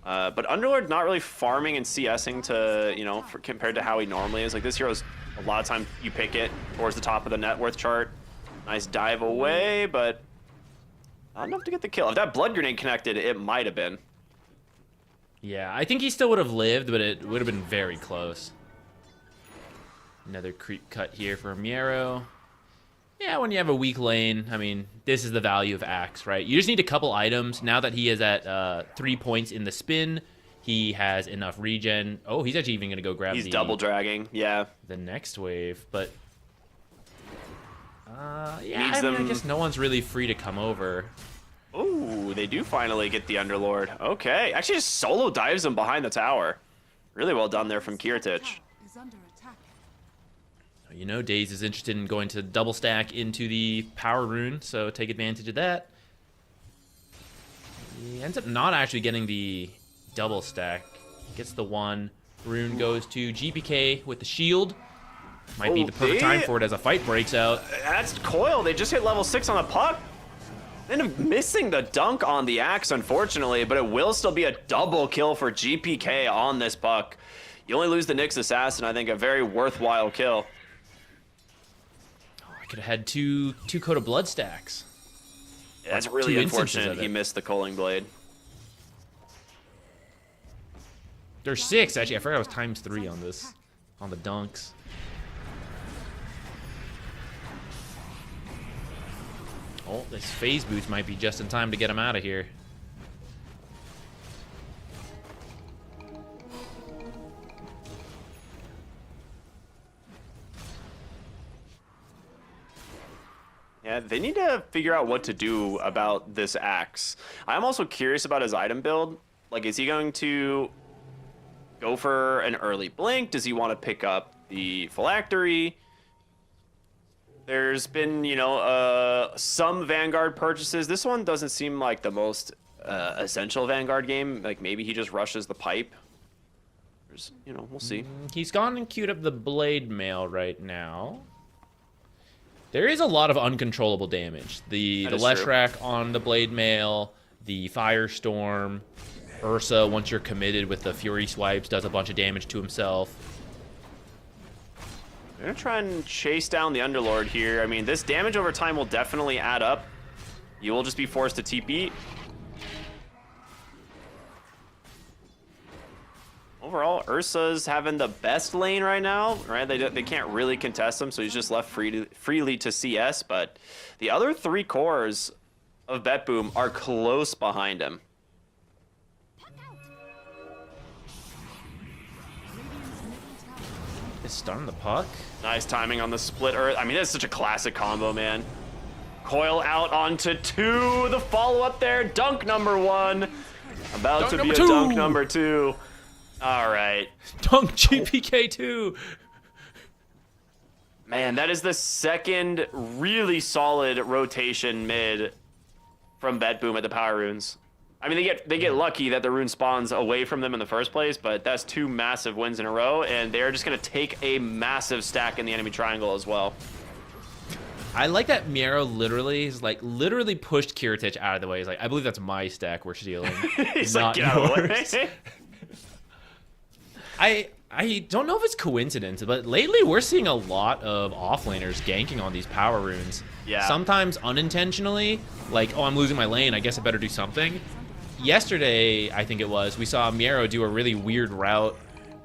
[SPEAKER 3] But Underlord not really farming and CSing to, you know, compared to how he normally is. Like, this hero's a lot of time you pick it towards the top of the net worth chart. Nice dive away, but not enough to get the kill. If that blood grenade connected, it might have been.
[SPEAKER 4] Yeah, I think he still would have lived, but it would have been very close. Another creep cut here for Miero. Yeah, when you have a weak lane, I mean, this is the value of Axe, right? You just need a couple items. Now that he is at 3 points in the spin, he has enough regen. Oh, he's actually even going to go grab
[SPEAKER 3] He's double dragging, yeah.
[SPEAKER 4] the next wave, but... yeah,
[SPEAKER 3] Needs
[SPEAKER 4] I
[SPEAKER 3] them.
[SPEAKER 4] guess no one's really free to come over.
[SPEAKER 3] Ooh, they do finally get the Underlord. Okay, actually just solo dives him behind the tower. Really well done there from Kiritich.
[SPEAKER 5] Is under attack.
[SPEAKER 4] You know, Daze is interested in going to double stack into the power rune, so take advantage of that. He ends up not actually getting the double stack. Gets the one. Rune goes to GPK with the shield. Might be the perfect time for it as a fight breaks out.
[SPEAKER 3] That's Coil. They just hit level 6 on the puck. End up missing the dunk on the Axe, unfortunately, but it will still be a double kill for GPK on this puck. You only lose the Nyx Assassin, I think a very worthwhile kill.
[SPEAKER 4] I could have had two Coda Blood stacks.
[SPEAKER 3] Yeah, that's
[SPEAKER 4] Two
[SPEAKER 3] really
[SPEAKER 4] instances
[SPEAKER 3] unfortunate
[SPEAKER 4] of
[SPEAKER 3] he
[SPEAKER 4] it.
[SPEAKER 3] missed the Culling Blade.
[SPEAKER 4] There's 6, actually. I forgot it was ×3 on this, on the dunks. Oh, this phase boost might be just in time to get him out of here.
[SPEAKER 3] Yeah, they need to figure out what to do about this Axe. I'm also curious about his item build. Like, is he going to go for an early blink? Does he want to pick up the phylactery? There's been, you know, some Vanguard purchases. This one doesn't seem like the most essential Vanguard game. Like, maybe he just rushes the pipe. There's, you know, we'll see.
[SPEAKER 4] He's gone and queued up the Blade Mail right now. There is a lot of uncontrollable damage. The Leshrac on the Blade Mail, the Firestorm, Ursa, once you're committed with the Fury Swipes, does a bunch of damage to himself.
[SPEAKER 3] They're going to try and chase down the Underlord here. I mean, this damage over time will definitely add up. You will just be forced to TP. Overall, Ursa's having the best lane right now, right? They can't really contest him, so he's just left freely to CS. But the other 3 cores of BetBoom are close behind him.
[SPEAKER 4] Is stun the puck.
[SPEAKER 3] Nice timing on the split earth. I mean, that's such a classic combo, man. Coil out onto 2. The follow-up there. Dunk number 1. About
[SPEAKER 4] Dunk
[SPEAKER 3] to be
[SPEAKER 4] number
[SPEAKER 3] a
[SPEAKER 4] 2.
[SPEAKER 3] dunk number 2. All right.
[SPEAKER 4] Dunk GPK2.
[SPEAKER 3] Man, that is the second really solid rotation mid from BetBoom at the power runes. I mean, they get lucky that the rune spawns away from them in the first place, but that's 2 massive wins in a row, and they're just going to take a massive stack in the enemy triangle as well.
[SPEAKER 4] I like that Miero literally pushed Kiritich out of the way. He's like, I believe that's my stack we're stealing.
[SPEAKER 3] He's
[SPEAKER 4] not
[SPEAKER 3] like, get out of the
[SPEAKER 4] yours."
[SPEAKER 3] way.
[SPEAKER 4] I don't know if it's coincidence, but lately we're seeing a lot of offlaners ganking on these power runes.
[SPEAKER 3] Yeah.
[SPEAKER 4] Sometimes unintentionally, like, oh, I'm losing my lane, I guess I better do something. Yesterday, I think it was, we saw Miero do a really weird route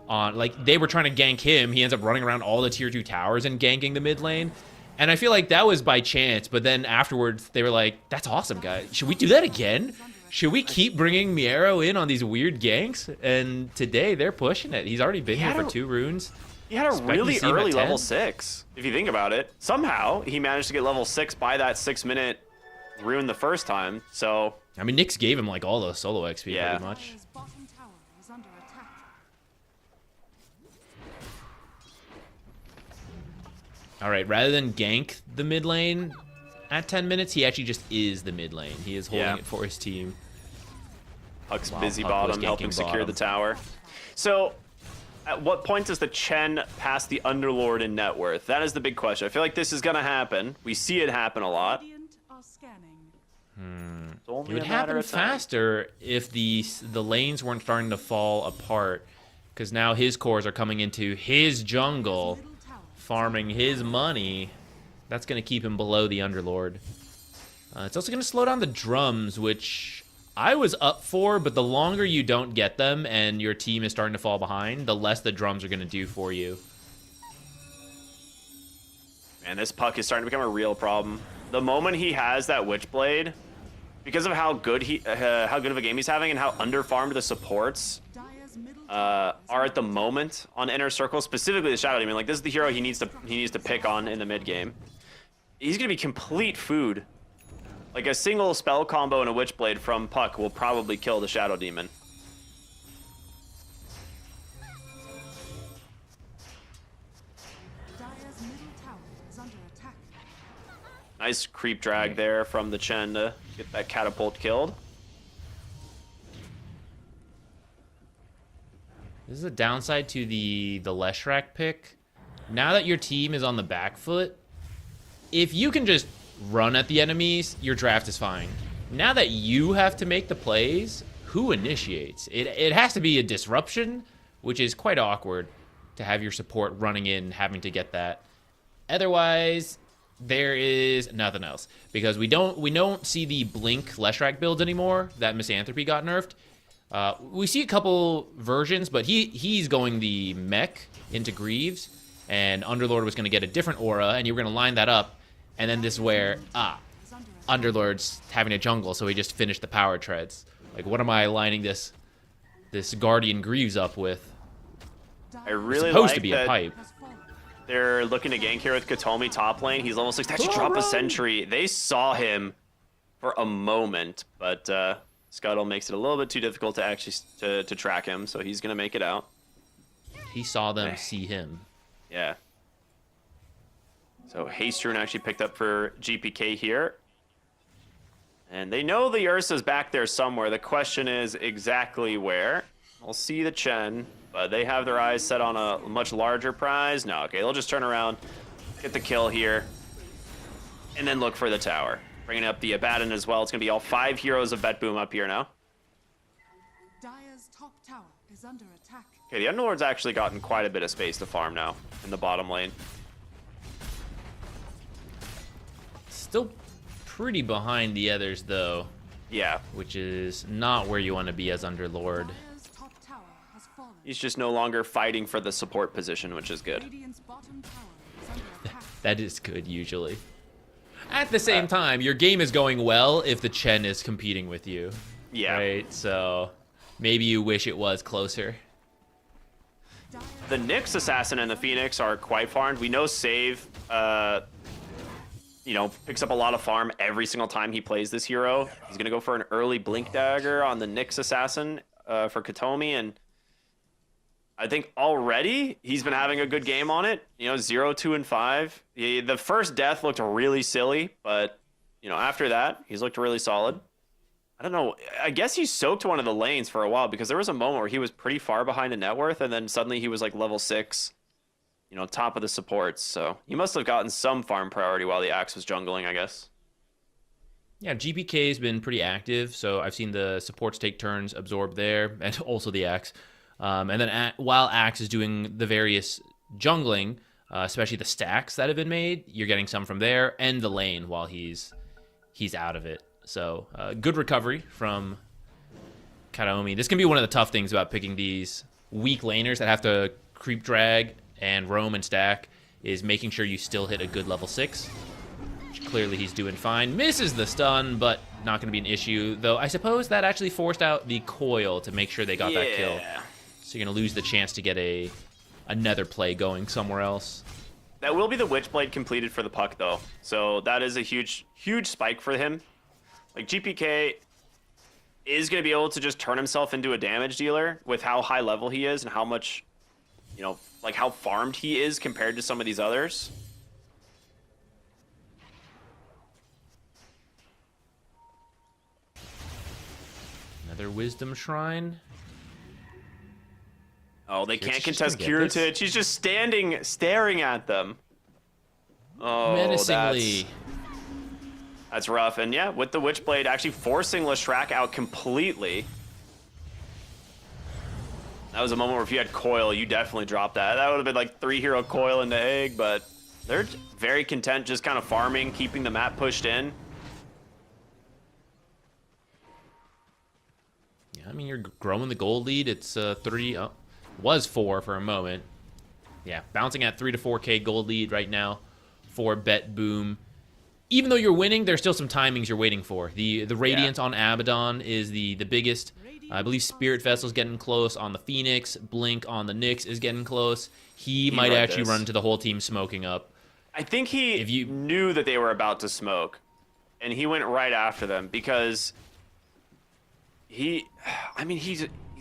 [SPEAKER 4] on, like, they were trying to gank him. He ends up running around all the tier 2 towers and ganking the mid lane. And I feel like that was by chance, but then afterwards they were like, that's awesome, guys. Should we do that again? Should we keep bringing Miero in on these weird ganks? And today they're pushing it. He's already been here for 2 runes.
[SPEAKER 3] He had a
[SPEAKER 4] Expect to
[SPEAKER 3] really
[SPEAKER 4] see him at
[SPEAKER 3] early
[SPEAKER 4] 10.
[SPEAKER 3] level 6, if you think about it. Somehow, he managed to get level 6 by that 6-minute rune the first time, so...
[SPEAKER 4] I mean, Nyx gave him, like, all the solo XP
[SPEAKER 3] Yeah.
[SPEAKER 4] pretty much.
[SPEAKER 5] Dire's bottom tower is under attack.
[SPEAKER 4] All right, rather than gank the mid lane at 10 minutes, he actually just is the mid lane. He is holding it for his team.
[SPEAKER 3] Huck's
[SPEAKER 4] Wow,
[SPEAKER 3] busy
[SPEAKER 4] Huck was
[SPEAKER 3] bottom, helping
[SPEAKER 4] ganking
[SPEAKER 3] secure
[SPEAKER 4] bottom.
[SPEAKER 3] the tower. So, At what point does the Chen pass the Underlord in net worth? That is the big question. I feel like this is going to happen. We see it happen a lot.
[SPEAKER 5] Radiant are scanning.
[SPEAKER 3] It's only
[SPEAKER 4] It would
[SPEAKER 3] a matter
[SPEAKER 4] happen
[SPEAKER 3] of time.
[SPEAKER 4] faster if the lanes weren't starting to fall apart, because now his cores are coming into his jungle,
[SPEAKER 5] Middle tower.
[SPEAKER 4] farming his money. That's going to keep him below the Underlord. It's also going to slow down the drums, which I was up for, but the longer you don't get them and your team is starting to fall behind, the less the drums are going to do for you.
[SPEAKER 3] Man, this puck is starting to become a real problem. The moment he has that Witchblade, because of how good of a game he's having and how underfarmed the supports
[SPEAKER 5] Dire's middle tower
[SPEAKER 3] are at the moment on Inner Circle, specifically the Shadow Demon. Like, this is the hero he needs to pick on in the mid game. He's gonna be complete food. Like, a single spell combo and a Witchblade from Puck will probably kill the Shadow Demon.
[SPEAKER 5] Dire's middle tower is under attack.
[SPEAKER 3] Nice creep drag there from the Chen to get that catapult killed.
[SPEAKER 4] This is a downside to the Leshrac pick. Now that your team is on the back foot, if you can just run at the enemies, your draft is fine. Now that you have to make the plays, who initiates? It has to be a disruption, which is quite awkward to have your support running in, having to get that. Otherwise, there is nothing else, because we don't see the Blink Leshrac builds anymore. That Misanthropy got nerfed. We see a couple versions, but he's going the mech into Greaves, and Underlord was going to get a different aura, and you were going to line that up, and then this is where, Underlord's having a jungle, so he just finished the power treads. Like, what am I lining this Guardian Greaves up with?
[SPEAKER 3] I really
[SPEAKER 4] Supposed
[SPEAKER 3] like
[SPEAKER 4] to be a
[SPEAKER 3] that
[SPEAKER 4] pipe.
[SPEAKER 5] Has fallen.
[SPEAKER 3] they're looking to gank here with Katomi top lane. He's level 6. They actually drop a sentry. They saw him for a moment, but Scuttle makes it a little bit too difficult to actually to track him, so he's going to make it out.
[SPEAKER 4] He saw them see him.
[SPEAKER 3] Yeah. So Haste Rune actually picked up for GPK here. And they know the Ursa's back there somewhere. The question is exactly where. We'll see the Chen, but they have their eyes set on a much larger prize. No, okay, they'll just turn around, get the kill here, and then look for the tower. Bringing up the Abaddon as well. It's going to be all 5 heroes of BetBoom up here now.
[SPEAKER 5] Dire's top tower is under attack.
[SPEAKER 3] Okay, the Underlord's actually gotten quite a bit of space to farm now in the bottom lane.
[SPEAKER 4] Still pretty behind the others, though,
[SPEAKER 3] Yeah,
[SPEAKER 4] which is not where you want to be as Underlord.
[SPEAKER 5] Dire's top tower has fallen.
[SPEAKER 3] he's just no longer fighting for the support position, which is good.
[SPEAKER 5] Radiant's bottom tower is under attack.
[SPEAKER 4] That is good, usually. At the same time, your game is going well if the Chen is competing with you.
[SPEAKER 3] Yeah.
[SPEAKER 4] Right? So maybe you wish it was closer.
[SPEAKER 5] Dire's
[SPEAKER 3] The Nyx Assassin and the Phoenix are quite farmed. We know Save, picks up a lot of farm every single time he plays this hero. He's going to go for an early Blink Dagger on the Nyx Assassin for Katomi, and I think already he's been having a good game on it. 0, 2, and 5. The first death looked really silly, but, after that, he's looked really solid. I don't know. I guess he soaked one of the lanes for a while, because there was a moment where he was pretty far behind in net worth, and then suddenly he was like level 6, top of the supports. So he must have gotten some farm priority while the Axe was jungling, I guess.
[SPEAKER 4] Yeah, GPK has been pretty active, so I've seen the supports take turns absorb there, and also the Axe. And then while Axe is doing the various jungling, especially the stacks that have been made, you're getting some from there and the lane while he's out of it. So good recovery from Kataomi. This can be one of the tough things about picking these weak laners that have to creep drag and roam and stack, is making sure you still hit a good level 6. Which clearly he's doing fine. Misses the stun, but not going to be an issue. Though I suppose that actually forced out the coil to make sure they got that kill. So you're going to lose the chance to get another play going somewhere else.
[SPEAKER 3] That will be the Witchblade completed for the Puck, though. So that is a huge, huge spike for him. Like, GPK is going to be able to just turn himself into a damage dealer with how high level he is and how much, how farmed he is compared to some of these others.
[SPEAKER 4] Another Wisdom Shrine.
[SPEAKER 3] Oh, they
[SPEAKER 4] Kiritich
[SPEAKER 3] can't
[SPEAKER 4] just
[SPEAKER 3] contest
[SPEAKER 4] gonna get this?
[SPEAKER 3] Kiritich. He's just standing, staring at them. Oh,
[SPEAKER 4] Menacingly.
[SPEAKER 3] that's rough. And yeah, with the Witchblade actually forcing Leshrac out completely. That was a moment where if you had Coil, you definitely dropped that. That would have been like 3-hero Coil into Egg, but they're very content just kind of farming, keeping the map pushed in.
[SPEAKER 4] Yeah, I mean, you're growing the gold lead. It's 3, was 4 for a moment. Yeah, bouncing at 3 to 4K gold lead right now for BetBoom. Even though you're winning, there's still some timings you're waiting for. The Radiance on Abaddon is the biggest. I believe Spirit Vessel's getting close on the Phoenix. Blink on the Nyx is getting close. He might
[SPEAKER 3] read
[SPEAKER 4] actually
[SPEAKER 3] this.
[SPEAKER 4] run into the whole team smoking up.
[SPEAKER 3] I think he knew that they were about to smoke, and he went right after them because he's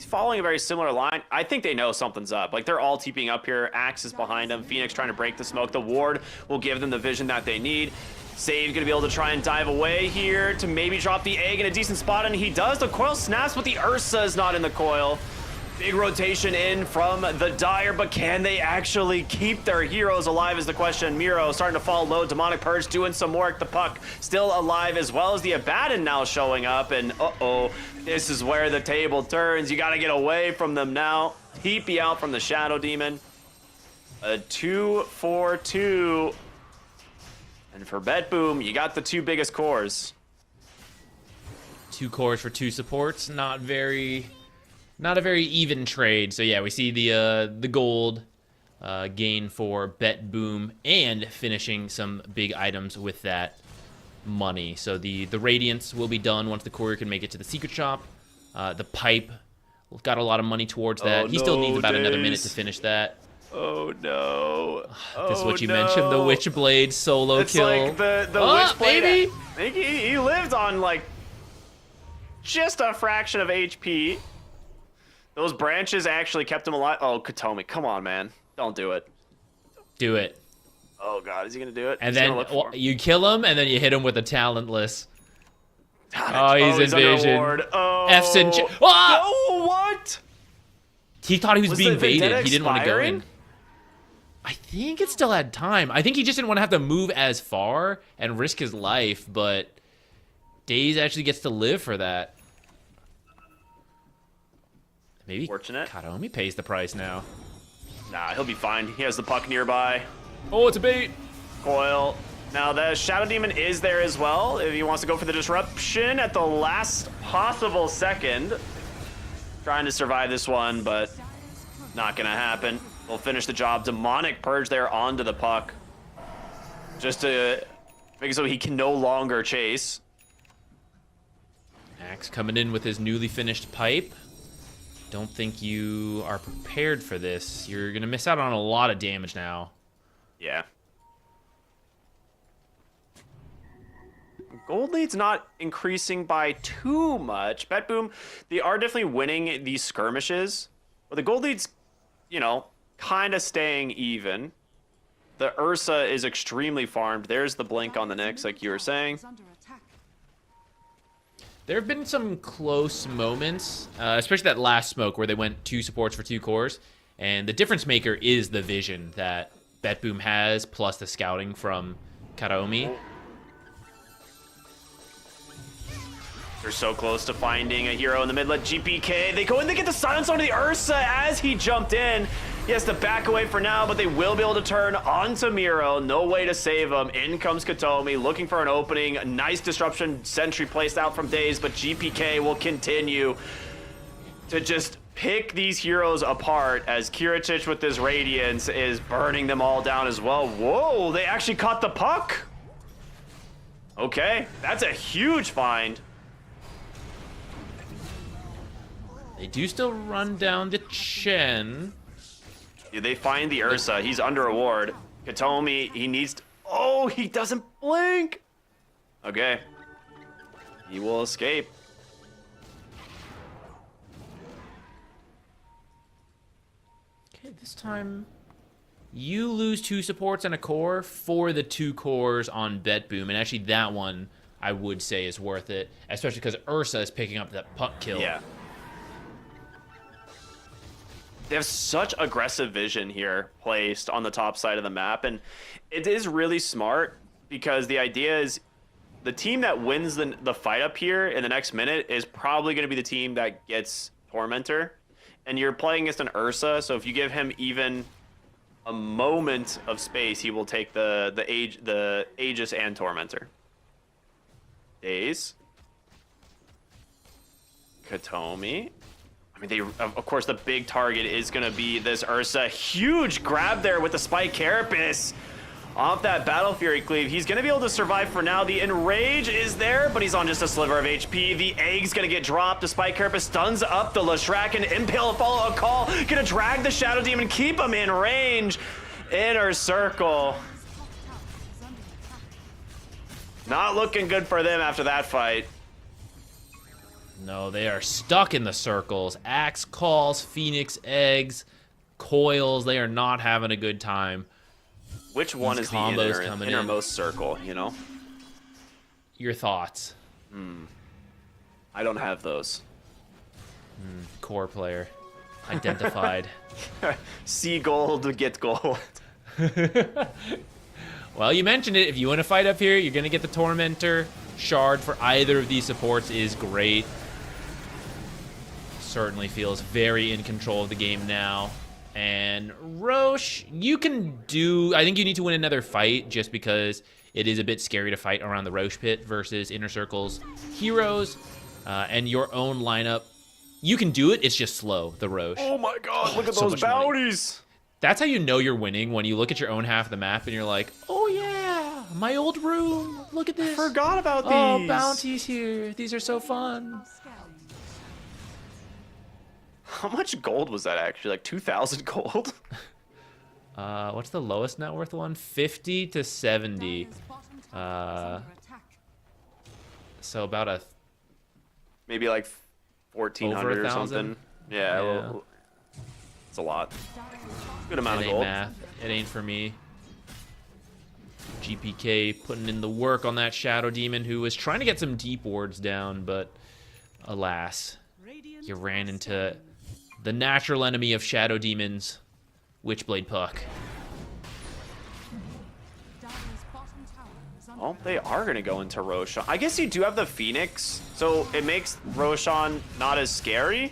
[SPEAKER 3] following a very similar line. I think they know something's up. Like, they're all TPing up here. Axe is behind them. Phoenix trying to break the smoke. The ward will give them the vision that they need. Sage gonna be able to try and dive away here to maybe drop the egg in a decent spot, and he does. The coil snaps, but the Ursa is not in the coil. Big rotation in from the Dire, but can they actually keep their heroes alive is the question. Miro starting to fall low. Demonic Purge doing some work. The Puck still alive, as well as the Abaddon now showing up. And uh-oh, this is where the table turns. You got to get away from them now. TP out from the Shadow Demon. A 2-4-2. And for BetBoom, you got the 2 biggest cores.
[SPEAKER 4] 2 cores for 2 supports. Not a very even trade. So yeah, we see the gold gain for BetBoom and finishing some big items with that money. So the Radiance will be done once the courier can make it to the secret shop. The pipe got a lot of money towards that. He still needs about another minute to finish that.
[SPEAKER 3] Oh no!
[SPEAKER 4] This is what you mentioned, the Witchblade solo kill.
[SPEAKER 3] It's like the Witchblade. I think he lived on like just a fraction of HP. Those branches actually kept him alive. Oh, Katomi, come on, man. Don't do it.
[SPEAKER 4] Do it.
[SPEAKER 3] Oh god, is he gonna do it?
[SPEAKER 4] And
[SPEAKER 3] He's
[SPEAKER 4] then
[SPEAKER 3] gonna look for him.
[SPEAKER 4] you kill him, and then you hit him with a Talentless.
[SPEAKER 3] God,
[SPEAKER 4] He's in
[SPEAKER 3] under
[SPEAKER 4] vision.
[SPEAKER 3] ward. Oh.
[SPEAKER 4] F's in.
[SPEAKER 3] No, what?
[SPEAKER 4] He thought he was being
[SPEAKER 3] the Vendetta
[SPEAKER 4] baited. He didn't want to go
[SPEAKER 3] expiring?
[SPEAKER 4] in. I think it still had time. I think he just didn't want to have to move as far and risk his life, but Daze actually gets to live for that. Maybe
[SPEAKER 3] Fortunate.
[SPEAKER 4] Katomi pays the price now.
[SPEAKER 3] Nah, he'll be fine. He has the puck nearby.
[SPEAKER 4] Oh, it's a bait.
[SPEAKER 3] Coil. Now the Shadow Demon is there as well if he wants to go for the disruption at the last possible second. Trying to survive this one, but not gonna happen. We'll finish the job. Demonic Purge there onto the puck. Just to make it so he can no longer chase.
[SPEAKER 4] Axe coming in with his newly finished pipe. Don't think you are prepared for this. You're gonna miss out on a lot of damage now.
[SPEAKER 3] Yeah. Gold lead's not increasing by too much. BetBoom, they are definitely winning these skirmishes. But the gold lead's, kind of staying even. The Ursa is extremely farmed. There's the blink on the Nyx, like you were saying.
[SPEAKER 4] There have been some close moments, especially that last smoke where they went 2 supports for 2 cores. And the difference maker is the vision that BetBoom has, plus the scouting from Katomi.
[SPEAKER 3] They're so close to finding a hero in the mid. Let GPK. They go in, they get the silence onto the Ursa as he jumped in. He has to back away for now, but they will be able to turn onto Miro. No way to save him. In comes Katomi, looking for an opening. A nice disruption sentry placed out from Daze, but GPK will continue to just pick these heroes apart as Kiritich with his Radiance is burning them all down as well. Whoa, they actually caught the puck. Okay, that's a huge find.
[SPEAKER 4] They do still run down the Chen.
[SPEAKER 3] They find the Ursa. He's under a ward. Katomi, he needs to... Oh, he doesn't blink. Okay. He will escape.
[SPEAKER 4] Okay, this time you lose 2 supports and a core for the 2 cores on BetBoom. And actually that one I would say is worth it, especially because Ursa is picking up that puck kill.
[SPEAKER 3] Yeah. They have such aggressive vision here placed on the top side of the map, and it is really smart because the idea is the team that wins the fight up here in the next minute is probably going to be the team that gets Tormentor, and you're playing against an Ursa, so if you give him even a moment of space, he will take the Aegis and Tormentor. Daze. Katomi. I mean, of course, the big target is going to be this Ursa. Huge grab there with the Spike Carapace. Off that Battle Fury Cleave. He's going to be able to survive for now. The Enrage is there, but he's on just a sliver of HP. The Egg's going to get dropped. The Spike Carapace stuns up the Leshrac, and Impale follow a call. Going to drag the Shadow Demon, keep him in range. Inner Circle. Not looking good for them after that fight.
[SPEAKER 4] No, they are stuck in the circles. Axe calls, Phoenix eggs, coils. They are not having a good time.
[SPEAKER 3] Which one
[SPEAKER 4] These
[SPEAKER 3] is the
[SPEAKER 4] combos coming in.
[SPEAKER 3] innermost circle, you know?
[SPEAKER 4] Your thoughts?
[SPEAKER 3] I don't have those.
[SPEAKER 4] Core player. Identified.
[SPEAKER 3] See gold, get gold.
[SPEAKER 4] Well, you mentioned it. If you want to fight up here, you're going to get the Tormentor. Shard for either of these supports is great. Certainly feels very in control of the game now. And Roche, you can do... I think you need to win another fight just because it is a bit scary to fight around the Roche pit versus Inner Circle's heroes and your own lineup. You can do it. It's just slow, the Roche.
[SPEAKER 3] Oh my god, look at
[SPEAKER 4] so
[SPEAKER 3] those
[SPEAKER 4] much money.
[SPEAKER 3] bounties.
[SPEAKER 4] That's how you know you're winning, when you look at your own half of the map and you're like, oh yeah, my old room. Look at this.
[SPEAKER 3] Forgot about these.
[SPEAKER 4] Oh, bounties here. These are so fun.
[SPEAKER 3] How much gold was that actually? Like 2,000 gold?
[SPEAKER 4] What's the lowest net worth one? 50 to 70. So about
[SPEAKER 3] Maybe like 1,400 or something. Yeah, well, it's a lot. Good amount
[SPEAKER 4] it
[SPEAKER 3] of
[SPEAKER 4] ain't
[SPEAKER 3] gold.
[SPEAKER 4] math. It ain't for me. GPK putting in the work on that Shadow Demon, who was trying to get some deep wards down, but alas, you ran into the natural enemy of Shadow Demons, Witchblade Puck.
[SPEAKER 3] Oh, they are going to go into Roshan. I guess you do have the Phoenix, so it makes Roshan not as scary.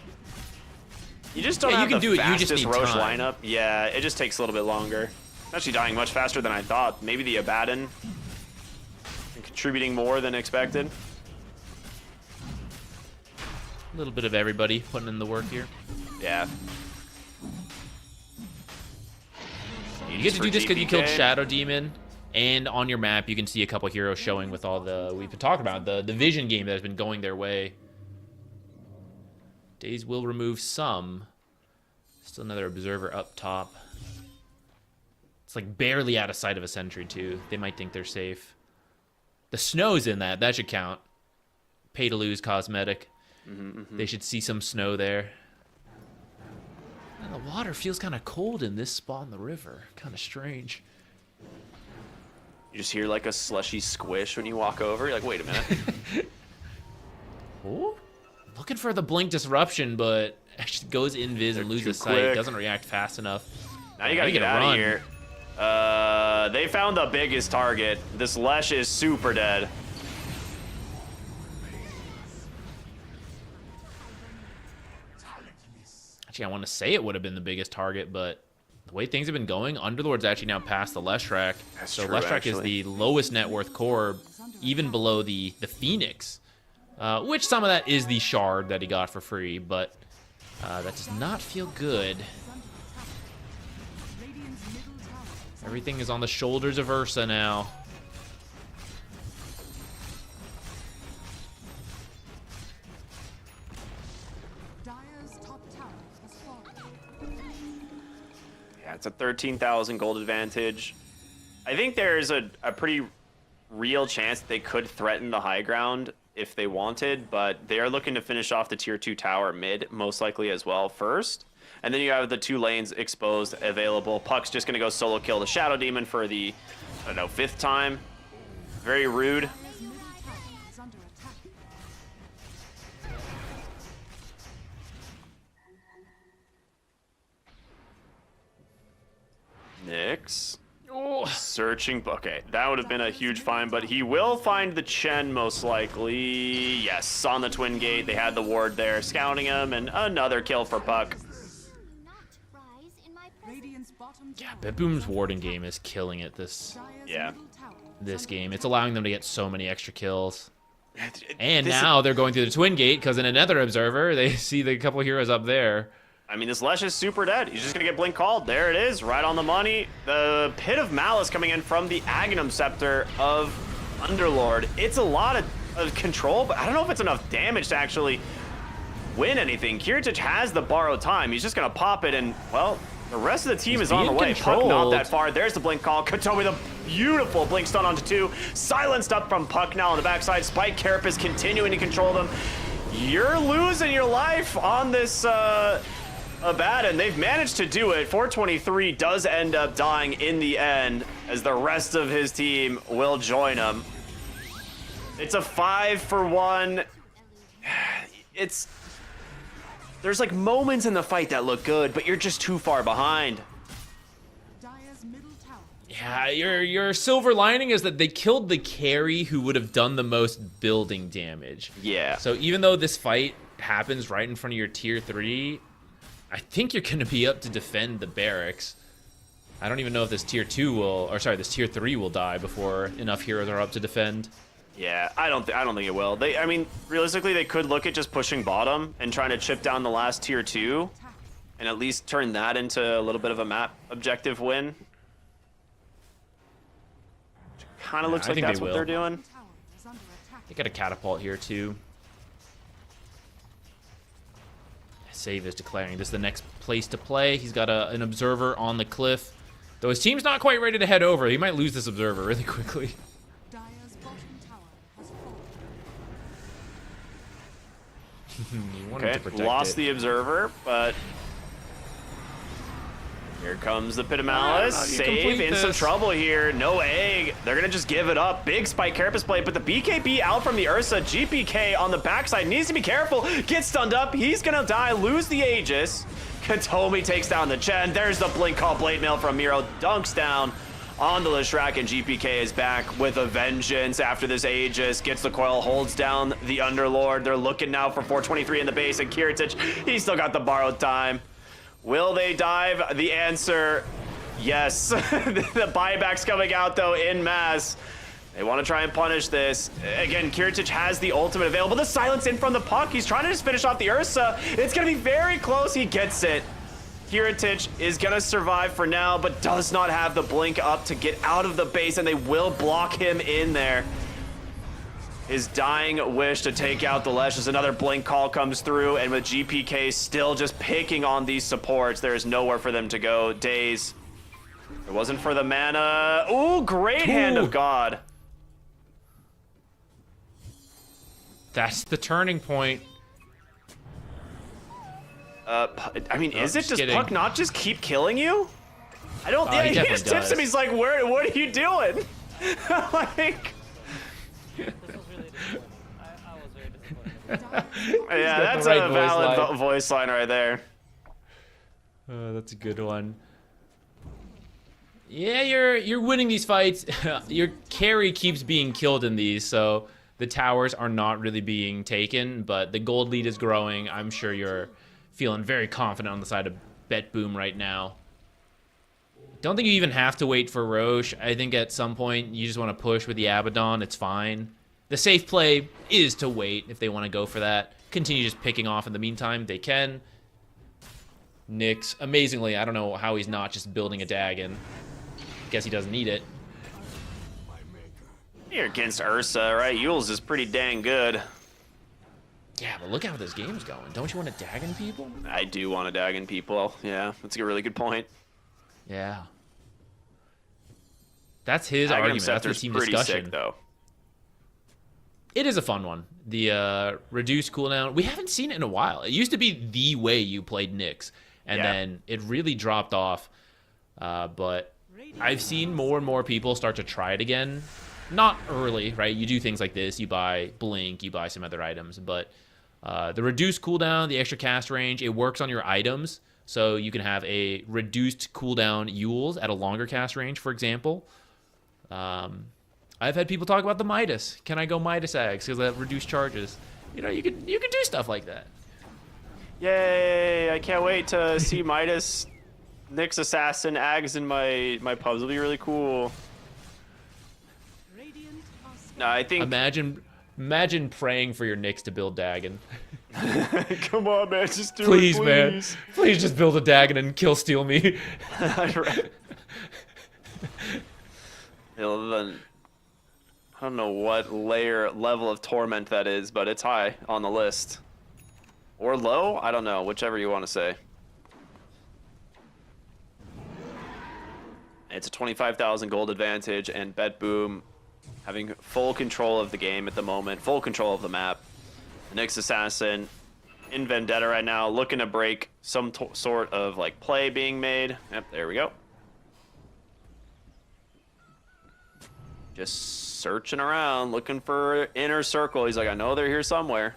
[SPEAKER 3] You just don't have
[SPEAKER 4] you can
[SPEAKER 3] the
[SPEAKER 4] do it. You just
[SPEAKER 3] fastest
[SPEAKER 4] need
[SPEAKER 3] Roche
[SPEAKER 4] time.
[SPEAKER 3] lineup. Yeah, it just takes a little bit longer. Actually dying much faster than I thought. Maybe the Abaddon contributing more than expected.
[SPEAKER 4] A little bit of everybody putting in the work here.
[SPEAKER 3] Yeah.
[SPEAKER 4] You get to
[SPEAKER 3] For
[SPEAKER 4] do this because you killed
[SPEAKER 3] GPK.
[SPEAKER 4] Shadow Demon, and on your map you can see a couple heroes showing with all the we've been talking about the vision game that has been going their way. Daze will remove some. Still another observer up top. It's like barely out of sight of a sentry too. They might think they're safe. The snow's in that. That should count. Pay to lose cosmetic. They should see some snow there. And the water feels kind of cold in this spot in the river. Kind of strange.
[SPEAKER 3] You just hear like a slushy squish when you walk over. You're like, wait a minute.
[SPEAKER 4] Ooh. Looking for the blink disruption, but actually goes invis and loses
[SPEAKER 3] too
[SPEAKER 4] sight.
[SPEAKER 3] quick.
[SPEAKER 4] Doesn't react fast enough.
[SPEAKER 3] Now you gotta get out of here. They found the biggest target. This Lesh is super dead.
[SPEAKER 4] Actually, I want to say it would have been the biggest target, but the way things have been going, Underlord's actually now past the Leshrac.
[SPEAKER 3] That's
[SPEAKER 4] So
[SPEAKER 3] true,
[SPEAKER 4] Leshrac is
[SPEAKER 3] actually.
[SPEAKER 4] the lowest net worth core, even below the Phoenix. Which some of that is the shard that he got for free, but that does not feel good. Everything is on the shoulders of Ursa now.
[SPEAKER 5] Dire's top tower has fallen.
[SPEAKER 3] Yeah, it's a 13,000 gold advantage. I think there's a pretty real chance that they could threaten the high ground if they wanted, but they are looking to finish off the tier 2 tower mid, most likely as well, first. And then you have the 2 lanes exposed, available. Puck's just going to go solo kill the Shadow Demon for the, I don't know, 5th time. Very rude.
[SPEAKER 5] Dire's middle tower is under attack.
[SPEAKER 3] Nix. Searching. Okay, that would have been a huge find, but he will find the Chen most likely. Yes, on the Twin Gate. They had the ward there, scouting him, and another kill for Puck.
[SPEAKER 5] Radiant's bottom
[SPEAKER 4] Yeah,
[SPEAKER 5] tower
[SPEAKER 4] BetBoom's warding game is killing it
[SPEAKER 5] Dire's
[SPEAKER 3] Yeah.
[SPEAKER 5] middle tower
[SPEAKER 4] this game. It's allowing them to get so many extra kills. And
[SPEAKER 3] This-
[SPEAKER 4] now they're going through the Twin Gate because in another observer, they see the couple heroes up there.
[SPEAKER 3] I mean, this Lesh is super dead. He's just going to get blink called. There it is, right on the money. The Pit of Malice coming in from the Aghanim Scepter of Underlord. It's a lot of control, but I don't know if it's enough damage to actually win anything. Kiritich has the borrowed time. He's just going to pop it, and, well, the rest of the team is on the
[SPEAKER 4] being
[SPEAKER 3] way. Puck not
[SPEAKER 4] controlled.
[SPEAKER 3] that far. There's the blink call. Katomi, the beautiful blink stun onto 2. Silenced up from Puck now on the backside. Spike Carapace continuing to control them. You're losing your life on this Abaddon. They've managed to do it. 423 does end up dying in the end as the rest of his team will join him. It's a 5-for-1. There's like moments in the fight that look good, but you're just too far behind.
[SPEAKER 5] Dire's middle tower
[SPEAKER 4] Yeah, your silver lining is that they killed the carry who would have done the most building damage.
[SPEAKER 3] Yeah.
[SPEAKER 4] So even though this fight happens right in front of your tier 3, I think you're going to be up to defend the barracks. I don't even know if this tier 2 will, or sorry, this tier 3 will die before enough heroes are up to defend.
[SPEAKER 3] Yeah, I don't think it will. I mean, realistically, they could look at just pushing bottom and trying to chip down the last tier 2 and at least turn that into a little bit of a map objective win. Kind of looks
[SPEAKER 4] I
[SPEAKER 3] like
[SPEAKER 4] think
[SPEAKER 3] that's
[SPEAKER 4] they
[SPEAKER 3] what
[SPEAKER 4] will.
[SPEAKER 3] they're doing.
[SPEAKER 5] tower is under attack.
[SPEAKER 4] They got a catapult here too. Save is declaring this is the next place to play. He's got an observer on the cliff. Though his team's not quite ready to head over. He might lose this observer really quickly.
[SPEAKER 5] Dire's bottom tower has fallen.
[SPEAKER 4] He wanted to
[SPEAKER 3] Okay,
[SPEAKER 4] protect
[SPEAKER 3] lost
[SPEAKER 4] it.
[SPEAKER 3] the observer, but here comes the Pit of Malice.
[SPEAKER 4] how do you
[SPEAKER 3] Save
[SPEAKER 4] complete
[SPEAKER 3] in some
[SPEAKER 4] this?
[SPEAKER 3] trouble here. No egg. They're going to just give it up. Big Spike Carapace play, but the BKB out from the Ursa. GPK on the backside needs to be careful. Gets stunned up. He's going to die, lose the Aegis. Katomi takes down the Chen. There's the blink call blade mail from Miro. Dunks down on the Lishrak, and GPK is back with a vengeance after this Aegis. Gets the coil, holds down the Underlord. They're looking now for 423 in the base, and Kiritich, he's still got the borrowed time. Will they dive? The answer, yes. The buyback's coming out, though, in mass. They want to try and punish this. Again, Kiritich has the ultimate available. The silence in from the Puck. He's trying to just finish off the Ursa. It's going to be very close. He gets it. Kiritich is going to survive for now, but does not have the blink up to get out of the base, and they will block him in there. His dying wish to take out the Lesh as another blink call comes through, and with GPK still just picking on these supports, there is nowhere for them to go. Daze. It wasn't for the mana. Ooh, great Hand of God.
[SPEAKER 4] That's the turning point.
[SPEAKER 3] I mean, is it
[SPEAKER 4] just
[SPEAKER 3] does
[SPEAKER 4] kidding.
[SPEAKER 3] Puck not just keep killing you? I don't. Yeah,
[SPEAKER 4] he
[SPEAKER 3] he
[SPEAKER 4] definitely
[SPEAKER 3] just tips
[SPEAKER 4] does.
[SPEAKER 3] him. He's like, "Where? What are you doing?" Like, yeah, that's
[SPEAKER 4] right
[SPEAKER 3] a
[SPEAKER 4] voice
[SPEAKER 3] valid
[SPEAKER 4] line.
[SPEAKER 3] voice line right there.
[SPEAKER 4] That's a good one. Yeah, you're winning these fights. Your carry keeps being killed in these, so the towers are not really being taken, but the gold lead is growing. I'm sure you're feeling very confident on the side of BetBoom right now. Don't think you even have to wait for Roche. I think at some point you just want to push with the Abaddon. It's fine. The safe play is to wait if they want to go for that. Continue just picking off in the meantime. They can. Nyx, amazingly, I don't know how he's not just building a Dagon. Guess he doesn't need it.
[SPEAKER 3] You're against Ursa, right? Yules is pretty dang good.
[SPEAKER 4] Yeah, but look how this game's going. Don't you want to Dagon people?
[SPEAKER 3] I do want to Dagon people. Yeah, that's a really good point.
[SPEAKER 4] Yeah. That's his
[SPEAKER 3] Aghanim
[SPEAKER 4] argument. That's the
[SPEAKER 3] Scepter's
[SPEAKER 4] team
[SPEAKER 3] pretty
[SPEAKER 4] discussion.
[SPEAKER 3] sick, though.
[SPEAKER 4] It is a fun one. The reduced cooldown. We haven't seen it in a while. It used to be the way you played Nyx, and
[SPEAKER 3] Yeah.
[SPEAKER 4] then it really dropped off. But I've seen more and more people start to try it again. Not early, right? You do things like this. You buy Blink, you buy some other items. But the reduced cooldown, the extra cast range, it works on your items. So you can have a reduced cooldown Euls at a longer cast range, for example. I've had people talk about the Midas. Can I go Midas Ags because that reduced charges? You know, you can do stuff like that.
[SPEAKER 3] Yay! I can't wait to see Midas, Nyx Assassin, Ags in my pubs. It'll be really cool. No, I think...
[SPEAKER 4] Imagine praying for your Nyx to build Dagon.
[SPEAKER 3] Come on, man, just do
[SPEAKER 4] please,
[SPEAKER 3] it,
[SPEAKER 4] man. Please just build a Dagon and kill steal me.
[SPEAKER 3] I don't know what level of torment that is, but it's high on the list. Or low? I don't know, whichever you want to say. It's a 25,000 gold advantage, and BetBoom having full control of the game at the moment, full control of the map. The Nyx Assassin in Vendetta right now, looking to break some sort of like play being made. Yep, there we go. Just searching around, looking for inner circle. He's like, I know they're here somewhere.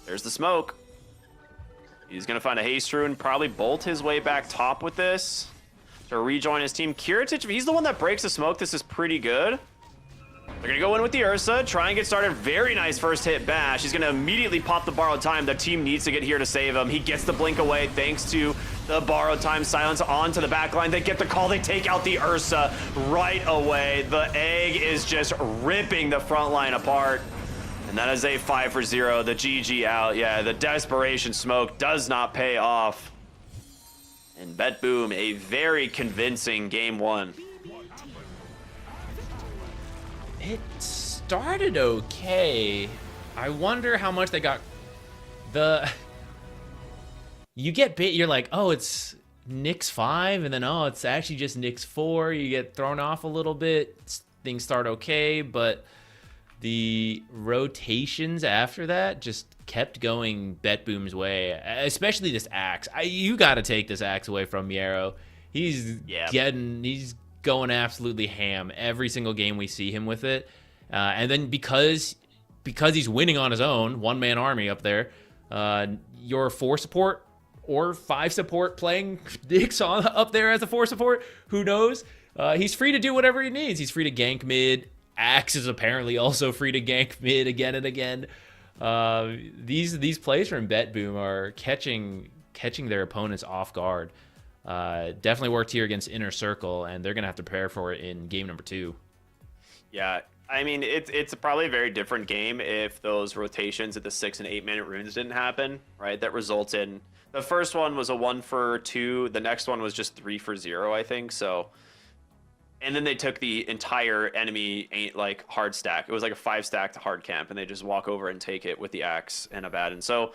[SPEAKER 3] There's the smoke. He's gonna find a haste rune, probably bolt his way back top with this to rejoin his team. Kiritich, if he's the one that breaks the smoke, this is pretty good. They're gonna go in with the Ursa, try and get started. Very nice first hit bash. He's gonna immediately pop the borrowed time. The team needs to get here to save him. He gets the blink away thanks to the borrowed time silence onto the back line. They get the call, they take out the Ursa right away. The egg is just ripping the front line apart. And that is a 5-for-0, the GG out. Yeah, the desperation smoke does not pay off. And BetBoom, a very convincing game one.
[SPEAKER 4] It started okay. I wonder how much they got. You get bit, you're like, oh, it's Nyx 5, and then, oh, it's actually just Nyx 4. You get thrown off a little bit. Things start okay, but the rotations after that just kept going BetBoom's way, especially this axe. You got to take this axe away from Miero. He's going absolutely ham every single game we see him with it. And then because he's winning on his own, one-man army up there, your 4 support or 5 support playing Nyx up there as a 4 support, who knows? He's free to do whatever he needs. He's free to gank mid. Axe is apparently also free to gank mid again and again. These plays from BetBoom are catching their opponents off guard. Definitely worked here against Inner Circle, and they're gonna have to prepare for it in game number 2.
[SPEAKER 3] Yeah, I mean it's probably a very different game if those rotations at the 6 and 8 minute runes didn't happen, right? That results in the first one was a 1-for-2, the next one was just 3-for-0, I think. So, and then they took the entire enemy like hard stack. It was like a 5-stack to hard camp, and they just walk over and take it with the axe and Abaddon. So,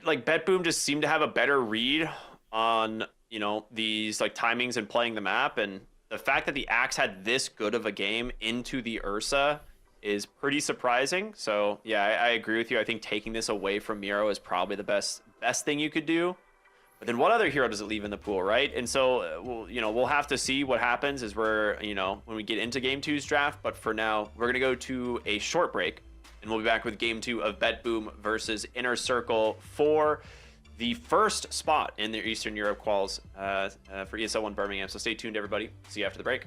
[SPEAKER 3] like BetBoom just seemed to have a better read on, you know, these like timings and playing the map, and the fact that the axe had this good of a game into the Ursa is pretty surprising. So yeah, I agree with you. I think taking this away from Miero is probably the best thing you could do. But then what other hero does it leave in the pool, right? And so we'll have to see what happens as we're, when we get into game 2's draft. But for now, we're gonna go to a short break, and we'll be back with game 2 of BetBoom versus Inner Circle for the first spot in the Eastern Europe quals for ESL One Birmingham. So stay tuned, everybody. See you after the break.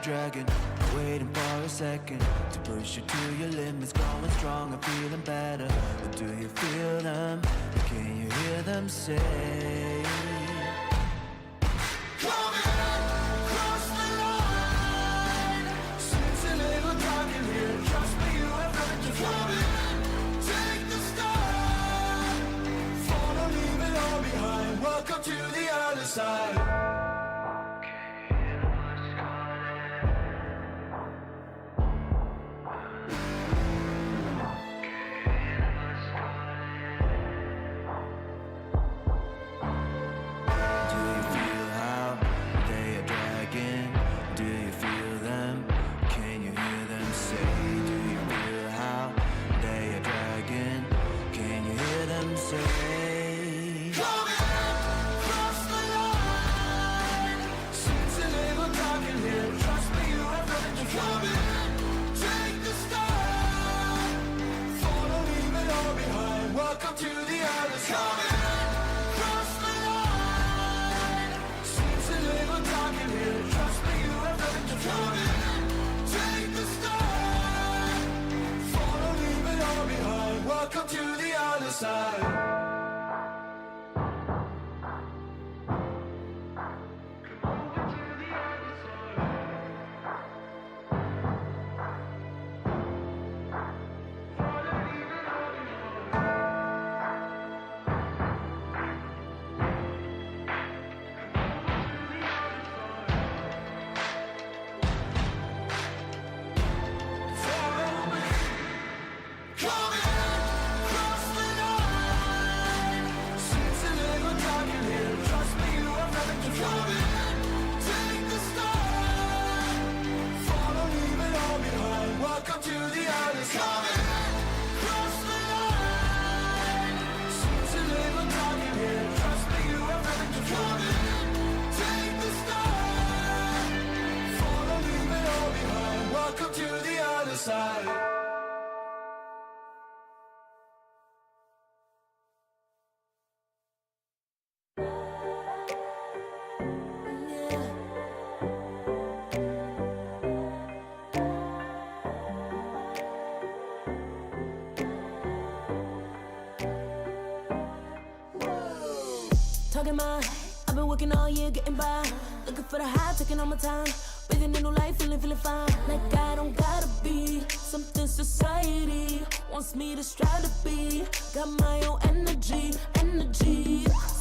[SPEAKER 6] dragon, waiting for a second to push you to your limits, going strong and feeling better. But do you feel them? Can you hear them say?
[SPEAKER 10] Welcome to the other side.
[SPEAKER 6] Do you feel how they are dragging? Do you feel them? Can you hear them say? Do you feel how they are dragging? Can you hear them say?
[SPEAKER 10] Welcome to the other side. Cross the line. Seems to live on talking here. Trust me, you have nothing to prove. Take the start. Follow, leave it all behind. Welcome to the other side. Welcome to the other side. Cross the line. Seems to live on talking here. Trust me, you have nothing to prove. Take the start. Follow, leave it all behind. Welcome to the other side.
[SPEAKER 1] Talking my, I've been working all year getting by. Looking for the high, taking all my time. Breathing a new life, feeling fine. Like I don't gotta be something society wants me to strive to be. Got my own energy.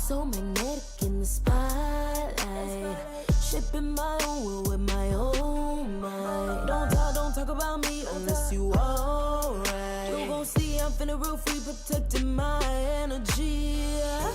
[SPEAKER 1] So magnetic in the spotlight. Shaping my own world with my own mind. Don't talk about me unless you alright. You gon' see I'm finna real free, protecting my energy.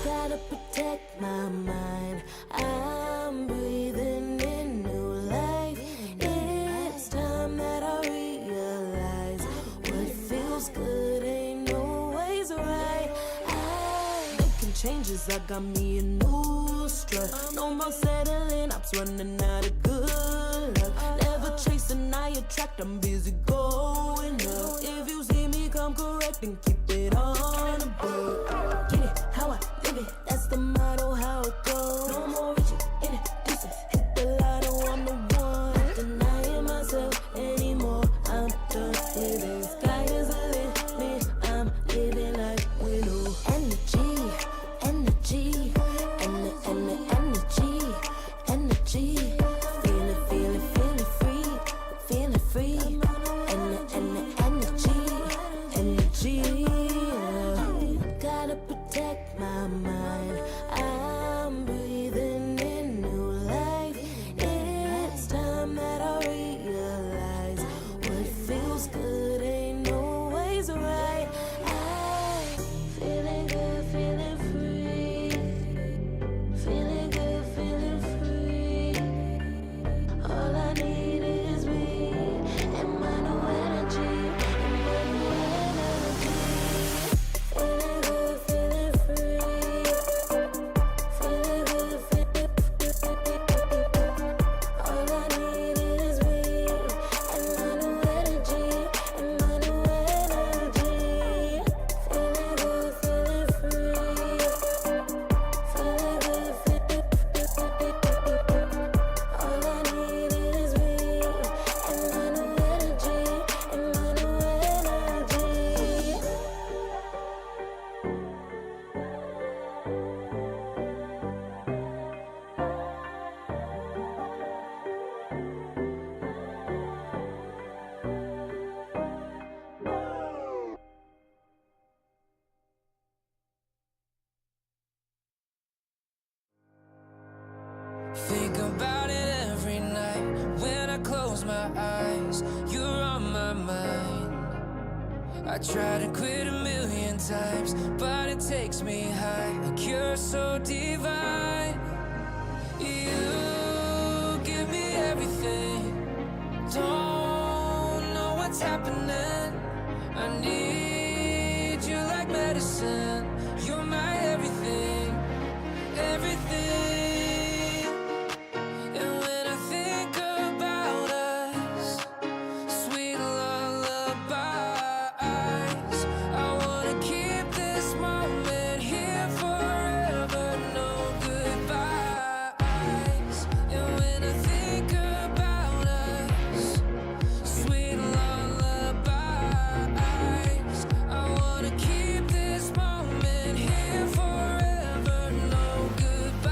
[SPEAKER 1] Gotta protect my mind. I'm breathing in new life. It's time that I realize what feels good ain't always right. I'm making changes, I got me a new strut. No more settling, I'm running out of good luck. Never chasing, I attract, I'm busy going up. If you see me come correct, then keep it on the book. Get it, how I live it, that's the motto, how it goes. No more reaching, introducing, hit the lotto, I'm the one. Not denying myself anymore, I'm done with it. Sky is the limit, I'm living like we know. Energy, energy, energy. Feeling free. Energy. Gotta
[SPEAKER 2] Think about it every night when I close my eyes. You're on my mind. I try to quit a million times, but it takes me high. A cure so divine. You give me everything. Don't know what's happening. I need you like medicine. You're my everything, everything. And when I think about us, sweet lullabies, I wanna keep this moment here forever. No goodbyes. And when I think about us, sweet lullabies, I wanna keep this moment here forever. No goodbyes.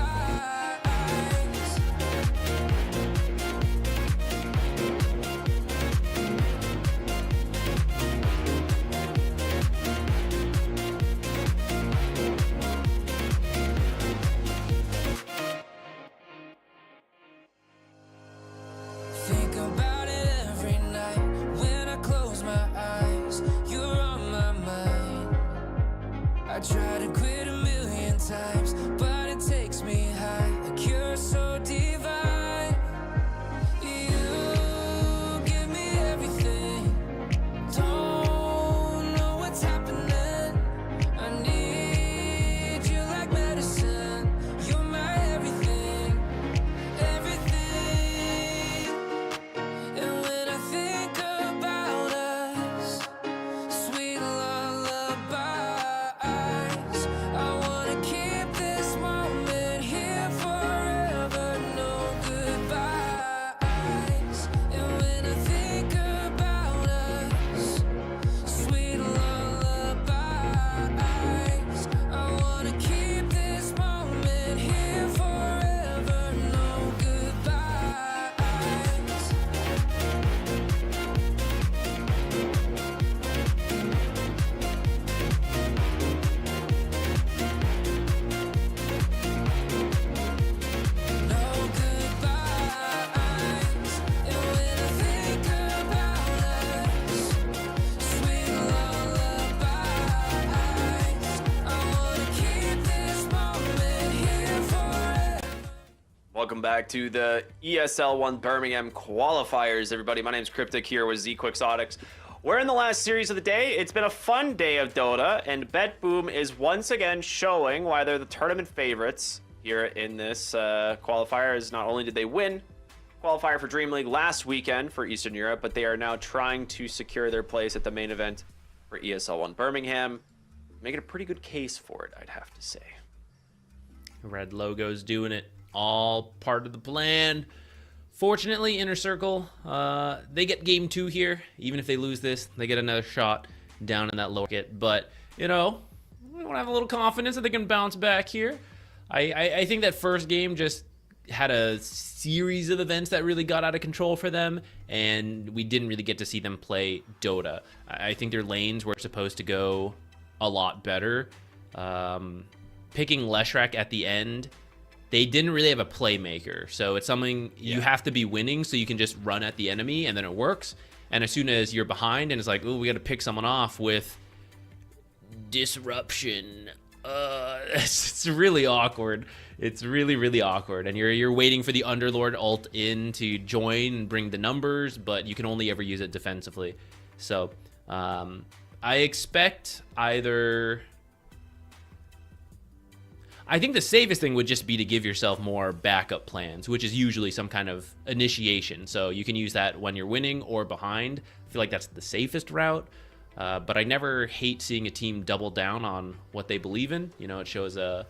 [SPEAKER 2] Think about it every night when I close my eyes. You're on my mind. I try to quit a million times, but it takes me high. A cure so divine. You give me everything. Don't know what's happening. I need you like medicine. You're my everything, everything. And when I think about us, sweet lullabies, I wanna keep this moment here forever. No goodbyes. And when I think about us, sweet lullabies, I wanna keep this moment here forever. No goodbyes. No goodbyes. And when I think about us, sweet lullabies, I wanna keep this moment here forever.
[SPEAKER 3] Welcome back to the ESL One Birmingham Qualifiers, everybody. My name's Cryptic here with Z Quixotics. We're in the last series of the day. It's been a fun day of Dota, and BetBoom is once again showing why they're the tournament favorites here in this qualifier. As not only did they win qualifier for Dream League last weekend for Eastern Europe, but they are now trying to secure their place at the main event for ESL One Birmingham. Making a pretty good case for it, I'd have to say.
[SPEAKER 4] Red logo's doing it. All part of the plan. Fortunately, Inner Circle, they get game 2 here. Even if they lose this, they get another shot down in that lower bracket. But, you know, we want to have a little confidence that they can bounce back here. I think that first game just had a series of events that really got out of control for them, and we didn't really get to see them play Dota. I think their lanes were supposed to go a lot better. Picking Leshrac at the end, they didn't really have a playmaker, so it's something you have to be winning so you can just run at the enemy, and then it works. And as soon as you're behind and it's like, oh, we got to pick someone off with disruption, it's really awkward. It's really, really awkward. And you're waiting for the Underlord ult in to join and bring the numbers, but you can only ever use it defensively. So I expect either... I think the safest thing would just be to give yourself more backup plans, which is usually some kind of initiation. So you can use that when you're winning or behind. I feel like that's the safest route. But I never hate seeing a team double down on what they believe in. You know, it shows a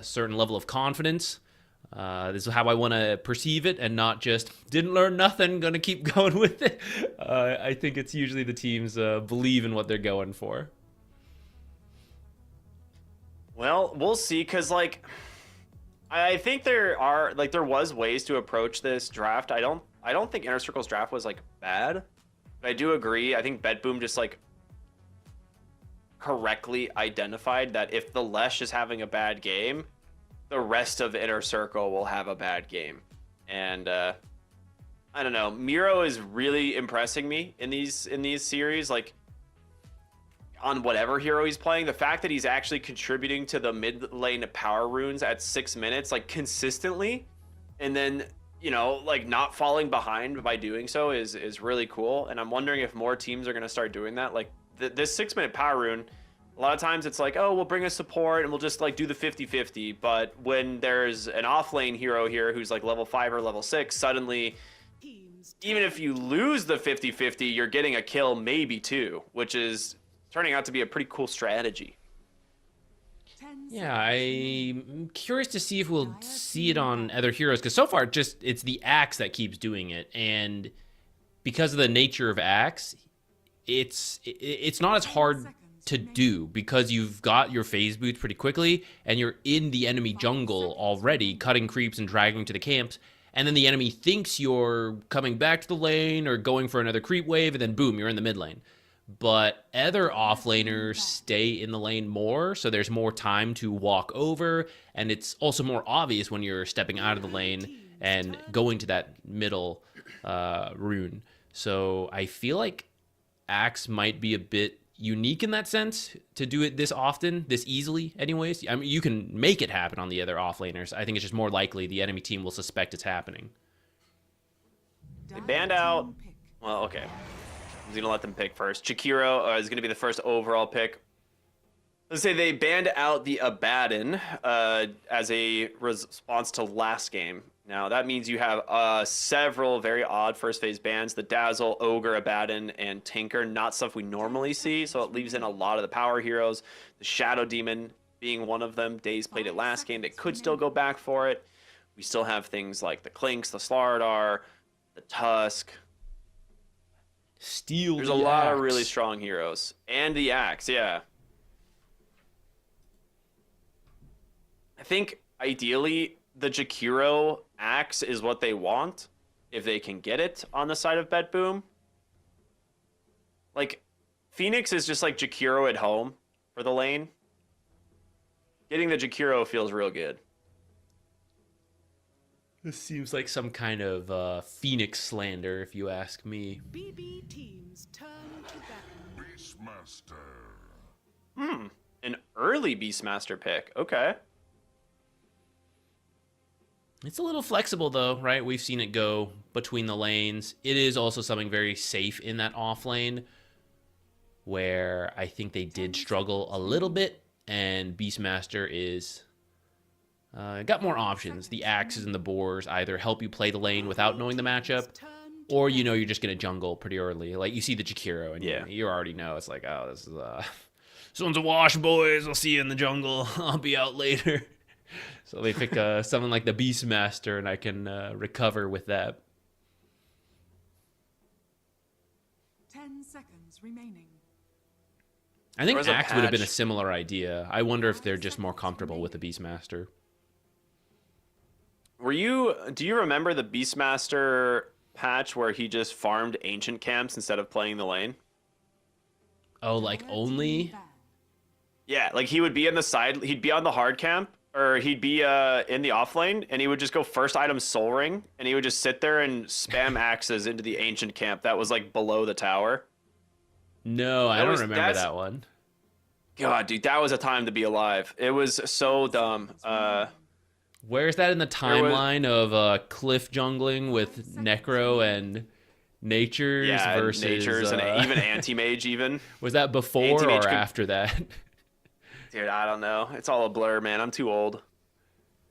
[SPEAKER 4] certain level of confidence. This is how I want to perceive it, and not just didn't learn nothing, gonna keep going with it. I think it's usually the teams believe in what they're going for.
[SPEAKER 3] Well, we'll see, because, like, I think there was ways to approach this draft. I don't think Inner Circle's draft was, like, bad. But I do agree. I think BetBoom just, like, correctly identified that if the Lesh is having a bad game, the rest of Inner Circle will have a bad game. And I don't know. Miro is really impressing me in these series. Like, on whatever hero he's playing, the fact that he's actually contributing to the mid lane power runes at 6 minutes, like, consistently, and then, you know, like, not falling behind by doing so is really cool. And I'm wondering if more teams are going to start doing that. Like, this 6 minute power rune, a lot of times it's like, oh, we'll bring a support and we'll just, like, do the 50-50. But when there's an off lane hero here who's like level 5 or level 6, suddenly, even if you lose the 50-50, you're getting a kill, maybe 2, which is turning out to be a pretty cool strategy.
[SPEAKER 4] Yeah, I'm curious to see if we'll see it on other heroes, because so far it's the Axe that keeps doing it, and because of the nature of Axe, it's not as hard to do because you've got your phase boots pretty quickly and you're in the enemy jungle already, cutting creeps and dragging to the camps, and then the enemy thinks you're coming back to the lane or going for another creep wave, and then boom, you're in the mid lane. But other offlaners stay in the lane more, so there's more time to walk over, and it's also more obvious when you're stepping out of the lane and going to that middle rune. So I feel like Axe might be a bit unique in that sense to do it this often, this easily anyways. I mean, you can make it happen on the other offlaners. I think it's just more likely the enemy team will suspect it's happening.
[SPEAKER 3] They banned out... Well, okay. I'm going to let them pick first. Chikiro is going to be the first overall pick. Let's say they banned out the Abaddon as a response to last game. Now, that means you have several very odd first phase bans. The Dazzle, Ogre, Abaddon, and Tinker. Not stuff we normally see, so it leaves in a lot of the power heroes. The Shadow Demon being one of them. Daze played it last game. They could still go back for it. We still have things like the Clinks, the Slardar, the Tusk. There's a lot of really strong heroes. And the Axe, yeah. I think, ideally, the Jakiro Axe is what they want, if they can get it on the side of BetBoom. Like, Phoenix is just like Jakiro at home for the lane. Getting the Jakiro feels real good.
[SPEAKER 4] This seems like some kind of Phoenix slander, if you ask me.
[SPEAKER 5] BB teams turn to battle.
[SPEAKER 10] Beastmaster.
[SPEAKER 3] An early Beastmaster pick. Okay.
[SPEAKER 4] It's a little flexible, though, right? We've seen it go between the lanes. It is also something very safe in that off lane, where I think they did struggle a little bit, and Beastmaster is... got more options. The Axes and the Boars either help you play the lane without knowing the matchup, or you know you're just going to jungle pretty early. Like, you see the Jakiro, and you already know. It's like, oh, this one's a wash, boys. I'll see you in the jungle. I'll be out later. So they pick something like the Beastmaster, and I can recover with that.
[SPEAKER 5] 10 seconds remaining.
[SPEAKER 4] I think Axe would have been a similar idea. I wonder if they're just more comfortable with the Beastmaster.
[SPEAKER 3] Do you remember the Beastmaster patch where he just farmed ancient camps instead of playing the lane?
[SPEAKER 4] Oh, like only?
[SPEAKER 3] Yeah, like he would be in the side, he'd be on the hard camp, or he'd be in the off lane, and he would just go first item Soul Ring, and he would just sit there and spam axes into the ancient camp that was like below the tower.
[SPEAKER 4] No, I don't remember that one.
[SPEAKER 3] God, dude, that was a time to be alive. It was so dumb.
[SPEAKER 4] Where's that in the timeline of cliff jungling with Necro and Natures versus...
[SPEAKER 3] Natures and even Anti-Mage even.
[SPEAKER 4] Was that before or after that?
[SPEAKER 3] Dude, I don't know. It's all a blur, man. I'm too old.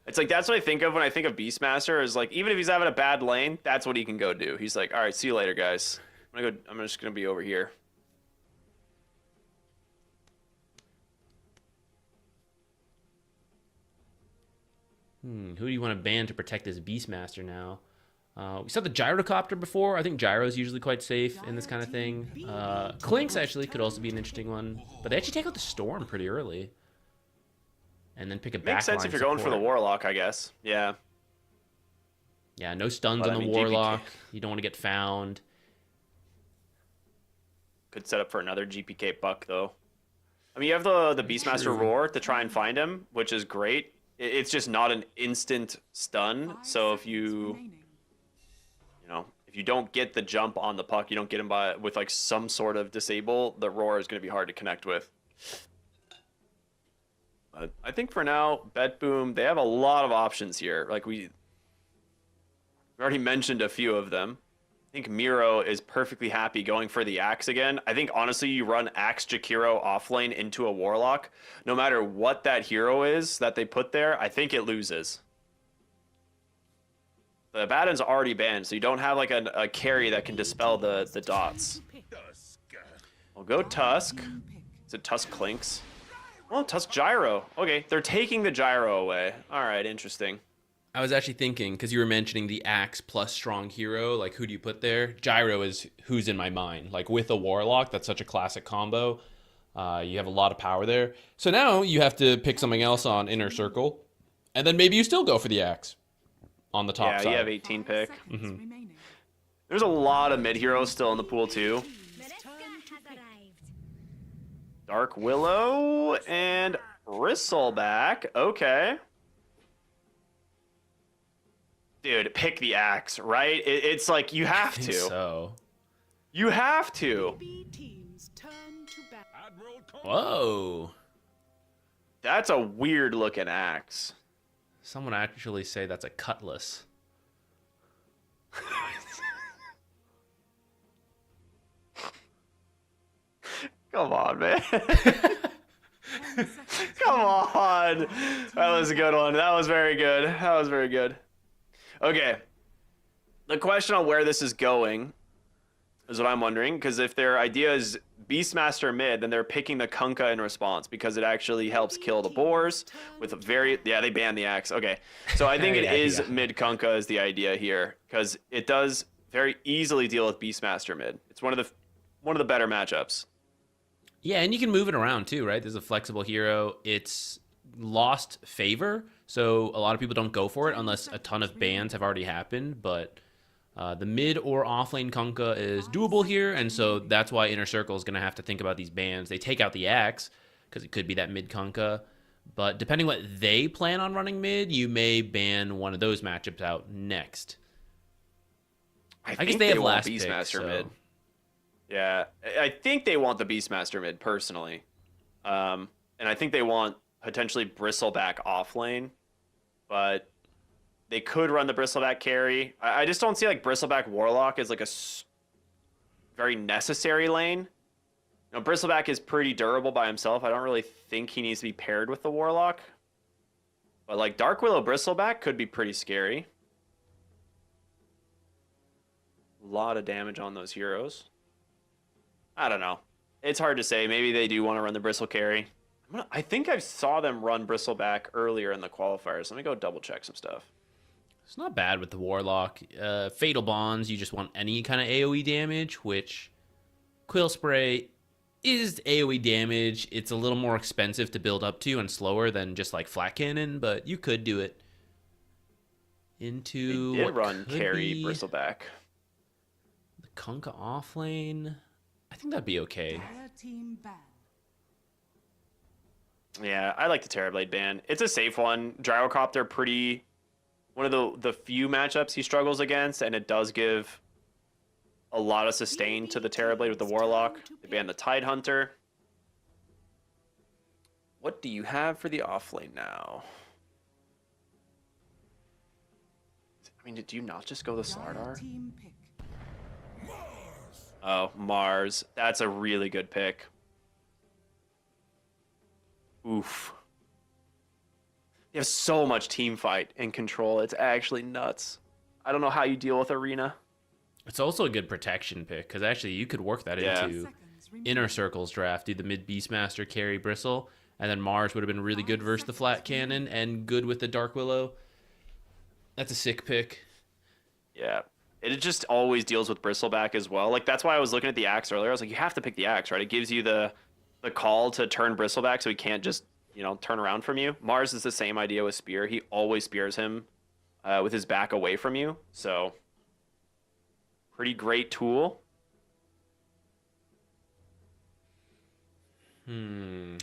[SPEAKER 3] It's like, that's what I think of when I think of Beastmaster, is like, even if he's having a bad lane, that's what he can go do. He's like, all right, see you later, guys. I'm just going to be over here.
[SPEAKER 4] Who do you want to ban to protect this Beastmaster now? We saw the Gyrocopter before. I think Gyro's usually quite safe in this kind of thing. Clinks actually could also be an interesting one. But they actually take out the Storm pretty early. And then pick a backline.
[SPEAKER 3] Makes sense if you're going for the Warlock, I guess. Yeah.
[SPEAKER 4] Yeah, no stuns on the Warlock. You don't want to get found.
[SPEAKER 3] Could set up for another GPK buck, though. I mean, you have the Beastmaster Roar to try and find him, which is great. It's just not an instant stun.
[SPEAKER 5] 5
[SPEAKER 3] So if
[SPEAKER 5] seconds
[SPEAKER 3] you
[SPEAKER 5] remaining.
[SPEAKER 3] if you don't get the jump on the puck, you don't get him with like some sort of disable, the Aurora is going to be hard to connect with. But I think for now, BetBoom, they have a lot of options here. Like we already mentioned a few of them. I think Miro is perfectly happy going for the Axe again. I think honestly, you run Axe Jakiro offlane into a Warlock, no matter what that hero is that they put there, I think it loses. The Abaddon's already banned, so you don't have like a carry that can dispel the dots. We'll go Tusk. Is it Tusk Clinks? Oh, Tusk Gyro. Okay, they're taking the Gyro away. All right, interesting.
[SPEAKER 4] I was actually thinking, because you were mentioning the Axe plus strong hero, like who do you put there? Gyro is who's in my mind. Like with a Warlock, that's such a classic combo. You have a lot of power there. So now you have to pick something else on Inner Circle, and then maybe you still go for the Axe on the top side.
[SPEAKER 3] Yeah, you have 18 pick.
[SPEAKER 5] 5 seconds remaining.
[SPEAKER 3] There's a lot of mid heroes still in the pool too. Dark Willow and Bristleback. Okay. Dude, pick the Axe, right? It's like you have to.
[SPEAKER 4] So.
[SPEAKER 3] You have to.
[SPEAKER 5] B teams turn to battle.
[SPEAKER 4] Whoa.
[SPEAKER 3] That's a weird looking Axe.
[SPEAKER 4] Someone actually say that's a cutlass.
[SPEAKER 3] Come on, man. Come on. That was a good one. That was very good. That was very good. Okay. The question on where this is going is what I'm wondering, because if their idea is Beastmaster mid, then they're picking the Kunkka in response because it actually helps kill the boars with a very... Yeah, they banned the Axe. Okay. So I think it is mid Kunkka is the idea here, because it does very easily deal with Beastmaster mid. It's one of the better matchups.
[SPEAKER 4] Yeah, and you can move it around too, right? There's a flexible hero. It's lost favor, so a lot of people don't go for it unless a ton of bans have already happened, but the mid or offlane Kunkka is doable here, and so that's why Inner Circle is going to have to think about these bans. They take out the Axe, because it could be that mid Kunkka, but depending what they plan on running mid, you may ban one of those matchups out next. I guess they have last pick,
[SPEAKER 3] Beastmaster
[SPEAKER 4] so.
[SPEAKER 3] mid. Yeah, I think they want the Beastmaster mid personally. And I think they want potentially Bristleback offlane, but they could run the Bristleback carry. I just don't see like Bristleback Warlock as like a very necessary lane. You know, Bristleback is pretty durable by himself. I don't really think he needs to be paired with the Warlock. But like Dark Willow Bristleback could be pretty scary. A lot of damage on those heroes. I don't know. It's hard to say. Maybe they do want to run the Bristle carry. I think I saw them run Bristleback earlier in the qualifiers. Let me go double check some stuff.
[SPEAKER 4] It's not bad with the Warlock. Fatal Bonds, you just want any kind of AoE damage, which Quill Spray is AoE damage. It's a little more expensive to build up to and slower than just like Flat Cannon, but you could do it. Into
[SPEAKER 3] They did run carry
[SPEAKER 4] be
[SPEAKER 3] Bristleback.
[SPEAKER 4] the Kunkka offlane. I think that'd be okay.
[SPEAKER 5] Dire team ban.
[SPEAKER 3] Yeah, I like the Terrorblade ban. It's a safe one. Gyrocopter pretty... One of the few matchups he struggles against, and it does give a lot of sustain to the Terrorblade with the Warlock. They ban the Tidehunter. What do you have for the offlane now? I mean, do you not just go the
[SPEAKER 5] Dire
[SPEAKER 3] Slardar?
[SPEAKER 5] team pick.
[SPEAKER 3] Oh, Mars. That's a really good pick. Oof. You have so much team fight and control. It's actually nuts. I don't know how you deal with Arena.
[SPEAKER 4] It's also a good protection pick, because actually you could work that
[SPEAKER 3] Yeah.
[SPEAKER 4] into
[SPEAKER 5] Seconds remaining.
[SPEAKER 4] Inner Circle's draft. Do the mid Beastmaster carry Bristle, and then Mars would have been really good versus the Flat Cannon and good with the Dark Willow. That's a sick pick.
[SPEAKER 3] Yeah. It just always deals with Bristleback as well. Like, that's why I was looking at the Axe earlier. I was like, you have to pick the Axe, right? It gives you the call to turn Bristleback so he can't just, turn around from you. Mars is the same idea with Spear. He always spears him with his back away from you. So, pretty great tool.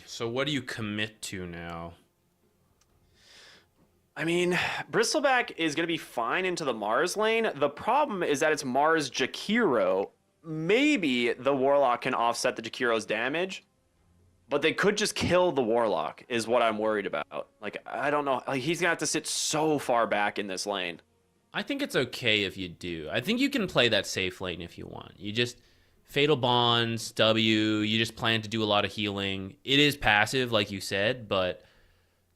[SPEAKER 4] So what do you commit to now?
[SPEAKER 3] I mean, Bristleback is going to be fine into the Mars lane. The problem is that it's Mars Jakiro. Maybe the Warlock can offset the Jakiro's damage, but they could just kill the Warlock is what I'm worried about. Like, I don't know. Like, he's going to have to sit so far back in this lane.
[SPEAKER 4] I think it's okay if you do. I think you can play that safe lane if you want. You just Fatal Bonds, W, you just plan to do a lot of healing. It is passive, like you said, but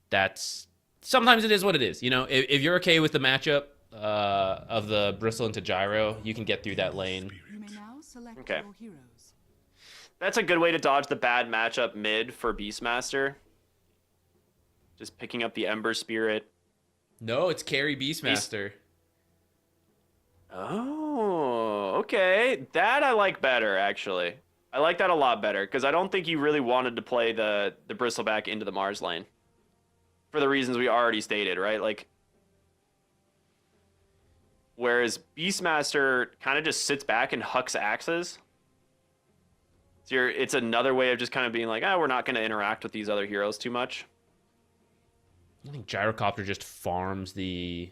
[SPEAKER 4] that's... Sometimes it is what it is. You know, if you're okay with the matchup of the Bristle into Gyro, you can get through that lane.
[SPEAKER 5] You may now select
[SPEAKER 3] Okay.
[SPEAKER 5] your heroes.
[SPEAKER 3] That's a good way to dodge the bad matchup mid for Beastmaster. Just picking up the Ember Spirit.
[SPEAKER 4] No, it's carry Beastmaster.
[SPEAKER 3] Oh, okay. That I like better, actually. I like that a lot better, because I don't think you really wanted to play the Bristleback into the Mars lane. For the reasons we already stated, right? Like, whereas Beastmaster kind of just sits back and hucks axes. So it's another way of just kind of being like, we're not going to interact with these other heroes too much.
[SPEAKER 4] I think Gyrocopter just farms the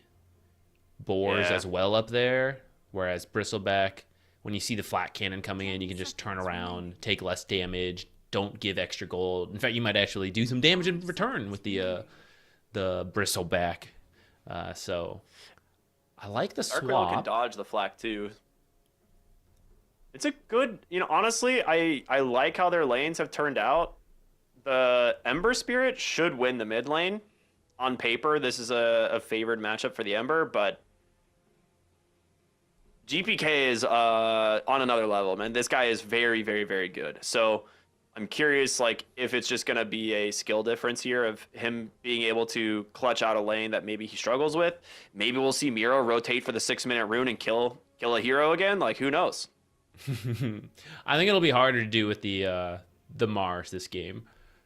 [SPEAKER 4] boars
[SPEAKER 3] Yeah.
[SPEAKER 4] as well up there, whereas Bristleback, when you see the flat cannon coming in, you can just turn around, take less damage, don't give extra gold. In fact, you might actually do some damage in return with the Bristleback. So I like the
[SPEAKER 3] Dark Willow can
[SPEAKER 4] swap.
[SPEAKER 3] dodge the flak too. It's a good, honestly, I like how their lanes have turned out. The Ember Spirit should win the mid lane. On paper, this is a favored matchup for the Ember, but GPK is on another level, man. This guy is very, very, very good. So I'm curious, like, if it's just going to be a skill difference here of him being able to clutch out a lane that maybe he struggles with. Maybe we'll see Miro rotate for the 6-minute rune and kill a hero again. Like, who knows?
[SPEAKER 4] I think it'll be harder to do with the Mars this game,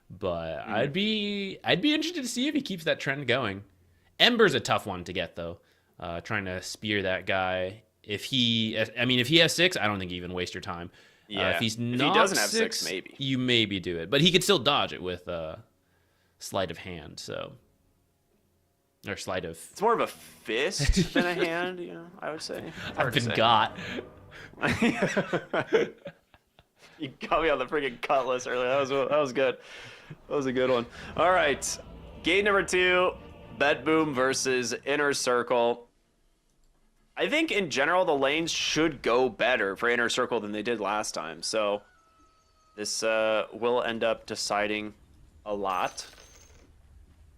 [SPEAKER 4] but I'd be interested to see if he keeps that trend going. Ember's a tough one to get though. Trying to spear that guy. If he has 6, I don't think you even waste your time.
[SPEAKER 3] Yeah.
[SPEAKER 4] If he's
[SPEAKER 3] If
[SPEAKER 4] not
[SPEAKER 3] he doesn't have
[SPEAKER 4] 6,
[SPEAKER 3] 6, maybe.
[SPEAKER 4] you maybe do it, but he could still dodge it with sleight of hand. So, or sleight of.
[SPEAKER 3] It's more of a fist than a hand, I would say.
[SPEAKER 4] I've been got.
[SPEAKER 3] You got me on the freaking cutlass earlier. That was good. That was a good one. All right, game number 2, BetBoom versus Inner Circle. I think in general the lanes should go better for Inner Circle than they did last time. So this will end up deciding a lot.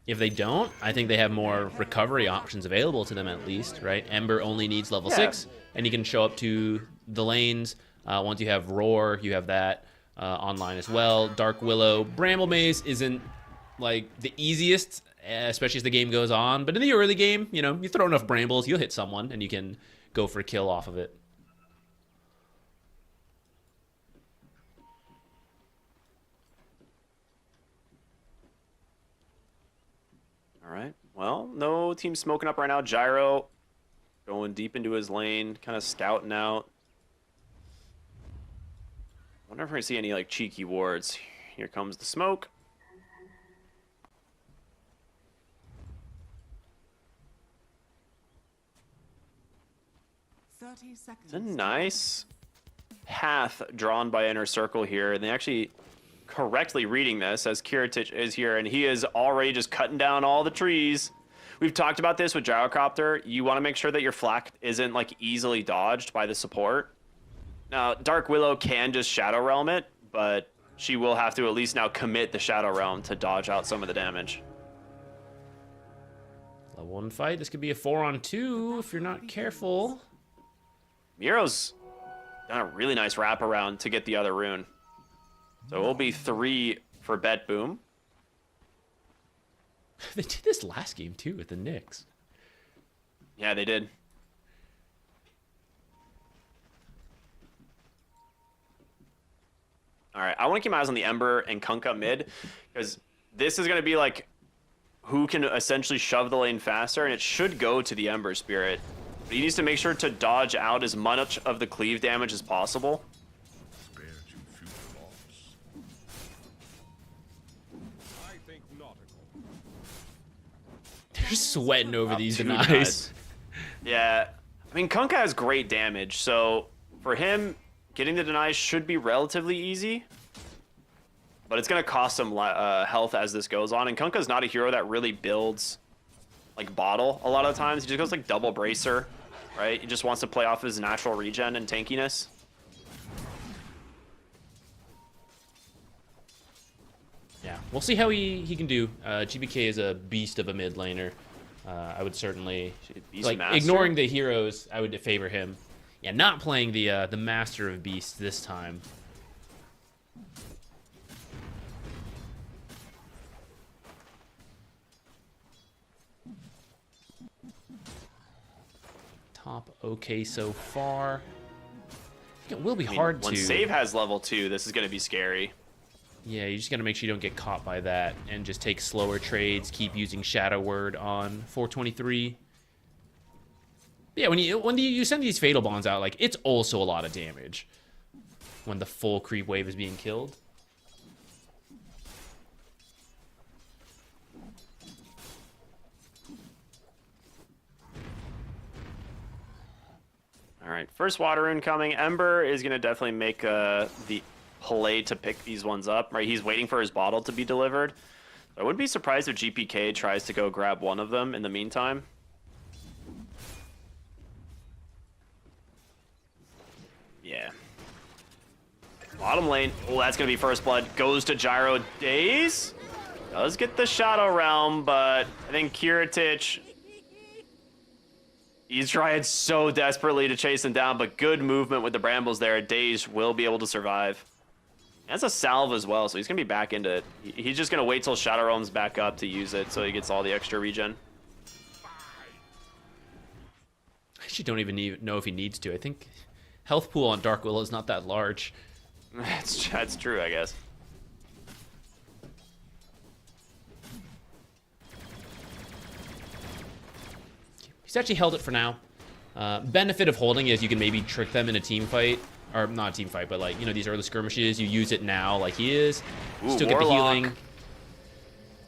[SPEAKER 4] If they don't, I think they have more recovery options available to them at least, right? Ember only needs level 6, and he can show up to the lanes. Once you have Roar, you have that online as well. Dark Willow. Bramble Maze isn't like the easiest, especially as the game goes on. But in the early game, you throw enough Brambles, you'll hit someone, and you can go for a kill off of it.
[SPEAKER 3] All right. Well, no team smoking up right now. Gyro going deep into his lane, kind of scouting out. I wonder if we're going to see any like cheeky wards. Here comes the smoke. It's a nice path drawn by Inner Circle here. And they actually correctly reading this as Kiritich is here, and he is already just cutting down all the trees. We've talked about this with Gyrocopter. You want to make sure that your flak isn't like easily dodged by the support. Now, Dark Willow can just Shadow Realm it, but she will have to at least now commit the Shadow Realm to dodge out some of the damage.
[SPEAKER 4] Level 1 fight. This could be a 4-on-2 if you're not careful.
[SPEAKER 3] Miro's done a really nice wraparound to get the other rune. So it will be 3 for BetBoom.
[SPEAKER 4] They did this last game too with the Knicks.
[SPEAKER 3] Yeah, they did. All right, I want to keep my eyes on the Ember and Kunkka mid, because this is going to be like who can essentially shove the lane faster, and it should go to the Ember Spirit. But he needs to make sure to dodge out as much of the cleave damage as possible.
[SPEAKER 4] They're sweating over
[SPEAKER 3] Up
[SPEAKER 4] these
[SPEAKER 3] two
[SPEAKER 4] denies.
[SPEAKER 3] Yeah, I mean, Kunkka has great damage, so for him, getting the denies should be relatively easy. But it's going to cost him health as this goes on. And Kunkka's not a hero that really builds, like, bottle a lot of times. He just goes, like, double bracer, right? He just wants to play off his natural regen and tankiness.
[SPEAKER 4] Yeah, we'll see how he can do. GBK is a beast of a mid laner. I would certainly, like,
[SPEAKER 3] Master?
[SPEAKER 4] ignoring the heroes, I would favor him. Yeah, not playing the Master of Beasts this time. Top okay so far. It will be hard
[SPEAKER 3] when
[SPEAKER 4] to.
[SPEAKER 3] Save has level 2, this is going to be scary.
[SPEAKER 4] Yeah, you just gotta make sure you don't get caught by that and just take slower trades, keep using Shadow Word on 423. Yeah, when you send these Fatal Bonds out, like, it's also a lot of damage when the full creep wave is being killed.
[SPEAKER 3] All right, first water rune coming. Ember is going to definitely make the play to pick these ones up, right? He's waiting for his bottle to be delivered. I wouldn't be surprised if GPK tries to go grab one of them in the meantime. Yeah. Bottom lane. Oh, that's going to be first blood. Goes to Gyro Days. Does get the Shadow Realm, but I think Kiritich, he's trying so desperately to chase him down, but good movement with the Brambles there. Daze will be able to survive. That's a salve as well, so he's going to be back into it. He's just going to wait till Shadow Realm's back up to use it so he gets all the extra regen.
[SPEAKER 4] I actually don't even know if he needs to. I think health pool on Dark Willow is not that large.
[SPEAKER 3] That's true, I guess.
[SPEAKER 4] He's actually held it for now. Benefit of holding is you can maybe trick them in a team fight. Or not a team fight, but, like, you know, these early skirmishes, you use it now like he is.
[SPEAKER 3] Ooh,
[SPEAKER 4] Still get the
[SPEAKER 3] Warlock
[SPEAKER 4] healing.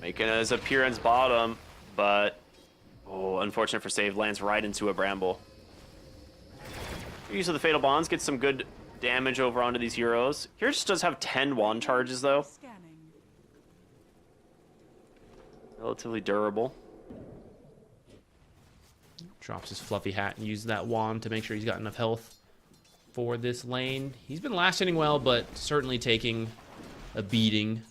[SPEAKER 3] Making his appearance bottom, but unfortunate for save, lands right into a Bramble. Use of the Fatal Bonds gets some good damage over onto these heroes. Here just does have 10 wand charges, though.
[SPEAKER 5] Scanning.
[SPEAKER 3] Relatively durable.
[SPEAKER 4] Drops his fluffy hat and uses that wand to make sure he's got enough health for this lane. He's been last hitting well, but certainly taking a beating.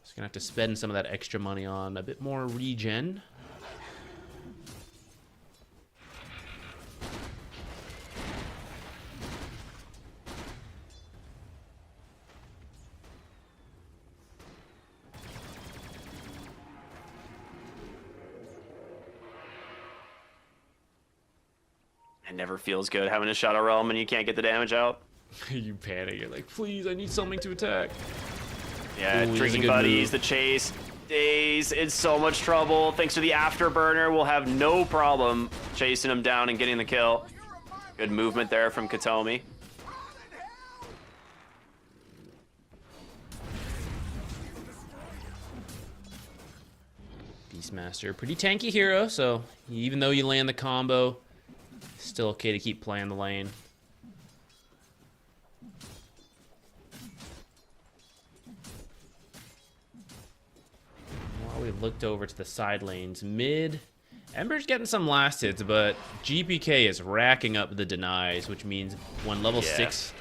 [SPEAKER 4] He's gonna have to spend some of that extra money on a bit more regen.
[SPEAKER 3] It never feels good having a Shadow Realm and you can't get the damage out.
[SPEAKER 4] You panic. You're like, please, I need something to attack.
[SPEAKER 3] Yeah,
[SPEAKER 4] Ooh, he's a
[SPEAKER 3] Drinking
[SPEAKER 4] good
[SPEAKER 3] Buddies,
[SPEAKER 4] move.
[SPEAKER 3] the chase. Daze in so much trouble. Thanks to the Afterburner, we'll have no problem chasing him down and getting the kill. Good movement there from Katomi.
[SPEAKER 4] Beastmaster, pretty tanky hero, so even though you land the combo, still okay to keep playing the lane. While we looked over to the side lanes, mid, Ember's getting some last hits, but GPK is racking up the denies, which means when level 6,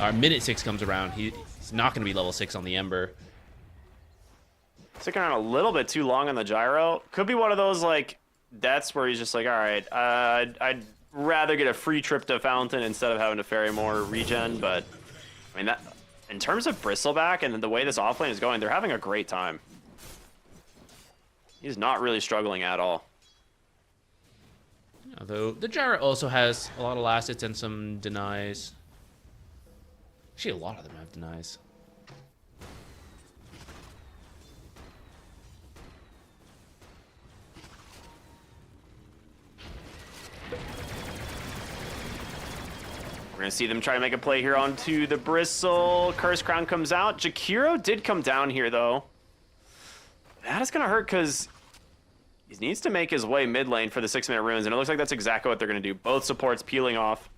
[SPEAKER 4] or minute 6 comes around, he's not going to be level 6 on the Ember.
[SPEAKER 3] Sticking around a little bit too long on the gyro. Could be one of those, like, deaths where he's just like, all right, I'd rather get a free trip to Fountain instead of having to ferry more regen, but I mean, that in terms of Bristleback and the way this offlane is going, they're having a great time. He's not really struggling at all.
[SPEAKER 4] Although the gyro also has a lot of last hits and some denies. Actually, a lot of them have denies.
[SPEAKER 3] We're going to see them try to make a play here onto the Bristle. Curse Crown comes out. Jakiro did come down here, though. That is going to hurt because He needs to make his way mid lane for the 6-minute runes, and it looks like that's exactly what they're going to do. Both supports peeling off.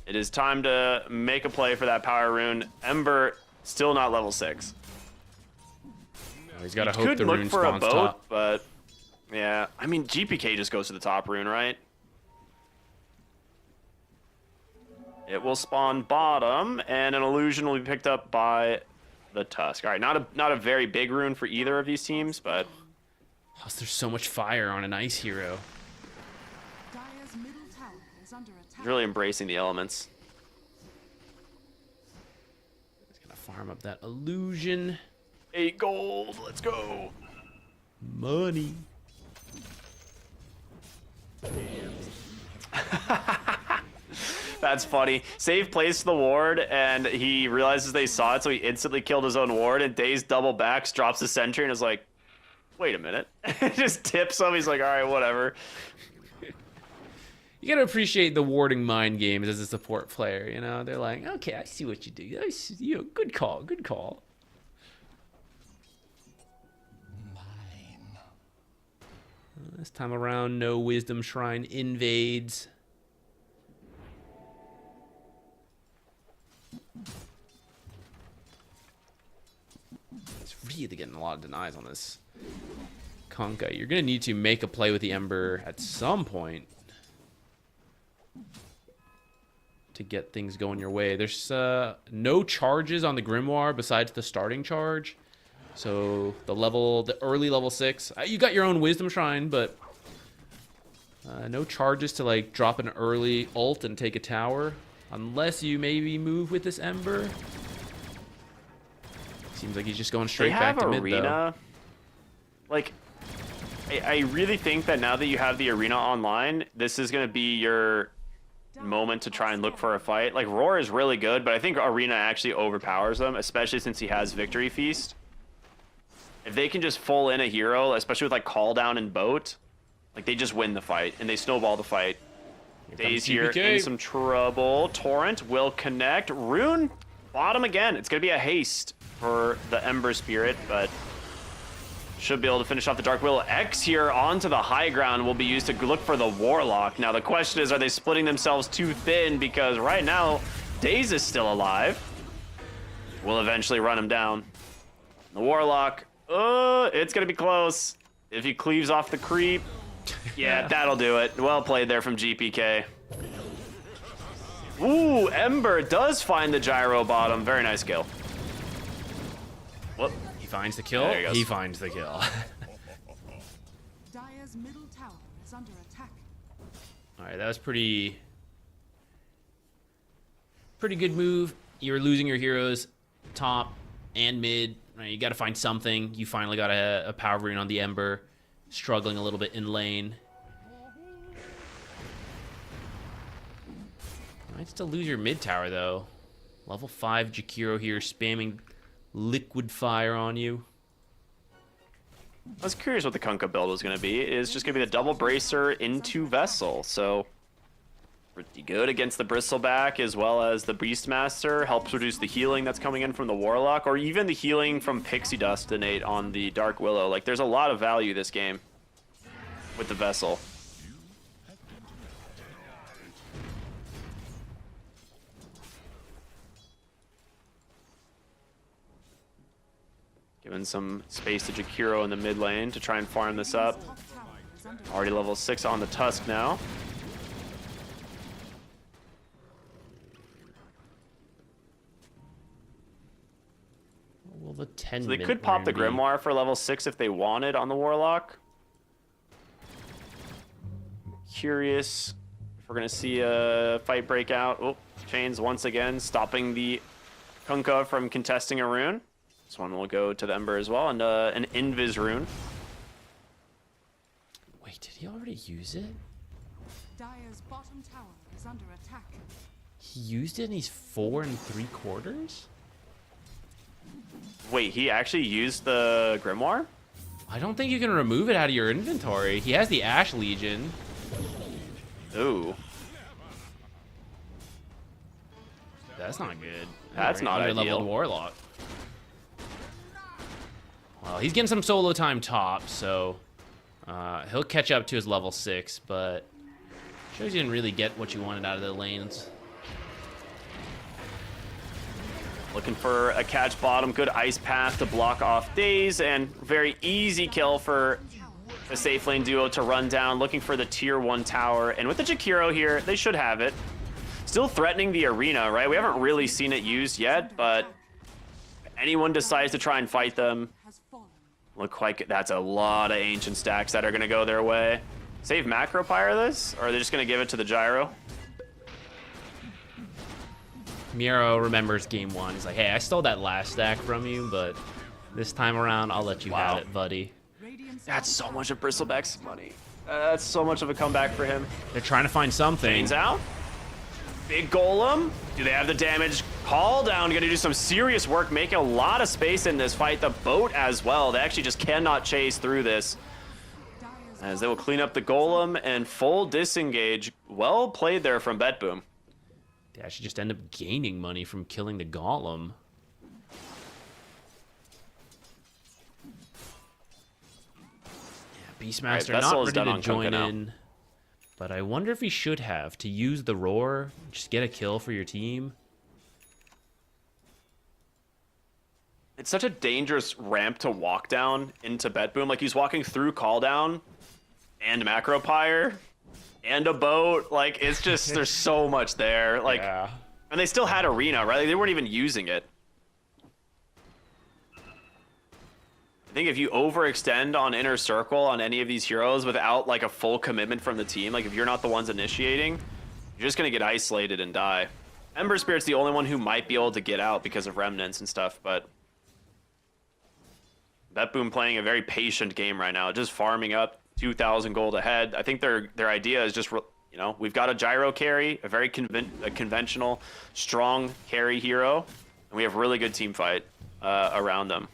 [SPEAKER 3] It is time to make a play for that power rune. Ember still not level 6.
[SPEAKER 4] He's got to
[SPEAKER 3] Could
[SPEAKER 4] hope the
[SPEAKER 3] look
[SPEAKER 4] rune
[SPEAKER 3] for a
[SPEAKER 4] spawns
[SPEAKER 3] boat,
[SPEAKER 4] top.
[SPEAKER 3] but yeah. I mean, GPK just goes to the top rune, right? It will spawn bottom, and an illusion will be picked up by the Tusk. All right, not a very big rune for either of these teams, but
[SPEAKER 4] Oh, there's so much fire on an ice hero.
[SPEAKER 5] Dire's middle tower is under attack.
[SPEAKER 3] really embracing the elements.
[SPEAKER 4] He's gonna farm up that illusion.
[SPEAKER 3] 8 gold, let's go.
[SPEAKER 4] Money.
[SPEAKER 3] That's funny. Save plays to the ward, and he realizes they saw it, so he instantly killed his own ward, and Daze double backs, drops the sentry, and is like, wait a minute. Just tips him. He's like, all right, whatever.
[SPEAKER 4] You gotta appreciate the warding mind games as a support player, you know? They're like, okay, I see what you do. I see, you know, good call, good call. This time around, no Wisdom Shrine invades. It's really getting a lot of denies on this Kunkka. You're going to need to make a play with the Ember at some point to get things going your way. There's no charges on the Grimoire besides the starting charge. So the early level 6, you got your own Wisdom Shrine, but no charges to like drop an early ult and take a tower, unless you maybe move with this Ember. Seems like he's just going straight back to mid
[SPEAKER 3] Arena.
[SPEAKER 4] though.
[SPEAKER 3] Like, I really think that now that you have the arena online, this is going to be your moment to try and look for a fight. Like, Roar is really good, but I think Arena actually overpowers them, especially since he has Victory Feast. If they can just full in a hero, especially with like Call Down and Boat, like they just win the fight and they snowball the fight. Daze here in some trouble. Torrent will connect. Rune bottom again. It's going to be a haste for the Ember Spirit, but should be able to finish off the Dark Willow. X here onto the high ground will be used to look for the Warlock. Now the question is, are they splitting themselves too thin? Because right now, Daze is still alive. Will eventually run him down. The Warlock, it's going to be close. If he cleaves off the creep, yeah, that'll do it. Well played there from GPK. Ooh, Ember does find the gyro bottom. Very nice kill. Whoop.
[SPEAKER 4] He finds the kill.
[SPEAKER 3] There he goes.
[SPEAKER 4] He finds the kill.
[SPEAKER 5] Dire's middle tower is under attack.
[SPEAKER 4] All right, that was pretty good move. You're losing your heroes top and mid. Right, you got to find something. You finally got a power rune on the Ember, struggling a little bit in lane. Might still lose your mid tower though. Level 5 Jakiro here spamming liquid fire on you.
[SPEAKER 3] I was curious what the Kunkka build was going to be. It's just going to be the double bracer into Vessel. So pretty good against the Bristleback as well as the Beastmaster. Helps reduce the healing that's coming in from the Warlock, or even the healing from Pixie Dust innate on the Dark Willow. Like, there's a lot of value this game with the Vessel. Giving some space to Jakiro in the mid lane to try and farm this up.
[SPEAKER 5] Top tower is under
[SPEAKER 3] Already level 6 on the Tusk now.
[SPEAKER 4] Well, the 10
[SPEAKER 3] So they could pop the Grimoire for level 6 if they wanted on the Warlock. Curious if we're going to see a fight break out. Oh, Chains once again stopping the Kunkka from contesting a rune. This one will go to the Ember as well, and an Invis rune.
[SPEAKER 4] Wait, did he already use it?
[SPEAKER 5] Dire's bottom tower is under attack.
[SPEAKER 4] He used it and he's 4 3/4?
[SPEAKER 3] Wait, he actually used the Grimoire?
[SPEAKER 4] I don't think you can remove it out of your inventory. He has the Ash Legion.
[SPEAKER 3] Ooh.
[SPEAKER 4] That's not good.
[SPEAKER 3] That's not
[SPEAKER 4] Under-leveled
[SPEAKER 3] ideal.
[SPEAKER 4] Warlock. Well, he's getting some solo time top, so He'll catch up to his level 6, but shows you didn't really get what you wanted out of the lanes.
[SPEAKER 11] Looking for a catch bottom, good ice path to block off Daze, and very easy kill for the safe lane duo to run down, looking for the tier 1 tower. And with the Jakiro here, they should have it. Still threatening the arena, right? We haven't really seen it used yet, but if anyone decides to try and fight them, look like that's a lot of ancient stacks that are going to go their way. Save macro pyre this, or are they just going to give it to the gyro?
[SPEAKER 4] Miro remembers game 1. He's like, hey, I stole that last stack from you, but this time around, I'll let you have it, buddy.
[SPEAKER 11] That's so much of Bristleback's money. That's so much of a comeback for him.
[SPEAKER 4] They're trying to find something.
[SPEAKER 11] Chains out. Big golem. Do they have the damage? Call down. Going to do some serious work, making a lot of space in this fight. The boat as well. They actually just cannot chase through this, as they will clean up the golem and full disengage. Well played there from BetBoom.
[SPEAKER 4] They actually just end up gaining money from killing the golem. Yeah, Beastmaster
[SPEAKER 11] Right,
[SPEAKER 4] not
[SPEAKER 11] Vessel's
[SPEAKER 4] ready
[SPEAKER 11] done
[SPEAKER 4] to
[SPEAKER 11] on
[SPEAKER 4] join
[SPEAKER 11] Kunkka
[SPEAKER 4] in. But I wonder if he should have to use the roar, just get a kill for your team.
[SPEAKER 11] It's such a dangerous ramp to walk down into BetBoom. Like, he's walking through call down and macro pyre and a boat. Like, it's just, there's so much there. Like,
[SPEAKER 4] yeah.
[SPEAKER 11] And they still had arena, right? Like, they weren't even using it. I think if you overextend on inner circle on any of these heroes without like a full commitment from the team, like if you're not the ones initiating, you're just gonna get isolated and die. Ember Spirit's the only one who might be able to get out because of remnants and stuff, but BetBoom playing a very patient game right now, just farming up 2,000 gold ahead. I think their idea is just, you know, we've got a gyro carry, a very conventional, strong carry hero, and we have really good team fight around them.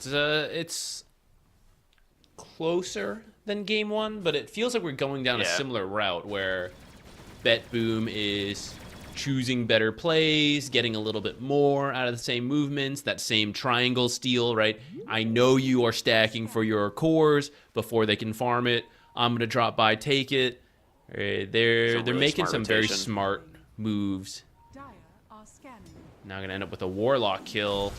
[SPEAKER 4] Yeah, it's closer than game 1, but it feels like we're going down a similar route where BetBoom is choosing better plays, getting a little bit more out of the same movements, that same triangle steal, right? I know you are stacking for your cores before they can farm it. I'm gonna drop by, take it. They're
[SPEAKER 11] really
[SPEAKER 4] making
[SPEAKER 11] smart
[SPEAKER 4] some very
[SPEAKER 11] rotation.
[SPEAKER 4] smart moves.
[SPEAKER 5] Dire are scanning.
[SPEAKER 4] Now gonna end up with a warlock kill.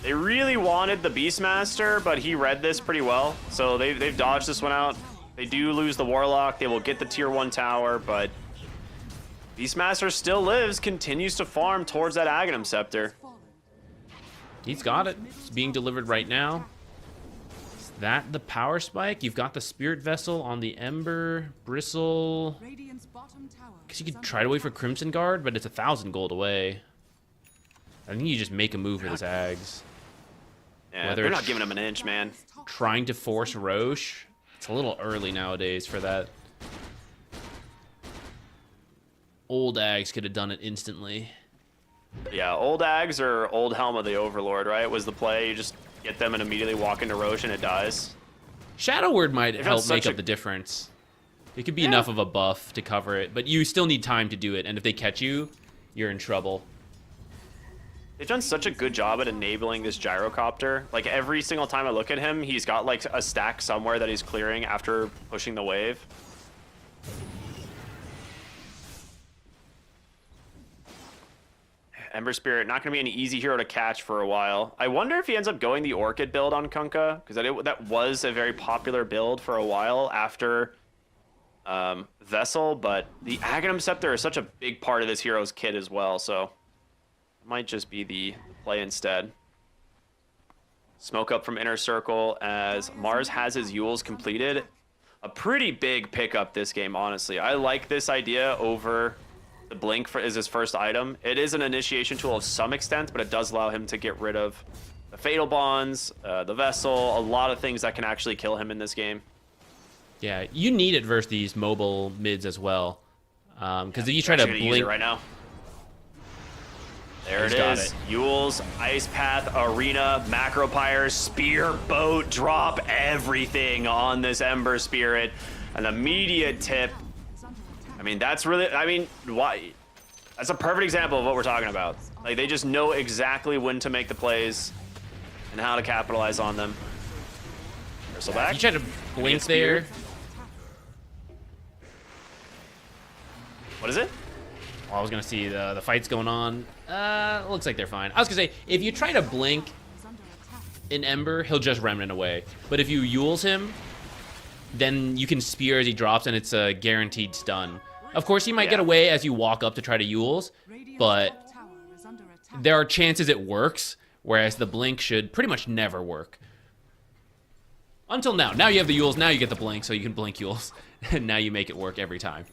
[SPEAKER 11] They really wanted the Beastmaster, but he read this pretty well. So they've dodged this one out. They do lose the Warlock. They will get the tier 1 tower, but Beastmaster still lives, continues to farm towards that Aghanim Scepter.
[SPEAKER 4] He's got it. It's being delivered right now. Is that the power spike? You've got the Spirit Vessel on the Ember. Bristle.
[SPEAKER 5] Radiant's bottom tower.
[SPEAKER 4] Guess you could try to wait for Crimson Guard, but it's 1,000 gold away. I think you just make a move with his Ags.
[SPEAKER 11] Yeah,
[SPEAKER 4] Whether
[SPEAKER 11] they're
[SPEAKER 4] it's
[SPEAKER 11] not giving him an inch, man.
[SPEAKER 4] Trying to force Roche. It's a little early nowadays for that. Old Ags could have done it instantly.
[SPEAKER 11] Yeah, old Ags or old Helm of the Overlord, right? Was the play. You just get them and immediately walk into Roche and it dies.
[SPEAKER 4] Shadow Word might
[SPEAKER 11] They've
[SPEAKER 4] help
[SPEAKER 11] done
[SPEAKER 4] make
[SPEAKER 11] such
[SPEAKER 4] up the difference. It could be enough of a buff to cover it, but you still need time to do it, and if they catch you, you're in trouble.
[SPEAKER 11] They've done such a good job at enabling this gyrocopter. Like, every single time I look at him, he's got like a stack somewhere that he's clearing after pushing the wave. Ember Spirit, not going to be an easy hero to catch for a while. I wonder if he ends up going the Orchid build on Kunkka, because that was a very popular build for a while after Vessel, but the Aghanim Scepter is such a big part of this hero's kit as well, so it might just be the play instead. Smoke up from inner circle as Mars has his Euls completed. A pretty big pickup this game, honestly. I like this idea over the Blink is his first item. It is an initiation tool of some extent, but it does allow him to get rid of the Fatal Bonds, the Vessel, a lot of things that can actually kill him in this game.
[SPEAKER 4] Yeah, you need it versus these mobile mids as well. Because if you try to
[SPEAKER 11] Actually gonna use
[SPEAKER 4] blink
[SPEAKER 11] it right now. There
[SPEAKER 4] He's
[SPEAKER 11] it
[SPEAKER 4] got
[SPEAKER 11] is.
[SPEAKER 4] it.
[SPEAKER 11] Euls, Ice Path, Arena, Macro Pyre, Spear, Boat, drop everything on this Ember Spirit. An immediate tip. I mean, that's really, why? That's a perfect example of what we're talking about. Like, they just know exactly when to make the plays. and how to capitalize on them. Bristleback.
[SPEAKER 4] You tried to blink there.
[SPEAKER 11] What is it?
[SPEAKER 4] Well, I was gonna see the fight's going on. Looks like they're fine. I was gonna say, if you try to blink in Ember, he'll just remnant away. But if you Yules him, then you can spear as he drops, and it's a guaranteed stun. Of course, he might get away as you walk up to try to Yules, but there are chances it works, whereas the blink should pretty much never work. Until now. Now you have the Yules, now you get the blink, so you can blink Yules, and now you make it work every time.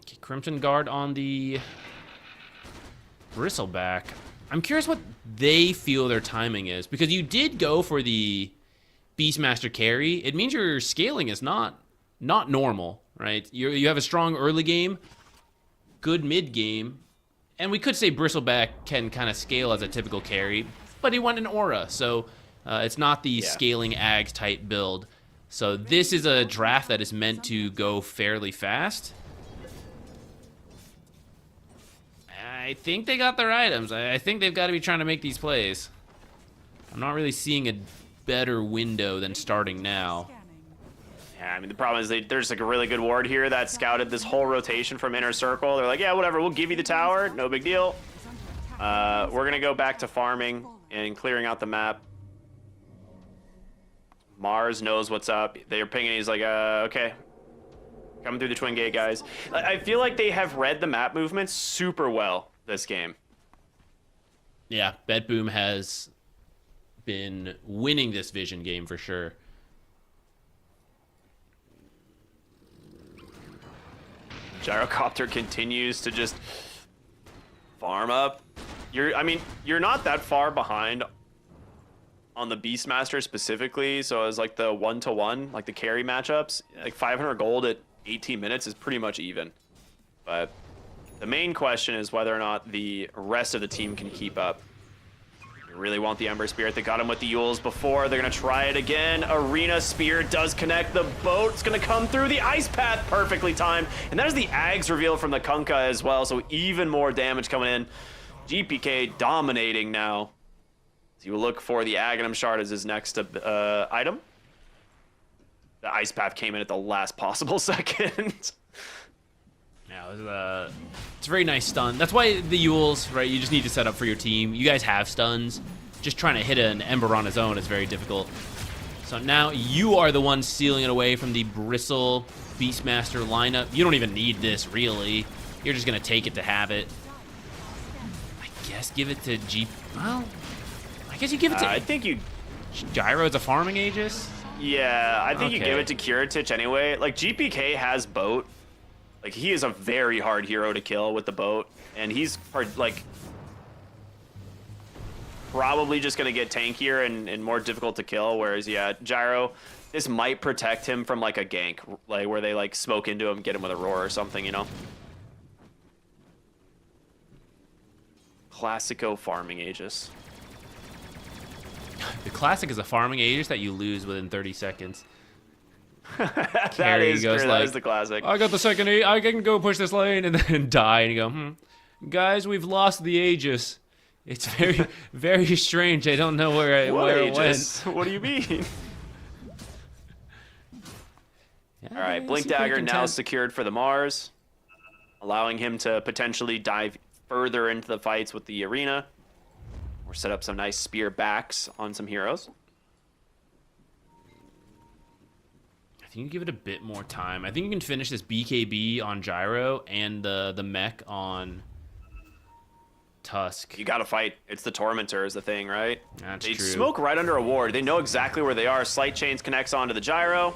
[SPEAKER 4] Okay, Crimson Guard on the Bristleback. I'm curious what they feel their timing is, because you did go for the Beastmaster carry. It means your scaling is not normal, right? You have a strong early game, good mid game, and we could say Bristleback can kind of scale as a typical carry, but he went in Aura, so it's not the scaling Ags type build. So this is a draft that is meant to go fairly fast. I think they got their items. I think they've got to be trying to make these plays. I'm not really seeing a better window than starting now.
[SPEAKER 11] Yeah, I mean, the problem is there's like a really good ward here that scouted this whole rotation from inner circle. They're like, yeah, whatever, we'll give you the tower, no big deal. We're gonna go back to farming and clearing out the map. Mars knows what's up. They're pinging, he's like, okay. Coming through the twin gate, guys. I feel like they have read the map movements super well this game.
[SPEAKER 4] Yeah, BetBoom has been winning this vision game for sure.
[SPEAKER 11] Gyrocopter continues to just farm up. You're not that far behind on the Beastmaster specifically, so as like the 1-to-1, like the carry matchups, like 500 gold at 18 minutes is pretty much even. But the main question is whether or not the rest of the team can keep up. You really want the Ember Spirit. They got him with the Yules before. They're going to try it again. Arena Spear does connect. The boat's going to come through. The Ice Path perfectly timed. And there's the Ags reveal from the Kunkka as well, so even more damage coming in. GPK dominating now. So you will look for the Aghanim Shard as his next item. The Ice Path came in at the last possible second.
[SPEAKER 4] Yeah, it's a very nice stun. That's why the Yules, right, you just need to set up for your team. You guys have stuns. Just trying to hit an Ember on his own is very difficult. So now you are the one stealing it away from the Bristle Beastmaster lineup. You don't even need this, really. You're just going to take it to have it. I guess give it to Well, I guess you give it to...
[SPEAKER 11] I think you...
[SPEAKER 4] Gyro is a farming Aegis?
[SPEAKER 11] Yeah, I think you give it to Kiritich anyway. Like, GPK has boat. Like, he is a very hard hero to kill with the boat. And he's, like, probably just going to get tankier and more difficult to kill. Whereas, yeah, Gyro, this might protect him from, like, a gank. Like, where they, like, smoke into him, get him with a roar or something, you know? Classico farming Aegis.
[SPEAKER 4] The classic is a farming Aegis that you lose within 30 seconds.
[SPEAKER 11] That is the classic.
[SPEAKER 4] I got the second I can go push this lane and then die and you go, guys, we've lost the Aegis. It's very, very strange. I don't know where it went.
[SPEAKER 11] What do you mean? All right, Blink Dagger now secured for the Mars, allowing him to potentially dive further into the fights with the arena. Or set up some nice spear backs on some heroes.
[SPEAKER 4] I think you give it a bit more time. I think you can finish this BKB on Gyro and the mech on Tusk.
[SPEAKER 11] You gotta fight. It's the Tormentor is the thing, right?
[SPEAKER 4] That's
[SPEAKER 11] they
[SPEAKER 4] true.
[SPEAKER 11] Smoke right under a ward. They know exactly where they are. Slight Chains connects onto the Gyro.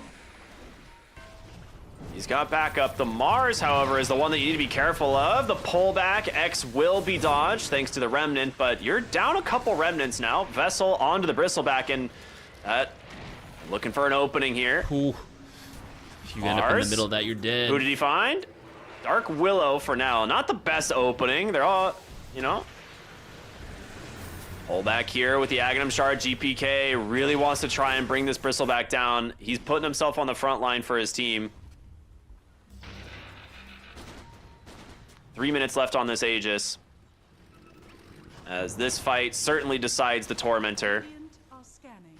[SPEAKER 11] He's got backup. The Mars, however, is the one that you need to be careful of. The pullback X will be dodged thanks to the Remnant, but you're down a couple Remnants now. Vessel onto the Bristleback, and looking for an opening here.
[SPEAKER 4] Ooh. If you end up in the middle of that, you're dead.
[SPEAKER 11] Who did he find? Dark Willow for now. Not the best opening. They're all, you know. Pull back here with the Aghanim Shard. GPK really wants to try and bring this Bristleback down. He's putting himself on the front line for his team. 3 minutes left on this Aegis. As this fight certainly decides the Tormentor.
[SPEAKER 5] Radiant are scanning.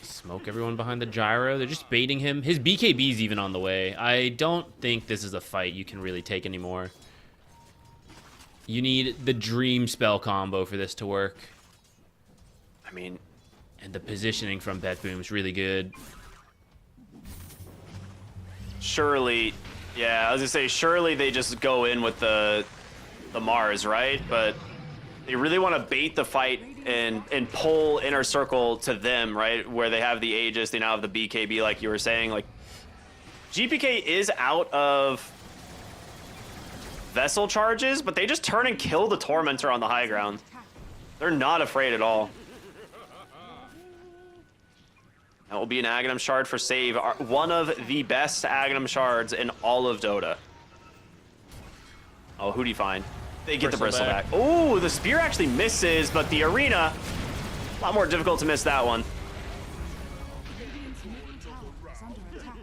[SPEAKER 4] Smoke everyone behind the gyro. They're just baiting him. His BKB's even on the way. I don't think this is a fight you can really take anymore. You need the dream spell combo for this to work.
[SPEAKER 11] I mean,
[SPEAKER 4] And the positioning from BetBoom is really good.
[SPEAKER 11] surely, yeah, I was gonna say, surely they just go in with the Mars, right? But they really want to bait the fight and pull Inner Circle to them, right? Where they have the Aegis, they now have the BKB, like you were saying. Like, GPK is out of Vessel charges, but they just turn and kill the Tormentor on the high ground. They're not afraid at all. That will be an Aghanim Shard for save. One of the best Aghanim Shards in all of Dota. Oh, who do you find? They get the Bristle back. Oh, the Spear actually misses, but the Arena, a lot more difficult to miss that one.
[SPEAKER 5] Radiant's middle tower is under attack.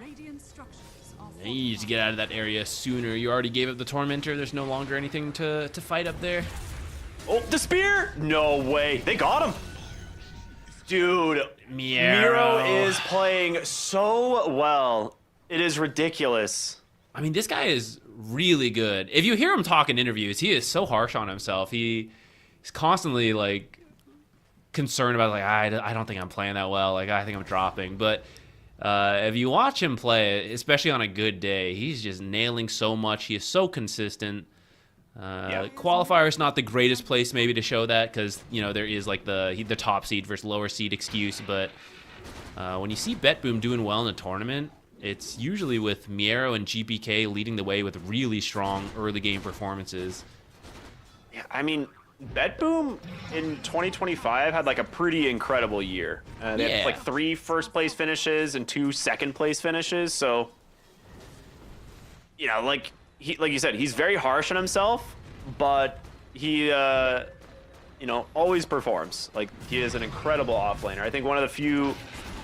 [SPEAKER 5] Radiant structures are
[SPEAKER 4] You need to get out of that area sooner. You already gave up the Tormentor. There's no longer anything to fight up there.
[SPEAKER 11] Oh, the Spear! No way. They got him. Dude,
[SPEAKER 4] Miro
[SPEAKER 11] is playing so well. It is ridiculous.
[SPEAKER 4] I mean, this guy is really good. If you hear him talk in interviews, he is so harsh on himself. He's constantly like concerned about like I don't think I'm playing that well. Like I think I'm dropping. But if you watch him play, especially on a good day, he's just nailing so much. He is so consistent. Qualifier is not the greatest place maybe to show that because there is like the top seed versus lower seed excuse. But when you see BetBoom doing well in a tournament, it's usually with Miero and GPK leading the way with really strong early game performances.
[SPEAKER 11] Yeah, I mean, BetBoom in 2025 had like a pretty incredible year. They had like 3 first place finishes and 2 second place finishes. So, like you said, he's very harsh on himself, but he, always performs. Like he is an incredible offlaner. I think one of the few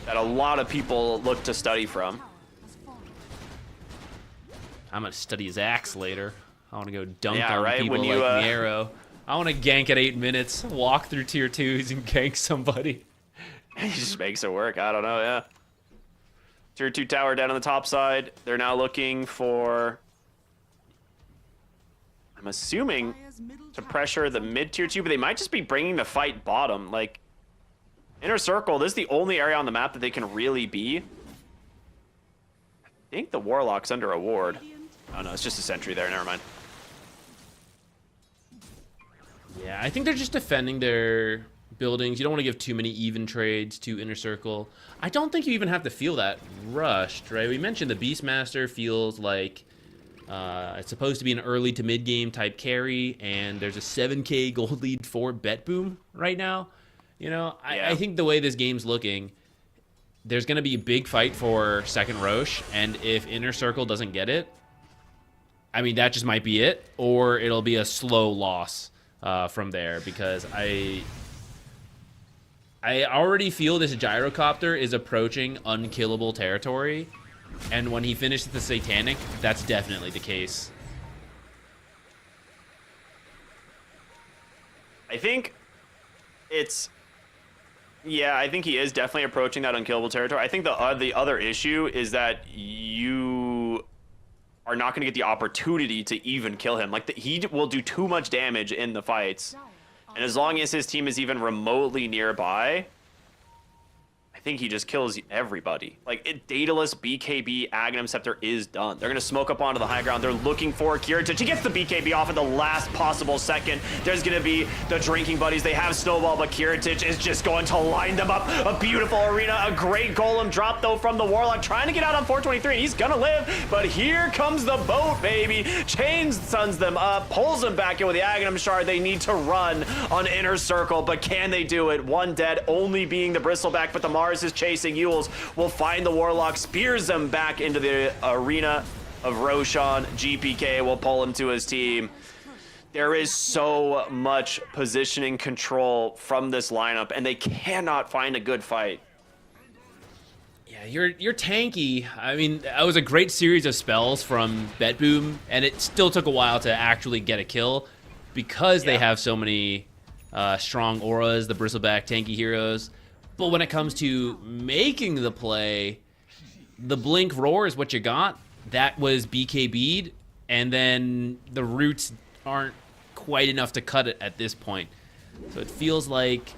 [SPEAKER 11] that a lot of people look to study from.
[SPEAKER 4] I'm gonna study his axe later. I want to go dunk
[SPEAKER 11] Yeah,
[SPEAKER 4] on
[SPEAKER 11] right?
[SPEAKER 4] people
[SPEAKER 11] When you,
[SPEAKER 4] like Miero. I want to gank at 8 minutes, walk through tier 2s and gank somebody.
[SPEAKER 11] He just makes it work. I don't know, yeah. Tier 2 tower down on the top side. They're now looking for, I'm assuming, to pressure the mid tier 2, but they might just be bringing the fight bottom. Like, Inner Circle, this is the only area on the map that they can really be. I think the Warlock's under a ward. Oh no, it's just a sentry there, never mind.
[SPEAKER 4] Yeah, I think they're just defending their buildings. You don't want to give too many even trades to Inner Circle. I don't think you even have to feel that rushed, right? We mentioned the Beastmaster feels like it's supposed to be an early to mid game type carry, and there's a 7k gold lead for BetBoom right now. I think the way this game's looking, there's going to be a big fight for second Roche, and if Inner Circle doesn't get it, I mean, that just might be it, or it'll be a slow loss from there, because I already feel this Gyrocopter is approaching unkillable territory, and when he finishes the Satanic, that's definitely the case.
[SPEAKER 11] I think it's... Yeah, I think he is definitely approaching that unkillable territory. I think the other issue is that you are not going to get the opportunity to even kill him. Like, he will do too much damage in the fights. And as long as his team is even remotely nearby, I think he just kills everybody. Like, Daedalus, BKB, Aghanim Scepter is done. They're going to smoke up onto the high ground. They're looking for Kiritich. He gets the BKB off at the last possible second. There's going to be the Drinking Buddies. They have Snowball, but Kiritich is just going to line them up. A beautiful arena. A great golem drop, though, from the Warlock. Trying to get out on 423, and he's going to live. But here comes the boat, baby. Chains stuns them up, pulls them back in with the Aghanim Shard. They need to run on Inner Circle, but can they do it? One dead, only being the Bristleback, but the Mars is chasing. Yules will find the Warlock, spears them back into the arena of Roshan. GPK will pull him to his team. There is so much positioning control from this lineup, and they cannot find a good fight.
[SPEAKER 4] Yeah, Yeah, you're tanky. I mean, that was a great series of spells from BetBoom, and it still took a while to actually get a kill because they have so many strong auras, the bristleback tanky heroes. But when it comes to making the play, the Blink Roar is what you got. That was BKB'd, and then the roots aren't quite enough to cut it at this point. So it feels like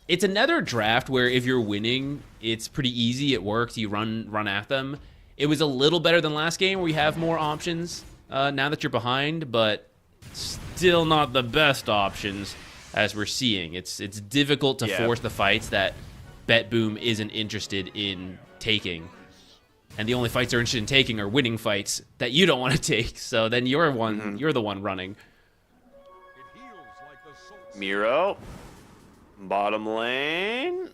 [SPEAKER 4] it's another draft where if you're winning, it's pretty easy. It works. You run at them. It was a little better than last game where you have more options now that you're behind, but still not the best options as we're seeing. It's difficult to force the fights that BetBoom isn't interested in taking. And the only fights they're interested in taking are winning fights that you don't want to take. So then you're you're the one running.
[SPEAKER 11] Miro, bottom lane.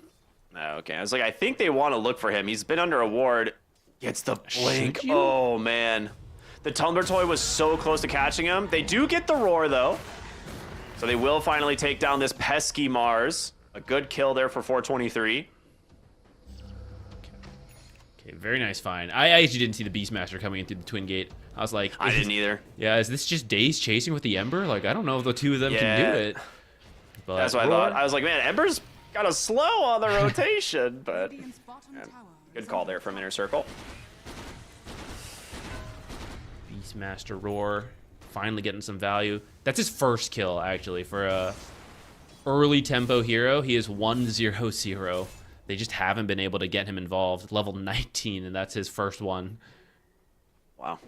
[SPEAKER 11] Okay, I was like, I think they want to look for him. He's been under a ward. Gets the blink. Oh man, the Tumblr toy was so close to catching him. They do get the roar though, so they will finally take down this pesky Mars. A good kill there for 423.
[SPEAKER 4] Okay, very nice find. I actually didn't see the Beastmaster coming in through the Twin Gate. I was like,
[SPEAKER 11] I didn't either.
[SPEAKER 4] Yeah, is this just Daze chasing with the Ember? Like, I don't know if the two of them can do it. But
[SPEAKER 11] that's what I thought. I was like, man, Ember's kind of slow on the rotation, but good call there from Inner Circle.
[SPEAKER 4] Beastmaster Roar, finally getting some value. That's his first kill, actually, for a early tempo hero. He is 1-0-0. They just haven't been able to get him involved. Level 19, and that's his first one.
[SPEAKER 11] Wow.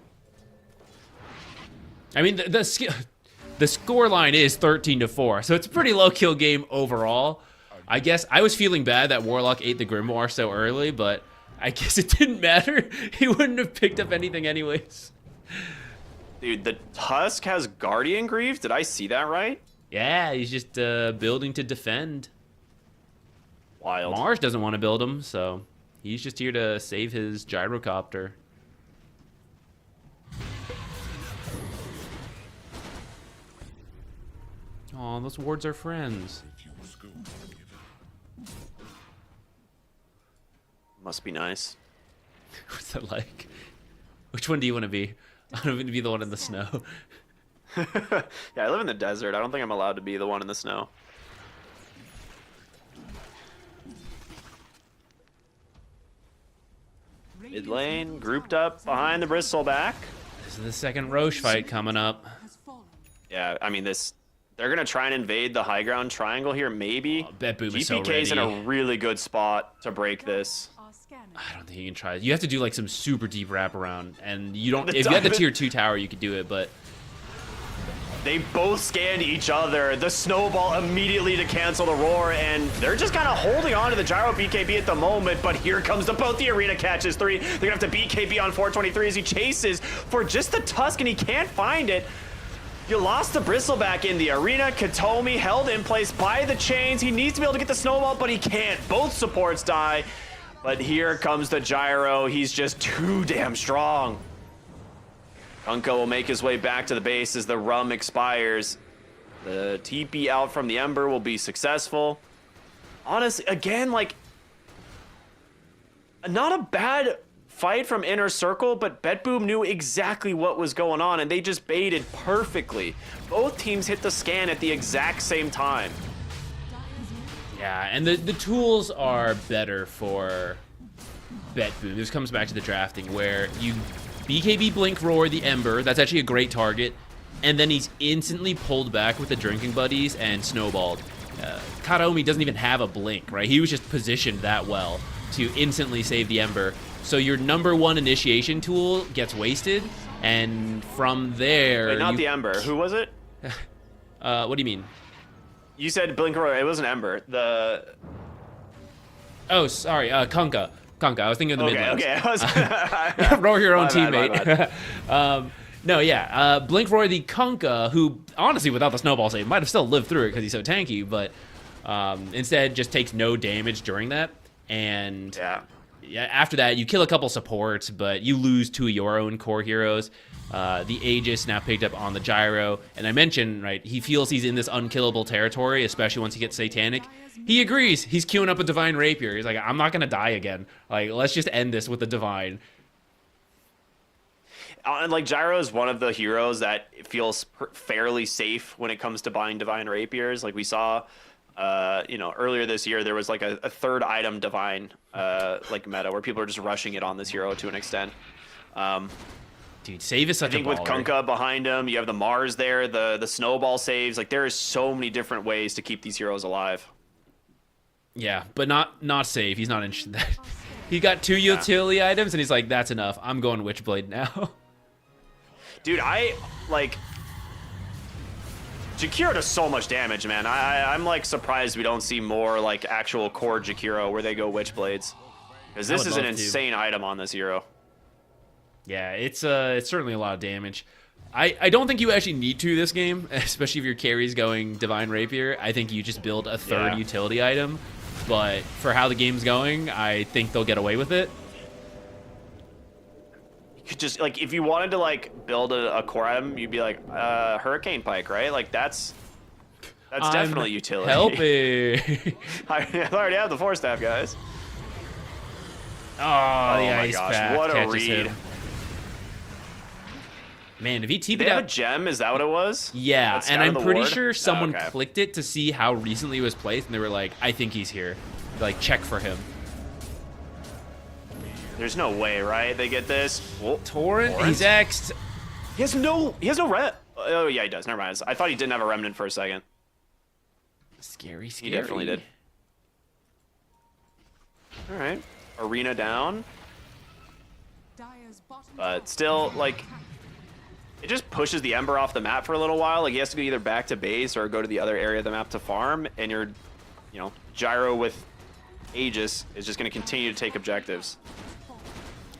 [SPEAKER 4] I mean, the score line is 13-4, so it's a pretty low kill game overall. I guess I was feeling bad that Warlock ate the Grimoire so early, but I guess it didn't matter. He wouldn't have picked up anything anyways.
[SPEAKER 11] Dude, the Tusk has Guardian Greaves? Did I see that right?
[SPEAKER 4] Yeah, he's just building to defend.
[SPEAKER 11] Wild.
[SPEAKER 4] Mars doesn't want to build him, so he's just here to save his gyrocopter. Aw, those wards are friends.
[SPEAKER 11] Must be nice.
[SPEAKER 4] What's that like? Which one do you want to be? I don't want to be the one in the snow.
[SPEAKER 11] Yeah, I live in the desert. I don't think I'm allowed to be the one in the snow. Mid lane, grouped up behind the Bristleback.
[SPEAKER 4] This is the second Roche fight coming up.
[SPEAKER 11] Yeah, I mean, they're going to try and invade the high ground triangle here, maybe.
[SPEAKER 4] BetBoom is so
[SPEAKER 11] GPK's in
[SPEAKER 4] ready.
[SPEAKER 11] a really good spot to break this.
[SPEAKER 4] I don't think you can try it. You have to do like some super deep wraparound, and you don't. If you had the tier 2 tower, you could do it, but
[SPEAKER 11] they both scanned each other. The snowball immediately to cancel the roar, and they're just kind of holding on to the gyro BKB at the moment. But here comes the boat. The arena catches 3. They're gonna have to BKB on 423 as he chases for just the Tusk, and he can't find it. You lost the Bristleback in the arena. Katomi held in place by the chains. He needs to be able to get the snowball, but he can't. Both supports die. But here comes the gyro. He's just too damn strong. Kunkka will make his way back to the base as the rum expires. The TP out from the Ember will be successful. Honestly, again, like, not a bad fight from Inner Circle, but BetBoom knew exactly what was going on, and they just baited perfectly. Both teams hit the scan at the exact same time.
[SPEAKER 4] yeah, and the tools are better for BetBoom. This comes back to the drafting where you BKB Blink Roar the Ember. That's actually a great target, and then he's instantly pulled back with the Drinking Buddies and snowballed. Katomi doesn't even have a blink, right? He was just positioned that well to instantly save the Ember. So your number one initiation tool gets wasted, and from there...
[SPEAKER 11] Wait, not the Ember. Who was it?
[SPEAKER 4] What do you mean?
[SPEAKER 11] You said Blink Roar. It wasn't Ember. The...
[SPEAKER 4] Oh, sorry. Kunkka. Kunkka. I was thinking of the mid lanes.
[SPEAKER 11] Okay. I was...
[SPEAKER 4] Roar your own
[SPEAKER 11] My
[SPEAKER 4] teammate.
[SPEAKER 11] bad.
[SPEAKER 4] No, yeah. Blink Roar the Kunkka, who, honestly, without the snowball save, might have still lived through it because he's so tanky, but instead just takes no damage during that. And...
[SPEAKER 11] Yeah.
[SPEAKER 4] after that, you kill a couple supports, but you lose 2 of your own core heroes. The Aegis now picked up on the gyro, and I mentioned, right, he feels he's in this unkillable territory, especially once he gets Satanic. He agrees. He's queuing up a Divine Rapier. He's like, I'm not going to die again. Like, let's just end this with the Divine.
[SPEAKER 11] And like Gyro is one of the heroes that feels fairly safe when it comes to buying Divine Rapiers. Like we saw, earlier this year, there was like a third item Divine like meta where people are just rushing it on this hero to an extent.
[SPEAKER 4] Dude, save is such a baller.
[SPEAKER 11] I think with Kunkka behind him, you have the Mars there, the snowball saves. Like there is so many different ways to keep these heroes alive.
[SPEAKER 4] Yeah, but not save. He's not interested in that. He got 2 utility items, and he's like, that's enough. I'm going Witchblade now.
[SPEAKER 11] Dude, Jakiro does so much damage, man. I'm like surprised we don't see more like actual core Jakiro where they go Witchblades. Because this is an insane item on this hero.
[SPEAKER 4] Yeah, it's certainly a lot of damage. I don't think you actually need to this game, especially if your carry's going Divine Rapier. I think you just build a third utility item. But for how the game's going, I think they'll get away with it.
[SPEAKER 11] You could just, like, if you wanted to, like, build a core item, you'd be like, Hurricane Pike, right? Like, that's definitely utility.
[SPEAKER 4] Helping.
[SPEAKER 11] I already have the 4-staff, guys.
[SPEAKER 4] Oh, the
[SPEAKER 11] my
[SPEAKER 4] ice
[SPEAKER 11] gosh,
[SPEAKER 4] path
[SPEAKER 11] what a
[SPEAKER 4] catches
[SPEAKER 11] read.
[SPEAKER 4] him. Man, if he TP'd
[SPEAKER 11] Did they have
[SPEAKER 4] out...
[SPEAKER 11] a gem? Is that what it was?
[SPEAKER 4] Yeah, and I'm pretty sure someone
[SPEAKER 11] okay.
[SPEAKER 4] clicked it to see how recently it was placed, and they were like, I think he's here. Like, check for him.
[SPEAKER 11] There's no way, right? They get this. Whoa.
[SPEAKER 4] Torrent, he's X'd.
[SPEAKER 11] He has no rem. Oh, yeah, he does. Never mind. I thought he didn't have a remnant for a second.
[SPEAKER 4] Scary.
[SPEAKER 11] He definitely did. All right. Arena down. But still, like, it just pushes the Ember off the map for a little while. Like, he has to go either back to base or go to the other area of the map to farm. And your, Gyro with Aegis is just going to continue to take objectives.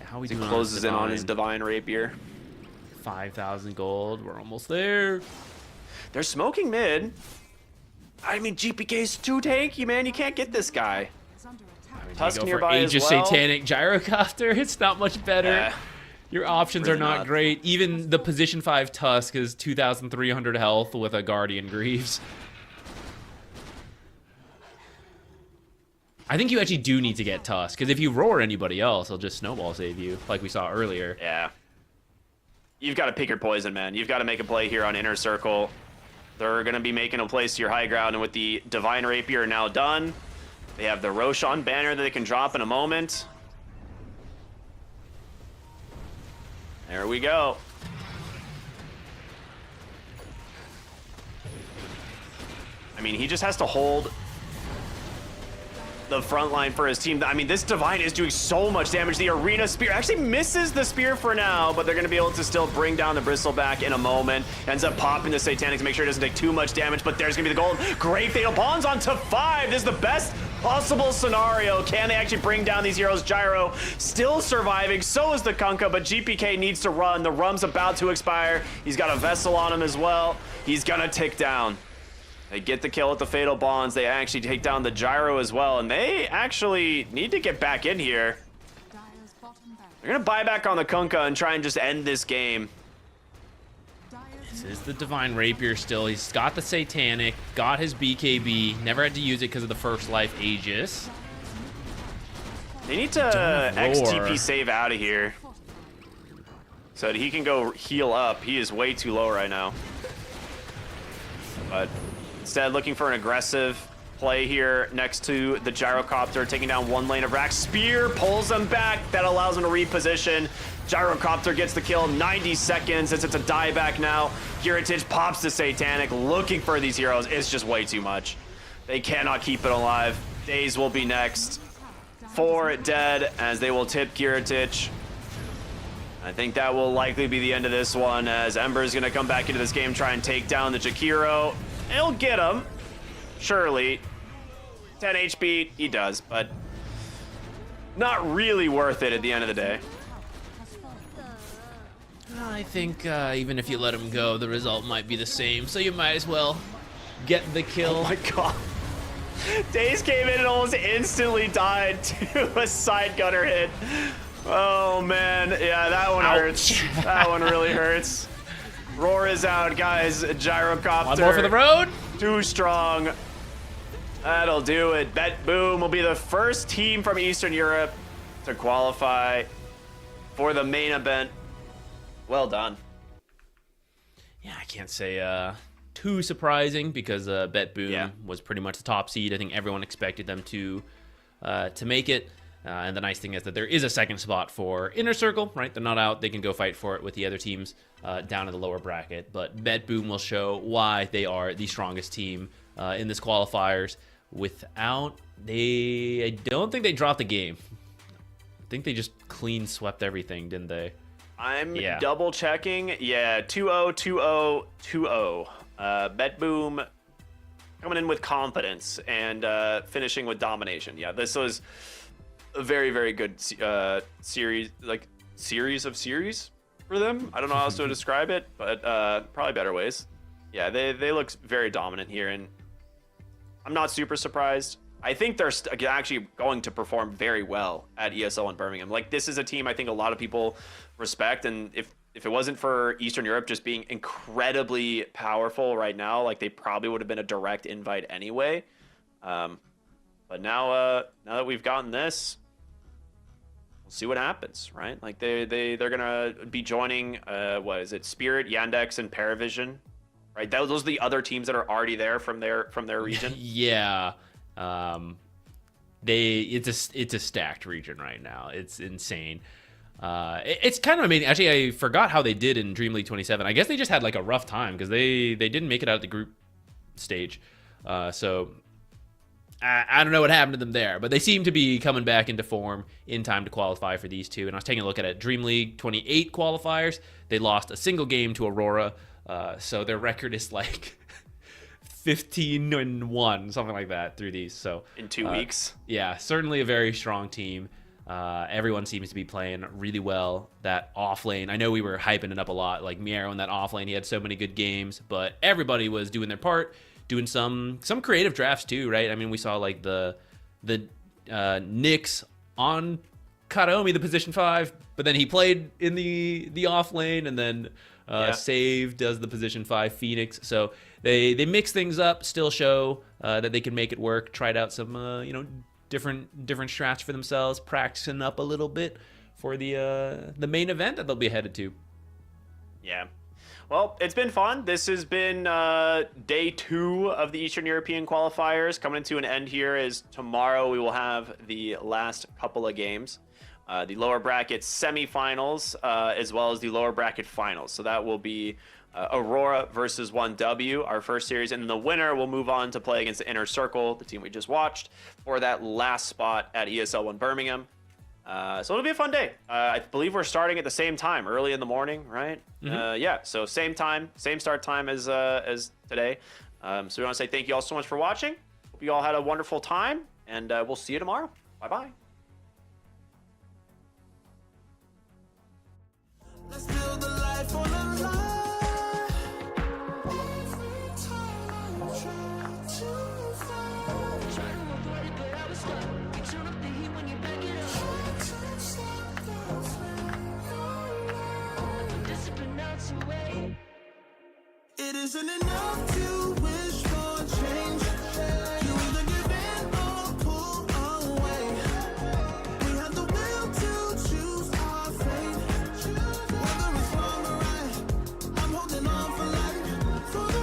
[SPEAKER 4] How he
[SPEAKER 11] closes in on his Divine Rapier.
[SPEAKER 4] 5,000 gold. We're almost there.
[SPEAKER 11] They're smoking mid. I mean, GPK is too tanky, man. You can't get this guy. Tusk nearby as
[SPEAKER 4] Aegis
[SPEAKER 11] well.
[SPEAKER 4] Satanic Gyrocopter. It's not much better. Your options
[SPEAKER 11] really
[SPEAKER 4] are not
[SPEAKER 11] not.
[SPEAKER 4] great. Even the position 5 Tusk is 2,300 health with a Guardian Greaves. I think you actually do need to get Tusk, because if you roar anybody else, he'll just snowball save you, like we saw earlier.
[SPEAKER 11] Yeah. You've got to pick your poison, man. You've got to make a play here on Inner Circle. They're going to be making a place to your high ground, and with the Divine Rapier now done, they have the Roshan banner that they can drop in a moment. There we go. I mean, he just has to hold the front line for his team. I mean, this Divine is doing so much damage. The Arena Spear actually misses the Spear for now, but they're going to be able to still bring down the Bristleback in a moment. Ends up popping the Satanic to make sure it doesn't take too much damage, but there's going to be the gold. Great Fatal Bonds onto 5. This is the best possible scenario. Can they actually bring down these heroes? Gyro still surviving. So is the Kunkka, but GPK needs to run. The rum's about to expire. He's got a Vessel on him as well. He's going to tick down. They get the kill with the Fatal Bonds. They actually take down the Gyro as well, and they actually need to get back in here. They're going to buy back on the Kunkka and try and just end this game.
[SPEAKER 4] This is the Divine Rapier still. He's got the Satanic, got his BKB, never had to use it because of the first life Aegis.
[SPEAKER 11] They need to XTP save out of here so that he can go heal up. He is way too low right now. But instead, looking for an aggressive play here next to the Gyrocopter, taking down one lane of Rack. Spear pulls them back. That allows him to reposition. Gyrocopter gets the kill, 90 seconds. It's a dieback now. Heritage pops the Satanic, looking for these heroes. It's just way too much. They cannot keep it alive. Daze will be next. 4 dead as they will tip Kiritich. I think that will likely be the end of this one, as Ember's going to come back into this game, try and take down the Jakiro. He'll get him, surely. 10 HP, he does, but not really worth it at the end of the day.
[SPEAKER 4] I think even if you let him go, the result might be the same, so you might as well get the kill.
[SPEAKER 11] Oh my god. Daze came in and almost instantly died to a side gunner hit. Oh man, yeah, that one hurts. That one really hurts. Roar is out, guys. Gyrocopter.
[SPEAKER 4] One more for the road.
[SPEAKER 11] Too strong. That'll do it. BetBoom will be the first team from Eastern Europe to qualify for the main event. Well done.
[SPEAKER 4] Yeah, I can't say too surprising because BetBoom was pretty much the top seed. I think everyone expected them to make it. And the nice thing is that there is a second spot for Inner Circle, right? They're not out. They can go fight for it with the other teams down in the lower bracket. But BetBoom will show why they are the strongest team in this qualifiers. I don't think they dropped the game. I think they just clean swept everything, didn't they?
[SPEAKER 11] I'm double checking. Yeah, 2-0, 2-0, 2-0. BetBoom coming in with confidence and finishing with domination. Yeah, this was a very, very good series of series for them. I don't know how else to describe it, but probably better ways. Yeah, they look very dominant here, and I'm not super surprised. I think they're actually going to perform very well at ESL One Birmingham. Like, this is a team I think a lot of people respect, and if it wasn't for Eastern Europe just being incredibly powerful right now, like, they probably would have been a direct invite anyway. But now that we've gotten this, we'll see what happens, right? Like, they're gonna be joining what is it, Spirit, Yandex, and Paravision, right? Those are the other teams that are already there from their region.
[SPEAKER 4] Yeah. It's a stacked region right now. It's insane. It's kind of amazing. Actually, I forgot how they did in Dream League 27. I guess they just had like a rough time because they didn't make it out of the group stage. So I don't know what happened to them there, but they seem to be coming back into form in time to qualify for these two. And I was taking a look at it. Dream League 28 qualifiers. They lost a single game to Aurora. So their record is like 15-1, something like that through these. So
[SPEAKER 11] in 2 weeks.
[SPEAKER 4] Yeah, certainly a very strong team. Everyone seems to be playing really well. That off lane, I know we were hyping it up a lot. Like Miero in that off lane, he had so many good games, but everybody was doing their part, doing some creative drafts too, right? I mean, we saw like the Nyx on Karomi, the position 5, but then he played in the off lane, and then Save does the position 5 Phoenix. So they mix things up, still show that they can make it work. Tried out some different strats for themselves, practicing up a little bit for the main event that they'll be headed to.
[SPEAKER 11] Yeah. Well, it's been fun. This has been day 2 of the Eastern European qualifiers. Coming into an end here is tomorrow we will have the last couple of games. The lower bracket semifinals, as well as the lower bracket finals. So that will be Aurora versus 1W, our first series. And then the winner will move on to play against the Inner Circle, the team we just watched, for that last spot at ESL One Birmingham. So it'll be a fun day. I believe we're starting at the same time, early in the morning, right?
[SPEAKER 4] Mm-hmm.
[SPEAKER 11] Yeah, so same time, same start time as today. So we want to say thank you all so much for watching. Hope you all had a wonderful time, and we'll see you tomorrow. Bye-bye.
[SPEAKER 10] Let's build a life on a lie. It isn't enough to wish for change. You either give in or pull away. We have the will to choose our fate. Whether it's wrong or right, I'm holding on for life. For the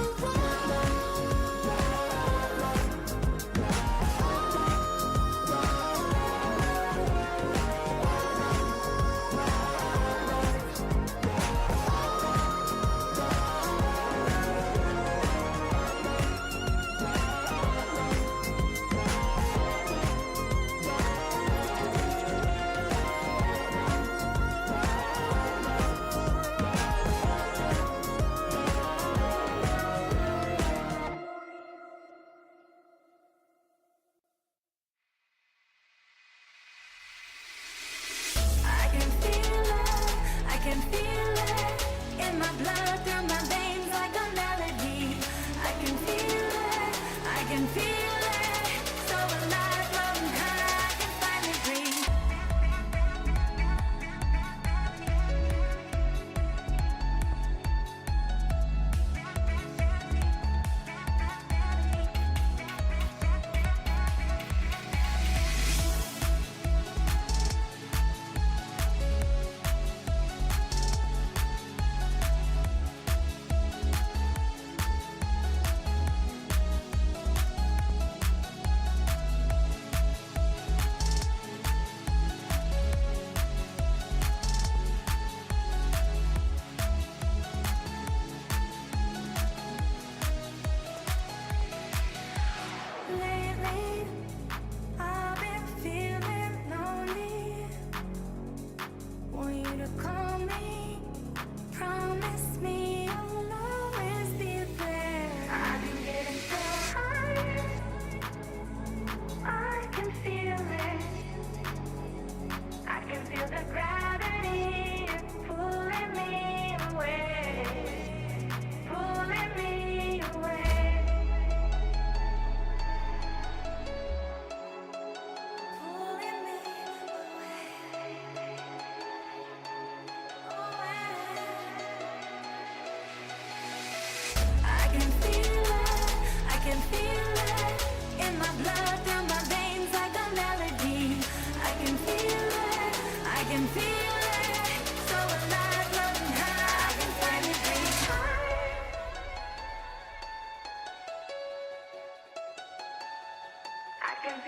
[SPEAKER 7] I can feel it in my blood, through my veins like a melody. I can feel it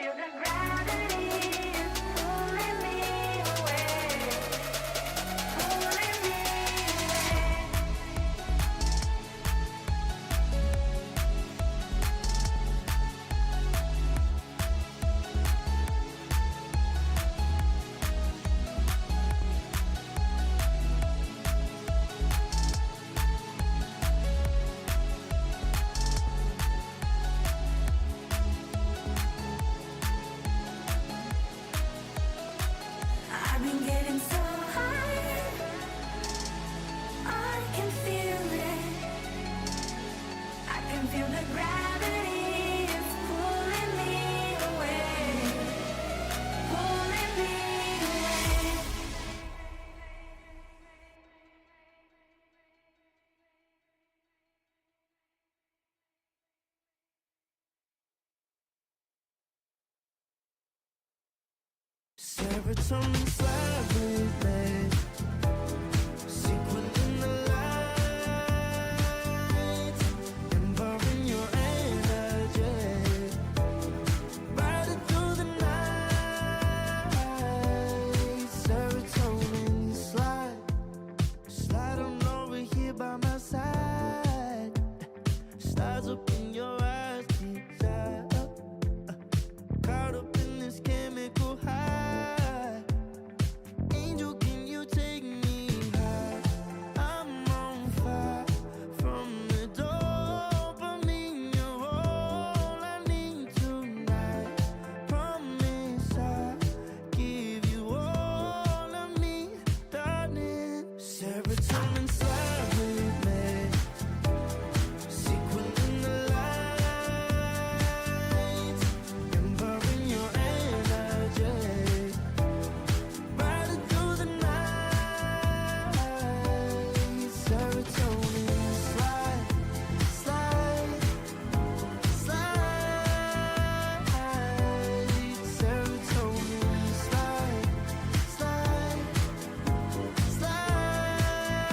[SPEAKER 1] feel the gravity is pulling me away, pulling me away. I've been getting so high, I can feel it. I can feel the gravity is pulling me away, pulling me away.
[SPEAKER 6] Serotonin's everywhere.